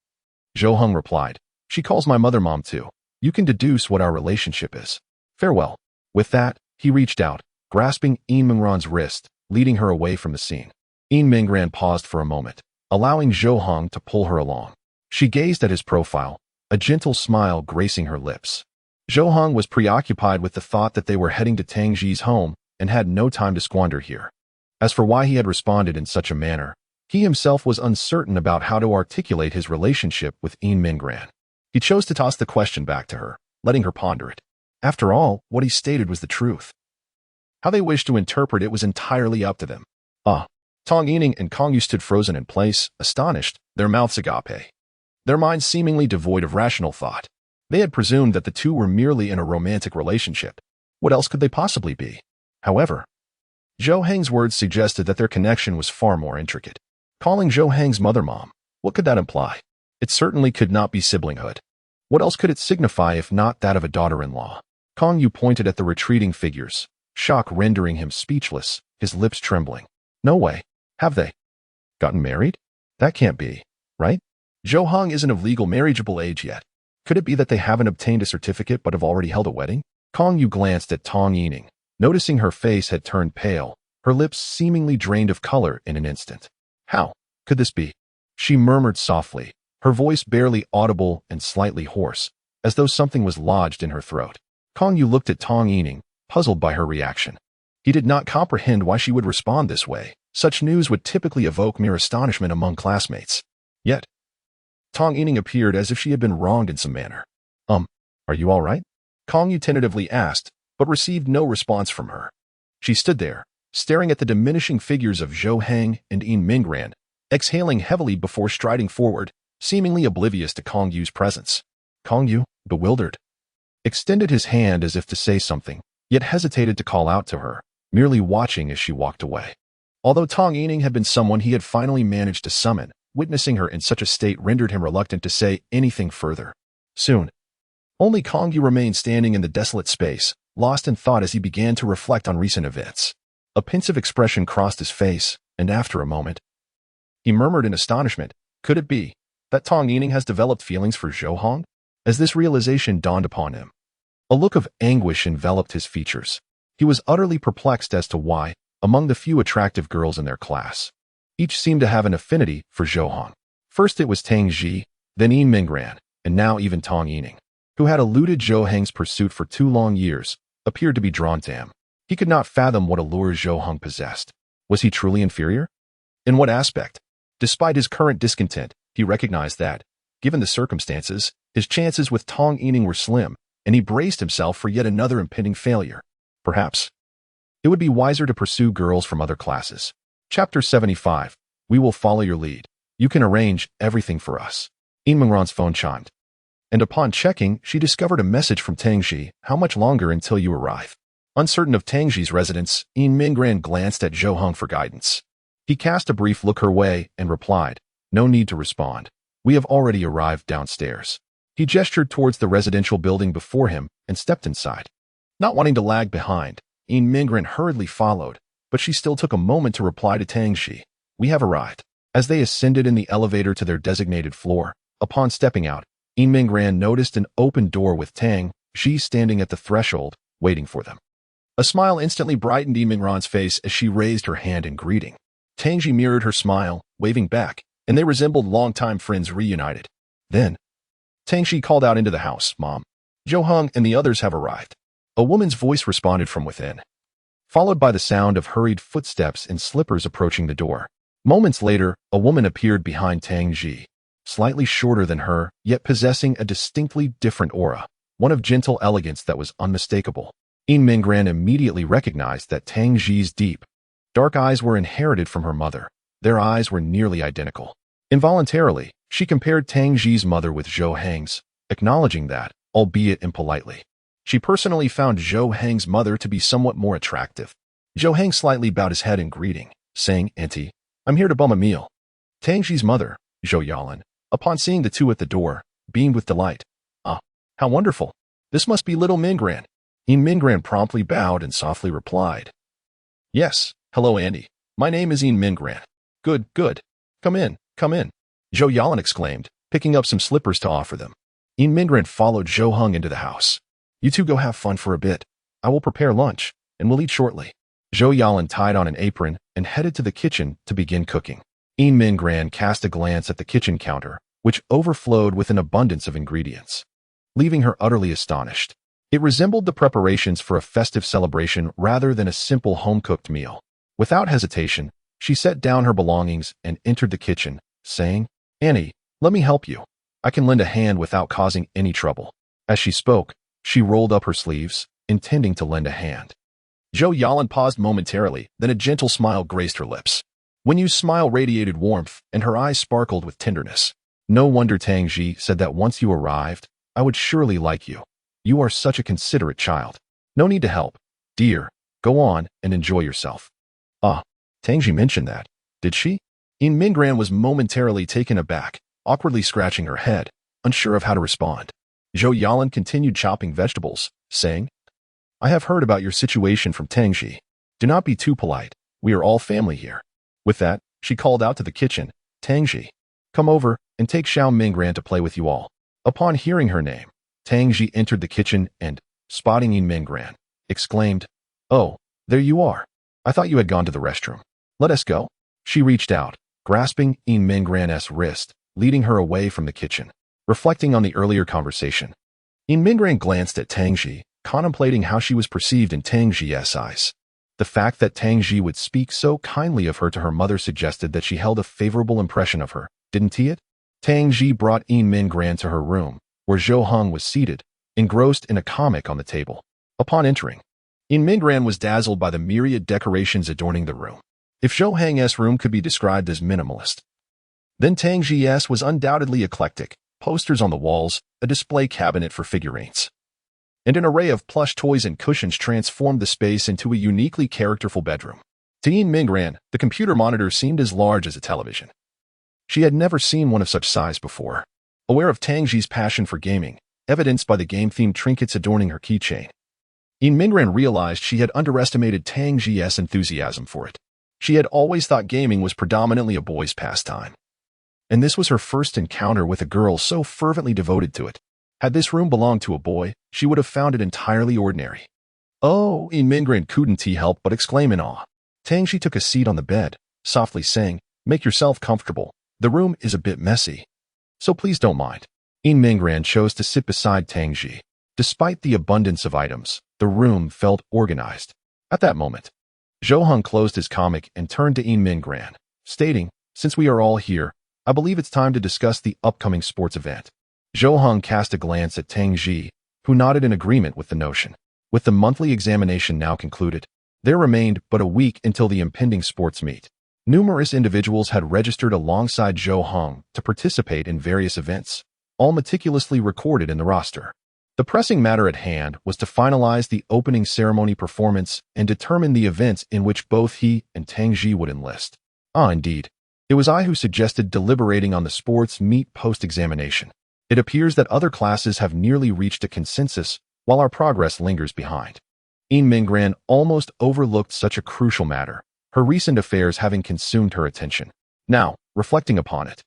Zhou Heng replied, "She calls my mother Mom too. You can deduce what our relationship is. Farewell." With that, he reached out, grasping Yin Minggran's wrist, leading her away from the scene. Yin Minggran paused for a moment, allowing Zhou Heng to pull her along. She gazed at his profile, a gentle smile gracing her lips. Zhou Heng was preoccupied with the thought that they were heading to Tang Ji's home and had no time to squander here. As for why he had responded in such a manner, he himself was uncertain about how to articulate his relationship with Yin Minggran. He chose to toss the question back to her, letting her ponder it. After all, what he stated was the truth. How they wished to interpret it was entirely up to them. Tong Yining and Kong Yu stood frozen in place, astonished, their mouths agape. Their minds seemingly devoid of rational thought. They had presumed that the two were merely in a romantic relationship. What else could they possibly be? However, Zhou Heng's words suggested that their connection was far more intricate. Calling Zhou Heng's mother Mom, what could that imply? It certainly could not be siblinghood. What else could it signify if not that of a daughter-in-law? Kong Yu pointed at the retreating figures, shock rendering him speechless, his lips trembling. No way. Have they gotten married? That can't be, right? Zhou Heng isn't of legal marriageable age yet. Could it be that they haven't obtained a certificate but have already held a wedding? Kong Yu glanced at Tong Yining, noticing her face had turned pale, her lips seemingly drained of color in an instant. How could this be? She murmured softly, her voice barely audible and slightly hoarse, as though something was lodged in her throat. Kong Yu looked at Tong Yining, puzzled by her reaction. He did not comprehend why she would respond this way. Such news would typically evoke mere astonishment among classmates. Yet, Tong Yining appeared as if she had been wronged in some manner. Are you all right? Kong Yu tentatively asked, but received no response from her. She stood there, staring at the diminishing figures of Zhou Heng and Yin Minggran, exhaling heavily before striding forward, seemingly oblivious to Kong Yu's presence. Kong Yu, bewildered, extended his hand as if to say something, yet hesitated to call out to her, merely watching as she walked away. Although Tong Yining had been someone he had finally managed to summon, witnessing her in such a state rendered him reluctant to say anything further. Soon, only Kong Yu remained standing in the desolate space, lost in thought as he began to reflect on recent events. A pensive expression crossed his face, and after a moment, he murmured in astonishment, "Could it be that Tong Yining has developed feelings for Zhou Heng?" As this realization dawned upon him, a look of anguish enveloped his features. He was utterly perplexed as to why, among the few attractive girls in their class, each seemed to have an affinity for Zhou Heng. First it was Tang Ji, then Yin Minggran, and now even Tong Yining, who had eluded Zhou Heng's pursuit for 2 long years, appeared to be drawn to him. He could not fathom what allure Zhou Heng possessed. Was he truly inferior? In what aspect? Despite his current discontent, he recognized that, given the circumstances, his chances with Tong Yining were slim, and he braced himself for yet another impending failure. Perhaps It would be wiser to pursue girls from other classes. Chapter 75. We will follow your lead. You can arrange everything for us. Yin Mingran's phone chimed. And upon checking, she discovered a message from Tangji. How much longer until you arrive? Uncertain of Tangji's residence, Yin Mingran glanced at Zhou Heng for guidance. He cast a brief look her way and replied, no need to respond. We have already arrived downstairs. He gestured towards the residential building before him and stepped inside. Not wanting to lag behind, Yin Mingran hurriedly followed, but she still took a moment to reply to Tangji. We have arrived. As they ascended in the elevator to their designated floor, upon stepping out, Yin Mingran noticed an open door with Tangji standing at the threshold, waiting for them. A smile instantly brightened Yin Mingran's face as she raised her hand in greeting. Tangji mirrored her smile, waving back, and they resembled longtime friends reunited. Then, Tangji called out into the house, Mom, Zhou Heng and the others have arrived. A woman's voice responded from within, followed by the sound of hurried footsteps and slippers approaching the door. Moments later, a woman appeared behind Tangji, slightly shorter than her, yet possessing a distinctly different aura, one of gentle elegance that was unmistakable. Yin Mingran immediately recognized that Tangji's deep, dark eyes were inherited from her mother. Their eyes were nearly identical. Involuntarily, she compared Tangji's mother with Zhou Heng's, acknowledging that, albeit impolitely, she personally found Zhou Heng's mother to be somewhat more attractive. Zhou Heng slightly bowed his head in greeting, saying, Auntie, I'm here to bum a meal. Tangji's mother, Zhou Yalan, upon seeing the two at the door, beamed with delight. Ah, how wonderful. This must be little Mingran. Yin Mingran promptly bowed and softly replied. Yes, hello Andy. My name is Yin Mingran. Good, good. Come in, come in. Zhou Yalan exclaimed, picking up some slippers to offer them. Yin Mingran followed Zhou Heng into the house. You two go have fun for a bit. I will prepare lunch, and we'll eat shortly. Zhou Yalan tied on an apron and headed to the kitchen to begin cooking. Yin Mingran cast a glance at the kitchen counter, which overflowed with an abundance of ingredients, leaving her utterly astonished. It resembled the preparations for a festive celebration rather than a simple home-cooked meal. Without hesitation, she set down her belongings and entered the kitchen, saying, Annie, let me help you. I can lend a hand without causing any trouble. As she spoke, she rolled up her sleeves, intending to lend a hand. Zhou Yalan paused momentarily, then a gentle smile graced her lips. Wenyu's smile radiated warmth, and her eyes sparkled with tenderness. No wonder Tangji said that once you arrived, I would surely like you. You are such a considerate child. No need to help. Dear, go on and enjoy yourself. Ah, Tangji mentioned that, did she? Yin Mingran was momentarily taken aback, awkwardly scratching her head, unsure of how to respond. Zhou Yalan continued chopping vegetables, saying, I have heard about your situation from Tangji. Do not be too polite. We are all family here. With that, she called out to the kitchen, Tangji, come over and take Xiao Mingran to play with you all. Upon hearing her name, Tangji entered the kitchen and, spotting Yin Mingran, exclaimed, Oh, there you are. I thought you had gone to the restroom. Let us go. She reached out, grasping Yin Mingran's wrist, leading her away from the kitchen. Reflecting on the earlier conversation, Yin Mingran glanced at Tangji, contemplating how she was perceived in Tangji's eyes. The fact that Tangji would speak so kindly of her to her mother suggested that she held a favorable impression of her, didn't he? Tangji brought Yin Mingran to her room, where Zhou Heng was seated, engrossed in a comic on the table. Upon entering, Yin Mingran was dazzled by the myriad decorations adorning the room. If Zhou Heng's room could be described as minimalist, then Tangji's was undoubtedly eclectic. Posters on the walls, a display cabinet for figurines, and an array of plush toys and cushions transformed the space into a uniquely characterful bedroom. To Yin Mingran, the computer monitor seemed as large as a television. She had never seen one of such size before. Aware of Tangji's passion for gaming, evidenced by the game-themed trinkets adorning her keychain, Yin Mingran realized she had underestimated Tangji's enthusiasm for it. She had always thought gaming was predominantly a boy's pastime, and this was her first encounter with a girl so fervently devoted to it. Had this room belonged to a boy, she would have found it entirely ordinary. Oh, Yin Mingran couldn't help but exclaim in awe. Tangji took a seat on the bed, softly saying, Make yourself comfortable. The room is a bit messy, so please don't mind. Yin Mingran chose to sit beside Tangji. Despite the abundance of items, the room felt organized. At that moment, Zhou Heng closed his comic and turned to Yin Mingran, stating, Since we are all here, I believe it's time to discuss the upcoming sports event. Zhou Heng cast a glance at Tangji, who nodded in agreement with the notion. With the monthly examination now concluded, There remained but a week until the impending sports meet. Numerous individuals had registered alongside Zhou Heng to participate in various events, all meticulously recorded in the roster. The pressing matter at hand was to finalize the opening ceremony performance and determine the events in which both he and Tang Ji would enlist. Indeed. It was I who suggested deliberating on the sports meet post-examination. It appears that other classes have nearly reached a consensus, while our progress lingers behind. Yin Minggran almost overlooked such a crucial matter, her recent affairs having consumed her attention. Now, reflecting upon it,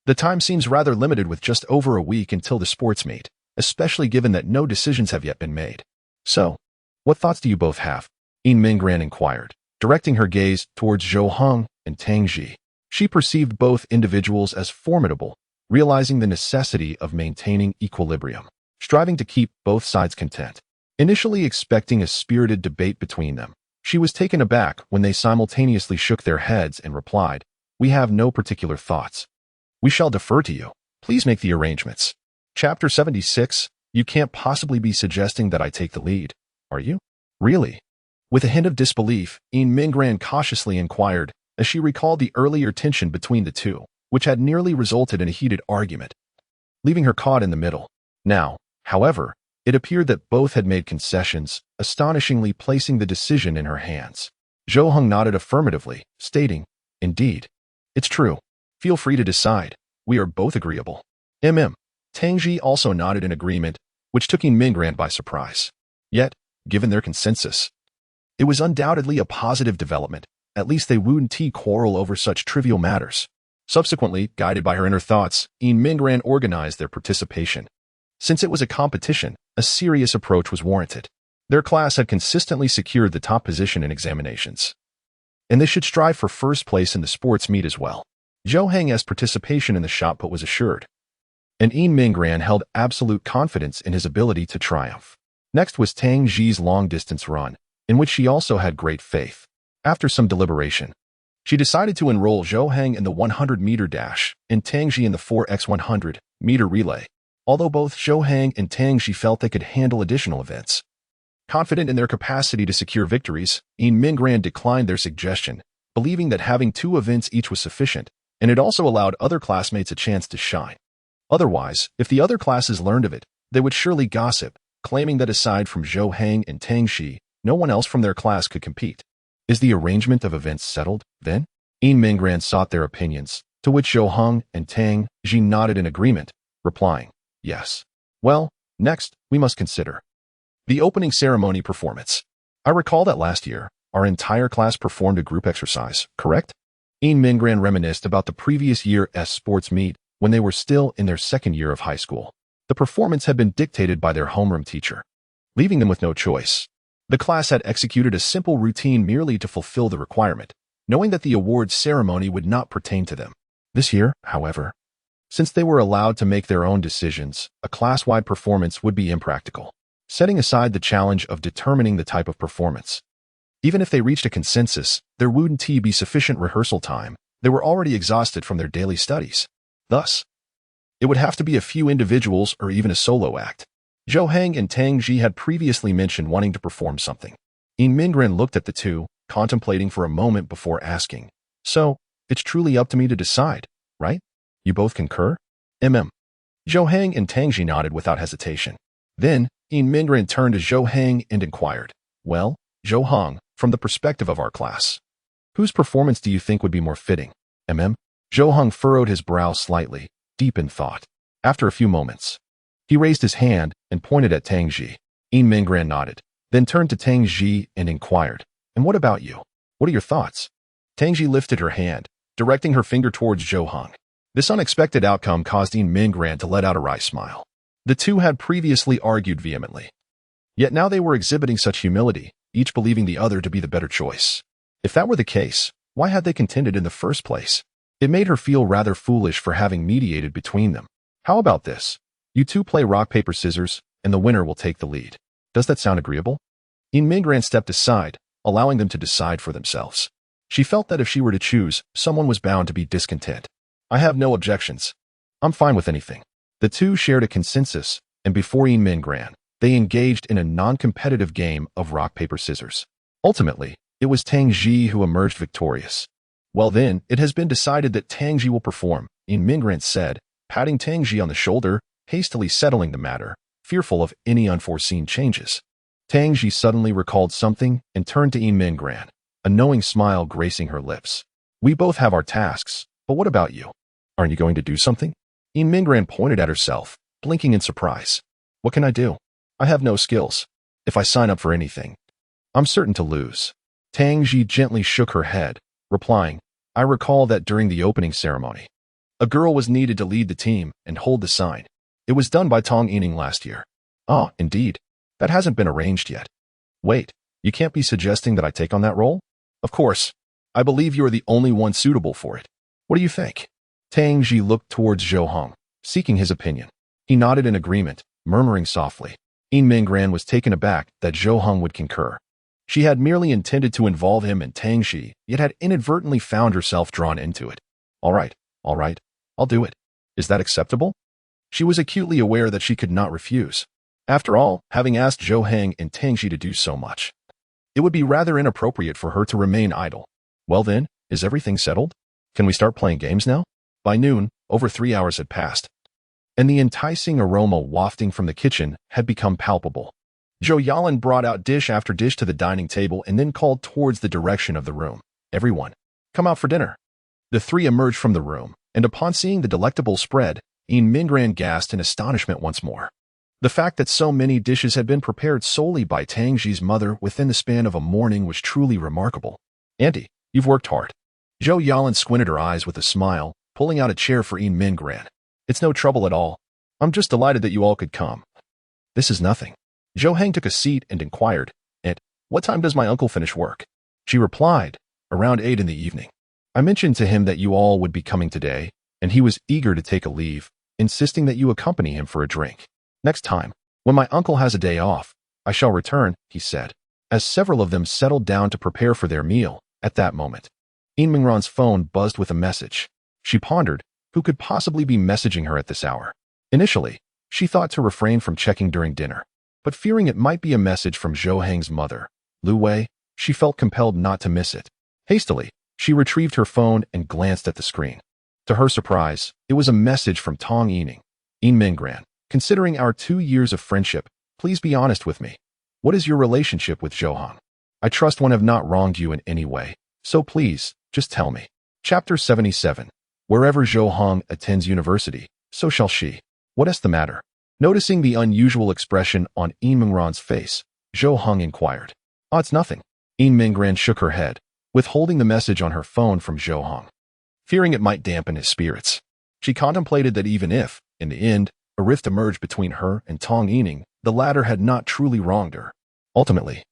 the time seems rather limited with just over a week until the sports meet, especially given that no decisions have yet been made. So, what thoughts do you both have? Yin Minggran inquired, directing her gaze towards Zhou Heng and Tang Ji. She perceived both individuals as formidable, realizing the necessity of maintaining equilibrium, striving to keep both sides content. Initially expecting a spirited debate between them, she was taken aback when they simultaneously shook their heads and replied, "We have no particular thoughts. We shall defer to you. Please make the arrangements." Chapter 76, You can't possibly be suggesting that I take the lead, are you? Really? With a hint of disbelief, Yin Minggran cautiously inquired, as she recalled the earlier tension between the two, which had nearly resulted in a heated argument, leaving her caught in the middle. Now, however, it appeared that both had made concessions, astonishingly placing the decision in her hands. Zhou Heng nodded affirmatively, stating, "Indeed. It's true. Feel free to decide. We are both agreeable." Tang Ji also nodded in agreement, which took Yin Minggran by surprise. Yet, given their consensus, it was undoubtedly a positive development. At least they wouldn't quarrel over such trivial matters. Subsequently, guided by her inner thoughts, Yin Minggran organized their participation. Since it was a competition, a serious approach was warranted. Their class had consistently secured the top position in examinations, and they should strive for first place in the sports meet as well. Zhou Heng's participation in the shot put was assured, and Yin Minggran held absolute confidence in his ability to triumph. Next was Tang Ji's long-distance run, in which she also had great faith. After some deliberation, she decided to enroll Zhou Heng in the 100-meter dash and Tang Ji in the 4x100-meter relay, although both Zhou Heng and Tang Ji felt they could handle additional events. Confident in their capacity to secure victories, Yin Minggran declined their suggestion, believing that having 2 events each was sufficient, and it also allowed other classmates a chance to shine. Otherwise, if the other classes learned of it, they would surely gossip, claiming that aside from Zhou Heng and Tang Ji, no one else from their class could compete. Is the arrangement of events settled, then? Yin Minggran sought their opinions, to which Zhou Heng and Tang Ji nodded in agreement, replying, "Yes." Well, next, we must consider the opening ceremony performance. I recall that last year, our entire class performed a group exercise, correct? Yin Minggran reminisced about the previous year's sports meet when they were still in their second year of high school. The performance had been dictated by their homeroom teacher, leaving them with no choice. The class had executed a simple routine merely to fulfill the requirement, knowing that the awards ceremony would not pertain to them. This year, however, since they were allowed to make their own decisions, a class-wide performance would be impractical. Setting aside the challenge of determining the type of performance, even if they reached a consensus, there wouldn't be sufficient rehearsal time. They were already exhausted from their daily studies. Thus, it would have to be a few individuals or even a solo act. Zhou Heng and Tang Ji had previously mentioned wanting to perform something. Yin Minggran looked at the two, contemplating for a moment before asking, "So, it's truly up to me to decide, right? You both concur?" Zhou Heng and Tang Ji nodded without hesitation. Then, Yin Minggran turned to Zhou Heng and inquired, "Well, Zhou Heng, from the perspective of our class, whose performance do you think would be more fitting?" Zhou Heng furrowed his brow slightly, deep in thought. After a few moments, he raised his hand and pointed at Tang Ji. Yin Minggran nodded, then turned to Tang Ji and inquired, "And what about you? What are your thoughts?" Tang Ji lifted her hand, directing her finger towards Zhou Heng. This unexpected outcome caused Yin Minggran to let out a wry smile. The two had previously argued vehemently, yet now they were exhibiting such humility, each believing the other to be the better choice. If that were the case, why had they contended in the first place? It made her feel rather foolish for having mediated between them. "How about this? You two play rock, paper, scissors, and the winner will take the lead. Does that sound agreeable?" Yin Minggran stepped aside, allowing them to decide for themselves. She felt that if she were to choose, someone was bound to be discontent. "I have no objections. I'm fine with anything." The two shared a consensus, and before Yin Minggran, they engaged in a non-competitive game of rock, paper, scissors. Ultimately, It was Tang Ji who emerged victorious. Well then, it has been decided that Tang Ji will perform, Yin Mingran said, patting Tang Ji on the shoulder, hastily settling the matter, fearful of any unforeseen changes. Tang Ji suddenly recalled something and turned to Yin Mingran, a knowing smile gracing her lips. We both have our tasks, but what about you? Aren't you going to do something? Yin Mingran pointed at herself, blinking in surprise. What can I do? I have no skills. If I sign up for anything, I'm certain to lose. Tang Ji gently shook her head, replying, I recall that during the opening ceremony, a girl was needed to lead the team and hold the sign. It was done by Tong Yining last year. Oh, indeed. That hasn't been arranged yet. Wait, you can't be suggesting that I take on that role? Of course. I believe you are the only one suitable for it. What do you think? Tang Ji looked towards Zhou Heng, seeking his opinion. He nodded in agreement, murmuring softly. Yin Mingran was taken aback that Zhou Heng would concur. She had merely intended to involve him in Tang Ji, yet had inadvertently found herself drawn into it. All right, I'll do it. Is that acceptable? She was acutely aware that she could not refuse. After all, having asked Zhou Heng and Tang Ji to do so much, it would be rather inappropriate for her to remain idle. Well then, is everything settled? Can we start playing games now? By noon, over 3 hours had passed, and the enticing aroma wafting from the kitchen had become palpable. Zhou Yalan brought out dish after dish to the dining table and then called towards the direction of the room. Everyone, come out for dinner. The three emerged from the room, and upon seeing the delectable spread, Yin Mingran gasped in astonishment once more. The fact that so many dishes had been prepared solely by Tang Ji's mother within the span of a morning was truly remarkable. Auntie, you've worked hard. Zhou Yalan squinted her eyes with a smile, pulling out a chair for Yin Mingran. It's no trouble at all. I'm just delighted that you all could come. This is nothing. Zhou Heng took a seat and inquired, Aunt, what time does my uncle finish work? She replied, around 8 in the evening. I mentioned to him that you all would be coming today, and he was eager to take a leave, insisting that you accompany him for a drink. Next time, when my uncle has a day off, I shall return, he said, as several of them settled down to prepare for their meal. At that moment, Yin Mingran's phone buzzed with a message. She pondered, who could possibly be messaging her at this hour? Initially, she thought to refrain from checking during dinner, but fearing it might be a message from Zhou Heng's mother, Lu Wei, she felt compelled not to miss it. Hastily, she retrieved her phone and glanced at the screen. To her surprise, it was a message from Tong Yining. Yin Mingran, considering our 2 years of friendship, please be honest with me. What is your relationship with Zhou Heng? I trust one have not wronged you in any way, so please, just tell me. Chapter 77. Wherever Zhou Heng attends university, so shall she. What is the matter? Noticing the unusual expression on Yin Mingran's face, Zhou Heng inquired. Oh, it's nothing. Yin Mingran shook her head, withholding the message on her phone from Zhou Heng, fearing it might dampen his spirits. She contemplated that even if, in the end, a rift emerged between her and Tong Yining, the latter had not truly wronged her. Ultimately,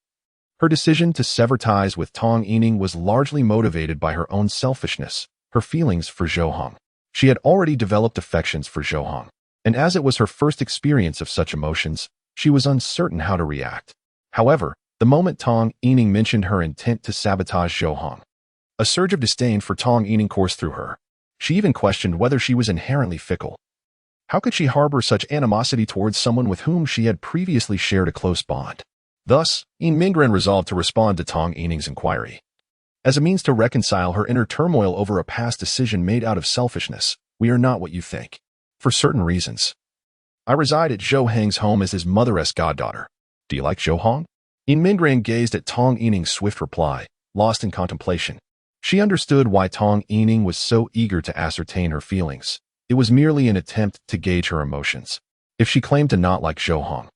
her decision to sever ties with Tong Yining was largely motivated by her own selfishness, her feelings for Zhou Heng. She had already developed affections for Zhou Heng, and as it was her first experience of such emotions, she was uncertain how to react. However, the moment Tong Yining mentioned her intent to sabotage Zhou Heng, a surge of disdain for Tong Yining coursed through her. She even questioned whether she was inherently fickle. How could she harbor such animosity towards someone with whom she had previously shared a close bond? Thus, Yin Mingran resolved to respond to Tong Yining's inquiry. As a means to reconcile her inner turmoil over a past decision made out of selfishness, we are not what you think. For certain reasons. I reside at Zhou Heng's home as his mother's goddaughter. Do you like Zhou Heng? Yin Mingran gazed at Tong Yining's swift reply, lost in contemplation. She understood why Tong Yining was so eager to ascertain her feelings. It was merely an attempt to gauge her emotions. If she claimed to not like Zhou Heng,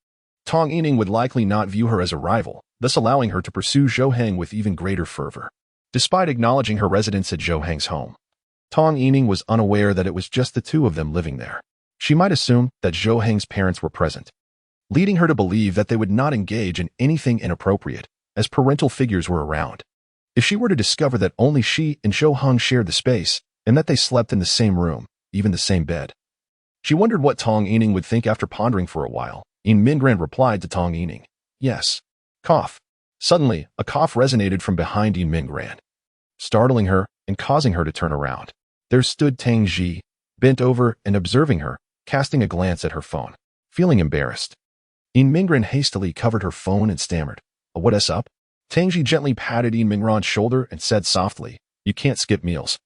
Tong Yining would likely not view her as a rival, thus allowing her to pursue Zhou Heng with even greater fervor. Despite acknowledging her residence at Zhou Heng's home, Tong Yining was unaware that it was just the two of them living there. She might assume that Zhou Heng's parents were present, leading her to believe that they would not engage in anything inappropriate, as parental figures were around. If she were to discover that only she and Zhou Heng shared the space, and that they slept in the same room, even the same bed, she wondered what Tong Yining would think. After pondering for a while, Yin Mingran replied to Tong Yining, yes. Cough. Suddenly, a cough resonated from behind Yin Mingran, startling her and causing her to turn around. There stood Tang Ji, bent over and observing her, casting a glance at her phone. Feeling embarrassed, Yin Mingran hastily covered her phone and stammered, what is up? Tangji gently patted Yin Mingran's shoulder and said softly, "You can't skip meals.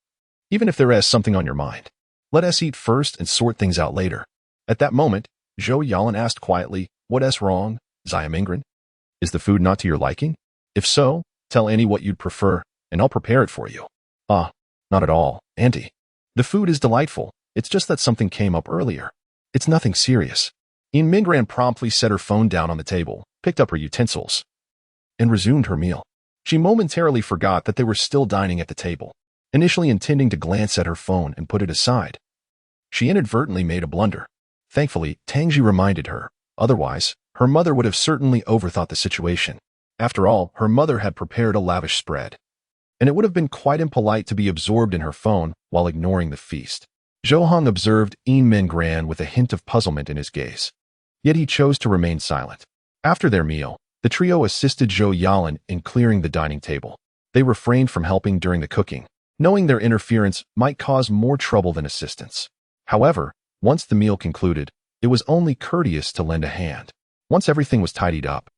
Even if there is something on your mind. Let us eat first and sort things out later." At that moment, Zhou Yalan asked quietly, "What's wrong, Zhou Mingran? Is the food not to your liking? If so, tell Annie what you'd prefer, and I'll prepare it for you." "Ah, not at all, Auntie. The food is delightful. It's just that something came up earlier. It's nothing serious." Yin Mingran promptly set her phone down on the table, picked up her utensils, and resumed her meal. She momentarily forgot that they were still dining at the table, initially intending to glance at her phone and put it aside. She inadvertently made a blunder. Thankfully, Tangji reminded her. Otherwise, her mother would have certainly overthought the situation. After all, her mother had prepared a lavish spread, and it would have been quite impolite to be absorbed in her phone while ignoring the feast. Zhou Heng observed Yin Mingran with a hint of puzzlement in his gaze. Yet he chose to remain silent. After their meal, the trio assisted Zhou Yalan in clearing the dining table. They refrained from helping during the cooking, knowing their interference might cause more trouble than assistance. However, once the meal concluded, it was only courteous to lend a hand. Once everything was tidied up,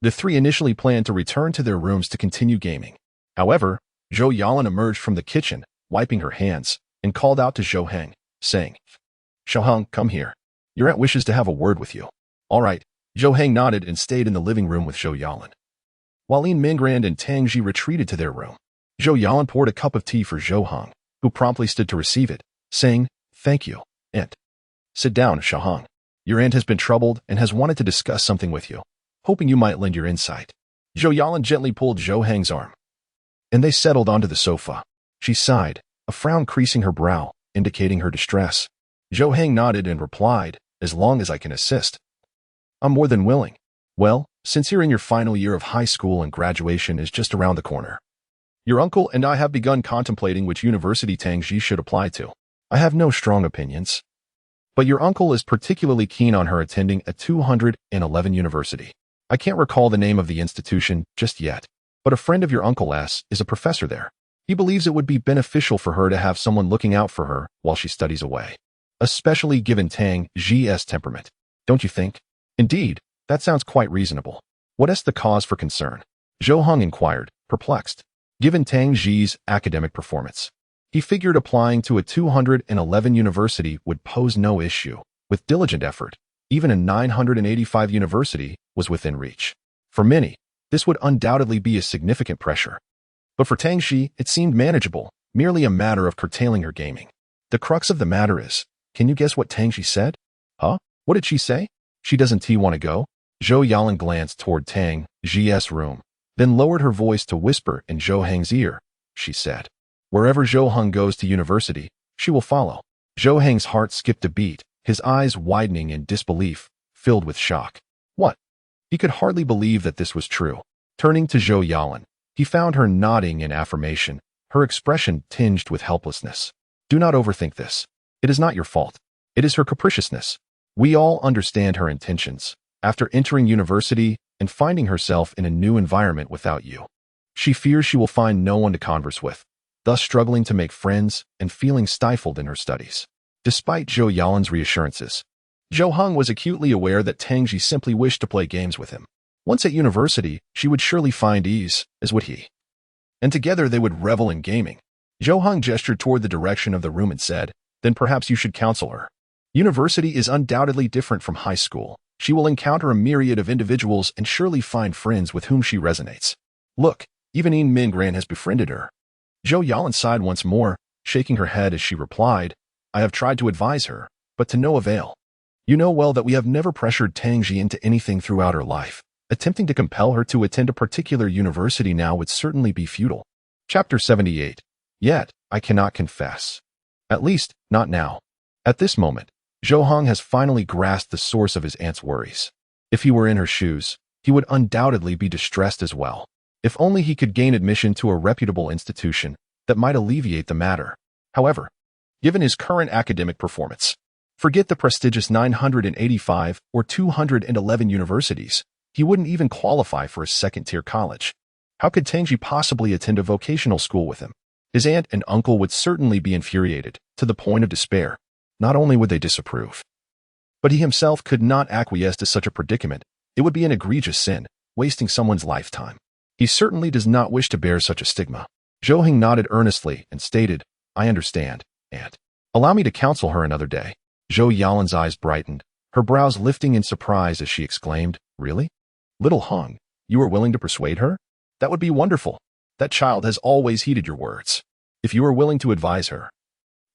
the three initially planned to return to their rooms to continue gaming. However, Zhou Yalan emerged from the kitchen, wiping her hands, and called out to Zhou Heng, saying, "Zhou Heng, come here. Your aunt wishes to have a word with you." "All right." Zhou Heng nodded and stayed in the living room with Zhou Yalan. While Yin Mingran and Tangji retreated to their room, Zhou Yalan poured a cup of tea for Zhou Heng, who promptly stood to receive it, saying, "Thank you, Aunt." "Sit down, Zhou Heng. Your aunt has been troubled and has wanted to discuss something with you, hoping you might lend your insight." Zhou Yalan gently pulled Zhou Heng's arm, and they settled onto the sofa. She sighed, a frown creasing her brow, indicating her distress. Zhou Heng nodded and replied, "As long as I can assist, I'm more than willing. Well, since you're in your final year of high school and graduation is just around the corner, your uncle and I have begun contemplating which university Tangji should apply to. I have no strong opinions, but your uncle is particularly keen on her attending a 211 university. I can't recall the name of the institution just yet, but a friend of your Uncle S is a professor there. He believes it would be beneficial for her to have someone looking out for her while she studies away, especially given Tang Ji's temperament. Don't you think?" "Indeed, that sounds quite reasonable. What is the cause for concern?" Zhou Heng inquired, perplexed. Given Tang Ji's academic performance, he figured applying to a 211 university would pose no issue. With diligent effort, even a 985 university was within reach. For many, this would undoubtedly be a significant pressure. But for Tang Ji, it seemed manageable, merely a matter of curtailing her gaming. The crux of the matter is, can you guess what Tang Ji said? "Huh? What did she say? She doesn't want to go?" Zhou Yalan glanced toward Tang Ji's room, then lowered her voice to whisper in Zhou Heng's ear. She said, "Wherever Zhou Heng goes to university, she will follow." Zhou Heng's heart skipped a beat, his eyes widening in disbelief, filled with shock. What? He could hardly believe that this was true. Turning to Zhou Yalan, he found her nodding in affirmation, her expression tinged with helplessness. "Do not overthink this. It is not your fault. It is her capriciousness. We all understand her intentions. After entering university and finding herself in a new environment without you, she fears she will find no one to converse with, thus struggling to make friends and feeling stifled in her studies." Despite Zhou Yalan's reassurances, Zhou Heng was acutely aware that Tangji simply wished to play games with him. Once at university, she would surely find ease, as would he. And together they would revel in gaming. Zhou Heng gestured toward the direction of the room and said, "Then perhaps you should counsel her. University is undoubtedly different from high school. She will encounter a myriad of individuals and surely find friends with whom she resonates. Look, even Yin Mingran has befriended her." Zhou Yalan sighed once more, shaking her head as she replied, "I have tried to advise her, but to no avail. You know well that we have never pressured Tangji into anything throughout her life. Attempting to compel her to attend a particular university now would certainly be futile." Chapter 78. Yet, I cannot confess. At least, not now. At this moment, Zhou Heng has finally grasped the source of his aunt's worries. If he were in her shoes, he would undoubtedly be distressed as well. If only he could gain admission to a reputable institution that might alleviate the matter. However, given his current academic performance, forget the prestigious 985 or 211 universities, he wouldn't even qualify for a second-tier college. How could Tangji possibly attend a vocational school with him? His aunt and uncle would certainly be infuriated, to the point of despair. Not only would they disapprove, but he himself could not acquiesce to such a predicament. It would be an egregious sin, wasting someone's lifetime. He certainly does not wish to bear such a stigma. Zhou Heng nodded earnestly and stated, I understand, Aunt. Allow me to counsel her another day. Zhou Yalin's eyes brightened, her brows lifting in surprise as she exclaimed, Really? Little Heng, you are willing to persuade her? That would be wonderful. That child has always heeded your words. If you are willing to advise her,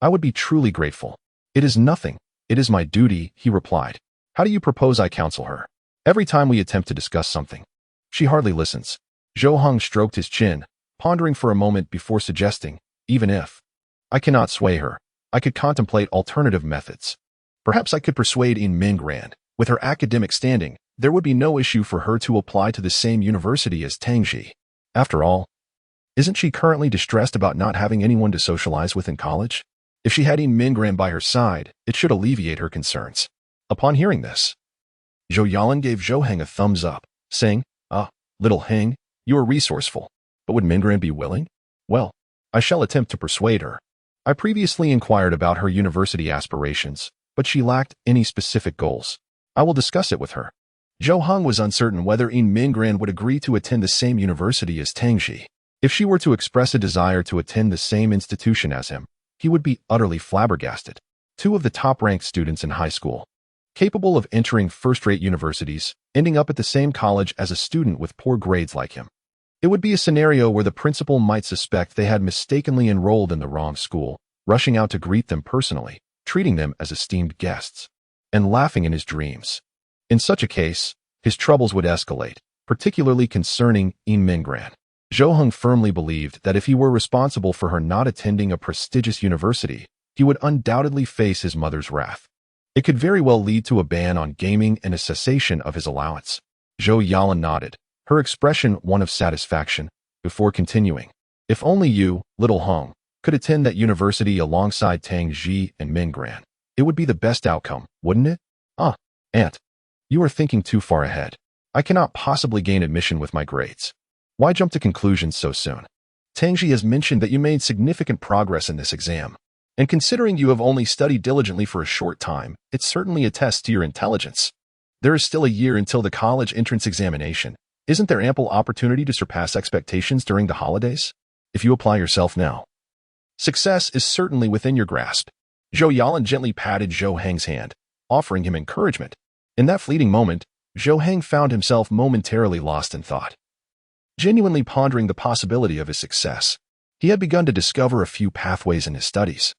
I would be truly grateful. It is nothing. It is my duty, he replied. How do you propose I counsel her? Every time we attempt to discuss something, she hardly listens. Zhou Heng stroked his chin, pondering for a moment before suggesting, even if I cannot sway her, I could contemplate alternative methods. Perhaps I could persuade Mingran. With her academic standing, there would be no issue for her to apply to the same university as Tangji. After all, isn't she currently distressed about not having anyone to socialize with in college? If she had Mingran by her side, it should alleviate her concerns. Upon hearing this, Zhou Yalin gave Zhou Heng a thumbs up, saying, Little Heng, you are resourceful, but would Mingran be willing? Well, I shall attempt to persuade her. I previously inquired about her university aspirations, but she lacked any specific goals. I will discuss it with her. Zhou Heng was uncertain whether Mingran would agree to attend the same university as Tangji. If she were to express a desire to attend the same institution as him, he would be utterly flabbergasted. Two of the top-ranked students in high school, capable of entering first-rate universities, ending up at the same college as a student with poor grades like him. It would be a scenario where the principal might suspect they had mistakenly enrolled in the wrong school, rushing out to greet them personally, treating them as esteemed guests, and laughing in his dreams. In such a case, his troubles would escalate, particularly concerning Mingran. Zhou Heng firmly believed that if he were responsible for her not attending a prestigious university, he would undoubtedly face his mother's wrath. It could very well lead to a ban on gaming and a cessation of his allowance. Zhou Yalin nodded, her expression one of satisfaction, before continuing. If only you, Little Heng, could attend that university alongside Tang Ji and Mingran, it would be the best outcome, wouldn't it? Aunt, you are thinking too far ahead. I cannot possibly gain admission with my grades. Why jump to conclusions so soon? Tangji has mentioned that you made significant progress in this exam. And considering you have only studied diligently for a short time, it certainly attests to your intelligence. There is still a year until the college entrance examination. Isn't there ample opportunity to surpass expectations during the holidays? If you apply yourself now, success is certainly within your grasp. Zhou Yalin gently patted Zhou Heng's hand, offering him encouragement. In that fleeting moment, Zhou Heng found himself momentarily lost in thought, genuinely pondering the possibility of his success. He had begun to discover a few pathways in his studies,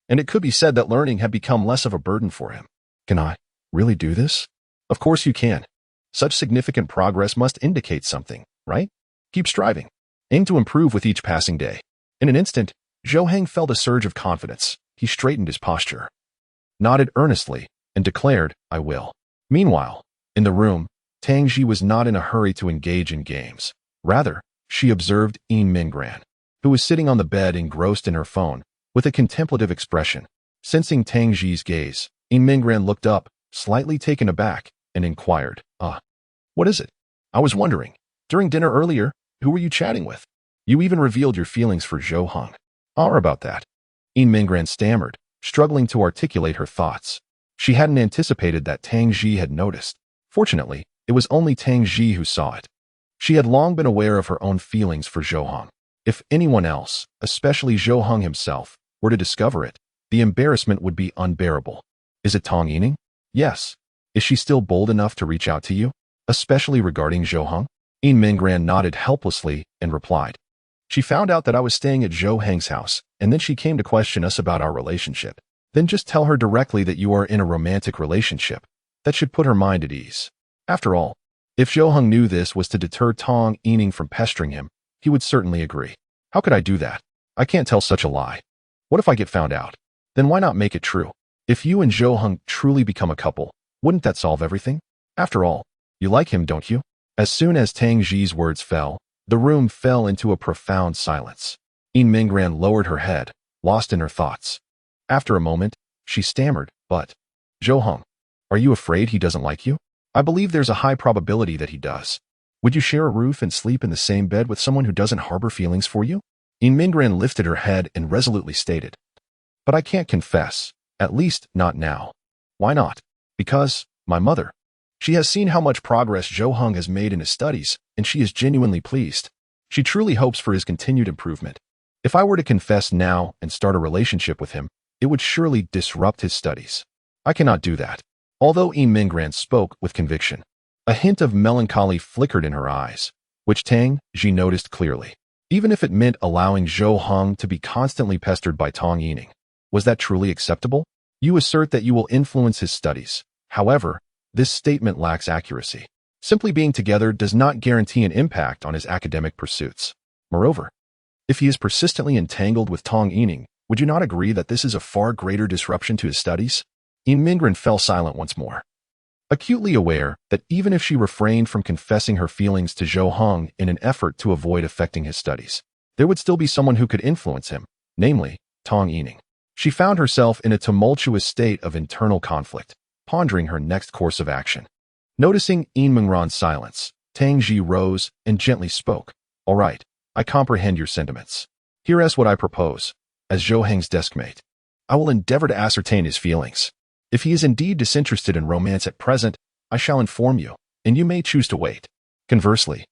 and it could be said that learning had become less of a burden for him. Can I really do this? Of course you can. Such significant progress must indicate something, right? Keep striving. Aim to improve with each passing day. In an instant, Zhou Heng felt a surge of confidence. He straightened his posture, nodded earnestly, and declared, I will. Meanwhile, in the room, Tang Ji was not in a hurry to engage in games. Rather, she observed Mingran, who was sitting on the bed engrossed in her phone, with a contemplative expression. Sensing Tang Ji's gaze, Mingran looked up, slightly taken aback, and inquired, what is it? I was wondering, during dinner earlier, who were you chatting with? You even revealed your feelings for Zhou Heng. About that. Mingran stammered, struggling to articulate her thoughts. She hadn't anticipated that Tang Ji had noticed. Fortunately, it was only Tang Ji who saw it. She had long been aware of her own feelings for Zhou Heng. If anyone else, especially Zhou Heng himself, were to discover it, the embarrassment would be unbearable. Is it Tong Yining? Yes. Is she still bold enough to reach out to you, especially regarding Zhou Heng? Mingran nodded helplessly and replied. She found out that I was staying at Zhou Heng's house, and then she came to question us about our relationship. Then just tell her directly that you are in a romantic relationship. That should put her mind at ease. After all, if Zhou Heng knew this was to deter Tong Yining from pestering him, he would certainly agree. How could I do that? I can't tell such a lie. What if I get found out? Then why not make it true? If you and Zhou Heng truly become a couple, wouldn't that solve everything? After all, you like him, don't you? As soon as Tang Ji's words fell, the room fell into a profound silence. Mingran lowered her head, lost in her thoughts. After a moment, she stammered, but, Zhou Heng, are you afraid he doesn't like you? I believe there's a high probability that he does. Would you share a roof and sleep in the same bed with someone who doesn't harbor feelings for you? Mingran lifted her head and resolutely stated, but I can't confess, at least not now. Why not? Because, my mother. She has seen how much progress Zhou Heng has made in his studies, and she is genuinely pleased. She truly hopes for his continued improvement. If I were to confess now and start a relationship with him, it would surely disrupt his studies. I cannot do that. Although Yin Minggran spoke with conviction, a hint of melancholy flickered in her eyes, which Tang Ji noticed clearly. Even if it meant allowing Zhou Heng to be constantly pestered by Tong Yining, was that truly acceptable? You assert that you will influence his studies. However, this statement lacks accuracy. Simply being together does not guarantee an impact on his academic pursuits. Moreover, if he is persistently entangled with Tong Yining, would you not agree that this is a far greater disruption to his studies? Yin Minggran fell silent once more, acutely aware that even if she refrained from confessing her feelings to Zhou Heng in an effort to avoid affecting his studies, there would still be someone who could influence him, namely, Tong Yining. She found herself in a tumultuous state of internal conflict, pondering her next course of action. Noticing Yin Minggran's silence, Tang Ji rose and gently spoke. All right, I comprehend your sentiments. Here is what I propose. As Zhou Heng's deskmate, I will endeavor to ascertain his feelings. If he is indeed disinterested in romance at present, I shall inform you, and you may choose to wait. Conversely,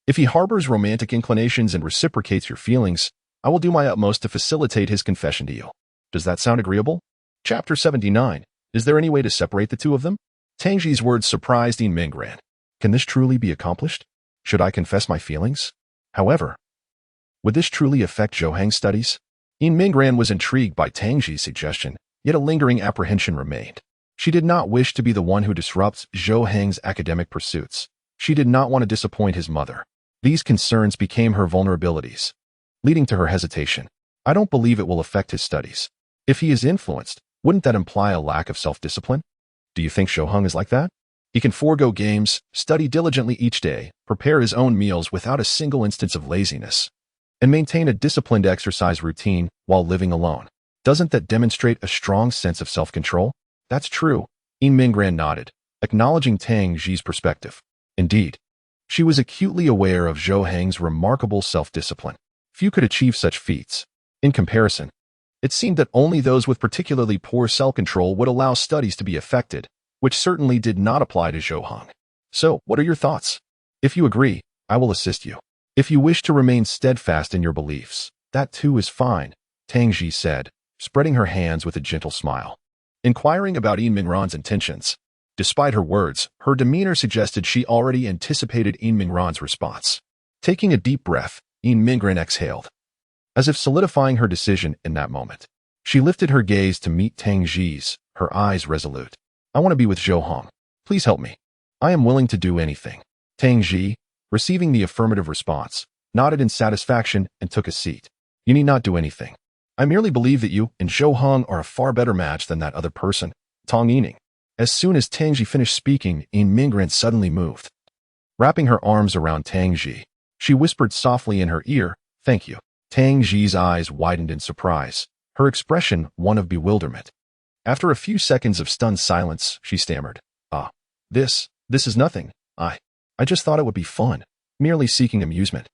if he harbors romantic inclinations and reciprocates your feelings, I will do my utmost to facilitate his confession to you. Does that sound agreeable? Chapter 79. Is there any way to separate the two of them? Tang Ji's words surprised Yin Minggran. Can this truly be accomplished? Should I confess my feelings? However, would this truly affect Zhou Heng's studies? Yin Minggran was intrigued by Tang Ji's suggestion, yet a lingering apprehension remained. She did not wish to be the one who disrupts Zhou Heng's academic pursuits. She did not want to disappoint his mother. These concerns became her vulnerabilities, leading to her hesitation. I don't believe it will affect his studies. If he is influenced, wouldn't that imply a lack of self-discipline? Do you think Zhou Heng is like that? He can forego games, study diligently each day, prepare his own meals without a single instance of laziness, and maintain a disciplined exercise routine while living alone. Doesn't that demonstrate a strong sense of self-control? That's true. Yin Minggran nodded, acknowledging Tang Ji's perspective. Indeed, she was acutely aware of Zhou Heng's remarkable self-discipline. Few could achieve such feats. In comparison, it seemed that only those with particularly poor self-control would allow studies to be affected, which certainly did not apply to Zhou Heng. So, what are your thoughts? If you agree, I will assist you. If you wish to remain steadfast in your beliefs, that too is fine, Tang Ji said, spreading her hands with a gentle smile. Inquiring about Yin Minggran's intentions, despite her words, her demeanor suggested she already anticipated Yin Minggran's response. Taking a deep breath, Yin Minggran exhaled, as if solidifying her decision in that moment. She lifted her gaze to meet Tang Ji's, her eyes resolute. I want to be with Zhou Heng. Please help me. I am willing to do anything. Tang Ji, receiving the affirmative response, nodded in satisfaction and took a seat. You need not do anything. I merely believe that you and Zhou Heng are a far better match than that other person, Tong Yining. As soon as Tang Ji finished speaking, Yin Minggran suddenly moved. Wrapping her arms around Tang Ji, she whispered softly in her ear, "Thank you." Tang Ji's eyes widened in surprise, her expression one of bewilderment. After a few seconds of stunned silence, she stammered, This is nothing. I just thought it would be fun, merely seeking amusement."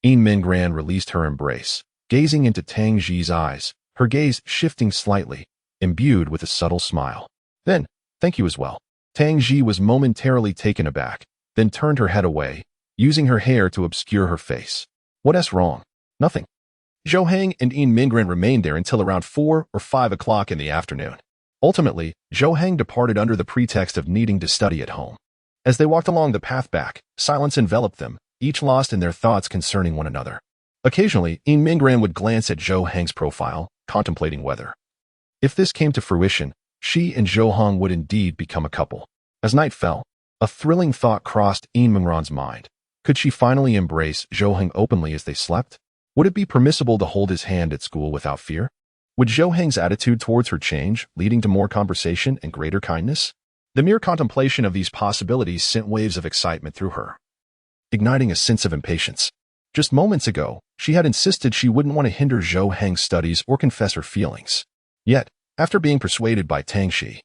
Yin Minggran released her embrace, gazing into Tang Ji's eyes, her gaze shifting slightly, imbued with a subtle smile. Then, thank you as well. Tang Ji was momentarily taken aback, then turned her head away, using her hair to obscure her face. What's wrong? Nothing. Zhou Heng and Yin Minggran remained there until around 4 or 5 o'clock in the afternoon. Ultimately, Zhou Heng departed under the pretext of needing to study at home. As they walked along the path back, silence enveloped them, each lost in their thoughts concerning one another. Occasionally, Yin Minggran would glance at Zhou Heng's profile, contemplating whether, if this came to fruition, she and Zhou Heng would indeed become a couple. As night fell, a thrilling thought crossed Yin Minggran's mind. Could she finally embrace Zhou Heng openly as they slept? Would it be permissible to hold his hand at school without fear? Would Zhou Heng's attitude towards her change, leading to more conversation and greater kindness? The mere contemplation of these possibilities sent waves of excitement through her, igniting a sense of impatience. Just moments ago, she had insisted she wouldn't want to hinder Zhou Heng's studies or confess her feelings. Yet, after being persuaded by Tang Ji,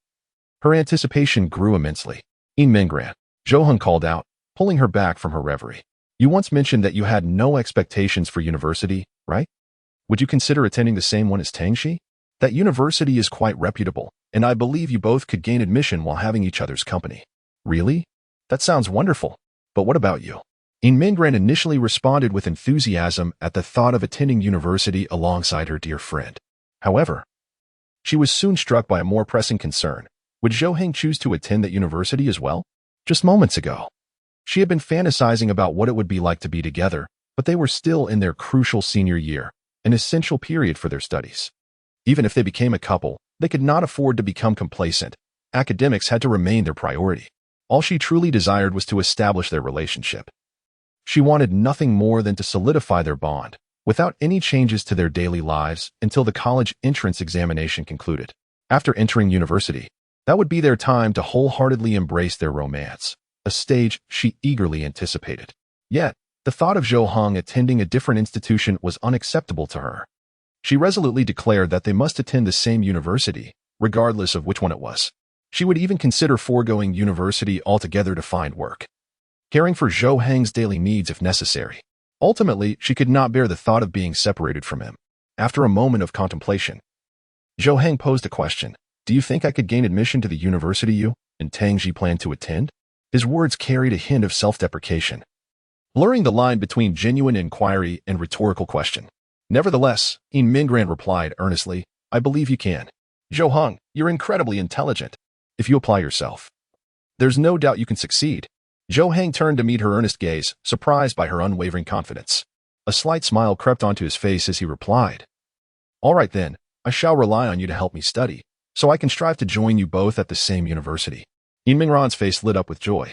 her anticipation grew immensely. Yin Minggran, Zhou Heng called out, pulling her back from her reverie. You once mentioned that you had no expectations for university, right? Would you consider attending the same one as Tang Ji? That university is quite reputable, and I believe you both could gain admission while having each other's company. Really? That sounds wonderful. But what about you? In Mingran initially responded with enthusiasm at the thought of attending university alongside her dear friend. However, she was soon struck by a more pressing concern. Would Zhou Heng choose to attend that university as well? Just moments ago, she had been fantasizing about what it would be like to be together, but they were still in their crucial senior year, an essential period for their studies. Even if they became a couple, they could not afford to become complacent. Academics had to remain their priority. All she truly desired was to establish their relationship. She wanted nothing more than to solidify their bond, without any changes to their daily lives until the college entrance examination concluded. After entering university, that would be their time to wholeheartedly embrace their romance, a stage she eagerly anticipated. Yet, the thought of Zhou Heng attending a different institution was unacceptable to her. She resolutely declared that they must attend the same university, regardless of which one it was. She would even consider foregoing university altogether to find work, caring for Zhou Heng's daily needs if necessary. Ultimately, she could not bear the thought of being separated from him. After a moment of contemplation, Zhou Heng posed a question. Do you think I could gain admission to the university you and Tangji plan to attend? His words carried a hint of self-deprecation, blurring the line between genuine inquiry and rhetorical question. Nevertheless, In Mingran replied earnestly, I believe you can. Zhou Heng, you're incredibly intelligent. If you apply yourself, there's no doubt you can succeed. Zhou Heng turned to meet her earnest gaze, surprised by her unwavering confidence. A slight smile crept onto his face as he replied, All right then, I shall rely on you to help me study, so I can strive to join you both at the same university. In Mingran's face lit up with joy,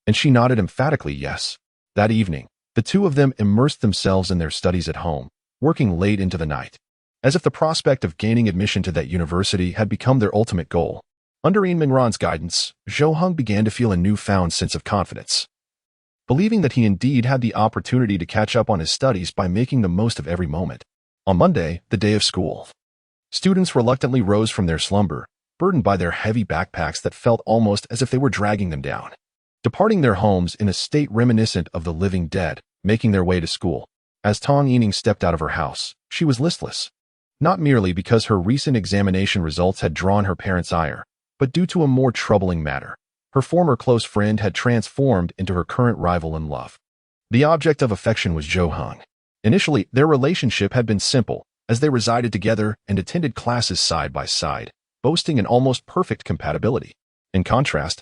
and she nodded emphatically yes. That evening, the two of them immersed themselves in their studies at home, working late into the night, as if the prospect of gaining admission to that university had become their ultimate goal. Under In Mingran's guidance, Zhou Heng began to feel a newfound sense of confidence, believing that he indeed had the opportunity to catch up on his studies by making the most of every moment. On Monday, the day of school, students reluctantly rose from their slumber, burdened by their heavy backpacks that felt almost as if they were dragging them down. Departing their homes in a state reminiscent of the living dead, making their way to school. As Tong Yining stepped out of her house, she was listless. Not merely because her recent examination results had drawn her parents' ire, but due to a more troubling matter. Her former close friend had transformed into her current rival in love. The object of affection was Zhou Heng. Initially, their relationship had been simple, as they resided together and attended classes side by side, boasting an almost perfect compatibility. In contrast,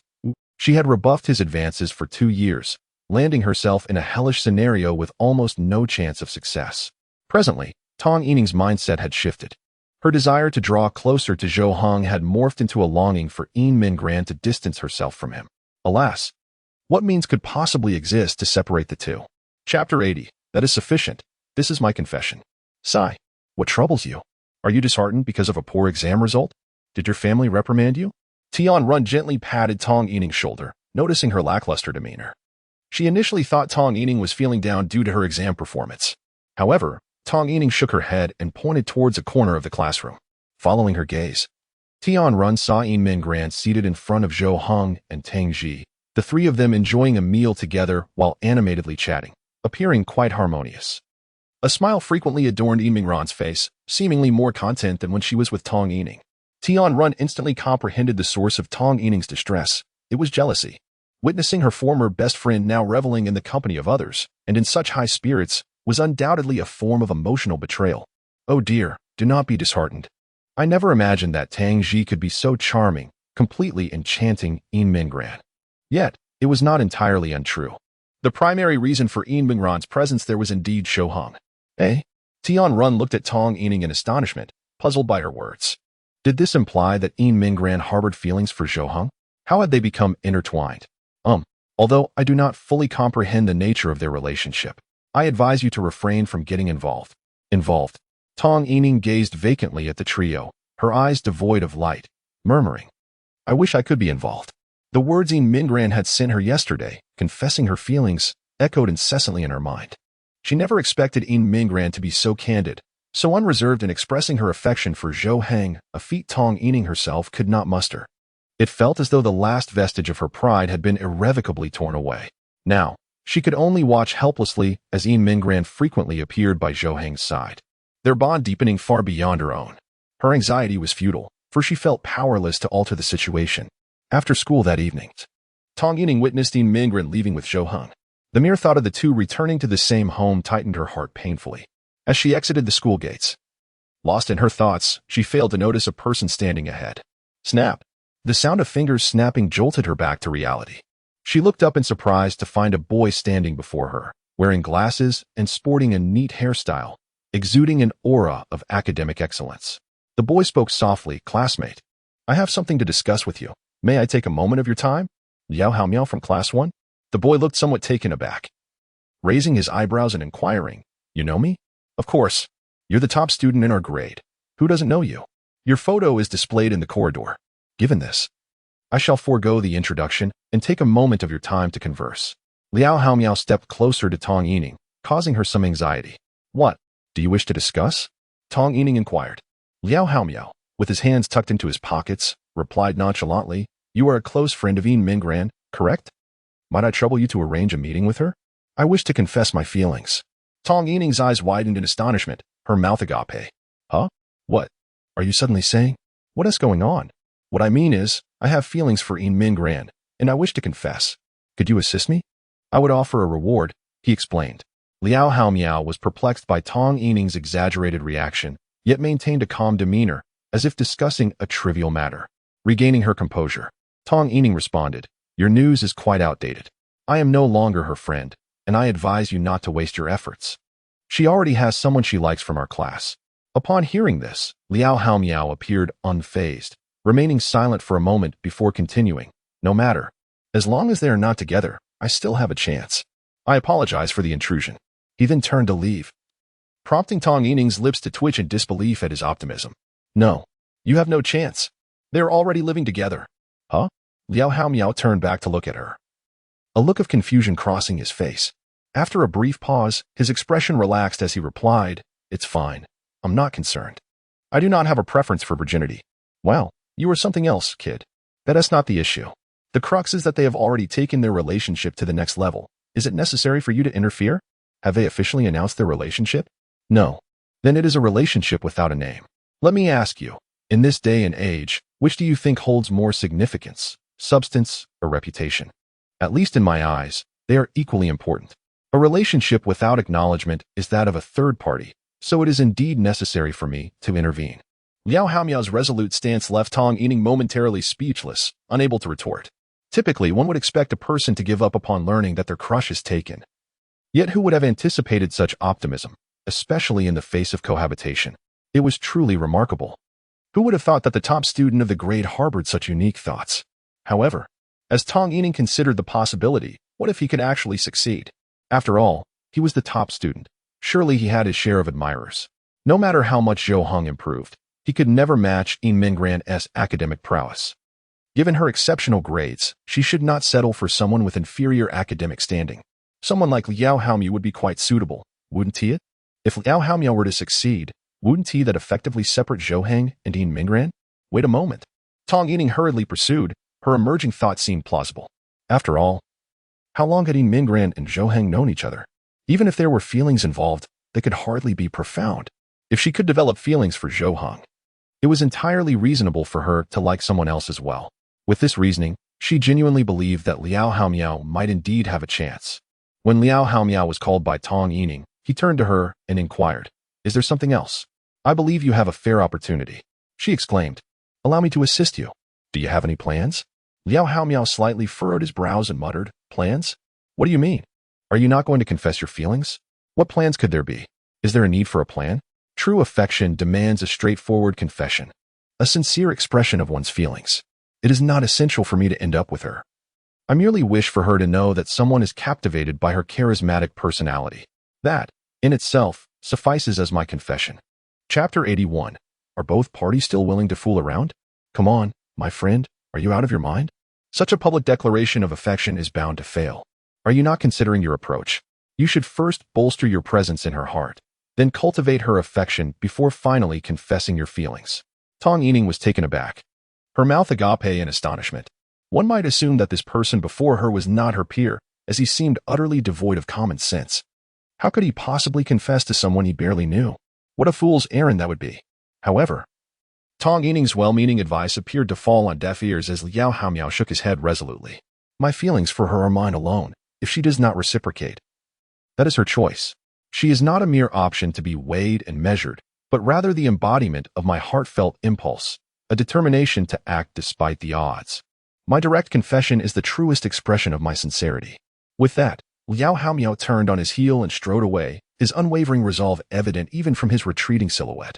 she had rebuffed his advances for 2 years, landing herself in a hellish scenario with almost no chance of success. Presently, Tong Yining's mindset had shifted. Her desire to draw closer to Zhou Heng had morphed into a longing for In Mingran to distance herself from him. Alas, what means could possibly exist to separate the two? Chapter 80. That is sufficient. This is my confession. Sigh. What troubles you? Are you disheartened because of a poor exam result? Did your family reprimand you? Tian Run gently patted Tong Yining's shoulder, noticing her lackluster demeanor. She initially thought Tong Yining was feeling down due to her exam performance. However, Tong Yining shook her head and pointed towards a corner of the classroom. Following her gaze, Tian Run saw In Mingran seated in front of Zhou Heng and Tang Ji, the three of them enjoying a meal together while animatedly chatting, appearing quite harmonious. A smile frequently adorned In Mingran's face, seemingly more content than when she was with Tong Yining. Tian Run instantly comprehended the source of Tong Yining's distress. It was jealousy. Witnessing her former best friend now reveling in the company of others, and in such high spirits, was undoubtedly a form of emotional betrayal. Oh dear, do not be disheartened. I never imagined that Tang Ji could be so charming, completely enchanting In Mingran. Yet, it was not entirely untrue. The primary reason for In Mingran's presence there was indeed Zhou Heng. Eh? Tian Run looked at Tong Yining in astonishment, puzzled by her words. Did this imply that In Mingran harbored feelings for Zhou Heng? How had they become intertwined? Although I do not fully comprehend the nature of their relationship, I advise you to refrain from getting involved. Tong Yining gazed vacantly at the trio, her eyes devoid of light, murmuring, I wish I could be involved. The words In Mingran had sent her yesterday, confessing her feelings, echoed incessantly in her mind. She never expected In Mingran to be so candid, so unreserved in expressing her affection for Zhou Heng, a feat Tong Yining herself could not muster. It felt as though the last vestige of her pride had been irrevocably torn away. Now, she could only watch helplessly as In Mingran frequently appeared by Zhou Heng's side, their bond deepening far beyond her own. Her anxiety was futile, for she felt powerless to alter the situation. After school that evening, Tong Yining witnessed Yin Mingren leaving with Zhou Heng. The mere thought of the two returning to the same home tightened her heart painfully. As she exited the school gates, lost in her thoughts, she failed to notice a person standing ahead. Snap! The sound of fingers snapping jolted her back to reality. She looked up in surprise to find a boy standing before her, wearing glasses and sporting a neat hairstyle, exuding an aura of academic excellence. The boy spoke softly, "Classmate, I have something to discuss with you. May I take a moment of your time?" Liao Haomiao from Class 1? The boy looked somewhat taken aback, raising his eyebrows and inquiring, "You know me?" "Of course. You're the top student in our grade. Who doesn't know you? Your photo is displayed in the corridor. Given this, I shall forego the introduction and take a moment of your time to converse." Liao Haomiao stepped closer to Tong Yining, causing her some anxiety. "What do you wish to discuss?" Tong Yining inquired. Liao Haomiao, with his hands tucked into his pockets, replied nonchalantly, "You are a close friend of Yin Mingren, correct? Might I trouble you to arrange a meeting with her? I wish to confess my feelings." Tong Yining's eyes widened in astonishment, her mouth agape. "Huh? What are you suddenly saying? What is going on?" "What I mean is, I have feelings for Yin Mingren, and I wish to confess. Could you assist me? I would offer a reward," he explained. Liao Haomiao was perplexed by Tong Yining's exaggerated reaction, yet maintained a calm demeanor, as if discussing a trivial matter. Regaining her composure, Tong Yining responded, "Your news is quite outdated. I am no longer her friend, and I advise you not to waste your efforts. She already has someone she likes from our class." Upon hearing this, Liao Haomiao appeared unfazed, remaining silent for a moment before continuing, "No matter. As long as they are not together, I still have a chance. I apologize for the intrusion." He then turned to leave, prompting Tong Yining's lips to twitch in disbelief at his optimism. "No, you have no chance. They are already living together." "Huh?" Liao Haomiao turned back to look at her, a look of confusion crossing his face. After a brief pause, his expression relaxed as he replied, "It's fine. I'm not concerned. I do not have a preference for virginity." "Well, you are something else, kid. That is not the issue. The crux is that they have already taken their relationship to the next level. Is it necessary for you to interfere? Have they officially announced their relationship?" "No. Then it is a relationship without a name. Let me ask you, in this day and age, which do you think holds more significance, substance or reputation? At least in my eyes, they are equally important. A relationship without acknowledgement is that of a third party, so it is indeed necessary for me to intervene." Liao Haomiao's resolute stance left Tong Yining momentarily speechless, unable to retort. Typically, one would expect a person to give up upon learning that their crush is taken. Yet who would have anticipated such optimism, especially in the face of cohabitation? It was truly remarkable. Who would have thought that the top student of the grade harbored such unique thoughts? However, as Tong Yining considered the possibility, what if he could actually succeed? After all, he was the top student. Surely he had his share of admirers. No matter how much Zhou Heng improved, he could never match Yin Mingren's academic prowess. Given her exceptional grades, she should not settle for someone with inferior academic standing. Someone like Liao Haomiao would be quite suitable, wouldn't he? If Liao Haomiao were to succeed, wouldn't he that effectively separate Zhou Heng and Yin Mingren? Wait a moment. Tong Yining hurriedly pursued. Her emerging thought seemed plausible. After all, how long had Yin Mingren and Zhou Heng known each other? Even if there were feelings involved, they could hardly be profound. If she could develop feelings for Zhou Heng, it was entirely reasonable for her to like someone else as well. With this reasoning, she genuinely believed that Liao Haomiao might indeed have a chance. When Liao Haomiao was called by Tong Yining, he turned to her and inquired, "Is there something else? I believe you have a fair opportunity." She exclaimed, "Allow me to assist you. Do you have any plans?" Liao Haomiao slightly furrowed his brows and muttered, "Plans? What do you mean? Are you not going to confess your feelings? What plans could there be? Is there a need for a plan? True affection demands a straightforward confession, a sincere expression of one's feelings. It is not essential for me to end up with her. I merely wish for her to know that someone is captivated by her charismatic personality. That, in itself, suffices as my confession." Chapter 81. Are both parties still willing to fool around? Come on, my friend, are you out of your mind? Such a public declaration of affection is bound to fail. Are you not considering your approach? You should first bolster your presence in her heart, then cultivate her affection before finally confessing your feelings. Tong Yining was taken aback, her mouth agape in astonishment. One might assume that this person before her was not her peer, as he seemed utterly devoid of common sense. How could he possibly confess to someone he barely knew? What a fool's errand that would be. However, Tong Yining's well-meaning advice appeared to fall on deaf ears as Liao Haomiao shook his head resolutely. My feelings for her are mine alone. If she does not reciprocate, that is her choice. She is not a mere option to be weighed and measured, but rather the embodiment of my heartfelt impulse, a determination to act despite the odds. My direct confession is the truest expression of my sincerity. With that, Liao Haomiao turned on his heel and strode away, his unwavering resolve evident even from his retreating silhouette.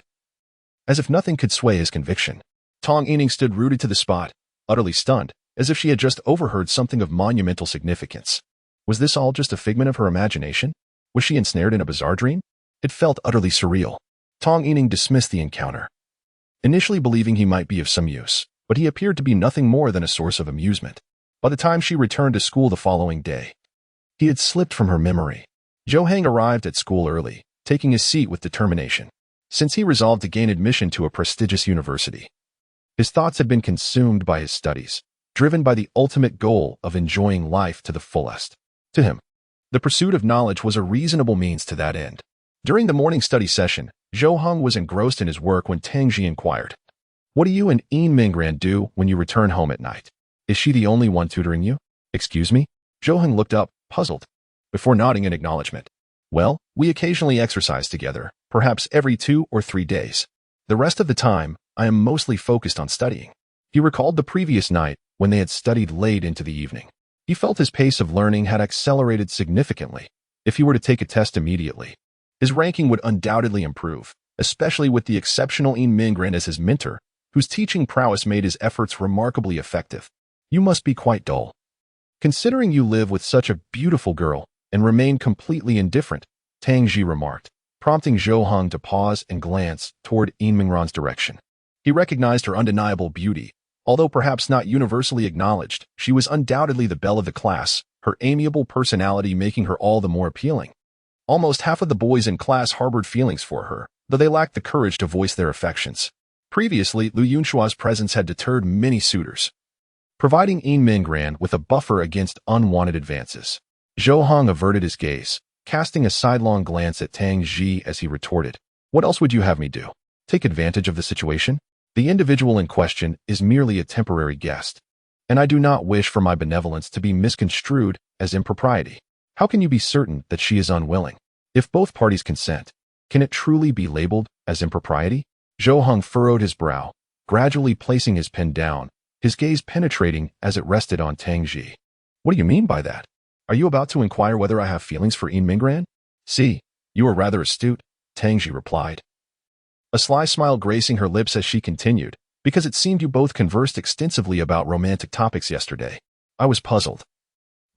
As if nothing could sway his conviction, Tong Yining stood rooted to the spot, utterly stunned, as if she had just overheard something of monumental significance. Was this all just a figment of her imagination? Was she ensnared in a bizarre dream? It felt utterly surreal. Tong Yining dismissed the encounter, initially believing he might be of some use, but he appeared to be nothing more than a source of amusement. By the time she returned to school the following day, he had slipped from her memory. Zhou Heng arrived at school early, taking his seat with determination, since he resolved to gain admission to a prestigious university. His thoughts had been consumed by his studies, driven by the ultimate goal of enjoying life to the fullest. To him, the pursuit of knowledge was a reasonable means to that end. During the morning study session, Zhou Heng was engrossed in his work when Tang Ji inquired, "What do you and Yin Minggran do when you return home at night? Is she the only one tutoring you?" "Excuse me?" Zhou Heng looked up, puzzled, before nodding in acknowledgement. "Well, we occasionally exercise together, perhaps every 2 or 3 days. The rest of the time, I am mostly focused on studying." He recalled the previous night when they had studied late into the evening. He felt his pace of learning had accelerated significantly. If he were to take a test immediately, his ranking would undoubtedly improve, especially with the exceptional Yin Minggran as his mentor, whose teaching prowess made his efforts remarkably effective. "You must be quite dull, considering you live with such a beautiful girl and remain completely indifferent," Tang Ji remarked, prompting Zhou Heng to pause and glance toward Yin Minggran's direction. He recognized her undeniable beauty. Although perhaps not universally acknowledged, she was undoubtedly the belle of the class, her amiable personality making her all the more appealing. Almost half of the boys in class harbored feelings for her, though they lacked the courage to voice their affections. Previously, Lu Yunshua's presence had deterred many suitors, providing Yin Minggran with a buffer against unwanted advances. Zhou Heng averted his gaze, casting a sidelong glance at Tang Ji as he retorted, "What else would you have me do? Take advantage of the situation? The individual in question is merely a temporary guest, and I do not wish for my benevolence to be misconstrued as impropriety. How can you be certain that she is unwilling? If both parties consent, can it truly be labeled as impropriety?" Zhou Heng furrowed his brow, gradually placing his pen down, his gaze penetrating as it rested on Tang Ji. "What do you mean by that? Are you about to inquire whether I have feelings for Yin Minggran?" "See, you are rather astute," Tang Ji replied, a sly smile gracing her lips as she continued, "because it seemed you both conversed extensively about romantic topics yesterday. I was puzzled,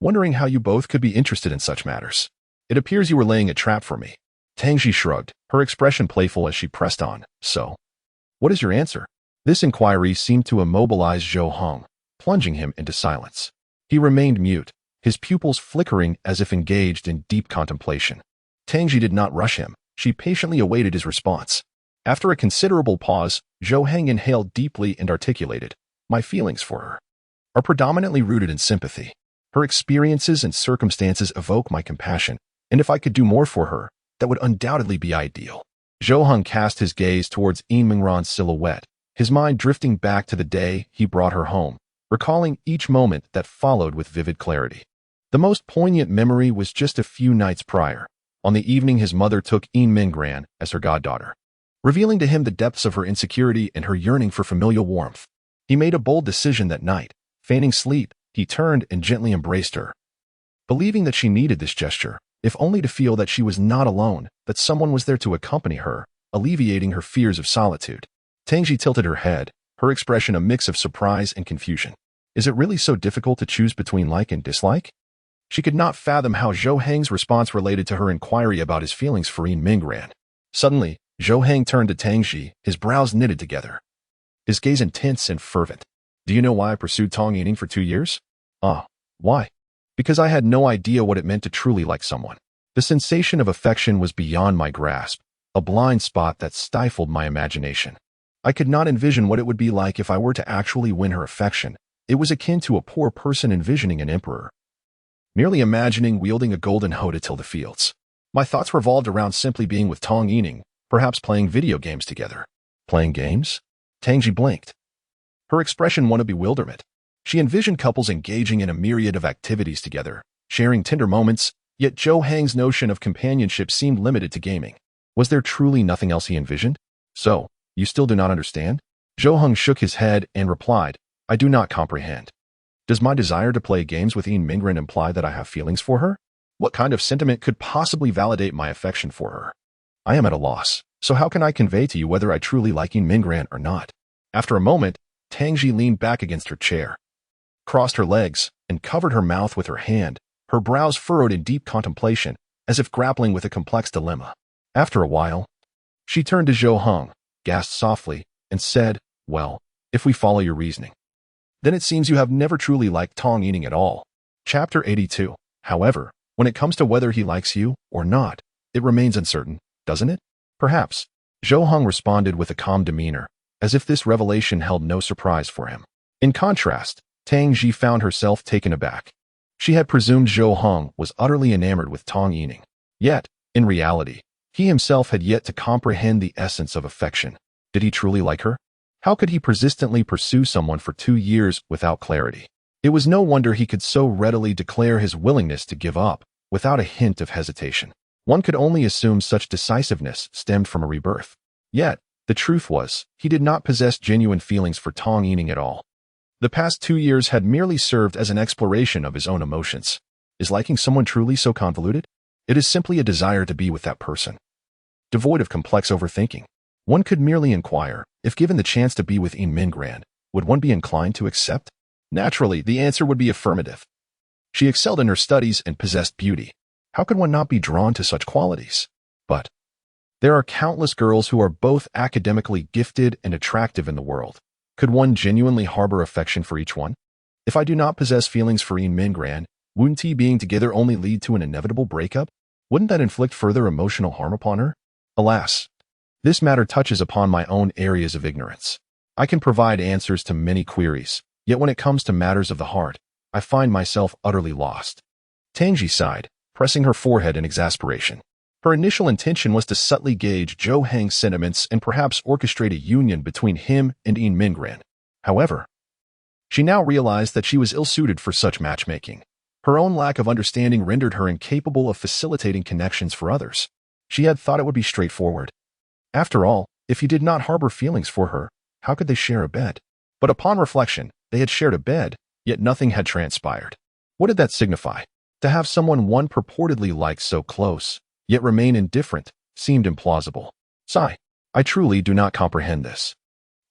wondering how you both could be interested in such matters. It appears you were laying a trap for me." Tang Ji shrugged, her expression playful as she pressed on, "So, what is your answer?" This inquiry seemed to immobilize Zhou Heng, plunging him into silence. He remained mute, his pupils flickering as if engaged in deep contemplation. Tang Ji did not rush him. She patiently awaited his response. After a considerable pause, Zhou Heng inhaled deeply and articulated, "My feelings for her are predominantly rooted in sympathy. Her experiences and circumstances evoke my compassion, and if I could do more for her, that would undoubtedly be ideal." Zhou Heng cast his gaze towards Yin Minggran's silhouette, his mind drifting back to the day he brought her home, recalling each moment that followed with vivid clarity. The most poignant memory was just a few nights prior, on the evening his mother took Yin Minggran as her goddaughter, revealing to him the depths of her insecurity and her yearning for familial warmth. He made a bold decision that night. Feigning sleep, he turned and gently embraced her, believing that she needed this gesture, if only to feel that she was not alone, that someone was there to accompany her, alleviating her fears of solitude. Tang Ji tilted her head, her expression a mix of surprise and confusion. Is it really so difficult to choose between like and dislike? She could not fathom how Zhou Heng's response related to her inquiry about his feelings for Yin Minggran. Suddenly, Zhou Heng turned to Tang Ji, his brows knitted together, his gaze intense and fervent. "Do you know why I pursued Tong Yining for 2 years? Why? Because I had no idea what it meant to truly like someone. The sensation of affection was beyond my grasp, a blind spot that stifled my imagination. I could not envision what it would be like if I were to actually win her affection. It was akin to a poor person envisioning an emperor, merely imagining wielding a golden hoe to till the fields. My thoughts revolved around simply being with Tong Yining, perhaps playing video games together." "Playing games?" Tang Ji blinked, her expression one of bewilderment. She envisioned couples engaging in a myriad of activities together, sharing tender moments, yet Zhou Heng's notion of companionship seemed limited to gaming. Was there truly nothing else he envisioned? So, you still do not understand? Zhou Heng shook his head and replied, I do not comprehend. Does my desire to play games with Yin Mingren imply that I have feelings for her? What kind of sentiment could possibly validate my affection for her? I am at a loss, so how can I convey to you whether I truly like Yin Mingren or not? After a moment, Tangji leaned back against her chair, crossed her legs, and covered her mouth with her hand, her brows furrowed in deep contemplation, as if grappling with a complex dilemma. After a while, she turned to Zhou Heng, gasped softly, and said, Well, if we follow your reasoning, then it seems you have never truly liked Tong Yining at all. Chapter 82. However, when it comes to whether he likes you or not, it remains uncertain, doesn't it? Perhaps. Zhou Heng responded with a calm demeanor, as if this revelation held no surprise for him. In contrast, Tang Ji found herself taken aback. She had presumed Zhou Heng was utterly enamored with Tong Yining. Yet, in reality, he himself had yet to comprehend the essence of affection. Did he truly like her? How could he persistently pursue someone for 2 years without clarity? It was no wonder he could so readily declare his willingness to give up, without a hint of hesitation. One could only assume such decisiveness stemmed from a rebirth. Yet, the truth was, he did not possess genuine feelings for Tong Yining at all. The past 2 years had merely served as an exploration of his own emotions. Is liking someone truly so convoluted? It is simply a desire to be with that person, devoid of complex overthinking. One could merely inquire, if given the chance to be with Yin Mingren, would one be inclined to accept? Naturally, the answer would be affirmative. She excelled in her studies and possessed beauty. How could one not be drawn to such qualities? But there are countless girls who are both academically gifted and attractive in the world. Could one genuinely harbor affection for each one? If I do not possess feelings for Yin Mingren, wouldn't being together only lead to an inevitable breakup? Wouldn't that inflict further emotional harm upon her? Alas, this matter touches upon my own areas of ignorance. I can provide answers to many queries, yet when it comes to matters of the heart, I find myself utterly lost. Tangji sighed, pressing her forehead in exasperation. Her initial intention was to subtly gauge Zhou Heng's sentiments and perhaps orchestrate a union between him and Yin Mingren. However, she now realized that she was ill-suited for such matchmaking. Her own lack of understanding rendered her incapable of facilitating connections for others. She had thought it would be straightforward. After all, if he did not harbor feelings for her, how could they share a bed? But upon reflection, they had shared a bed, yet nothing had transpired. What did that signify? To have someone one purportedly liked so close, yet remain indifferent, seemed implausible. Sigh. I truly do not comprehend this.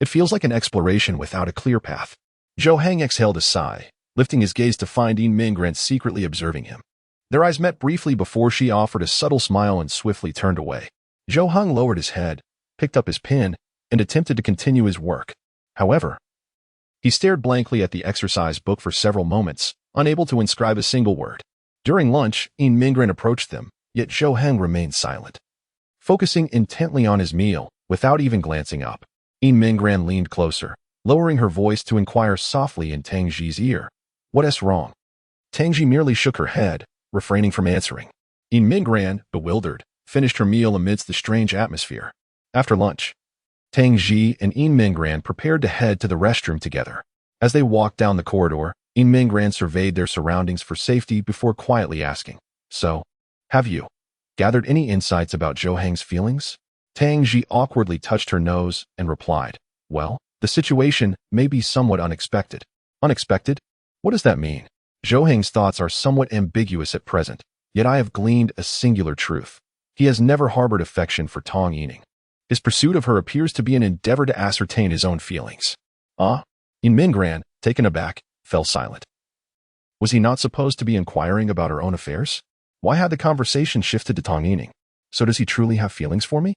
It feels like an exploration without a clear path. Zhou Heng exhaled a sigh, lifting his gaze to find Yin Mingren secretly observing him. Their eyes met briefly before she offered a subtle smile and swiftly turned away. Zhou Heng lowered his head, picked up his pen, and attempted to continue his work. However, he stared blankly at the exercise book for several moments, unable to inscribe a single word. During lunch, Yin Mingren approached them, yet Zhou Heng remained silent. Focusing intently on his meal, without even glancing up, Yin Mingren leaned closer, lowering her voice to inquire softly in Tangji's ear. What's wrong? Tangji merely shook her head, refraining from answering. Yin Mingren, bewildered, finished her meal amidst the strange atmosphere. After lunch, Tangji and Yin Mingren prepared to head to the restroom together. As they walked down the corridor, Yin Mingren surveyed their surroundings for safety before quietly asking, So, have you gathered any insights about Zhou Heng's feelings? Tangji awkwardly touched her nose and replied, Well, the situation may be somewhat unexpected. Unexpected? What does that mean? Zhou Heng's thoughts are somewhat ambiguous at present, yet I have gleaned a singular truth. He has never harbored affection for Tong Yining. His pursuit of her appears to be an endeavor to ascertain his own feelings. Yin Mingren, taken aback, fell silent. Was he not supposed to be inquiring about her own affairs? Why had the conversation shifted to Tong Yining? So does he truly have feelings for me?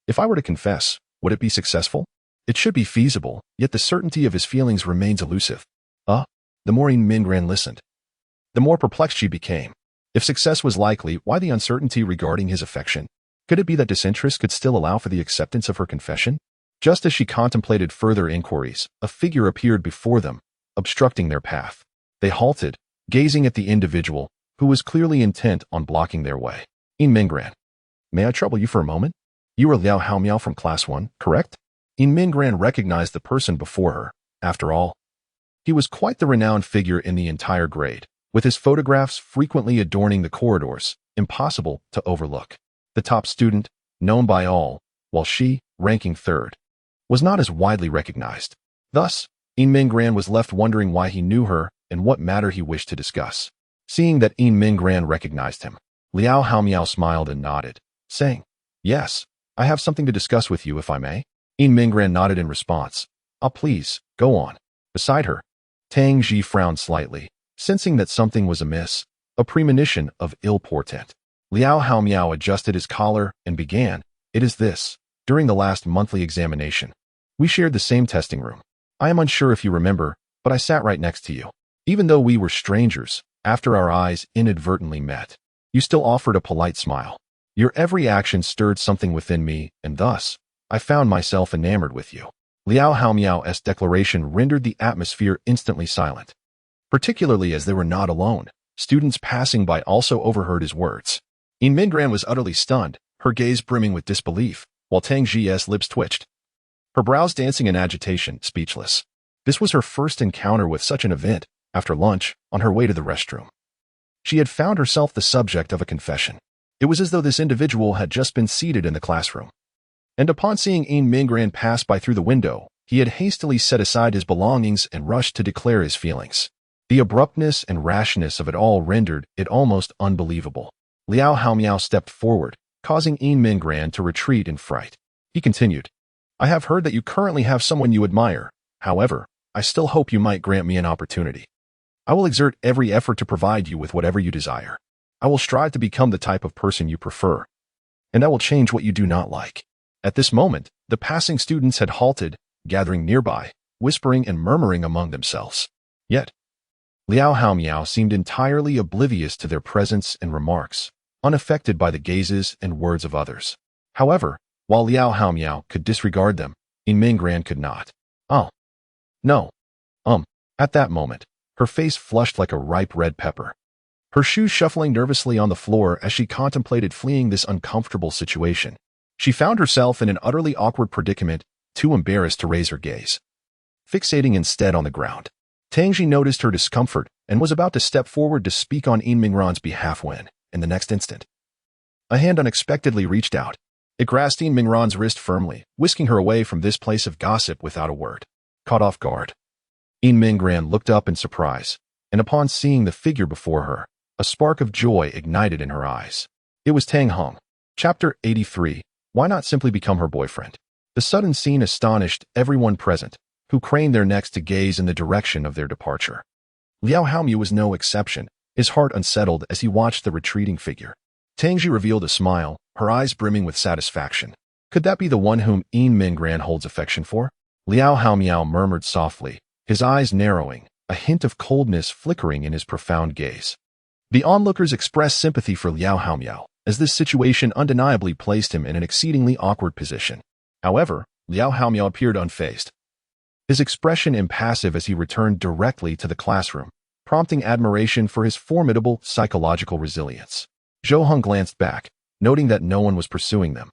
If I were to confess, would it be successful? It should be feasible, yet the certainty of his feelings remains elusive. The more Yin Mingren listened, the more perplexed she became. If success was likely, why the uncertainty regarding his affection? Could it be that disinterest could still allow for the acceptance of her confession? Just as she contemplated further inquiries, a figure appeared before them, obstructing their path. They halted, gazing at the individual, who was clearly intent on blocking their way. Yin Mingren, may I trouble you for a moment? You are Liao Haomiao from Class 1, correct? Yin Mingren recognized the person before her. After all, He was quite the renowned figure in the entire grade, with his photographs frequently adorning the corridors, impossible to overlook. The top student, known by all, while she, ranking third, was not as widely recognized. Thus, Yin Minggran was left wondering why he knew her and what matter he wished to discuss. Seeing that Yin Minggran recognized him, Liao Haomiao smiled and nodded, saying, "Yes, I have something to discuss with you if I may." Yin Minggran nodded in response. "Ah, please, go on." Beside her, Tang Ji frowned slightly, sensing that something was amiss, a premonition of ill portent. Liao Haomiao adjusted his collar and began, "It is this. During the last monthly examination, we shared the same testing room. I am unsure if you remember, but I sat right next to you. Even though we were strangers, after our eyes inadvertently met, you still offered a polite smile. Your every action stirred something within me, and thus, I found myself enamored with you." Liao Haomiao's declaration rendered the atmosphere instantly silent, particularly as they were not alone. Students passing by also overheard his words. Yin Minggran was utterly stunned, her gaze brimming with disbelief, while Tang Ji's lips twitched, her brows dancing in agitation, speechless. This was her first encounter with such an event, after lunch, on her way to the restroom. She had found herself the subject of a confession. It was as though this individual had just been seated in the classroom. And upon seeing Yin Minggran pass by through the window, he had hastily set aside his belongings and rushed to declare his feelings. The abruptness and rashness of it all rendered it almost unbelievable. Liao Haomiao stepped forward, causing Yin Minggran to retreat in fright. He continued, "I have heard that you currently have someone you admire. However, I still hope you might grant me an opportunity. I will exert every effort to provide you with whatever you desire. I will strive to become the type of person you prefer, and I will change what you do not like." At this moment, the passing students had halted, gathering nearby, whispering and murmuring among themselves. Yet, Liao Haomiao seemed entirely oblivious to their presence and remarks, unaffected by the gazes and words of others. However, while Liao Haomiao could disregard them, Yin Minggran could not. "Oh. No. At that moment, her face flushed like a ripe red pepper, her shoes shuffling nervously on the floor as she contemplated fleeing this uncomfortable situation. She found herself in an utterly awkward predicament, too embarrassed to raise her gaze, fixating instead on the ground. Tangji noticed her discomfort and was about to step forward to speak on Yin Minggran's behalf when, in the next instant, a hand unexpectedly reached out. It grasped Yin Minggran's wrist firmly, whisking her away from this place of gossip without a word. Caught off guard, Yin Minggran looked up in surprise, and upon seeing the figure before her, a spark of joy ignited in her eyes. It was Tang Heng. Chapter 83. Why not simply become her boyfriend? The sudden scene astonished everyone present, who craned their necks to gaze in the direction of their departure. Liao Haomiao was no exception, his heart unsettled as he watched the retreating figure. Tangji revealed a smile, her eyes brimming with satisfaction. Could that be the one whom Yin Minggran holds affection for? Liao Haomiao murmured softly, his eyes narrowing, a hint of coldness flickering in his profound gaze. The onlookers expressed sympathy for Liao Haomiao, as this situation undeniably placed him in an exceedingly awkward position. However, Liao Haomiao appeared unfazed, his expression impassive as he returned directly to the classroom, prompting admiration for his formidable psychological resilience. Zhou Heng glanced back, noting that no one was pursuing them,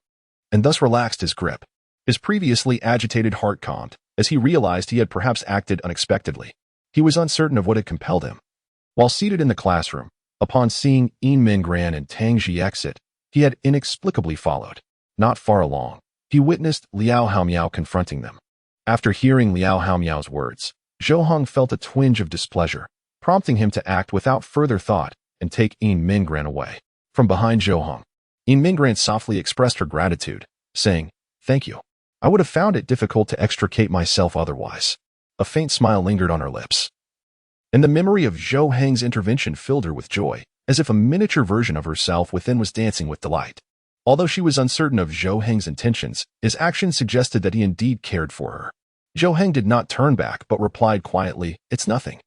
and thus relaxed his grip. His previously agitated heart calmed, as he realized he had perhaps acted unexpectedly. He was uncertain of what had compelled him. While seated in the classroom, upon seeing Yin Minggran and Tang Ji exit, he had inexplicably followed. Not far along, he witnessed Liao Haomiao confronting them. After hearing Liao Haomiao's words, Zhou Heng felt a twinge of displeasure, prompting him to act without further thought and take Yin Minggran away. From behind Zhou Heng, Yin Minggran softly expressed her gratitude, saying, "Thank you. I would have found it difficult to extricate myself otherwise." A faint smile lingered on her lips, and the memory of Zhou Heng's intervention filled her with joy, as if a miniature version of herself within was dancing with delight. Although she was uncertain of Zhou Heng's intentions, his actions suggested that he indeed cared for her. Zhou Heng did not turn back but replied quietly, "It's nothing.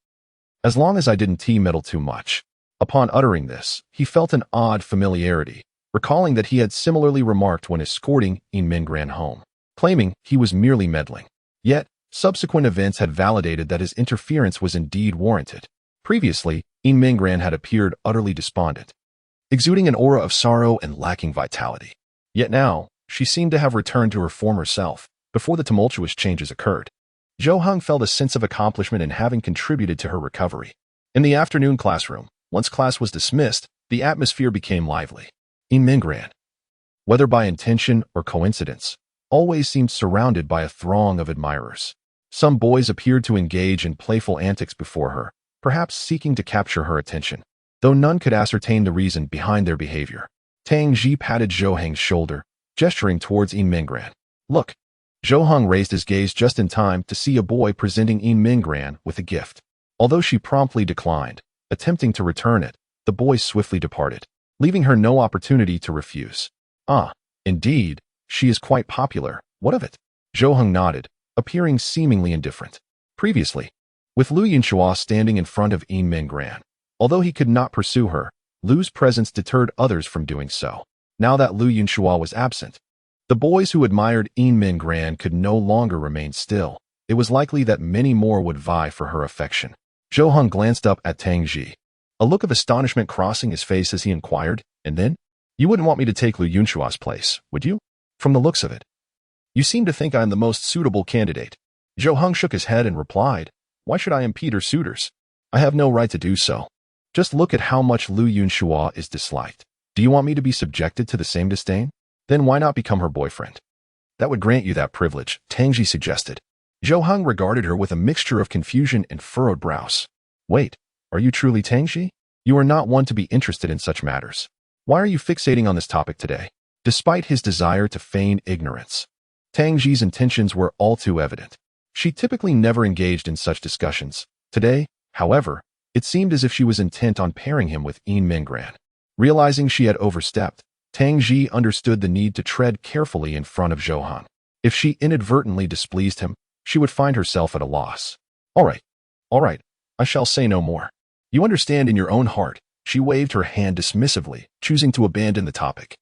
As long as I didn't meddle too much." Upon uttering this, he felt an odd familiarity, recalling that he had similarly remarked when escorting Yin Minggran home, claiming he was merely meddling. Yet, subsequent events had validated that his interference was indeed warranted. Previously, Yin Minggran had appeared utterly despondent, exuding an aura of sorrow and lacking vitality. Yet now, she seemed to have returned to her former self, before the tumultuous changes occurred. Zhou Heng felt a sense of accomplishment in having contributed to her recovery. In the afternoon classroom, once class was dismissed, the atmosphere became lively. Mingran, whether by intention or coincidence, always seemed surrounded by a throng of admirers. Some boys appeared to engage in playful antics before her, perhaps seeking to capture her attention, though none could ascertain the reason behind their behavior. Tang Ji patted Zhou Heng's shoulder, gesturing towards Mingran. Look. Zhou Heng raised his gaze just in time to see a boy presenting Mingran with a gift. Although she promptly declined, attempting to return it, the boy swiftly departed, leaving her no opportunity to refuse. Ah, indeed, she is quite popular. What of it? Zhou Heng nodded, appearing seemingly indifferent. Previously, with Lu Yunxua standing in front of Mingran, although he could not pursue her, Lu's presence deterred others from doing so. Now that Lu Yunxua was absent, the boys who admired Mingran could no longer remain still. It was likely that many more would vie for her affection. Zhou Heng glanced up at Tang Ji, a look of astonishment crossing his face as he inquired, and then, you wouldn't want me to take Lu Yunshua's place, would you? From the looks of it, you seem to think I am the most suitable candidate. Zhou Heng shook his head and replied, why should I impede her suitors? I have no right to do so. Just look at how much Lu Yunxua is disliked. Do you want me to be subjected to the same disdain? Then why not become her boyfriend? That would grant you that privilege, Tang Ji suggested. Zhou Heng regarded her with a mixture of confusion and furrowed brows. Wait, are you truly Tang Ji? You are not one to be interested in such matters. Why are you fixating on this topic today? Despite his desire to feign ignorance, Tang Ji's intentions were all too evident. She typically never engaged in such discussions. Today, however, it seemed as if she was intent on pairing him with Mingran. Realizing she had overstepped, Tang Ji understood the need to tread carefully in front of Zhou Heng. If she inadvertently displeased him, she would find herself at a loss. All right, I shall say no more. You understand in your own heart. She waved her hand dismissively, choosing to abandon the topic.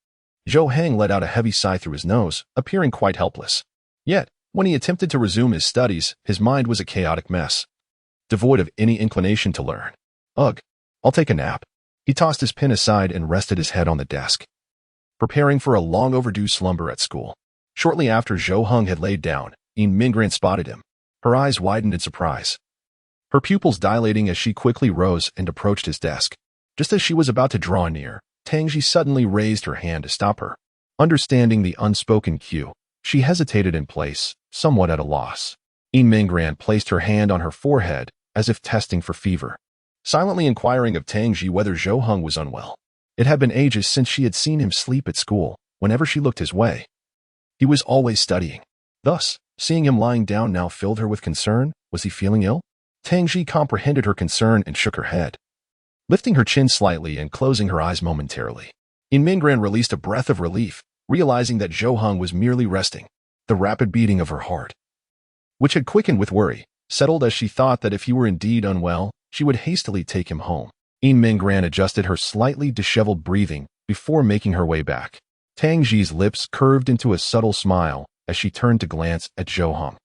Zhou Heng let out a heavy sigh through his nose, appearing quite helpless. Yet, when he attempted to resume his studies, his mind was a chaotic mess, devoid of any inclination to learn. Ugh, I'll take a nap. He tossed his pen aside and rested his head on the desk, preparing for a long overdue slumber at school. Shortly after Zhou Heng had laid down, Mingran spotted him. Her eyes widened in surprise, her pupils dilating as she quickly rose and approached his desk. Just as she was about to draw near, Tang Ji suddenly raised her hand to stop her. Understanding the unspoken cue, she hesitated in place, somewhat at a loss. Mingran placed her hand on her forehead, as if testing for fever, silently inquiring of Tang Ji whether Zhou Heng was unwell. It had been ages since she had seen him sleep at school. Whenever she looked his way, he was always studying. Thus, seeing him lying down now filled her with concern. Was he feeling ill? Tang Ji comprehended her concern and shook her head, lifting her chin slightly and closing her eyes momentarily. Mingran released a breath of relief, realizing that Zhou Heng was merely resting. The rapid beating of her heart, which had quickened with worry, settled as she thought that if he were indeed unwell, she would hastily take him home. Mingran adjusted her slightly disheveled breathing before making her way back. Tang Ji's lips curved into a subtle smile as she turned to glance at Zhou Heng,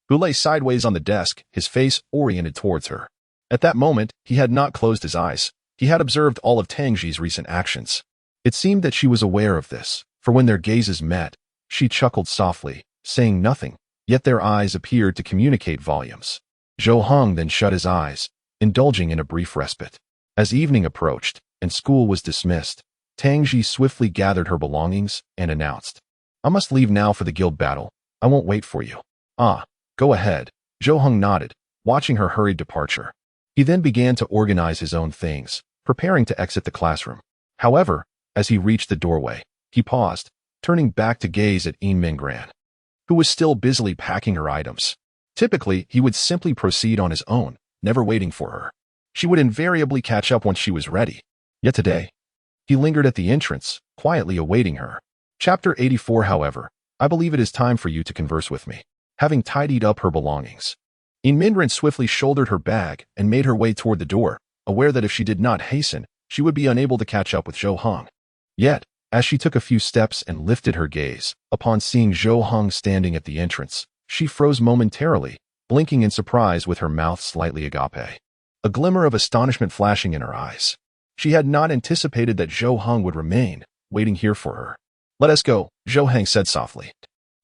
who lay sideways on the desk, his face oriented towards her. At that moment, he had not closed his eyes. He had observed all of Tang Ji's recent actions. It seemed that she was aware of this, for when their gazes met, she chuckled softly, saying nothing, yet their eyes appeared to communicate volumes. Zhou Heng then shut his eyes, indulging in a brief respite. As evening approached, and school was dismissed, Tang Ji swiftly gathered her belongings and announced, I must leave now for the guild battle. I won't wait for you. Ah, go ahead. Zhou Heng nodded, watching her hurried departure. He then began to organize his own things, preparing to exit the classroom. However, as he reached the doorway, he paused, turning back to gaze at Mingran, who was still busily packing her items. Typically, he would simply proceed on his own, never waiting for her. She would invariably catch up once she was ready. Yet today, he lingered at the entrance, quietly awaiting her. Chapter 84. However, I believe it is time for you to converse with me. Having tidied up her belongings, Mingran swiftly shouldered her bag and made her way toward the door, aware that if she did not hasten, she would be unable to catch up with Zhou Heng. Yet, as she took a few steps and lifted her gaze, upon seeing Zhou Heng standing at the entrance, she froze momentarily, blinking in surprise with her mouth slightly agape, a glimmer of astonishment flashing in her eyes. She had not anticipated that Zhou Heng would remain, waiting here for her. Let us go, Zhou Heng said softly,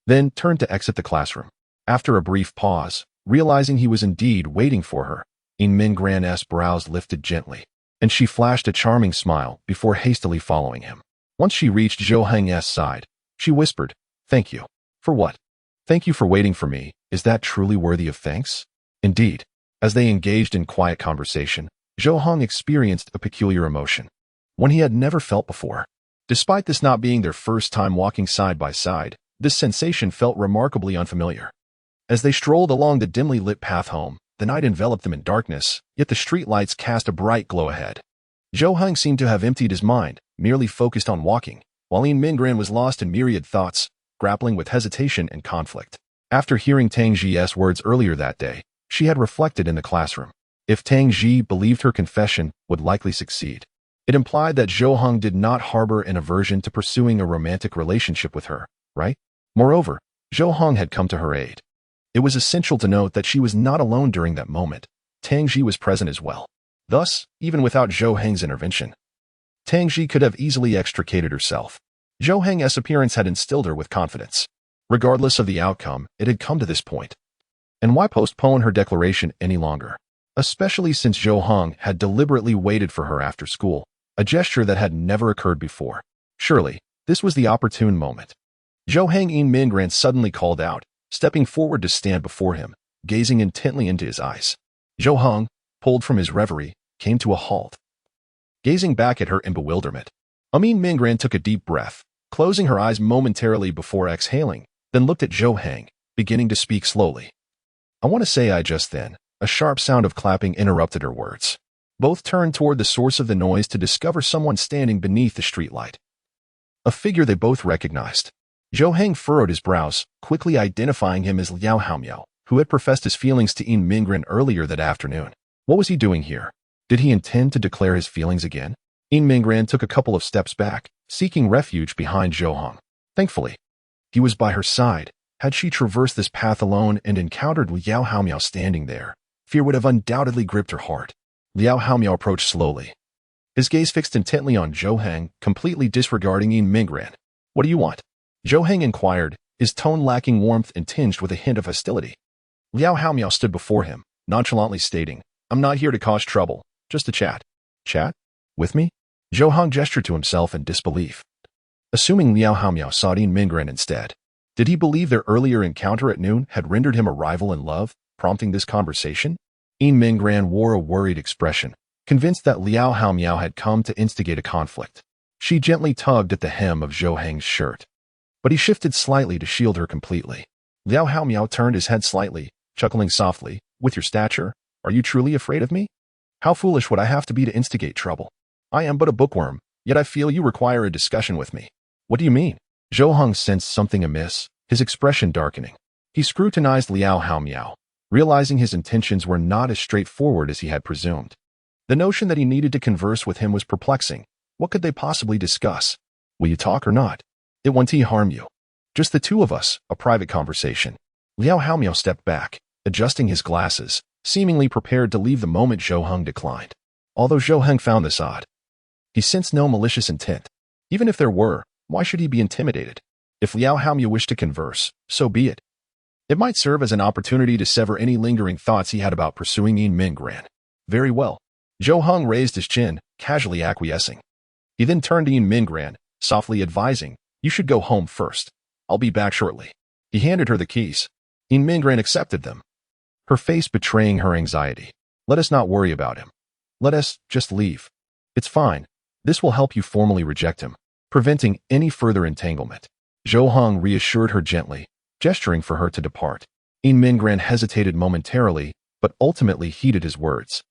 then turned to exit the classroom. After a brief pause, Realizing he was indeed waiting for her, Yin Mingran's brows lifted gently, and she flashed a charming smile before hastily following him. Once she reached Zhou Heng's side, she whispered, "Thank you." "For what?" "Thank you for waiting for me. Is that truly worthy of thanks?" Indeed. As they engaged in quiet conversation, Zhou Heng experienced a peculiar emotion, one he had never felt before. Despite this not being their first time walking side by side, this sensation felt remarkably unfamiliar. As they strolled along the dimly lit path home, the night enveloped them in darkness, yet the streetlights cast a bright glow ahead. Zhou Heng seemed to have emptied his mind, merely focused on walking, while Yin Mingran was lost in myriad thoughts, grappling with hesitation and conflict. After hearing Tang Ji's words earlier that day, she had reflected in the classroom. If Tang Ji believed her confession would likely succeed, it implied that Zhou Heng did not harbor an aversion to pursuing a romantic relationship with her, right? Moreover, Zhou Heng had come to her aid. It was essential to note that she was not alone during that moment. Tang Ji was present as well. Thus, even without Zhou Heng's intervention, Tang Ji could have easily extricated herself. Zhou Heng's appearance had instilled her with confidence. Regardless of the outcome, it had come to this point. And why postpone her declaration any longer? Especially since Zhou Heng had deliberately waited for her after school, a gesture that had never occurred before. Surely, this was the opportune moment. Zhou Heng Yin Mingran suddenly called out, stepping forward to stand before him, gazing intently into his eyes. Zhou Heng, pulled from his reverie, came to a halt. Gazing back at her in bewilderment, Yin Mingran took a deep breath, closing her eyes momentarily before exhaling, then looked at Zhou Heng, beginning to speak slowly. "I want to say I just then." A sharp sound of clapping interrupted her words. Both turned toward the source of the noise to discover someone standing beneath the streetlight. A figure they both recognized. Zhou Heng furrowed his brows, quickly identifying him as Liao Haomiao, who had professed his feelings to Yin Mingran earlier that afternoon. What was he doing here? Did he intend to declare his feelings again? Yin Mingran took a couple of steps back, seeking refuge behind Zhou Heng. Thankfully, he was by her side. Had she traversed this path alone and encountered Liao Haomiao standing there, fear would have undoubtedly gripped her heart. Liao Haomiao approached slowly, his gaze fixed intently on Zhou Heng, completely disregarding Yin Mingran. "What do you want?" Zhou Heng inquired, his tone lacking warmth and tinged with a hint of hostility. Liao Haomiao stood before him, nonchalantly stating, "I'm not here to cause trouble, just to chat." "Chat? With me?" Zhou Heng gestured to himself in disbelief. Assuming Liao Haomiao sought Yin Mingran instead, did he believe their earlier encounter at noon had rendered him a rival in love, prompting this conversation? Yin Mingran wore a worried expression, convinced that Liao Haomiao had come to instigate a conflict. She gently tugged at the hem of Zhou Heng's shirt, but he shifted slightly to shield her completely. Liao Haomiao turned his head slightly, chuckling softly, "With your stature, are you truly afraid of me? How foolish would I have to be to instigate trouble? I am but a bookworm, yet I feel you require a discussion with me." "What do you mean?" Zhou Heng sensed something amiss, his expression darkening. He scrutinized Liao Haomiao, realizing his intentions were not as straightforward as he had presumed. The notion that he needed to converse with him was perplexing. What could they possibly discuss? "Will you talk or not? It won't harm you. Just the two of us, a private conversation." Liao Haomiao stepped back, adjusting his glasses, seemingly prepared to leave the moment Zhou Heng declined. Although Zhou Heng found this odd, he sensed no malicious intent. Even if there were, why should he be intimidated? If Liao Haomiao wished to converse, so be it. It might serve as an opportunity to sever any lingering thoughts he had about pursuing Yin Mingran. Very well. Zhou Heng raised his chin, casually acquiescing. He then turned to Yin Mingran, softly advising, "You should go home first. I'll be back shortly." He handed her the keys. Yin Mingran accepted them, her face betraying her anxiety. "Let us not worry about him. Let us just leave. It's fine. This will help you formally reject him, preventing any further entanglement." Zhou Heng reassured her gently, gesturing for her to depart. Yin Mingran hesitated momentarily, but ultimately heeded his words,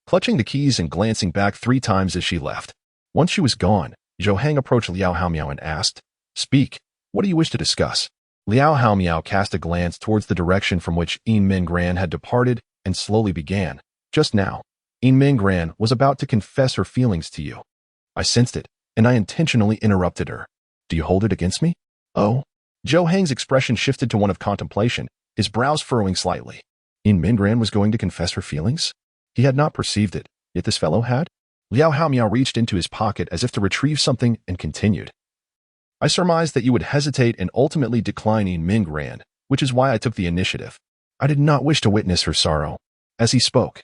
clutching the keys and glancing back 3 times as she left. Once she was gone, Zhou Heng approached Liao Haomiao and asked, "Speak. What do you wish to discuss?" Liao Haomiao cast a glance towards the direction from which Yin Mingran had departed and slowly began. "Just now, Yin Mingran was about to confess her feelings to you. I sensed it, and I intentionally interrupted her. Do you hold it against me?" "Oh." Zhou Heng's expression shifted to one of contemplation, his brows furrowing slightly. Yin Mingran was going to confess her feelings? He had not perceived it, yet this fellow had? Liao Haomiao reached into his pocket as if to retrieve something and continued. "I surmised that you would hesitate and ultimately decline Yin Mingran, which is why I took the initiative. I did not wish to witness her sorrow. As he spoke,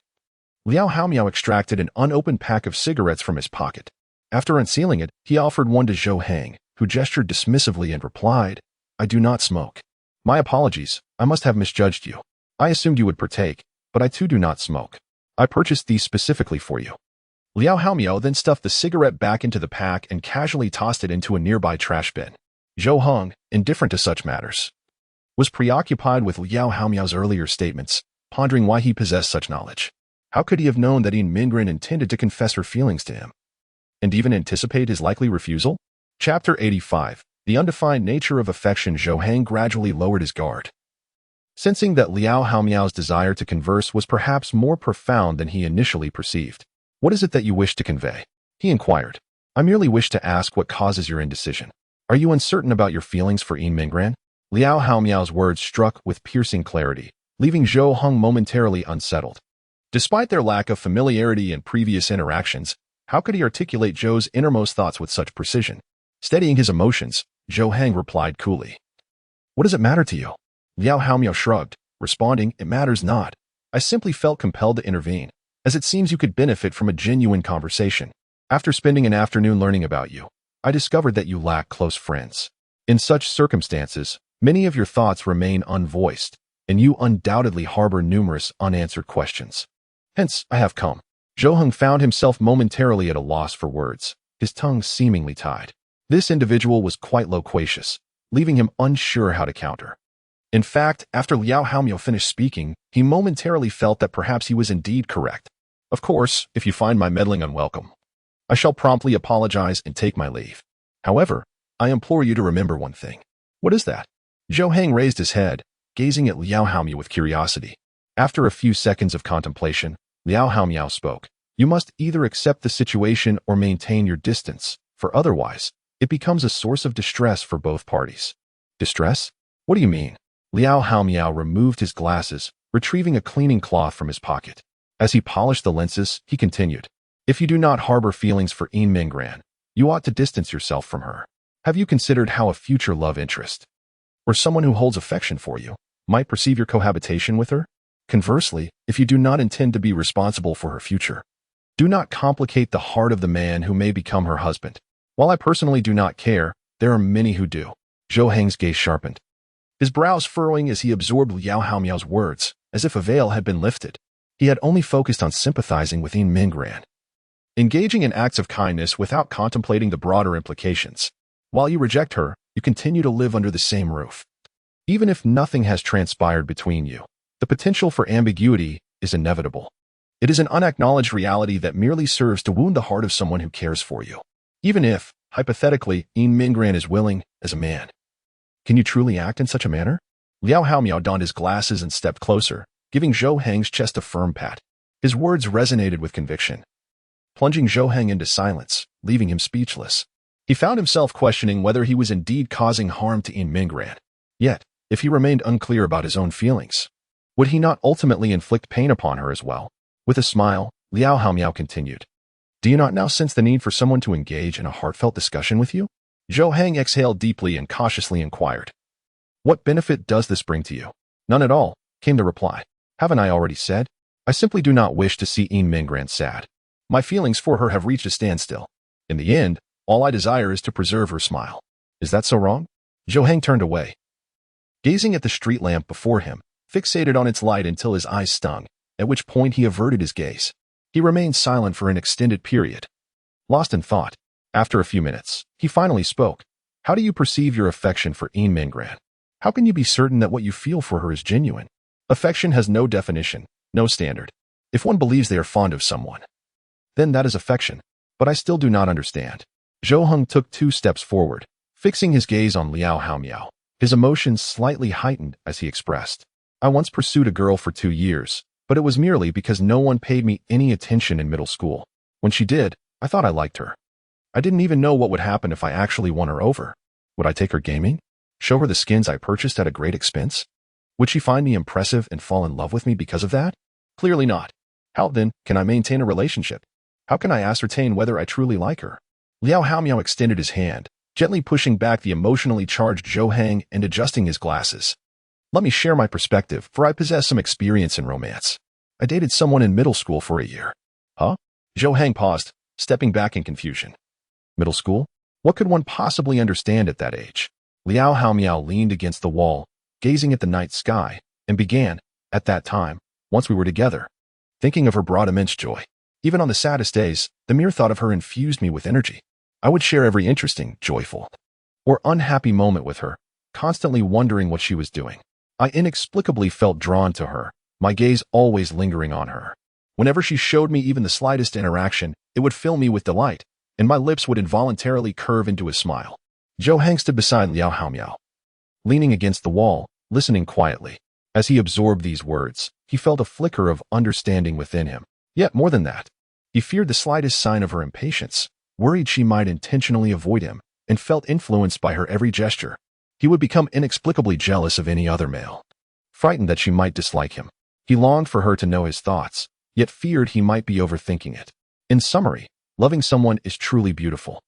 Liao Haomiao extracted an unopened pack of cigarettes from his pocket. After unsealing it, he offered one to Zhou Heng, who gestured dismissively and replied, I do not smoke. My apologies, I must have misjudged you. I assumed you would partake, but I too do not smoke. I purchased these specifically for you. Liao Haomiao then stuffed the cigarette back into the pack and casually tossed it into a nearby trash bin. Zhou Heng, indifferent to such matters, was preoccupied with Liao Haomiao's earlier statements, pondering why he possessed such knowledge. How could he have known that Yin Mingren intended to confess her feelings to him? And even anticipate his likely refusal? Chapter 85. The undefined nature of affection. Zhou Heng gradually lowered his guard. Sensing that Liao Haomiao's desire to converse was perhaps more profound than he initially perceived. What is it that you wish to convey? He inquired. I merely wish to ask what causes your indecision. Are you uncertain about your feelings for Yin Mingren? Liao Haomiao's words struck with piercing clarity, leaving Zhou Heng momentarily unsettled. Despite their lack of familiarity and previous interactions, how could he articulate Zhou's innermost thoughts with such precision? Steadying his emotions, Zhou Heng replied coolly. What does it matter to you? Liao Haomiao shrugged, responding, It matters not. I simply felt compelled to intervene, as it seems you could benefit from a genuine conversation. After spending an afternoon learning about you, I discovered that you lack close friends. In such circumstances, many of your thoughts remain unvoiced, and you undoubtedly harbor numerous unanswered questions. Hence, I have come. Zhou Heng found himself momentarily at a loss for words, his tongue seemingly tied. This individual was quite loquacious, leaving him unsure how to counter. In fact, after Liao Haomiao finished speaking, he momentarily felt that perhaps he was indeed correct. Of course, if you find my meddling unwelcome, I shall promptly apologize and take my leave. However, I implore you to remember one thing. What is that? Zhou Heng raised his head, gazing at Liao Haomiao with curiosity. After a few seconds of contemplation, Liao Haomiao spoke. You must either accept the situation or maintain your distance, for otherwise, it becomes a source of distress for both parties. Distress? What do you mean? Liao Haomiao removed his glasses, retrieving a cleaning cloth from his pocket. As he polished the lenses, he continued. If you do not harbor feelings for Yin Mingren, you ought to distance yourself from her. Have you considered how a future love interest, or someone who holds affection for you, might perceive your cohabitation with her? Conversely, if you do not intend to be responsible for her future, do not complicate the heart of the man who may become her husband. While I personally do not care, there are many who do. Zhou Heng's gaze sharpened, his brows furrowing as he absorbed Liao Haomiao's words, as if a veil had been lifted. He had only focused on sympathizing with Yin Mingren, engaging in acts of kindness without contemplating the broader implications. While you reject her, you continue to live under the same roof. Even if nothing has transpired between you, the potential for ambiguity is inevitable. It is an unacknowledged reality that merely serves to wound the heart of someone who cares for you. Even if, hypothetically, Yin Mingren is willing, as a man. Can you truly act in such a manner? Liao Haomiao donned his glasses and stepped closer, giving Zhou Heng's chest a firm pat. His words resonated with conviction, plunging Zhou Heng into silence, leaving him speechless. He found himself questioning whether he was indeed causing harm to Yin Mingren. Yet, if he remained unclear about his own feelings, would he not ultimately inflict pain upon her as well? With a smile, Liao Haomiao continued. Do you not now sense the need for someone to engage in a heartfelt discussion with you? Zhou Heng exhaled deeply and cautiously inquired. What benefit does this bring to you? None at all, came the reply. Haven't I already said? I simply do not wish to see Yin Mingren sad. My feelings for her have reached a standstill. In the end, all I desire is to preserve her smile. Is that so wrong? Zhou Heng turned away, gazing at the street lamp before him, fixated on its light until his eyes stung, at which point he averted his gaze. He remained silent for an extended period, lost in thought. After a few minutes, he finally spoke. How do you perceive your affection for Yin Mingren? How can you be certain that what you feel for her is genuine? Affection has no definition, no standard. If one believes they are fond of someone, then that is affection. But I still do not understand. Zhou Heng took 2 steps forward, fixing his gaze on Liao Haomiao. His emotions slightly heightened as he expressed. I once pursued a girl for 2 years, but it was merely because no one paid me any attention in middle school. When she did, I thought I liked her. I didn't even know what would happen if I actually won her over. Would I take her gaming? Show her the skins I purchased at a great expense? Would she find me impressive and fall in love with me because of that? Clearly not. How, then, can I maintain a relationship? How can I ascertain whether I truly like her? Liao Haomiao extended his hand, gently pushing back the emotionally charged Zhou Heng and adjusting his glasses. Let me share my perspective, for I possess some experience in romance. I dated someone in middle school for a year. Huh? Zhou Heng paused, stepping back in confusion. Middle school? What could one possibly understand at that age? Liao Haomiao leaned against the wall, gazing at the night sky, and began, at that time, once we were together. Thinking of her brought immense joy. Even on the saddest days, the mere thought of her infused me with energy. I would share every interesting, joyful, or unhappy moment with her, constantly wondering what she was doing. I inexplicably felt drawn to her, my gaze always lingering on her. Whenever she showed me even the slightest interaction, it would fill me with delight, and my lips would involuntarily curve into a smile. Zhou Heng stood beside Liao Haomiao, leaning against the wall, listening quietly. As he absorbed these words, he felt a flicker of understanding within him. Yet more than that, he feared the slightest sign of her impatience, worried she might intentionally avoid him, and felt influenced by her every gesture. He would become inexplicably jealous of any other male, frightened that she might dislike him. He longed for her to know his thoughts, yet feared he might be overthinking it. In summary, loving someone is truly beautiful.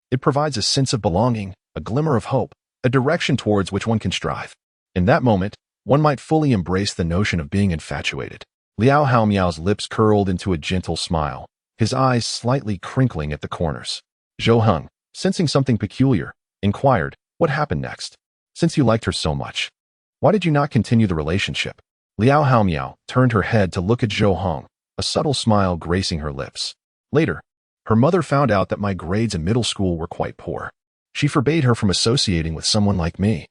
It provides a sense of belonging, a glimmer of hope, a direction towards which one can strive. In that moment, one might fully embrace the notion of being infatuated. Liao Haomiao's lips curled into a gentle smile, his eyes slightly crinkling at the corners. Zhou Heng, sensing something peculiar, inquired, what happened next? Since you liked her so much, why did you not continue the relationship? Liao Haomiao turned her head to look at Zhou Heng, a subtle smile gracing her lips. Later, her mother found out that my grades in middle school were quite poor. She forbade her from associating with someone like me,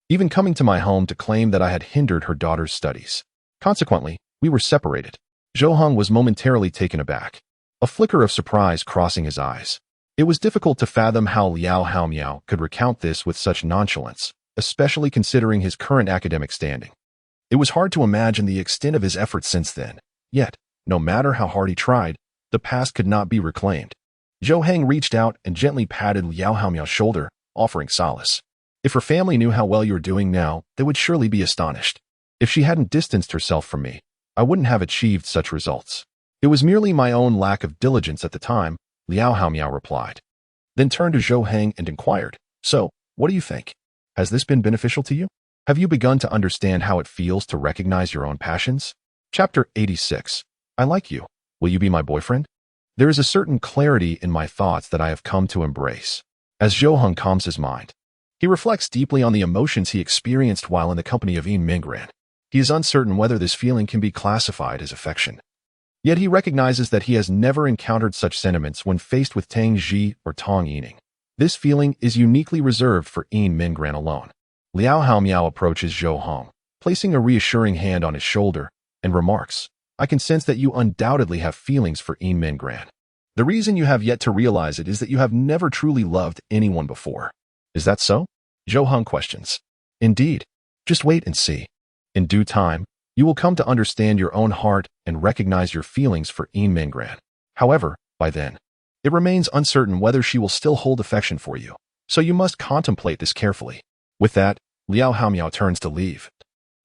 even coming to my home to claim that I had hindered her daughter's studies. Consequently, we were separated. Zhou Heng was momentarily taken aback, a flicker of surprise crossing his eyes. It was difficult to fathom how Liao Haomiao could recount this with such nonchalance, especially considering his current academic standing. It was hard to imagine the extent of his efforts since then. Yet, no matter how hard he tried, the past could not be reclaimed. Zhou Heng reached out and gently patted Liao Haomiao's shoulder, offering solace. If her family knew how well you were doing now, they would surely be astonished. If she hadn't distanced herself from me, I wouldn't have achieved such results. It was merely my own lack of diligence at the time, Liao Haomiao replied. Then turned to Zhou Heng and inquired, so, what do you think? Has this been beneficial to you? Have you begun to understand how it feels to recognize your own passions? Chapter 86. I like you. Will you be my boyfriend? There is a certain clarity in my thoughts that I have come to embrace. As Zhou Heng calms his mind, he reflects deeply on the emotions he experienced while in the company of Yin Minggran. He is uncertain whether this feeling can be classified as affection. Yet he recognizes that he has never encountered such sentiments when faced with Tang Ji or Tong Yining. This feeling is uniquely reserved for Yin Minggran alone. Liao Haomiao approaches Zhou Heng, placing a reassuring hand on his shoulder, and remarks, I can sense that you undoubtedly have feelings for Yin Minggran. The reason you have yet to realize it is that you have never truly loved anyone before. Is that so? Zhou Heng questions. Indeed. Just wait and see. In due time, you will come to understand your own heart and recognize your feelings for Yin Minggran. However, by then, it remains uncertain whether she will still hold affection for you, so you must contemplate this carefully. With that, Liao Haomiao turns to leave,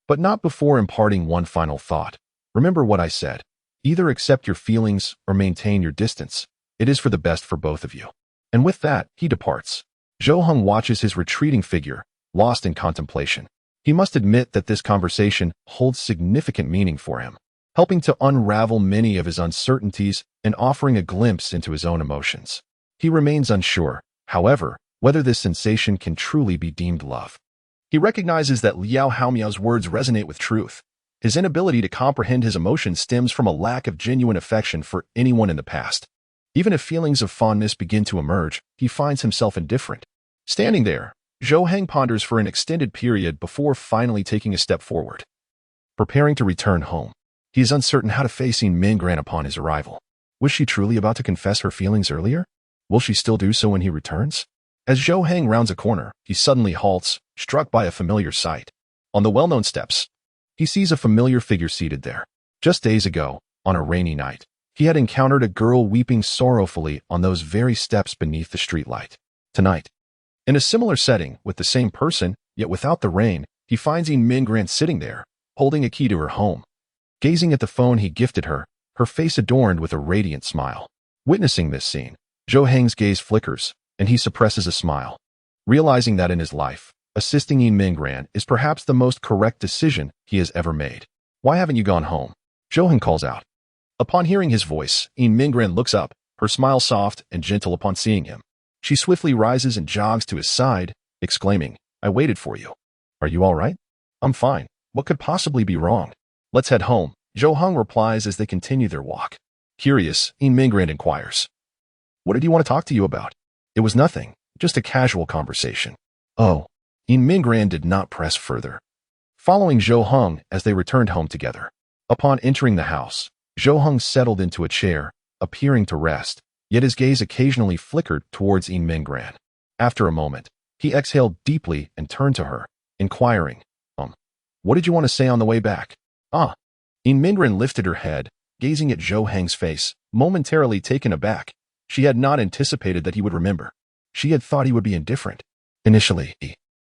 but not before imparting one final thought. Remember what I said. Either accept your feelings or maintain your distance. It is for the best for both of you. And with that, he departs. Zhou Heng watches his retreating figure, lost in contemplation. He must admit that this conversation holds significant meaning for him, helping to unravel many of his uncertainties and offering a glimpse into his own emotions. He remains unsure, however, whether this sensation can truly be deemed love. He recognizes that Liao Haomiao's words resonate with truth. His inability to comprehend his emotions stems from a lack of genuine affection for anyone in the past. Even if feelings of fondness begin to emerge, he finds himself indifferent. Standing there, Zhou Heng ponders for an extended period before finally taking a step forward. Preparing to return home, he is uncertain how to face Yin Minggran upon his arrival. Was she truly about to confess her feelings earlier? Will she still do so when he returns? As Zhou Heng rounds a corner, he suddenly halts, struck by a familiar sight. On the well-known steps, he sees a familiar figure seated there. Just days ago, on a rainy night, he had encountered a girl weeping sorrowfully on those very steps beneath the streetlight. Tonight, in a similar setting, with the same person, yet without the rain, he finds Yin Minggran sitting there, holding a key to her home. Gazing at the phone he gifted her, her face adorned with a radiant smile. Witnessing this scene, Zhou Heng's gaze flickers, and he suppresses a smile. Realizing that in his life, Assisting Yin Mingran is perhaps the most correct decision he has ever made. Why haven't you gone home? Zhou Heng calls out. Upon hearing his voice, Yin Mingran looks up, her smile soft and gentle upon seeing him. She swiftly rises and jogs to his side, exclaiming, I waited for you. Are you all right? I'm fine. What could possibly be wrong? Let's head home, Zhou Heng replies as they continue their walk. Curious, Yin Mingran inquires. What did he want to talk to you about? It was nothing, just a casual conversation. Oh, Yin Mingran did not press further. Following Zhou Heng as they returned home together. Upon entering the house, Zhou Heng settled into a chair, appearing to rest, yet his gaze occasionally flickered towards Yin Mingran. After a moment, he exhaled deeply and turned to her, inquiring, what did you want to say on the way back? Yin Mingran lifted her head, gazing at Zhou Heng's face, momentarily taken aback. She had not anticipated that he would remember. She had thought he would be indifferent. Initially,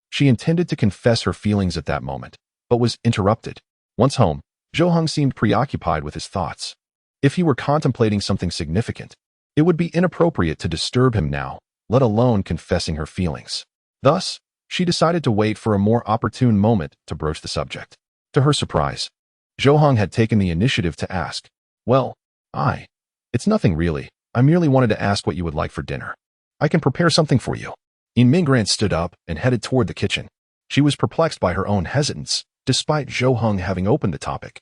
she intended to confess her feelings at that moment, but was interrupted. Once home, Zhou Heng seemed preoccupied with his thoughts. If he were contemplating something significant, it would be inappropriate to disturb him now, let alone confessing her feelings. Thus, she decided to wait for a more opportune moment to broach the subject. To her surprise, Zhou Heng had taken the initiative to ask, Well, it's nothing really. I merely wanted to ask what you would like for dinner. I can prepare something for you. Yin Mingran stood up and headed toward the kitchen. She was perplexed by her own hesitance, despite Zhou Heng having opened the topic.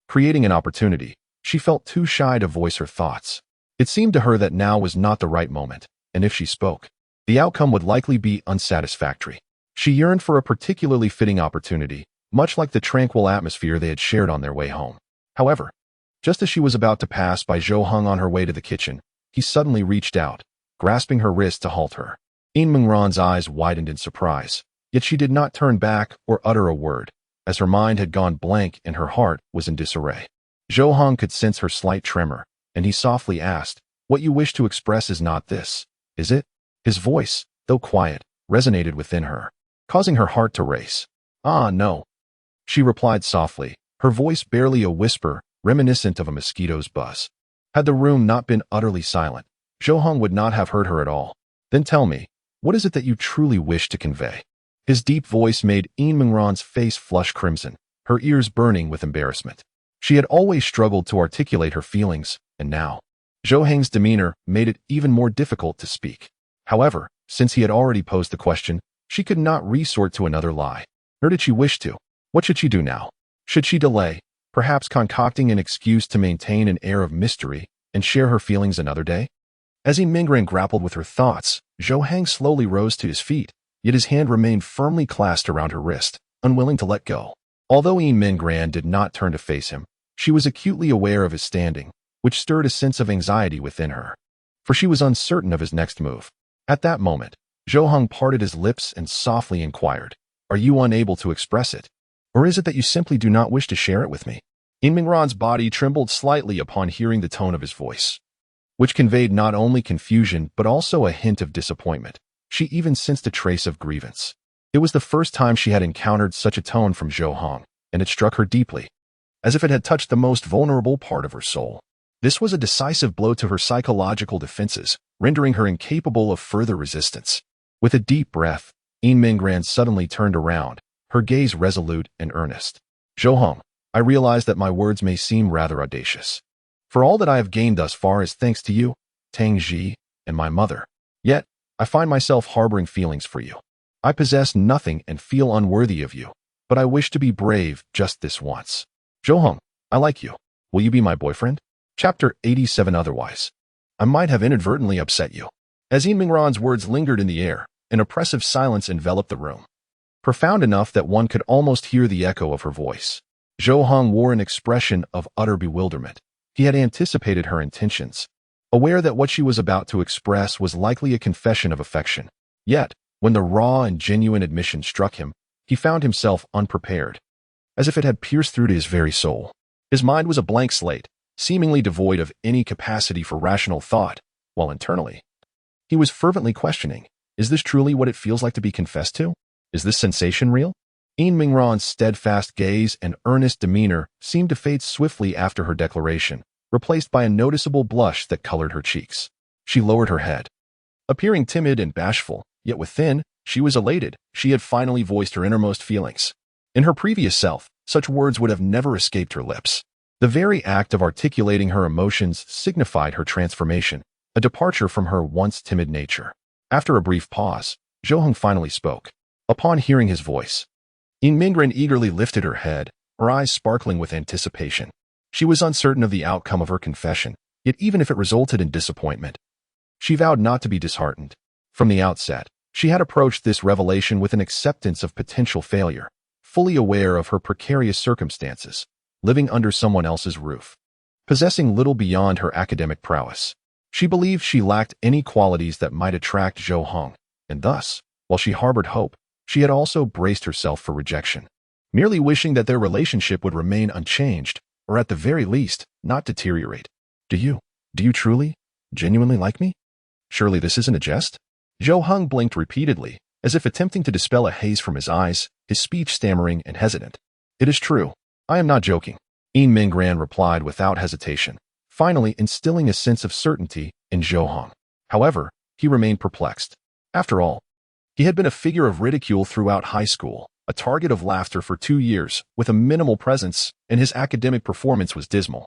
Creating an opportunity, she felt too shy to voice her thoughts. It seemed to her that now was not the right moment, and if she spoke, the outcome would likely be unsatisfactory. She yearned for a particularly fitting opportunity, much like the tranquil atmosphere they had shared on their way home. However, just as she was about to pass by Zhou Heng on her way to the kitchen, he suddenly reached out, grasping her wrist to halt her. Yin Mingran's eyes widened in surprise, yet she did not turn back or utter a word, as her mind had gone blank and her heart was in disarray. Zhou Heng could sense her slight tremor, and he softly asked, What you wish to express is not this, is it? His voice, though quiet, resonated within her, causing her heart to race. No. She replied softly, her voice barely a whisper, reminiscent of a mosquito's buzz. Had the room not been utterly silent, Zhou Heng would not have heard her at all. Then tell me, what is it that you truly wish to convey? His deep voice made Yin Mingran's face flush crimson, her ears burning with embarrassment. She had always struggled to articulate her feelings, and now, Zhou Heng's demeanor made it even more difficult to speak. However, since he had already posed the question, she could not resort to another lie. Nor did she wish to. What should she do now? Should she delay, perhaps concocting an excuse to maintain an air of mystery and share her feelings another day? As Yin Mingran grappled with her thoughts, Zhou Heng slowly rose to his feet, yet his hand remained firmly clasped around her wrist, unwilling to let go. Although Yin Mingran did not turn to face him, she was acutely aware of his standing, which stirred a sense of anxiety within her. For she was uncertain of his next move. At that moment, Zhou Heng parted his lips and softly inquired, Are you unable to express it? Or is it that you simply do not wish to share it with me? Yin Mingran's body trembled slightly upon hearing the tone of his voice, which conveyed not only confusion but also a hint of disappointment. She even sensed a trace of grievance. It was the first time she had encountered such a tone from Zhou Heng, and it struck her deeply, as if it had touched the most vulnerable part of her soul. This was a decisive blow to her psychological defenses, rendering her incapable of further resistance. With a deep breath, Yin Mingran suddenly turned around, her gaze resolute and earnest. Zhou Heng, I realize that my words may seem rather audacious. For all that I have gained thus far is thanks to you, Tang Ji, and my mother. Yet, I find myself harboring feelings for you. I possess nothing and feel unworthy of you, but I wish to be brave just this once. Zhou Heng, I like you. Will you be my boyfriend? Chapter 87. Otherwise, I might have inadvertently upset you. As Yin Mingran's words lingered in the air, an oppressive silence enveloped the room, profound enough that one could almost hear the echo of her voice. Zhou Heng wore an expression of utter bewilderment. He had anticipated her intentions, aware that what she was about to express was likely a confession of affection. Yet, when the raw and genuine admission struck him, he found himself unprepared, as if it had pierced through to his very soul. His mind was a blank slate, seemingly devoid of any capacity for rational thought, while internally, he was fervently questioning, is this truly what it feels like to be confessed to? Is this sensation real? Yin Mingran's steadfast gaze and earnest demeanor seemed to fade swiftly after her declaration, replaced by a noticeable blush that colored her cheeks. She lowered her head, appearing timid and bashful, yet within, She was elated. She had finally voiced her innermost feelings. In her previous self, such words would have never escaped her lips. The very act of articulating her emotions signified her transformation, a departure from her once timid nature. After a brief pause, Zhou Heng finally spoke. Upon hearing his voice, Mingren eagerly lifted her head, her eyes sparkling with anticipation. She was uncertain of the outcome of her confession, yet even if it resulted in disappointment, she vowed not to be disheartened. From the outset, she had approached this revelation with an acceptance of potential failure, fully aware of her precarious circumstances, living under someone else's roof, possessing little beyond her academic prowess. She believed she lacked any qualities that might attract Zhou Heng, and thus, while she harbored hope, she had also braced herself for rejection, merely wishing that their relationship would remain unchanged, or at the very least, not deteriorate. Do you truly, genuinely like me? Surely this isn't a jest? Zhou Heng blinked repeatedly, as if attempting to dispel a haze from his eyes, his speech stammering and hesitant. It is true. I am not joking, Mingren replied without hesitation, finally instilling a sense of certainty in Zhou Heng. However, he remained perplexed. After all, he had been a figure of ridicule throughout high school, a target of laughter for 2 years, with a minimal presence, and his academic performance was dismal,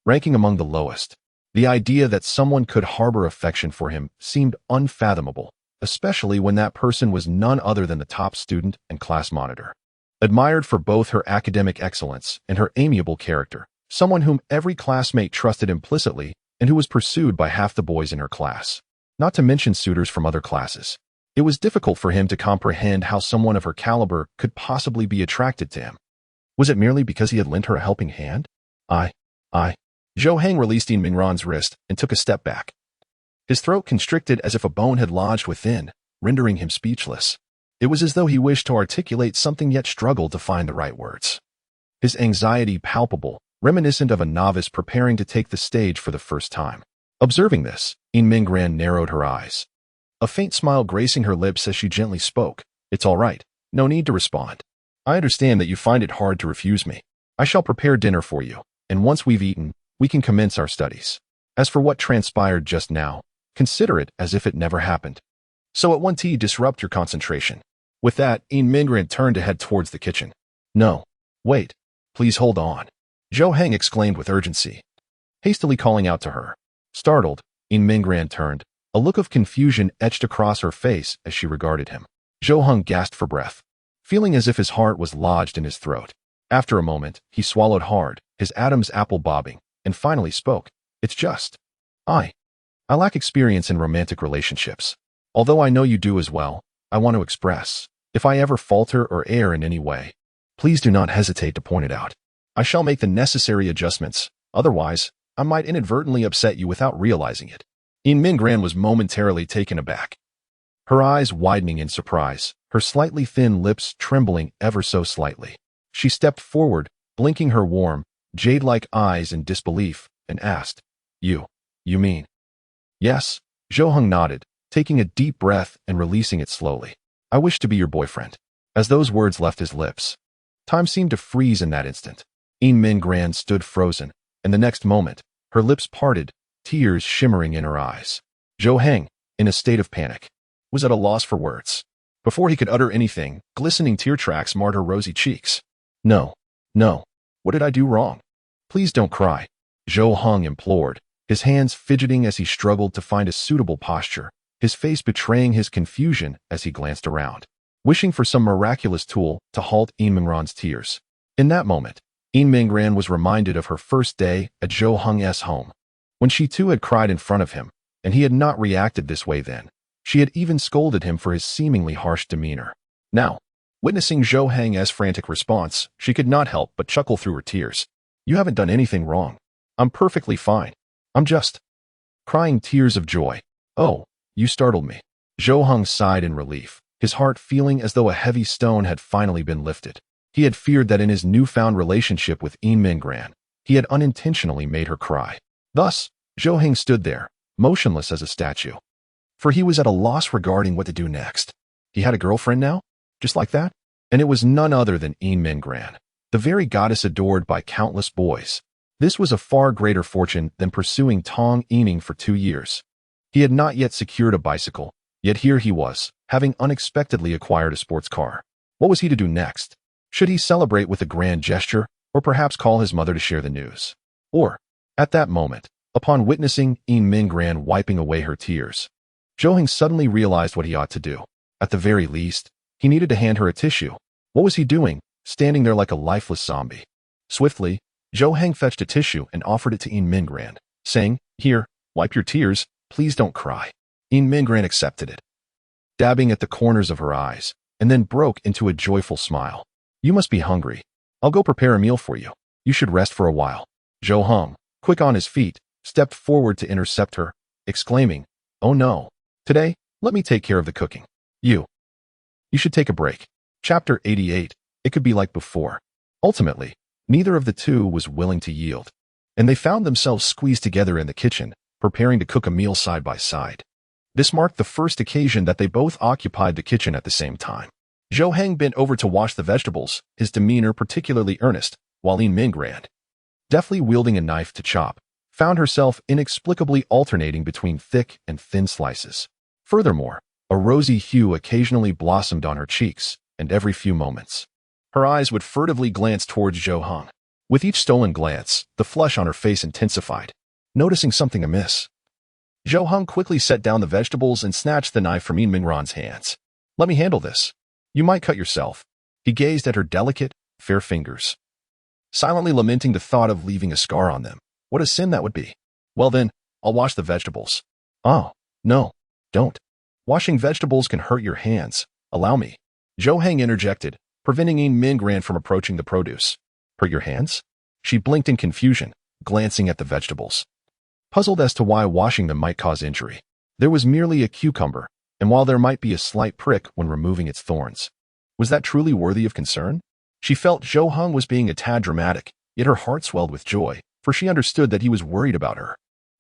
ranking among the lowest. The idea that someone could harbor affection for him seemed unfathomable, especially when that person was none other than the top student and class monitor. Admired for both her academic excellence and her amiable character, someone whom every classmate trusted implicitly and who was pursued by half the boys in her class, not to mention suitors from other classes. It was difficult for him to comprehend how someone of her caliber could possibly be attracted to him. Was it merely because he had lent her a helping hand? Zhou Heng released Mingren's wrist and took a step back. His throat constricted as if a bone had lodged within, rendering him speechless. It was as though he wished to articulate something yet struggled to find the right words. His anxiety palpable, reminiscent of a novice preparing to take the stage for the first time. Observing this, Mingren narrowed her eyes, a faint smile gracing her lips as she gently spoke. It's all right. No need to respond. I understand that you find it hard to refuse me. I shall prepare dinner for you, and once we've eaten, we can commence our studies. As for what transpired just now, consider it as if it never happened. So it won't disrupt your concentration. With that, Mingren turned to head towards the kitchen. No. Wait. Please hold on. Zhou Heng exclaimed with urgency, hastily calling out to her. Startled, Mingren turned. A look of confusion etched across her face as she regarded him. Zhou Heng gasped for breath, feeling as if his heart was lodged in his throat. After a moment, he swallowed hard, his Adam's apple bobbing, and finally spoke. It's just, I lack experience in romantic relationships. Although I know you do as well, I want to express, if I ever falter or err in any way, please do not hesitate to point it out. I shall make the necessary adjustments, otherwise, I might inadvertently upset you without realizing it. Mingren was momentarily taken aback, her eyes widening in surprise, her slightly thin lips trembling ever so slightly. She stepped forward, blinking her warm, jade-like eyes in disbelief, and asked, You mean? Yes, Zhou Heng nodded, taking a deep breath and releasing it slowly. I wish to be your boyfriend. As those words left his lips, time seemed to freeze in that instant. Mingren stood frozen, and the next moment, her lips parted, tears shimmering in her eyes. Zhou Heng, in a state of panic, was at a loss for words. Before he could utter anything, glistening tear tracks marred her rosy cheeks. No. What did I do wrong? Please don't cry, Zhou Heng implored, his hands fidgeting as he struggled to find a suitable posture, his face betraying his confusion as he glanced around, wishing for some miraculous tool to halt Mingren's tears. In that moment, Mingren was reminded of her first day at Zhou Heng's home, when she too had cried in front of him, and he had not reacted this way then. She had even scolded him for his seemingly harsh demeanor. Now, witnessing Zhou Heng's frantic response, she could not help but chuckle through her tears. You haven't done anything wrong. I'm perfectly fine. I'm just crying tears of joy. Oh, you startled me. Zhou Heng sighed in relief, his heart feeling as though a heavy stone had finally been lifted. He had feared that in his newfound relationship with Mingren, he had unintentionally made her cry. Thus, Zhou Heng stood there, motionless as a statue. For he was at a loss regarding what to do next. He had a girlfriend now? Just like that? And it was none other than Mingren, the very goddess adored by countless boys. This was a far greater fortune than pursuing Tong Yining for 2 years. He had not yet secured a bicycle, yet here he was, having unexpectedly acquired a sports car. What was he to do next? Should he celebrate with a grand gesture, or perhaps call his mother to share the news? Or, at that moment, upon witnessing Yin Mingran wiping away her tears, Zhou Heng suddenly realized what he ought to do. At the very least, he needed to hand her a tissue. What was he doing, standing there like a lifeless zombie? Swiftly, Zhou Heng fetched a tissue and offered it to Yin Mingran, saying, "Here, wipe your tears, please don't cry." Yin Mingran accepted it, dabbing at the corners of her eyes, and then broke into a joyful smile. "You must be hungry. I'll go prepare a meal for you. You should rest for a while." Zhou Heng, quick on his feet, stepped forward to intercept her, exclaiming, "Oh no. Today, let me take care of the cooking. You should take a break." Chapter 88. It could be like before. Ultimately, neither of the two was willing to yield, and they found themselves squeezed together in the kitchen, preparing to cook a meal side by side. This marked the first occasion that they both occupied the kitchen at the same time. Zhou Heng bent over to wash the vegetables, his demeanor particularly earnest, while Yin Mingran, deftly wielding a knife to chop, found herself inexplicably alternating between thick and thin slices. Furthermore, a rosy hue occasionally blossomed on her cheeks, and every few moments, her eyes would furtively glance towards Zhou Heng. With each stolen glance, the flush on her face intensified. Noticing something amiss, Zhou Heng quickly set down the vegetables and snatched the knife from Yin Mingran's hands. "Let me handle this. You might cut yourself." He gazed at her delicate, fair fingers, silently lamenting the thought of leaving a scar on them. What a sin that would be. "Well then, I'll wash the vegetables." "Oh, no, don't. Washing vegetables can hurt your hands. Allow me." Zhou Heng interjected, preventing Yin Mingran from approaching the produce. "Hurt your hands?" She blinked in confusion, glancing at the vegetables, puzzled as to why washing them might cause injury. There was merely a cucumber, and while there might be a slight prick when removing its thorns, was that truly worthy of concern? She felt Zhou Heng was being a tad dramatic, yet her heart swelled with joy, for she understood that he was worried about her.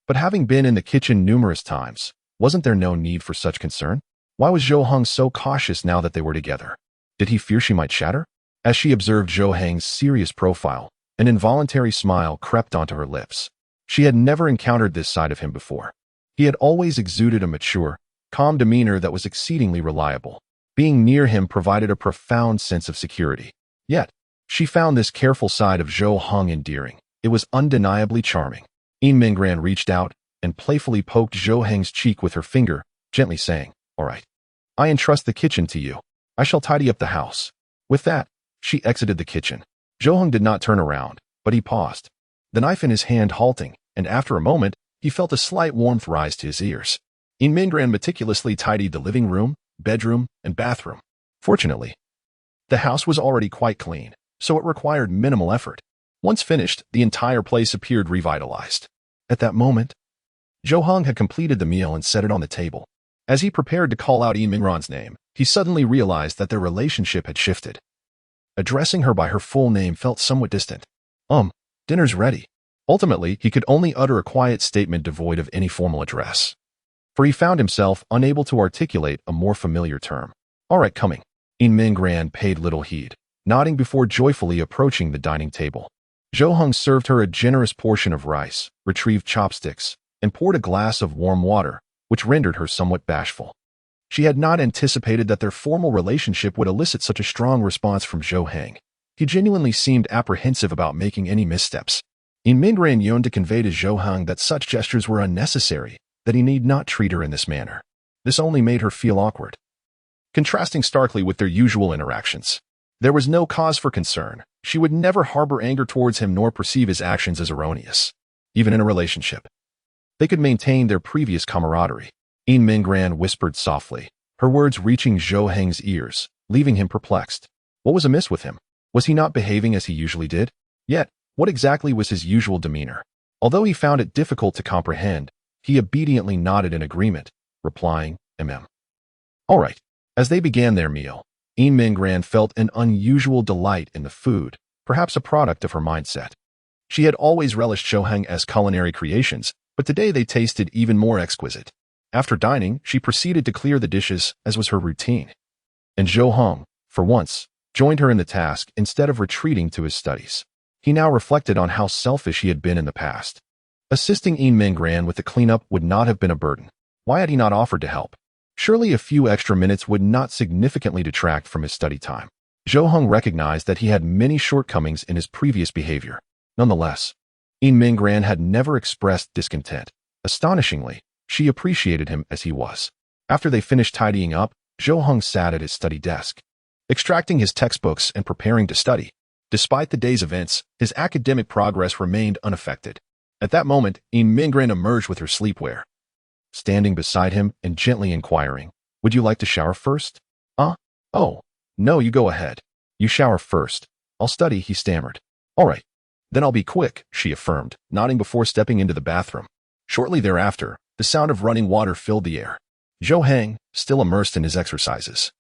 But having been in the kitchen numerous times, wasn't there no need for such concern? Why was Zhou Heng so cautious now that they were together? Did he fear she might shatter? As she observed Zhou Heng's serious profile, an involuntary smile crept onto her lips. She had never encountered this side of him before. He had always exuded a mature, calm demeanor that was exceedingly reliable. Being near him provided a profound sense of security. Yet, she found this careful side of Zhou Heng endearing. It was undeniably charming. Yin Mingran reached out and playfully poked Zhou Heng's cheek with her finger, gently saying, "All right. I entrust the kitchen to you. I shall tidy up the house." With that, she exited the kitchen. Zhou Heng did not turn around, but he paused, the knife in his hand halting, and after a moment, he felt a slight warmth rise to his ears. Yin Mingran meticulously tidied the living room, bedroom, and bathroom. Fortunately, the house was already quite clean, so it required minimal effort. Once finished, the entire place appeared revitalized. At that moment, Zhou Heng had completed the meal and set it on the table. As he prepared to call out Yin Mingran's name, he suddenly realized that their relationship had shifted. Addressing her by her full name felt somewhat distant. Dinner's ready." Ultimately, he could only utter a quiet statement devoid of any formal address, for he found himself unable to articulate a more familiar term. "All right, coming." Yin Mingran paid little heed, nodding before joyfully approaching the dining table. Zhou Heng served her a generous portion of rice, retrieved chopsticks, and poured a glass of warm water, which rendered her somewhat bashful. She had not anticipated that their formal relationship would elicit such a strong response from Zhou Heng. He genuinely seemed apprehensive about making any missteps. Yin Mingran yearned to convey to Zhou Heng that such gestures were unnecessary, that he need not treat her in this manner. This only made her feel awkward. Contrasting starkly with their usual interactions, there was no cause for concern. She would never harbor anger towards him nor perceive his actions as erroneous. Even in a relationship, they could maintain their previous camaraderie. Yin Mingran whispered softly, her words reaching Zhou Heng's ears, leaving him perplexed. What was amiss with him? Was he not behaving as he usually did? Yet, what exactly was his usual demeanor? Although he found it difficult to comprehend, he obediently nodded in agreement, replying, "All right." As they began their meal, Yin Mingran felt an unusual delight in the food, perhaps a product of her mindset. She had always relished Zhou Heng's culinary creations, but today they tasted even more exquisite. After dining, she proceeded to clear the dishes, as was her routine. And Zhou Heng, for once, joined her in the task instead of retreating to his studies. He now reflected on how selfish he had been in the past. Assisting Yin Mingran with the cleanup would not have been a burden. Why had he not offered to help? Surely a few extra minutes would not significantly detract from his study time. Zhou Heng recognized that he had many shortcomings in his previous behavior. Nonetheless, Yin Mingran had never expressed discontent. Astonishingly, she appreciated him as he was. After they finished tidying up, Zhou Heng sat at his study desk, extracting his textbooks and preparing to study. Despite the day's events, his academic progress remained unaffected. At that moment, Yin Mingran emerged with her sleepwear, standing beside him and gently inquiring, "Would you like to shower first?" Oh, no, you go ahead. You shower first. I'll study," he stammered. "All right. Then I'll be quick," she affirmed, nodding before stepping into the bathroom. Shortly thereafter, the sound of running water filled the air. Zhou Heng, still immersed in his exercises,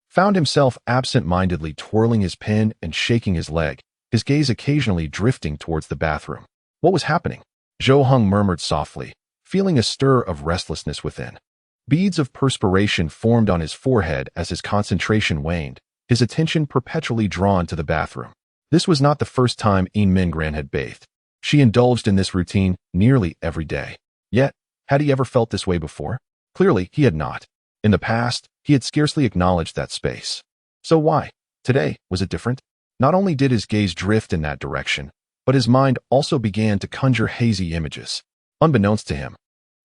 found himself absent-mindedly twirling his pen and shaking his leg, his gaze occasionally drifting towards the bathroom. What was happening? Zhou Heng murmured softly, feeling a stir of restlessness within. Beads of perspiration formed on his forehead as his concentration waned, his attention perpetually drawn to the bathroom. This was not the first time Yin Mingran had bathed. She indulged in this routine nearly every day. Yet, had he ever felt this way before? Clearly, he had not. In the past, he had scarcely acknowledged that space. So why? Today, was it different? Not only did his gaze drift in that direction, but his mind also began to conjure hazy images. Unbeknownst to him,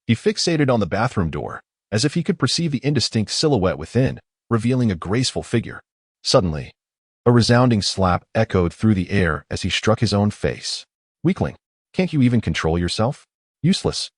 he fixated on the bathroom door, as if he could perceive the indistinct silhouette within, revealing a graceful figure. Suddenly, a resounding slap echoed through the air as he struck his own face. "Weakling, can't you even control yourself? Useless."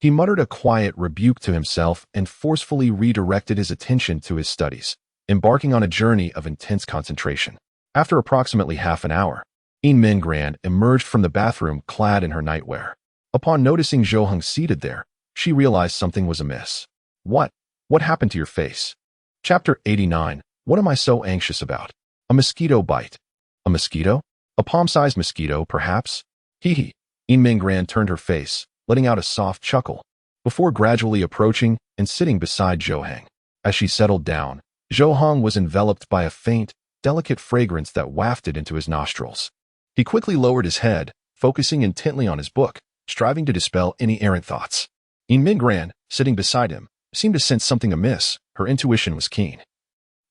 He muttered a quiet rebuke to himself and forcefully redirected his attention to his studies, embarking on a journey of intense concentration. After approximately half an hour, Yin Mingran emerged from the bathroom clad in her nightwear. Upon noticing Zhou Heng seated there, she realized something was amiss. What happened to your face?" Chapter 89. What am I so anxious about? A mosquito bite. A mosquito? A palm-sized mosquito, perhaps? Hee. Yin Mingran turned her face, letting out a soft chuckle, before gradually approaching and sitting beside Zhou Heng. As she settled down, Zhou Heng was enveloped by a faint, delicate fragrance that wafted into his nostrils. He quickly lowered his head, focusing intently on his book, striving to dispel any errant thoughts. Yin Mingran, sitting beside him, seemed to sense something amiss. Her intuition was keen,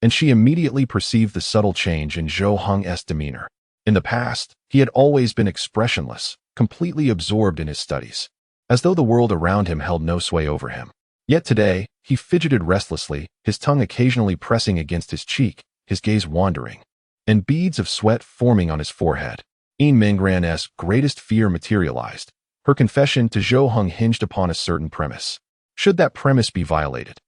and she immediately perceived the subtle change in Zhou Heng's demeanor. In the past, he had always been expressionless, completely absorbed in his studies, as though the world around him held no sway over him. Yet today, he fidgeted restlessly, his tongue occasionally pressing against his cheek, his gaze wandering, and beads of sweat forming on his forehead. Yin Mingran's greatest fear materialized. Her confession to Zhou Heng hinged upon a certain premise. Should that premise be violated,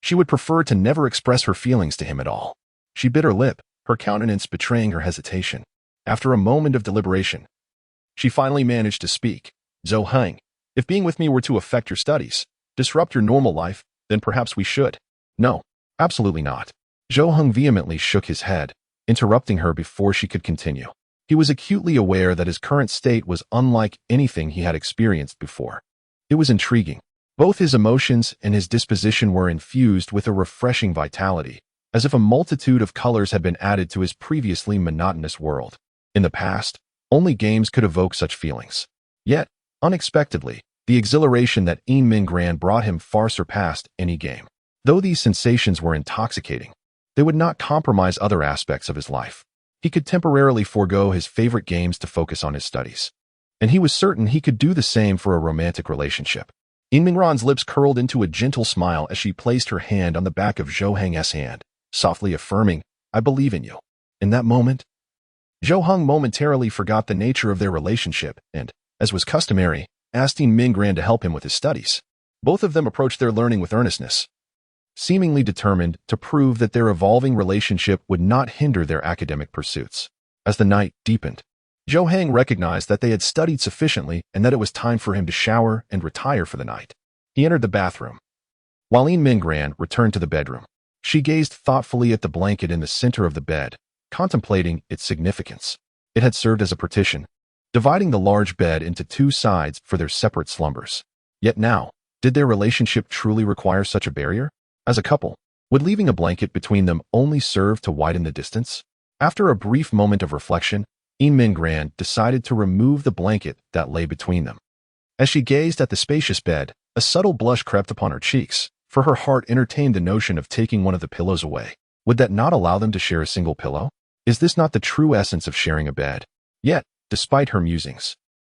she would prefer to never express her feelings to him at all. She bit her lip, her countenance betraying her hesitation. After a moment of deliberation, she finally managed to speak. "Zhou Heng, if being with me were to affect your studies, disrupt your normal life, then perhaps we should." "No, absolutely not." Zhou Heng vehemently shook his head, interrupting her before she could continue. He was acutely aware that his current state was unlike anything he had experienced before. It was intriguing. Both his emotions and his disposition were infused with a refreshing vitality, as if a multitude of colors had been added to his previously monotonous world. In the past, only games could evoke such feelings. Yet, unexpectedly, the exhilaration that Yin Mingran brought him far surpassed any game. Though these sensations were intoxicating, they would not compromise other aspects of his life. He could temporarily forego his favorite games to focus on his studies, and he was certain he could do the same for a romantic relationship. Yin Mingran's lips curled into a gentle smile as she placed her hand on the back of Zhou Heng's hand, softly affirming, "I believe in you." In that moment, Zhou Heng momentarily forgot the nature of their relationship and, as was customary, asked Yin Mingran to help him with his studies. Both of them approached their learning with earnestness, seemingly determined to prove that their evolving relationship would not hinder their academic pursuits. As the night deepened, Zhou Heng recognized that they had studied sufficiently and that it was time for him to shower and retire for the night. He entered the bathroom, while Yin Mingran returned to the bedroom. She gazed thoughtfully at the blanket in the center of the bed, contemplating its significance. It had served as a partition, dividing the large bed into two sides for their separate slumbers. Yet now, did their relationship truly require such a barrier? As a couple, would leaving a blanket between them only serve to widen the distance? After a brief moment of reflection, Yin Mingran decided to remove the blanket that lay between them. As she gazed at the spacious bed, a subtle blush crept upon her cheeks, for her heart entertained the notion of taking one of the pillows away. Would that not allow them to share a single pillow? Is this not the true essence of sharing a bed? Yet, despite her musings,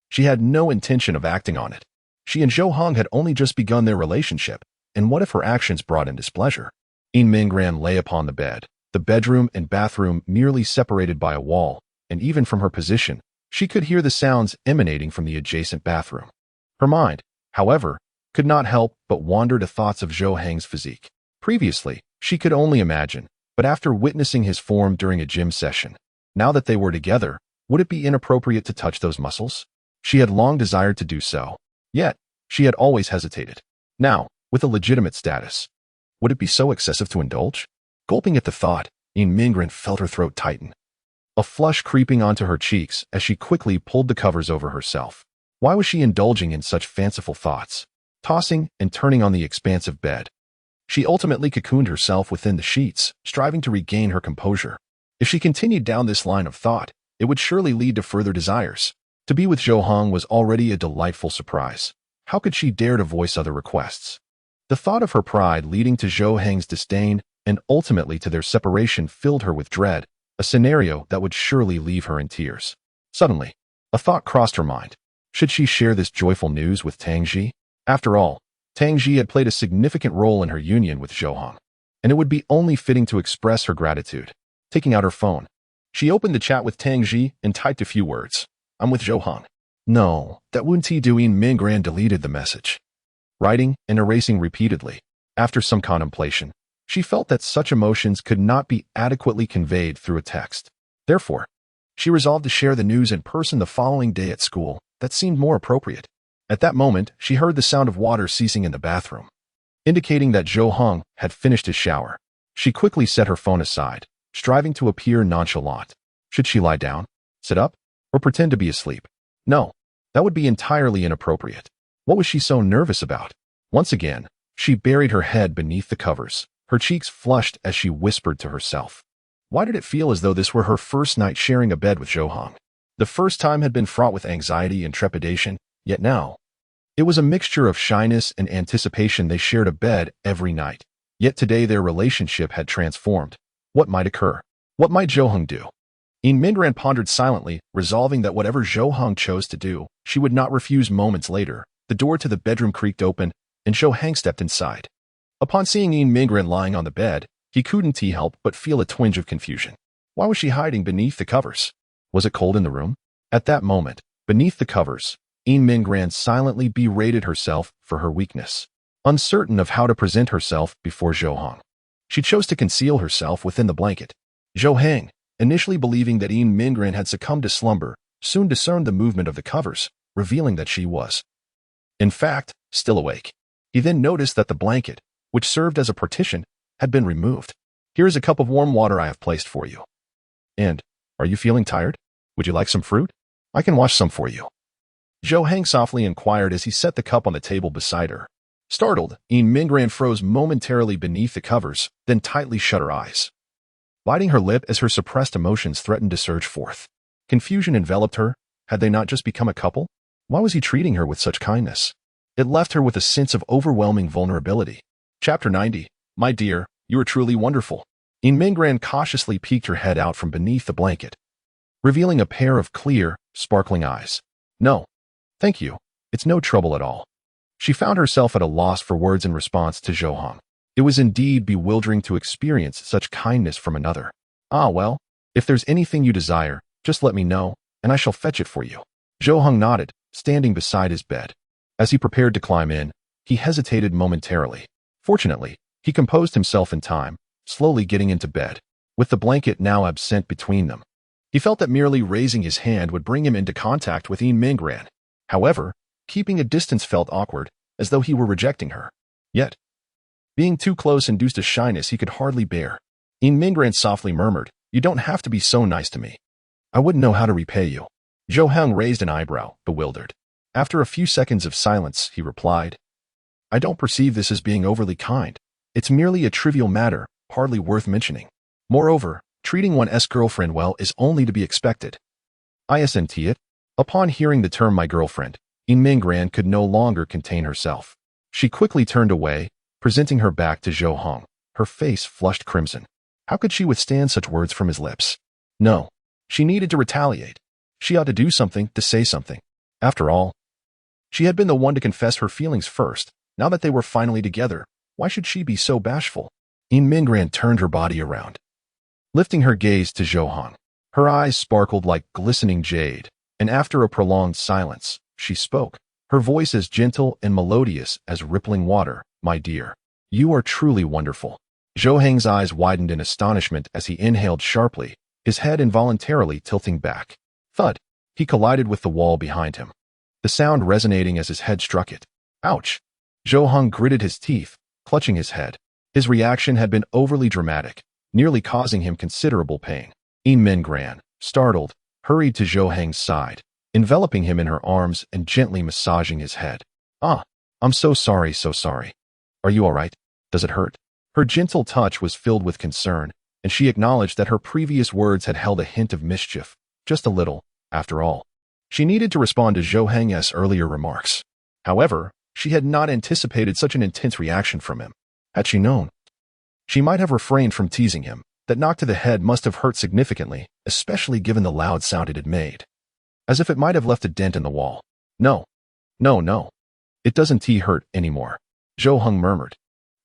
she had no intention of acting on it. She and Zhou Heng had only just begun their relationship, and what if her actions brought in displeasure? Mingran lay upon the bed, the bedroom and bathroom merely separated by a wall, and even from her position, she could hear the sounds emanating from the adjacent bathroom. Her mind, however, could not help but wander to thoughts of Zhou Heng's physique. Previously, she could only imagine, but after witnessing his form during a gym session, now that they were together, would it be inappropriate to touch those muscles? She had long desired to do so, yet she had always hesitated. Now, with a legitimate status, would it be so excessive to indulge? Gulping at the thought, Mingran felt her throat tighten, a flush creeping onto her cheeks as she quickly pulled the covers over herself. Why was she indulging in such fanciful thoughts? Tossing and turning on the expansive bed, she ultimately cocooned herself within the sheets, striving to regain her composure. If she continued down this line of thought, it would surely lead to further desires. To be with Zhou Heng was already a delightful surprise. How could she dare to voice other requests? The thought of her pride leading to Zhou Heng's disdain and ultimately to their separation filled her with dread, a scenario that would surely leave her in tears. Suddenly, a thought crossed her mind. Should she share this joyful news with Tang Ji? After all, Tang Ji had played a significant role in her union with Zhou Heng, and it would be only fitting to express her gratitude. Taking out her phone, she opened the chat with Tang Ji and typed a few words. I'm with Zhou Heng. No, that wouldn't doing. Mingran deleted the message, writing and erasing repeatedly. After some contemplation, she felt that such emotions could not be adequately conveyed through a text. Therefore, she resolved to share the news in person the following day at school. That seemed more appropriate. At that moment, she heard the sound of water ceasing in the bathroom, indicating that Zhou Heng had finished his shower. She quickly set her phone aside, striving to appear nonchalant. Should she lie down, sit up, or pretend to be asleep? No, that would be entirely inappropriate. What was she so nervous about? Once again, she buried her head beneath the covers, her cheeks flushed as she whispered to herself. Why did it feel as though this were her first night sharing a bed with Zhou Heng? The first time had been fraught with anxiety and trepidation, yet now, it was a mixture of shyness and anticipation. They shared a bed every night. Yet today their relationship had transformed. What might occur? What might Zhou Heng do? Mingran pondered silently, resolving that whatever Zhou Heng chose to do, she would not refuse. Moments later, the door to the bedroom creaked open, and Zhou Heng stepped inside. Upon seeing Mingran lying on the bed, he couldn't help but feel a twinge of confusion. Why was she hiding beneath the covers? Was it cold in the room? At that moment, beneath the covers, Mingran silently berated herself for her weakness. Uncertain of how to present herself before Zhou Heng, she chose to conceal herself within the blanket. Zhou Heng, initially believing that Mingran had succumbed to slumber, soon discerned the movement of the covers, revealing that she was, in fact, still awake. He then noticed that the blanket, which served as a partition, had been removed. Here is a cup of warm water I have placed for you. And, are you feeling tired? Would you like some fruit? I can wash some for you. Zhou Heng softly inquired as he set the cup on the table beside her. Startled, Mingran froze momentarily beneath the covers, then tightly shut her eyes, biting her lip as her suppressed emotions threatened to surge forth. Confusion enveloped her. Had they not just become a couple? Why was he treating her with such kindness? It left her with a sense of overwhelming vulnerability. Chapter 90. My dear, you are truly wonderful. Mingran cautiously peeked her head out from beneath the blanket, revealing a pair of clear, sparkling eyes. No, thank you. It's no trouble at all. She found herself at a loss for words in response to Zhou Heng. It was indeed bewildering to experience such kindness from another. Ah well, if there's anything you desire, just let me know, and I shall fetch it for you. Zhou Heng nodded, standing beside his bed. As he prepared to climb in, he hesitated momentarily. Fortunately, he composed himself in time, slowly getting into bed, with the blanket now absent between them. He felt that merely raising his hand would bring him into contact with Mingran. However, keeping a distance felt awkward, as though he were rejecting her. Yet, being too close induced a shyness he could hardly bear. Mingran softly murmured, "You don't have to be so nice to me. I wouldn't know how to repay you." Zhou Heng raised an eyebrow, bewildered. After a few seconds of silence, he replied, "I don't perceive this as being overly kind. It's merely a trivial matter, hardly worth mentioning. Moreover, treating one's girlfriend well is only to be expected." I assent it. Upon hearing the term my girlfriend, Mingran could no longer contain herself. She quickly turned away, presenting her back to Zhou Heng, her face flushed crimson. How could she withstand such words from his lips? No. She needed to retaliate. She ought to do something, to say something. After all, she had been the one to confess her feelings first. Now that they were finally together, why should she be so bashful? Mingran turned her body around, lifting her gaze to Zhou Heng. Her eyes sparkled like glistening jade, and after a prolonged silence, she spoke, her voice as gentle and melodious as rippling water. My dear, you are truly wonderful. Zhou Heng's eyes widened in astonishment as he inhaled sharply, his head involuntarily tilting back. Thud! He collided with the wall behind him, the sound resonating as his head struck it. Ouch! Zhou Heng gritted his teeth, clutching his head. His reaction had been overly dramatic, nearly causing him considerable pain. Mingran, startled, hurried to Zhou Heng's side, enveloping him in her arms and gently massaging his head. Ah, I'm so sorry, so sorry. Are you all right? Does it hurt? Her gentle touch was filled with concern, and she acknowledged that her previous words had held a hint of mischief, just a little, after all. She needed to respond to Zhou Heng's earlier remarks. However, she had not anticipated such an intense reaction from him. Had she known, she might have refrained from teasing him. That knock to the head must have hurt significantly, especially given the loud sound it had made. As if it might have left a dent in the wall. No. It doesn't hurt anymore, Zhou Heng murmured,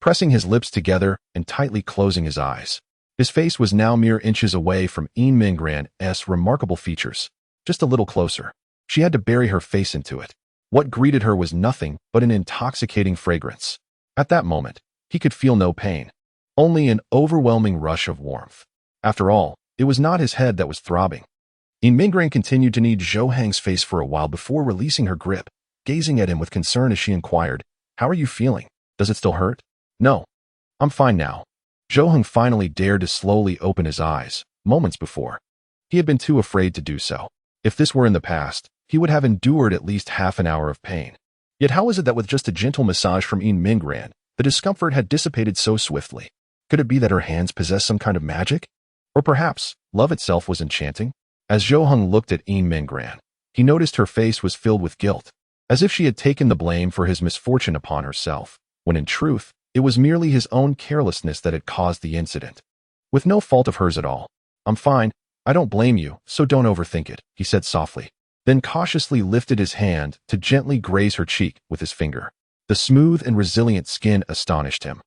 pressing his lips together and tightly closing his eyes. His face was now mere inches away from Mingran's remarkable features, just a little closer. She had to bury her face into it. What greeted her was nothing but an intoxicating fragrance. At that moment, he could feel no pain, only an overwhelming rush of warmth. After all, it was not his head that was throbbing. Mingran continued to knead Zhou Heng's face for a while before releasing her grip, gazing at him with concern as she inquired, How are you feeling? Does it still hurt? No. I'm fine now. Zhou Heng finally dared to slowly open his eyes. Moments before, he had been too afraid to do so. If this were in the past, he would have endured at least half an hour of pain. Yet how is it that with just a gentle massage from Mingran, the discomfort had dissipated so swiftly? Could it be that her hands possessed some kind of magic? Or perhaps, love itself was enchanting? As Zhou Heng looked at Mingran, he noticed her face was filled with guilt, as if she had taken the blame for his misfortune upon herself, when in truth, it was merely his own carelessness that had caused the incident. With no fault of hers at all. I'm fine, I don't blame you, so don't overthink it, he said softly, then cautiously lifted his hand to gently graze her cheek with his finger. The smooth and resilient skin astonished him.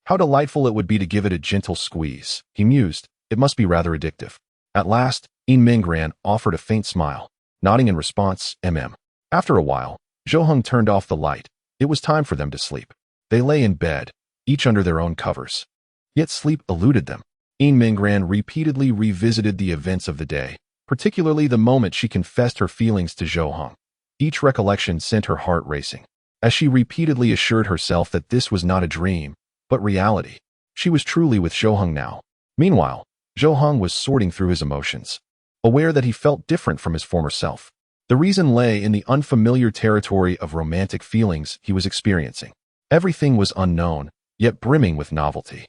How delightful it would be to give it a gentle squeeze, he mused. It must be rather addictive. At last, Mingran offered a faint smile, nodding in response, After a while, Zhou Heng turned off the light. It was time for them to sleep. They lay in bed, each under their own covers. Yet sleep eluded them. Mingran repeatedly revisited the events of the day, particularly the moment she confessed her feelings to Zhou Heng. Each recollection sent her heart racing, as she repeatedly assured herself that this was not a dream, but reality. She was truly with Zhou Heng now. Meanwhile, Zhou Heng was sorting through his emotions, aware that he felt different from his former self. The reason lay in the unfamiliar territory of romantic feelings he was experiencing. Everything was unknown, yet brimming with novelty,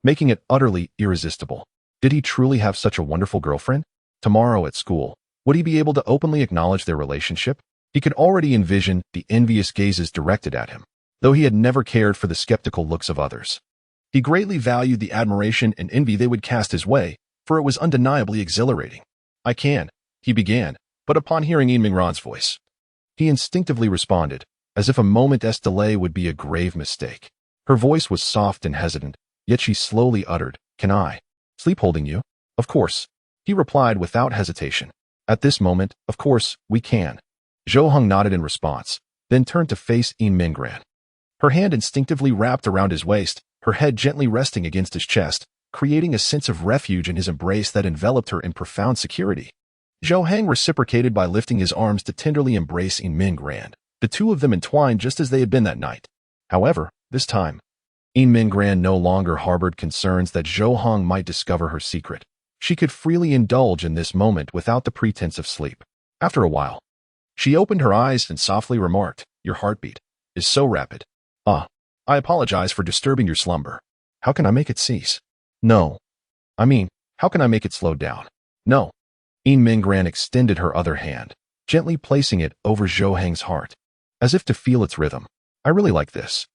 making it utterly irresistible. Did he truly have such a wonderful girlfriend? Tomorrow at school, would he be able to openly acknowledge their relationship? He could already envision the envious gazes directed at him, though he had never cared for the skeptical looks of others. He greatly valued the admiration and envy they would cast his way, for it was undeniably exhilarating. I can, he began, but upon hearing Mingran's voice, he instinctively responded, as if a moment's delay would be a grave mistake. Her voice was soft and hesitant, yet she slowly uttered, Can I sleep holding you? Of course, he replied without hesitation. At this moment, of course, we can. Zhou Heng nodded in response, then turned to face Mingran. Her hand instinctively wrapped around his waist, her head gently resting against his chest, creating a sense of refuge in his embrace that enveloped her in profound security. Zhou Heng reciprocated by lifting his arms to tenderly embrace Mingran. The two of them entwined just as they had been that night. However, this time, Mingran no longer harbored concerns that Zhou Heng might discover her secret. She could freely indulge in this moment without the pretense of sleep. After a while, she opened her eyes and softly remarked, Your heartbeat is so rapid. I apologize for disturbing your slumber. How can I make it cease? No. How can I make it slow down? No. Mingran extended her other hand, gently placing it over Zhou Heng's heart, as if to feel its rhythm. I really like this.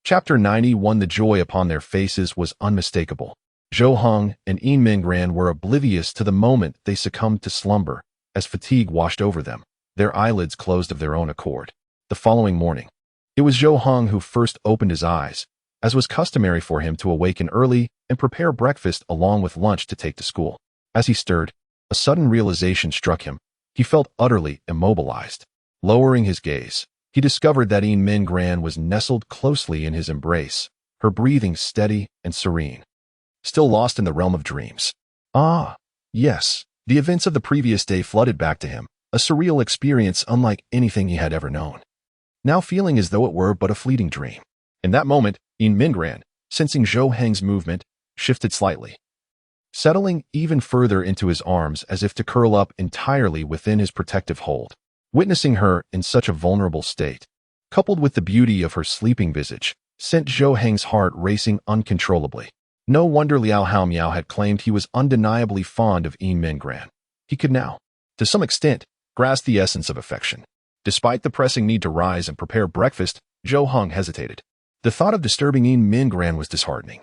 Chapter 91. The joy upon their faces was unmistakable. Zhou Heng and Yinmingran were oblivious to the moment they succumbed to slumber, as fatigue washed over them. Their eyelids closed of their own accord. The following morning, it was Zhou Heng who first opened his eyes, as was customary for him to awaken early and prepare breakfast along with lunch to take to school. As he stirred, a sudden realization struck him. He felt utterly immobilized. Lowering his gaze, he discovered that Yinmingran was nestled closely in his embrace, her breathing steady and serene. Still lost in the realm of dreams. Ah, yes, the events of the previous day flooded back to him, a surreal experience unlike anything he had ever known. Now feeling as though it were but a fleeting dream. In that moment, Yinmingran, sensing Zhou Heng's movement, shifted slightly, settling even further into his arms as if to curl up entirely within his protective hold. Witnessing her in such a vulnerable state, coupled with the beauty of her sleeping visage, sent Zhou Heng's heart racing uncontrollably. No wonder Liao Haomiao had claimed he was undeniably fond of Yinmingran. He could now, to some extent, grasp the essence of affection. Despite the pressing need to rise and prepare breakfast, Zhou Heng hesitated. The thought of disturbing Yinmingran was disheartening,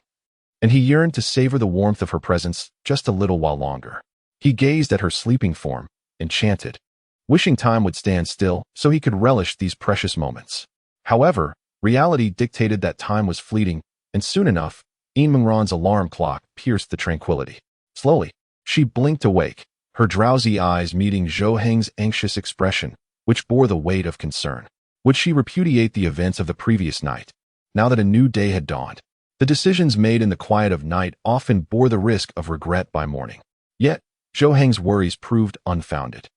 and he yearned to savor the warmth of her presence just a little while longer. He gazed at her sleeping form, enchanted, wishing time would stand still so he could relish these precious moments. However, reality dictated that time was fleeting, and soon enough, Yinmingran's alarm clock pierced the tranquility. Slowly, she blinked awake, her drowsy eyes meeting Zhou Heng's anxious expression, which bore the weight of concern. Would she repudiate the events of the previous night, now that a new day had dawned? The decisions made in the quiet of night often bore the risk of regret by morning. Yet, Zhou Heng's worries proved unfounded.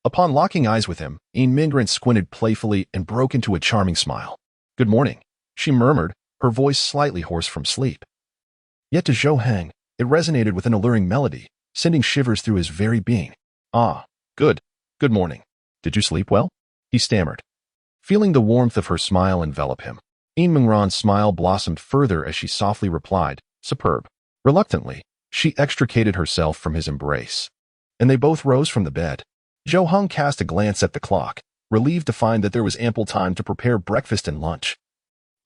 Upon locking eyes with him, Yinmingran squinted playfully and broke into a charming smile. "Good morning," she murmured, her voice slightly hoarse from sleep. Yet to Zhou Heng, it resonated with an alluring melody, sending shivers through his very being. "Ah, good morning. Did you sleep well?" he stammered. Feeling the warmth of her smile envelop him, Yinmingran's smile blossomed further as she softly replied, "Superb." Reluctantly, she extricated herself from his embrace, and they both rose from the bed. Zhou Heng cast a glance at the clock, relieved to find that there was ample time to prepare breakfast and lunch.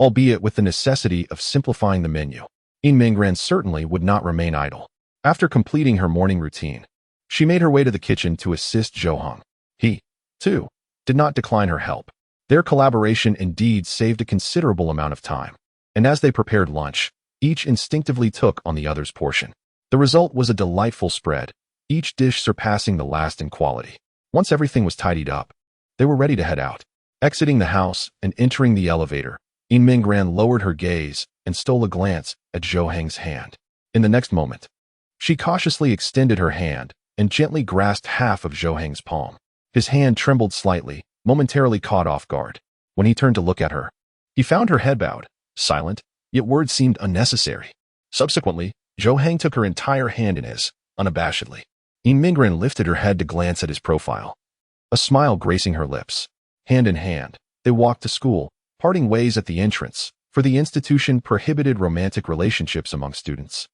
Albeit with the necessity of simplifying the menu, Yinmingran certainly would not remain idle. After completing her morning routine, she made her way to the kitchen to assist Zhou Heng. He, too, did not decline her help. Their collaboration indeed saved a considerable amount of time, and as they prepared lunch, each instinctively took on the other's portion. The result was a delightful spread, each dish surpassing the last in quality. Once everything was tidied up, they were ready to head out. Exiting the house and entering the elevator, Yinmingran lowered her gaze and stole a glance at Zhou Heng's hand. In the next moment, she cautiously extended her hand and gently grasped half of Zhou Heng's palm. His hand trembled slightly, momentarily caught off guard. When he turned to look at her, he found her head bowed, silent, yet words seemed unnecessary. Subsequently, Zhou Heng took her entire hand in his, unabashedly. Yinmingran lifted her head to glance at his profile, a smile gracing her lips. Hand in hand, they walked to school, parting ways at the entrance, for the institution prohibited romantic relationships among students,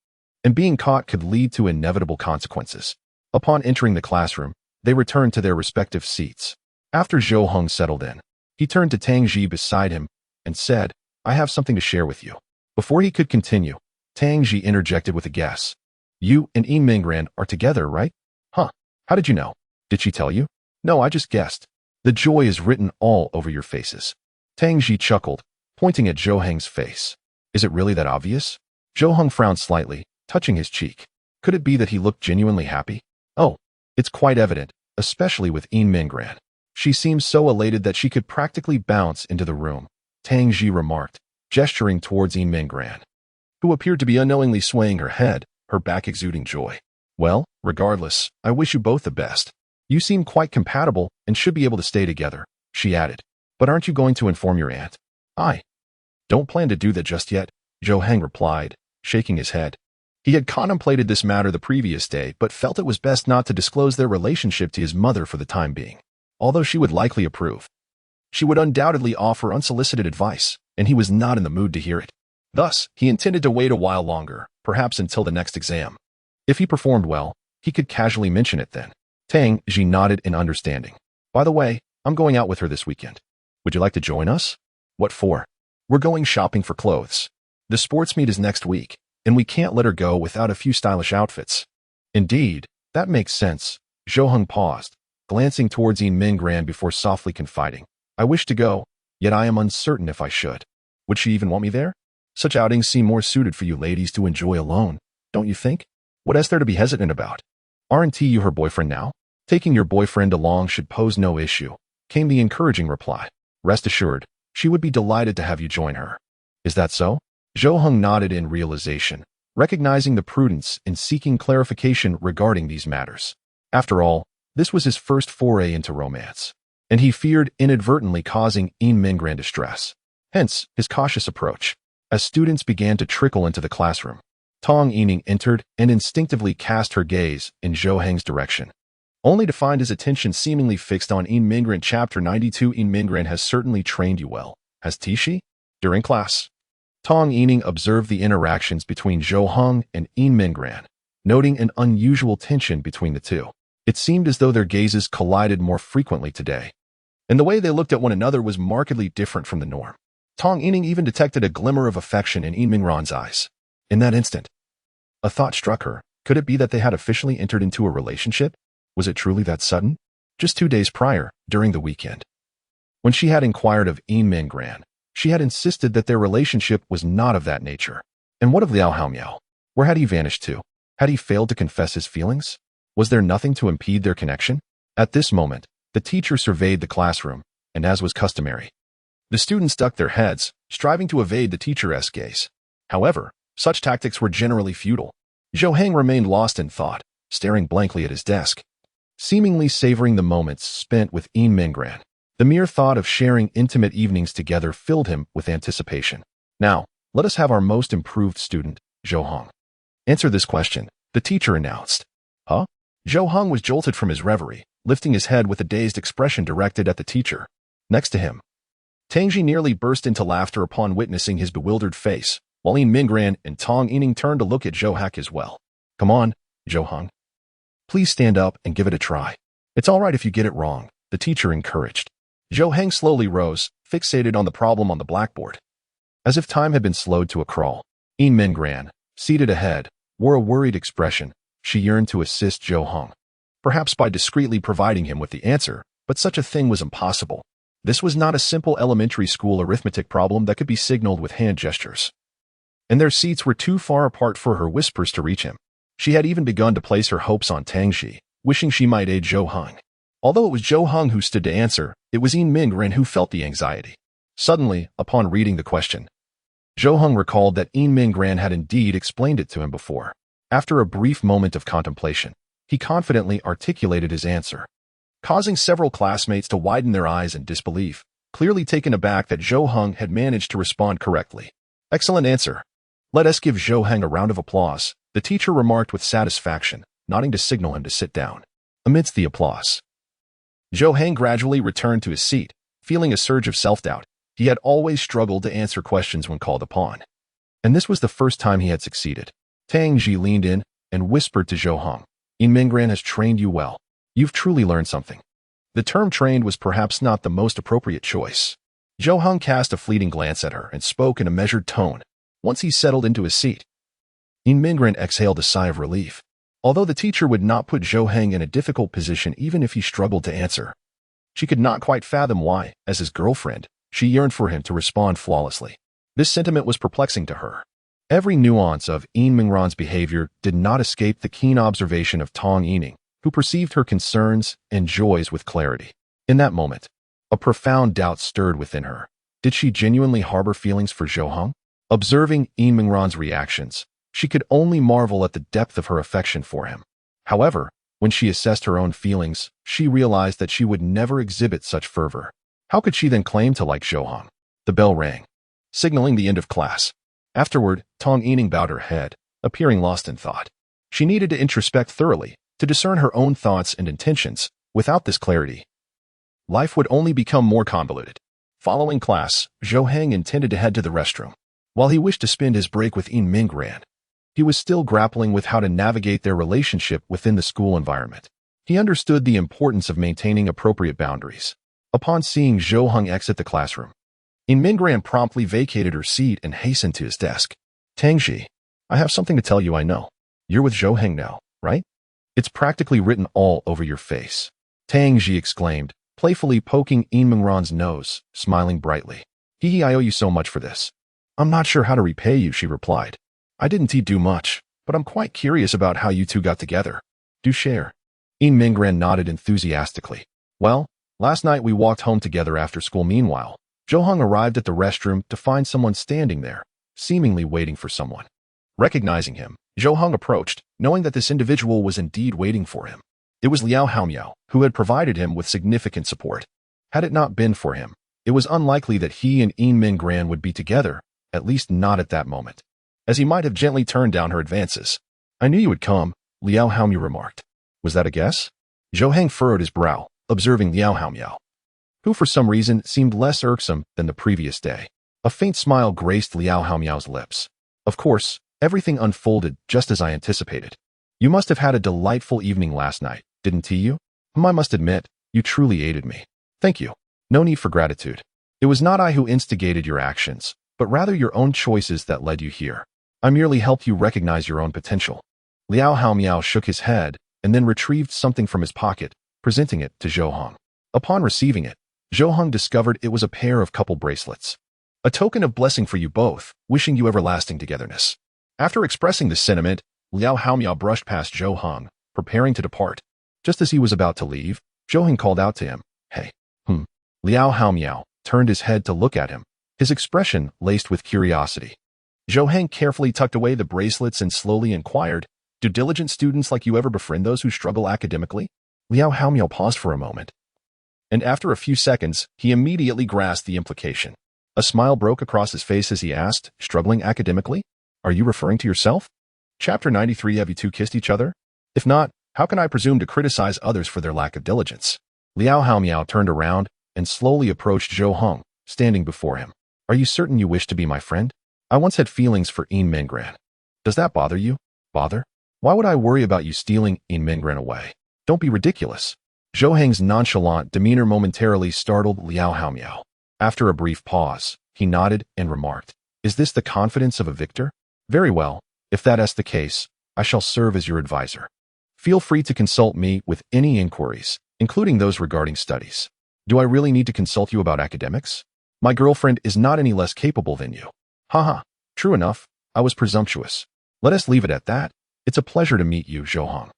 and being caught could lead to inevitable consequences. Upon entering the classroom, they returned to their respective seats. After Zhou Heng settled in, he turned to Tang Ji beside him and said, "I have something to share with you." Before he could continue, Tang Ji interjected with a guess. "You and Yinmingran are together, right?" "Huh, how did you know? Did she tell you?" "No, I just guessed. The joy is written all over your faces." Tang Ji chuckled, pointing at Zhou Heng's face. "Is it really that obvious?" Zhou Heng frowned slightly, touching his cheek. Could it be that he looked genuinely happy? "Oh, it's quite evident, especially with Yinmingran. She seems so elated that she could practically bounce into the room," Tang Ji remarked, gesturing towards Yinmingran, who appeared to be unknowingly swaying her head, her back exuding joy. "Well, regardless, I wish you both the best. You seem quite compatible and should be able to stay together," she added. "But aren't you going to inform your aunt?" "I don't plan to do that just yet," Zhou Heng replied, shaking his head. He had contemplated this matter the previous day, but felt it was best not to disclose their relationship to his mother for the time being. Although she would likely approve, she would undoubtedly offer unsolicited advice, and he was not in the mood to hear it. Thus, he intended to wait a while longer, perhaps until the next exam. If he performed well, he could casually mention it then. Tang Ji nodded in understanding. "By the way, I'm going out with her this weekend. Would you like to join us?" "What for?" We're going shopping for clothes. The sports meet is next week, and we can't let her go without a few stylish outfits. Indeed, that makes sense. Zhou Heng paused, glancing towards Yin Mingran before softly confiding. I wish to go, yet I am uncertain if I should. Would she even want me there? Such outings seem more suited for you ladies to enjoy alone, don't you think? What is there to be hesitant about? Aren't you her boyfriend now? Taking your boyfriend along should pose no issue, came the encouraging reply. Rest assured, she would be delighted to have you join her. Is that so? Zhou Heng nodded in realization, recognizing the prudence in seeking clarification regarding these matters. After all, this was his first foray into romance, and he feared inadvertently causing Yin Mingran distress. Hence, his cautious approach. As students began to trickle into the classroom, Tong Yining entered and instinctively cast her gaze in Zhou Heng's direction, only to find his attention seemingly fixed on Yin Mingran. Chapter 92. Yin Mingran has certainly trained you well, has she? During class, Tong Yining observed the interactions between Zhou Heng and Yin Mingran, noting an unusual tension between the two. It seemed as though their gazes collided more frequently today, and the way they looked at one another was markedly different from the norm. Tong Yining even detected a glimmer of affection in Yin Mingran's eyes. In that instant, a thought struck her. Could it be that they had officially entered into a relationship? Was it truly that sudden? Just 2 days prior, during the weekend, when she had inquired of Yin Mingran, she had insisted that their relationship was not of that nature. And what of Liao Haomiao? Where had he vanished to? Had he failed to confess his feelings? Was there nothing to impede their connection? At this moment, the teacher surveyed the classroom, and as was customary, the students ducked their heads, striving to evade the teacher's gaze. However, such tactics were generally futile. Zhou Heng remained lost in thought, staring blankly at his desk, seemingly savoring the moments spent with Yin Mingran. The mere thought of sharing intimate evenings together filled him with anticipation. Now, let us have our most improved student, Zhou Heng. Answer this question, the teacher announced. Huh? Zhou Heng was jolted from his reverie, lifting his head with a dazed expression directed at the teacher. Next to him, Tangji nearly burst into laughter upon witnessing his bewildered face, while Yin Mingran and Tong Yining turned to look at Zhou Heng as well. Come on, Zhou Heng. Please stand up and give it a try. It's all right if you get it wrong, the teacher encouraged. Zhou Heng slowly rose, fixated on the problem on the blackboard. As if time had been slowed to a crawl, Yin Mingran, seated ahead, wore a worried expression. She yearned to assist Zhou Heng, perhaps by discreetly providing him with the answer, but such a thing was impossible. This was not a simple elementary school arithmetic problem that could be signaled with hand gestures. And their seats were too far apart for her whispers to reach him. She had even begun to place her hopes on Tangji, wishing she might aid Zhou Heng. Although it was Zhou Heng who stood to answer, it was Yin Mingran who felt the anxiety. Suddenly, upon reading the question, Zhou Heng recalled that Yin Mingran had indeed explained it to him before. After a brief moment of contemplation, he confidently articulated his answer, causing several classmates to widen their eyes in disbelief, clearly taken aback that Zhou Heng had managed to respond correctly. Excellent answer. Let us give Zhou Heng a round of applause, the teacher remarked with satisfaction, nodding to signal him to sit down. Amidst the applause, Zhou Heng gradually returned to his seat, feeling a surge of self-doubt. He had always struggled to answer questions when called upon, and this was the first time he had succeeded. Tangji leaned in and whispered to Zhou Heng, Yin Mingran has trained you well. You've truly learned something. The term trained was perhaps not the most appropriate choice. Zhou Heng cast a fleeting glance at her and spoke in a measured tone. Once he settled into his seat, Yin Mingran exhaled a sigh of relief. Although the teacher would not put Zhou Heng in a difficult position even if he struggled to answer, she could not quite fathom why, as his girlfriend, she yearned for him to respond flawlessly. This sentiment was perplexing to her. Every nuance of Yin Mingran's behavior did not escape the keen observation of Tong Yining, who perceived her concerns and joys with clarity. In that moment, a profound doubt stirred within her. Did she genuinely harbor feelings for Zhou Heng? Observing Yin Mingran's reactions, she could only marvel at the depth of her affection for him. However, when she assessed her own feelings, she realized that she would never exhibit such fervor. How could she then claim to like Zhou Heng? The bell rang, signaling the end of class. Afterward, Tong Yining bowed her head, appearing lost in thought. She needed to introspect thoroughly, to discern her own thoughts and intentions. Without this clarity, life would only become more convoluted. Following class, Zhou Heng intended to head to the restroom. While he wished to spend his break with Yin Mingran, he was still grappling with how to navigate their relationship within the school environment. He understood the importance of maintaining appropriate boundaries. Upon seeing Zhou Heng exit the classroom, In Mingran promptly vacated her seat and hastened to his desk. Tangji, I have something to tell you. I know. You're with Zhou Heng now, right? It's practically written all over your face. Tangji exclaimed, playfully poking In Mingran's nose, smiling brightly. Hee, I owe you so much for this. I'm not sure how to repay you, she replied. I didn't do much, but I'm quite curious about how you two got together. Do share. In Mingran nodded enthusiastically. Well, last night we walked home together after school. Meanwhile, Zhou Heng arrived at the restroom to find someone standing there, seemingly waiting for someone. Recognizing him, Zhou Heng approached, knowing that this individual was indeed waiting for him. It was Liao Haomiao, who had provided him with significant support. Had it not been for him, it was unlikely that he and In Mingran would be together, at least not at that moment, as he might have gently turned down her advances. I knew you would come, Liao Haomiao remarked. Was that a guess? Zhou Heng furrowed his brow, observing Liao Haomiao, who for some reason seemed less irksome than the previous day. A faint smile graced Liao Haomiao's lips. Of course, everything unfolded just as I anticipated. You must have had a delightful evening last night, didn't you? I must admit, you truly aided me. Thank you. No need for gratitude. It was not I who instigated your actions, but rather your own choices that led you here. I merely helped you recognize your own potential. Liao Haomiao shook his head and then retrieved something from his pocket, presenting it to Zhou Heng. Upon receiving it, Zhou Heng discovered it was a pair of couple bracelets. A token of blessing for you both, wishing you everlasting togetherness. After expressing this sentiment, Liao Haomiao brushed past Zhou Heng, preparing to depart. Just as he was about to leave, Zhou Heng called out to him, Hey. Liao Haomiao turned his head to look at him, his expression laced with curiosity. Zhou Heng carefully tucked away the bracelets and slowly inquired, Do diligent students like you ever befriend those who struggle academically? Liao Haomiao paused for a moment, and after a few seconds, he immediately grasped the implication. A smile broke across his face as he asked, Struggling academically? Are you referring to yourself? Chapter 93. Have you two kissed each other? If not, how can I presume to criticize others for their lack of diligence? Liao Haomiao turned around and slowly approached Zhou Heng, standing before him. Are you certain you wish to be my friend? I once had feelings for In Mingran. Does that bother you? Bother? Why would I worry about you stealing In Mingran away? Don't be ridiculous. Zhou Heng's nonchalant demeanor momentarily startled Liao Haomiao. After a brief pause, he nodded and remarked, Is this the confidence of a victor? Very well, if that is the case, I shall serve as your advisor. Feel free to consult me with any inquiries, including those regarding studies. Do I really need to consult you about academics? My girlfriend is not any less capable than you. Haha, true enough, I was presumptuous. Let us leave it at that. It's a pleasure to meet you, Zhou Heng.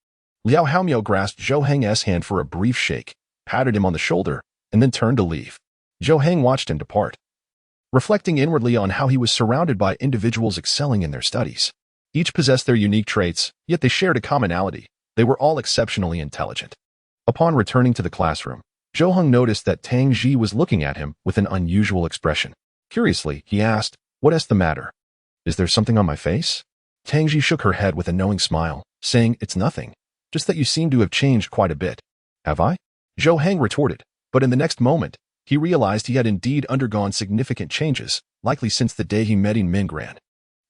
Liao Haomiao grasped Zhou Heng's hand for a brief shake, patted him on the shoulder, and then turned to leave. Zhou Heng watched him depart, reflecting inwardly on how he was surrounded by individuals excelling in their studies. Each possessed their unique traits, yet they shared a commonality. They were all exceptionally intelligent. Upon returning to the classroom, Zhou Heng noticed that Tang Ji was looking at him with an unusual expression. Curiously, he asked, What is the matter? Is there something on my face? Tang Ji shook her head with a knowing smile, saying, It's nothing. Just that you seem to have changed quite a bit. Have I? Zhou Heng retorted, but in the next moment, he realized he had indeed undergone significant changes, likely since the day he met In Mingran.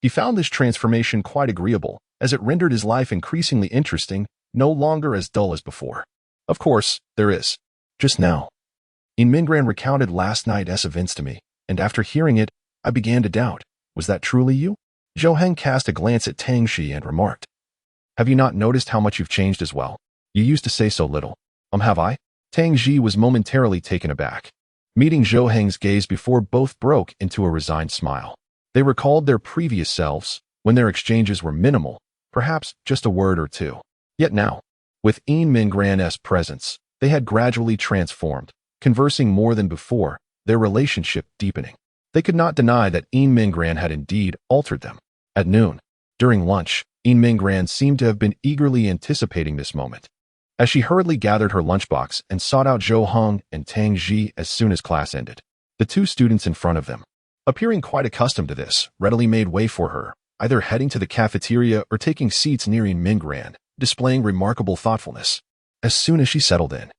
He found this transformation quite agreeable, as it rendered his life increasingly interesting, no longer as dull as before. Of course, there is. Just now. In Mingran recounted last night's events to me, and after hearing it, I began to doubt. Was that truly you? Zhou Heng cast a glance at Tang Shi and remarked, Have you not noticed how much you've changed as well? You used to say so little. Have I? Tang Ji was momentarily taken aback, meeting Zhou Heng's gaze before both broke into a resigned smile. They recalled their previous selves, when their exchanges were minimal, perhaps just a word or two. Yet now, with In Mingran's presence, they had gradually transformed, conversing more than before, their relationship deepening. They could not deny that In Mingran had indeed altered them. At noon, during lunch, In Mingran seemed to have been eagerly anticipating this moment. As she hurriedly gathered her lunchbox and sought out Zhou Heng and Tang Ji as soon as class ended, the two students in front of them, appearing quite accustomed to this, readily made way for her, either heading to the cafeteria or taking seats near In Mingran, displaying remarkable thoughtfulness. As soon as she settled in,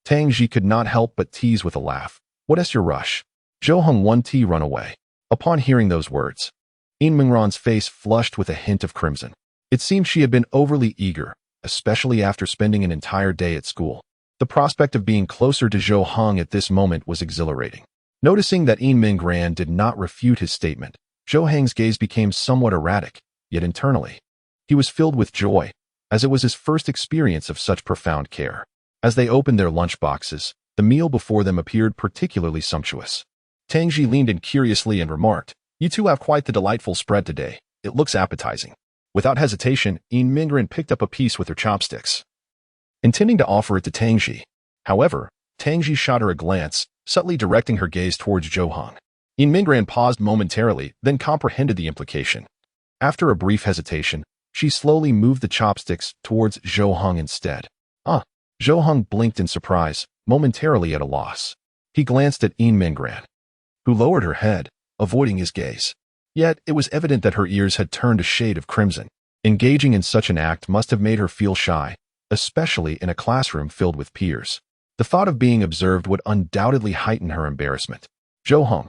Tang Ji could not help but tease with a laugh. What is your rush? Zhou Heng 1T run away. Upon hearing those words, In Mingran's face flushed with a hint of crimson. It seemed she had been overly eager, especially after spending an entire day at school. The prospect of being closer to Zhou Heng at this moment was exhilarating. Noticing that Yin Mingran did not refute his statement, Zhou Heng's gaze became somewhat erratic, yet internally, he was filled with joy, as it was his first experience of such profound care. As they opened their lunch boxes, the meal before them appeared particularly sumptuous. Tangji leaned in curiously and remarked, "You two have quite the delightful spread today. It looks appetizing." Without hesitation, Yin Mingran picked up a piece with her chopsticks, intending to offer it to Tangji. However, Tangji shot her a glance, subtly directing her gaze towards Zhou Heng. Yin Mingran paused momentarily, then comprehended the implication. After a brief hesitation, she slowly moved the chopsticks towards Zhou Heng instead. Zhou Heng blinked in surprise, momentarily at a loss. He glanced at Yin Mingran, who lowered her head, avoiding his gaze. Yet, it was evident that her ears had turned a shade of crimson. Engaging in such an act must have made her feel shy, especially in a classroom filled with peers. The thought of being observed would undoubtedly heighten her embarrassment. Zhou Heng,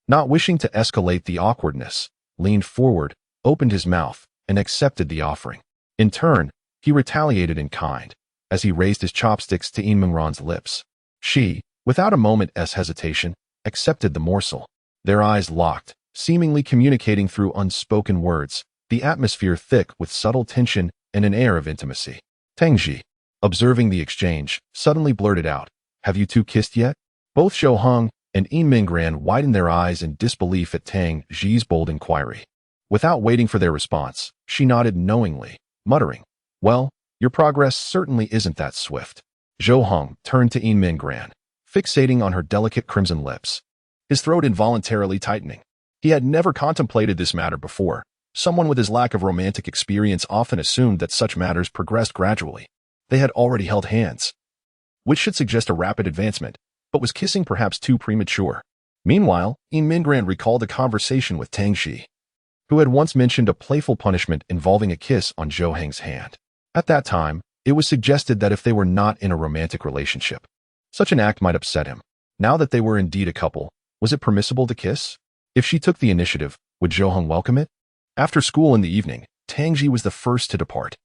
not wishing to escalate the awkwardness, leaned forward, opened his mouth, and accepted the offering. In turn, he retaliated in kind, as he raised his chopsticks to Yin Mingran's lips. She, without a moment's hesitation, accepted the morsel. Their eyes locked, seemingly communicating through unspoken words, the atmosphere thick with subtle tension and an air of intimacy. Tangji, observing the exchange, suddenly blurted out, "Have you two kissed yet?" Both Zhou Heng and Yin Mingran widened their eyes in disbelief at Tangji's bold inquiry. Without waiting for their response, she nodded knowingly, muttering, "Well, your progress certainly isn't that swift." Zhou Heng turned to Yin Mingran, fixating on her delicate crimson lips, his throat involuntarily tightening. He had never contemplated this matter before. Someone with his lack of romantic experience often assumed that such matters progressed gradually. They had already held hands, which should suggest a rapid advancement, but was kissing perhaps too premature? Meanwhile, Yin Mingran recalled a conversation with Tangji, who had once mentioned a playful punishment involving a kiss on Zhou Heng's hand. At that time, it was suggested that if they were not in a romantic relationship, such an act might upset him. Now that they were indeed a couple, was it permissible to kiss? If she took the initiative, would Zhou Heng welcome it? After school in the evening, Tangji was the first to depart.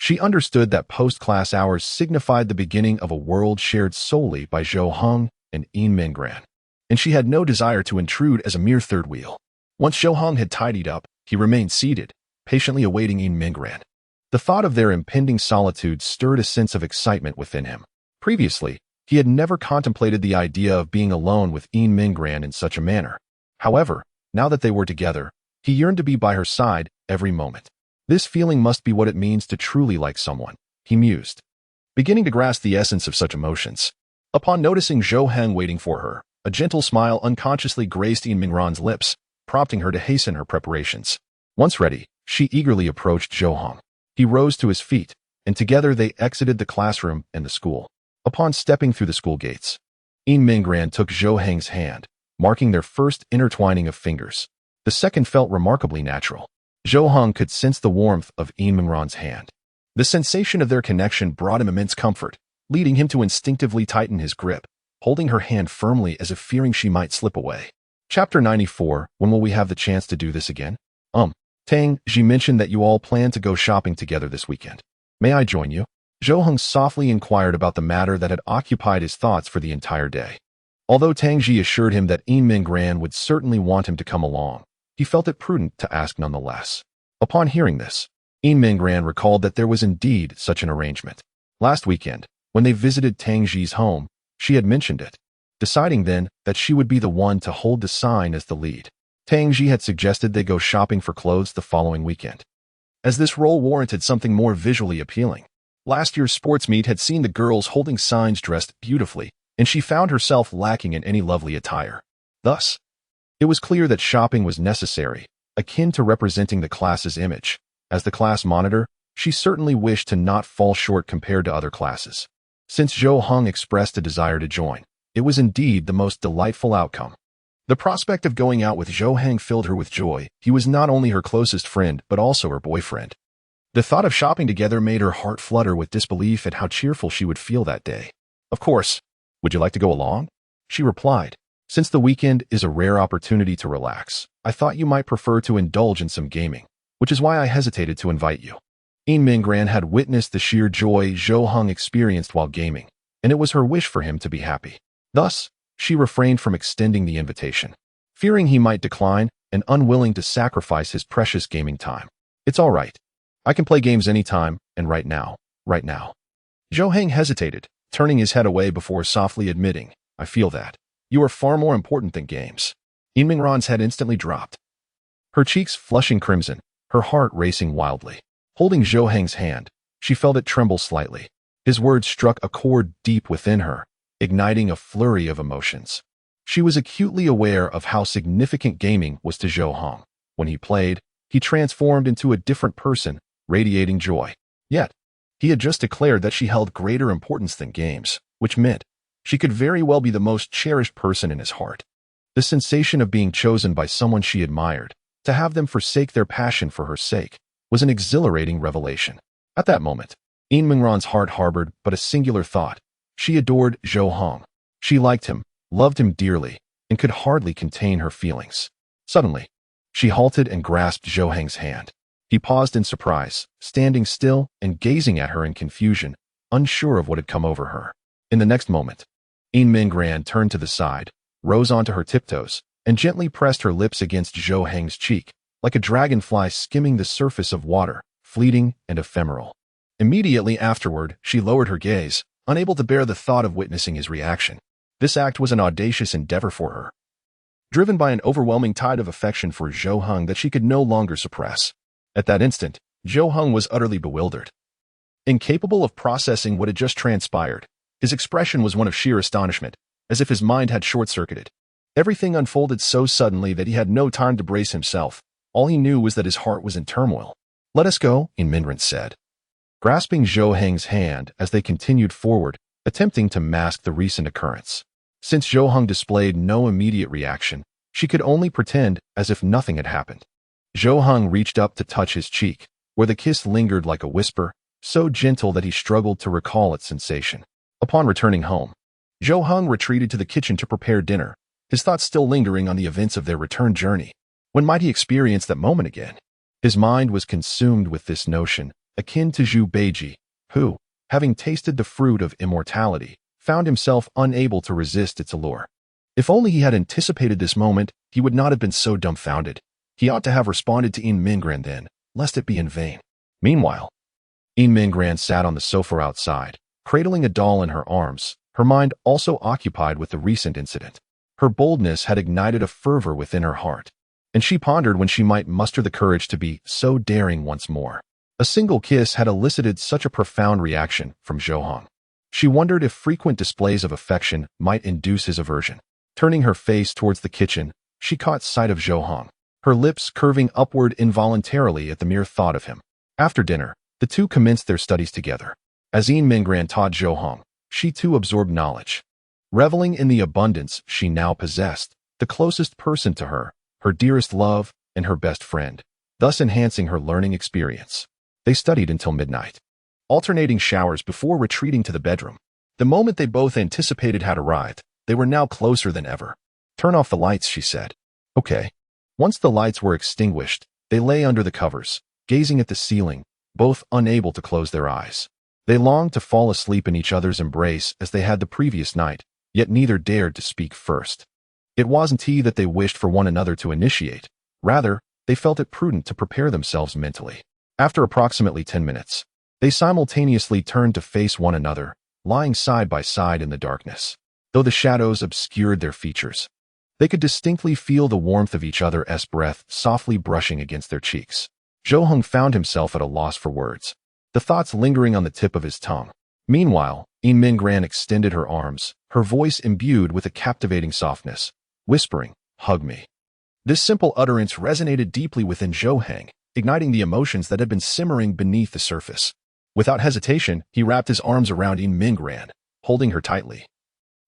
She understood that post-class hours signified the beginning of a world shared solely by Zhou Heng and Yin Mingran, and she had no desire to intrude as a mere third wheel. Once Zhou Heng had tidied up, he remained seated, patiently awaiting Yin Mingran. The thought of their impending solitude stirred a sense of excitement within him. Previously, he had never contemplated the idea of being alone with Yin Mingran in such a manner. However, now that they were together, he yearned to be by her side every moment. This feeling must be what it means to truly like someone, he mused, beginning to grasp the essence of such emotions. Upon noticing Zhou Heng waiting for her, a gentle smile unconsciously graced Yin Mingran's lips, prompting her to hasten her preparations. Once ready, she eagerly approached Zhou Heng. He rose to his feet, and together they exited the classroom and the school. Upon stepping through the school gates, Yin Mingran took Zhou Heng's hand, marking their first intertwining of fingers. The second felt remarkably natural. Zhou Heng could sense the warmth of Yin Mingran's hand. The sensation of their connection brought him immense comfort, leading him to instinctively tighten his grip, holding her hand firmly as if fearing she might slip away. Chapter 94, When will we have the chance to do this again? Tangji mentioned that you all plan to go shopping together this weekend. May I join you? Zhou Heng softly inquired about the matter that had occupied his thoughts for the entire day. Although Tangji assured him that Yin Mingran would certainly want him to come along, he felt it prudent to ask nonetheless. Upon hearing this, Yin Mingran recalled that there was indeed such an arrangement. Last weekend, when they visited Tangji's home, she had mentioned it, deciding then that she would be the one to hold the sign as the lead. Tangji had suggested they go shopping for clothes the following weekend, as this role warranted something more visually appealing. Last year's sports meet had seen the girls holding signs dressed beautifully, and she found herself lacking in any lovely attire. Thus, it was clear that shopping was necessary, akin to representing the class's image. As the class monitor, she certainly wished to not fall short compared to other classes. Since Zhou Heng expressed a desire to join, it was indeed the most delightful outcome. The prospect of going out with Zhou Heng filled her with joy. He was not only her closest friend, but also her boyfriend. The thought of shopping together made her heart flutter with disbelief at how cheerful she would feel that day. Of course. Would you like to go along? She replied. Since the weekend is a rare opportunity to relax, I thought you might prefer to indulge in some gaming, which is why I hesitated to invite you. Yin Mingran had witnessed the sheer joy Zhou Heng experienced while gaming, and it was her wish for him to be happy. Thus, She refrained from extending the invitation, fearing he might decline and unwilling to sacrifice his precious gaming time. It's all right. I can play games anytime, and right now. Right now. Zhou Heng hesitated, turning his head away before softly admitting, I feel that. You are far more important than games. Yinmingran's head instantly dropped, her cheeks flushing crimson, her heart racing wildly. Holding Zhou Heng's hand, she felt it tremble slightly. His words struck a chord deep within her, igniting a flurry of emotions. She was acutely aware of how significant gaming was to Zhou Heng. When he played, he transformed into a different person, radiating joy. Yet, he had just declared that she held greater importance than games, which meant she could very well be the most cherished person in his heart. The sensation of being chosen by someone she admired, to have them forsake their passion for her sake, was an exhilarating revelation. At that moment, Yinmingran's heart harbored but a singular thought. She adored Zhou Heng. She liked him, loved him dearly, and could hardly contain her feelings. Suddenly, she halted and grasped Zhou Heng's hand. He paused in surprise, standing still and gazing at her in confusion, unsure of what had come over her. In the next moment, Yinmingran turned to the side, rose onto her tiptoes, and gently pressed her lips against Zhou Heng's cheek, like a dragonfly skimming the surface of water, fleeting and ephemeral. Immediately afterward, she lowered her gaze, unable to bear the thought of witnessing his reaction. This act was an audacious endeavor for her, driven by an overwhelming tide of affection for Zhou Heng that she could no longer suppress. At that instant, Zhou Heng was utterly bewildered. Incapable of processing what had just transpired, his expression was one of sheer astonishment, as if his mind had short-circuited. Everything unfolded so suddenly that he had no time to brace himself. All he knew was that his heart was in turmoil. Let us go, Yinmingran said, grasping Zhou Heng's hand as they continued forward, attempting to mask the recent occurrence. Since Zhou Heng displayed no immediate reaction, she could only pretend as if nothing had happened. Zhou Heng reached up to touch his cheek, where the kiss lingered like a whisper, so gentle that he struggled to recall its sensation. Upon returning home, Zhou Heng retreated to the kitchen to prepare dinner, his thoughts still lingering on the events of their return journey. When might he experience that moment again? His mind was consumed with this notion, akin to Zhu Beiji, who, having tasted the fruit of immortality, found himself unable to resist its allure. If only he had anticipated this moment, he would not have been so dumbfounded. He ought to have responded to Yinmingran then, lest it be in vain. Meanwhile, Yinmingran sat on the sofa outside, cradling a doll in her arms, her mind also occupied with the recent incident. Her boldness had ignited a fervor within her heart, and she pondered when she might muster the courage to be so daring once more. A single kiss had elicited such a profound reaction from Zhou Heng. She wondered if frequent displays of affection might induce his aversion. Turning her face towards the kitchen, she caught sight of Zhou Heng, her lips curving upward involuntarily at the mere thought of him. After dinner, the two commenced their studies together. As Yinmingran taught Zhou Heng, she too absorbed knowledge. Reveling in the abundance she now possessed, the closest person to her, her dearest love, and her best friend, thus enhancing her learning experience. They studied until midnight, alternating showers before retreating to the bedroom. The moment they both anticipated had arrived. They were now closer than ever. Turn off the lights, she said. Okay. Once the lights were extinguished, they lay under the covers, gazing at the ceiling, both unable to close their eyes. They longed to fall asleep in each other's embrace as they had the previous night, yet neither dared to speak first. It wasn't he that they wished for one another to initiate. Rather, they felt it prudent to prepare themselves mentally. After approximately 10 minutes, they simultaneously turned to face one another, lying side by side in the darkness. Though the shadows obscured their features, they could distinctly feel the warmth of each other's breath softly brushing against their cheeks. Zhou Heng found himself at a loss for words, the thoughts lingering on the tip of his tongue. Meanwhile, Yinmingran extended her arms, her voice imbued with a captivating softness, whispering, "Hug me." This simple utterance resonated deeply within Zhou Heng, igniting the emotions that had been simmering beneath the surface. Without hesitation, he wrapped his arms around Yinmingran, holding her tightly.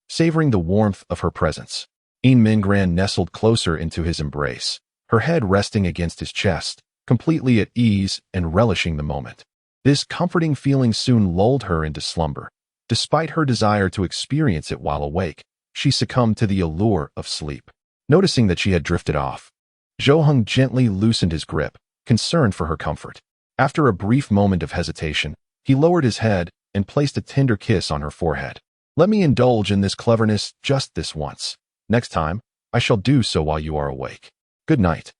Savoring the warmth of her presence, Yinmingran nestled closer into his embrace, her head resting against his chest, completely at ease and relishing the moment. This comforting feeling soon lulled her into slumber. Despite her desire to experience it while awake, she succumbed to the allure of sleep. Noticing that she had drifted off, Zhou Heng gently loosened his grip, concerned for her comfort. After a brief moment of hesitation, he lowered his head and placed a tender kiss on her forehead. Let me indulge in this cleverness just this once. Next time, I shall do so while you are awake. Good night.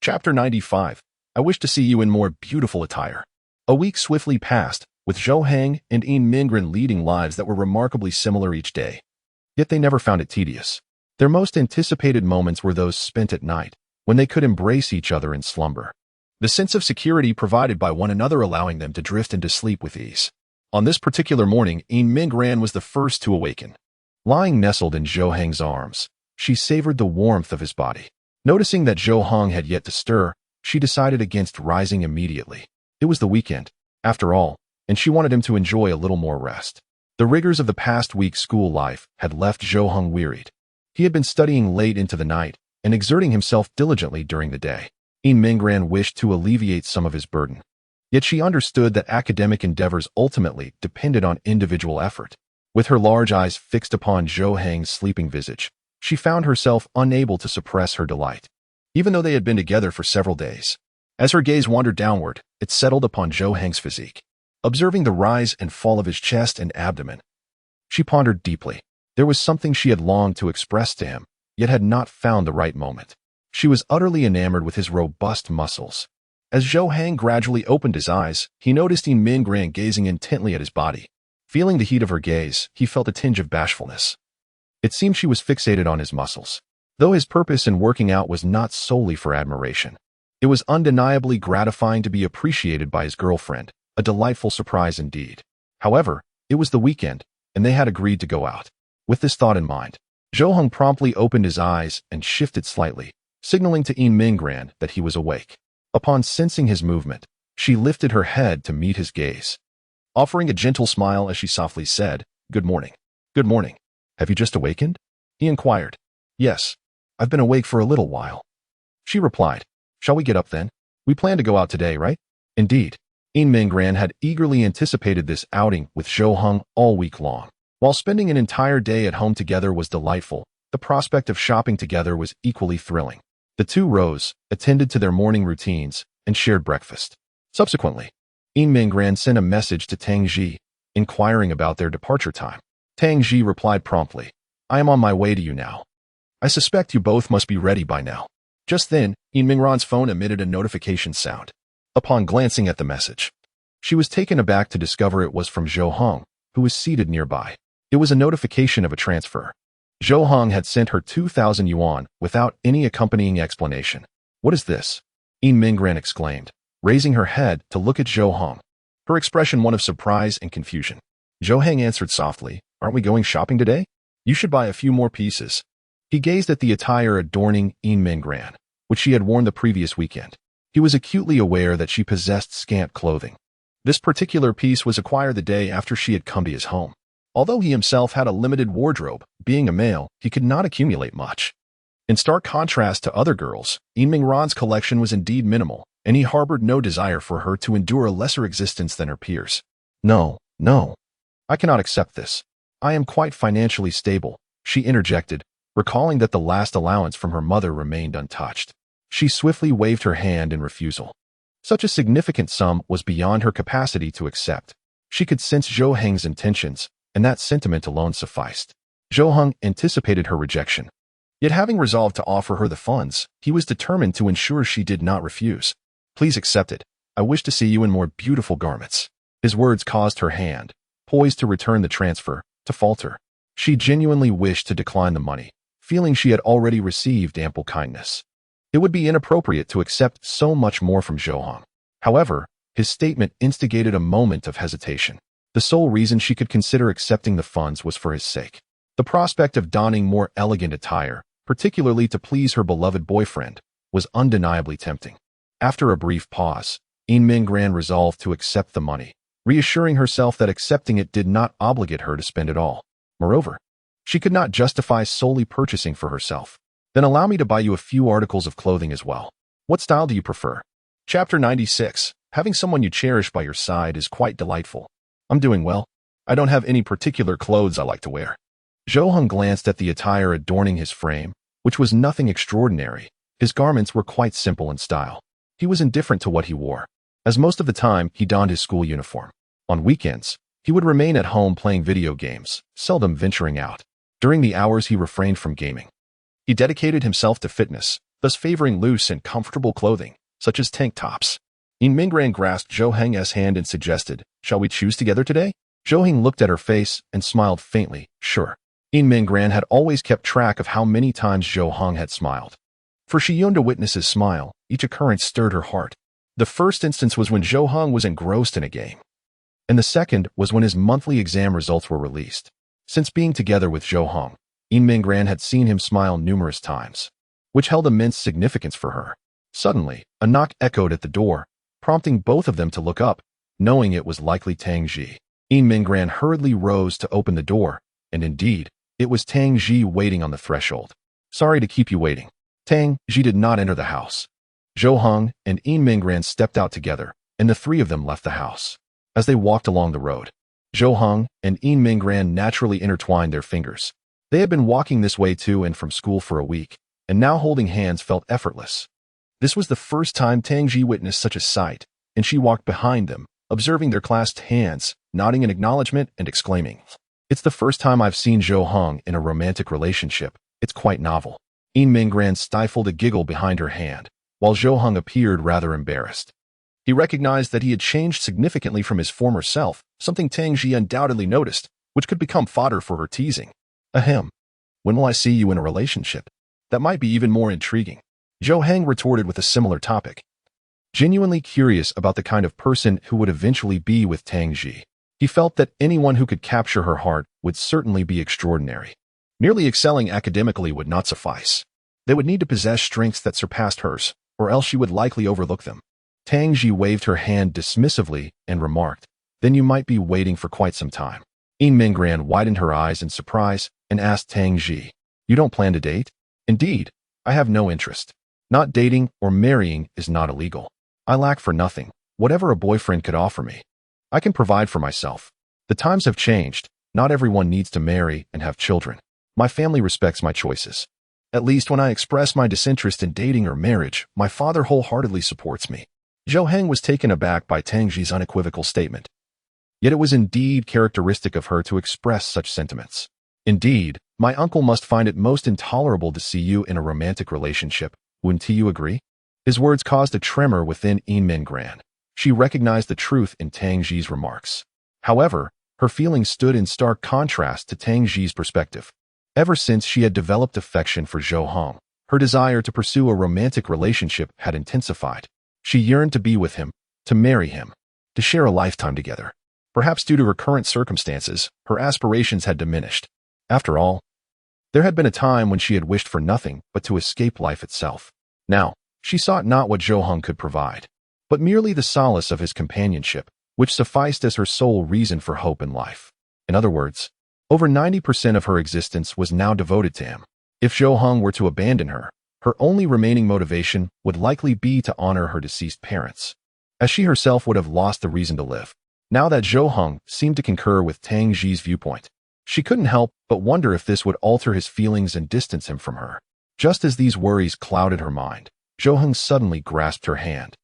Chapter 95. I wish to see you in more beautiful attire. A week swiftly passed, with Zhou Heng and Mingren leading lives that were remarkably similar each day. Yet they never found it tedious. Their most anticipated moments were those spent at night, when they could embrace each other in slumber. The sense of security provided by one another allowing them to drift into sleep with ease. On this particular morning, Mingren was the first to awaken. Lying nestled in Zhou Heng's arms, she savored the warmth of his body. Noticing that Zhou Heng had yet to stir, she decided against rising immediately. It was the weekend, after all, and she wanted him to enjoy a little more rest. The rigors of the past week's school life had left Zhou Heng wearied. He had been studying late into the night and exerting himself diligently during the day. Mingren wished to alleviate some of his burden. Yet she understood that academic endeavors ultimately depended on individual effort. With her large eyes fixed upon Zhou Heng's sleeping visage, she found herself unable to suppress her delight, even though they had been together for several days. As her gaze wandered downward, it settled upon Zhou Heng's physique. Observing the rise and fall of his chest and abdomen, she pondered deeply. There was something she had longed to express to him, yet had not found the right moment. She was utterly enamored with his robust muscles. As Zhou Heng gradually opened his eyes, he noticed Mingren gazing intently at his body. Feeling the heat of her gaze, he felt a tinge of bashfulness. It seemed she was fixated on his muscles. Though his purpose in working out was not solely for admiration, it was undeniably gratifying to be appreciated by his girlfriend, a delightful surprise indeed. However, it was the weekend, and they had agreed to go out. With this thought in mind, Zhou Heng promptly opened his eyes and shifted slightly, signaling to Mingren that he was awake. Upon sensing his movement, she lifted her head to meet his gaze, offering a gentle smile as she softly said, "Good morning." "Good morning. Have you just awakened?" he inquired. "Yes, I've been awake for a little while," she replied. "Shall we get up then? We plan to go out today, right?" Indeed, Mingren had eagerly anticipated this outing with Zhou Heng all week long. While spending an entire day at home together was delightful, the prospect of shopping together was equally thrilling. The two rose, attended to their morning routines, and shared breakfast. Subsequently, Mingren sent a message to Tang Ji, inquiring about their departure time. Tang Ji replied promptly, "I am on my way to you now. I suspect you both must be ready by now." Just then, Mingren's phone emitted a notification sound. Upon glancing at the message, she was taken aback to discover it was from Zhou Heng, who was seated nearby. It was a notification of a transfer. Zhou Heng had sent her 2,000 yuan without any accompanying explanation. "What is this?" Mingren exclaimed, raising her head to look at Zhou Heng, her expression one of surprise and confusion. Zhou Heng answered softly, "Aren't we going shopping today? You should buy a few more pieces." He gazed at the attire adorning Mingren, which she had worn the previous weekend. He was acutely aware that she possessed scant clothing. This particular piece was acquired the day after she had come to his home. Although he himself had a limited wardrobe, being a male, he could not accumulate much. In stark contrast to other girls, Mingren's collection was indeed minimal, and he harbored no desire for her to endure a lesser existence than her peers. No, I cannot accept this. I am quite financially stable," she interjected, recalling that the last allowance from her mother remained untouched. She swiftly waved her hand in refusal. Such a significant sum was beyond her capacity to accept. She could sense Zhou Heng's intentions, and that sentiment alone sufficed. Zhou Heng anticipated her rejection. Yet having resolved to offer her the funds, he was determined to ensure she did not refuse. "Please accept it. I wish to see you in more beautiful garments." His words caused her hand, poised to return the transfer, to falter. She genuinely wished to decline the money, feeling she had already received ample kindness. It would be inappropriate to accept so much more from Zhou Heng. However, his statement instigated a moment of hesitation. The sole reason she could consider accepting the funds was for his sake. The prospect of donning more elegant attire, particularly to please her beloved boyfriend, was undeniably tempting. After a brief pause, Mingren resolved to accept the money, reassuring herself that accepting it did not obligate her to spend it all. Moreover, she could not justify solely purchasing for herself. "Then allow me to buy you a few articles of clothing as well. What style do you prefer?" Chapter 96. Having someone you cherish by your side is quite delightful. "I'm doing well. I don't have any particular clothes I like to wear." Zhou Heng glanced at the attire adorning his frame, which was nothing extraordinary. His garments were quite simple in style. He was indifferent to what he wore, as most of the time he donned his school uniform. On weekends, He would remain at home playing video games, seldom venturing out. During the hours he refrained from gaming, he dedicated himself to fitness, thus favoring loose and comfortable clothing, such as tank tops. Mingran grasped Zhou Heng's hand and suggested, "Shall we choose together today?" Zhou Heng looked at her face and smiled faintly, "Sure." Mingran had always kept track of how many times Zhou Heng had smiled. For she yearned to witness his smile, each occurrence stirred her heart. The first instance was when Zhou Heng was engrossed in a game, and the second was when his monthly exam results were released. Since being together with Zhou Heng, Mingran had seen him smile numerous times, which held immense significance for her. Suddenly, a knock echoed at the door, prompting both of them to look up, knowing it was likely Tang Ji. Mingran hurriedly rose to open the door, and indeed, it was Tang Ji waiting on the threshold. "Sorry to keep you waiting." Tang Ji did not enter the house. Zhou Heng and Mingran stepped out together, and the three of them left the house. As they walked along the road, Zhou Heng and Mingran naturally intertwined their fingers. They had been walking this way to and from school for a week, and now holding hands felt effortless. This was the first time Tang Ji witnessed such a sight, and she walked behind them, observing their clasped hands, nodding in acknowledgement and exclaiming, "It's the first time I've seen Zhou Heng in a romantic relationship. It's quite novel." Mingran stifled a giggle behind her hand, while Zhou Heng appeared rather embarrassed. He recognized that he had changed significantly from his former self, something Tang Ji undoubtedly noticed, which could become fodder for her teasing. "Ahem. When will I see you in a relationship? That might be even more intriguing." Zhou Heng retorted with a similar topic, genuinely curious about the kind of person who would eventually be with Tang Ji. He felt that anyone who could capture her heart would certainly be extraordinary. Merely excelling academically would not suffice. They would need to possess strengths that surpassed hers, or else she would likely overlook them. Tang Ji waved her hand dismissively and remarked, "Then you might be waiting for quite some time." Mingran widened her eyes in surprise and asked Tang Ji, "You don't plan to date?" "Indeed, I have no interest. Not dating or marrying is not illegal. I lack for nothing. Whatever a boyfriend could offer me, I can provide for myself. The times have changed. Not everyone needs to marry and have children. My family respects my choices. At least when I express my disinterest in dating or marriage, my father wholeheartedly supports me." Zhou Heng was taken aback by Tang Ji's unequivocal statement. Yet it was indeed characteristic of her to express such sentiments. "Indeed, my uncle must find it most intolerable to see you in a romantic relationship. Wouldn't you agree?" His words caused a tremor within Mingran. She recognized the truth in Tang Ji's remarks. However, her feelings stood in stark contrast to Tang Ji's perspective. Ever since she had developed affection for Zhou Heng, her desire to pursue a romantic relationship had intensified. She yearned to be with him, to marry him, to share a lifetime together. Perhaps due to her current circumstances, her aspirations had diminished. After all, there had been a time when she had wished for nothing but to escape life itself. Now, she sought not what Zhou Heng could provide, but merely the solace of his companionship, which sufficed as her sole reason for hope in life. In other words, over 90% of her existence was now devoted to him. If Zhou Heng were to abandon her, her only remaining motivation would likely be to honor her deceased parents, as she herself would have lost the reason to live. Now that Zhou Heng seemed to concur with Tang Ji's viewpoint, she couldn't help but wonder if this would alter his feelings and distance him from her. Just as these worries clouded her mind, Zhou Heng suddenly grasped her hand,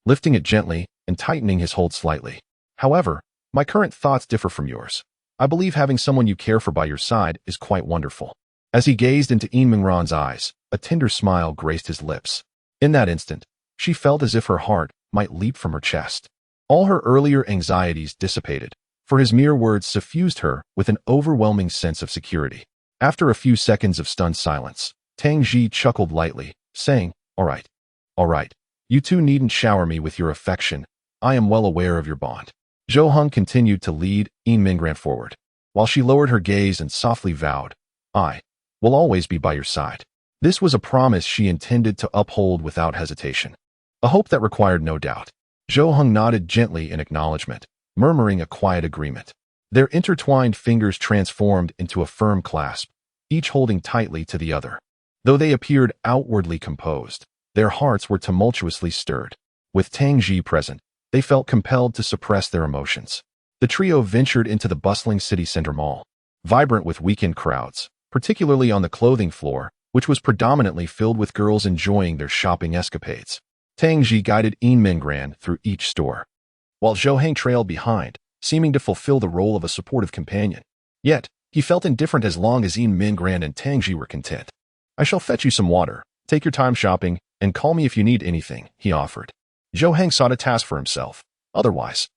lifting it gently and tightening his hold slightly. "However, my current thoughts differ from yours. I believe having someone you care for by your side is quite wonderful." As he gazed into Mingran's eyes, a tender smile graced his lips. In that instant, she felt as if her heart might leap from her chest. All her earlier anxieties dissipated, for his mere words suffused her with an overwhelming sense of security. After a few seconds of stunned silence, Tang Ji chuckled lightly, saying, All right. You two needn't shower me with your affection. I am well aware of your bond." Zhou Heng continued to lead Mingran forward, while she lowered her gaze and softly vowed, "I will always be by your side." This was a promise she intended to uphold without hesitation, a hope that required no doubt. Zhou Heng nodded gently in acknowledgement, murmuring a quiet agreement. Their intertwined fingers transformed into a firm clasp, each holding tightly to the other. Though they appeared outwardly composed, their hearts were tumultuously stirred. With Tang Ji present, they felt compelled to suppress their emotions. The trio ventured into the bustling city center mall, vibrant with weekend crowds, particularly on the clothing floor, which was predominantly filled with girls enjoying their shopping escapades. Tang Ji guided Mingran through each store, while Zhou Heng trailed behind, seeming to fulfill the role of a supportive companion. Yet, he felt indifferent as long as Yin Mingran and Tang Ji were content. "I shall fetch you some water, take your time shopping, and call me if you need anything," he offered. Zhou Heng sought a task for himself. Otherwise,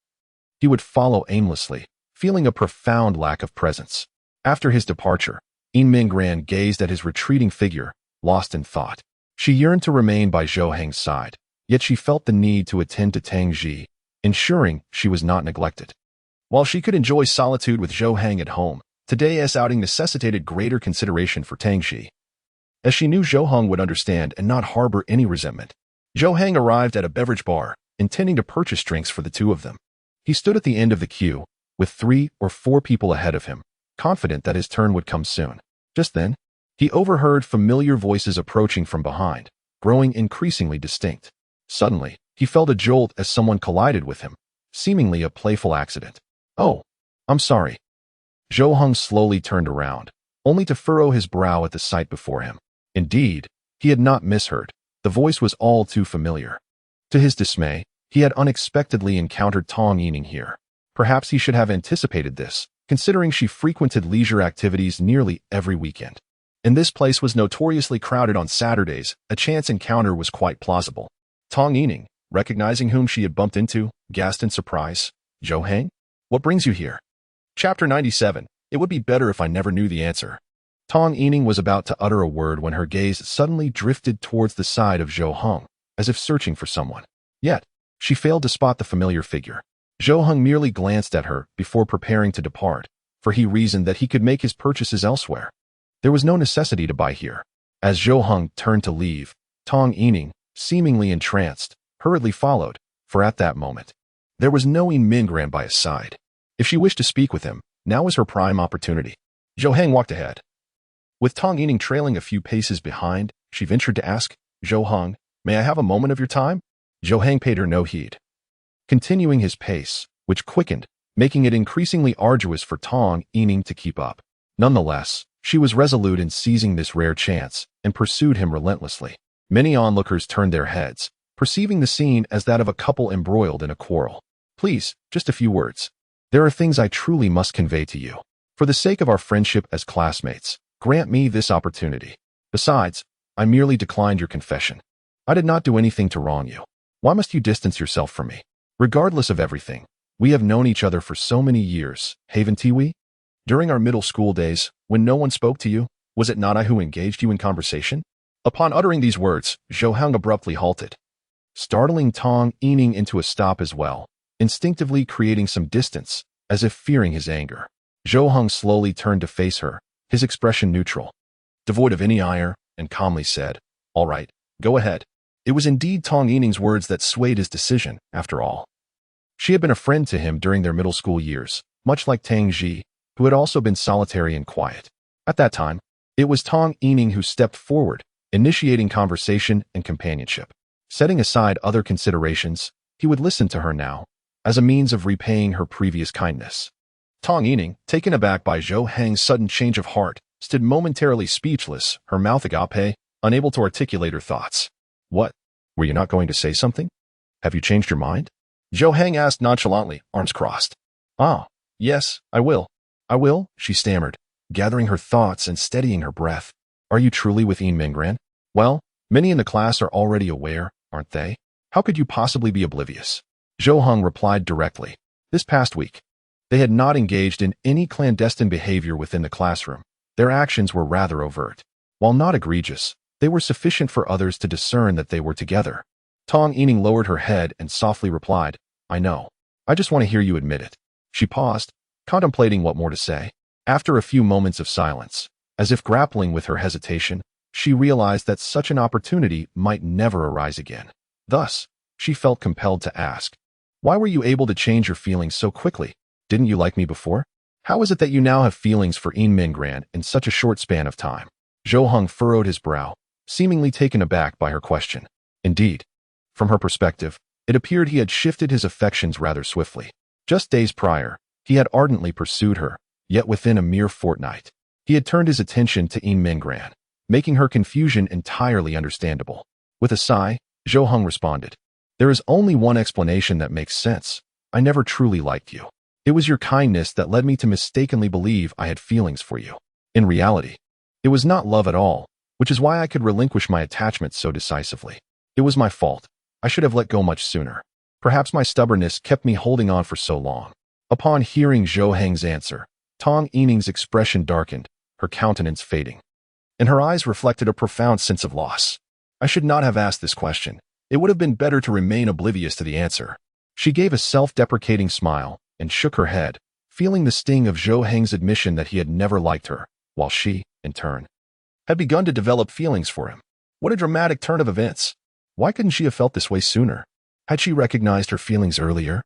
he would follow aimlessly, feeling a profound lack of presence. After his departure, Yin Mingran gazed at his retreating figure, lost in thought. She yearned to remain by Zhou Heng's side, yet she felt the need to attend to Tang Ji, ensuring she was not neglected. While she could enjoy solitude with Zhou Heng at home, today's outing necessitated greater consideration for Tang Ji. As she knew Zhou Heng would understand and not harbor any resentment, Zhou Heng arrived at a beverage bar, intending to purchase drinks for the two of them. He stood at the end of the queue, with 3 or 4 people ahead of him, confident that his turn would come soon. Just then, he overheard familiar voices approaching from behind, growing increasingly distinct. Suddenly, he felt a jolt as someone collided with him, seemingly a playful accident. "Oh, I'm sorry." Zhou Heng slowly turned around, only to furrow his brow at the sight before him. Indeed, he had not misheard. The voice was all too familiar. To his dismay, he had unexpectedly encountered Tong Yining here. Perhaps he should have anticipated this, considering she frequented leisure activities nearly every weekend. And this place was notoriously crowded on Saturdays. A chance encounter was quite plausible. Tong Yining, recognizing whom she had bumped into, gasped in surprise. "Zhou Heng? What brings you here?" Chapter 97. It would be better if I never knew the answer. Tong Yining was about to utter a word when her gaze suddenly drifted towards the side of Zhou Heng, as if searching for someone. Yet, she failed to spot the familiar figure. Zhou Heng merely glanced at her before preparing to depart, for he reasoned that he could make his purchases elsewhere. There was no necessity to buy here. As Zhou Heng turned to leave, Tong Yining, seemingly entranced, hurriedly followed, for at that moment, there was no Yin Mingran by his side. If she wished to speak with him, now was her prime opportunity. Zhou Heng walked ahead. With Tong Yining trailing a few paces behind, she ventured to ask, "Zhou Heng, may I have a moment of your time?" Zhou Heng paid her no heed, continuing his pace, which quickened, making it increasingly arduous for Tong Yining to keep up. Nonetheless, she was resolute in seizing this rare chance and pursued him relentlessly. Many onlookers turned their heads, perceiving the scene as that of a couple embroiled in a quarrel. "Please, just a few words. There are things I truly must convey to you. For the sake of our friendship as classmates, grant me this opportunity. Besides, I merely declined your confession. I did not do anything to wrong you. Why must you distance yourself from me? Regardless of everything, we have known each other for so many years, haven't we? During our middle school days, when no one spoke to you, was it not I who engaged you in conversation?" Upon uttering these words, Zhou Heng abruptly halted, startling Tong Yining into a stop as well, instinctively creating some distance, as if fearing his anger. Zhou Heng slowly turned to face her, his expression neutral, devoid of any ire, and calmly said, "All right, go ahead." It was indeed Tong Yining's words that swayed his decision, after all. She had been a friend to him during their middle school years, much like Tang Ji, who had also been solitary and quiet. At that time, it was Tong Yining who stepped forward, initiating conversation and companionship. Setting aside other considerations, he would listen to her now, as a means of repaying her previous kindness. Tong Yining, taken aback by Zhou Heng's sudden change of heart, stood momentarily speechless, her mouth agape, unable to articulate her thoughts. "What? Were you not going to say something? Have you changed your mind?" Zhou Heng asked nonchalantly, arms crossed. "Ah, yes, I will. I will," she stammered, gathering her thoughts and steadying her breath. "Are you truly with Yin Mingran? Well, many in the class are already aware, aren't they? How could you possibly be oblivious?" Zhou Heng replied directly. This past week, they had not engaged in any clandestine behavior within the classroom. Their actions were rather overt. While not egregious, they were sufficient for others to discern that they were together. Tong Yining lowered her head and softly replied, "I know. I just want to hear you admit it." She paused, contemplating what more to say. After a few moments of silence, as if grappling with her hesitation, she realized that such an opportunity might never arise again. Thus, she felt compelled to ask, "Why were you able to change your feelings so quickly? Didn't you like me before? How is it that you now have feelings for Yin Mingran in such a short span of time?" Zhou Heng furrowed his brow, seemingly taken aback by her question. Indeed, from her perspective, it appeared he had shifted his affections rather swiftly. Just days prior, he had ardently pursued her, yet within a mere fortnight, he had turned his attention to Yin Mingran, making her confusion entirely understandable. With a sigh, Zhou Heng responded, "There is only one explanation that makes sense. I never truly liked you. It was your kindness that led me to mistakenly believe I had feelings for you. In reality, it was not love at all, which is why I could relinquish my attachment so decisively. It was my fault. I should have let go much sooner. Perhaps my stubbornness kept me holding on for so long. Upon hearing Zhou Heng's answer, Tong Yining's expression darkened, her countenance fading, and her eyes reflected a profound sense of loss. I should not have asked this question. It would have been better to remain oblivious to the answer. She gave a self-deprecating smile and shook her head, feeling the sting of Zhou Heng's admission that he had never liked her, while she, in turn, had begun to develop feelings for him. What a dramatic turn of events! Why couldn't she have felt this way sooner? Had she recognized her feelings earlier?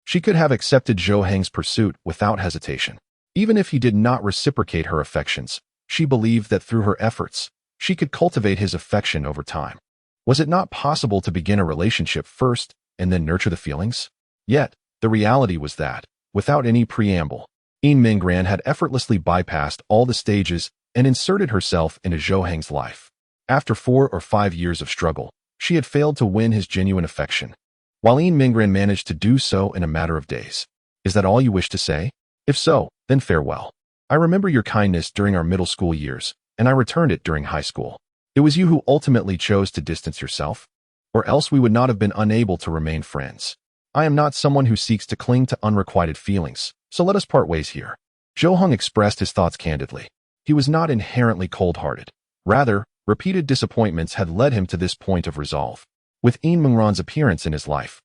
She could have accepted Zhou Heng's pursuit without hesitation. Even if he did not reciprocate her affections, she believed that through her efforts, she could cultivate his affection over time. Was it not possible to begin a relationship first and then nurture the feelings? Yet, the reality was that, without any preamble, Yin Minggran had effortlessly bypassed all the stages and inserted herself into Zhou Heng's life. After 4 or 5 years of struggle, she had failed to win his genuine affection, while Yin Minggran managed to do so in a matter of days. Is that all you wish to say? If so, then farewell. I remember your kindness during our middle school years, and I returned it during high school. It was you who ultimately chose to distance yourself, or else we would not have been unable to remain friends. I am not someone who seeks to cling to unrequited feelings, so let us part ways here. Zhou Heng expressed his thoughts candidly. He was not inherently cold-hearted. Rather, repeated disappointments had led him to this point of resolve. With Yin Minggran's appearance in his life,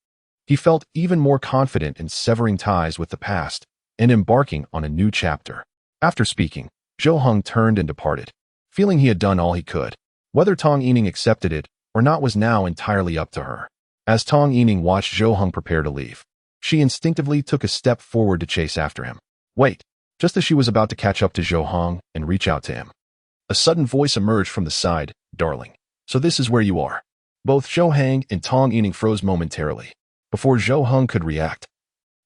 he felt even more confident in severing ties with the past and embarking on a new chapter. After speaking, Zhou Heng turned and departed, feeling he had done all he could. Whether Tong Yining accepted it or not was now entirely up to her. As Tong Yining watched Zhou Heng prepare to leave, she instinctively took a step forward to chase after him. Wait! Just as she was about to catch up to Zhou Heng and reach out to him, a sudden voice emerged from the side. Darling, so this is where you are. Both Zhou Heng and Tong Yining froze momentarily. Before Zhou Heng could react,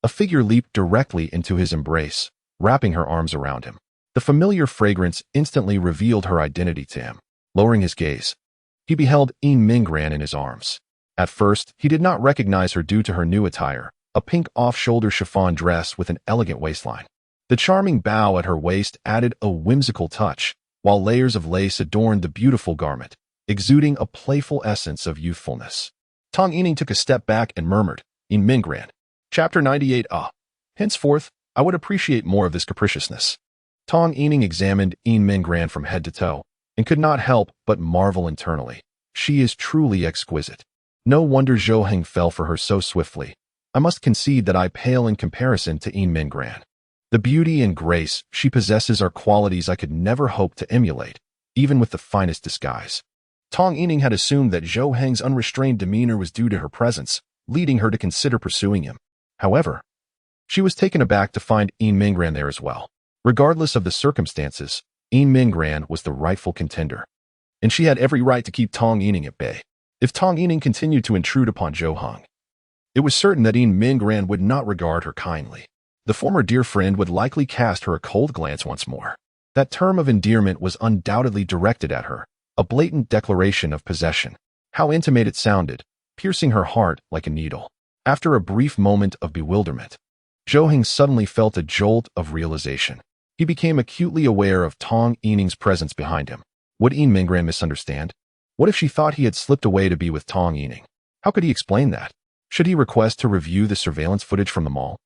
a figure leaped directly into his embrace, wrapping her arms around him. The familiar fragrance instantly revealed her identity to him. Lowering his gaze, he beheld Yin Minggran in his arms. At first, he did not recognize her due to her new attire, a pink off-shoulder chiffon dress with an elegant waistline. The charming bow at her waist added a whimsical touch, while layers of lace adorned the beautiful garment, exuding a playful essence of youthfulness. Tong Yining took a step back and murmured, Yin Minggran. Chapter 98. Henceforth, I would appreciate more of this capriciousness. Tong Yining examined Yin Minggran from head to toe, and could not help but marvel internally. She is truly exquisite. No wonder Zhou Heng fell for her so swiftly. I must concede that I pale in comparison to Yin Minggran. The beauty and grace she possesses are qualities I could never hope to emulate, even with the finest disguise. Tong Yining had assumed that Zhou Heng's unrestrained demeanor was due to her presence, leading her to consider pursuing him. However, she was taken aback to find Yin Minggran there as well. Regardless of the circumstances, Yin Minggran was the rightful contender, and she had every right to keep Tong Yining at bay. If Tong Yining continued to intrude upon Zhou Heng, it was certain that Yin Minggran would not regard her kindly. The former dear friend would likely cast her a cold glance once more. That term of endearment was undoubtedly directed at her, a blatant declaration of possession. How intimate it sounded, piercing her heart like a needle. After a brief moment of bewilderment, Zhou Heng suddenly felt a jolt of realization. He became acutely aware of Tong Yining's presence behind him. Would Yin Minggran misunderstand? What if she thought he had slipped away to be with Tong Yining? How could he explain that? Should he request to review the surveillance footage from the mall?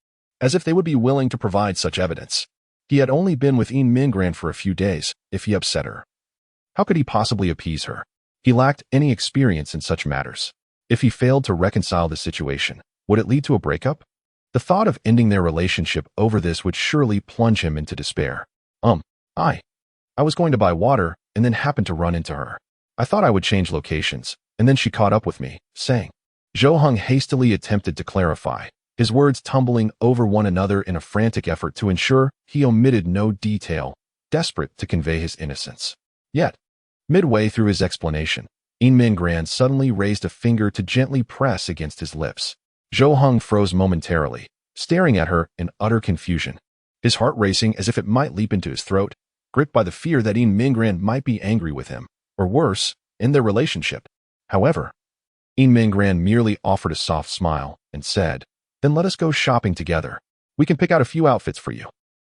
As if they would be willing to provide such evidence. He had only been with Yin Minggran for a few days. If he upset her, how could he possibly appease her? He lacked any experience in such matters. If he failed to reconcile the situation, would it lead to a breakup? The thought of ending their relationship over this would surely plunge him into despair. I was going to buy water and then happened to run into her. I thought I would change locations, and then she caught up with me, saying. Zhou Heng hastily attempted to clarify, his words tumbling over one another in a frantic effort to ensure he omitted no detail, desperate to convey his innocence. Yet, midway through his explanation, Yin Minggran suddenly raised a finger to gently press against his lips. Zhou Heng froze momentarily, staring at her in utter confusion, his heart racing as if it might leap into his throat, gripped by the fear that Yin Minggran might be angry with him, or worse, in their relationship. However, Yin Minggran merely offered a soft smile and said, Then let us go shopping together. We can pick out a few outfits for you.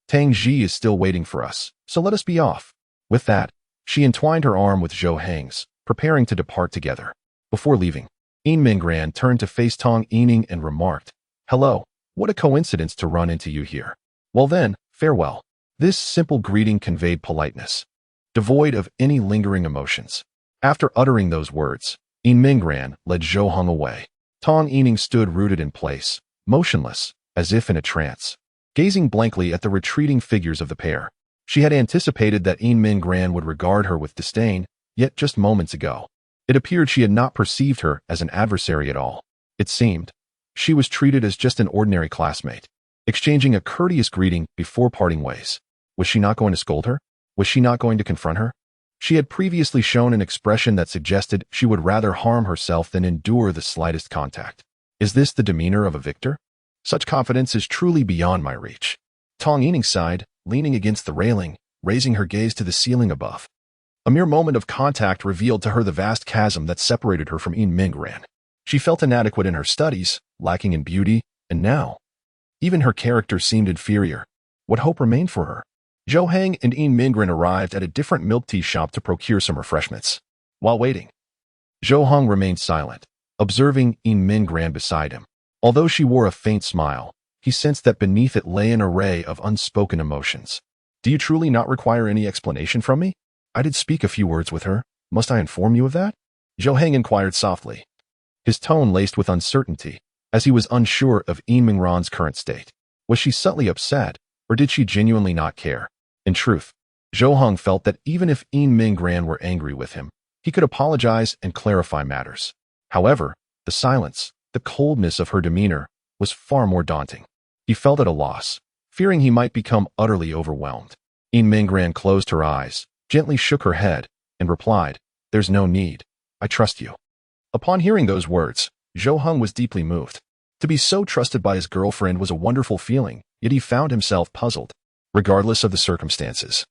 Tang Ji is still waiting for us, so let us be off." With that, she entwined her arm with Zhou Heng's, preparing to depart together. Before leaving, Yin Minggran turned to face Tong Yining and remarked, "Hello, what a coincidence to run into you here. Well then, farewell." This simple greeting conveyed politeness, devoid of any lingering emotions. After uttering those words, Yin Minggran led Zhou Heng away. Tong Yining stood rooted in place, motionless, as if in a trance, gazing blankly at the retreating figures of the pair. She had anticipated that Yin Minggran would regard her with disdain, yet just moments ago, it appeared she had not perceived her as an adversary at all. It seemed she was treated as just an ordinary classmate, exchanging a courteous greeting before parting ways. Was she not going to scold her? Was she not going to confront her? She had previously shown an expression that suggested she would rather harm herself than endure the slightest contact. Is this the demeanor of a victor? Such confidence is truly beyond my reach. Tong Yining sighed, leaning against the railing, raising her gaze to the ceiling above. A mere moment of contact revealed to her the vast chasm that separated her from Yin Minggran. She felt inadequate in her studies, lacking in beauty, and now, even her character seemed inferior. What hope remained for her? Zhou Heng and Yin Minggran arrived at a different milk tea shop to procure some refreshments. While waiting, Zhou Heng remained silent, observing Yin Minggran beside him. Although she wore a faint smile, he sensed that beneath it lay an array of unspoken emotions. "Do you truly not require any explanation from me? I did speak a few words with her. Must I inform you of that?" Zhou Heng inquired softly, his tone laced with uncertainty, as he was unsure of Yin Minggran's current state. Was she subtly upset, or did she genuinely not care? In truth, Zhou Heng felt that even if Yin Minggran were angry with him, he could apologize and clarify matters. However, the silence, the coldness of her demeanor, was far more daunting. He felt at a loss, fearing he might become utterly overwhelmed. Yin Minggran closed her eyes, gently shook her head, and replied, "There's no need. I trust you." Upon hearing those words, Zhou Heng was deeply moved. To be so trusted by his girlfriend was a wonderful feeling, yet he found himself puzzled. Regardless of the circumstances,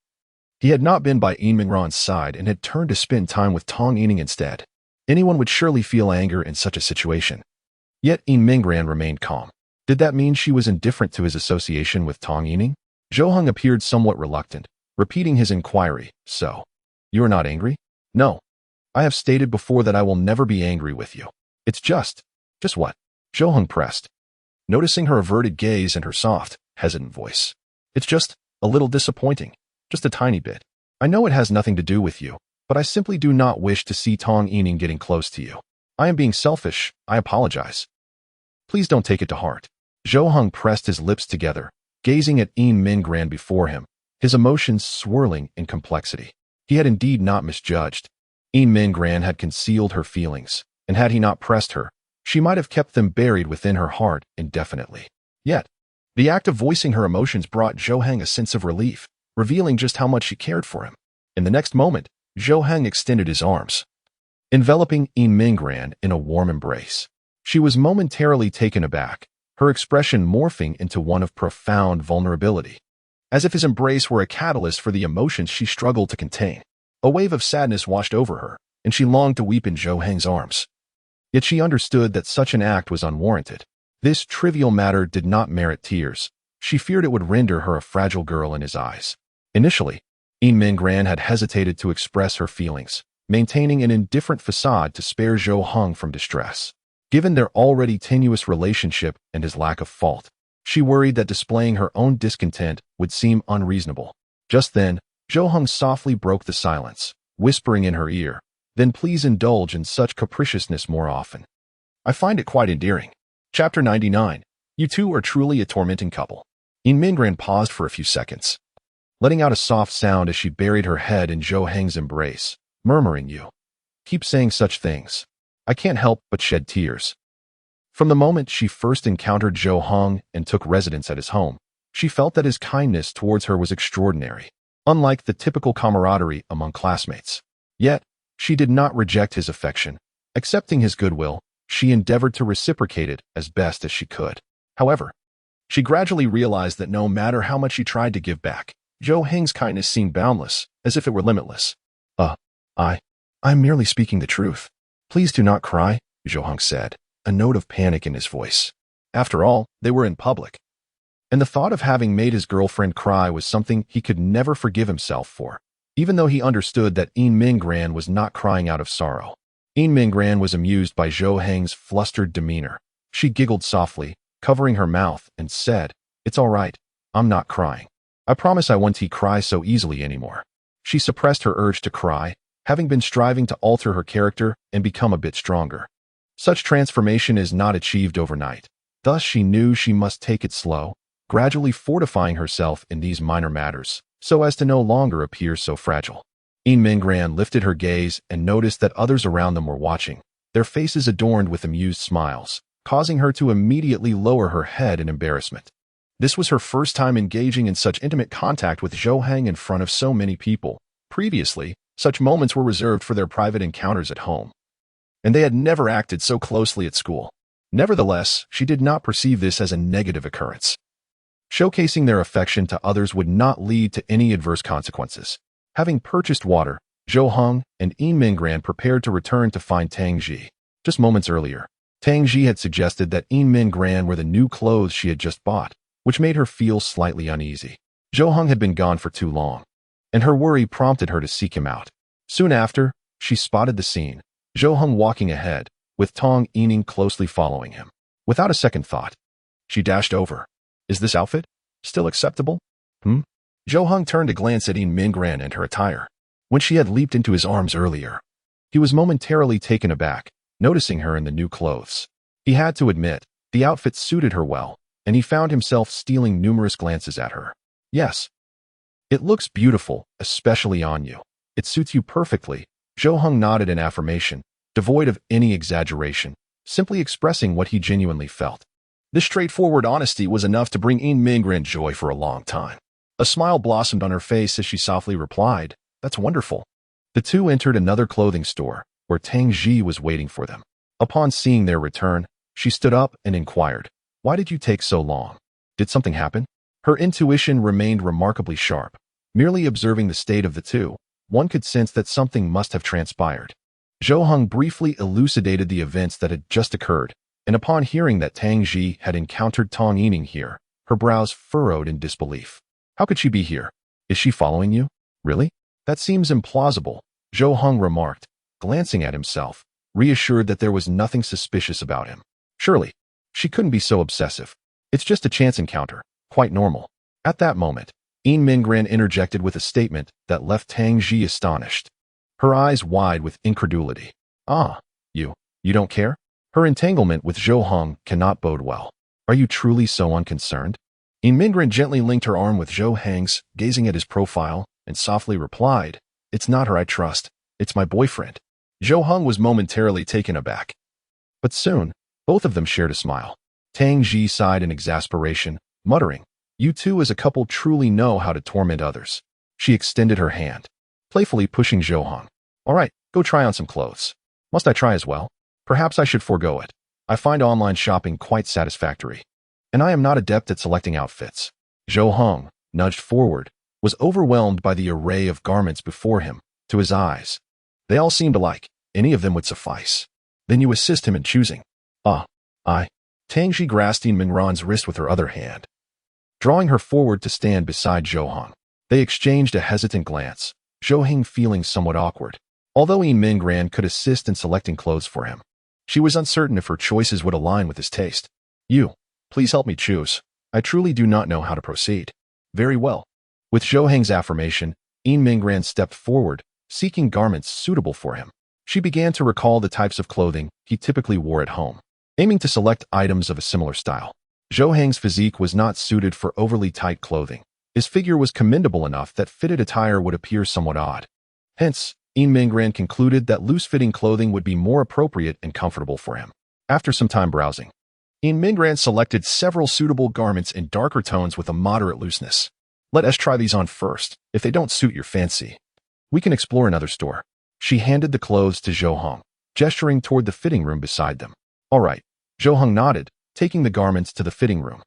he had not been by Yin Minggran's side and had turned to spend time with Tong Yining instead. Anyone would surely feel anger in such a situation. Yet Yin Minggran remained calm. Did that mean she was indifferent to his association with Tong Yining? Zhou Heng appeared somewhat reluctant, repeating his inquiry. "So, you are not angry?" "No. I have stated before that I will never be angry with you. It's just what?" Zhou Heng pressed, noticing her averted gaze and her soft, hesitant voice. "It's just a little disappointing, just a tiny bit. I know it has nothing to do with you, but I simply do not wish to see Tong Yining getting close to you. I am being selfish, I apologize. Please don't take it to heart." Zhou Heng pressed his lips together, gazing at Yin Minggran before him, his emotions swirling in complexity. He had indeed not misjudged. Yin Minggran had concealed her feelings, and had he not pressed her, she might have kept them buried within her heart indefinitely. Yet, the act of voicing her emotions brought Zhou Heng a sense of relief, revealing just how much she cared for him. In the next moment, Zhou Heng extended his arms, enveloping Yin Minggran in a warm embrace. She was momentarily taken aback, her expression morphing into one of profound vulnerability, as if his embrace were a catalyst for the emotions she struggled to contain. A wave of sadness washed over her, and she longed to weep in Zhou Heng's arms. Yet she understood that such an act was unwarranted. This trivial matter did not merit tears. She feared it would render her a fragile girl in his eyes. Initially, Yin Minggran had hesitated to express her feelings, maintaining an indifferent facade to spare Zhou Heng from distress. Given their already tenuous relationship and his lack of fault, she worried that displaying her own discontent would seem unreasonable. Just then, Zhou Heng softly broke the silence, whispering in her ear, "Then please indulge in such capriciousness more often. I find it quite endearing." Chapter 99. You two are truly a tormenting couple. Yin Minggran paused for a few seconds, letting out a soft sound as she buried her head in Zhou Heng's embrace, murmuring, "You keep saying such things. I can't help but shed tears." From the moment she first encountered Zhou Heng and took residence at his home, she felt that his kindness towards her was extraordinary, unlike the typical camaraderie among classmates. Yet, she did not reject his affection. Accepting his goodwill, she endeavored to reciprocate it as best as she could. However, she gradually realized that no matter how much she tried to give back, Zhou Heng's kindness seemed boundless, as if it were limitless. I'm merely speaking the truth. Please do not cry," Zhou Heng said, a note of panic in his voice. After all, they were in public. and the thought of having made his girlfriend cry was something he could never forgive himself for, even though he understood that Mingran was not crying out of sorrow. Mingran was amused by Zhou Heng's flustered demeanor. She giggled softly, covering her mouth, and said, "It's all right. I'm not crying. I promise I won't cry so easily anymore." She suppressed her urge to cry, having been striving to alter her character and become a bit stronger. Such transformation is not achieved overnight. Thus she knew she must take it slow, gradually fortifying herself in these minor matters, so as to no longer appear so fragile. Mingran lifted her gaze and noticed that others around them were watching, their faces adorned with amused smiles, causing her to immediately lower her head in embarrassment. This was her first time engaging in such intimate contact with Zhou Heng in front of so many people. Previously, such moments were reserved for their private encounters at home, and they had never acted so closely at school. Nevertheless, she did not perceive this as a negative occurrence. Showcasing their affection to others would not lead to any adverse consequences. Having purchased water, Zhou Heng and Mingran prepared to return to find Tang Ji. Just moments earlier, Tang Ji had suggested that Mingran were the new clothes she had just bought, which made her feel slightly uneasy. Zhou Heng had been gone for too long, and her worry prompted her to seek him out. Soon after, she spotted the scene, Zhou Heng walking ahead, with Tong Yining closely following him. Without a second thought, she dashed over. "Is this outfit still acceptable?" Zhou Heng turned to glance at Mingran and her attire. When she had leaped into his arms earlier, he was momentarily taken aback, noticing her in the new clothes. He had to admit, the outfit suited her well, and he found himself stealing numerous glances at her. "Yes. It looks beautiful, especially on you. It suits you perfectly." Zhou Heng nodded in affirmation, devoid of any exaggeration, simply expressing what he genuinely felt. This straightforward honesty was enough to bring Mingran joy for a long time. A smile blossomed on her face as she softly replied, "That's wonderful." The two entered another clothing store, where Tang Ji was waiting for them. Upon seeing their return, she stood up and inquired, "Why did you take so long? Did something happen?" Her intuition remained remarkably sharp. Merely observing the state of the two, one could sense that something must have transpired. Zhou Heng briefly elucidated the events that had just occurred, and upon hearing that Tang Ji had encountered Tong Yining here, her brows furrowed in disbelief. "How could she be here? Is she following you? Really? That seems implausible," Zhou Heng remarked, glancing at himself, reassured that there was nothing suspicious about him. Surely, she couldn't be so obsessive. It's just a chance encounter, quite normal. At that moment, Mingran interjected with a statement that left Tang Ji astonished, her eyes wide with incredulity. "Ah, you don't care?" Her entanglement with Zhou Heng cannot bode well. "Are you truly so unconcerned?" Mingran gently linked her arm with Zhou Heng's, gazing at his profile, and softly replied, "It's not her I trust. It's my boyfriend." Zhou Heng was momentarily taken aback. But soon, both of them shared a smile. Tang Ji sighed in exasperation, muttering, "You two as a couple truly know how to torment others." She extended her hand, playfully pushing Zhou Heng. "All right, go try on some clothes." "Must I try as well? Perhaps I should forego it. I find online shopping quite satisfactory, and I am not adept at selecting outfits." Zhou Heng, nudged forward, was overwhelmed by the array of garments before him. To his eyes, they all seemed alike. Any of them would suffice. "Then you assist him in choosing." I. Tang Ji grasped Mingran's wrist with her other hand, drawing her forward to stand beside Zhou Heng. They exchanged a hesitant glance, Zhou Heng feeling somewhat awkward. Although Mingran could assist in selecting clothes for him, she was uncertain if her choices would align with his taste. Please help me choose. I truly do not know how to proceed." "Very well." With Zhou Heng's affirmation, Mingran stepped forward, seeking garments suitable for him. She began to recall the types of clothing he typically wore at home, aiming to select items of a similar style. Zhou Heng's physique was not suited for overly tight clothing. His figure was commendable enough that fitted attire would appear somewhat odd. Hence, Mingran concluded that loose-fitting clothing would be more appropriate and comfortable for him. After some time browsing, Mingran selected several suitable garments in darker tones with a moderate looseness. "Let us try these on first. If they don't suit your fancy, we can explore another store." She handed the clothes to Zhou Heng, gesturing toward the fitting room beside them. "All right." Zhou Heng nodded, taking the garments to the fitting room.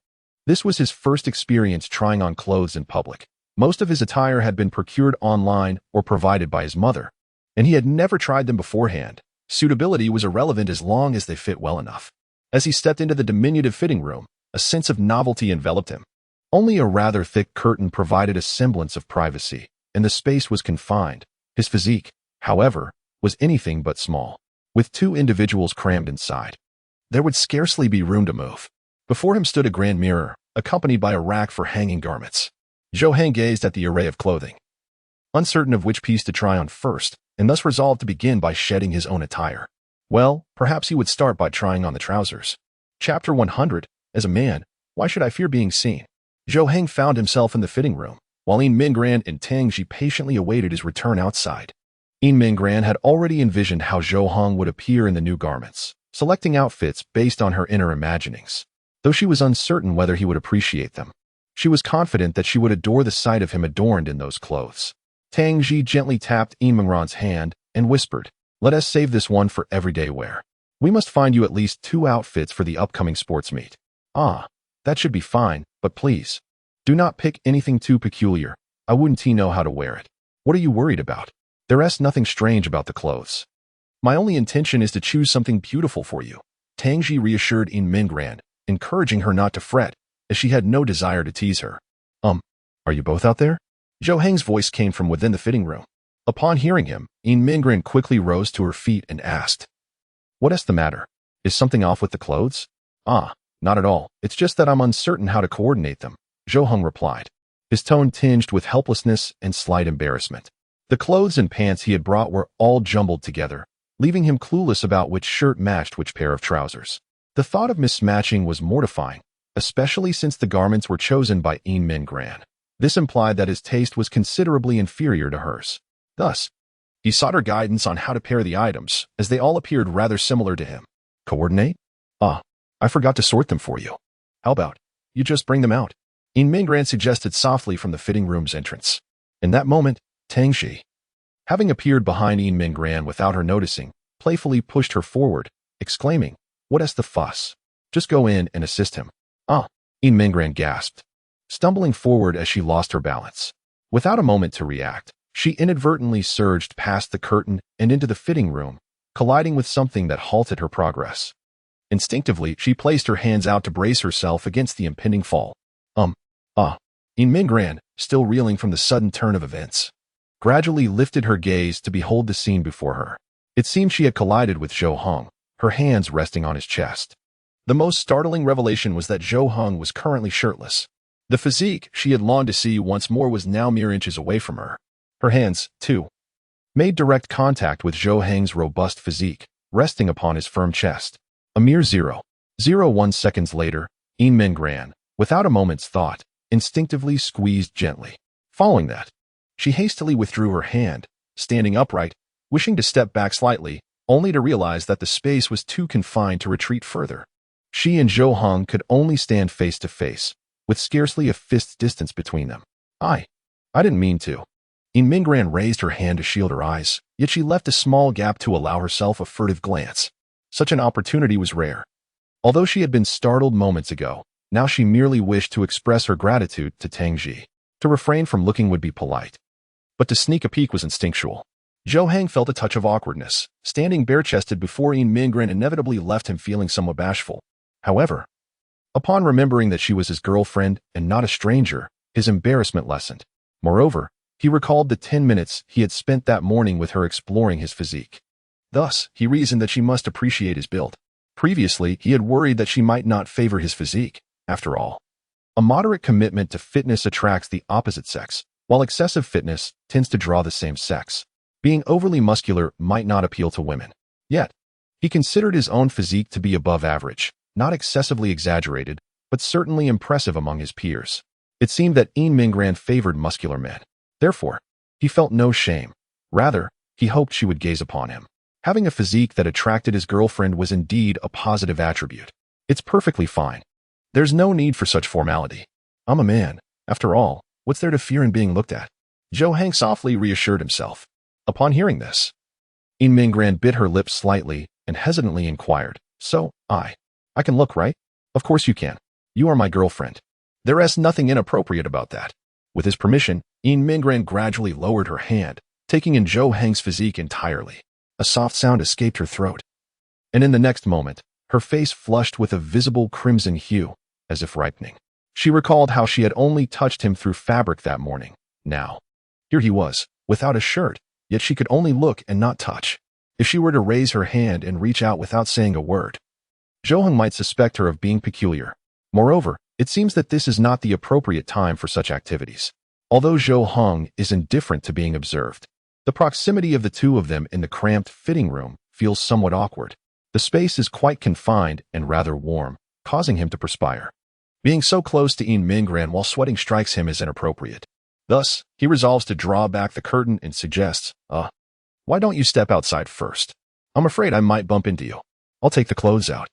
This was his first experience trying on clothes in public. Most of his attire had been procured online or provided by his mother, and he had never tried them beforehand. Suitability was irrelevant as long as they fit well enough. As he stepped into the diminutive fitting room, a sense of novelty enveloped him. Only a rather thick curtain provided a semblance of privacy, and the space was confined. His physique, however, was anything but small. With two individuals crammed inside, there would scarcely be room to move. Before him stood a grand mirror, accompanied by a rack for hanging garments. Zhou Heng gazed at the array of clothing, uncertain of which piece to try on first, and thus resolved to begin by shedding his own attire. Well, perhaps he would start by trying on the trousers. Chapter 100. As a man, why should I fear being seen? Zhou Heng found himself in the fitting room, while Yin Minggran and Tang Ji patiently awaited his return outside. Yin Minggran had already envisioned how Zhou Heng would appear in the new garments, selecting outfits based on her inner imaginings. Though she was uncertain whether he would appreciate them, she was confident that she would adore the sight of him adorned in those clothes. Tang Ji gently tapped Yin Minggran's hand and whispered, "Let us save this one for everyday wear. We must find you at least 2 outfits for the upcoming sports meet." "Ah, that should be fine, but please, do not pick anything too peculiar. I wouldn't know how to wear it." "What are you worried about? There's nothing strange about the clothes. My only intention is to choose something beautiful for you." Tang Ji reassured Yin Minggran, encouraging her not to fret, as she had no desire to tease her. Are you both out there?" Zhou Heng's voice came from within the fitting room. Upon hearing him, Yin Minggran quickly rose to her feet and asked, "What is the matter? Is something off with the clothes?" "Ah, not at all. It's just that I'm uncertain how to coordinate them," Zhou Heng replied, his tone tinged with helplessness and slight embarrassment. The clothes and pants he had brought were all jumbled together, leaving him clueless about which shirt matched which pair of trousers. The thought of mismatching was mortifying, especially since the garments were chosen by Yin Minggran. This implied that his taste was considerably inferior to hers. Thus, he sought her guidance on how to pair the items, as they all appeared rather similar to him. "Coordinate? Ah, I forgot to sort them for you. How about you just bring them out?" Yin Minggran suggested softly from the fitting room's entrance. In that moment, Tang Ji, having appeared behind Yin Minggran without her noticing, playfully pushed her forward, exclaiming, "What is the fuss? Just go in and assist him." "Ah," Yin Minggran gasped, stumbling forward as she lost her balance. Without a moment to react, she inadvertently surged past the curtain and into the fitting room, colliding with something that halted her progress. Instinctively, she placed her hands out to brace herself against the impending fall. Yin Minggran, still reeling from the sudden turn of events, gradually lifted her gaze to behold the scene before her. It seemed she had collided with Zhou Heng, her hands resting on his chest. The most startling revelation was that Zhou Heng was currently shirtless. The physique she had longed to see once more was now mere inches away from her. Her hands, too, made direct contact with Zhou Heng's robust physique, resting upon his firm chest. A mere 0.01 seconds later, Yin Minggran, without a moment's thought, instinctively squeezed gently. Following that, she hastily withdrew her hand, standing upright, wishing to step back slightly, only to realize that the space was too confined to retreat further. She and Zhou Heng could only stand face to face, with scarcely a fist's distance between them. I didn't mean to." Yin Minggran raised her hand to shield her eyes, yet she left a small gap to allow herself a furtive glance. Such an opportunity was rare. Although she had been startled moments ago, now she merely wished to express her gratitude to Tang Ji. To refrain from looking would be polite, but to sneak a peek was instinctual. Zhou Heng felt a touch of awkwardness. Standing bare-chested before Yin Minggran inevitably left him feeling somewhat bashful. However, upon remembering that she was his girlfriend and not a stranger, his embarrassment lessened. Moreover, he recalled the 10 minutes he had spent that morning with her exploring his physique. Thus, he reasoned that she must appreciate his build. Previously, he had worried that she might not favor his physique. After all, a moderate commitment to fitness attracts the opposite sex, while excessive fitness tends to draw the same sex. Being overly muscular might not appeal to women. Yet, he considered his own physique to be above average, not excessively exaggerated, but certainly impressive among his peers. It seemed that Yin Minggran favored muscular men. Therefore, he felt no shame. Rather, he hoped she would gaze upon him. Having a physique that attracted his girlfriend was indeed a positive attribute. It's perfectly fine. There's no need for such formality. I'm a man. After all, what's there to fear in being looked at? Zhou Heng softly reassured himself. Upon hearing this, Yin Minggran bit her lips slightly and hesitantly inquired, "So, I can look, right?" "Of course you can. You are my girlfriend. There is nothing inappropriate about that." With his permission, Yin Minggran gradually lowered her hand, taking in Zhou Heng's physique entirely. A soft sound escaped her throat, and in the next moment, her face flushed with a visible crimson hue, as if ripening. She recalled how she had only touched him through fabric that morning. Now, here he was, without a shirt, yet she could only look and not touch. If she were to raise her hand and reach out without saying a word, Zhou Heng might suspect her of being peculiar. Moreover, it seems that this is not the appropriate time for such activities. Although Zhou Heng is indifferent to being observed, the proximity of the two of them in the cramped fitting room feels somewhat awkward. The space is quite confined and rather warm, causing him to perspire. Being so close to Yin Mingran while sweating strikes him as inappropriate. Thus, he resolves to draw back the curtain and suggests, why don't you step outside first? I'm afraid I might bump into you. I'll take the clothes out,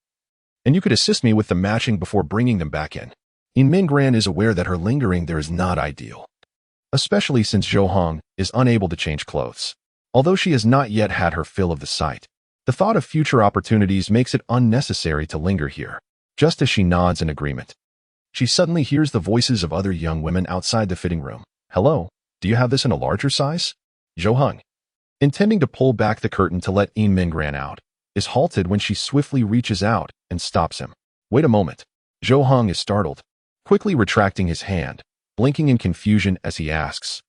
and you could assist me with the matching before bringing them back in. Yin Mingran is aware that her lingering there is not ideal, especially since Zhou Heng is unable to change clothes. Although she has not yet had her fill of the sight, the thought of future opportunities makes it unnecessary to linger here. Just as she nods in agreement, she suddenly hears the voices of other young women outside the fitting room. Hello, do you have this in a larger size? Zhou Heng, intending to pull back the curtain to let Yin Mingran out, is halted when she swiftly reaches out and stops him. Wait a moment. Zhou Heng is startled, quickly retracting his hand, blinking in confusion as he asks,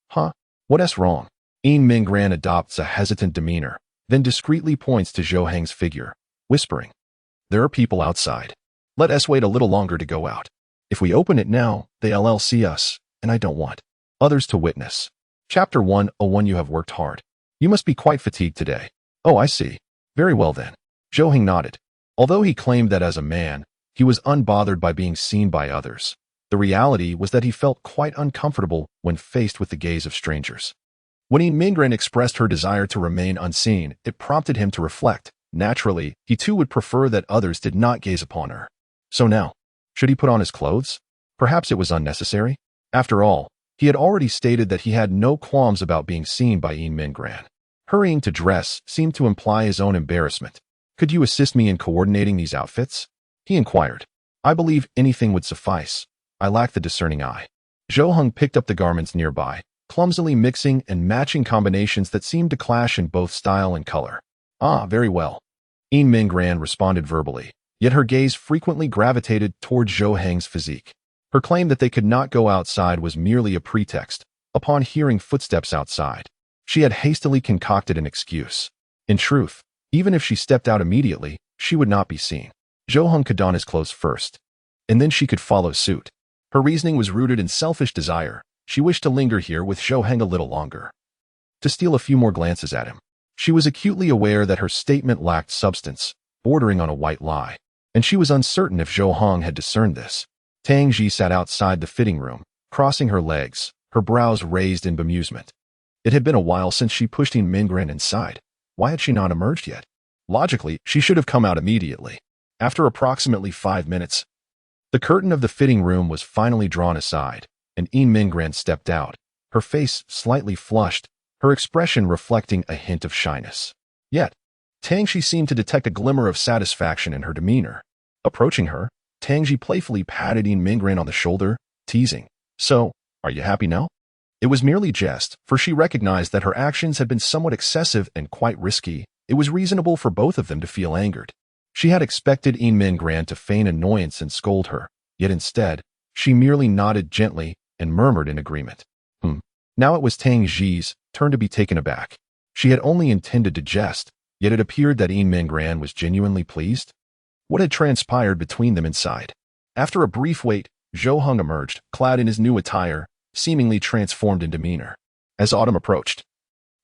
What's wrong? Yin Mingran adopts a hesitant demeanor, then discreetly points to Zhou Heng's figure, whispering, there are people outside. Let us wait a little longer to go out. If we open it now, they'll see us, and I don't want others to witness. Chapter 101. You have worked hard. You must be quite fatigued today. Oh, I see. Very well then. Zhou Heng nodded. Although he claimed that as a man, he was unbothered by being seen by others, the reality was that he felt quite uncomfortable when faced with the gaze of strangers. When Yin Mingran expressed her desire to remain unseen, it prompted him to reflect. Naturally, he too would prefer that others did not gaze upon her. So now, should he put on his clothes? Perhaps it was unnecessary. After all, he had already stated that he had no qualms about being seen by Yin Mingran. Hurrying to dress seemed to imply his own embarrassment. Could you assist me in coordinating these outfits? He inquired. I believe anything would suffice. I lack the discerning eye. Zhou Heng picked up the garments nearby, clumsily mixing and matching combinations that seemed to clash in both style and color. Very well. Yin Mingran responded verbally, yet her gaze frequently gravitated toward Zhou Heng's physique. Her claim that they could not go outside was merely a pretext. Upon hearing footsteps outside, she had hastily concocted an excuse. In truth, even if she stepped out immediately, she would not be seen. Zhou Heng could don his clothes first, and then she could follow suit. Her reasoning was rooted in selfish desire. She wished to linger here with Zhou Heng a little longer, to steal a few more glances at him. She was acutely aware that her statement lacked substance, bordering on a white lie, and she was uncertain if Zhou Heng had discerned this. Tang Ji sat outside the fitting room, crossing her legs, her brows raised in bemusement. It had been a while since she pushed Yin Mingran inside. Why had she not emerged yet? Logically, she should have come out immediately. After approximately 5 minutes, the curtain of the fitting room was finally drawn aside, and Yin Mingran stepped out, her face slightly flushed, her expression reflecting a hint of shyness. Yet, Tangji seemed to detect a glimmer of satisfaction in her demeanor. Approaching her, Tangji playfully patted Yin Mingran on the shoulder, teasing, So, are you happy now? It was merely jest, for she recognized that her actions had been somewhat excessive and quite risky. It was reasonable for both of them to feel angered. She had expected Yin Mingran to feign annoyance and scold her, yet instead, she merely nodded gently and murmured in agreement. Now it was Tang Ji's turn to be taken aback. She had only intended to jest, yet it appeared that Yin Mingran was genuinely pleased. What had transpired between them inside? After a brief wait, Zhou Heng emerged, clad in his new attire, seemingly transformed in demeanor. As autumn approached,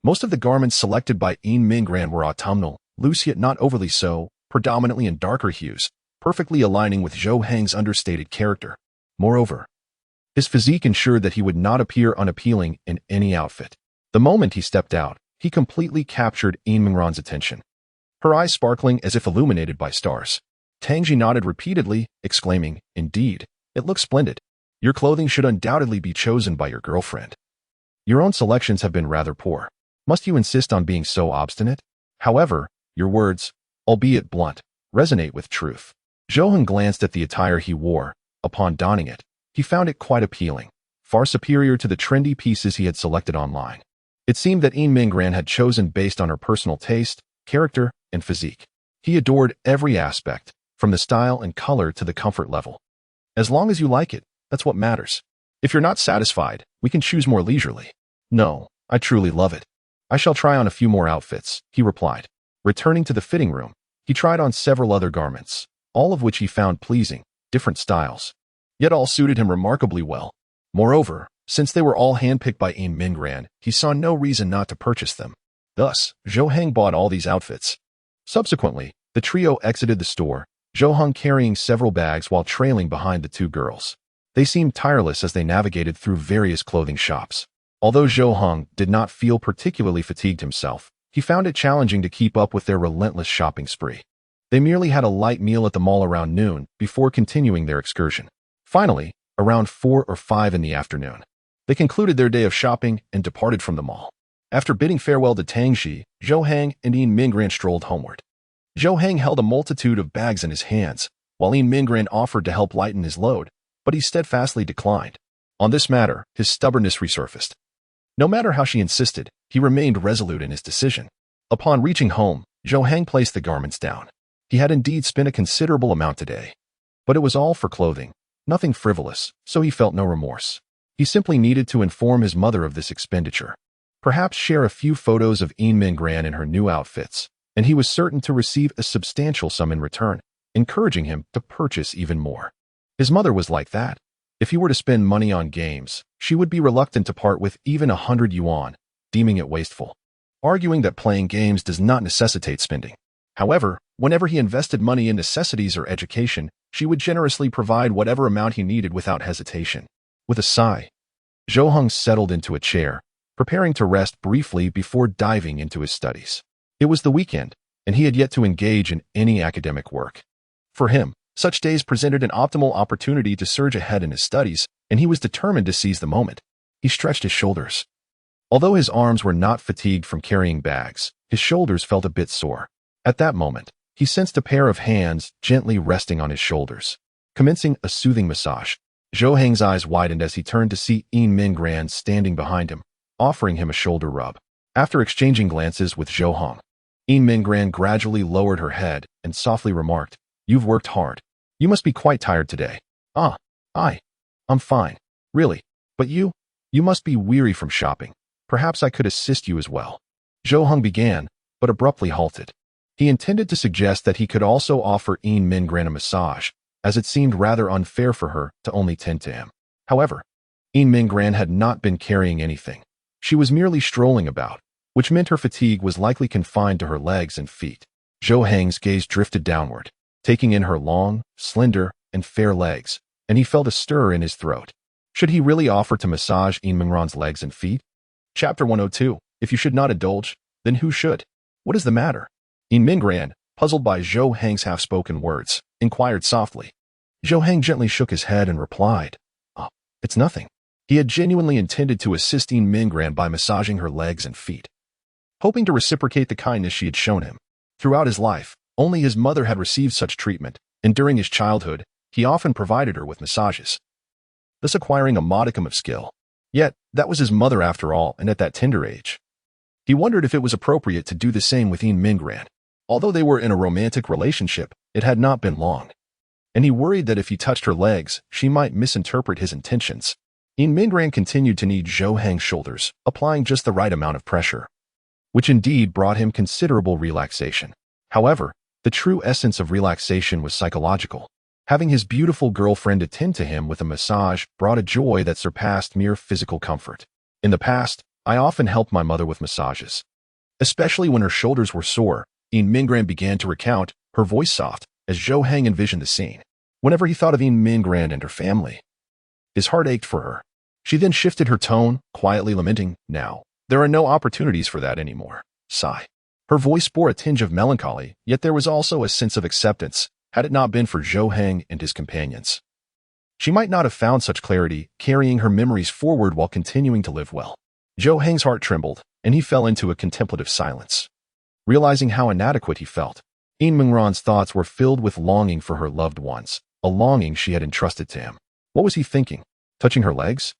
most of the garments selected by Yin Mingran were autumnal, loose yet not overly so, predominantly in darker hues, perfectly aligning with Zhou Heng's understated character. Moreover, his physique ensured that he would not appear unappealing in any outfit. The moment he stepped out, he completely captured Yin Mingran's attention, her eyes sparkling as if illuminated by stars. Tangji nodded repeatedly, exclaiming, Indeed, it looks splendid. Your clothing should undoubtedly be chosen by your girlfriend. Your own selections have been rather poor. Must you insist on being so obstinate? However, your words, albeit blunt, resonate with truth. Zhou Heng glanced at the attire he wore. Upon donning it, he found it quite appealing, far superior to the trendy pieces he had selected online. It seemed that Yin Mingran had chosen based on her personal taste, character, and physique. He adored every aspect, from the style and color to the comfort level. As long as you like it, That's what matters. If you're not satisfied, we can choose more leisurely. No, I truly love it. I shall try on a few more outfits, he replied. Returning to the fitting room, he tried on several other garments, all of which he found pleasing, different styles. Yet all suited him remarkably well. Moreover, since they were all handpicked by Yin Mingran, he saw no reason not to purchase them. Thus, Zhou Heng bought all these outfits. Subsequently, the trio exited the store, Zhou Heng carrying several bags while trailing behind the two girls. They seemed tireless as they navigated through various clothing shops. Although Zhou Heng did not feel particularly fatigued himself, he found it challenging to keep up with their relentless shopping spree. They merely had a light meal at the mall around noon before continuing their excursion. Finally, around 4 or 5 in the afternoon, they concluded their day of shopping and departed from the mall. After bidding farewell to Tangxi, Zhou Heng and Yin Mingran strolled homeward. Zhou Heng held a multitude of bags in his hands, while Yin Mingran offered to help lighten his load, but he steadfastly declined. On this matter, his stubbornness resurfaced. No matter how she insisted, he remained resolute in his decision. Upon reaching home, Zhou Heng placed the garments down. He had indeed spent a considerable amount today, but it was all for clothing, nothing frivolous, so he felt no remorse. He simply needed to inform his mother of this expenditure. Perhaps share a few photos of Yin Mingran in her new outfits, and he was certain to receive a substantial sum in return, encouraging him to purchase even more. His mother was like that. If he were to spend money on games, she would be reluctant to part with even 100 yuan, deeming it wasteful, arguing that playing games does not necessitate spending. However, whenever he invested money in necessities or education, she would generously provide whatever amount he needed without hesitation. With a sigh, Zhou Heng settled into a chair, preparing to rest briefly before diving into his studies. It was the weekend, and he had yet to engage in any academic work. For him, such days presented an optimal opportunity to surge ahead in his studies, and he was determined to seize the moment. He stretched his shoulders. Although his arms were not fatigued from carrying bags, his shoulders felt a bit sore. At that moment, he sensed a pair of hands gently resting on his shoulders. Commencing a soothing massage, Zhou Heng's eyes widened as he turned to see Yin Mingran standing behind him, offering him a shoulder rub. After exchanging glances with Zhou Heng, Yin Mingran gradually lowered her head and softly remarked, "You've worked hard. You must be quite tired today." I'm fine, really. But you must be weary from shopping. Perhaps I could assist you as well." Zhou Heng began, but abruptly halted. He intended to suggest that he could also offer Yin Mingran a massage, as it seemed rather unfair for her to only tend to him. However, Yin Mingran had not been carrying anything. She was merely strolling about, which meant her fatigue was likely confined to her legs and feet. Zhou Heng's gaze drifted downward, taking in her long, slender, and fair legs, and he felt a stir in his throat. Should he really offer to massage Yin Mingran's legs and feet? Chapter 102. If you should not indulge, then who should? What is the matter? Yin Mingran, puzzled by Zhou Heng's half-spoken words, inquired softly. Zhou Heng gently shook his head and replied, "Oh, it's nothing." He had genuinely intended to assist Yin Mingran by massaging her legs and feet, hoping to reciprocate the kindness she had shown him. Throughout his life, only his mother had received such treatment, and during his childhood, he often provided her with massages, thus acquiring a modicum of skill. Yet, that was his mother after all, and at that tender age. He wondered if it was appropriate to do the same with Yin Mingran. Although they were in a romantic relationship, it had not been long, and he worried that if he touched her legs, she might misinterpret his intentions. Yin Mingran continued to knead Zhou Heng's shoulders, applying just the right amount of pressure, which indeed brought him considerable relaxation. However, the true essence of relaxation was psychological. Having his beautiful girlfriend attend to him with a massage brought a joy that surpassed mere physical comfort. In the past, I often helped my mother with massages, especially when her shoulders were sore. Yin Mingran began to recount, her voice soft, as Zhou Heng envisioned the scene. Whenever he thought of Yin Mingran and her family, his heart ached for her. She then shifted her tone, quietly lamenting, "Now, there are no opportunities for that anymore." Sigh. Her voice bore a tinge of melancholy, yet there was also a sense of acceptance, had it not been for Zhou Heng and his companions. She might not have found such clarity, carrying her memories forward while continuing to live well. Zhou Heng's heart trembled, and he fell into a contemplative silence. Realizing how inadequate he felt, Yin Mingran's thoughts were filled with longing for her loved ones, a longing she had entrusted to him. What was he thinking? Touching her legs?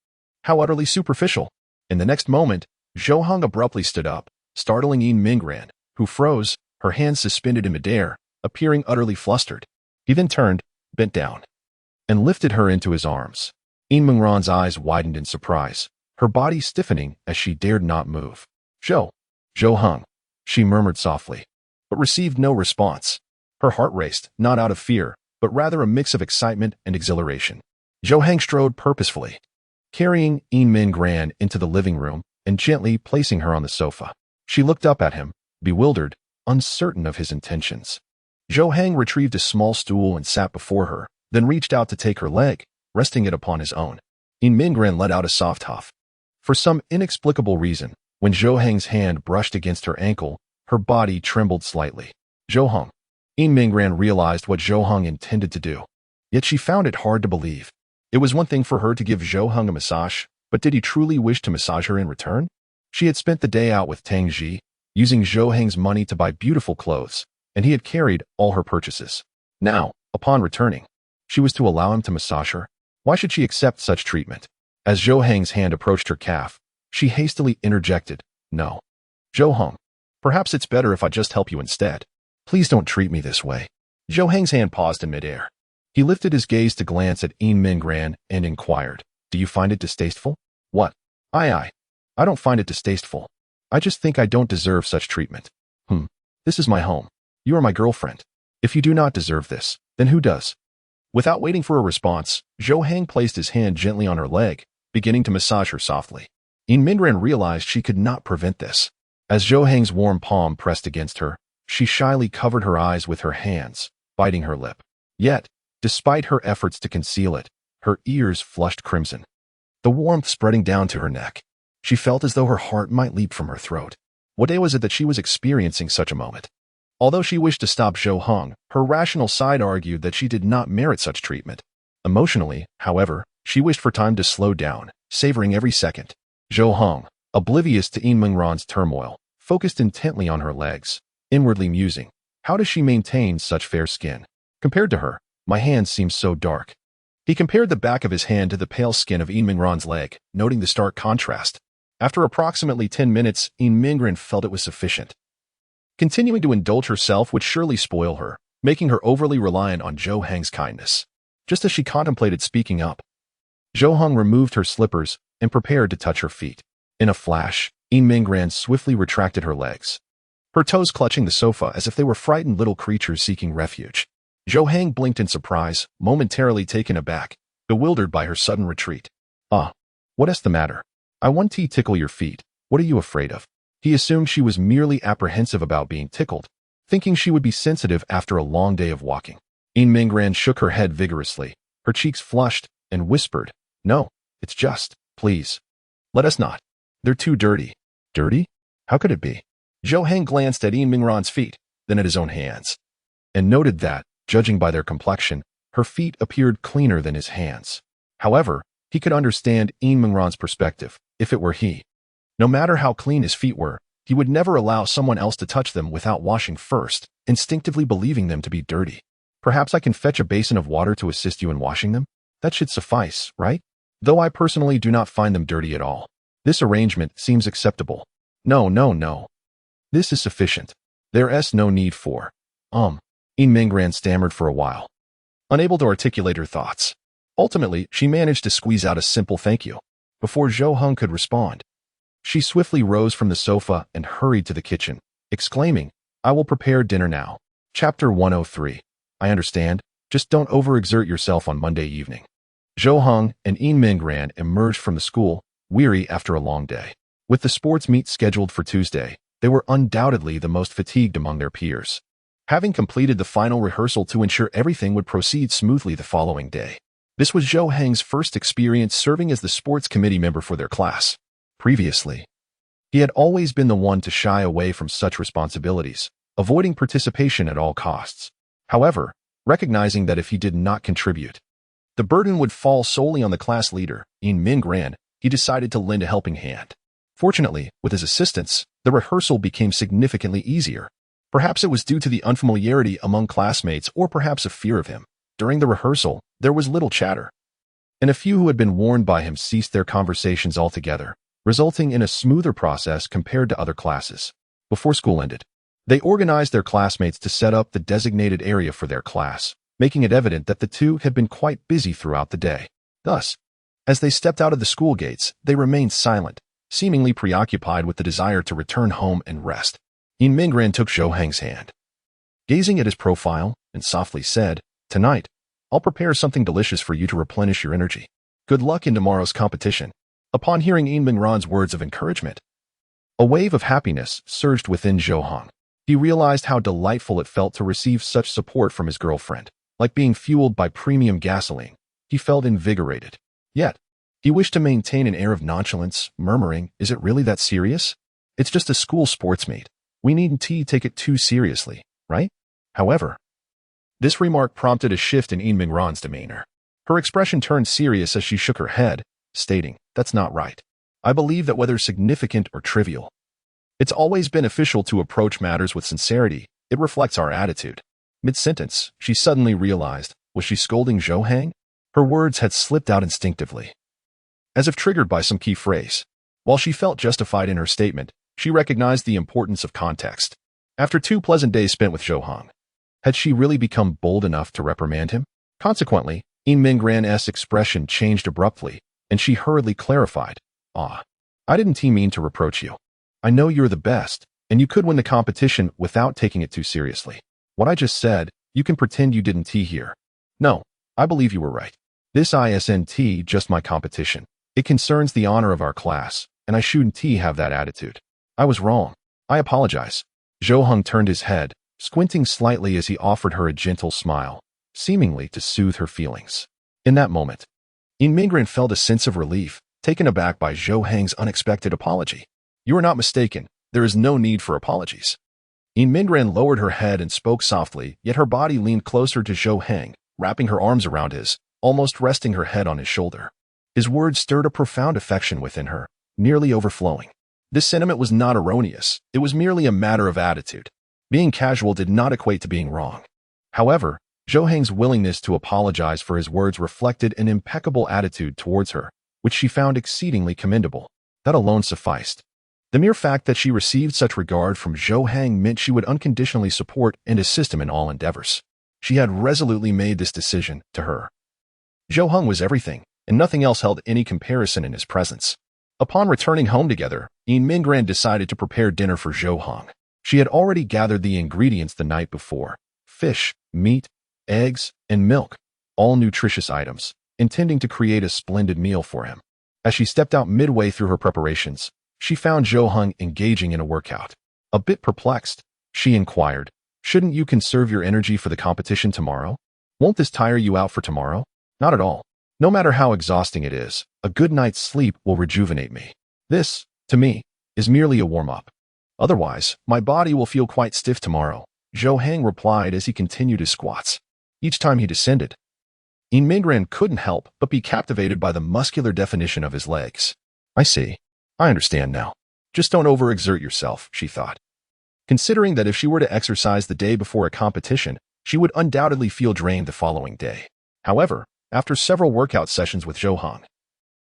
How utterly superficial! In the next moment, Zhou Heng abruptly stood up, startling Yin Mingran, who froze, her hands suspended in midair, appearing utterly flustered. He then turned, bent down, and lifted her into his arms. Yin Mingran's eyes widened in surprise, her body stiffening as she dared not move. Zhou Heng, she murmured softly, but received no response. Her heart raced, not out of fear, but rather a mix of excitement and exhilaration. Zhou Heng strode purposefully, carrying Yin Mingran into the living room and gently placing her on the sofa. She looked up at him, bewildered, uncertain of his intentions. Zhou Heng retrieved a small stool and sat before her, then reached out to take her leg, resting it upon his own. Yin Mingran let out a soft huff. For some inexplicable reason, when Zhou Heng's hand brushed against her ankle, her body trembled slightly. Zhou Heng. Yin Mingran realized what Zhou Heng intended to do. Yet she found it hard to believe. It was one thing for her to give Zhou Heng a massage, but did he truly wish to massage her in return? She had spent the day out with Tang Ji, using Zhou Heng's money to buy beautiful clothes, and he had carried all her purchases. Now, upon returning, she was to allow him to massage her? Why should she accept such treatment? As Zhou Heng's hand approached her calf, she hastily interjected, "No. Zhou Heng, perhaps it's better if I just help you instead. Please don't treat me this way." Zhou Heng's hand paused in midair. He lifted his gaze to glance at Yin Mingran and inquired, "Do you find it distasteful?" "What? I don't find it distasteful. I just think I don't deserve such treatment." This is my home. You are my girlfriend. If you do not deserve this, then who does?" Without waiting for a response, Zhou Heng placed his hand gently on her leg, beginning to massage her softly. Yin Mingran realized she could not prevent this. As Zhou Heng's warm palm pressed against her, she shyly covered her eyes with her hands, biting her lip. Yet, despite her efforts to conceal it, her ears flushed crimson, the warmth spreading down to her neck. She felt as though her heart might leap from her throat. What day was it that she was experiencing such a moment? Although she wished to stop Zhou Heng, her rational side argued that she did not merit such treatment. Emotionally, however, she wished for time to slow down, savoring every second. Zhou Heng, oblivious to Yin Mingran's turmoil, focused intently on her legs, inwardly musing, "How does she maintain such fair skin? Compared to her, my hands seem so dark." He compared the back of his hand to the pale skin of Yin Mingran's leg, noting the stark contrast. After approximately 10 minutes, Yin Mingran felt it was sufficient. Continuing to indulge herself would surely spoil her, making her overly reliant on Zhou Heng's kindness. Just as she contemplated speaking up, Zhou Heng removed her slippers and prepared to touch her feet. In a flash, Yin Mingran swiftly retracted her legs, her toes clutching the sofa as if they were frightened little creatures seeking refuge. Zhou Heng blinked in surprise, momentarily taken aback, bewildered by her sudden retreat. What is the matter? I want to tickle your feet. What are you afraid of?" He assumed she was merely apprehensive about being tickled, thinking she would be sensitive after a long day of walking. Yin Mingran shook her head vigorously, her cheeks flushed, and whispered, "No, it's just, please. Let us not. They're too dirty." "Dirty? How could it be?" Zhou Heng glanced at Yin Mingran's feet, then at his own hands, and noted that, judging by their complexion, her feet appeared cleaner than his hands. However, he could understand Yin Mingran's perspective, if it were he. No matter how clean his feet were, he would never allow someone else to touch them without washing first, instinctively believing them to be dirty. "Perhaps I can fetch a basin of water to assist you in washing them? That should suffice, right? Though I personally do not find them dirty at all. This arrangement seems acceptable." No. This is sufficient. There's no need for." Yin Mingran stammered for a while, unable to articulate her thoughts. Ultimately, she managed to squeeze out a simple thank you. Before Zhou Heng could respond, she swiftly rose from the sofa and hurried to the kitchen, exclaiming, "I will prepare dinner now." Chapter 103. I understand. Just don't overexert yourself on Monday evening. Zhou Heng and Yin Mingran emerged from the school, weary after a long day. With the sports meet scheduled for Tuesday, they were undoubtedly the most fatigued among their peers, having completed the final rehearsal to ensure everything would proceed smoothly the following day. This was Zhou Heng's first experience serving as the sports committee member for their class. Previously, he had always been the one to shy away from such responsibilities, avoiding participation at all costs. However, recognizing that if he did not contribute, the burden would fall solely on the class leader, Yin Mingran, he decided to lend a helping hand. Fortunately, with his assistance, the rehearsal became significantly easier. Perhaps it was due to the unfamiliarity among classmates or perhaps a fear of him. During the rehearsal, there was little chatter, and a few who had been warned by him ceased their conversations altogether, resulting in a smoother process compared to other classes. Before school ended, they organized their classmates to set up the designated area for their class, making it evident that the two had been quite busy throughout the day. Thus, As they stepped out of the school gates, they remained silent, seemingly preoccupied with the desire to return home and rest. Yin Mingran took Zhou Heng's hand, gazing at his profile, and softly said, "Tonight, I'll prepare something delicious for you to replenish your energy. Good luck in tomorrow's competition." Upon hearing Yin Mingran's words of encouragement, a wave of happiness surged within Zhou Heng. He realized how delightful it felt to receive such support from his girlfriend. Like being fueled by premium gasoline, he felt invigorated. Yet, he wished to maintain an air of nonchalance, murmuring, "Is it really that serious? It's just a school sports meet. We needn't take it too seriously, right?" However, this remark prompted a shift in Yin Mingran's demeanor. Her expression turned serious as she shook her head, stating, "That's not right. I believe that whether significant or trivial, it's always beneficial to approach matters with sincerity. It reflects our attitude." Mid-sentence, she suddenly realized, was she scolding Zhou Heng? Her words had slipped out instinctively, as if triggered by some key phrase. While she felt justified in her statement, she recognized the importance of context. After 2 pleasant days spent with Zhou Heng, had she really become bold enough to reprimand him? Consequently, Yin Mingran's expression changed abruptly, and she hurriedly clarified, "I didn't mean to reproach you. I know you're the best, and you could win the competition without taking it too seriously. What I just said, you can pretend you didn't hear. No, I believe you were right. This isn't just my competition. It concerns the honor of our class, and I shouldn't have that attitude. I was wrong. I apologize." Zhou Heng turned his head, squinting slightly as he offered her a gentle smile, seemingly to soothe her feelings. In that moment, Yin Mingran felt a sense of relief, taken aback by Zhou Heng's unexpected apology. "You are not mistaken. There is no need for apologies." Yin Mingran lowered her head and spoke softly, yet her body leaned closer to Zhou Heng, wrapping her arms around his, almost resting her head on his shoulder. His words stirred a profound affection within her, nearly overflowing. This sentiment was not erroneous. It was merely a matter of attitude. Being casual did not equate to being wrong. However, Zhou Heng's willingness to apologize for his words reflected an impeccable attitude towards her, which she found exceedingly commendable. That alone sufficed. The mere fact that she received such regard from Zhou Heng meant she would unconditionally support and assist him in all endeavors. She had resolutely made this decision. To her, Zhou Heng was everything, and nothing else held any comparison in his presence. Upon returning home together, Yin Mingran decided to prepare dinner for Zhou Heng. She had already gathered the ingredients the night before: fish, meat, eggs, and milk, all nutritious items, intending to create a splendid meal for him. As she stepped out midway through her preparations, she found Zhou Heng engaging in a workout. A bit perplexed, she inquired, "Shouldn't you conserve your energy for the competition tomorrow? Won't this tire you out for tomorrow?" "Not at all. No matter how exhausting it is, a good night's sleep will rejuvenate me. This, to me, is merely a warm-up. Otherwise, my body will feel quite stiff tomorrow," Zhou Heng replied as he continued his squats. Each time he descended, Yin Mingran couldn't help but be captivated by the muscular definition of his legs. "I see. I understand now. Just don't overexert yourself," she thought. Considering that if she were to exercise the day before a competition, she would undoubtedly feel drained the following day. However, after several workout sessions with Zhou Heng,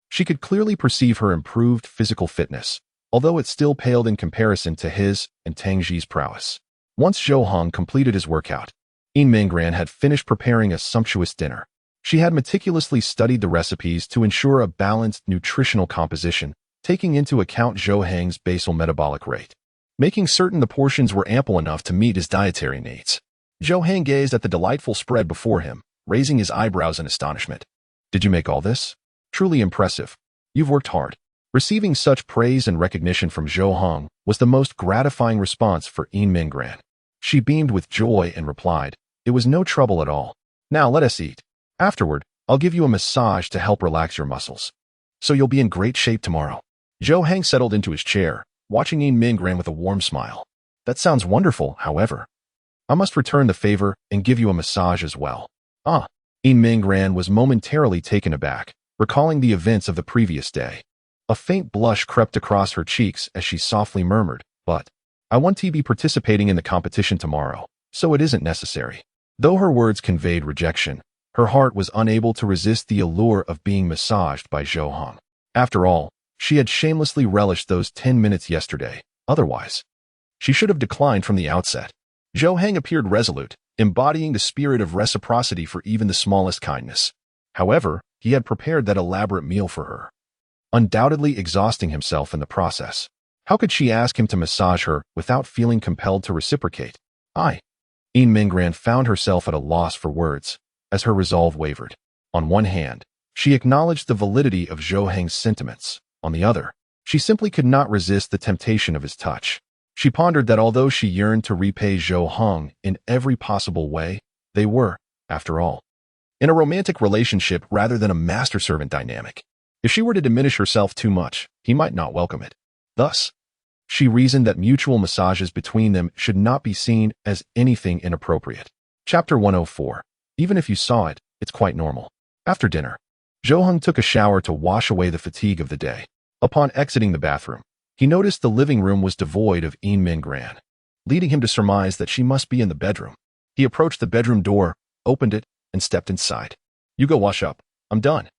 she could clearly perceive her improved physical fitness, although it still paled in comparison to his and Tang Ji's prowess. Once Zhou Heng completed his workout, Yin Mingran had finished preparing a sumptuous dinner. She had meticulously studied the recipes to ensure a balanced nutritional composition, taking into account Zhou Heng's basal metabolic rate, making certain the portions were ample enough to meet his dietary needs. Zhou Heng gazed at the delightful spread before him, raising his eyebrows in astonishment. "Did you make all this? Truly impressive. You've worked hard." Receiving such praise and recognition from Zhou Heng was the most gratifying response for Yin Mingran. She beamed with joy and replied, "It was no trouble at all. Now let us eat. Afterward, I'll give you a massage to help relax your muscles. So you'll be in great shape tomorrow." Zhou Heng settled into his chair, watching Yin Mingran with a warm smile. "That sounds wonderful, however. I must return the favor and give you a massage as well." Yin Mingran was momentarily taken aback, recalling the events of the previous day. A faint blush crept across her cheeks as she softly murmured, "But I want to be participating in the competition tomorrow, so it isn't necessary." Though her words conveyed rejection, her heart was unable to resist the allure of being massaged by Zhou Heng. After all, she had shamelessly relished those 10 minutes yesterday. Otherwise, she should have declined from the outset. Zhou Heng appeared resolute, embodying the spirit of reciprocity for even the smallest kindness. However, he had prepared that elaborate meal for her, undoubtedly exhausting himself in the process. How could she ask him to massage her without feeling compelled to reciprocate? Yin Minggran found herself at a loss for words, as her resolve wavered. On one hand, she acknowledged the validity of Zhou Heng's sentiments. On the other, she simply could not resist the temptation of his touch. She pondered that although she yearned to repay Zhou Heng in every possible way, they were, after all, in a romantic relationship rather than a master-servant dynamic. If she were to diminish herself too much, he might not welcome it. Thus, she reasoned that mutual massages between them should not be seen as anything inappropriate. Chapter 104. Even if you saw it, it's quite normal. After dinner, Zhou Heng took a shower to wash away the fatigue of the day. Upon exiting the bathroom, he noticed the living room was devoid of Yin Minggran, leading him to surmise that she must be in the bedroom. He approached the bedroom door, opened it, and stepped inside. "You go wash up. I'm done."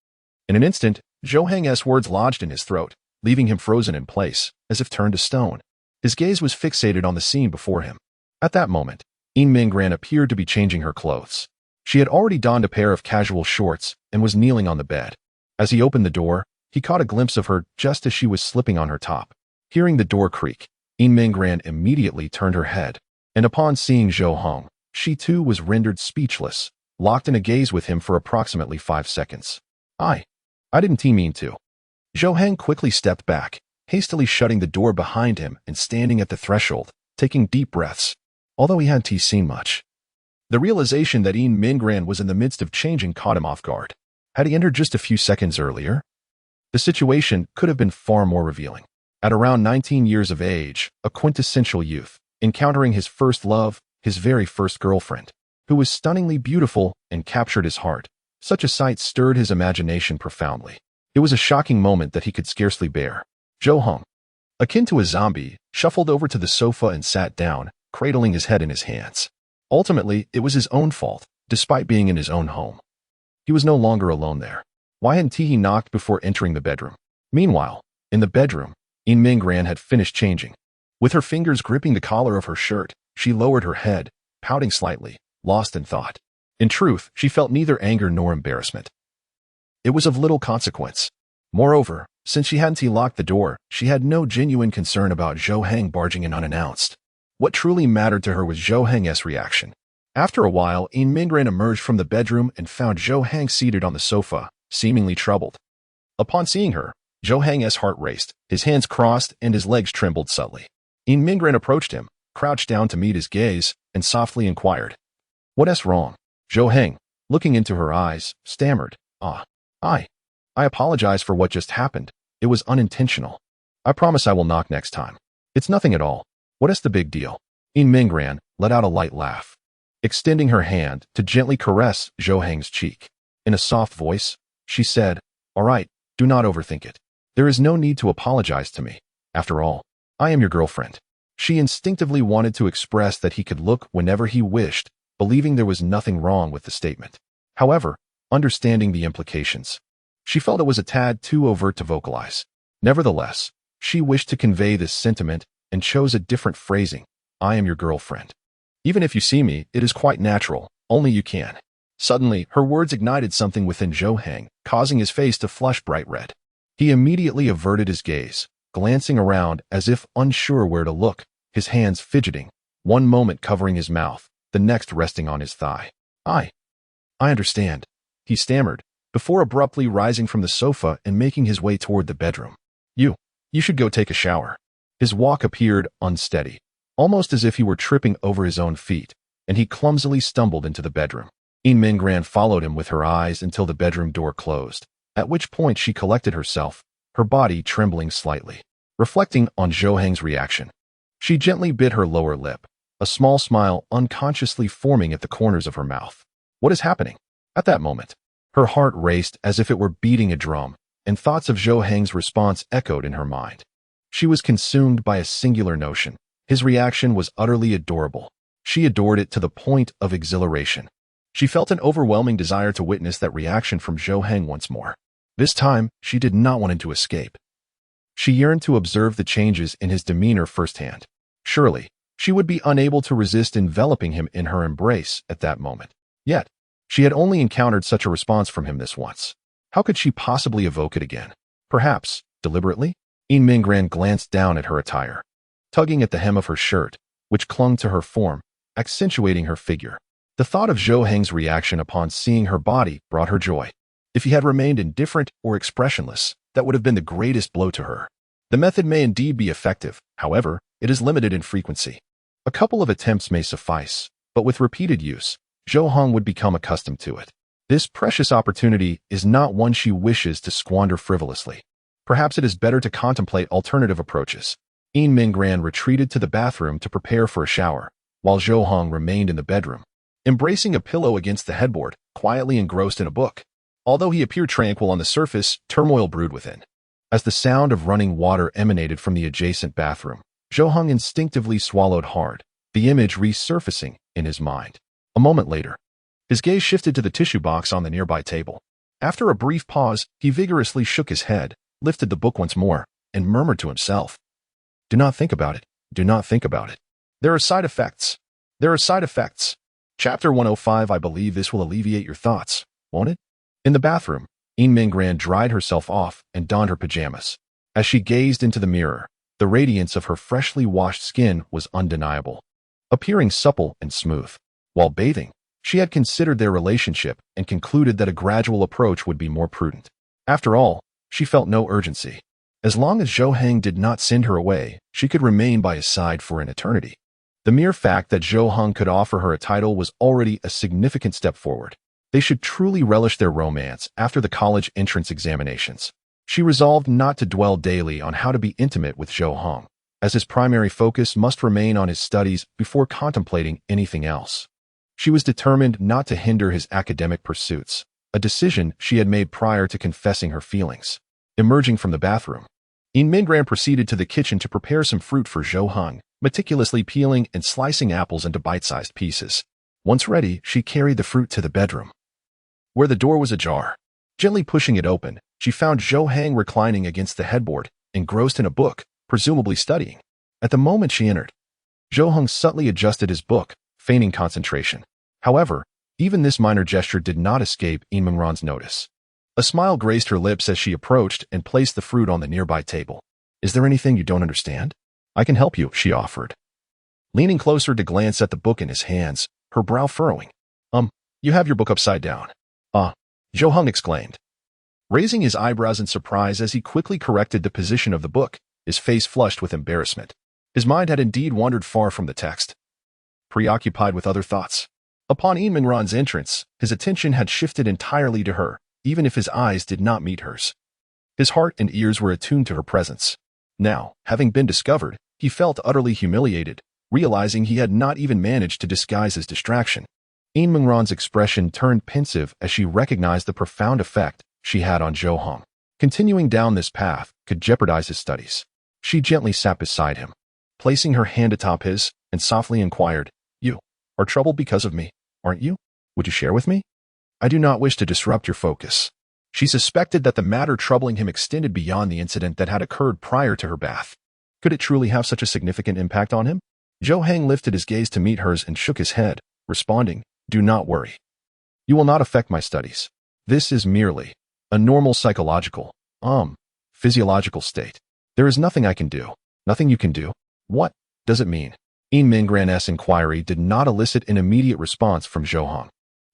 In an instant, Zhou Heng's words lodged in his throat, leaving him frozen in place, as if turned to stone. His gaze was fixated on the scene before him. At that moment, Yin Minggran appeared to be changing her clothes. She had already donned a pair of casual shorts and was kneeling on the bed. As he opened the door, he caught a glimpse of her just as she was slipping on her top. Hearing the door creak, Yin Minggran immediately turned her head, and upon seeing Zhou Heng, she too was rendered speechless, locked in a gaze with him for approximately 5 seconds. I didn't mean to." Zhou Heng quickly stepped back, hastily shutting the door behind him and standing at the threshold, taking deep breaths. Although he hadn't seen much, the realization that Yin Minggran was in the midst of changing caught him off guard. Had he entered just a few seconds earlier, the situation could have been far more revealing. At around 19 years of age, a quintessential youth, encountering his first love, his very first girlfriend, who was stunningly beautiful and captured his heart. Such a sight stirred his imagination profoundly. It was a shocking moment that he could scarcely bear. Zhou Heng, akin to a zombie, shuffled over to the sofa and sat down, cradling his head in his hands. Ultimately, it was his own fault, despite being in his own home. He was no longer alone there. Why hadn't he knocked before entering the bedroom? Meanwhile, in the bedroom, Yin Minggran had finished changing. With her fingers gripping the collar of her shirt, she lowered her head, pouting slightly, lost in thought. In truth, she felt neither anger nor embarrassment. It was of little consequence. Moreover, since she hadn't locked the door, she had no genuine concern about Zhou Heng barging in unannounced. What truly mattered to her was Zhou Heng's reaction. After a while, Yin Minggran emerged from the bedroom and found Zhou Heng seated on the sofa, seemingly troubled. Upon seeing her, Zhou Heng's heart raced, his hands crossed, and his legs trembled subtly. Yin Minggran approached him, crouched down to meet his gaze, and softly inquired, "What's wrong?" Zhou Heng, looking into her eyes, stammered, I apologize for what just happened. It was unintentional. I promise I will knock next time. It's nothing at all. What is the big deal?" Yin Minggran let out a light laugh, extending her hand to gently caress Zhou Heng's cheek. In a soft voice, she said, "All right, do not overthink it. There is no need to apologize to me. After all, I am your girlfriend." She instinctively wanted to express that he could look whenever he wished, believing there was nothing wrong with the statement. However, understanding the implications, she felt it was a tad too overt to vocalize. Nevertheless, she wished to convey this sentiment and chose a different phrasing. "I am your girlfriend. Even if you see me, it is quite natural, only you can." Suddenly, her words ignited something within Zhou Heng, causing his face to flush bright red. He immediately averted his gaze, glancing around as if unsure where to look, his hands fidgeting, one moment covering his mouth, the next resting on his thigh. I understand," he stammered, before abruptly rising from the sofa and making his way toward the bedroom. You should go take a shower." His walk appeared unsteady, almost as if he were tripping over his own feet, and he clumsily stumbled into the bedroom. Yin Minggran followed him with her eyes until the bedroom door closed, at which point she collected herself, her body trembling slightly. Reflecting on Zhou Heng's reaction, she gently bit her lower lip, a small smile unconsciously forming at the corners of her mouth. What is happening? At that moment, her heart raced as if it were beating a drum, and thoughts of Zhou Heng's response echoed in her mind. She was consumed by a singular notion. His reaction was utterly adorable. She adored it to the point of exhilaration. She felt an overwhelming desire to witness that reaction from Zhou Heng once more. This time, she did not want him to escape. She yearned to observe the changes in his demeanor firsthand. Surely, she would be unable to resist enveloping him in her embrace at that moment. Yet, She had only encountered such a response from him this once. How could she possibly evoke it again? Perhaps, deliberately? Yin Mingran glanced down at her attire, tugging at the hem of her shirt, which clung to her form, accentuating her figure. The thought of Zhou Heng's reaction upon seeing her body brought her joy. If he had remained indifferent or expressionless, that would have been the greatest blow to her. The method may indeed be effective, however, it is limited in frequency. A couple of attempts may suffice, but with repeated use, Zhou Heng would become accustomed to it. This precious opportunity is not one she wishes to squander frivolously. Perhaps it is better to contemplate alternative approaches. Yin Mingran retreated to the bathroom to prepare for a shower, while Zhou Heng remained in the bedroom, embracing a pillow against the headboard, quietly engrossed in a book. Although he appeared tranquil on the surface, turmoil brewed within. As the sound of running water emanated from the adjacent bathroom, Zhou Heng instinctively swallowed hard, the image resurfacing in his mind. A moment later, his gaze shifted to the tissue box on the nearby table. After a brief pause, he vigorously shook his head, lifted the book once more, and murmured to himself, "Do not think about it. Do not think about it. There are side effects. There are side effects." Chapter 105. I believe this will alleviate your thoughts, won't it? In the bathroom, Yin Mingran dried herself off and donned her pajamas. As she gazed into the mirror, the radiance of her freshly washed skin was undeniable, appearing supple and smooth. While bathing, she had considered their relationship and concluded that a gradual approach would be more prudent. After all, she felt no urgency. As long as Zhou Heng did not send her away, she could remain by his side for an eternity. The mere fact that Zhou Heng could offer her a title was already a significant step forward. They should truly relish their romance after the college entrance examinations. She resolved not to dwell daily on how to be intimate with Zhou Heng, as his primary focus must remain on his studies before contemplating anything else. She was determined not to hinder his academic pursuits, a decision she had made prior to confessing her feelings. Emerging from the bathroom, Yin Mingran proceeded to the kitchen to prepare some fruit for Zhou Heng, meticulously peeling and slicing apples into bite-sized pieces. Once ready, she carried the fruit to the bedroom, where the door was ajar. Gently pushing it open, she found Zhou Heng reclining against the headboard, engrossed in a book, presumably studying. At the moment she entered, Zhou Heng subtly adjusted his book, feigning concentration. However, even this minor gesture did not escape Yin Mingran's notice. A smile graced her lips as she approached and placed the fruit on the nearby table. "Is there anything you don't understand? I can help you," she offered, leaning closer to glance at the book in his hands, her brow furrowing. You have your book upside down." Zhou Heng exclaimed, raising his eyebrows in surprise as he quickly corrected the position of the book, his face flushed with embarrassment. His mind had indeed wandered far from the text, preoccupied with other thoughts. Upon Yin Mingran's entrance, his attention had shifted entirely to her, even if his eyes did not meet hers. His heart and ears were attuned to her presence. Now, having been discovered, he felt utterly humiliated, realizing he had not even managed to disguise his distraction. Yin Mingran's expression turned pensive as she recognized the profound effect she had on Zhou Heng. Continuing down this path could jeopardize his studies. She gently sat beside him, placing her hand atop his, and softly inquired, "You are troubled because of me, aren't you? Would you share with me? I do not wish to disrupt your focus." She suspected that the matter troubling him extended beyond the incident that had occurred prior to her bath. Could it truly have such a significant impact on him? Zhou Heng lifted his gaze to meet hers and shook his head, responding, "Do not worry. You will not affect my studies. This is merely a normal psychological, physiological state. There is nothing I can do. Nothing you can do." "What does it mean?" Yin Mingran's inquiry did not elicit an immediate response from Zhou Heng.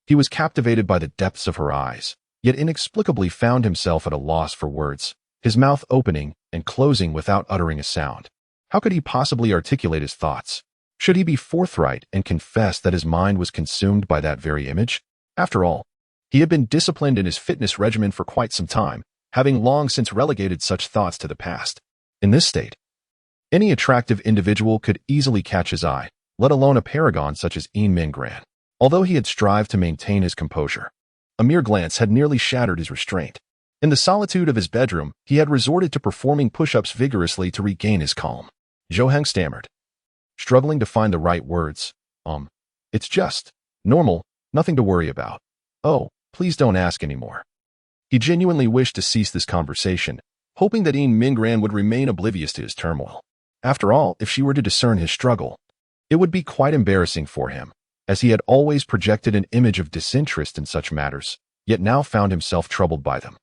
He was captivated by the depths of her eyes, yet inexplicably found himself at a loss for words, his mouth opening and closing without uttering a sound. How could he possibly articulate his thoughts? Should he be forthright and confess that his mind was consumed by that very image? After all, he had been disciplined in his fitness regimen for quite some time, having long since relegated such thoughts to the past. In this state, any attractive individual could easily catch his eye, let alone a paragon such as Yin Mingran. Although he had strived to maintain his composure, a mere glance had nearly shattered his restraint. In the solitude of his bedroom, he had resorted to performing push-ups vigorously to regain his calm. Zhou Heng stammered, struggling to find the right words. It's just normal, nothing to worry about. Oh, please don't ask anymore." He genuinely wished to cease this conversation, hoping that Yin Mingran would remain oblivious to his turmoil. After all, if she were to discern his struggle, it would be quite embarrassing for him. as he had always projected an image of disinterest in such matters, yet now found himself troubled by them,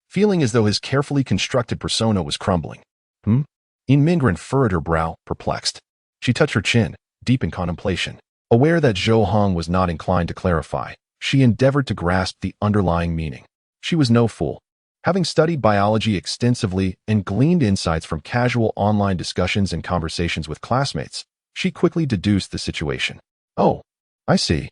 feeling as though his carefully constructed persona was crumbling. In Mingren furrowed her brow, perplexed. She touched her chin, deep in contemplation. Aware that Zhou Heng was not inclined to clarify, she endeavored to grasp the underlying meaning. She was no fool. Having studied biology extensively and gleaned insights from casual online discussions and conversations with classmates, she quickly deduced the situation. Oh, I see.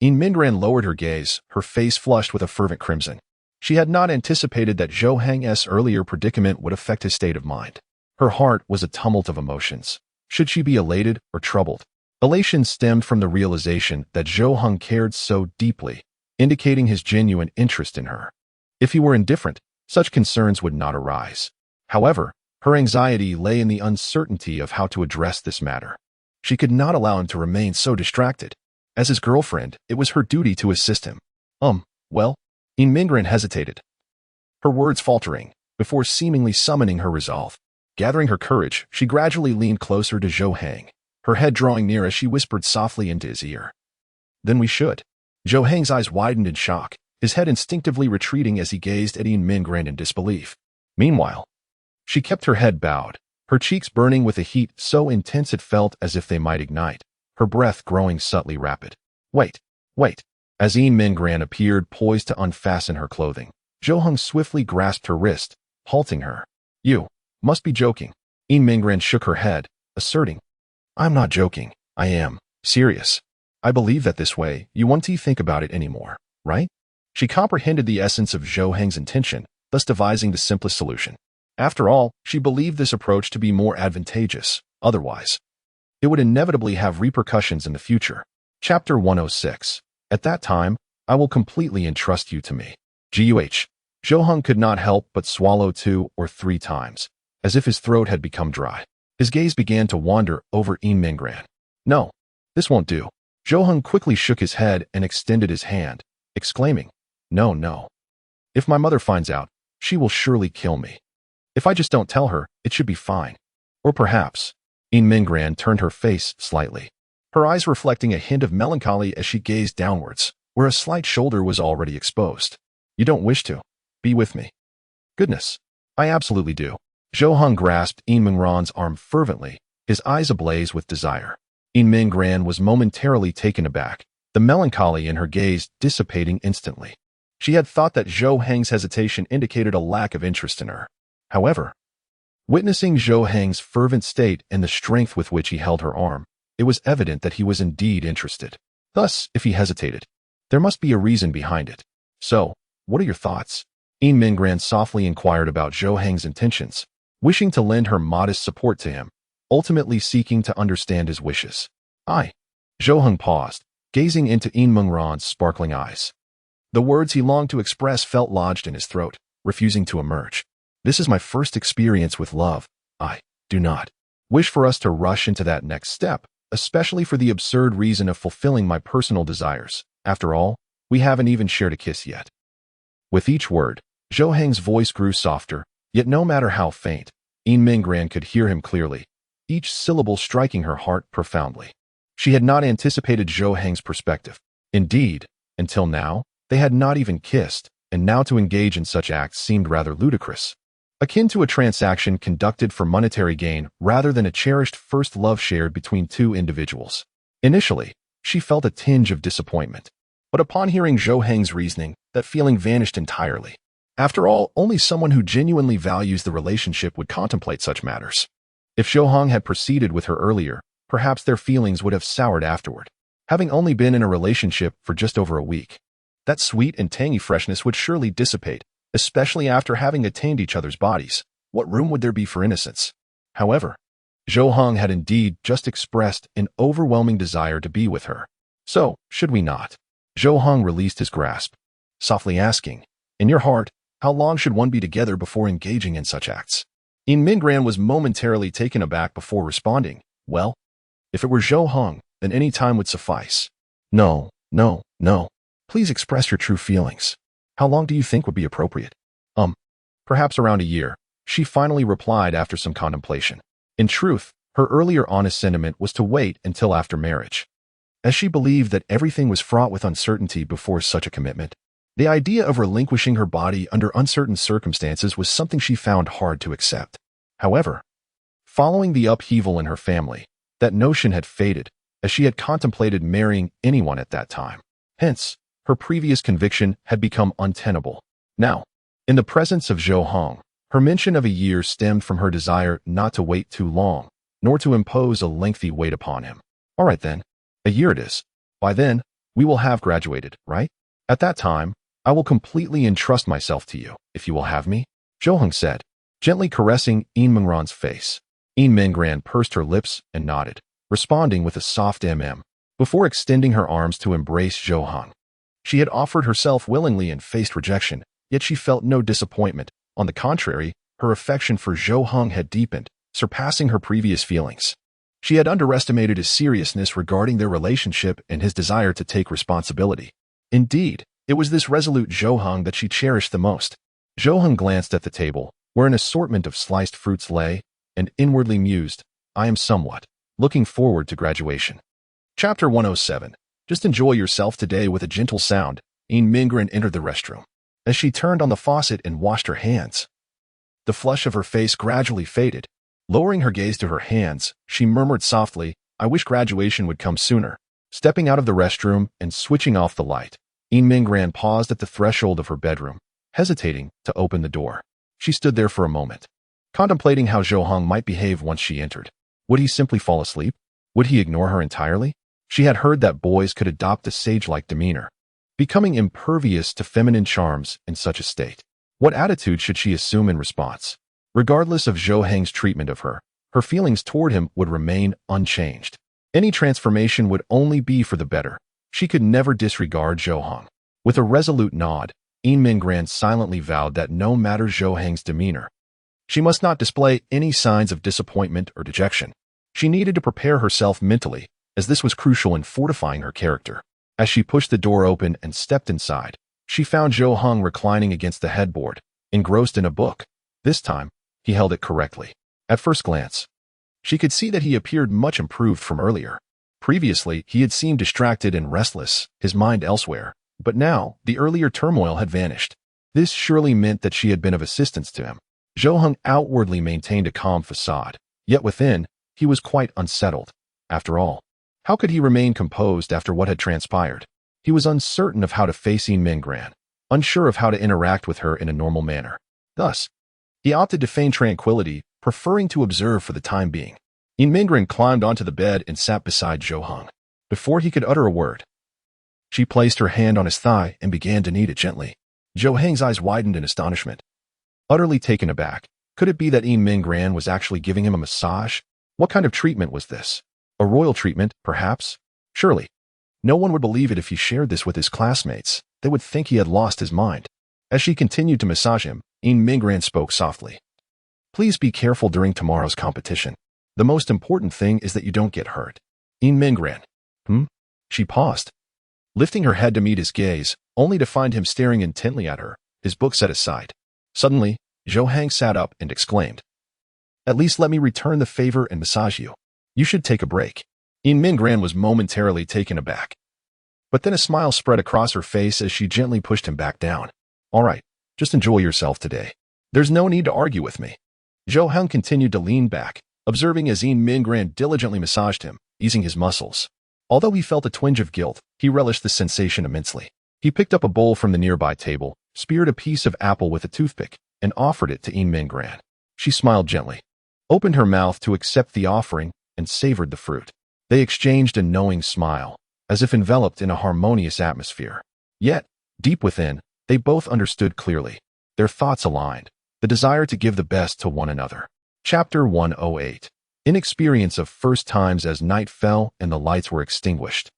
Mingren lowered her gaze, her face flushed with a fervent crimson. She had not anticipated that Zhou Heng's earlier predicament would affect his state of mind. Her heart was a tumult of emotions. Should she be elated or troubled? Elation stemmed from the realization that Zhou Heng cared so deeply, indicating his genuine interest in her. If he were indifferent, such concerns would not arise. However, her anxiety lay in the uncertainty of how to address this matter. She could not allow him to remain so distracted. As his girlfriend, it was her duty to assist him. Well, Mingren hesitated, her words faltering, before seemingly summoning her resolve. Gathering her courage, she gradually leaned closer to Zhou Heng, her head drawing near as she whispered softly into his ear. Then we should. Zhou Heng's eyes widened in shock, his head instinctively retreating as he gazed at Mingren in disbelief. Meanwhile, she kept her head bowed, her cheeks burning with a heat so intense it felt as if they might ignite, her breath growing subtly rapid. Wait. As Mingren appeared poised to unfasten her clothing, Zhou Heng swiftly grasped her wrist, halting her. You must be joking. Mingren shook her head, asserting, I'm not joking, I am serious. I believe that this way you won't think about it anymore, right? She comprehended the essence of Zhou Heng's intention, thus devising the simplest solution. After all, she believed this approach to be more advantageous. Otherwise, it would inevitably have repercussions in the future. Chapter 106. At that time, I will completely entrust you to me. Guh. Zhou Heng could not help but swallow 2 or 3 times, as if his throat had become dry. His gaze began to wander over Mingren. No, this won't do. Zhou Heng quickly shook his head and extended his hand, exclaiming, No. If my mother finds out, she will surely kill me. If I just don't tell her, it should be fine. Or perhaps. Mingren turned her face slightly, her eyes reflecting a hint of melancholy as she gazed downwards, where a slight shoulder was already exposed. You don't wish to be with me? Goodness, I absolutely do. Zhou Heng grasped Mingren's arm fervently, his eyes ablaze with desire. Mingren was momentarily taken aback, the melancholy in her gaze dissipating instantly. She had thought that Zhou Heng's hesitation indicated a lack of interest in her. However, witnessing Zhou Heng's fervent state and the strength with which he held her arm, it was evident that he was indeed interested. Thus, if he hesitated, there must be a reason behind it. So, what are your thoughts? Mingren softly inquired about Zhou Heng's intentions, wishing to lend her modest support to him, ultimately seeking to understand his wishes. Zhou Heng paused, gazing into Mingren's sparkling eyes. The words he longed to express felt lodged in his throat, refusing to emerge. This is my first experience with love. I do not wish for us to rush into that next step, especially for the absurd reason of fulfilling my personal desires. After all, we haven't even shared a kiss yet. With each word, Zhou Heng's voice grew softer, yet no matter how faint, Mingren could hear him clearly, each syllable striking her heart profoundly. She had not anticipated Zhou Heng's perspective. Indeed, until now, they had not even kissed, and now to engage in such acts seemed rather ludicrous, akin to a transaction conducted for monetary gain rather than a cherished first love shared between 2 individuals. Initially, she felt a tinge of disappointment, but upon hearing Zhou Heng's reasoning, that feeling vanished entirely. After all, only someone who genuinely values the relationship would contemplate such matters. If Zhou Heng had proceeded with her earlier, perhaps their feelings would have soured afterward. Having only been in a relationship for just over a week, that sweet and tangy freshness would surely dissipate, especially after having attained each other's bodies. What room would there be for innocence? However, Zhou Heng had indeed just expressed an overwhelming desire to be with her. So, should we not? Zhou Heng released his grasp, softly asking, in your heart, how long should one be together before engaging in such acts? Mingren was momentarily taken aback before responding, well, if it were Zhou Heng, then any time would suffice. No. Please express your true feelings. How long do you think would be appropriate? Perhaps around a year, she finally replied after some contemplation. In truth, her earlier honest sentiment was to wait until after marriage. as she believed that everything was fraught with uncertainty before such a commitment. The idea of relinquishing her body under uncertain circumstances was something she found hard to accept. However, following the upheaval in her family, that notion had faded, as she had contemplated marrying anyone at that time. Hence, her previous conviction had become untenable. Now, in the presence of Zhou Heng, her mention of a year stemmed from her desire not to wait too long, nor to impose a lengthy wait upon him. All right then, a year it is. By then, we will have graduated, right? At that time, I will completely entrust myself to you, if you will have me, Zhou Heng said, gently caressing Yin Mingran's face. Yin Mingran pursed her lips and nodded, responding with a soft before extending her arms to embrace Zhou Heng. She had offered herself willingly and faced rejection, yet she felt no disappointment. On the contrary, her affection for Zhou Heng had deepened, surpassing her previous feelings. She had underestimated his seriousness regarding their relationship and his desire to take responsibility. Indeed, it was this resolute Zhou Heng that she cherished the most. Zhou Heng glanced at the table, where an assortment of sliced fruits lay, and inwardly mused, I am somewhat looking forward to graduation. Chapter 107. Just enjoy yourself today with a gentle sound. Yin Mingran entered the restroom. As she turned on the faucet and washed her hands, the flush of her face gradually faded. Lowering her gaze to her hands, she murmured softly, I wish graduation would come sooner. Stepping out of the restroom and switching off the light, Yin Mingran paused at the threshold of her bedroom, hesitating to open the door. She stood there for a moment, contemplating how Zhou Heng might behave once she entered. Would he simply fall asleep? Would he ignore her entirely? She had heard that boys could adopt a sage-like demeanor, becoming impervious to feminine charms in such a state. What attitude should she assume in response? Regardless of Zhou Heng's treatment of her, her feelings toward him would remain unchanged. Any transformation would only be for the better. She could never disregard Zhou Heng. With a resolute nod, Yin Mingran silently vowed that no matter Zhou Heng's demeanor, she must not display any signs of disappointment or dejection. She needed to prepare herself mentally, as this was crucial in fortifying her character. As she pushed the door open and stepped inside, she found Zhou Heng reclining against the headboard, engrossed in a book. This time, he held it correctly. At first glance, she could see that he appeared much improved from earlier. Previously, he had seemed distracted and restless, his mind elsewhere, but now the earlier turmoil had vanished. This surely meant that she had been of assistance to him. Zhou Heng outwardly maintained a calm facade, yet within, he was quite unsettled. After all, how could he remain composed after what had transpired? He was uncertain of how to face Yin Mingran, unsure of how to interact with her in a normal manner. Thus, he opted to feign tranquility, preferring to observe for the time being. Yin Mingran climbed onto the bed and sat beside Zhou Heng. Before he could utter a word, she placed her hand on his thigh and began to knead it gently. Zhou Heng's eyes widened in astonishment. Utterly taken aback, could it be that Yin Mingran was actually giving him a massage? What kind of treatment was this? A royal treatment, perhaps? Surely. No one would believe it if he shared this with his classmates. They would think he had lost his mind. As she continued to massage him, Yin Mingran spoke softly. Please be careful during tomorrow's competition. The most important thing is that you don't get hurt. Yin Mingran. She paused, lifting her head to meet his gaze, only to find him staring intently at her, his book set aside. Suddenly, Zhou Heng sat up and exclaimed, At least let me return the favor and massage you. You should take a break. Yin Mingran was momentarily taken aback. But then a smile spread across her face as she gently pushed him back down. All right, just enjoy yourself today. There's no need to argue with me. Zhou Heng continued to lean back, observing as Yin Mingran diligently massaged him, easing his muscles. Although he felt a twinge of guilt, he relished the sensation immensely. He picked up a bowl from the nearby table, speared a piece of apple with a toothpick, and offered it to Yin Mingran. She smiled gently, opened her mouth to accept the offering, and savored the fruit. They exchanged a knowing smile, as if enveloped in a harmonious atmosphere. Yet, deep within, they both understood clearly. Their thoughts aligned, the desire to give the best to one another. Chapter 108. Inexperience of first times as night fell and the lights were extinguished.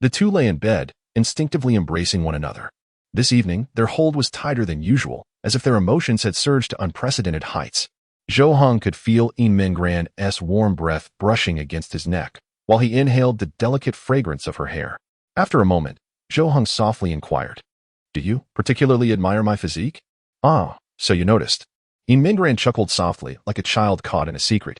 The two lay in bed, instinctively embracing one another. This evening, their hold was tighter than usual, as if their emotions had surged to unprecedented heights. Zhou Heng could feel Yin Mingran's warm breath brushing against his neck, while he inhaled the delicate fragrance of her hair. After a moment, Zhou Heng softly inquired, Do you particularly admire my physique? Ah, so you noticed. Yin Mingran chuckled softly, like a child caught in a secret.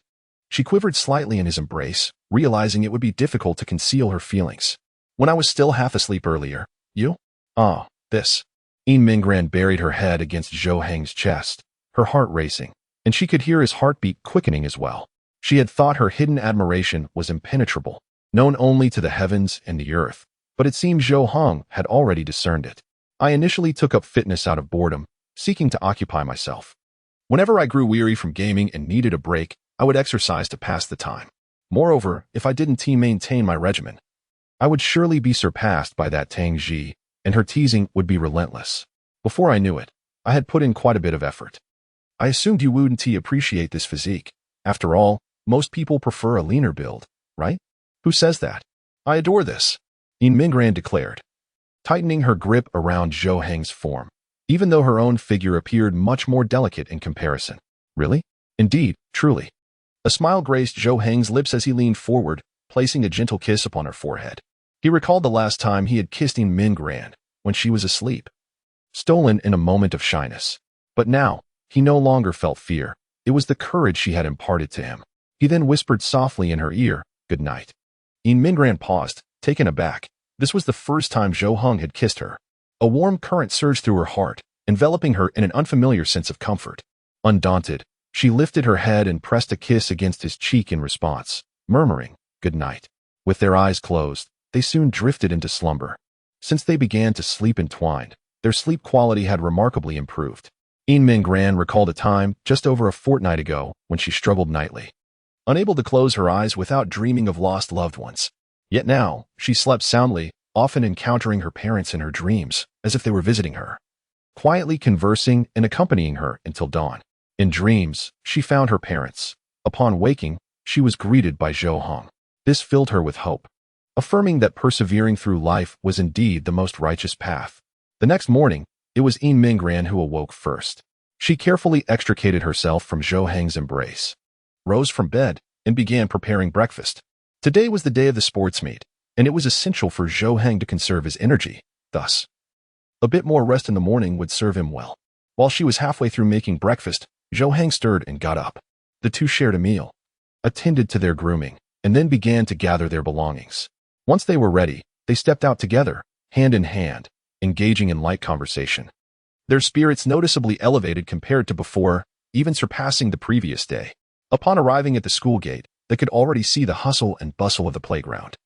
She quivered slightly in his embrace, realizing it would be difficult to conceal her feelings. When I was still half asleep earlier. You? Ah, this. Yin Mingran buried her head against Zhou Heng's chest, her heart racing, and she could hear his heartbeat quickening as well. She had thought her hidden admiration was impenetrable, known only to the heavens and the earth, but it seemed Zhou Heng had already discerned it. I initially took up fitness out of boredom, seeking to occupy myself. Whenever I grew weary from gaming and needed a break, I would exercise to pass the time. Moreover, if I didn't maintain my regimen, I would surely be surpassed by that Tang Ji, and her teasing would be relentless. Before I knew it, I had put in quite a bit of effort. I assumed you wouldn't appreciate this physique. After all, most people prefer a leaner build, right? Who says that? I adore this, Yin Mingran declared, tightening her grip around Zhou Heng's form, even though her own figure appeared much more delicate in comparison. Really? Indeed, truly. A smile graced Zhou Heng's lips as he leaned forward, placing a gentle kiss upon her forehead. He recalled the last time he had kissed Yin Mingran, when she was asleep, stolen in a moment of shyness. But now, he no longer felt fear. It was the courage she had imparted to him. He then whispered softly in her ear, "Good night." Yin Mingran paused, taken aback. This was the first time Zhou Heng had kissed her. A warm current surged through her heart, enveloping her in an unfamiliar sense of comfort. Undaunted, she lifted her head and pressed a kiss against his cheek in response, murmuring, "Good night." With their eyes closed, they soon drifted into slumber. Since they began to sleep entwined, their sleep quality had remarkably improved. Yin Mingran recalled a time just over a fortnight ago when she struggled nightly, unable to close her eyes without dreaming of lost loved ones. Yet now, she slept soundly, often encountering her parents in her dreams, as if they were visiting her, quietly conversing and accompanying her until dawn. In dreams, she found her parents. Upon waking, she was greeted by Zhou Heng. This filled her with hope, affirming that persevering through life was indeed the most righteous path. The next morning, it was Yin Mingran who awoke first. She carefully extricated herself from Zhou Heng's embrace, rose from bed, and began preparing breakfast. Today was the day of the sports meet, and it was essential for Zhou Heng to conserve his energy. Thus, a bit more rest in the morning would serve him well. While she was halfway through making breakfast, Zhou Heng stirred and got up. The two shared a meal, attended to their grooming, and then began to gather their belongings. Once they were ready, they stepped out together, hand in hand, engaging in light conversation. Their spirits noticeably elevated compared to before, even surpassing the previous day. Upon arriving at the school gate, they could already see the hustle and bustle of the playground.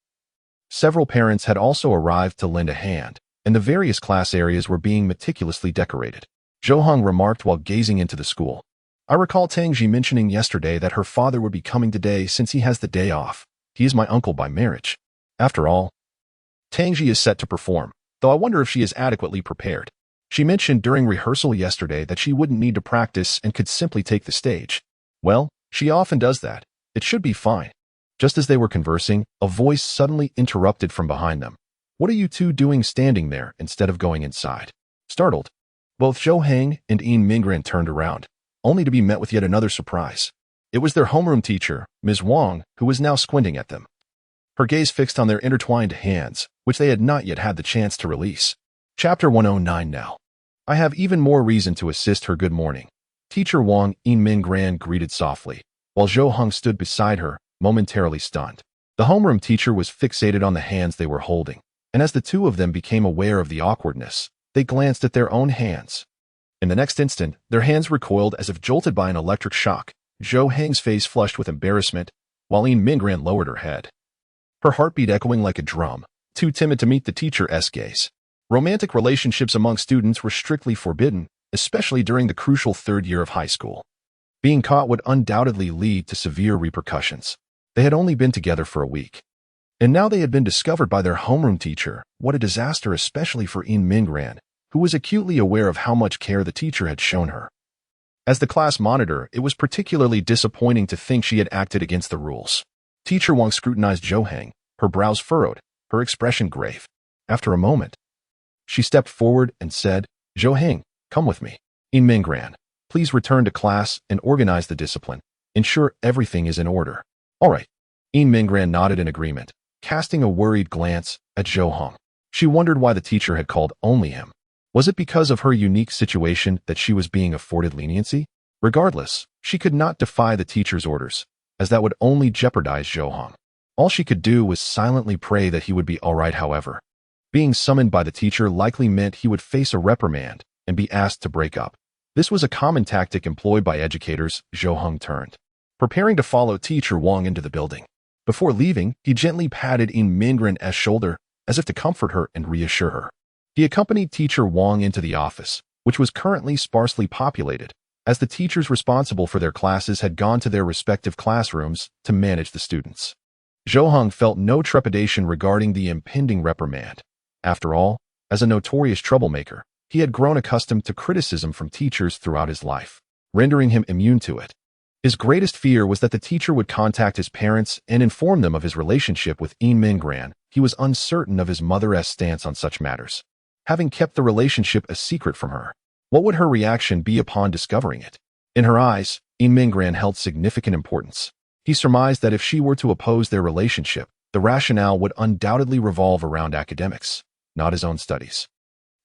Several parents had also arrived to lend a hand, and the various class areas were being meticulously decorated. Zhou Heng remarked while gazing into the school. I recall Tangji mentioning yesterday that her father would be coming today since he has the day off. He is my uncle by marriage. After all, Tangji is set to perform, though I wonder if she is adequately prepared. She mentioned during rehearsal yesterday that she wouldn't need to practice and could simply take the stage. Well, she often does that. It should be fine. Just as they were conversing, a voice suddenly interrupted from behind them. What are you two doing standing there instead of going inside? Startled, both Zhou Heng and Yin Mingran turned around, only to be met with yet another surprise. It was their homeroom teacher, Ms. Wang, who was now squinting at them, her gaze fixed on their intertwined hands, which they had not yet had the chance to release. Chapter 109 now. I have even more reason to assist her. Good morning. Teacher Wang. Yin Mingran greeted softly, while Zhou Heng stood beside her, momentarily stunned. The homeroom teacher was fixated on the hands they were holding, and as the two of them became aware of the awkwardness, they glanced at their own hands. In the next instant, their hands recoiled as if jolted by an electric shock. Zhou Heng's face flushed with embarrassment, while Yin Mingran lowered her head, her heartbeat echoing like a drum, too timid to meet the teacher's gaze. Romantic relationships among students were strictly forbidden, especially during the crucial third year of high school. Being caught would undoubtedly lead to severe repercussions. They had only been together for a week, and now they had been discovered by their homeroom teacher. What a disaster, especially for Yin Mingran, who was acutely aware of how much care the teacher had shown her. As the class monitor, it was particularly disappointing to think she had acted against the rules. Teacher Wang scrutinized Zhou Heng, her brows furrowed, her expression grave. After a moment, she stepped forward and said, "Zhou Heng, come with me. Yin Mingran, please return to class and organize the discipline. Ensure everything is in order." All right. Yin Mingran nodded in agreement, casting a worried glance at Zhou Heng. She wondered why the teacher had called only him. Was it because of her unique situation that she was being afforded leniency? Regardless, she could not defy the teacher's orders, as that would only jeopardize Zhou Heng. All she could do was silently pray that he would be all right. However, being summoned by the teacher likely meant he would face a reprimand and be asked to break up. This was a common tactic employed by educators. Zhou Heng turned, preparing to follow teacher Wang into the building. Before leaving, he gently patted Mingren's shoulder as if to comfort her and reassure her. He accompanied teacher Wang into the office, which was currently sparsely populated, as the teachers responsible for their classes had gone to their respective classrooms to manage the students. Zhou Heng felt no trepidation regarding the impending reprimand. After all, as a notorious troublemaker, he had grown accustomed to criticism from teachers throughout his life, rendering him immune to it. His greatest fear was that the teacher would contact his parents and inform them of his relationship with Mingren. He was uncertain of his mother's stance on such matters. Having kept the relationship a secret from her, what would her reaction be upon discovering it? In her eyes, Mingren held significant importance. He surmised that if she were to oppose their relationship, the rationale would undoubtedly revolve around academics, not his own studies,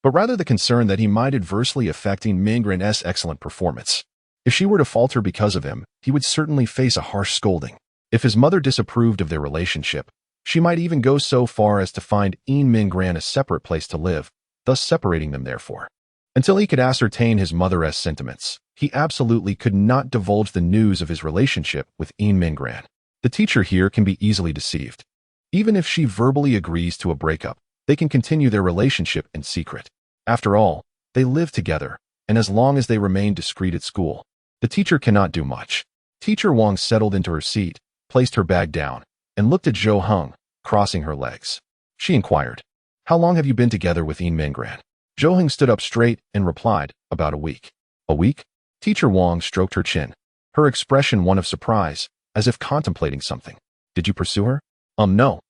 but rather the concern that he might adversely affect Mingren's excellent performance. If she were to falter because of him, he would certainly face a harsh scolding. If his mother disapproved of their relationship, she might even go so far as to find Mingren a separate place to live, thus separating them therefore. Until he could ascertain his mother's sentiments, he absolutely could not divulge the news of his relationship with Mingren. The teacher here can be easily deceived. Even if she verbally agrees to a breakup, they can continue their relationship in secret. After all, they live together, and as long as they remain discreet at school, the teacher cannot do much. Teacher Wang settled into her seat, placed her bag down, and looked at Zhou Heng, crossing her legs. She inquired, "How long have you been together with Mingren?" Zhou Heng stood up straight and replied, "About a week." "A week?" Teacher Wang stroked her chin, her expression one of surprise, as if contemplating something. "Did you pursue her?" No.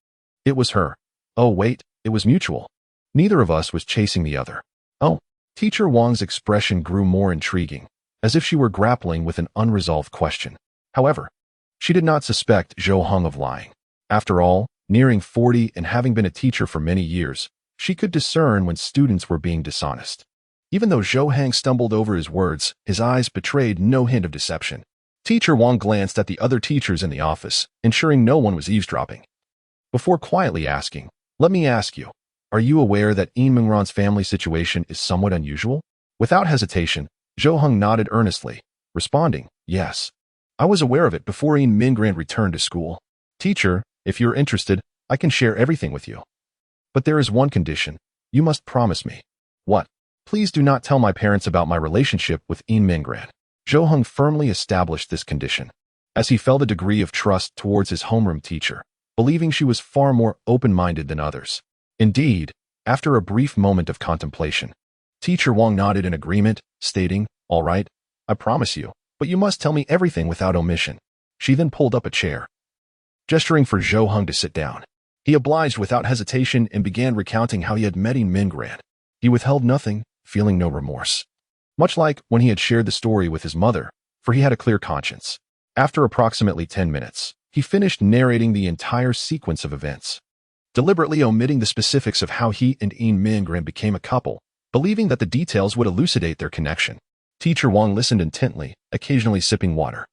It was her. Oh, wait, it was mutual. Neither of us was chasing the other." "Oh." Teacher Wang's expression grew more intriguing, as if she were grappling with an unresolved question. However, she did not suspect Zhou Heng of lying. After all, nearing 40 and having been a teacher for many years, she could discern when students were being dishonest. Even though Zhou Heng stumbled over his words, his eyes betrayed no hint of deception. Teacher Wang glanced at the other teachers in the office, ensuring no one was eavesdropping, before quietly asking, "Let me ask you, are you aware that Mingren's family situation is somewhat unusual?" Without hesitation, Zhou Heng nodded earnestly, responding, "Yes. I was aware of it before Mingren returned to school. Teacher, if you're interested, I can share everything with you. But there is one condition. You must promise me." "What?" "Please do not tell my parents about my relationship with Mingren." Zhou Heng firmly established this condition, as he felt a degree of trust towards his homeroom teacher, believing she was far more open-minded than others. Indeed, after a brief moment of contemplation, Teacher Wang nodded in agreement, stating, "All right, I promise you, but you must tell me everything without omission." She then pulled up a chair, gesturing for Zhou Heng to sit down. He obliged without hesitation and began recounting how he had met Mingren. He withheld nothing, feeling no remorse. Much like when he had shared the story with his mother, for he had a clear conscience. After approximately 10 minutes, he finished narrating the entire sequence of events, deliberately omitting the specifics of how he and Mingren became a couple, believing that the details would elucidate their connection. Teacher Wang listened intently, occasionally sipping water,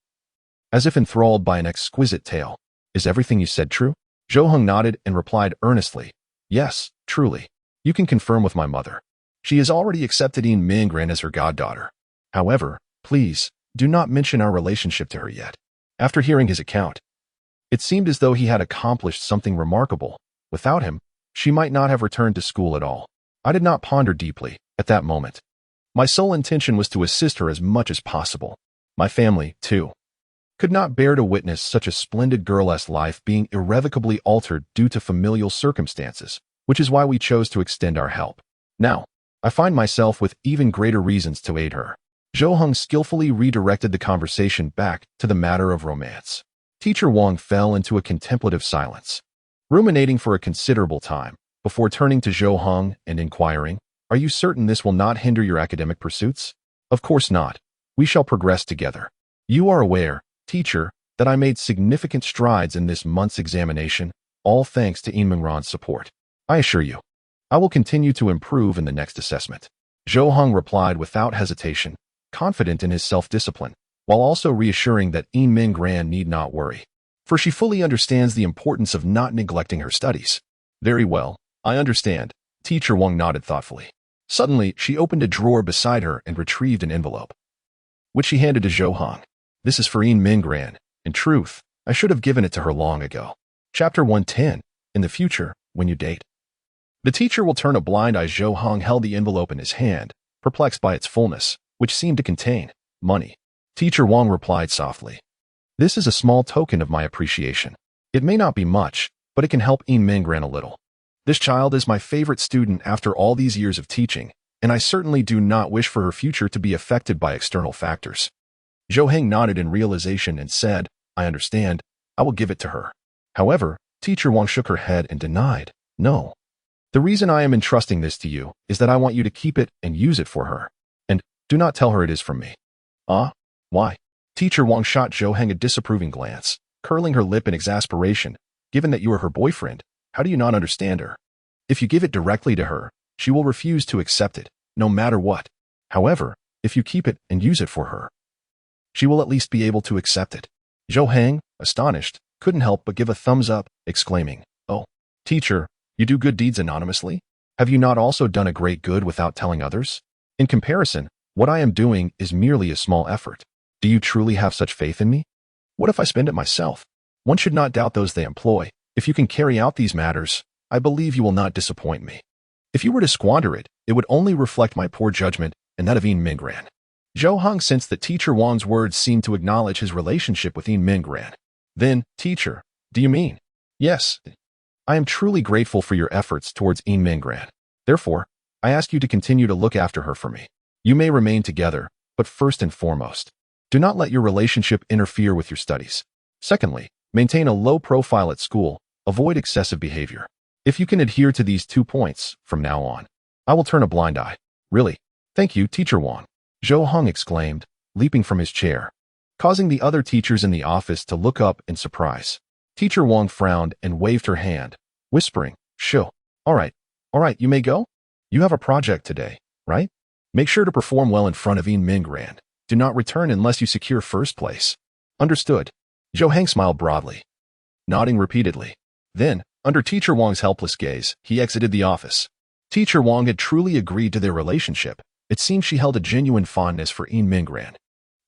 as if enthralled by an exquisite tale. "Is everything you said true?" Zhou Heng nodded and replied earnestly, "Yes, truly. You can confirm with my mother. She has already accepted Mingren as her goddaughter. However, please, do not mention our relationship to her yet." After hearing his account, it seemed as though he had accomplished something remarkable. Without him, she might not have returned to school at all. I did not ponder deeply at that moment. My sole intention was to assist her as much as possible. My family, too, could not bear to witness such a splendid girl's life being irrevocably altered due to familial circumstances, which is why we chose to extend our help. Now, I find myself with even greater reasons to aid her. Zhou Heng skillfully redirected the conversation back to the matter of romance. Teacher Wang fell into a contemplative silence, ruminating for a considerable time, before turning to Zhou Heng and inquiring, "Are you certain this will not hinder your academic pursuits?" "Of course not. We shall progress together. You are aware, teacher, that I made significant strides in this month's examination, all thanks to Mingren's support. I assure you, I will continue to improve in the next assessment." Zhou Heng replied without hesitation, confident in his self-discipline, while also reassuring that Mingren need not worry. for she fully understands the importance of not neglecting her studies. Very well, I understand. Teacher Wang nodded thoughtfully. Suddenly, she opened a drawer beside her and retrieved an envelope, which she handed to Zhou Heng. This is for Yin Mingran. In truth, I should have given it to her long ago. Chapter 110. In the future, when you date. The teacher will turn a blind eye. Zhou Heng held the envelope in his hand, perplexed by its fullness, which seemed to contain money. Teacher Wang replied softly. This is a small token of my appreciation. It may not be much, but it can help Yin Mingran a little. This child is my favorite student after all these years of teaching, and I certainly do not wish for her future to be affected by external factors. Zhou Heng nodded in realization and said, I understand. I will give it to her. However, Teacher Wang shook her head and denied, no. The reason I am entrusting this to you is that I want you to keep it and use it for her. And do not tell her it is from me. Why? Teacher Wang shot Zhou Heng a disapproving glance, curling her lip in exasperation. Given that you are her boyfriend, how do you not understand her? If you give it directly to her, she will refuse to accept it, no matter what. However, if you keep it and use it for her, she will at least be able to accept it. Zhou Heng, astonished, couldn't help but give a thumbs up, exclaiming, Oh, teacher, you do good deeds anonymously? Have you not also done a great good without telling others? In comparison, what I am doing is merely a small effort. Do you truly have such faith in me? What if I spend it myself? One should not doubt those they employ. If you can carry out these matters, I believe you will not disappoint me. If you were to squander it, it would only reflect my poor judgment and that of Yin Mingran. Zhou Heng sensed that Teacher Wang's words seemed to acknowledge his relationship with Yin Mingran. Then, teacher, do you mean? Yes. I am truly grateful for your efforts towards Yin Mingran. Therefore, I ask you to continue to look after her for me. You may remain together, but first and foremost, do not let your relationship interfere with your studies. Secondly, maintain a low profile at school, avoid excessive behavior. If you can adhere to these 2 points, from now on, I will turn a blind eye. Really? Thank you, Teacher Wang. Zhou Heng exclaimed, leaping from his chair, causing the other teachers in the office to look up in surprise. Teacher Wang frowned and waved her hand, whispering, Shoo. All right, you may go? You have a project today, right? Make sure to perform well in front of Yin Mingran. Do not return unless you secure first place. Understood. Zhou Heng smiled broadly, nodding repeatedly. Then, under Teacher Wang's helpless gaze, he exited the office. Teacher Wang had truly agreed to their relationship. It seemed she held a genuine fondness for Yin Mingran.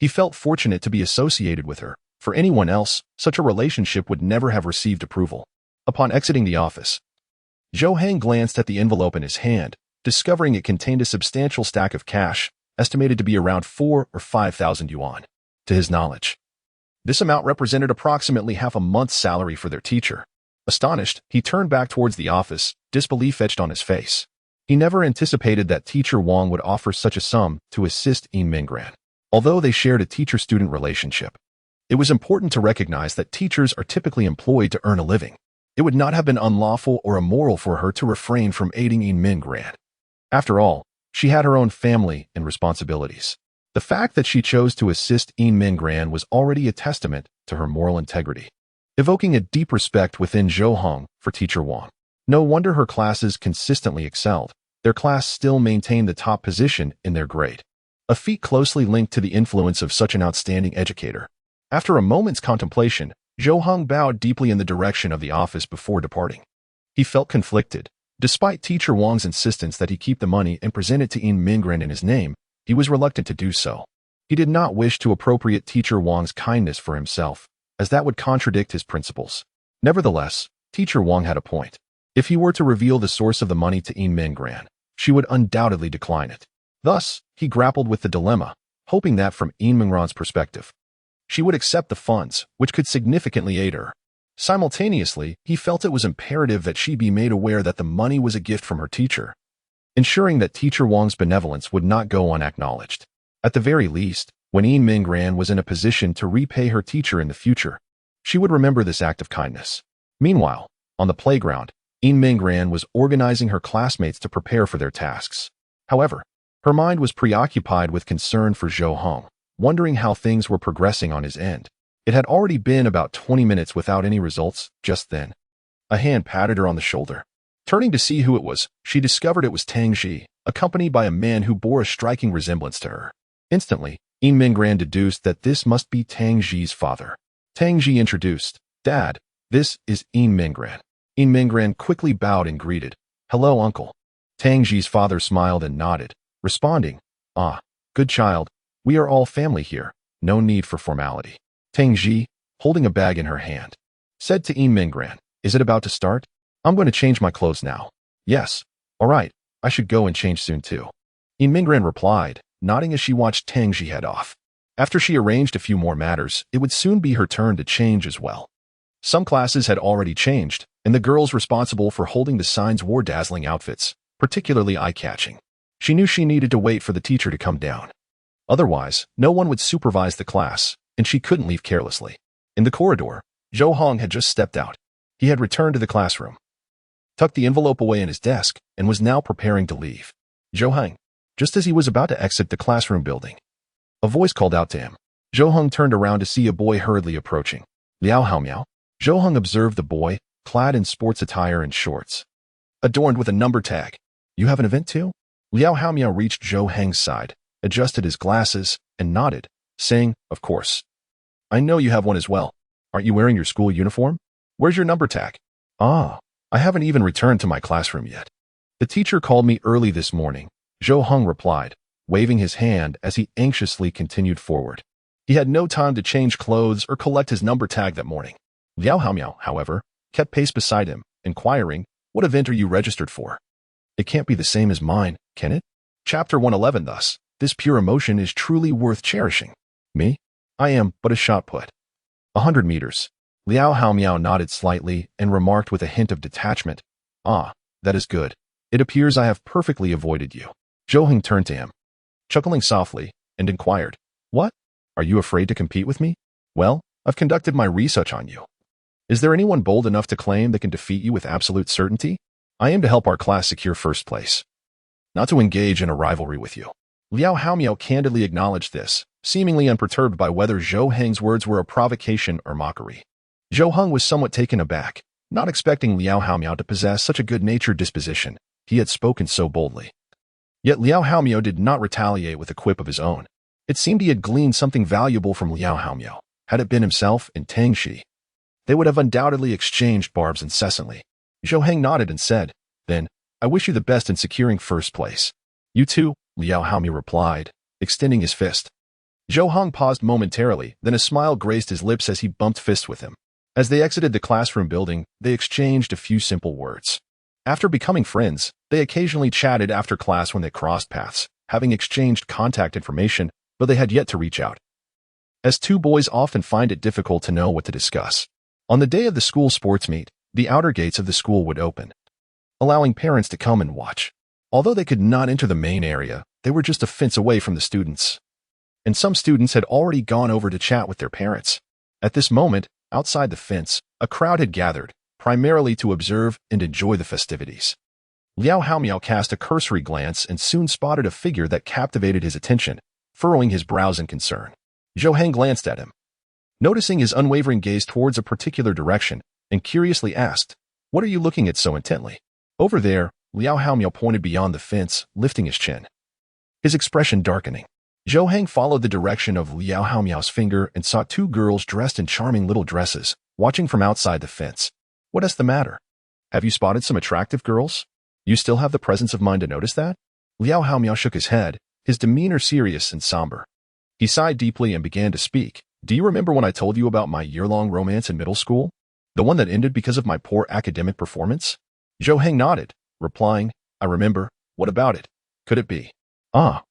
He felt fortunate to be associated with her. For anyone else, such a relationship would never have received approval. Upon exiting the office, Zhou Heng glanced at the envelope in his hand, discovering it contained a substantial stack of cash, estimated to be around 4,000 or 5,000 yuan. To his knowledge, this amount represented approximately half a month's salary for their teacher. Astonished, he turned back towards the office, disbelief etched on his face. He never anticipated that Teacher Wang would offer such a sum to assist Yin Mingran. Although they shared a teacher-student relationship, it was important to recognize that teachers are typically employed to earn a living. It would not have been unlawful or immoral for her to refrain from aiding Yin Mingran. After all, she had her own family and responsibilities. The fact that she chose to assist Yin Mingran was already a testament to her moral integrity, evoking a deep respect within Zhou Heng for Teacher Wang. No wonder her classes consistently excelled. Their class still maintained the top position in their grade, a feat closely linked to the influence of such an outstanding educator. After a moment's contemplation, Zhou Heng bowed deeply in the direction of the office before departing. He felt conflicted. Despite Teacher Wang's insistence that he keep the money and present it to Yin Mingran in his name, he was reluctant to do so. He did not wish to appropriate Teacher Wang's kindness for himself, as that would contradict his principles. Nevertheless, Teacher Wang had a point. If he were to reveal the source of the money to Yin Mingran, she would undoubtedly decline it. Thus, he grappled with the dilemma, hoping that from Yin Mingran's perspective, she would accept the funds, which could significantly aid her. Simultaneously, he felt it was imperative that she be made aware that the money was a gift from her teacher, ensuring that Teacher Wang's benevolence would not go unacknowledged. At the very least, when Yin Mingran was in a position to repay her teacher in the future, she would remember this act of kindness. Meanwhile, on the playground, Yin Mingran was organizing her classmates to prepare for their tasks. However, her mind was preoccupied with concern for Zhou Heng, wondering how things were progressing on his end. It had already been about 20 minutes without any results. Just then, a hand patted her on the shoulder. Turning to see who it was, she discovered it was Tang Ji, accompanied by a man who bore a striking resemblance to her. Instantly, Yin Mingran deduced that this must be Tang Ji's father. Tang Ji introduced, Dad, this is Yin Minggran. Yin Minggran quickly bowed and greeted. Hello, uncle. Tang Ji's father smiled and nodded, responding, Ah, good child, we are all family here, no need for formality. Tang Ji, holding a bag in her hand, said to Yin Minggran, Is it about to start? I'm going to change my clothes now. Yes. All right, I should go and change soon too. Yin Minggran replied, nodding as she watched Tang Ji head off. After she arranged a few more matters, it would soon be her turn to change as well. Some classes had already changed, and the girls responsible for holding the signs wore dazzling outfits, particularly eye-catching. She knew she needed to wait for the teacher to come down. Otherwise, no one would supervise the class, and she couldn't leave carelessly. In the corridor, Zhou Heng had just stepped out. He had returned to the classroom, tucked the envelope away in his desk, and was now preparing to leave. Zhou Heng, just as he was about to exit the classroom building, a voice called out to him. Zhou Heng turned around to see a boy hurriedly approaching. Liao Haomiao. Zhou Heng observed the boy, clad in sports attire and shorts, adorned with a number tag. You have an event too? Liao Haomiao reached Zhou Heng's side, adjusted his glasses, and nodded, saying, Of course. I know you have one as well. Aren't you wearing your school uniform? Where's your number tag? Ah, I haven't even returned to my classroom yet. The teacher called me early this morning, Zhou Heng replied, waving his hand as he anxiously continued forward. He had no time to change clothes or collect his number tag that morning. Liao Haomiao, however, kept pace beside him, inquiring, What event are you registered for? It can't be the same as mine, can it? Chapter 111 thus, this pure emotion is truly worth cherishing. Me? I am but a shot put. 100 meters. Liao Haomiao nodded slightly and remarked with a hint of detachment, Ah, that is good. It appears I have perfectly avoided you. Zhou Heng turned to him, chuckling softly, and inquired, What? Are you afraid to compete with me? Well, I've conducted my research on you. Is there anyone bold enough to claim they can defeat you with absolute certainty? I aim to help our class secure first place, not to engage in a rivalry with you. Liao Haomiao candidly acknowledged this, seemingly unperturbed by whether Zhou Heng's words were a provocation or mockery. Zhou Heng was somewhat taken aback, not expecting Liao Haomiao to possess such a good-natured disposition. He had spoken so boldly. Yet Liao Haomiao did not retaliate with a quip of his own. It seemed he had gleaned something valuable from Liao Haomiao. Had it been himself and Tang Ji, they would have undoubtedly exchanged barbs incessantly. Zhou Heng nodded and said, Then, I wish you the best in securing first place. You too, Liao Haomiao replied, extending his fist. Zhou Heng paused momentarily, then a smile graced his lips as he bumped fists with him. As they exited the classroom building, they exchanged a few simple words. After becoming friends, they occasionally chatted after class when they crossed paths, having exchanged contact information, but they had yet to reach out. As two boys often find it difficult to know what to discuss. On the day of the school sports meet, the outer gates of the school would open, allowing parents to come and watch. Although they could not enter the main area, they were just a fence away from the students. And some students had already gone over to chat with their parents. At this moment, outside the fence, a crowd had gathered, primarily to observe and enjoy the festivities. Liao Haomiao cast a cursory glance and soon spotted a figure that captivated his attention, furrowing his brows in concern. Zhou Heng glanced at him, noticing his unwavering gaze towards a particular direction, and curiously asked, What are you looking at so intently? Over there, Liao Haomiao pointed beyond the fence, lifting his chin, his expression darkening. Zhou Heng followed the direction of Liao Haomiao's finger and saw two girls dressed in charming little dresses, watching from outside the fence. What is the matter? Have you spotted some attractive girls? You still have the presence of mind to notice that? Liao Haomiao shook his head, his demeanor serious and somber. He sighed deeply and began to speak. Do you remember when I told you about my year-long romance in middle school? The one that ended because of my poor academic performance? Zhou Heng nodded, replying, I remember. What about it? Could it be? Ah,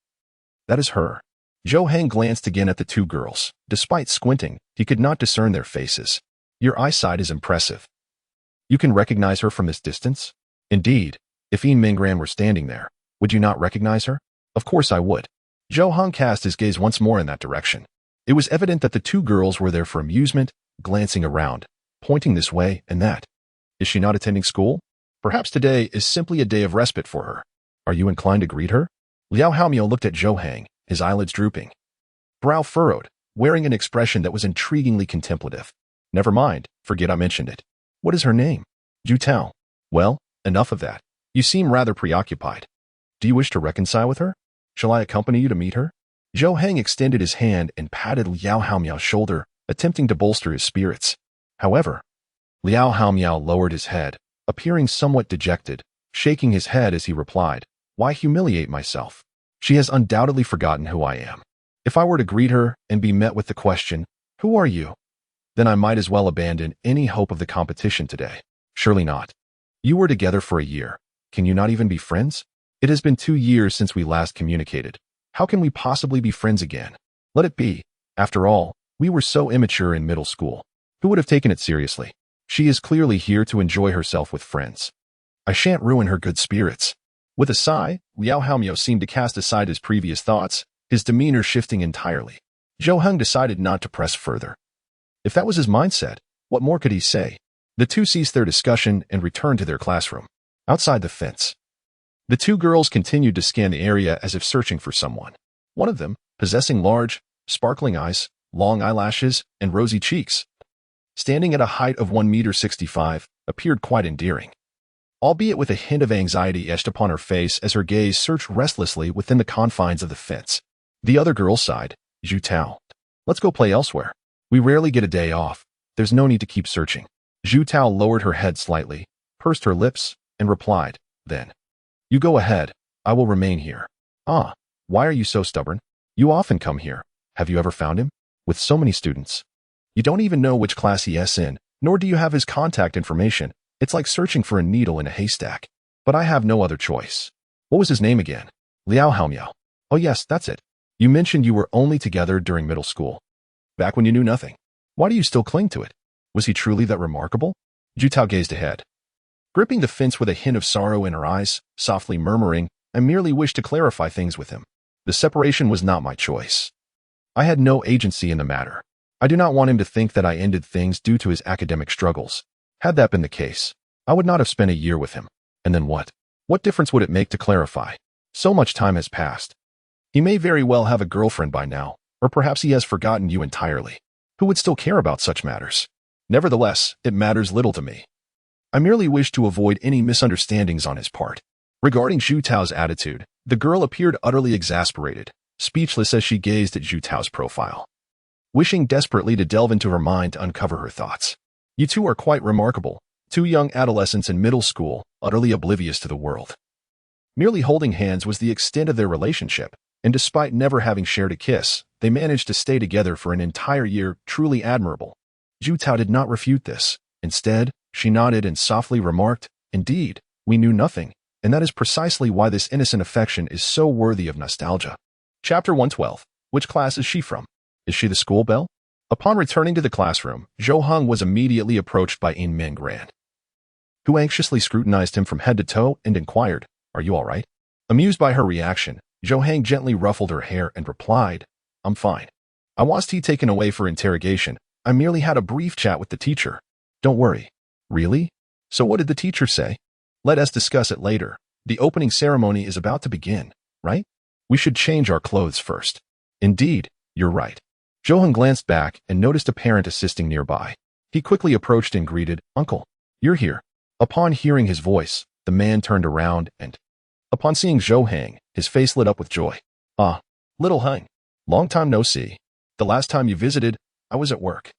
that is her. Zhou Heng glanced again at the two girls. Despite squinting, he could not discern their faces. Your eyesight is impressive. You can recognize her from this distance? Indeed, if Yin Minggran were standing there, would you not recognize her? Of course I would. Zhou Heng cast his gaze once more in that direction. It was evident that the two girls were there for amusement, glancing around, pointing this way and that. Is she not attending school? Perhaps today is simply a day of respite for her. Are you inclined to greet her? Liao Haomiao looked at Zhou Heng, his eyelids drooping, brow furrowed, wearing an expression that was intriguingly contemplative. Never mind, forget I mentioned it. What is her name? Do tell. Well, enough of that. You seem rather preoccupied. Do you wish to reconcile with her? Shall I accompany you to meet her? Zhou Heng extended his hand and patted Liao Haomiao's shoulder, attempting to bolster his spirits. However, Liao Haomiao lowered his head, appearing somewhat dejected, shaking his head as he replied, "Why humiliate myself? She has undoubtedly forgotten who I am. If I were to greet her and be met with the question, 'Who are you?' then I might as well abandon any hope of the competition today. Surely not. You were together for a year. Can you not even be friends? It has been 2 years since we last communicated. How can we possibly be friends again? Let it be. After all, we were so immature in middle school. Who would have taken it seriously? She is clearly here to enjoy herself with friends. I shan't ruin her good spirits." With a sigh, Liao Haomiao seemed to cast aside his previous thoughts, his demeanor shifting entirely. Zhou Heng decided not to press further. If that was his mindset, what more could he say? The two ceased their discussion and returned to their classroom. Outside the fence, the two girls continued to scan the area as if searching for someone. One of them, possessing large, sparkling eyes, long eyelashes, and rosy cheeks, standing at a height of 1.65 meters, appeared quite endearing, albeit with a hint of anxiety etched upon her face as her gaze searched restlessly within the confines of the fence. The other girl sighed, "Zhu Tao, let's go play elsewhere. We rarely get a day off. There's no need to keep searching." Zhu Tao lowered her head slightly, pursed her lips, and replied, "Then, you go ahead. I will remain here." "Ah, why are you so stubborn? You often come here. Have you ever found him? With so many students, you don't even know which class he is in, nor do you have his contact information. It's like searching for a needle in a haystack. But I have no other choice." "What was his name again?" "Liao Haomiao." "Oh yes, that's it. You mentioned you were only together during middle school. Back when you knew nothing. Why do you still cling to it? Was he truly that remarkable?" Zhu Tao gazed ahead, gripping the fence with a hint of sorrow in her eyes, softly murmuring, "I merely wished to clarify things with him. The separation was not my choice. I had no agency in the matter. I do not want him to think that I ended things due to his academic struggles. Had that been the case, I would not have spent a year with him. And then what? What difference would it make to clarify? So much time has passed. He may very well have a girlfriend by now, or perhaps he has forgotten you entirely. Who would still care about such matters? Nevertheless, it matters little to me. I merely wish to avoid any misunderstandings on his part." Regarding Zhu Tao's attitude, the girl appeared utterly exasperated, speechless as she gazed at Zhu Tao's profile, wishing desperately to delve into her mind to uncover her thoughts. "You two are quite remarkable, two young adolescents in middle school, utterly oblivious to the world. Merely holding hands was the extent of their relationship, and despite never having shared a kiss, they managed to stay together for an entire year, truly admirable." Zhu Tao did not refute this. Instead, she nodded and softly remarked, "Indeed, we knew nothing, and that is precisely why this innocent affection is so worthy of nostalgia." Chapter 112. Which class is she from? Is she the school belle? Upon returning to the classroom, Zhou Heng was immediately approached by In Mingran, who anxiously scrutinized him from head to toe and inquired, "Are you all right?" Amused by her reaction, Zhou Heng gently ruffled her hair and replied, "I'm fine. I was taken away for interrogation. I merely had a brief chat with the teacher." "Don't worry." "Really? So what did the teacher say?" "Let us discuss it later. The opening ceremony is about to begin, right? We should change our clothes first." "Indeed, you're right." Zhou Heng glanced back and noticed a parent assisting nearby. He quickly approached and greeted, "Uncle, you're here." Upon hearing his voice, the man turned around and, upon seeing Zhou Heng, his face lit up with joy. "Ah, little Heng, long time no see. The last time you visited, I was at work.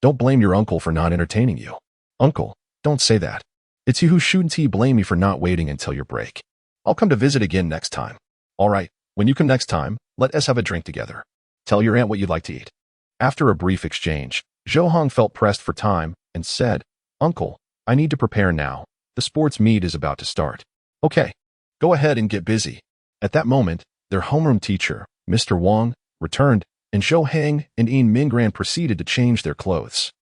Don't blame your uncle for not entertaining you." "Uncle, don't say that. It's you who shouldn't blame me for not waiting until your break. I'll come to visit again next time." "All right, when you come next time, let us have a drink together. Tell your aunt what you'd like to eat." After a brief exchange, Zhou Heng felt pressed for time and said, "Uncle, I need to prepare now. The sports meet is about to start." "Okay, go ahead and get busy." At that moment, their homeroom teacher, Mr. Wang, returned, and Zhou Heng and In Mingran proceeded to change their clothes.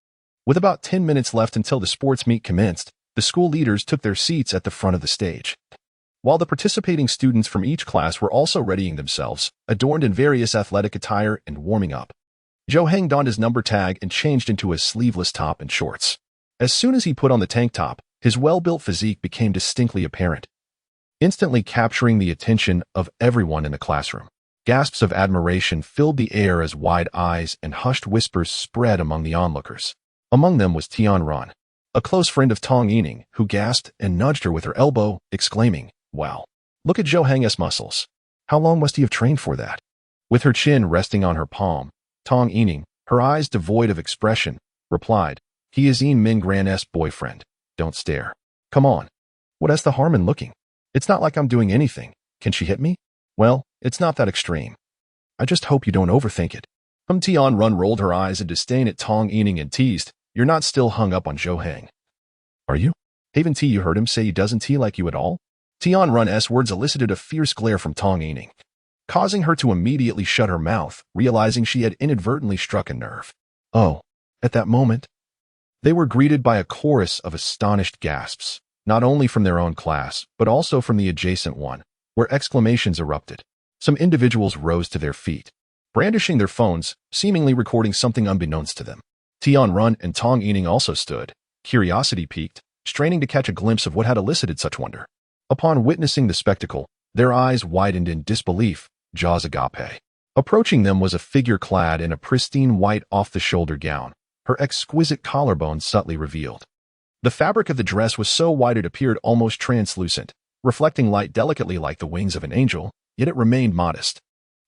With about 10 minutes left until the sports meet commenced, the school leaders took their seats at the front of the stage, while the participating students from each class were also readying themselves, adorned in various athletic attire and warming up. Zhou Heng donned his number tag and changed into a sleeveless top and shorts. As soon as he put on the tank top, his well-built physique became distinctly apparent, instantly capturing the attention of everyone in the classroom. Gasps of admiration filled the air as wide eyes and hushed whispers spread among the onlookers. Among them was Tian Ran, a close friend of Tong Yining, who gasped and nudged her with her elbow, exclaiming, "Wow, look at Zhou Heng's muscles. How long must he have trained for that?" With her chin resting on her palm, Tong Yining, her eyes devoid of expression, replied, He is Mingran's boyfriend. Don't stare. Come on. What's the harm in looking? It's not like I'm doing anything. Can she hit me? Well, it's not that extreme. I just hope you don't overthink it. Tianrun rolled her eyes in disdain at Tong Yining and teased, "You're not still hung up on Zhou Heng, are you? Haven't you heard him say he doesn't like you at all?" Tianrun's words elicited a fierce glare from Tong Yining, causing her to immediately shut her mouth, realizing she had inadvertently struck a nerve. Oh, at that moment, they were greeted by a chorus of astonished gasps, not only from their own class, but also from the adjacent one, where exclamations erupted. Some individuals rose to their feet, brandishing their phones, seemingly recording something unbeknownst to them. Tianrun and Tong Yining also stood, curiosity piqued, straining to catch a glimpse of what had elicited such wonder. Upon witnessing the spectacle, their eyes widened in disbelief, jaws agape. Approaching them was a figure clad in a pristine white off-the-shoulder gown, her exquisite collarbone subtly revealed. The fabric of the dress was so white it appeared almost translucent, reflecting light delicately like the wings of an angel, yet it remained modest.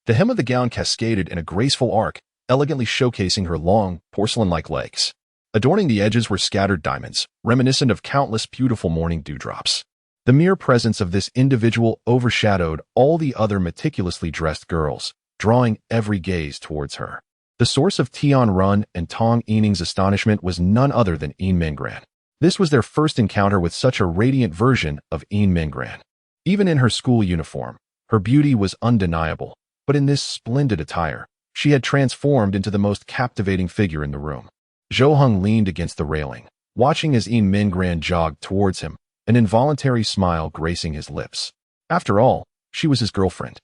The hem of the gown cascaded in a graceful arc, elegantly showcasing her long, porcelain-like legs. Adorning the edges were scattered diamonds, reminiscent of countless beautiful morning dewdrops. The mere presence of this individual overshadowed all the other meticulously dressed girls, drawing every gaze towards her. The source of Tianrun and Tong Yining's astonishment was none other than Mingran. This was their first encounter with such a radiant version of Mingran. Even in her school uniform, her beauty was undeniable, but in this splendid attire, she had transformed into the most captivating figure in the room. Zhou Heng leaned against the railing, watching as Mingran jogged towards him, an involuntary smile gracing his lips. After all, she was his girlfriend,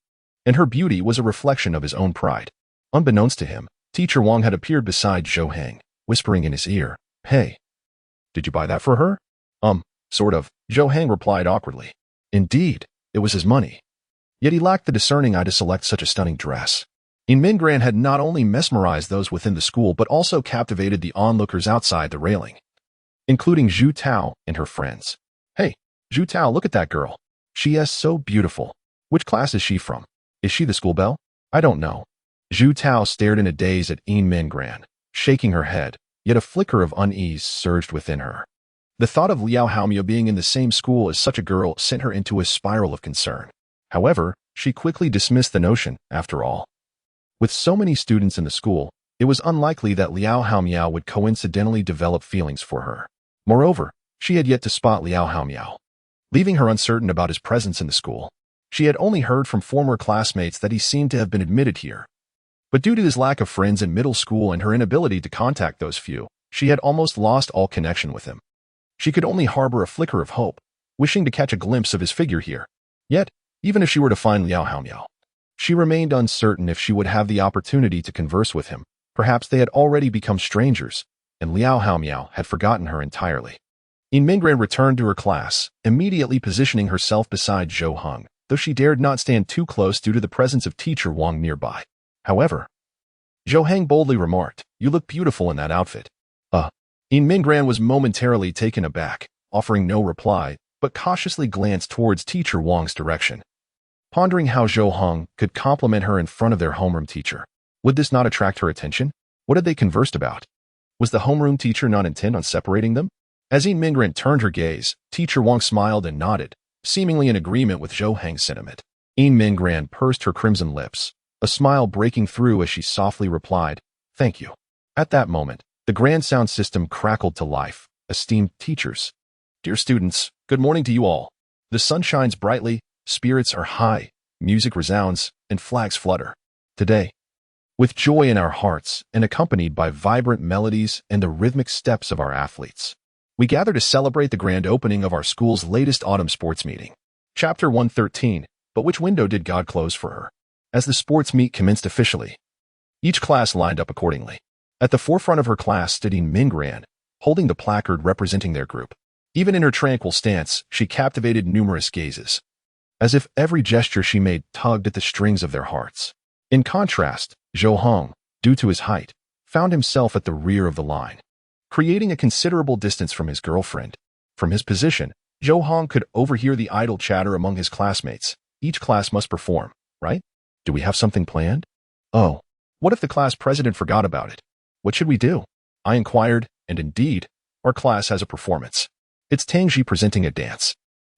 and her beauty was a reflection of his own pride. Unbeknownst to him, Teacher Wang had appeared beside Zhou Heng, whispering in his ear, "Hey, did you buy that for her?" Sort of," Zhou Heng replied awkwardly. Indeed, it was his money. Yet he lacked the discerning eye to select such a stunning dress. Mingran had not only mesmerized those within the school but also captivated the onlookers outside the railing, including Zhu Tao and her friends. "Hey, Zhu Tao, look at that girl. She is so beautiful. Which class is she from? Is she the school belle?" "I don't know." Zhu Tao stared in a daze at Mingran, shaking her head, yet a flicker of unease surged within her. The thought of Liao Haomiao being in the same school as such a girl sent her into a spiral of concern. However, she quickly dismissed the notion, after all. With so many students in the school, it was unlikely that Liao Haomiao would coincidentally develop feelings for her. Moreover, she had yet to spot Liao Haomiao, leaving her uncertain about his presence in the school. She had only heard from former classmates that he seemed to have been admitted here. But due to his lack of friends in middle school and her inability to contact those few, she had almost lost all connection with him. She could only harbor a flicker of hope, wishing to catch a glimpse of his figure here. Yet, even if she were to find Liao Haomiao, she remained uncertain if she would have the opportunity to converse with him. Perhaps they had already become strangers, and Liao Haomiao had forgotten her entirely. Mingran returned to her class, immediately positioning herself beside Zhou Heng, though she dared not stand too close due to the presence of Teacher Wang nearby. However, Zhou Heng boldly remarked, "You look beautiful in that outfit." Mingran was momentarily taken aback, offering no reply, but cautiously glanced towards Teacher Wang's direction, pondering how Zhou Heng could compliment her in front of their homeroom teacher. Would this not attract her attention? What had they conversed about? Was the homeroom teacher not intent on separating them? As Mingran turned her gaze, Teacher Wang smiled and nodded, seemingly in agreement with Zhou Heng's sentiment. Mingran pursed her crimson lips, a smile breaking through as she softly replied, "Thank you." At that moment, the grand sound system crackled to life. "Esteemed teachers, dear students, good morning to you all. The sun shines brightly, spirits are high, music resounds, and flags flutter. Today, with joy in our hearts and accompanied by vibrant melodies and the rhythmic steps of our athletes, we gather to celebrate the grand opening of our school's latest autumn sports meeting." Chapter 113, But Which Window Did God Close for Her? As the sports meet commenced officially, each class lined up accordingly. At the forefront of her class stood Mingran, holding the placard representing their group. Even in her tranquil stance, she captivated numerous gazes, as if every gesture she made tugged at the strings of their hearts. In contrast, Zhou Heng, due to his height, found himself at the rear of the line, creating a considerable distance from his girlfriend. From his position, Zhou Heng could overhear the idle chatter among his classmates. Each class must perform, right? Do we have something planned? Oh, what if the class president forgot about it? What should we do? I inquired, and indeed, our class has a performance. It's Tangji presenting a dance.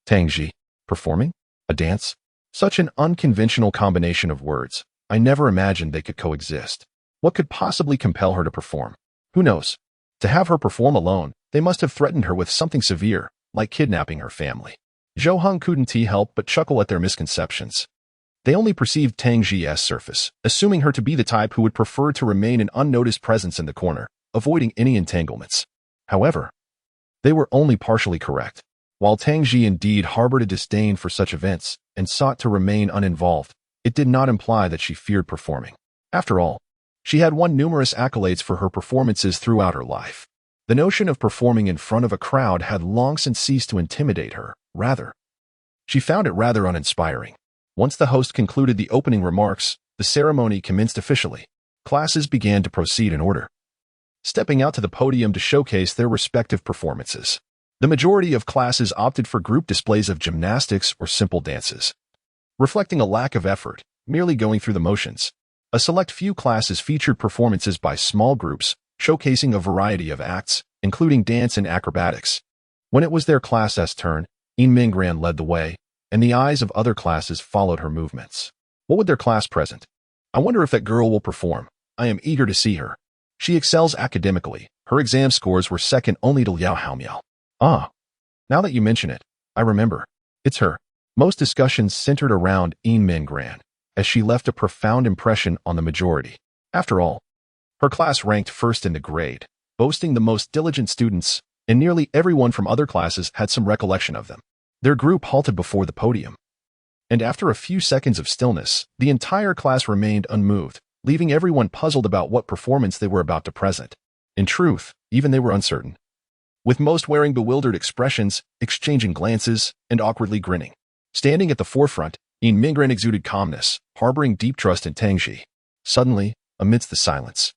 Tangji, performing? A dance? Such an unconventional combination of words. I never imagined they could coexist. What could possibly compel her to perform? Who knows? To have her perform alone, they must have threatened her with something severe, like kidnapping her family. Zhou Heng couldn't help but chuckle at their misconceptions. They only perceived Tangji's surface, assuming her to be the type who would prefer to remain an unnoticed presence in the corner, avoiding any entanglements. However, they were only partially correct. While Tangji indeed harbored a disdain for such events and sought to remain uninvolved, it did not imply that she feared performing. After all, she had won numerous accolades for her performances throughout her life. The notion of performing in front of a crowd had long since ceased to intimidate her. Rather, she found it rather uninspiring. Once the host concluded the opening remarks, the ceremony commenced officially. Classes began to proceed in order, stepping out to the podium to showcase their respective performances. The majority of classes opted for group displays of gymnastics or simple dances, reflecting a lack of effort, merely going through the motions. A select few classes featured performances by small groups, showcasing a variety of acts, including dance and acrobatics. When it was their class's turn, Mingran led the way, and the eyes of other classes followed her movements. What would their class present? I wonder if that girl will perform. I am eager to see her. She excels academically. Her exam scores were second only to Liao Haomiao. Ah, now that you mention it, I remember. It's her. Most discussions centered around Mingran, as she left a profound impression on the majority. After all, her class ranked first in the grade, boasting the most diligent students, and nearly everyone from other classes had some recollection of them. Their group halted before the podium, and after a few seconds of stillness, the entire class remained unmoved, leaving everyone puzzled about what performance they were about to present. In truth, even they were uncertain, with most wearing bewildered expressions, exchanging glances, and awkwardly grinning. Standing at the forefront, Mingran exuded calmness, harboring deep trust in Tangji. Suddenly, amidst the silence,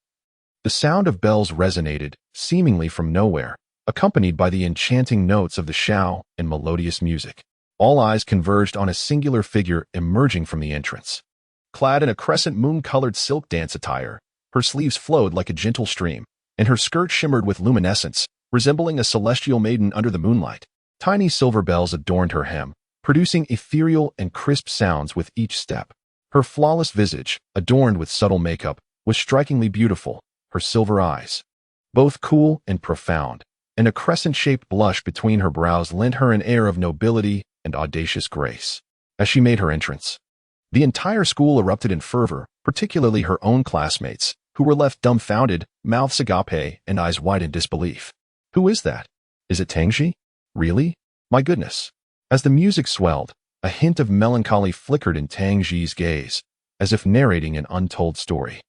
the sound of bells resonated, seemingly from nowhere, accompanied by the enchanting notes of the shao and melodious music. All eyes converged on a singular figure emerging from the entrance. Clad in a crescent moon-colored silk dance attire, her sleeves flowed like a gentle stream, and her skirt shimmered with luminescence, resembling a celestial maiden under the moonlight. Tiny silver bells adorned her hem, producing ethereal and crisp sounds with each step. Her flawless visage, adorned with subtle makeup, was strikingly beautiful, her silver eyes, both cool and profound, and a crescent-shaped blush between her brows lent her an air of nobility and audacious grace. As she made her entrance, the entire school erupted in fervor, particularly her own classmates, who were left dumbfounded, mouths agape and eyes wide in disbelief. Who is that? Is it Tangji? Really? My goodness. As the music swelled, a hint of melancholy flickered in Tangji's gaze, as if narrating an untold story.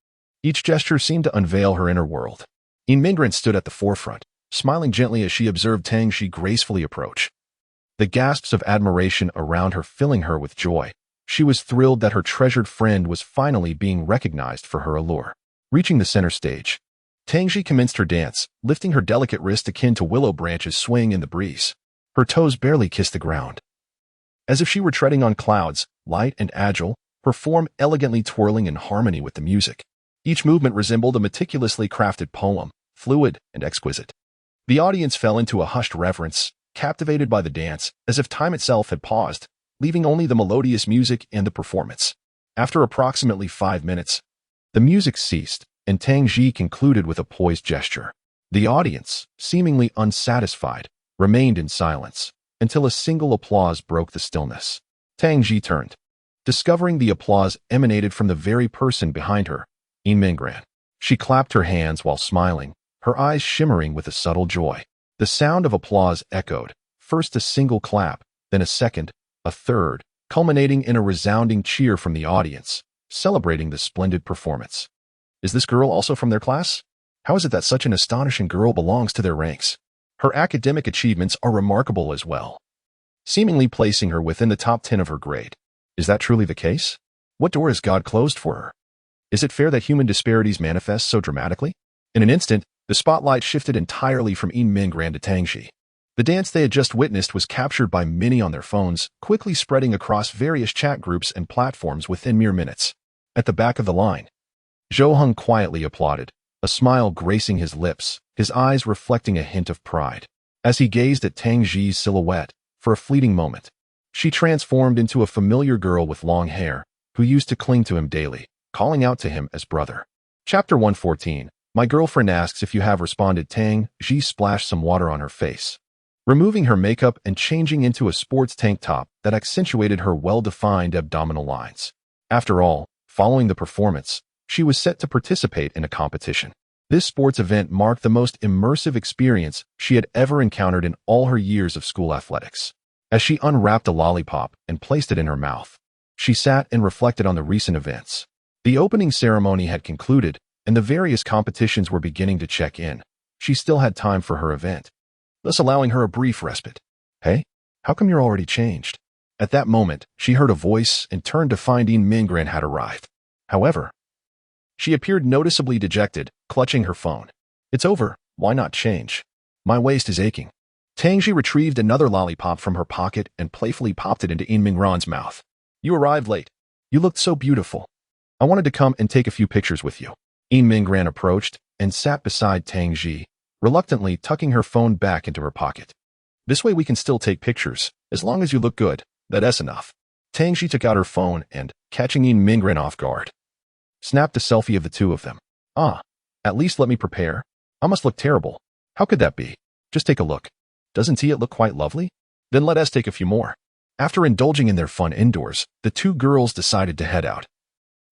Each gesture seemed to unveil her inner world. Mingran stood at the forefront, smiling gently as she observed Tangji gracefully approach. The gasps of admiration around her filling her with joy. She was thrilled that her treasured friend was finally being recognized for her allure. Reaching the center stage, Tangji commenced her dance, lifting her delicate wrist akin to willow branches swaying in the breeze. Her toes barely kissed the ground. As if she were treading on clouds, light and agile, her form elegantly twirling in harmony with the music. Each movement resembled a meticulously crafted poem, fluid and exquisite. The audience fell into a hushed reverence, captivated by the dance, as if time itself had paused, leaving only the melodious music and the performance. After approximately 5 minutes, the music ceased, and Tangji concluded with a poised gesture. The audience, seemingly unsatisfied, remained in silence, until a single applause broke the stillness. Tangji turned, discovering the applause emanated from the very person behind her, Mingran. She clapped her hands while smiling, her eyes shimmering with a subtle joy. The sound of applause echoed, first a single clap, then a second, a third, culminating in a resounding cheer from the audience, celebrating the splendid performance. Is this girl also from their class? How is it that such an astonishing girl belongs to their ranks? Her academic achievements are remarkable as well, seemingly placing her within the top 10 of her grade. Is that truly the case? What door has God closed for her? Is it fair that human disparities manifest so dramatically? In an instant, the spotlight shifted entirely from Mingran to Tangji. The dance they had just witnessed was captured by many on their phones, quickly spreading across various chat groups and platforms within mere minutes. At the back of the line, Zhou Heng quietly applauded, a smile gracing his lips, his eyes reflecting a hint of pride. As he gazed at Tang Ji's silhouette, for a fleeting moment, she transformed into a familiar girl with long hair, who used to cling to him daily, calling out to him as brother. Chapter 114. My girlfriend asks if you have, responded Tang Ji, splashed some water on her face, removing her makeup and changing into a sports tank top that accentuated her well-defined abdominal lines. After all, following the performance, she was set to participate in a competition. This sports event marked the most immersive experience she had ever encountered in all her years of school athletics. As she unwrapped a lollipop and placed it in her mouth, she sat and reflected on the recent events. The opening ceremony had concluded, and the various competitions were beginning to check in. She still had time for her event, thus allowing her a brief respite. Hey, how come you're already changed? At that moment, she heard a voice and turned to find Yin Minggren had arrived. However, she appeared noticeably dejected, clutching her phone. It's over, why not change? My waist is aching. Tang Ji retrieved another lollipop from her pocket and playfully popped it into Yin Minggren's mouth. You arrived late. You looked so beautiful. I wanted to come and take a few pictures with you. Yin Minggren approached and sat beside Tang Ji, reluctantly tucking her phone back into her pocket. This way we can still take pictures, as long as you look good. That's enough. Tang Ji took out her phone and, catching Yin Minggren off guard, snapped a selfie of the two of them. At least let me prepare. I must look terrible. How could that be? Just take a look. Doesn't it look quite lovely? Then let us take a few more. After indulging in their fun indoors, the two girls decided to head out,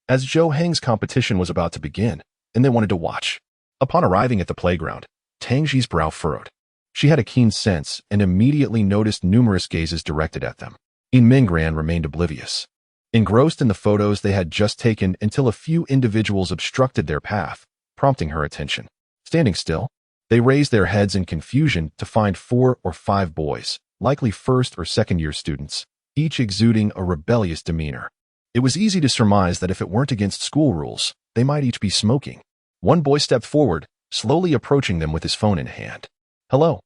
as Zhou Heng's competition was about to begin, and they wanted to watch. Upon arriving at the playground, Tang Ji's brow furrowed. She had a keen sense and immediately noticed numerous gazes directed at them. Yin Minggren remained oblivious, engrossed in the photos they had just taken until a few individuals obstructed their path, prompting her attention. Standing still, they raised their heads in confusion to find 4 or 5 boys, likely first or second-year students, each exuding a rebellious demeanor. It was easy to surmise that if it weren't against school rules, they might each be smoking. One boy stepped forward, slowly approaching them with his phone in hand. Hello.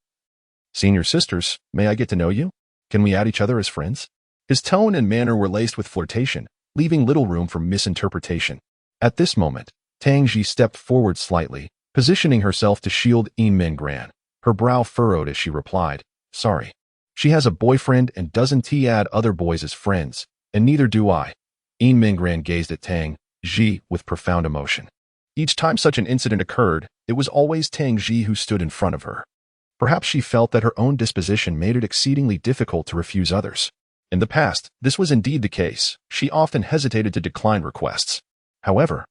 Senior sisters, may I get to know you? Can we add each other as friends? His tone and manner were laced with flirtation, leaving little room for misinterpretation. At this moment, Tang Ji stepped forward slightly, positioning herself to shield Yin Minggren. Her brow furrowed as she replied, sorry. She has a boyfriend and doesn't add other boys as friends, and neither do I. Yin Minggren gazed at Tang Ji with profound emotion. Each time such an incident occurred, it was always Tang Ji who stood in front of her. Perhaps she felt that her own disposition made it exceedingly difficult to refuse others. In the past, this was indeed the case. She often hesitated to decline requests. However,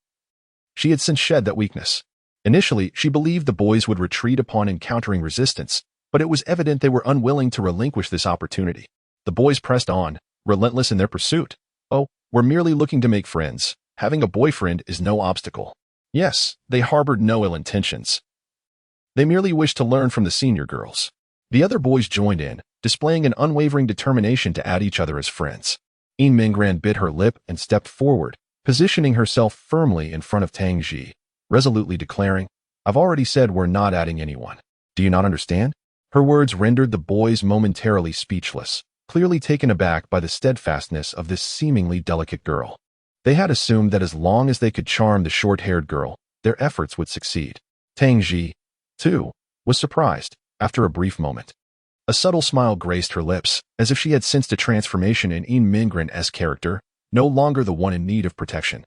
she had since shed that weakness. Initially, she believed the boys would retreat upon encountering resistance, but it was evident they were unwilling to relinquish this opportunity. The boys pressed on, relentless in their pursuit. Oh, we're merely looking to make friends. Having a boyfriend is no obstacle. Yes, they harbored no ill intentions. They merely wished to learn from the senior girls. The other boys joined in, displaying an unwavering determination to add each other as friends. Yin Minggren bit her lip and stepped forward, positioning herself firmly in front of Tang Ji, resolutely declaring, I've already said we're not adding anyone. Do you not understand? Her words rendered the boys momentarily speechless, clearly taken aback by the steadfastness of this seemingly delicate girl. They had assumed that as long as they could charm the short-haired girl, their efforts would succeed. Tang Ji, too, was surprised, after a brief moment. A subtle smile graced her lips, as if she had sensed a transformation in Yin Minggren's character, no longer the one in need of protection.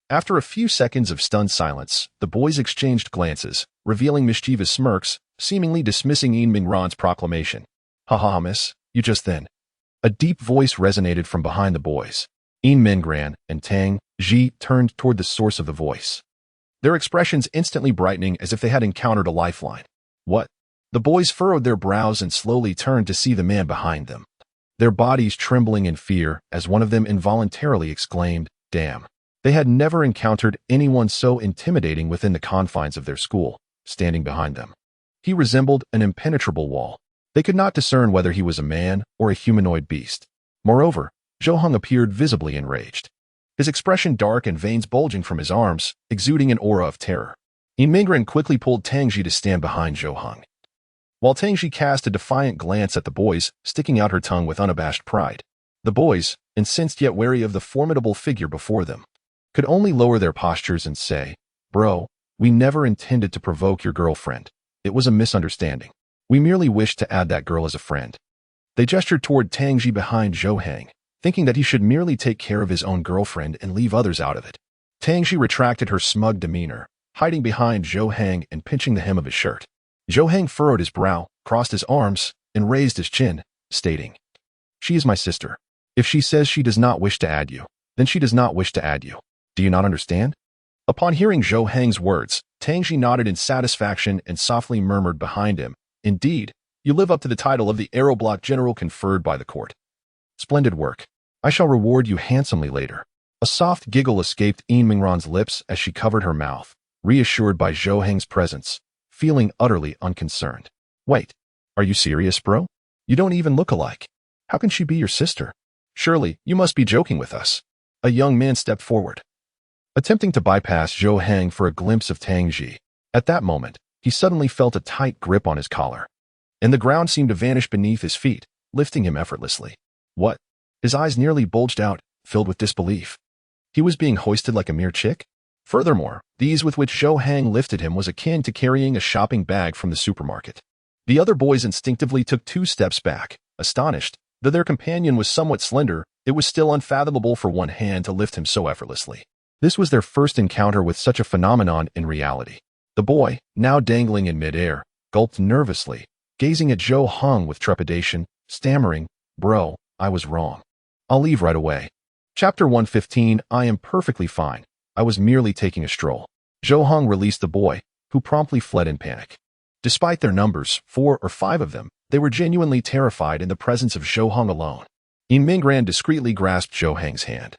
After a few seconds of stunned silence, the boys exchanged glances, revealing mischievous smirks, seemingly dismissing Yin Minggren's proclamation. Ha ha, miss, you just then. A deep voice resonated from behind the boys. Yin Minggren and Tang Ji turned toward the source of the voice, their expressions instantly brightening as if they had encountered a lifeline. What? The boys furrowed their brows and slowly turned to see the man behind them, their bodies trembling in fear as one of them involuntarily exclaimed, damn. They had never encountered anyone so intimidating within the confines of their school, standing behind them. He resembled an impenetrable wall. They could not discern whether he was a man or a humanoid beast. Moreover, Zhou Heng appeared visibly enraged, his expression dark and veins bulging from his arms, exuding an aura of terror. Yin Minggren quickly pulled Tang Ji to stand behind Zhou Heng, while Tang Ji cast a defiant glance at the boys, sticking out her tongue with unabashed pride. The boys, incensed yet wary of the formidable figure before them, could only lower their postures and say, Bro, we never intended to provoke your girlfriend. It was a misunderstanding. We merely wished to add that girl as a friend. They gestured toward Tang Ji behind Zhou Heng, thinking that he should merely take care of his own girlfriend and leave others out of it. Tang Ji retracted her smug demeanor, hiding behind Zhou Heng and pinching the hem of his shirt. Zhou Heng furrowed his brow, crossed his arms, and raised his chin, stating, "She is my sister. If she says she does not wish to add you, then she does not wish to add you. Do you not understand?" Upon hearing Zhou Heng's words, Tang Ji nodded in satisfaction and softly murmured behind him, "Indeed, you live up to the title of the Aeroblock General conferred by the court. Splendid work. I shall reward you handsomely later." A soft giggle escaped Yin Mingran's lips as she covered her mouth, reassured by Zhou Heng's presence, feeling utterly unconcerned. "Wait, are you serious, bro? You don't even look alike. How can she be your sister? Surely, you must be joking with us." A young man stepped forward, attempting to bypass Zhou Heng for a glimpse of Tang Ji. At that moment, he suddenly felt a tight grip on his collar, and the ground seemed to vanish beneath his feet, lifting him effortlessly. What? His eyes nearly bulged out, filled with disbelief. He was being hoisted like a mere chick? Furthermore, the ease with which Zhou Heng lifted him was akin to carrying a shopping bag from the supermarket. The other boys instinctively took 2 steps back, astonished. Though their companion was somewhat slender, it was still unfathomable for one hand to lift him so effortlessly. This was their first encounter with such a phenomenon in reality. The boy, now dangling in midair, gulped nervously, gazing at Zhou Heng with trepidation, stammering, "Bro, I was wrong. I'll leave right away." Chapter 115. I am perfectly fine. I was merely taking a stroll. Zhou Heng released the boy, who promptly fled in panic. Despite their numbers, 4 or 5 of them, they were genuinely terrified in the presence of Zhou Heng alone. Yin Mingran discreetly grasped Zhou Heng's hand,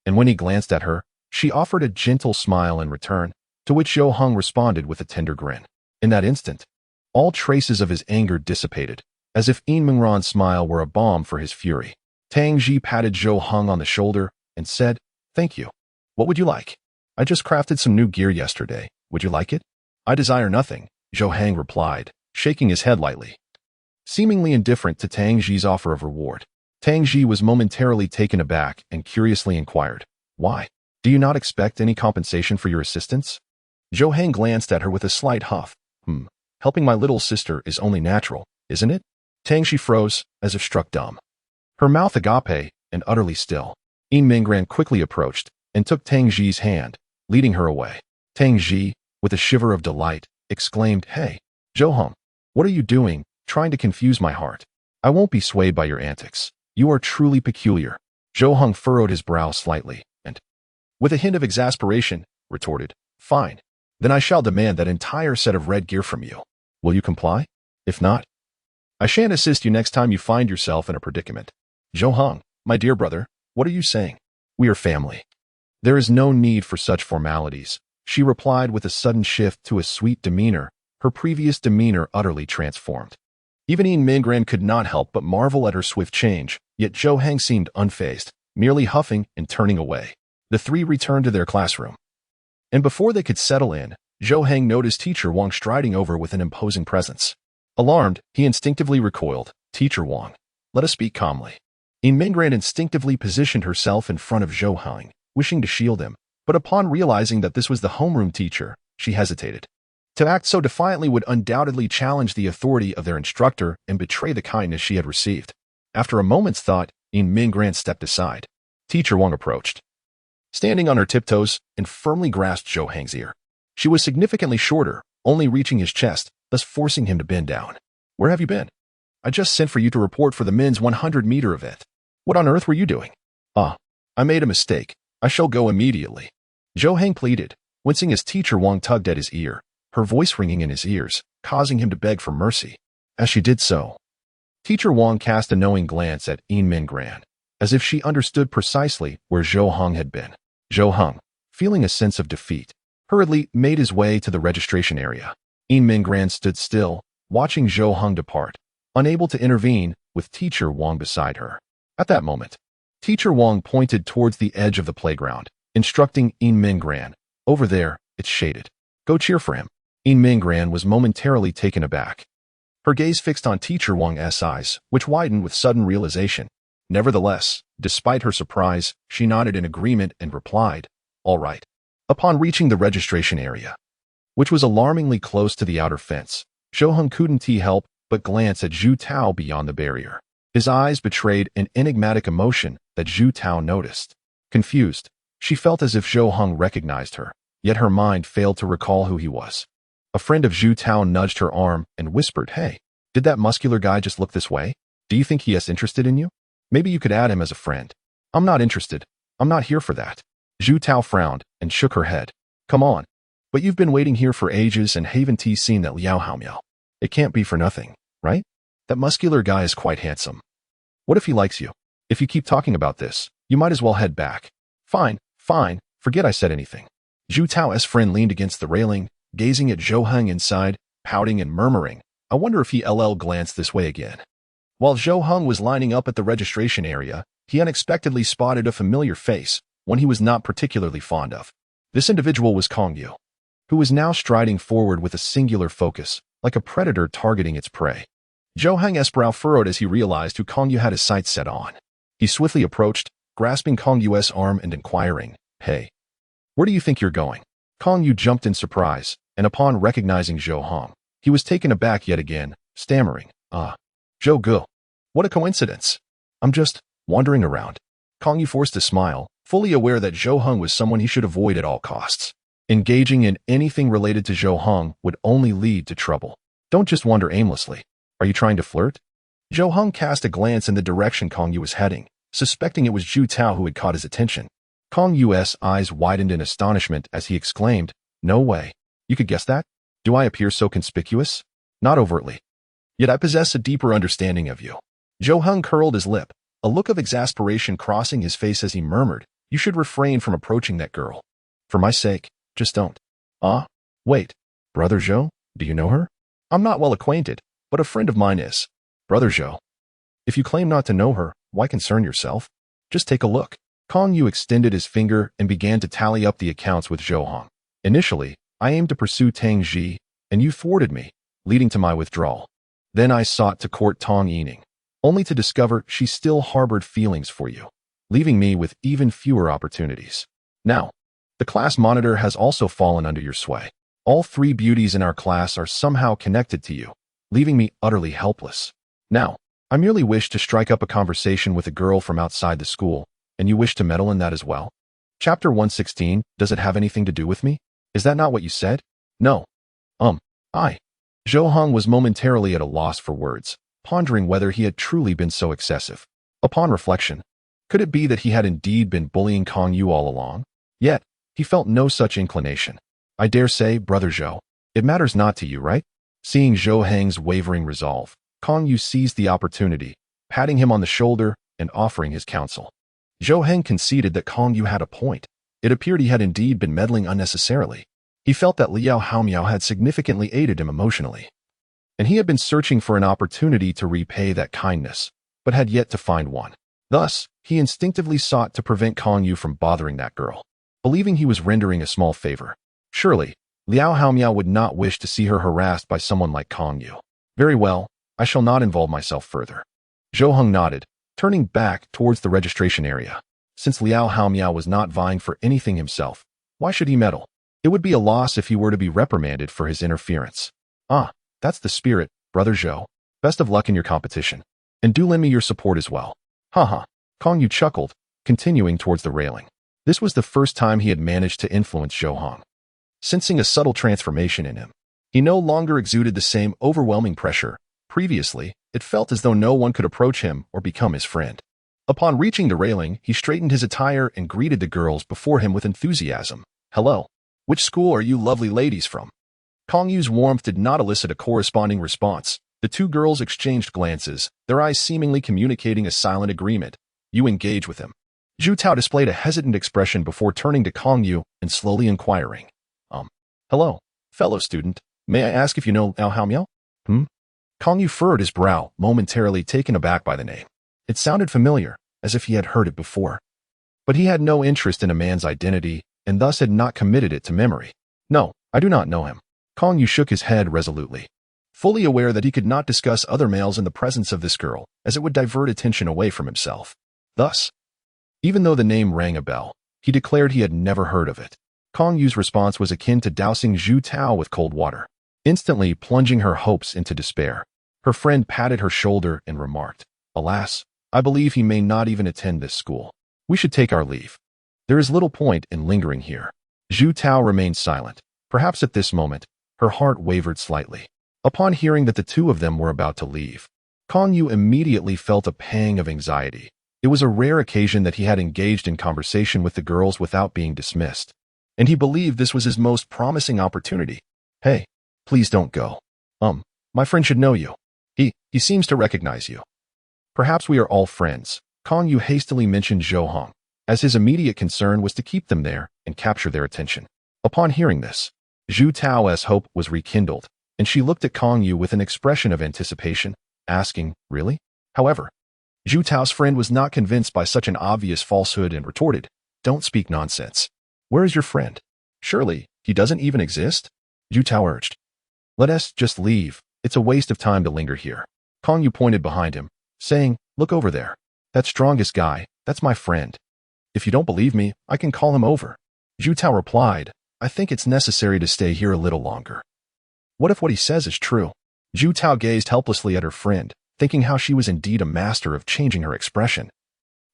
and when he glanced at her, she offered a gentle smile in return, to which Zhou Heng responded with a tender grin. In that instant, all traces of his anger dissipated, as if Yin Mingran's smile were a balm for his fury. Tang Ji patted Zhou Heng on the shoulder and said, "Thank you. What would you like? I just crafted some new gear yesterday. Would you like it?" "I desire nothing," Zhou Heng replied, shaking his head lightly. Seemingly indifferent to Tang Ji's offer of reward, Tang Ji was momentarily taken aback and curiously inquired, "Why? Do you not expect any compensation for your assistance?" Zhou Heng glanced at her with a slight huff. Helping my little sister is only natural, isn't it?" Tang Ji froze, as if struck dumb, her mouth agape and utterly still. Yin Mingran quickly approached and took Tang Ji's hand, leading her away. Tang Ji, with a shiver of delight, exclaimed, "Hey, Zhou Heng, what are you doing, trying to confuse my heart? I won't be swayed by your antics. You are truly peculiar." Zhou Heng furrowed his brow slightly, and, with a hint of exasperation, retorted, "Fine. Then I shall demand that entire set of red gear from you. Will you comply? If not, I shan't assist you next time you find yourself in a predicament." "Zhou Heng, my dear brother, what are you saying? We are family. There is no need for such formalities," she replied with a sudden shift to a sweet demeanor, her previous demeanor utterly transformed. Even Yin Mingran could not help but marvel at her swift change, yet Zhou Heng seemed unfazed, merely huffing and turning away. The 3 returned to their classroom, and before they could settle in, Zhou Heng noticed Teacher Wang striding over with an imposing presence. Alarmed, he instinctively recoiled. "Teacher Wang, let us speak calmly." Yin Mingran instinctively positioned herself in front of Zhou Heng, wishing to shield him, but upon realizing that this was the homeroom teacher, she hesitated. To act so defiantly would undoubtedly challenge the authority of their instructor and betray the kindness she had received. After a moment's thought, Yin Mingran stepped aside. Teacher Wang approached, standing on her tiptoes, and firmly grasped Zhou Heng's ear. She was significantly shorter, only reaching his chest, thus forcing him to bend down. "Where have you been?" "I just sent for you to report for the men's 100-meter event. What on earth were you doing?" "Ah, I made a mistake. I shall go immediately," Zhou Heng pleaded, wincing as Teacher Wang tugged at his ear, her voice ringing in his ears, causing him to beg for mercy. As she did so, Teacher Wang cast a knowing glance at Yin Mingran, as if she understood precisely where Zhou Heng had been. Zhou Heng, feeling a sense of defeat, hurriedly made his way to the registration area. Yin Mingran stood still, watching Zhou Heng depart, unable to intervene, with Teacher Wang beside her. At that moment, Teacher Wang pointed towards the edge of the playground, instructing Yin Mingran, "Over there, it's shaded. Go cheer for him." Yin Mingran was momentarily taken aback, her gaze fixed on Teacher Wang's eyes, which widened with sudden realization. Nevertheless, despite her surprise, she nodded in agreement and replied, "All right." Upon reaching the registration area, which was alarmingly close to the outer fence, Zhou Heng couldn't help but glance at Zhu Tao beyond the barrier. His eyes betrayed an enigmatic emotion that Zhu Tao noticed. Confused, she felt as if Zhou Heng recognized her, yet her mind failed to recall who he was. A friend of Zhu Tao nudged her arm and whispered, "Hey, did that muscular guy just look this way? Do you think he is interested in you? Maybe you could add him as a friend." "I'm not interested. I'm not here for that." Zhu Tao frowned and shook her head. "Come on. But you've been waiting here for ages and haven't seen that Liao Haomiao. It can't be for nothing, right? That muscular guy is quite handsome. What if he likes you? If you keep talking about this, you might as well head back." Fine, forget I said anything." Zhu Tao's friend leaned against the railing, gazing at Zhou Heng inside, pouting and murmuring, "I wonder if he'll glance this way again." While Zhou Heng was lining up at the registration area, he unexpectedly spotted a familiar face, one he was not particularly fond of. This individual was Kong Yu, who was now striding forward with a singular focus, like a predator targeting its prey. Zhou Heng's brow furrowed as he realized who Kong Yu had his sights set on. He swiftly approached, grasping Kong Yu's arm and inquiring, "Hey, where do you think you're going?" Kong Yu jumped in surprise, and upon recognizing Zhou Heng, he was taken aback yet again, stammering, Zhou Gu. What a coincidence. I'm just wandering around." Kong Yu forced a smile, fully aware that Zhou Heng was someone he should avoid at all costs. Engaging in anything related to Zhou Heng would only lead to trouble. "Don't just wander aimlessly. Are you trying to flirt?" Zhou Heng cast a glance in the direction Kong Yu was heading, suspecting it was Zhu Tao who had caught his attention. Kong Yu's eyes widened in astonishment as he exclaimed, "No way. You could guess that? Do I appear so conspicuous?" "Not overtly. Yet I possess a deeper understanding of you." Zhou Heng curled his lip, a look of exasperation crossing his face as he murmured, "You should refrain from approaching that girl. For my sake, just don't." Wait. Brother Zhou? Do you know her?" "I'm not well acquainted, but a friend of mine is." "Brother Zhou, if you claim not to know her, why concern yourself? Just take a look." Kong Yu extended his finger and began to tally up the accounts with Zhou Heng. "Initially, I aimed to pursue Tang Ji, and you thwarted me, leading to my withdrawal. Then I sought to court Tong Yining, only to discover she still harbored feelings for you, leaving me with even fewer opportunities. Now, the class monitor has also fallen under your sway. All three beauties in our class are somehow connected to you, leaving me utterly helpless. Now, I merely wish to strike up a conversation with a girl from outside the school, and you wish to meddle in that as well? Chapter 116, does it have anything to do with me? Is that not what you said?" "No. Zhou Heng was momentarily at a loss for words, pondering whether he had truly been so excessive. Upon reflection, could it be that he had indeed been bullying Kong Yu all along? Yet, he felt no such inclination. "I dare say, Brother Zhou, it matters not to you, right?" Seeing Zhou Heng's wavering resolve, Kong Yu seized the opportunity, patting him on the shoulder and offering his counsel. Zhou Heng conceded that Kong Yu had a point. It appeared he had indeed been meddling unnecessarily. He felt that Liao Haomiao had significantly aided him emotionally, and he had been searching for an opportunity to repay that kindness, but had yet to find one. Thus, he instinctively sought to prevent Kong Yu from bothering that girl, believing he was rendering a small favor. Surely, Liao Haomiao would not wish to see her harassed by someone like Kong Yu. "Very well, I shall not involve myself further." Zhou Heng nodded, turning back towards the registration area. Since Liao Haomiao was not vying for anything himself, why should he meddle? It would be a loss if he were to be reprimanded for his interference. That's the spirit, Brother Zhou. Best of luck in your competition. And do lend me your support as well." Kong Yu chuckled, continuing towards the railing. This was the first time he had managed to influence Zhou Heng. Sensing a subtle transformation in him, he no longer exuded the same overwhelming pressure. Previously, it felt as though no one could approach him or become his friend. Upon reaching the railing, he straightened his attire and greeted the girls before him with enthusiasm. "Hello. Which school are you lovely ladies from?" Kong Yu's warmth did not elicit a corresponding response. The two girls exchanged glances, their eyes seemingly communicating a silent agreement. "You engage with him." Zhu Tao displayed a hesitant expression before turning to Kong Yu and slowly inquiring, "Hello, fellow student. May I ask if you know Liao Haomiao?" Kong Yu furrowed his brow, momentarily taken aback by the name. It sounded familiar, as if he had heard it before. But he had no interest in a man's identity, and thus had not committed it to memory. "No, I do not know him." Kong Yu shook his head resolutely, fully aware that he could not discuss other males in the presence of this girl, as it would divert attention away from himself. Thus, even though the name rang a bell, he declared he had never heard of it. Kong Yu's response was akin to dousing Zhu Tao with cold water. instantly plunging her hopes into despair. Her friend patted her shoulder and remarked, "Alas, I believe he may not even attend this school. We should take our leave. There is little point in lingering here." Zhu Tao remained silent. Perhaps at this moment, her heart wavered slightly. Upon hearing that the two of them were about to leave, Kong Yu immediately felt a pang of anxiety. It was a rare occasion that he had engaged in conversation with the girls without being dismissed, and he believed this was his most promising opportunity. "Hey, please don't go. My friend should know you. He seems to recognize you. Perhaps we are all friends." Kong Yu hastily mentioned Zhou Heng, as his immediate concern was to keep them there and capture their attention. Upon hearing this, Zhu Tao's hope was rekindled, and she looked at Kong Yu with an expression of anticipation, asking, "Really?" However, Zhu Tao's friend was not convinced by such an obvious falsehood and retorted, "Don't speak nonsense. Where is your friend? Surely, he doesn't even exist?" Zhu Tao urged, "Let us just leave. It's a waste of time to linger here." Kong Yu pointed behind him, saying, "Look over there. That strongest guy, that's my friend. If you don't believe me, I can call him over." Zhu Tao replied, "I think it's necessary to stay here a little longer. What if what he says is true?" Zhu Tao gazed helplessly at her friend, thinking how she was indeed a master of changing her expression,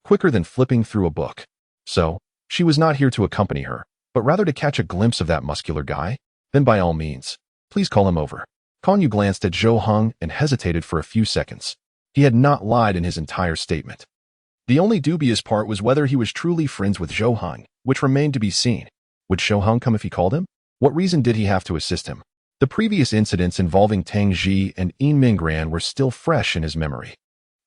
quicker than flipping through a book. So, she was not here to accompany her, but rather to catch a glimpse of that muscular guy? Then by all means, please call him over. Kong Yu glanced at Zhou Heng and hesitated for a few seconds. He had not lied in his entire statement. The only dubious part was whether he was truly friends with Zhou Heng, which remained to be seen. Would Zhou Heng come if he called him? What reason did he have to assist him? The previous incidents involving Tang Ji and Yin Minggran were still fresh in his memory.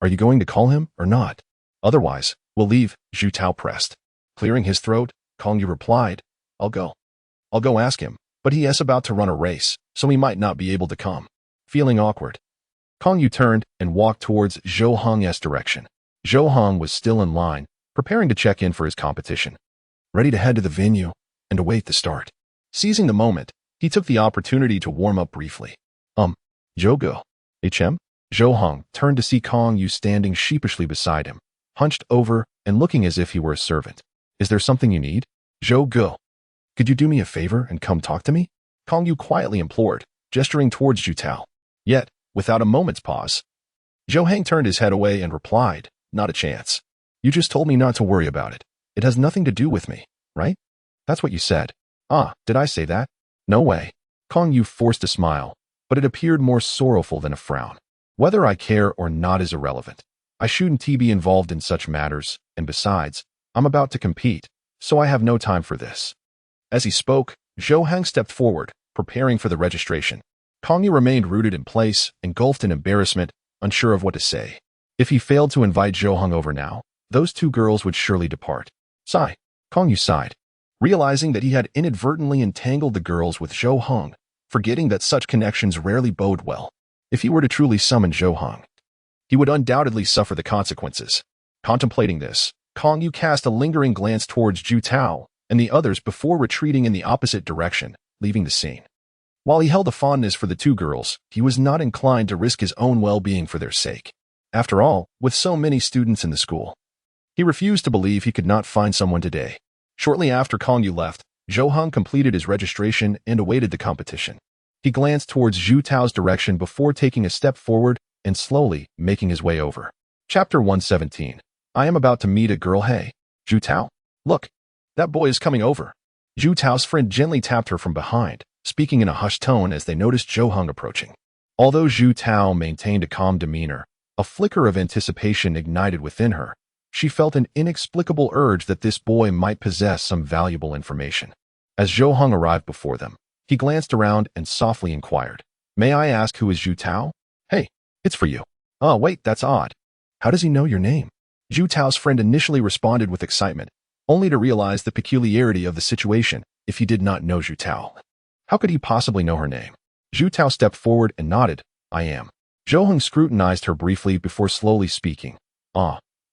"Are you going to call him or not? Otherwise, we'll leave," Zhu Tao pressed. Clearing his throat, Kong Yu replied, I'll go ask him, but he is about to run a race, so he might not be able to come." Feeling awkward, Kong Yu turned and walked towards Zhou Heng's direction. Zhou Heng was still in line, preparing to check in for his competition, ready to head to the venue and await the start. Seizing the moment, he took the opportunity to warm up briefly. Zhou Ge, HM? Zhou Heng turned to see Kong Yu standing sheepishly beside him, hunched over and looking as if he were a servant. "Is there something you need? Zhou Ge, could you do me a favor and come talk to me?" Kong Yu quietly implored, gesturing towards Zhu Tao. Yet, without a moment's pause, Zhou Heng turned his head away and replied, "Not a chance. You just told me not to worry about it. It has nothing to do with me, right? That's what you said." "Ah, did I say that? No way." Kong Yu forced a smile, but it appeared more sorrowful than a frown. "Whether I care or not is irrelevant. I shouldn't be involved in such matters, and besides, I'm about to compete, so I have no time for this." As he spoke, Zhou Heng stepped forward, preparing for the registration. Kong Yu remained rooted in place, engulfed in embarrassment, unsure of what to say. If he failed to invite Zhou Heng over now, those two girls would surely depart. Sigh. Kong Yu sighed, realizing that he had inadvertently entangled the girls with Zhou Heng, forgetting that such connections rarely bode well. If he were to truly summon Zhou Heng, he would undoubtedly suffer the consequences. Contemplating this, Kong Yu cast a lingering glance towards Zhu Tao and the others before retreating in the opposite direction, leaving the scene. While he held a fondness for the two girls, he was not inclined to risk his own well-being for their sake. After all, with so many students in the school, he refused to believe he could not find someone today. Shortly after Kong Yu left, Zhou Heng completed his registration and awaited the competition. He glanced towards Zhu Tao's direction before taking a step forward and slowly making his way over. Chapter 117. I am about to meet a girl. Hey, Zhu Tao, look, that boy is coming over. Zhu Tao's friend gently tapped her from behind, speaking in a hushed tone as they noticed Zhou Heng approaching. Although Zhu Tao maintained a calm demeanor, a flicker of anticipation ignited within her. She felt an inexplicable urge that this boy might possess some valuable information. As Zhou Heng arrived before them, he glanced around and softly inquired, "May I ask who is Zhu Tao?" "Hey, it's for you." "Oh, wait, that's odd. How does he know your name?" Zhu Tao's friend initially responded with excitement, only to realize the peculiarity of the situation if he did not know Zhu Tao. How could he possibly know her name? Zhu Tao stepped forward and nodded, "I am." Zhou Heng scrutinized her briefly before slowly speaking.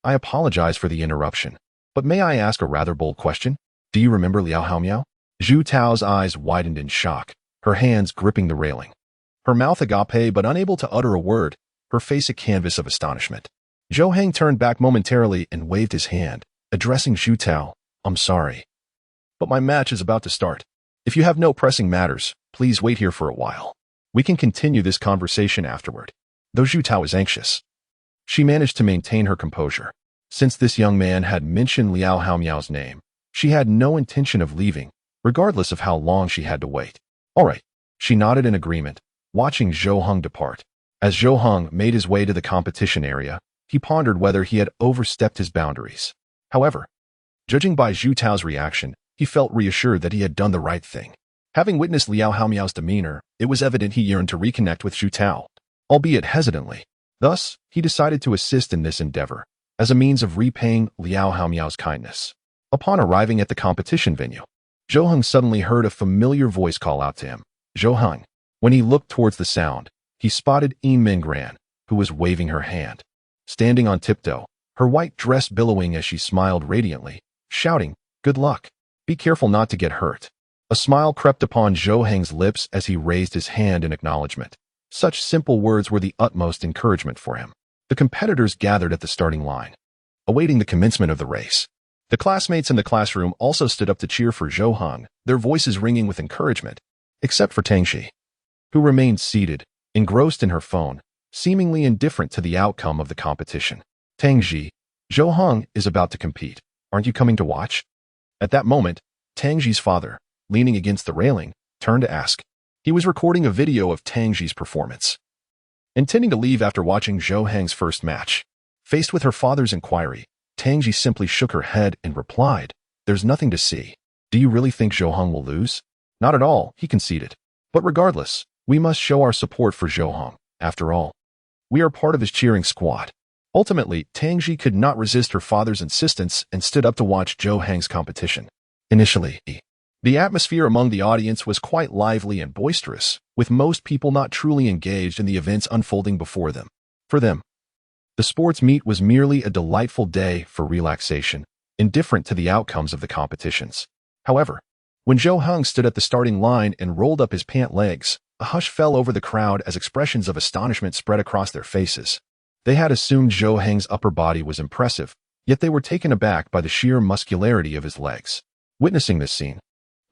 I apologize for the interruption, but may I ask a rather bold question? Do you remember Liao Haomiao?" Zhu Tao's eyes widened in shock, her hands gripping the railing. Her mouth agape but unable to utter a word, her face a canvas of astonishment. Zhou Heng turned back momentarily and waved his hand, addressing Zhu Tao. "I'm sorry, but my match is about to start. If you have no pressing matters, please wait here for a while." We can continue this conversation afterward. Though Zhu Tao was anxious, she managed to maintain her composure. Since this young man had mentioned Liao Haomiao's name, she had no intention of leaving, regardless of how long she had to wait. All right. She nodded in agreement, watching Zhou Heng depart. As Zhou Heng made his way to the competition area, he pondered whether he had overstepped his boundaries. However, judging by Zhu Tao's reaction, he felt reassured that he had done the right thing. Having witnessed Liao Haomiao's demeanor, it was evident he yearned to reconnect with Zhu Tao, albeit hesitantly. Thus, he decided to assist in this endeavor, as a means of repaying Liao Haomiao's kindness. Upon arriving at the competition venue, Zhou Heng suddenly heard a familiar voice call out to him, Zhou Heng. When he looked towards the sound, he spotted Yin Minggran, who was waving her hand. Standing on tiptoe, her white dress billowing as she smiled radiantly, shouting, "Good luck. Be careful not to get hurt." A smile crept upon Zhou Heng's lips as he raised his hand in acknowledgement. Such simple words were the utmost encouragement for him. The competitors gathered at the starting line, awaiting the commencement of the race. The classmates in the classroom also stood up to cheer for Zhou Heng, their voices ringing with encouragement, except for Tang Xi, who remained seated, engrossed in her phone, seemingly indifferent to the outcome of the competition. Tang Xi, Zhou Heng is about to compete. Aren't you coming to watch? At that moment, Tang Xi's father, leaning against the railing, turned to ask. He was recording a video of Tang Xi's performance. Intending to leave after watching Zhou Heng's first match, faced with her father's inquiry, Tang Xi simply shook her head and replied, "There's nothing to see. Do you really think Zhou Heng will lose?" "Not at all," he conceded. "But regardless, we must show our support for Zhou Heng. After all, we are part of his cheering squad." Ultimately, Tang Xi could not resist her father's insistence and stood up to watch Zhou Heng's competition. Initially, the atmosphere among the audience was quite lively and boisterous, with most people not truly engaged in the events unfolding before them. For them, the sports meet was merely a delightful day for relaxation, indifferent to the outcomes of the competitions. However, when Zhou Heng stood at the starting line and rolled up his pant legs, a hush fell over the crowd as expressions of astonishment spread across their faces. They had assumed Zhou Heng's upper body was impressive, yet they were taken aback by the sheer muscularity of his legs. Witnessing this scene,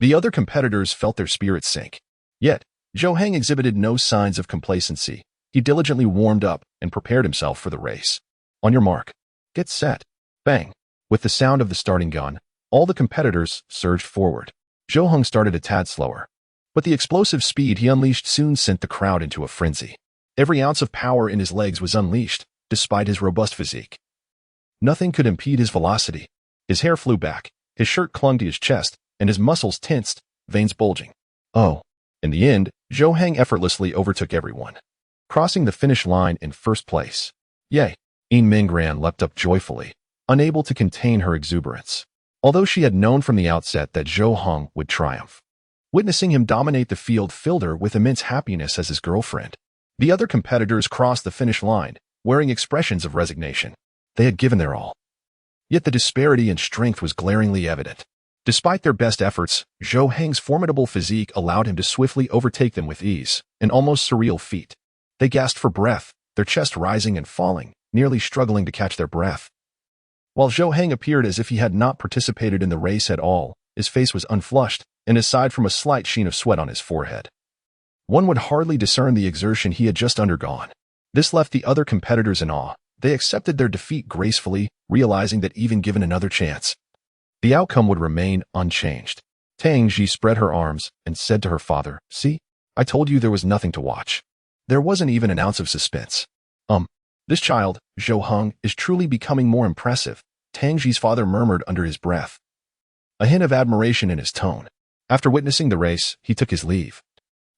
the other competitors felt their spirits sink. Yet, Zhou Heng exhibited no signs of complacency. He diligently warmed up and prepared himself for the race. On your mark, get set, bang. With the sound of the starting gun, all the competitors surged forward. Zhou Heng started a tad slower, but the explosive speed he unleashed soon sent the crowd into a frenzy. Every ounce of power in his legs was unleashed, despite his robust physique. Nothing could impede his velocity. His hair flew back, his shirt clung to his chest, and his muscles tensed, veins bulging. Oh. In the end, Zhou Heng effortlessly overtook everyone, crossing the finish line in first place. Yay! Yin Minggran leapt up joyfully, unable to contain her exuberance. Although she had known from the outset that Zhou Heng would triumph, witnessing him dominate the field filled her with immense happiness as his girlfriend. The other competitors crossed the finish line, wearing expressions of resignation. They had given their all. Yet the disparity in strength was glaringly evident. Despite their best efforts, Zhou Heng's formidable physique allowed him to swiftly overtake them with ease, an almost surreal feat. They gasped for breath, their chest rising and falling, nearly struggling to catch their breath. While Zhou Heng appeared as if he had not participated in the race at all, his face was unflushed, and aside from a slight sheen of sweat on his forehead, one would hardly discern the exertion he had just undergone. This left the other competitors in awe. They accepted their defeat gracefully, realizing that even given another chance, the outcome would remain unchanged. Tang Xi spread her arms and said to her father, "See, I told you there was nothing to watch. There wasn't even an ounce of suspense. This child, Zhou Heng, is truly becoming more impressive," Tang Xi's father murmured under his breath, a hint of admiration in his tone. After witnessing the race, he took his leave,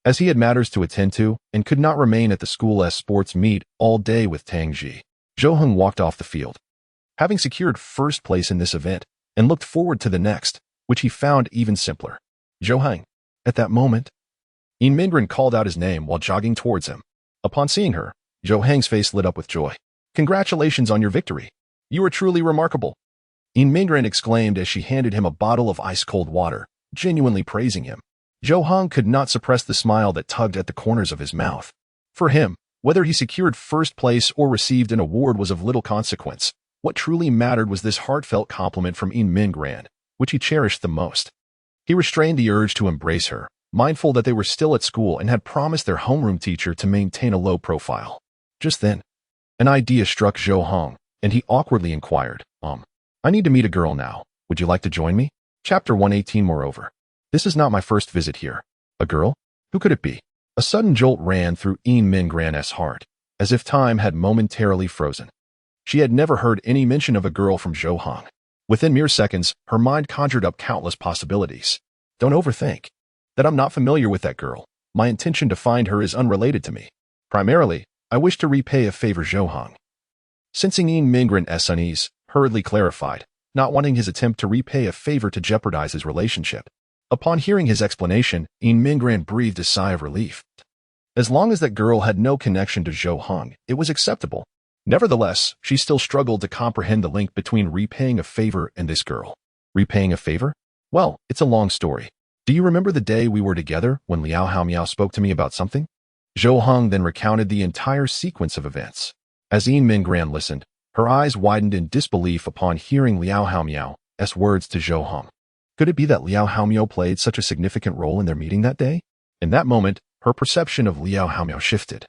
as he had matters to attend to and could not remain at the school's sports meet all day with Tang Xi. Zhou Heng walked off the field, having secured first place in this event, and looked forward to the next, which he found even simpler. Zhou Heng. At that moment, Yin Minggran called out his name while jogging towards him. Upon seeing her, Zhou Heng's face lit up with joy. "Congratulations on your victory. You are truly remarkable," Yin Minggran exclaimed as she handed him a bottle of ice-cold water, genuinely praising him. Zhou Heng could not suppress the smile that tugged at the corners of his mouth. For him, whether he secured first place or received an award was of little consequence. What truly mattered was this heartfelt compliment from Yin Minggran, which he cherished the most. He restrained the urge to embrace her, mindful that they were still at school and had promised their homeroom teacher to maintain a low profile. Just then, an idea struck Zhou Heng, and he awkwardly inquired, I need to meet a girl now. Would you like to join me? Chapter 118. Moreover, this is not my first visit here. A girl? Who could it be? A sudden jolt ran through Mingran's heart, as if time had momentarily frozen. She had never heard any mention of a girl from Zhou Heng. Within mere seconds, her mind conjured up countless possibilities. Don't overthink that I'm not familiar with that girl. My intention to find her is unrelated to me. Primarily, I wish to repay a favor. Zhou Heng, sensing Mingran's unease, hurriedly clarified, not wanting his attempt to repay a favor to jeopardize his relationship. Upon hearing his explanation, Mingran breathed a sigh of relief. As long as that girl had no connection to Zhou Heng, it was acceptable. Nevertheless, she still struggled to comprehend the link between repaying a favor and this girl. Repaying a favor? Well, it's a long story. Do you remember the day we were together when Liao Haomiao spoke to me about something? Zhou Heng then recounted the entire sequence of events. As Mingran listened, her eyes widened in disbelief upon hearing Liao Haomiao's words to Zhou Heng. Could it be that Liao Haomiao played such a significant role in their meeting that day? In that moment, her perception of Liao Haomiao shifted,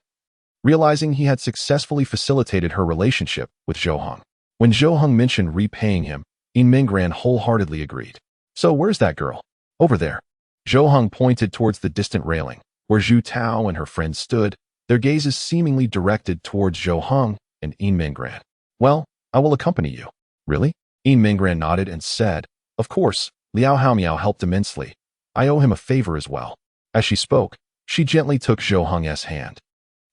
realizing he had successfully facilitated her relationship with Zhou Heng. When Zhou Heng mentioned repaying him, Mingran wholeheartedly agreed. So where's that girl? Over there. Zhou Heng pointed towards the distant railing, where Zhu Tao and her friends stood, their gazes seemingly directed towards Zhou Heng and Mingran. Well, I will accompany you. Really? Mingran nodded and said, Of course, Liao Haomiao helped immensely. I owe him a favor as well. As she spoke, she gently took Zhou Heng's hand,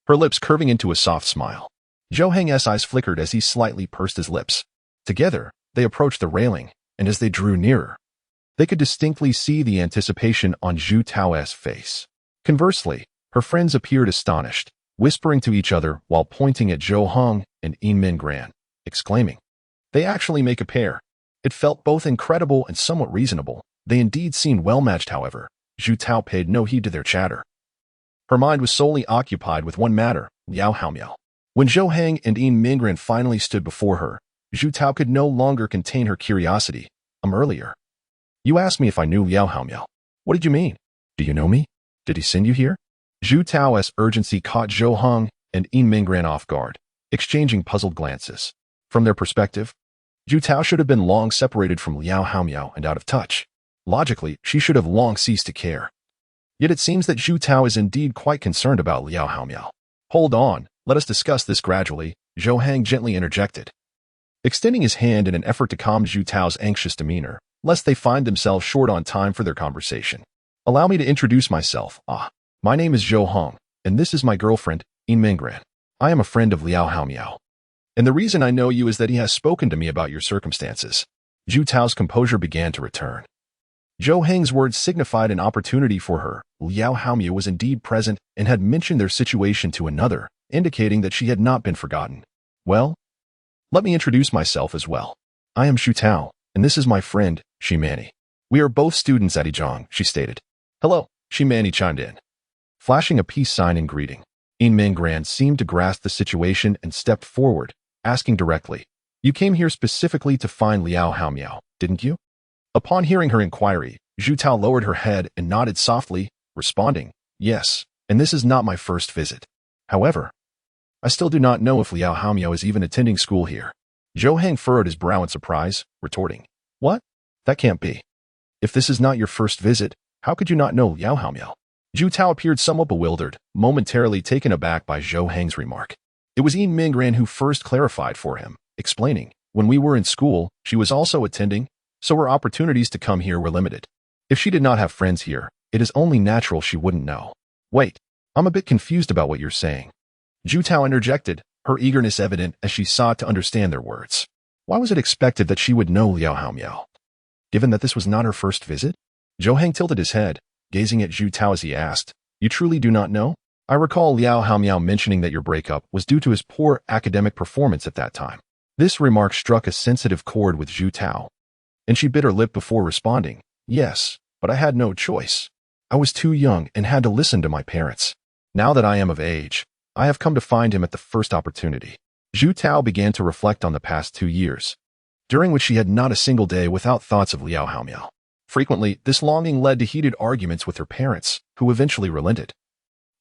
her lips curving into a soft smile. Zhou Heng's eyes flickered as he slightly pursed his lips. Together, they approached the railing, and as they drew nearer, they could distinctly see the anticipation on Zhu Tao's face. Conversely, her friends appeared astonished, whispering to each other while pointing at Zhou Heng and Mingran, exclaiming, They actually make a pair. It felt both incredible and somewhat reasonable. They indeed seemed well-matched, however. Zhu Tao paid no heed to their chatter. Her mind was solely occupied with one matter, Liao Haomiao. When Zhou Heng and Mingran finally stood before her, Zhu Tao could no longer contain her curiosity. Earlier, you asked me if I knew Liao Haomiao. What did you mean? Do you know me? Did he send you here? Zhu Tao's urgency caught Zhou Heng and Mingran off guard, exchanging puzzled glances. From their perspective, Zhu Tao should have been long separated from Liao Haomiao and out of touch. Logically, she should have long ceased to care. Yet it seems that Zhu Tao is indeed quite concerned about Liao Haomiao. Hold on, let us discuss this gradually, Zhou Heng gently interjected, extending his hand in an effort to calm Zhu Tao's anxious demeanor, lest they find themselves short on time for their conversation. Allow me to introduce myself. My name is Zhou Heng, and this is my girlfriend, Mingran. I am a friend of Liao Haomiao. And the reason I know you is that he has spoken to me about your circumstances. Zhu Tao's composure began to return. Zhou Heng's words signified an opportunity for her. Liao Haomiao was indeed present and had mentioned their situation to another, indicating that she had not been forgotten. Well, let me introduce myself as well. I am Zhu Tao, and this is my friend, Shimani. We are both students at Yizhang, she stated. Hello, Shimani chimed in, flashing a peace sign in greeting. Mingran seemed to grasp the situation and stepped forward, asking directly, You came here specifically to find Liao Haomiao, didn't you? Upon hearing her inquiry, Zhu Tao lowered her head and nodded softly, responding, Yes, and this is not my first visit. However, I still do not know if Liao Haomiao is even attending school here. Zhou Heng furrowed his brow in surprise, retorting, What? That can't be. If this is not your first visit, how could you not know Liao Haomiao? Zhu Tao appeared somewhat bewildered, momentarily taken aback by Zhou Heng's remark. It was Mingran who first clarified for him, explaining, When we were in school, she was also attending, so her opportunities to come here were limited. If she did not have friends here, it is only natural she wouldn't know. Wait, I'm a bit confused about what you're saying. Zhu Tao interjected, her eagerness evident as she sought to understand their words. Why was it expected that she would know Liao Haomiao? Given that this was not her first visit? Zhou Heng tilted his head, gazing at Zhu Tao as he asked, You truly do not know? I recall Liao Haomiao mentioning that your breakup was due to his poor academic performance at that time. This remark struck a sensitive chord with Zhu Tao, and she bit her lip before responding, Yes, but I had no choice. I was too young and had to listen to my parents. Now that I am of age, I have come to find him at the first opportunity. Zhu Tao began to reflect on the past 2 years, during which she had not a single day without thoughts of Liao Haomiao. Frequently, this longing led to heated arguments with her parents, who eventually relented,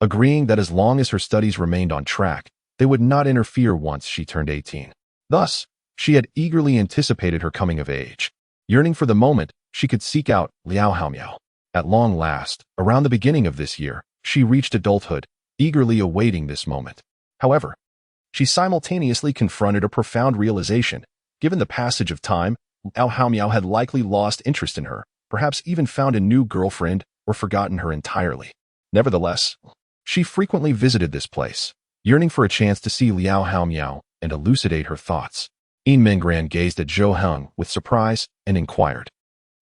agreeing that as long as her studies remained on track, they would not interfere once she turned 18. Thus, she had eagerly anticipated her coming of age. Yearning for the moment, she could seek out Liao Haomiao. At long last, around the beginning of this year, she reached adulthood, eagerly awaiting this moment. However, she simultaneously confronted a profound realization. Given the passage of time, Liao Haomiao had likely lost interest in her, perhaps even found a new girlfriend or forgotten her entirely. Nevertheless, she frequently visited this place, yearning for a chance to see Liao Haomiao and elucidate her thoughts. Yin Minggran gazed at Zhou Heng with surprise and inquired,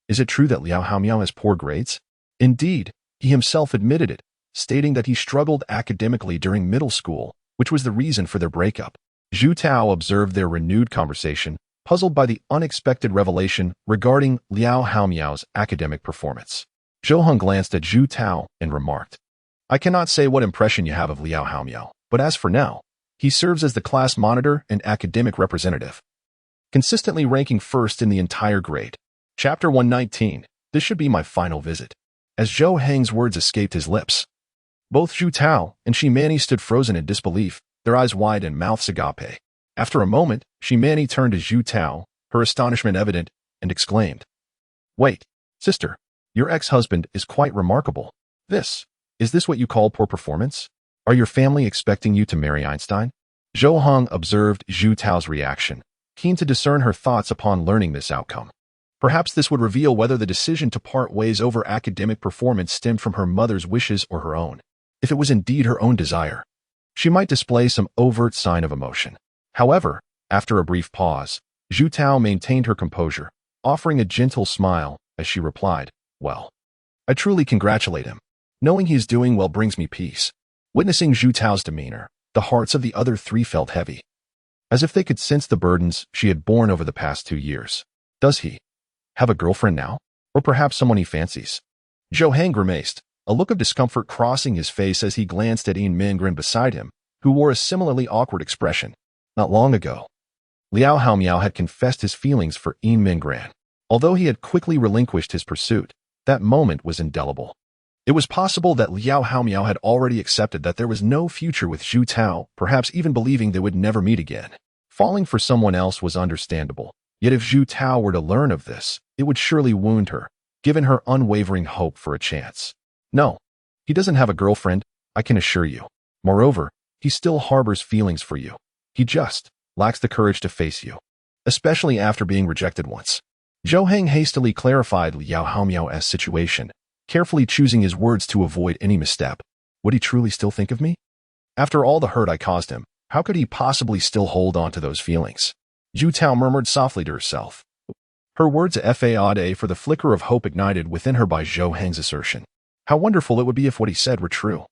"Is it true that Liao Haomiao has poor grades?" Indeed, he himself admitted it, stating that he struggled academically during middle school, which was the reason for their breakup. Zhu Tao observed their renewed conversation, puzzled by the unexpected revelation regarding Liao Haomiao's academic performance. Zhou Heng glanced at Zhu Tao and remarked, "I cannot say what impression you have of Liao Haomiao, but as for now, he serves as the class monitor and academic representative, consistently ranking first in the entire grade." Chapter 119. This should be my final visit. As Zhou Heng's words escaped his lips, both Zhu Tao and Shimani stood frozen in disbelief, their eyes wide and mouths agape. After a moment, Shimani turned to Zhu Tao, her astonishment evident, and exclaimed, "Wait, sister, your ex-husband is quite remarkable. Is this what you call poor performance? Are your family expecting you to marry Einstein?" Zhou Heng observed Zhu Tao's reaction, keen to discern her thoughts upon learning this outcome. Perhaps this would reveal whether the decision to part ways over academic performance stemmed from her mother's wishes or her own. If it was indeed her own desire, she might display some overt sign of emotion. However, after a brief pause, Zhu Tao maintained her composure, offering a gentle smile as she replied, "Well, I truly congratulate him. Knowing he is doing well brings me peace." Witnessing Zhu Tao's demeanor, the hearts of the other three felt heavy, as if they could sense the burdens she had borne over the past 2 years. Does he have a girlfriend now? Or perhaps someone he fancies? Zhou Heng grimaced, a look of discomfort crossing his face as he glanced at Yin Minggran beside him, who wore a similarly awkward expression. Not long ago, Liao Haomiao had confessed his feelings for Yin Minggran. Although he had quickly relinquished his pursuit, that moment was indelible. It was possible that Liao Haomiao had already accepted that there was no future with Zhu Tao, perhaps even believing they would never meet again. Falling for someone else was understandable, yet if Zhu Tao were to learn of this, it would surely wound her, given her unwavering hope for a chance. No, he doesn't have a girlfriend, I can assure you. Moreover, he still harbors feelings for you. He just lacks the courage to face you, especially after being rejected once. Zhou Heng hastily clarified Liao Haomiao's situation, carefully choosing his words to avoid any misstep. Would he truly still think of me? After all the hurt I caused him, how could he possibly still hold on to those feelings? Zhu Tao murmured softly to herself. Her words fade for the flicker of hope ignited within her by Zhou Heng's assertion. How wonderful it would be if what he said were true.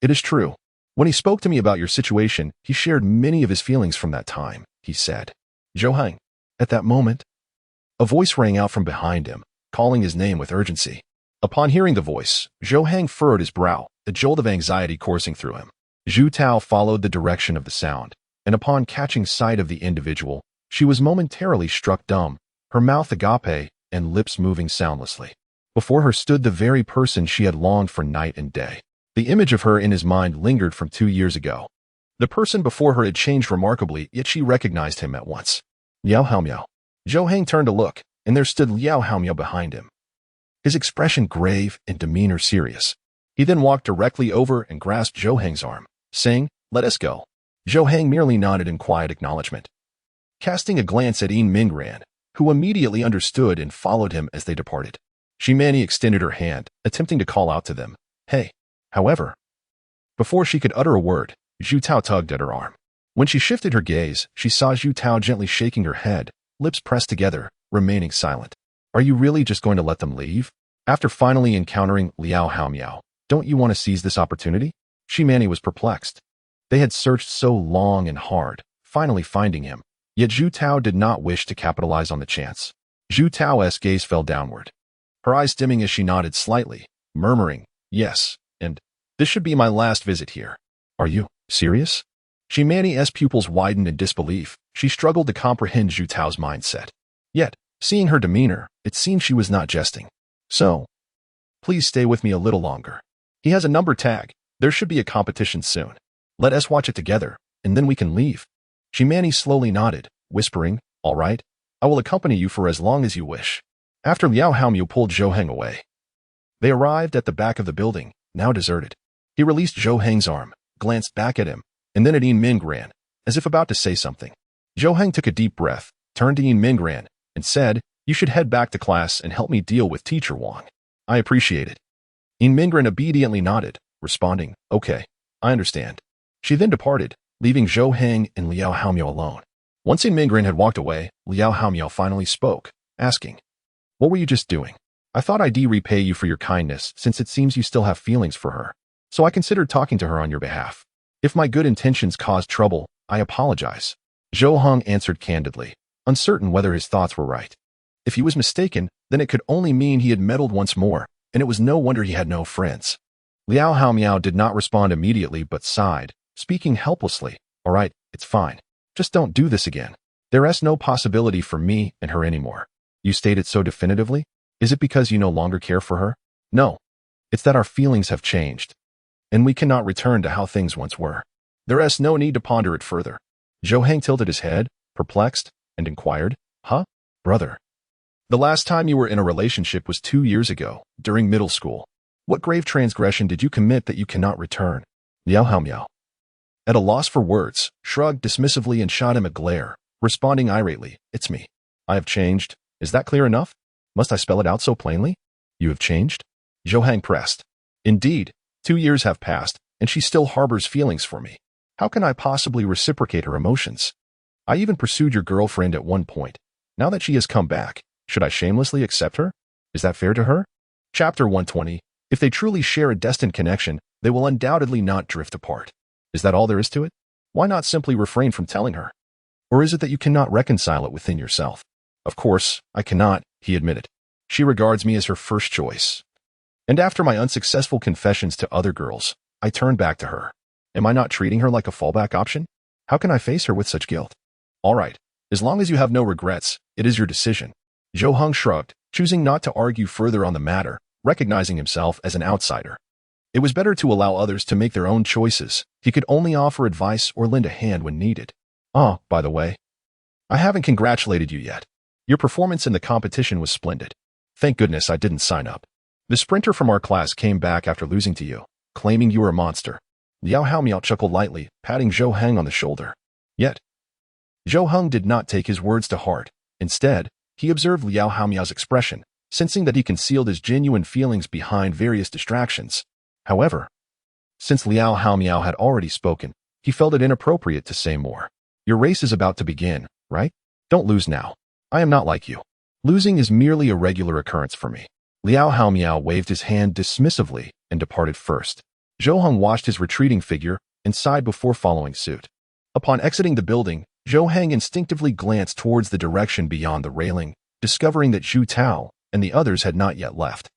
It is true. When he spoke to me about your situation, he shared many of his feelings from that time, he said. Zhou Heng. At that moment, a voice rang out from behind him, calling his name with urgency. Upon hearing the voice, Zhou Heng furrowed his brow, a jolt of anxiety coursing through him. Zhu Tao followed the direction of the sound, and upon catching sight of the individual, she was momentarily struck dumb, her mouth agape and lips moving soundlessly. Before her stood the very person she had longed for night and day. The image of her in his mind lingered from 2 years ago. The person before her had changed remarkably, yet she recognized him at once. Liao Haomiao. Zhou Heng turned to look, and there stood Liao Haomiao behind him, his expression grave and demeanor serious. He then walked directly over and grasped Zhou Heng's arm, saying, "Let us go." Zhou Heng merely nodded in quiet acknowledgement, casting a glance at Yin Minggran, who immediately understood and followed him as they departed. Shimani extended her hand, attempting to call out to them, "Hey." However, before she could utter a word, Zhu Tao tugged at her arm. When she shifted her gaze, she saw Zhu Tao gently shaking her head, lips pressed together, remaining silent. Are you really just going to let them leave? After finally encountering Liao Haomiao, don't you want to seize this opportunity? Shimani was perplexed. They had searched so long and hard, finally finding him, yet Zhu Tao did not wish to capitalize on the chance. Zhu Tao's gaze fell downward, her eyes dimming as she nodded slightly, murmuring, "Yes, and this should be my last visit here." Are you serious? Shimani's pupils widened in disbelief. She struggled to comprehend Zhu Tao's mindset. Yet, seeing her demeanor, it seemed she was not jesting. So, please stay with me a little longer. He has a number tag. There should be a competition soon. Let us watch it together, and then we can leave. Jimani slowly nodded, whispering, all right, I will accompany you for as long as you wish. After Liao Haomiao pulled Zhou Heng away, they arrived at the back of the building, now deserted. He released Zhou Heng's arm, glanced back at him, and then at Yin Mingran, as if about to say something. Zhou Heng took a deep breath, turned to Yin Mingran, and said, you should head back to class and help me deal with Teacher Wang. I appreciate it. Yin Mingran obediently nodded, responding, okay, I understand. She then departed, leaving Zhou Heng and Liao Haomiao alone. Once Yin Mingran had walked away, Liao Haomiao finally spoke, asking, what were you just doing? I thought I'd repay you for your kindness since it seems you still have feelings for her. So I considered talking to her on your behalf. If my good intentions caused trouble, I apologize. Zhou Heng answered candidly, uncertain whether his thoughts were right. If he was mistaken, then it could only mean he had meddled once more, and it was no wonder he had no friends. Liao Haomiao did not respond immediately but sighed, speaking helplessly, all right, it's fine. Just don't do this again. There is no possibility for me and her anymore. You stated so definitively? Is it because you no longer care for her? No. It's that our feelings have changed, and we cannot return to how things once were. There is no need to ponder it further. Zhou Heng tilted his head, perplexed, and inquired, huh? Brother. The last time you were in a relationship was 2 years ago, during middle school. What grave transgression did you commit that you cannot return? Liao Haomiao, at a loss for words, shrugged dismissively and shot him a glare, responding irately, it's me. I have changed. Is that clear enough? Must I spell it out so plainly? You have changed? Zhou Heng pressed. Indeed, 2 years have passed, and she still harbors feelings for me. How can I possibly reciprocate her emotions? I even pursued your girlfriend at one point. Now that she has come back, should I shamelessly accept her? Is that fair to her? Chapter 120. If they truly share a destined connection, they will undoubtedly not drift apart. Is that all there is to it? Why not simply refrain from telling her? Or is it that you cannot reconcile it within yourself? Of course, I cannot, he admitted. She regards me as her first choice. And after my unsuccessful confessions to other girls, I turned back to her. Am I not treating her like a fallback option? How can I face her with such guilt? All right, as long as you have no regrets, it is your decision. Zhou Heng shrugged, choosing not to argue further on the matter, recognizing himself as an outsider. It was better to allow others to make their own choices. He could only offer advice or lend a hand when needed. Oh, by the way, I haven't congratulated you yet. Your performance in the competition was splendid. Thank goodness I didn't sign up. The sprinter from our class came back after losing to you, claiming you were a monster. Liao Haomiao chuckled lightly, patting Zhou Heng on the shoulder. Yet, Zhou Heng did not take his words to heart. Instead, he observed Liao Haomiao's expression, sensing that he concealed his genuine feelings behind various distractions. However, since Liao Haomiao had already spoken, he felt it inappropriate to say more. Your race is about to begin, right? Don't lose now. I am not like you. Losing is merely a regular occurrence for me. Liao Haomiao waved his hand dismissively and departed first. Zhou Heng watched his retreating figure and sighed before following suit. Upon exiting the building, Zhou Heng instinctively glanced towards the direction beyond the railing, discovering that Zhu Tao and the others had not yet left.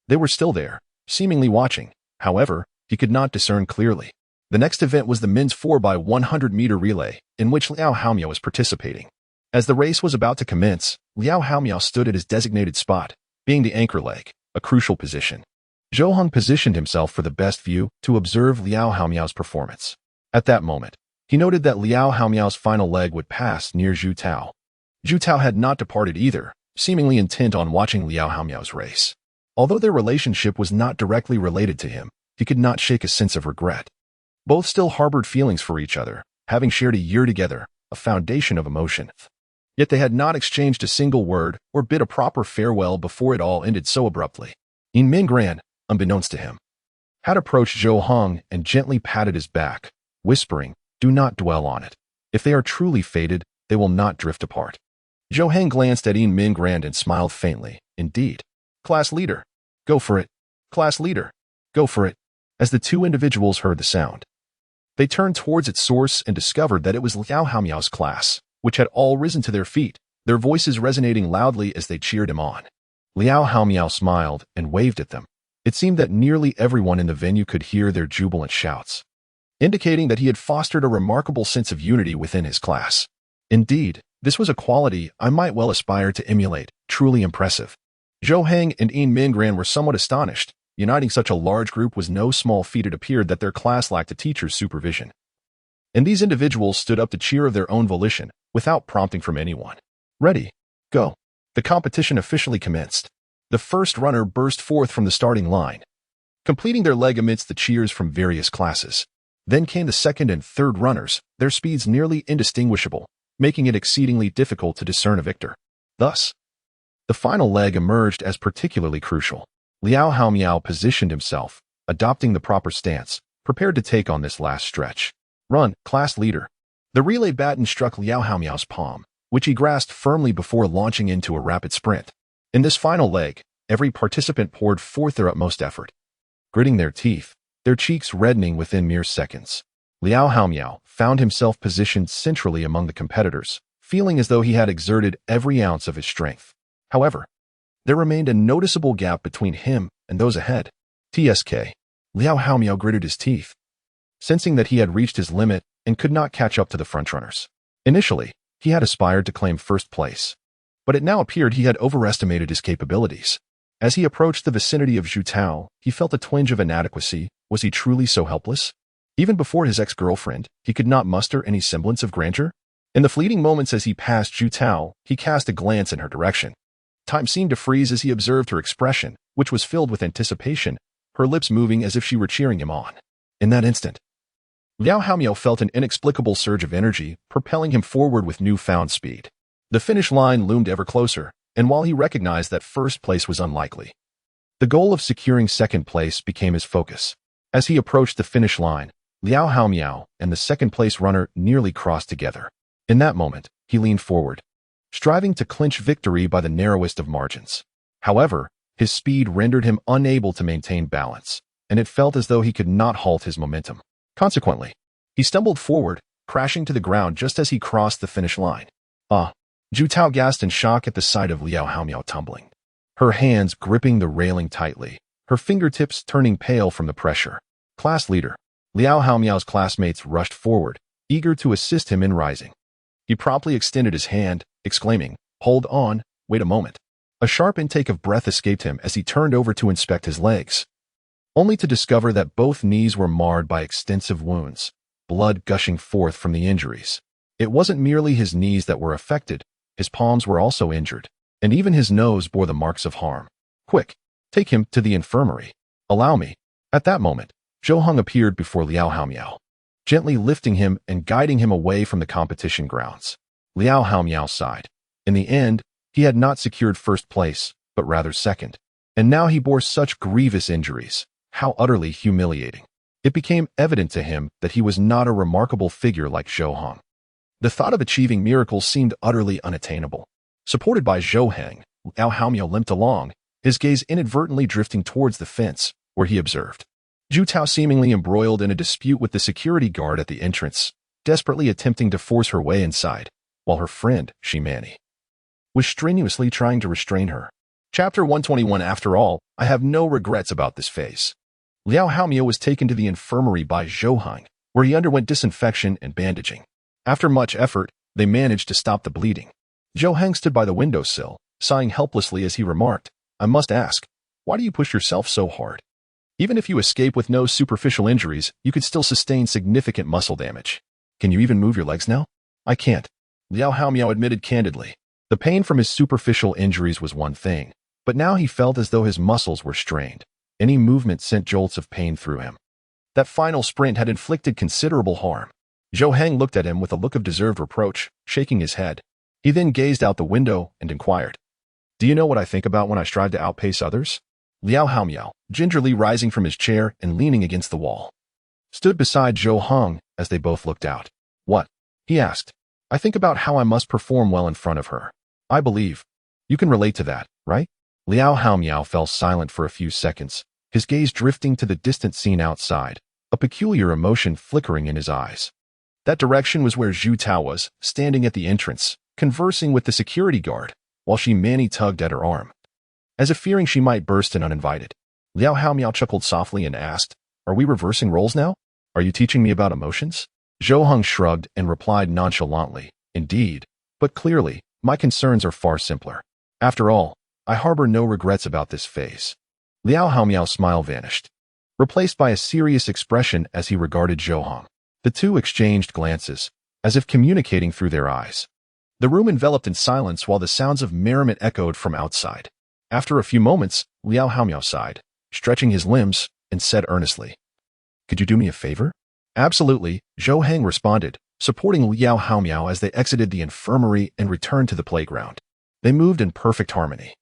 They were still there, seemingly watching. However, he could not discern clearly. The next event was the men's 4x100-meter relay, in which Liao Haomiao was participating. As the race was about to commence, Liao Haomiao stood at his designated spot, being the anchor leg, a crucial position. Zhou Heng positioned himself for the best view to observe Liao Haomiao's performance. At that moment, he noted that Liao Haomiao's final leg would pass near Zhu Tao. Zhu Tao had not departed either, seemingly intent on watching Liao Haomiao's race. Although their relationship was not directly related to him, he could not shake a sense of regret. Both still harbored feelings for each other, having shared a year together, a foundation of emotion. Yet they had not exchanged a single word or bid a proper farewell before it all ended so abruptly. Yin Mingran, unbeknownst to him, had approached Zhou Heng and gently patted his back, whispering, do not dwell on it. If they are truly fated, they will not drift apart. Zhou Heng glanced at Yin Mingran and smiled faintly. Indeed. Class leader. Go for it. Class leader. Go for it. As the two individuals heard the sound, they turned towards its source and discovered that it was Liao Haomiao's class, which had all risen to their feet, their voices resonating loudly as they cheered him on. Liao Haomiao smiled and waved at them. It seemed that nearly everyone in the venue could hear their jubilant shouts, indicating that he had fostered a remarkable sense of unity within his class. Indeed, this was a quality I might well aspire to emulate, truly impressive. Zhou Heng and Yin Mingran were somewhat astonished. Uniting such a large group was no small feat. It appeared that their class lacked a teacher's supervision. And these individuals stood up to cheer of their own volition, without prompting from anyone. Ready, go. The competition officially commenced. The first runner burst forth from the starting line, completing their leg amidst the cheers from various classes. Then came the second and third runners, their speeds nearly indistinguishable, making it exceedingly difficult to discern a victor. Thus, the final leg emerged as particularly crucial. Liao Haomiao positioned himself, adopting the proper stance, prepared to take on this last stretch. Run, class leader. The relay baton struck Liao Haomiao's palm, which he grasped firmly before launching into a rapid sprint. In this final leg, every participant poured forth their utmost effort, gritting their teeth, their cheeks reddening within mere seconds. Liao Haomiao found himself positioned centrally among the competitors, feeling as though he had exerted every ounce of his strength. However, there remained a noticeable gap between him and those ahead. TSK. Liao Haomiao gritted his teeth, sensing that he had reached his limit and could not catch up to the frontrunners. Initially, he had aspired to claim first place, but it now appeared he had overestimated his capabilities. As he approached the vicinity of Zhu Tao, he felt a twinge of inadequacy. Was he truly so helpless? Even before his ex-girlfriend, he could not muster any semblance of grandeur. In the fleeting moments as he passed Zhu Tao, he cast a glance in her direction. Time seemed to freeze as he observed her expression, which was filled with anticipation, her lips moving as if she were cheering him on. In that instant, Liao Haomiao felt an inexplicable surge of energy, propelling him forward with newfound speed. The finish line loomed ever closer, and while he recognized that first place was unlikely, the goal of securing second place became his focus. As he approached the finish line, Liao Haomiao and the second-place runner nearly crossed together. In that moment, he leaned forward, striving to clinch victory by the narrowest of margins. However, his speed rendered him unable to maintain balance, and it felt as though he could not halt his momentum. Consequently, he stumbled forward, crashing to the ground just as he crossed the finish line. Zhu Tao gasped in shock at the sight of Liao Haomiao tumbling, her hands gripping the railing tightly, her fingertips turning pale from the pressure. Class leader. Liao Haomiao's classmates rushed forward, eager to assist him in rising. He promptly extended his hand, exclaiming, "Hold on, wait a moment." A sharp intake of breath escaped him as he turned over to inspect his legs, only to discover that both knees were marred by extensive wounds, blood gushing forth from the injuries. It wasn't merely his knees that were affected, his palms were also injured, and even his nose bore the marks of harm. "Quick, take him to the infirmary." "Allow me." At that moment, Zhou Heng appeared before Liao Haomiao, gently lifting him and guiding him away from the competition grounds. Liao Haomiao sighed. In the end, he had not secured first place, but rather second. And now he bore such grievous injuries. How utterly humiliating. It became evident to him that he was not a remarkable figure like Zhou Heng. The thought of achieving miracles seemed utterly unattainable. Supported by Zhou Heng, Liao Haomiao limped along, his gaze inadvertently drifting towards the fence, where he observed Zhu Tao seemingly embroiled in a dispute with the security guard at the entrance, desperately attempting to force her way inside, while her friend, Shimani, was strenuously trying to restrain her. Chapter 121. After all, I have no regrets about this phase. Liao Haomiao was taken to the infirmary by Zhou Heng, where he underwent disinfection and bandaging. After much effort, they managed to stop the bleeding. Zhou Heng stood by the windowsill, sighing helplessly as he remarked, "I must ask, why do you push yourself so hard? Even if you escape with no superficial injuries, you could still sustain significant muscle damage. Can you even move your legs now?" "I can't," Liao Haomiao admitted candidly. The pain from his superficial injuries was one thing, but now he felt as though his muscles were strained. Any movement sent jolts of pain through him. That final sprint had inflicted considerable harm. Zhou Heng looked at him with a look of deserved reproach, shaking his head. He then gazed out the window and inquired, "Do you know what I think about when I strive to outpace others?" Liao Haomiao, gingerly rising from his chair and leaning against the wall, stood beside Zhou Heng as they both looked out. "What?" he asked. "I think about how I must perform well in front of her. I believe you can relate to that, right?" Liao Haomiao fell silent for a few seconds, his gaze drifting to the distant scene outside, a peculiar emotion flickering in his eyes. That direction was where Zhu Tao was, standing at the entrance, conversing with the security guard, while Shimani tugged at her arm, as if fearing she might burst in uninvited. Liao Haomiao chuckled softly and asked, "Are we reversing roles now? Are you teaching me about emotions?" Zhou Heng shrugged and replied nonchalantly, "Indeed, but clearly, my concerns are far simpler. After all, I harbor no regrets about this phase. Liao Haomiao's smile vanished, replaced by a serious expression as he regarded Zhou Heng. The two exchanged glances, as if communicating through their eyes. The room enveloped in silence while the sounds of merriment echoed from outside. After a few moments, Liao Haomiao sighed, stretching his limbs, and said earnestly, "Could you do me a favor?" "Absolutely," Zhou Heng responded, supporting Liao Haomiao as they exited the infirmary and returned to the playground. They moved in perfect harmony,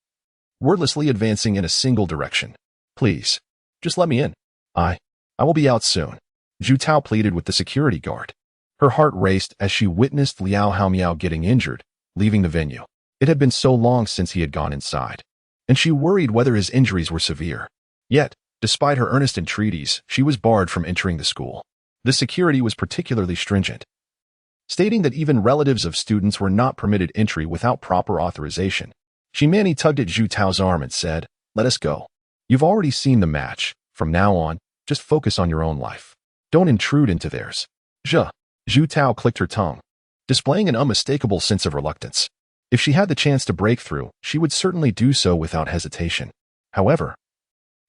wordlessly advancing in a single direction. "Please, just let me in. I will be out soon," Zhu Tao pleaded with the security guard. Her heart raced as she witnessed Liao Haomiao getting injured, leaving the venue. It had been so long since he had gone inside, and she worried whether his injuries were severe. Yet, despite her earnest entreaties, she was barred from entering the school. The security was particularly stringent, stating that even relatives of students were not permitted entry without proper authorization. Shimani tugged at Zhu Tao's arm and said, "Let us go. You've already seen the match. From now on, just focus on your own life. Don't intrude into theirs." Zhu Tao clicked her tongue, displaying an unmistakable sense of reluctance. If she had the chance to break through, she would certainly do so without hesitation. However,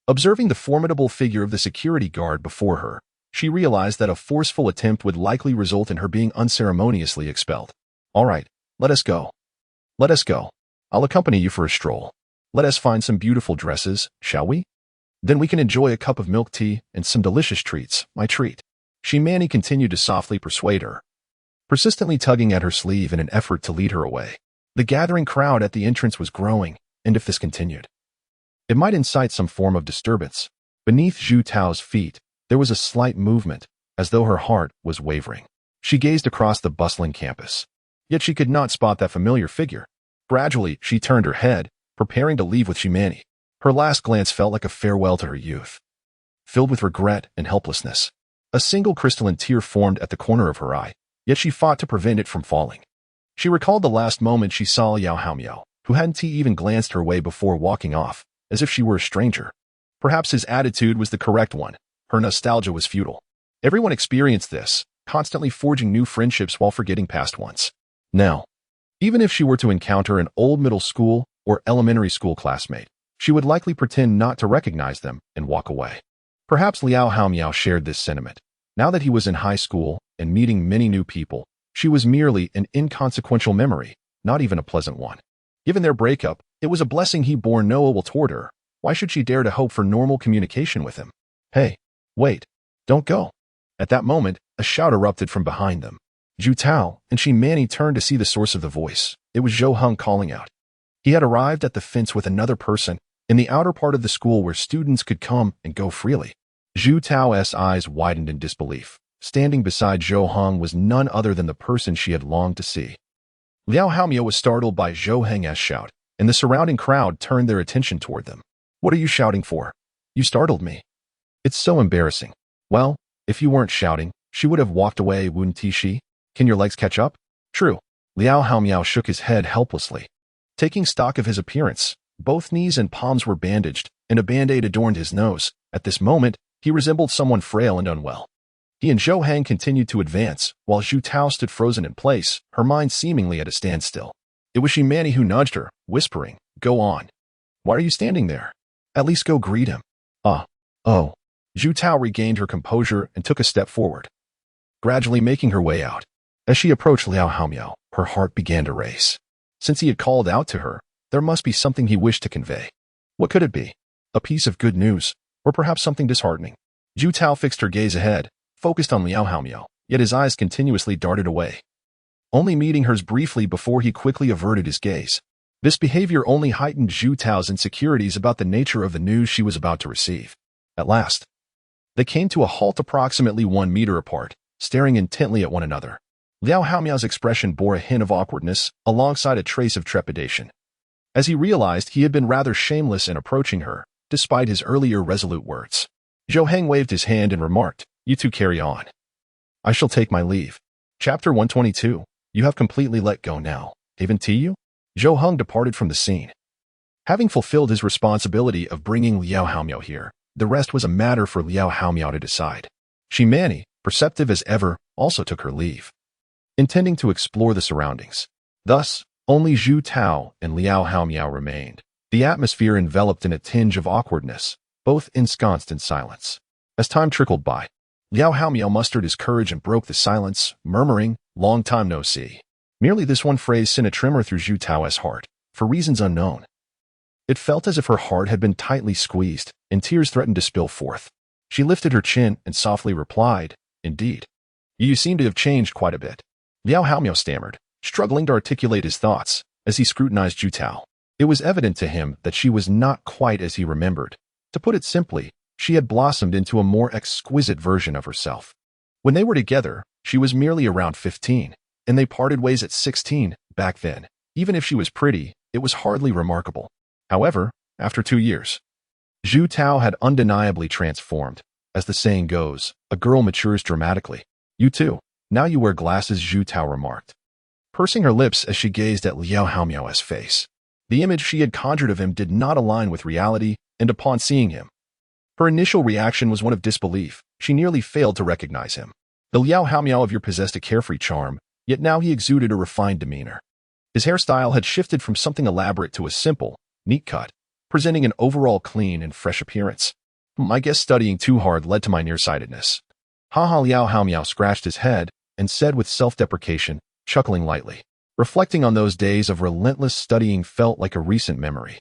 observing the formidable figure of the security guard before her, she realized that a forceful attempt would likely result in her being unceremoniously expelled. "All right, let us go. Let us go. I'll accompany you for a stroll. Let us find some beautiful dresses, shall we? Then we can enjoy a cup of milk tea and some delicious treats, my treat." Shimani continued to softly persuade her, persistently tugging at her sleeve in an effort to lead her away. The gathering crowd at the entrance was growing, and if this continued, it might incite some form of disturbance. Beneath Zhu Tao's feet, there was a slight movement, as though her heart was wavering. She gazed across the bustling campus, yet she could not spot that familiar figure. Gradually, she turned her head, preparing to leave with Shimani. Her last glance felt like a farewell to her youth, filled with regret and helplessness. A single crystalline tear formed at the corner of her eye, yet she fought to prevent it from falling. She recalled the last moment she saw Liao Haomiao, who hadn't even glanced her way before walking off, as if she were a stranger. Perhaps his attitude was the correct one. Her nostalgia was futile. Everyone experienced this, constantly forging new friendships while forgetting past ones. Now, even if she were to encounter an old middle school or elementary school classmate, she would likely pretend not to recognize them and walk away. Perhaps Liao Haomiao shared this sentiment. Now that he was in high school and meeting many new people, she was merely an inconsequential memory, not even a pleasant one. Given their breakup, it was a blessing he bore no ill toward her. Why should she dare to hope for normal communication with him? "Hey, wait, don't go." At that moment, a shout erupted from behind them. Zhu Tao and Shimani turned to see the source of the voice. It was Zhou Heng calling out. He had arrived at the fence with another person, in the outer part of the school where students could come and go freely. Zhu Tao's eyes widened in disbelief. Standing beside Zhou Heng was none other than the person she had longed to see. Liao Haomiao was startled by Zhou Heng's shout, and the surrounding crowd turned their attention toward them. "What are you shouting for? You startled me." "It's so embarrassing." "Well, if you weren't shouting, she would have walked away, wouldn't she? Can your legs catch up?" "True." Liao Haomiao shook his head helplessly. Taking stock of his appearance, both knees and palms were bandaged, and a band-aid adorned his nose. At this moment, he resembled someone frail and unwell. He and Zhou Heng continued to advance, while Zhu Tao stood frozen in place, her mind seemingly at a standstill. It was Shimani who nudged her, whispering, "Go on. Why are you standing there? At least go greet him." Oh. Zhu Tao regained her composure and took a step forward, gradually making her way out. As she approached Liao Haomiao, her heart began to race. Since he had called out to her, there must be something he wished to convey. What could it be? A piece of good news, or perhaps something disheartening? Zhu Tao fixed her gaze ahead, focused on Liao Haomiao, yet his eyes continuously darted away, only meeting hers briefly before he quickly averted his gaze. This behavior only heightened Zhu Tao's insecurities about the nature of the news she was about to receive. At last, they came to a halt approximately 1 meter apart, staring intently at one another. Liao Haomiao's expression bore a hint of awkwardness, alongside a trace of trepidation, as he realized he had been rather shameless in approaching her, despite his earlier resolute words. Zhou Heng waved his hand and remarked, "You two carry on. I shall take my leave." Chapter 122. You have completely let go now, haven't you? Zhou Heng departed from the scene. Having fulfilled his responsibility of bringing Liao Haomiao here, the rest was a matter for Liao Haomiao to decide. Shimani, perceptive as ever, also took her leave, intending to explore the surroundings. Thus, only Zhu Tao and Liao Haomiao remained. the atmosphere enveloped in a tinge of awkwardness, both ensconced in silence. As time trickled by, Liao Haomiao mustered his courage and broke the silence, murmuring, "Long time no see." Merely this one phrase sent a tremor through Zhu Tao's heart, for reasons unknown. It felt as if her heart had been tightly squeezed, and tears threatened to spill forth. She lifted her chin and softly replied, "Indeed. You seem to have changed quite a bit." Liao Haomiao stammered, struggling to articulate his thoughts, as he scrutinized Zhu Tao. It was evident to him that she was not quite as he remembered. To put it simply, she had blossomed into a more exquisite version of herself. When they were together, she was merely around 15, and they parted ways at 16. Back then, even if she was pretty, it was hardly remarkable. However, after 2 years, Zhu Tao had undeniably transformed. As the saying goes, a girl matures dramatically. "You too. Now you wear glasses," Zhu Tao remarked, pursing her lips as she gazed at Liao Haomiao's face. The image she had conjured of him did not align with reality, and upon seeing him, her initial reaction was one of disbelief. She nearly failed to recognize him. The Liao Haomiao of yore possessed a carefree charm, yet now he exuded a refined demeanor. His hairstyle had shifted from something elaborate to a simple, neat cut, presenting an overall clean and fresh appearance. "I guess studying too hard led to my nearsightedness." Liao Haomiao scratched his head and said with self-deprecation, chuckling lightly. Reflecting on those days of relentless studying felt like a recent memory.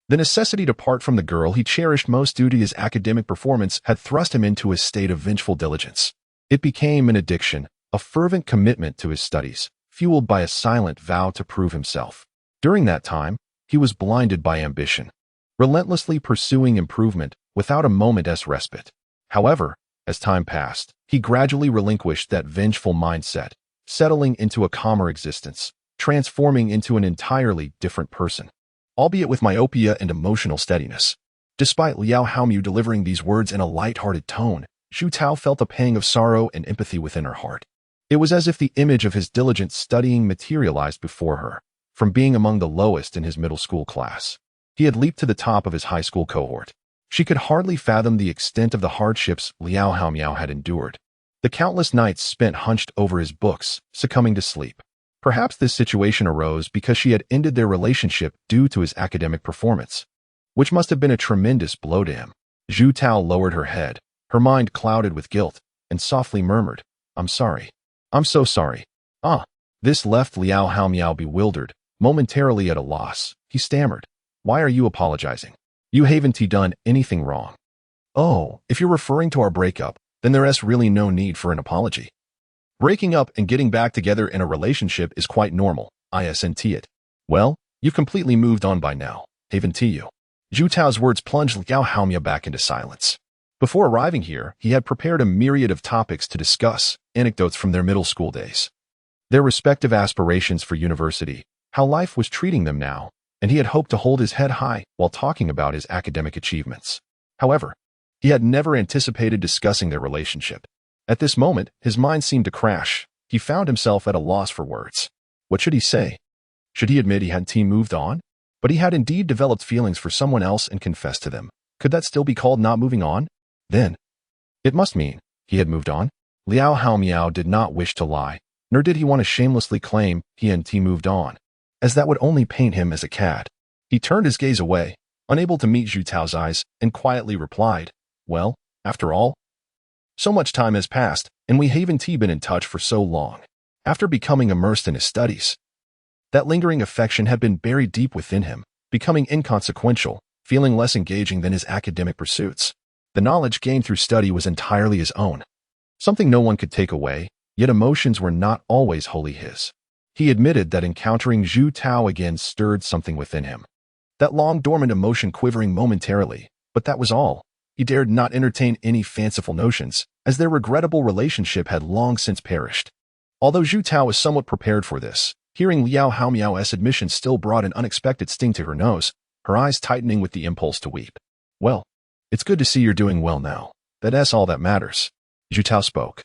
The necessity to part from the girl he cherished most due to his academic performance had thrust him into a state of vengeful diligence. It became an addiction, a fervent commitment to his studies, fueled by a silent vow to prove himself. During that time, he was blinded by ambition, relentlessly pursuing improvement without a moment's respite. However, as time passed, he gradually relinquished that vengeful mindset, settling into a calmer existence, transforming into an entirely different person, albeit with myopia and emotional steadiness. Despite Liao Haomiao delivering these words in a light-hearted tone, Zhu Tao felt a pang of sorrow and empathy within her heart. It was as if the image of his diligent studying materialized before her. From being among the lowest in his middle school class, he had leaped to the top of his high school cohort. She could hardly fathom the extent of the hardships Liao Haomiao had endured. The countless nights spent hunched over his books, succumbing to sleep. Perhaps this situation arose because she had ended their relationship due to his academic performance, which must have been a tremendous blow to him. Zhu Tao lowered her head, her mind clouded with guilt, and softly murmured, "I'm sorry. I'm so sorry." This left Liao Haomiao bewildered, momentarily at a loss. He stammered, "Why are you apologizing? You haven't done anything wrong." "Oh, if you're referring to our breakup, then there is really no need for an apology. Breaking up and getting back together in a relationship is quite normal, isn't it? Well, you've completely moved on by now, haven't you?" Zhu Tao's words plunged Liao Haomiao back into silence. Before arriving here, he had prepared a myriad of topics to discuss, anecdotes from their middle school days, their respective aspirations for university, how life was treating them now, and he had hoped to hold his head high while talking about his academic achievements. However, he had never anticipated discussing their relationship. At this moment, his mind seemed to crash. He found himself at a loss for words. What should he say? Should he admit he hadn't moved on? But he had indeed developed feelings for someone else and confessed to them. Could that still be called not moving on? Then, it must mean he had moved on. Liao Haomiao did not wish to lie, nor did he want to shamelessly claim he and T moved on, as that would only paint him as a cad. He turned his gaze away, unable to meet Zhu Tao's eyes, and quietly replied, "Well, after all, so much time has passed, and we haven't been in touch for so long." After becoming immersed in his studies, that lingering affection had been buried deep within him, becoming inconsequential, feeling less engaging than his academic pursuits. The knowledge gained through study was entirely his own, something no one could take away, yet emotions were not always wholly his. He admitted that encountering Zhu Tao again stirred something within him, that long-dormant emotion quivering momentarily, but that was all. He dared not entertain any fanciful notions, as their regrettable relationship had long since perished. Although Zhu Tao was somewhat prepared for this, hearing Liao Haomiao's admission still brought an unexpected sting to her nose, her eyes tightening with the impulse to weep. "Well, it's good to see you're doing well now. That's all that matters." Zhu Tao spoke,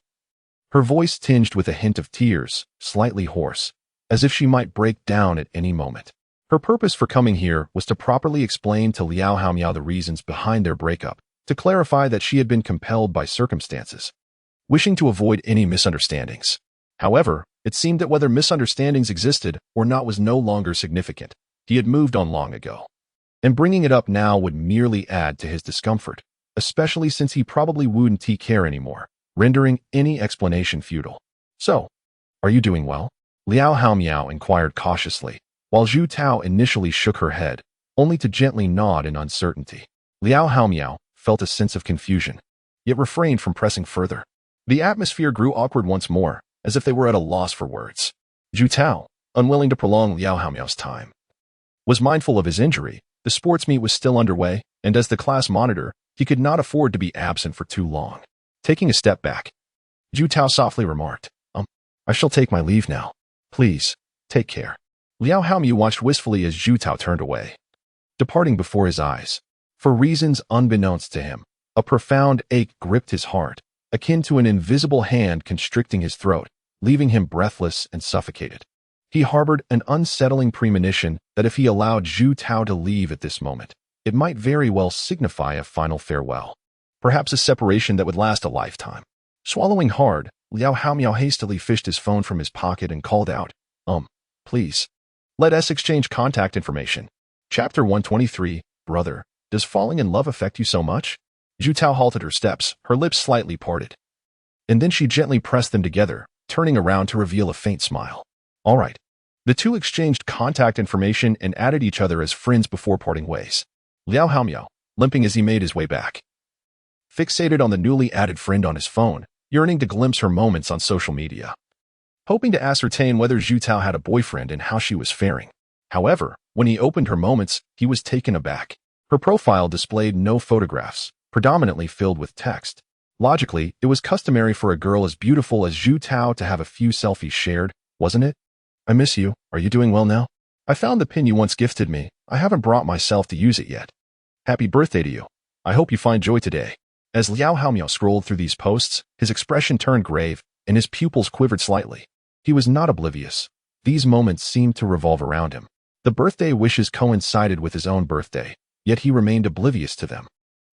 her voice tinged with a hint of tears, slightly hoarse, as if she might break down at any moment. Her purpose for coming here was to properly explain to Liao Haomiao the reasons behind their breakup, to clarify that she had been compelled by circumstances, wishing to avoid any misunderstandings. However, it seemed that whether misunderstandings existed or not was no longer significant. He had moved on long ago. and bringing it up now would merely add to his discomfort, especially since he probably wouldn't care anymore, rendering any explanation futile. So, are you doing well? Liao Haomiao inquired cautiously, while Zhu Tao initially shook her head, only to gently nod in uncertainty. Liao Haomiao felt a sense of confusion, yet refrained from pressing further. The atmosphere grew awkward once more, as if they were at a loss for words. Zhu Tao, unwilling to prolong Liao Haomiao's time, was mindful of his injury. The sports meet was still underway, and as the class monitor, he could not afford to be absent for too long. Taking a step back, Zhu Tao softly remarked, I shall take my leave now. Please, take care. Liao Haomiao watched wistfully as Zhu Tao turned away, departing before his eyes. For reasons unbeknownst to him, a profound ache gripped his heart, akin to an invisible hand constricting his throat, leaving him breathless and suffocated. He harbored an unsettling premonition that if he allowed Zhu Tao to leave at this moment, it might very well signify a final farewell, perhaps a separation that would last a lifetime. Swallowing hard, Liao Haomiao hastily fished his phone from his pocket and called out, please, let us exchange contact information. Chapter 123, Brother, does falling in love affect you so much? Zhu Tao halted her steps, her lips slightly parted. And then she gently pressed them together, turning around to reveal a faint smile. All right. The two exchanged contact information and added each other as friends before parting ways. Liao Haomiao, limping as he made his way back, fixated on the newly added friend on his phone, yearning to glimpse her moments on social media, hoping to ascertain whether Zhu Tao had a boyfriend and how she was faring. However, when he opened her moments, he was taken aback. Her profile displayed no photographs, predominantly filled with text. Logically, it was customary for a girl as beautiful as Zhu Tao to have a few selfies shared, wasn't it? I miss you. Are you doing well now? I found the pin you once gifted me. I haven't brought myself to use it yet. Happy birthday to you. I hope you find joy today. As Liao Haomiao scrolled through these posts, his expression turned grave, and his pupils quivered slightly. He was not oblivious. These moments seemed to revolve around him. The birthday wishes coincided with his own birthday, yet he remained oblivious to them,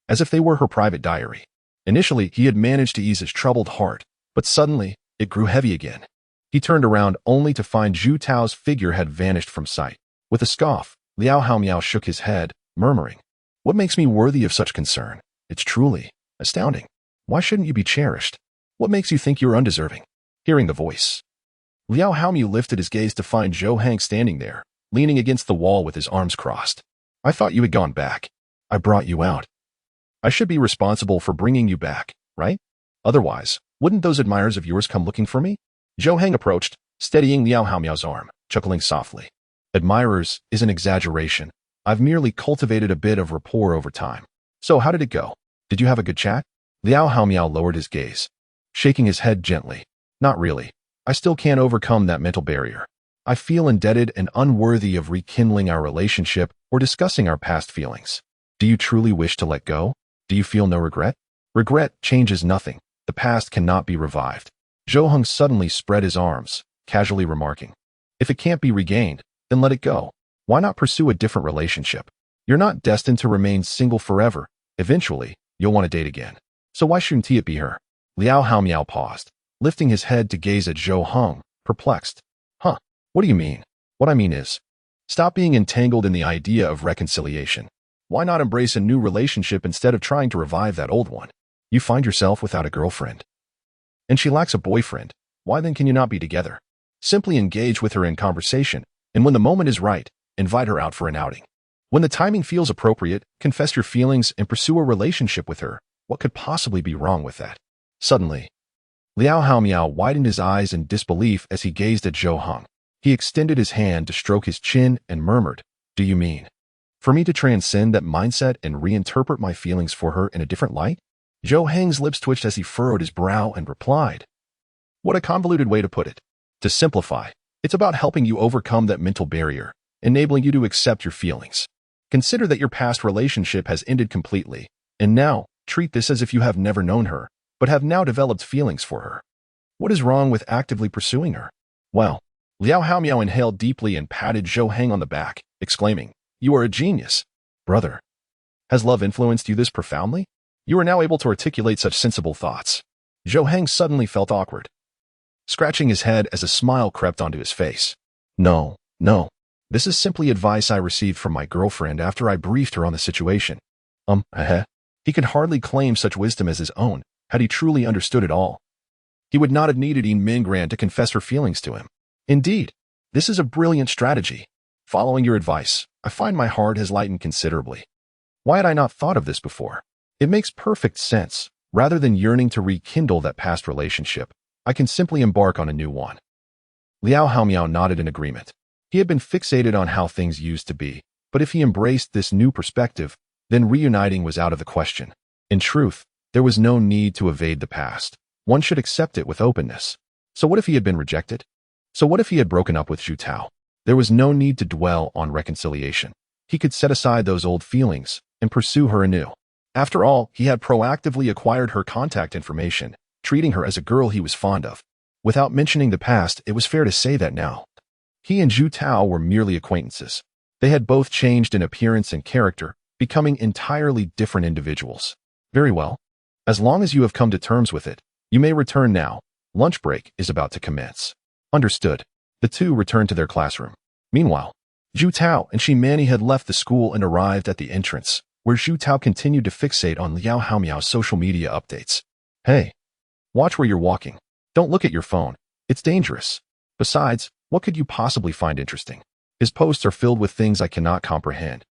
as if they were her private diary. Initially, he had managed to ease his troubled heart, but suddenly, it grew heavy again. He turned around only to find Zhu Tao's figure had vanished from sight. With a scoff, Liao Haomiao shook his head, murmuring, What makes me worthy of such concern? It's truly astounding. Why shouldn't you be cherished? What makes you think you're undeserving? Hearing the voice, Liao Haomiao lifted his gaze to find Zhou Heng standing there, leaning against the wall with his arms crossed. I thought you had gone back. I brought you out. I should be responsible for bringing you back, right? Otherwise, wouldn't those admirers of yours come looking for me? Zhou Heng approached, steadying Liao Haomiao's arm, chuckling softly. Admirers is an exaggeration. I've merely cultivated a bit of rapport over time. So how did it go? Did you have a good chat? Liao Haomiao lowered his gaze, shaking his head gently. Not really. I still can't overcome that mental barrier. I feel indebted and unworthy of rekindling our relationship or discussing our past feelings. Do you truly wish to let go? Do you feel no regret? Regret changes nothing. The past cannot be revived. Zhou Heng suddenly spread his arms, casually remarking, If it can't be regained, then let it go. Why not pursue a different relationship? You're not destined to remain single forever. Eventually, you'll want to date again. So why shouldn't it be her? Liao Haomiao paused, lifting his head to gaze at Zhou Heng, perplexed. What do you mean? What I mean is, stop being entangled in the idea of reconciliation. Why not embrace a new relationship instead of trying to revive that old one? You find yourself without a girlfriend, and she lacks a boyfriend. Why then can you not be together? Simply engage with her in conversation, and when the moment is right, invite her out for an outing. When the timing feels appropriate, confess your feelings and pursue a relationship with her. What could possibly be wrong with that? Suddenly, Liao Haomiao widened his eyes in disbelief as he gazed at Zhou Heng. He extended his hand to stroke his chin and murmured, Do you mean for me to transcend that mindset and reinterpret my feelings for her in a different light? Zhou Heng's lips twitched as he furrowed his brow and replied, What a convoluted way to put it. To simplify, it's about helping you overcome that mental barrier, enabling you to accept your feelings. Consider that your past relationship has ended completely, and now treat this as if you have never known her, but have now developed feelings for her. What is wrong with actively pursuing her? Well, Liao Haomiao inhaled deeply and patted Zhou Heng on the back, exclaiming, You are a genius. Brother, has love influenced you this profoundly? You are now able to articulate such sensible thoughts. Zhou Heng suddenly felt awkward, scratching his head as a smile crept onto his face. No, This is simply advice I received from my girlfriend after I briefed her on the situation. He could hardly claim such wisdom as his own, had he truly understood it all. He would not have needed Mingran to confess her feelings to him. Indeed, this is a brilliant strategy. Following your advice, I find my heart has lightened considerably. Why had I not thought of this before? It makes perfect sense. Rather than yearning to rekindle that past relationship, I can simply embark on a new one. Liao Haomiao nodded in agreement. He had been fixated on how things used to be, but if he embraced this new perspective, then reuniting was out of the question. In truth, there was no need to evade the past. One should accept it with openness. So what if he had been rejected? So what if he had broken up with Zhu Tao? There was no need to dwell on reconciliation. He could set aside those old feelings and pursue her anew. After all, he had proactively acquired her contact information, treating her as a girl he was fond of. Without mentioning the past, it was fair to say that now he and Zhu Tao were merely acquaintances. They had both changed in appearance and character, becoming entirely different individuals. Very well. As long as you have come to terms with it, you may return now. Lunch break is about to commence. Understood. The two returned to their classroom. Meanwhile, Zhu Tao and Shi Manny had left the school and arrived at the entrance, where Zhu Tao continued to fixate on Liao Haomiao's social media updates. Hey, watch where you're walking. Don't look at your phone. It's dangerous. Besides, what could you possibly find interesting? His posts are filled with things I cannot comprehend.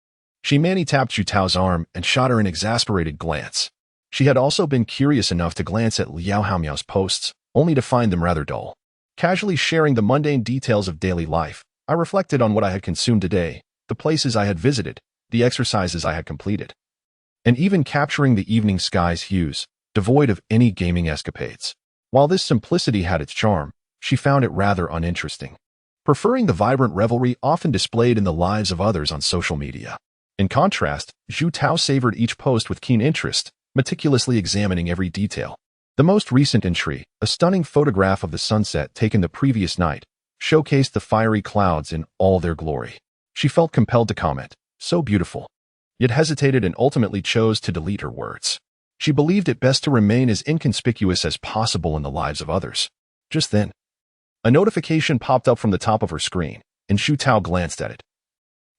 Shi Manny tapped Zhu Tao's arm and shot her an exasperated glance. She had also been curious enough to glance at Liao Haomiao's posts, only to find them rather dull. Casually sharing the mundane details of daily life, I reflected on what I had consumed today, the places I had visited, the exercises I had completed, and even capturing the evening sky's hues, devoid of any gaming escapades. While this simplicity had its charm, she found it rather uninteresting, preferring the vibrant revelry often displayed in the lives of others on social media. In contrast, Zhu Tao savored each post with keen interest, meticulously examining every detail. The most recent entry, a stunning photograph of the sunset taken the previous night, showcased the fiery clouds in all their glory. She felt compelled to comment, "So beautiful," yet hesitated and ultimately chose to delete her words. She believed it best to remain as inconspicuous as possible in the lives of others. Just then, a notification popped up from the top of her screen, and Zhu Tao glanced at it.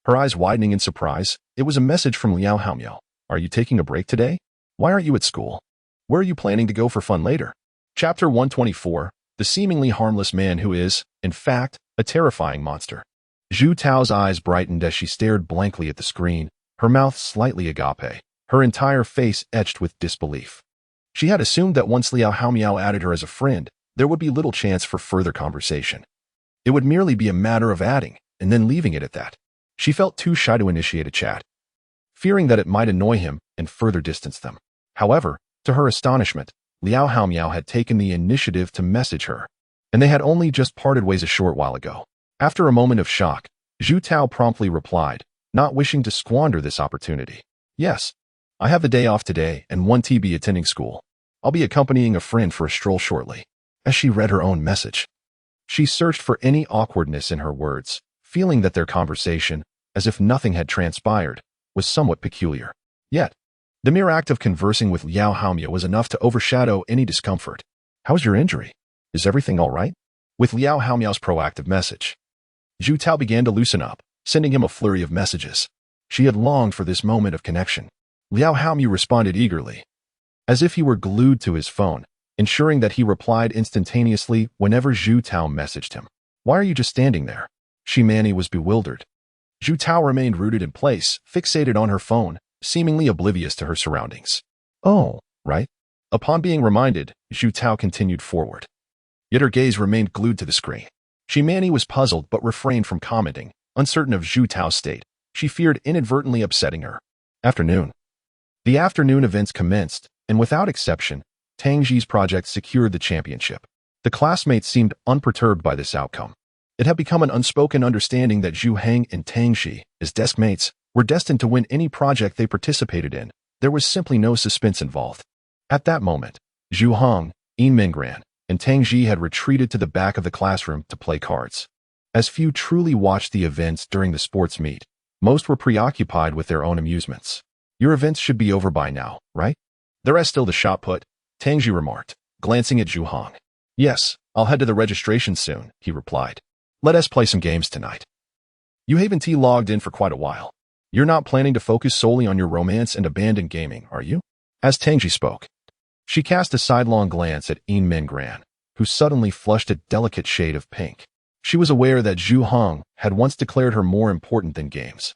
Her eyes widening in surprise, it was a message from Liao Haomiao. "Are you taking a break today? Why aren't you at school? Where are you planning to go for fun later?" Chapter 124, The Seemingly Harmless Man Who Is, in fact, a Terrifying Monster. Zhu Tao's eyes brightened as she stared blankly at the screen, her mouth slightly agape, her entire face etched with disbelief. She had assumed that once Liao Haomiao added her as a friend, there would be little chance for further conversation. It would merely be a matter of adding, and then leaving it at that. She felt too shy to initiate a chat, fearing that it might annoy him and further distance them. However, to her astonishment, Liao Haomiao had taken the initiative to message her, and they had only just parted ways a short while ago. After a moment of shock, Zhu Tao promptly replied, not wishing to squander this opportunity. "Yes, I have the day off today and won't be attending school. I'll be accompanying a friend for a stroll shortly." As she read her own message, she searched for any awkwardness in her words, feeling that their conversation, as if nothing had transpired, was somewhat peculiar. Yet, the mere act of conversing with Liao Haomiao was enough to overshadow any discomfort. "How's your injury? Is everything all right?" With Liao Haomiao's proactive message, Zhu Tao began to loosen up, sending him a flurry of messages. She had longed for this moment of connection. Liao Haomiao responded eagerly, as if he were glued to his phone, ensuring that he replied instantaneously whenever Zhu Tao messaged him. "Why are you just standing there?" Shi Manny was bewildered. Zhu Tao remained rooted in place, fixated on her phone, seemingly oblivious to her surroundings. "Oh, right." Upon being reminded, Zhu Tao continued forward. Yet her gaze remained glued to the screen. Shi Manny was puzzled but refrained from commenting, uncertain of Zhu Tao's state. She feared inadvertently upsetting her. Afternoon. The afternoon events commenced, and without exception, Tang Ji's project secured the championship. The classmates seemed unperturbed by this outcome. It had become an unspoken understanding that Zhou Heng and Tang Ji, as desk mates, were destined to win any project they participated in. There was simply no suspense involved. At that moment, Zhou Heng, Mingran, and Tang Ji had retreated to the back of the classroom to play cards. As few truly watched the events during the sports meet, most were preoccupied with their own amusements. "Your events should be over by now, right?" "There is still the shot put," Tang Ji remarked, glancing at Zhou Heng. "Yes, I'll head to the registration soon," he replied. "Let us play some games tonight." You haven't logged in for quite a while. You're not planning to focus solely on your romance and abandon gaming, are you? As Tangji spoke, she cast a sidelong glance at Min, who suddenly flushed a delicate shade of pink. She was aware that Zhou Heng had once declared her more important than games.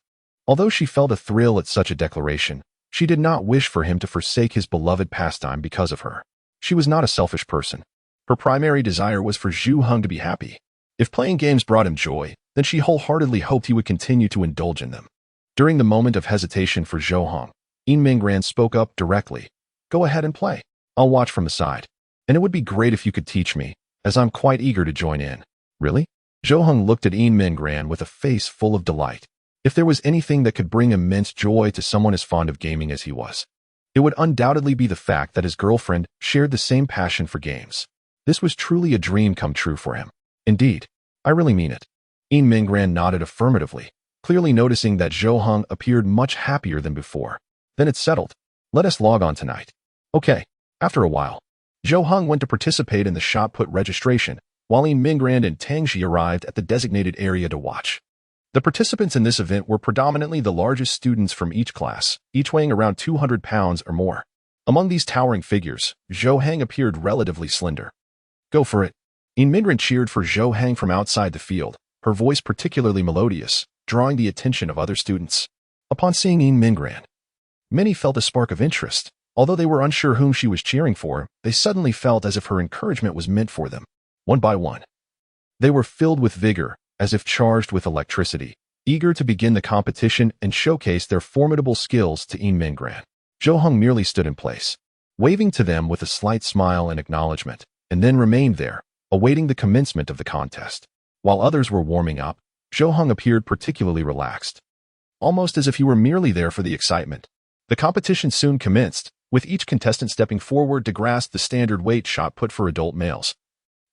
Although she felt a thrill at such a declaration, she did not wish for him to forsake his beloved pastime because of her. She was not a selfish person. Her primary desire was for Zhou Heng to be happy. If playing games brought him joy, then she wholeheartedly hoped he would continue to indulge in them. During the moment of hesitation for Zhou Heng, Min spoke up directly. Go ahead and play. I'll watch from the side. And it would be great if you could teach me, as I'm quite eager to join in. Really? Zhou Heng looked at Min with a face full of delight. If there was anything that could bring immense joy to someone as fond of gaming as he was, it would undoubtedly be the fact that his girlfriend shared the same passion for games. This was truly a dream come true for him. Indeed, I really mean it. Min nodded affirmatively, clearly noticing that Zhou Heng appeared much happier than before. Then it's settled. Let us log on tonight. Okay. After a while, Zhou Heng went to participate in the shot put registration, while Min and Tangji arrived at the designated area to watch. The participants in this event were predominantly the largest students from each class, each weighing around 200 pounds or more. Among these towering figures, Zhou Heng appeared relatively slender. Go for it. Min cheered for Zhou Heng from outside the field, her voice particularly melodious, drawing the attention of other students. Upon seeing Min, many felt a spark of interest. Although they were unsure whom she was cheering for, they suddenly felt as if her encouragement was meant for them. One by one, they were filled with vigor, as if charged with electricity, eager to begin the competition and showcase their formidable skills to Min. Zhou Heng merely stood in place, waving to them with a slight smile and acknowledgement, and then remained there, awaiting the commencement of the contest. While others were warming up, Zhou Heng appeared particularly relaxed, almost as if he were merely there for the excitement. The competition soon commenced, with each contestant stepping forward to grasp the standard weight shot put for adult males,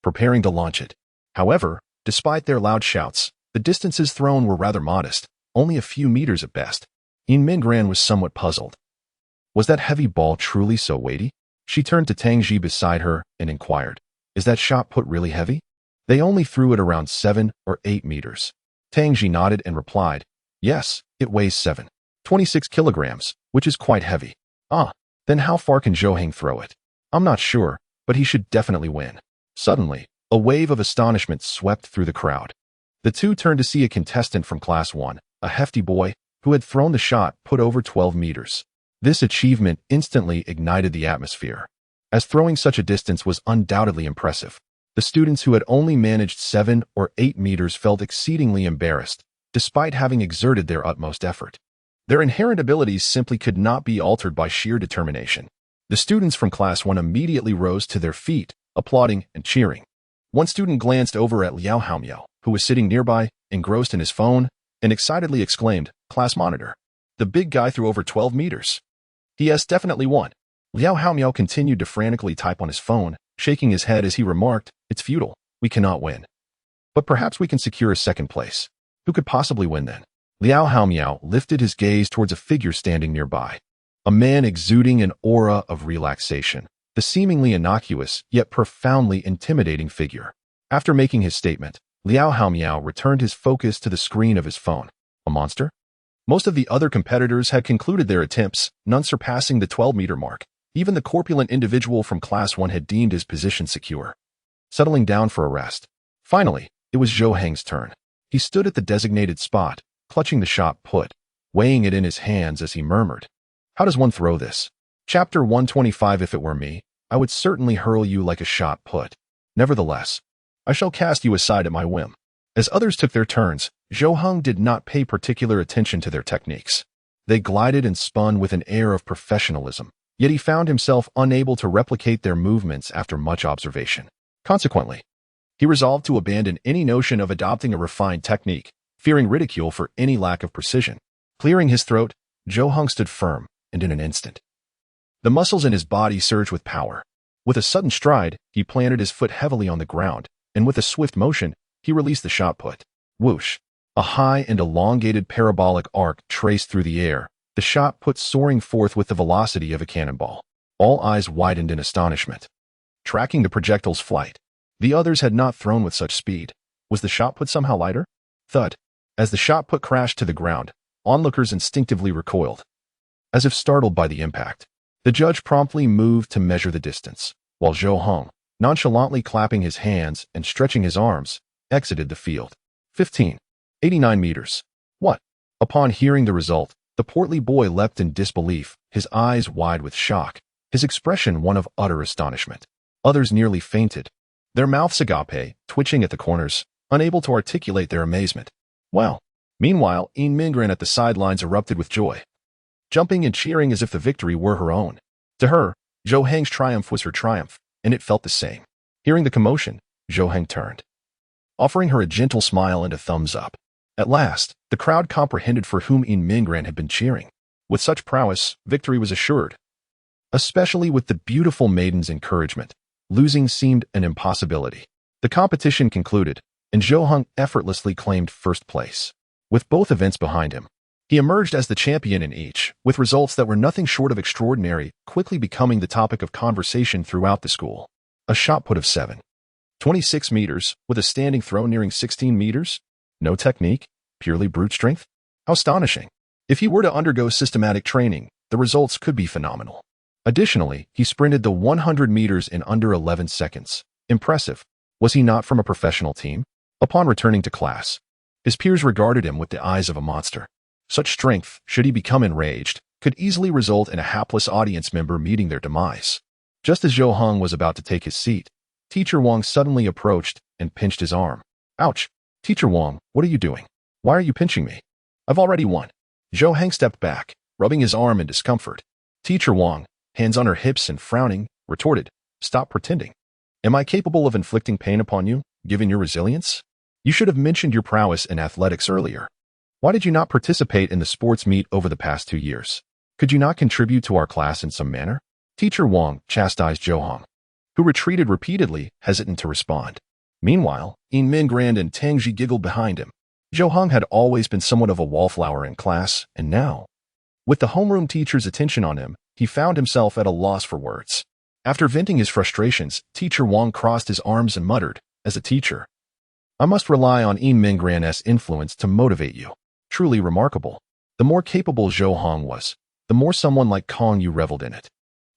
preparing to launch it. However, despite their loud shouts, the distances thrown were rather modest, only a few meters at best. Min was somewhat puzzled. Was that heavy ball truly so weighty? She turned to Tangji beside her and inquired, is that shot put really heavy? They only threw it around 7 or 8 meters. Tangji nodded and replied, yes, it weighs 7.26 kilograms, which is quite heavy. Ah, then how far can Zhou Heng throw it? I'm not sure, but he should definitely win. Suddenly, a wave of astonishment swept through the crowd. The two turned to see a contestant from Class 1, a hefty boy, who had thrown the shot put over 12 meters. This achievement instantly ignited the atmosphere, as throwing such a distance was undoubtedly impressive. The students who had only managed 7 or 8 meters felt exceedingly embarrassed, despite having exerted their utmost effort. Their inherent abilities simply could not be altered by sheer determination. The students from Class 1 immediately rose to their feet, applauding and cheering. One student glanced over at Liao Haomiao, who was sitting nearby, engrossed in his phone, and excitedly exclaimed, class monitor. The big guy threw over 12 meters. He has definitely won. Liao Haomiao continued to frantically type on his phone, shaking his head as he remarked, it's futile. We cannot win. But perhaps we can secure a second place. Who could possibly win then? Liao Haomiao lifted his gaze towards a figure standing nearby. A man exuding an aura of relaxation. The seemingly innocuous, yet profoundly intimidating figure. After making his statement, Liao Haomiao returned his focus to the screen of his phone. A monster? Most of the other competitors had concluded their attempts, none surpassing the 12-meter mark. Even the corpulent individual from Class 1 had deemed his position secure, settling down for a rest. Finally, it was Zhou Heng's turn. He stood at the designated spot, clutching the shot put, weighing it in his hands as he murmured, how does one throw this? Chapter 125. If it were me, I would certainly hurl you like a shot put. Nevertheless, I shall cast you aside at my whim. As others took their turns, Zhou Heng did not pay particular attention to their techniques. They glided and spun with an air of professionalism, yet he found himself unable to replicate their movements after much observation. Consequently, he resolved to abandon any notion of adopting a refined technique, fearing ridicule for any lack of precision. Clearing his throat, Zhou Heng stood firm, and in an instant, the muscles in his body surged with power. With a sudden stride, he planted his foot heavily on the ground, and with a swift motion, he released the shot put. Whoosh! A high and elongated parabolic arc traced through the air, the shot put soaring forth with the velocity of a cannonball. All eyes widened in astonishment, tracking the projectile's flight. The others had not thrown with such speed. Was the shot put somehow lighter? Thud. As the shot put crashed to the ground, onlookers instinctively recoiled, as if startled by the impact. The judge promptly moved to measure the distance, while Zhou Heng, nonchalantly clapping his hands and stretching his arms, exited the field. 89 meters. What? Upon hearing the result, the portly boy leapt in disbelief, his eyes wide with shock, his expression one of utter astonishment. Others nearly fainted, their mouths agape, twitching at the corners, unable to articulate their amazement. Well. Meanwhile, Mingran at the sidelines erupted with joy, jumping and cheering as if the victory were her own. To her, Zhou Heng's triumph was her triumph, and it felt the same. Hearing the commotion, Zhou Heng turned, offering her a gentle smile and a thumbs up. At last, the crowd comprehended for whom Mingran had been cheering. With such prowess, victory was assured. Especially with the beautiful maiden's encouragement, losing seemed an impossibility. The competition concluded, and Zhou Heng effortlessly claimed first place. With both events behind him, he emerged as the champion in each, with results that were nothing short of extraordinary, quickly becoming the topic of conversation throughout the school. A shot put of 26 meters, with a standing throw nearing 16 meters? No technique, purely brute strength? How astonishing. If he were to undergo systematic training, the results could be phenomenal. Additionally, he sprinted the 100 meters in under 11 seconds. Impressive. Was he not from a professional team? Upon returning to class, his peers regarded him with the eyes of a monster. Such strength, should he become enraged, could easily result in a hapless audience member meeting their demise. Just as Zhou Heng was about to take his seat, Teacher Wang suddenly approached and pinched his arm. Ouch! Teacher Wang, what are you doing? Why are you pinching me? I've already won. Zhou Heng stepped back, rubbing his arm in discomfort. Teacher Wang, hands on her hips and frowning, retorted, Stop pretending. Am I capable of inflicting pain upon you, given your resilience? You should have mentioned your prowess in athletics earlier. Why did you not participate in the sports meet over the past 2 years? Could you not contribute to our class in some manner? Teacher Wang chastised Zhou Heng, who retreated repeatedly, hesitant to respond. Meanwhile, Mingran and Tangji giggled behind him. Zhou Heng had always been somewhat of a wallflower in class, and now, with the homeroom teacher's attention on him, he found himself at a loss for words. After venting his frustrations, Teacher Wang crossed his arms and muttered, As a teacher, I must rely on Mingran's influence to motivate you. Truly remarkable. The more capable Zhou Heng was, the more someone like Kong Yu reveled in it.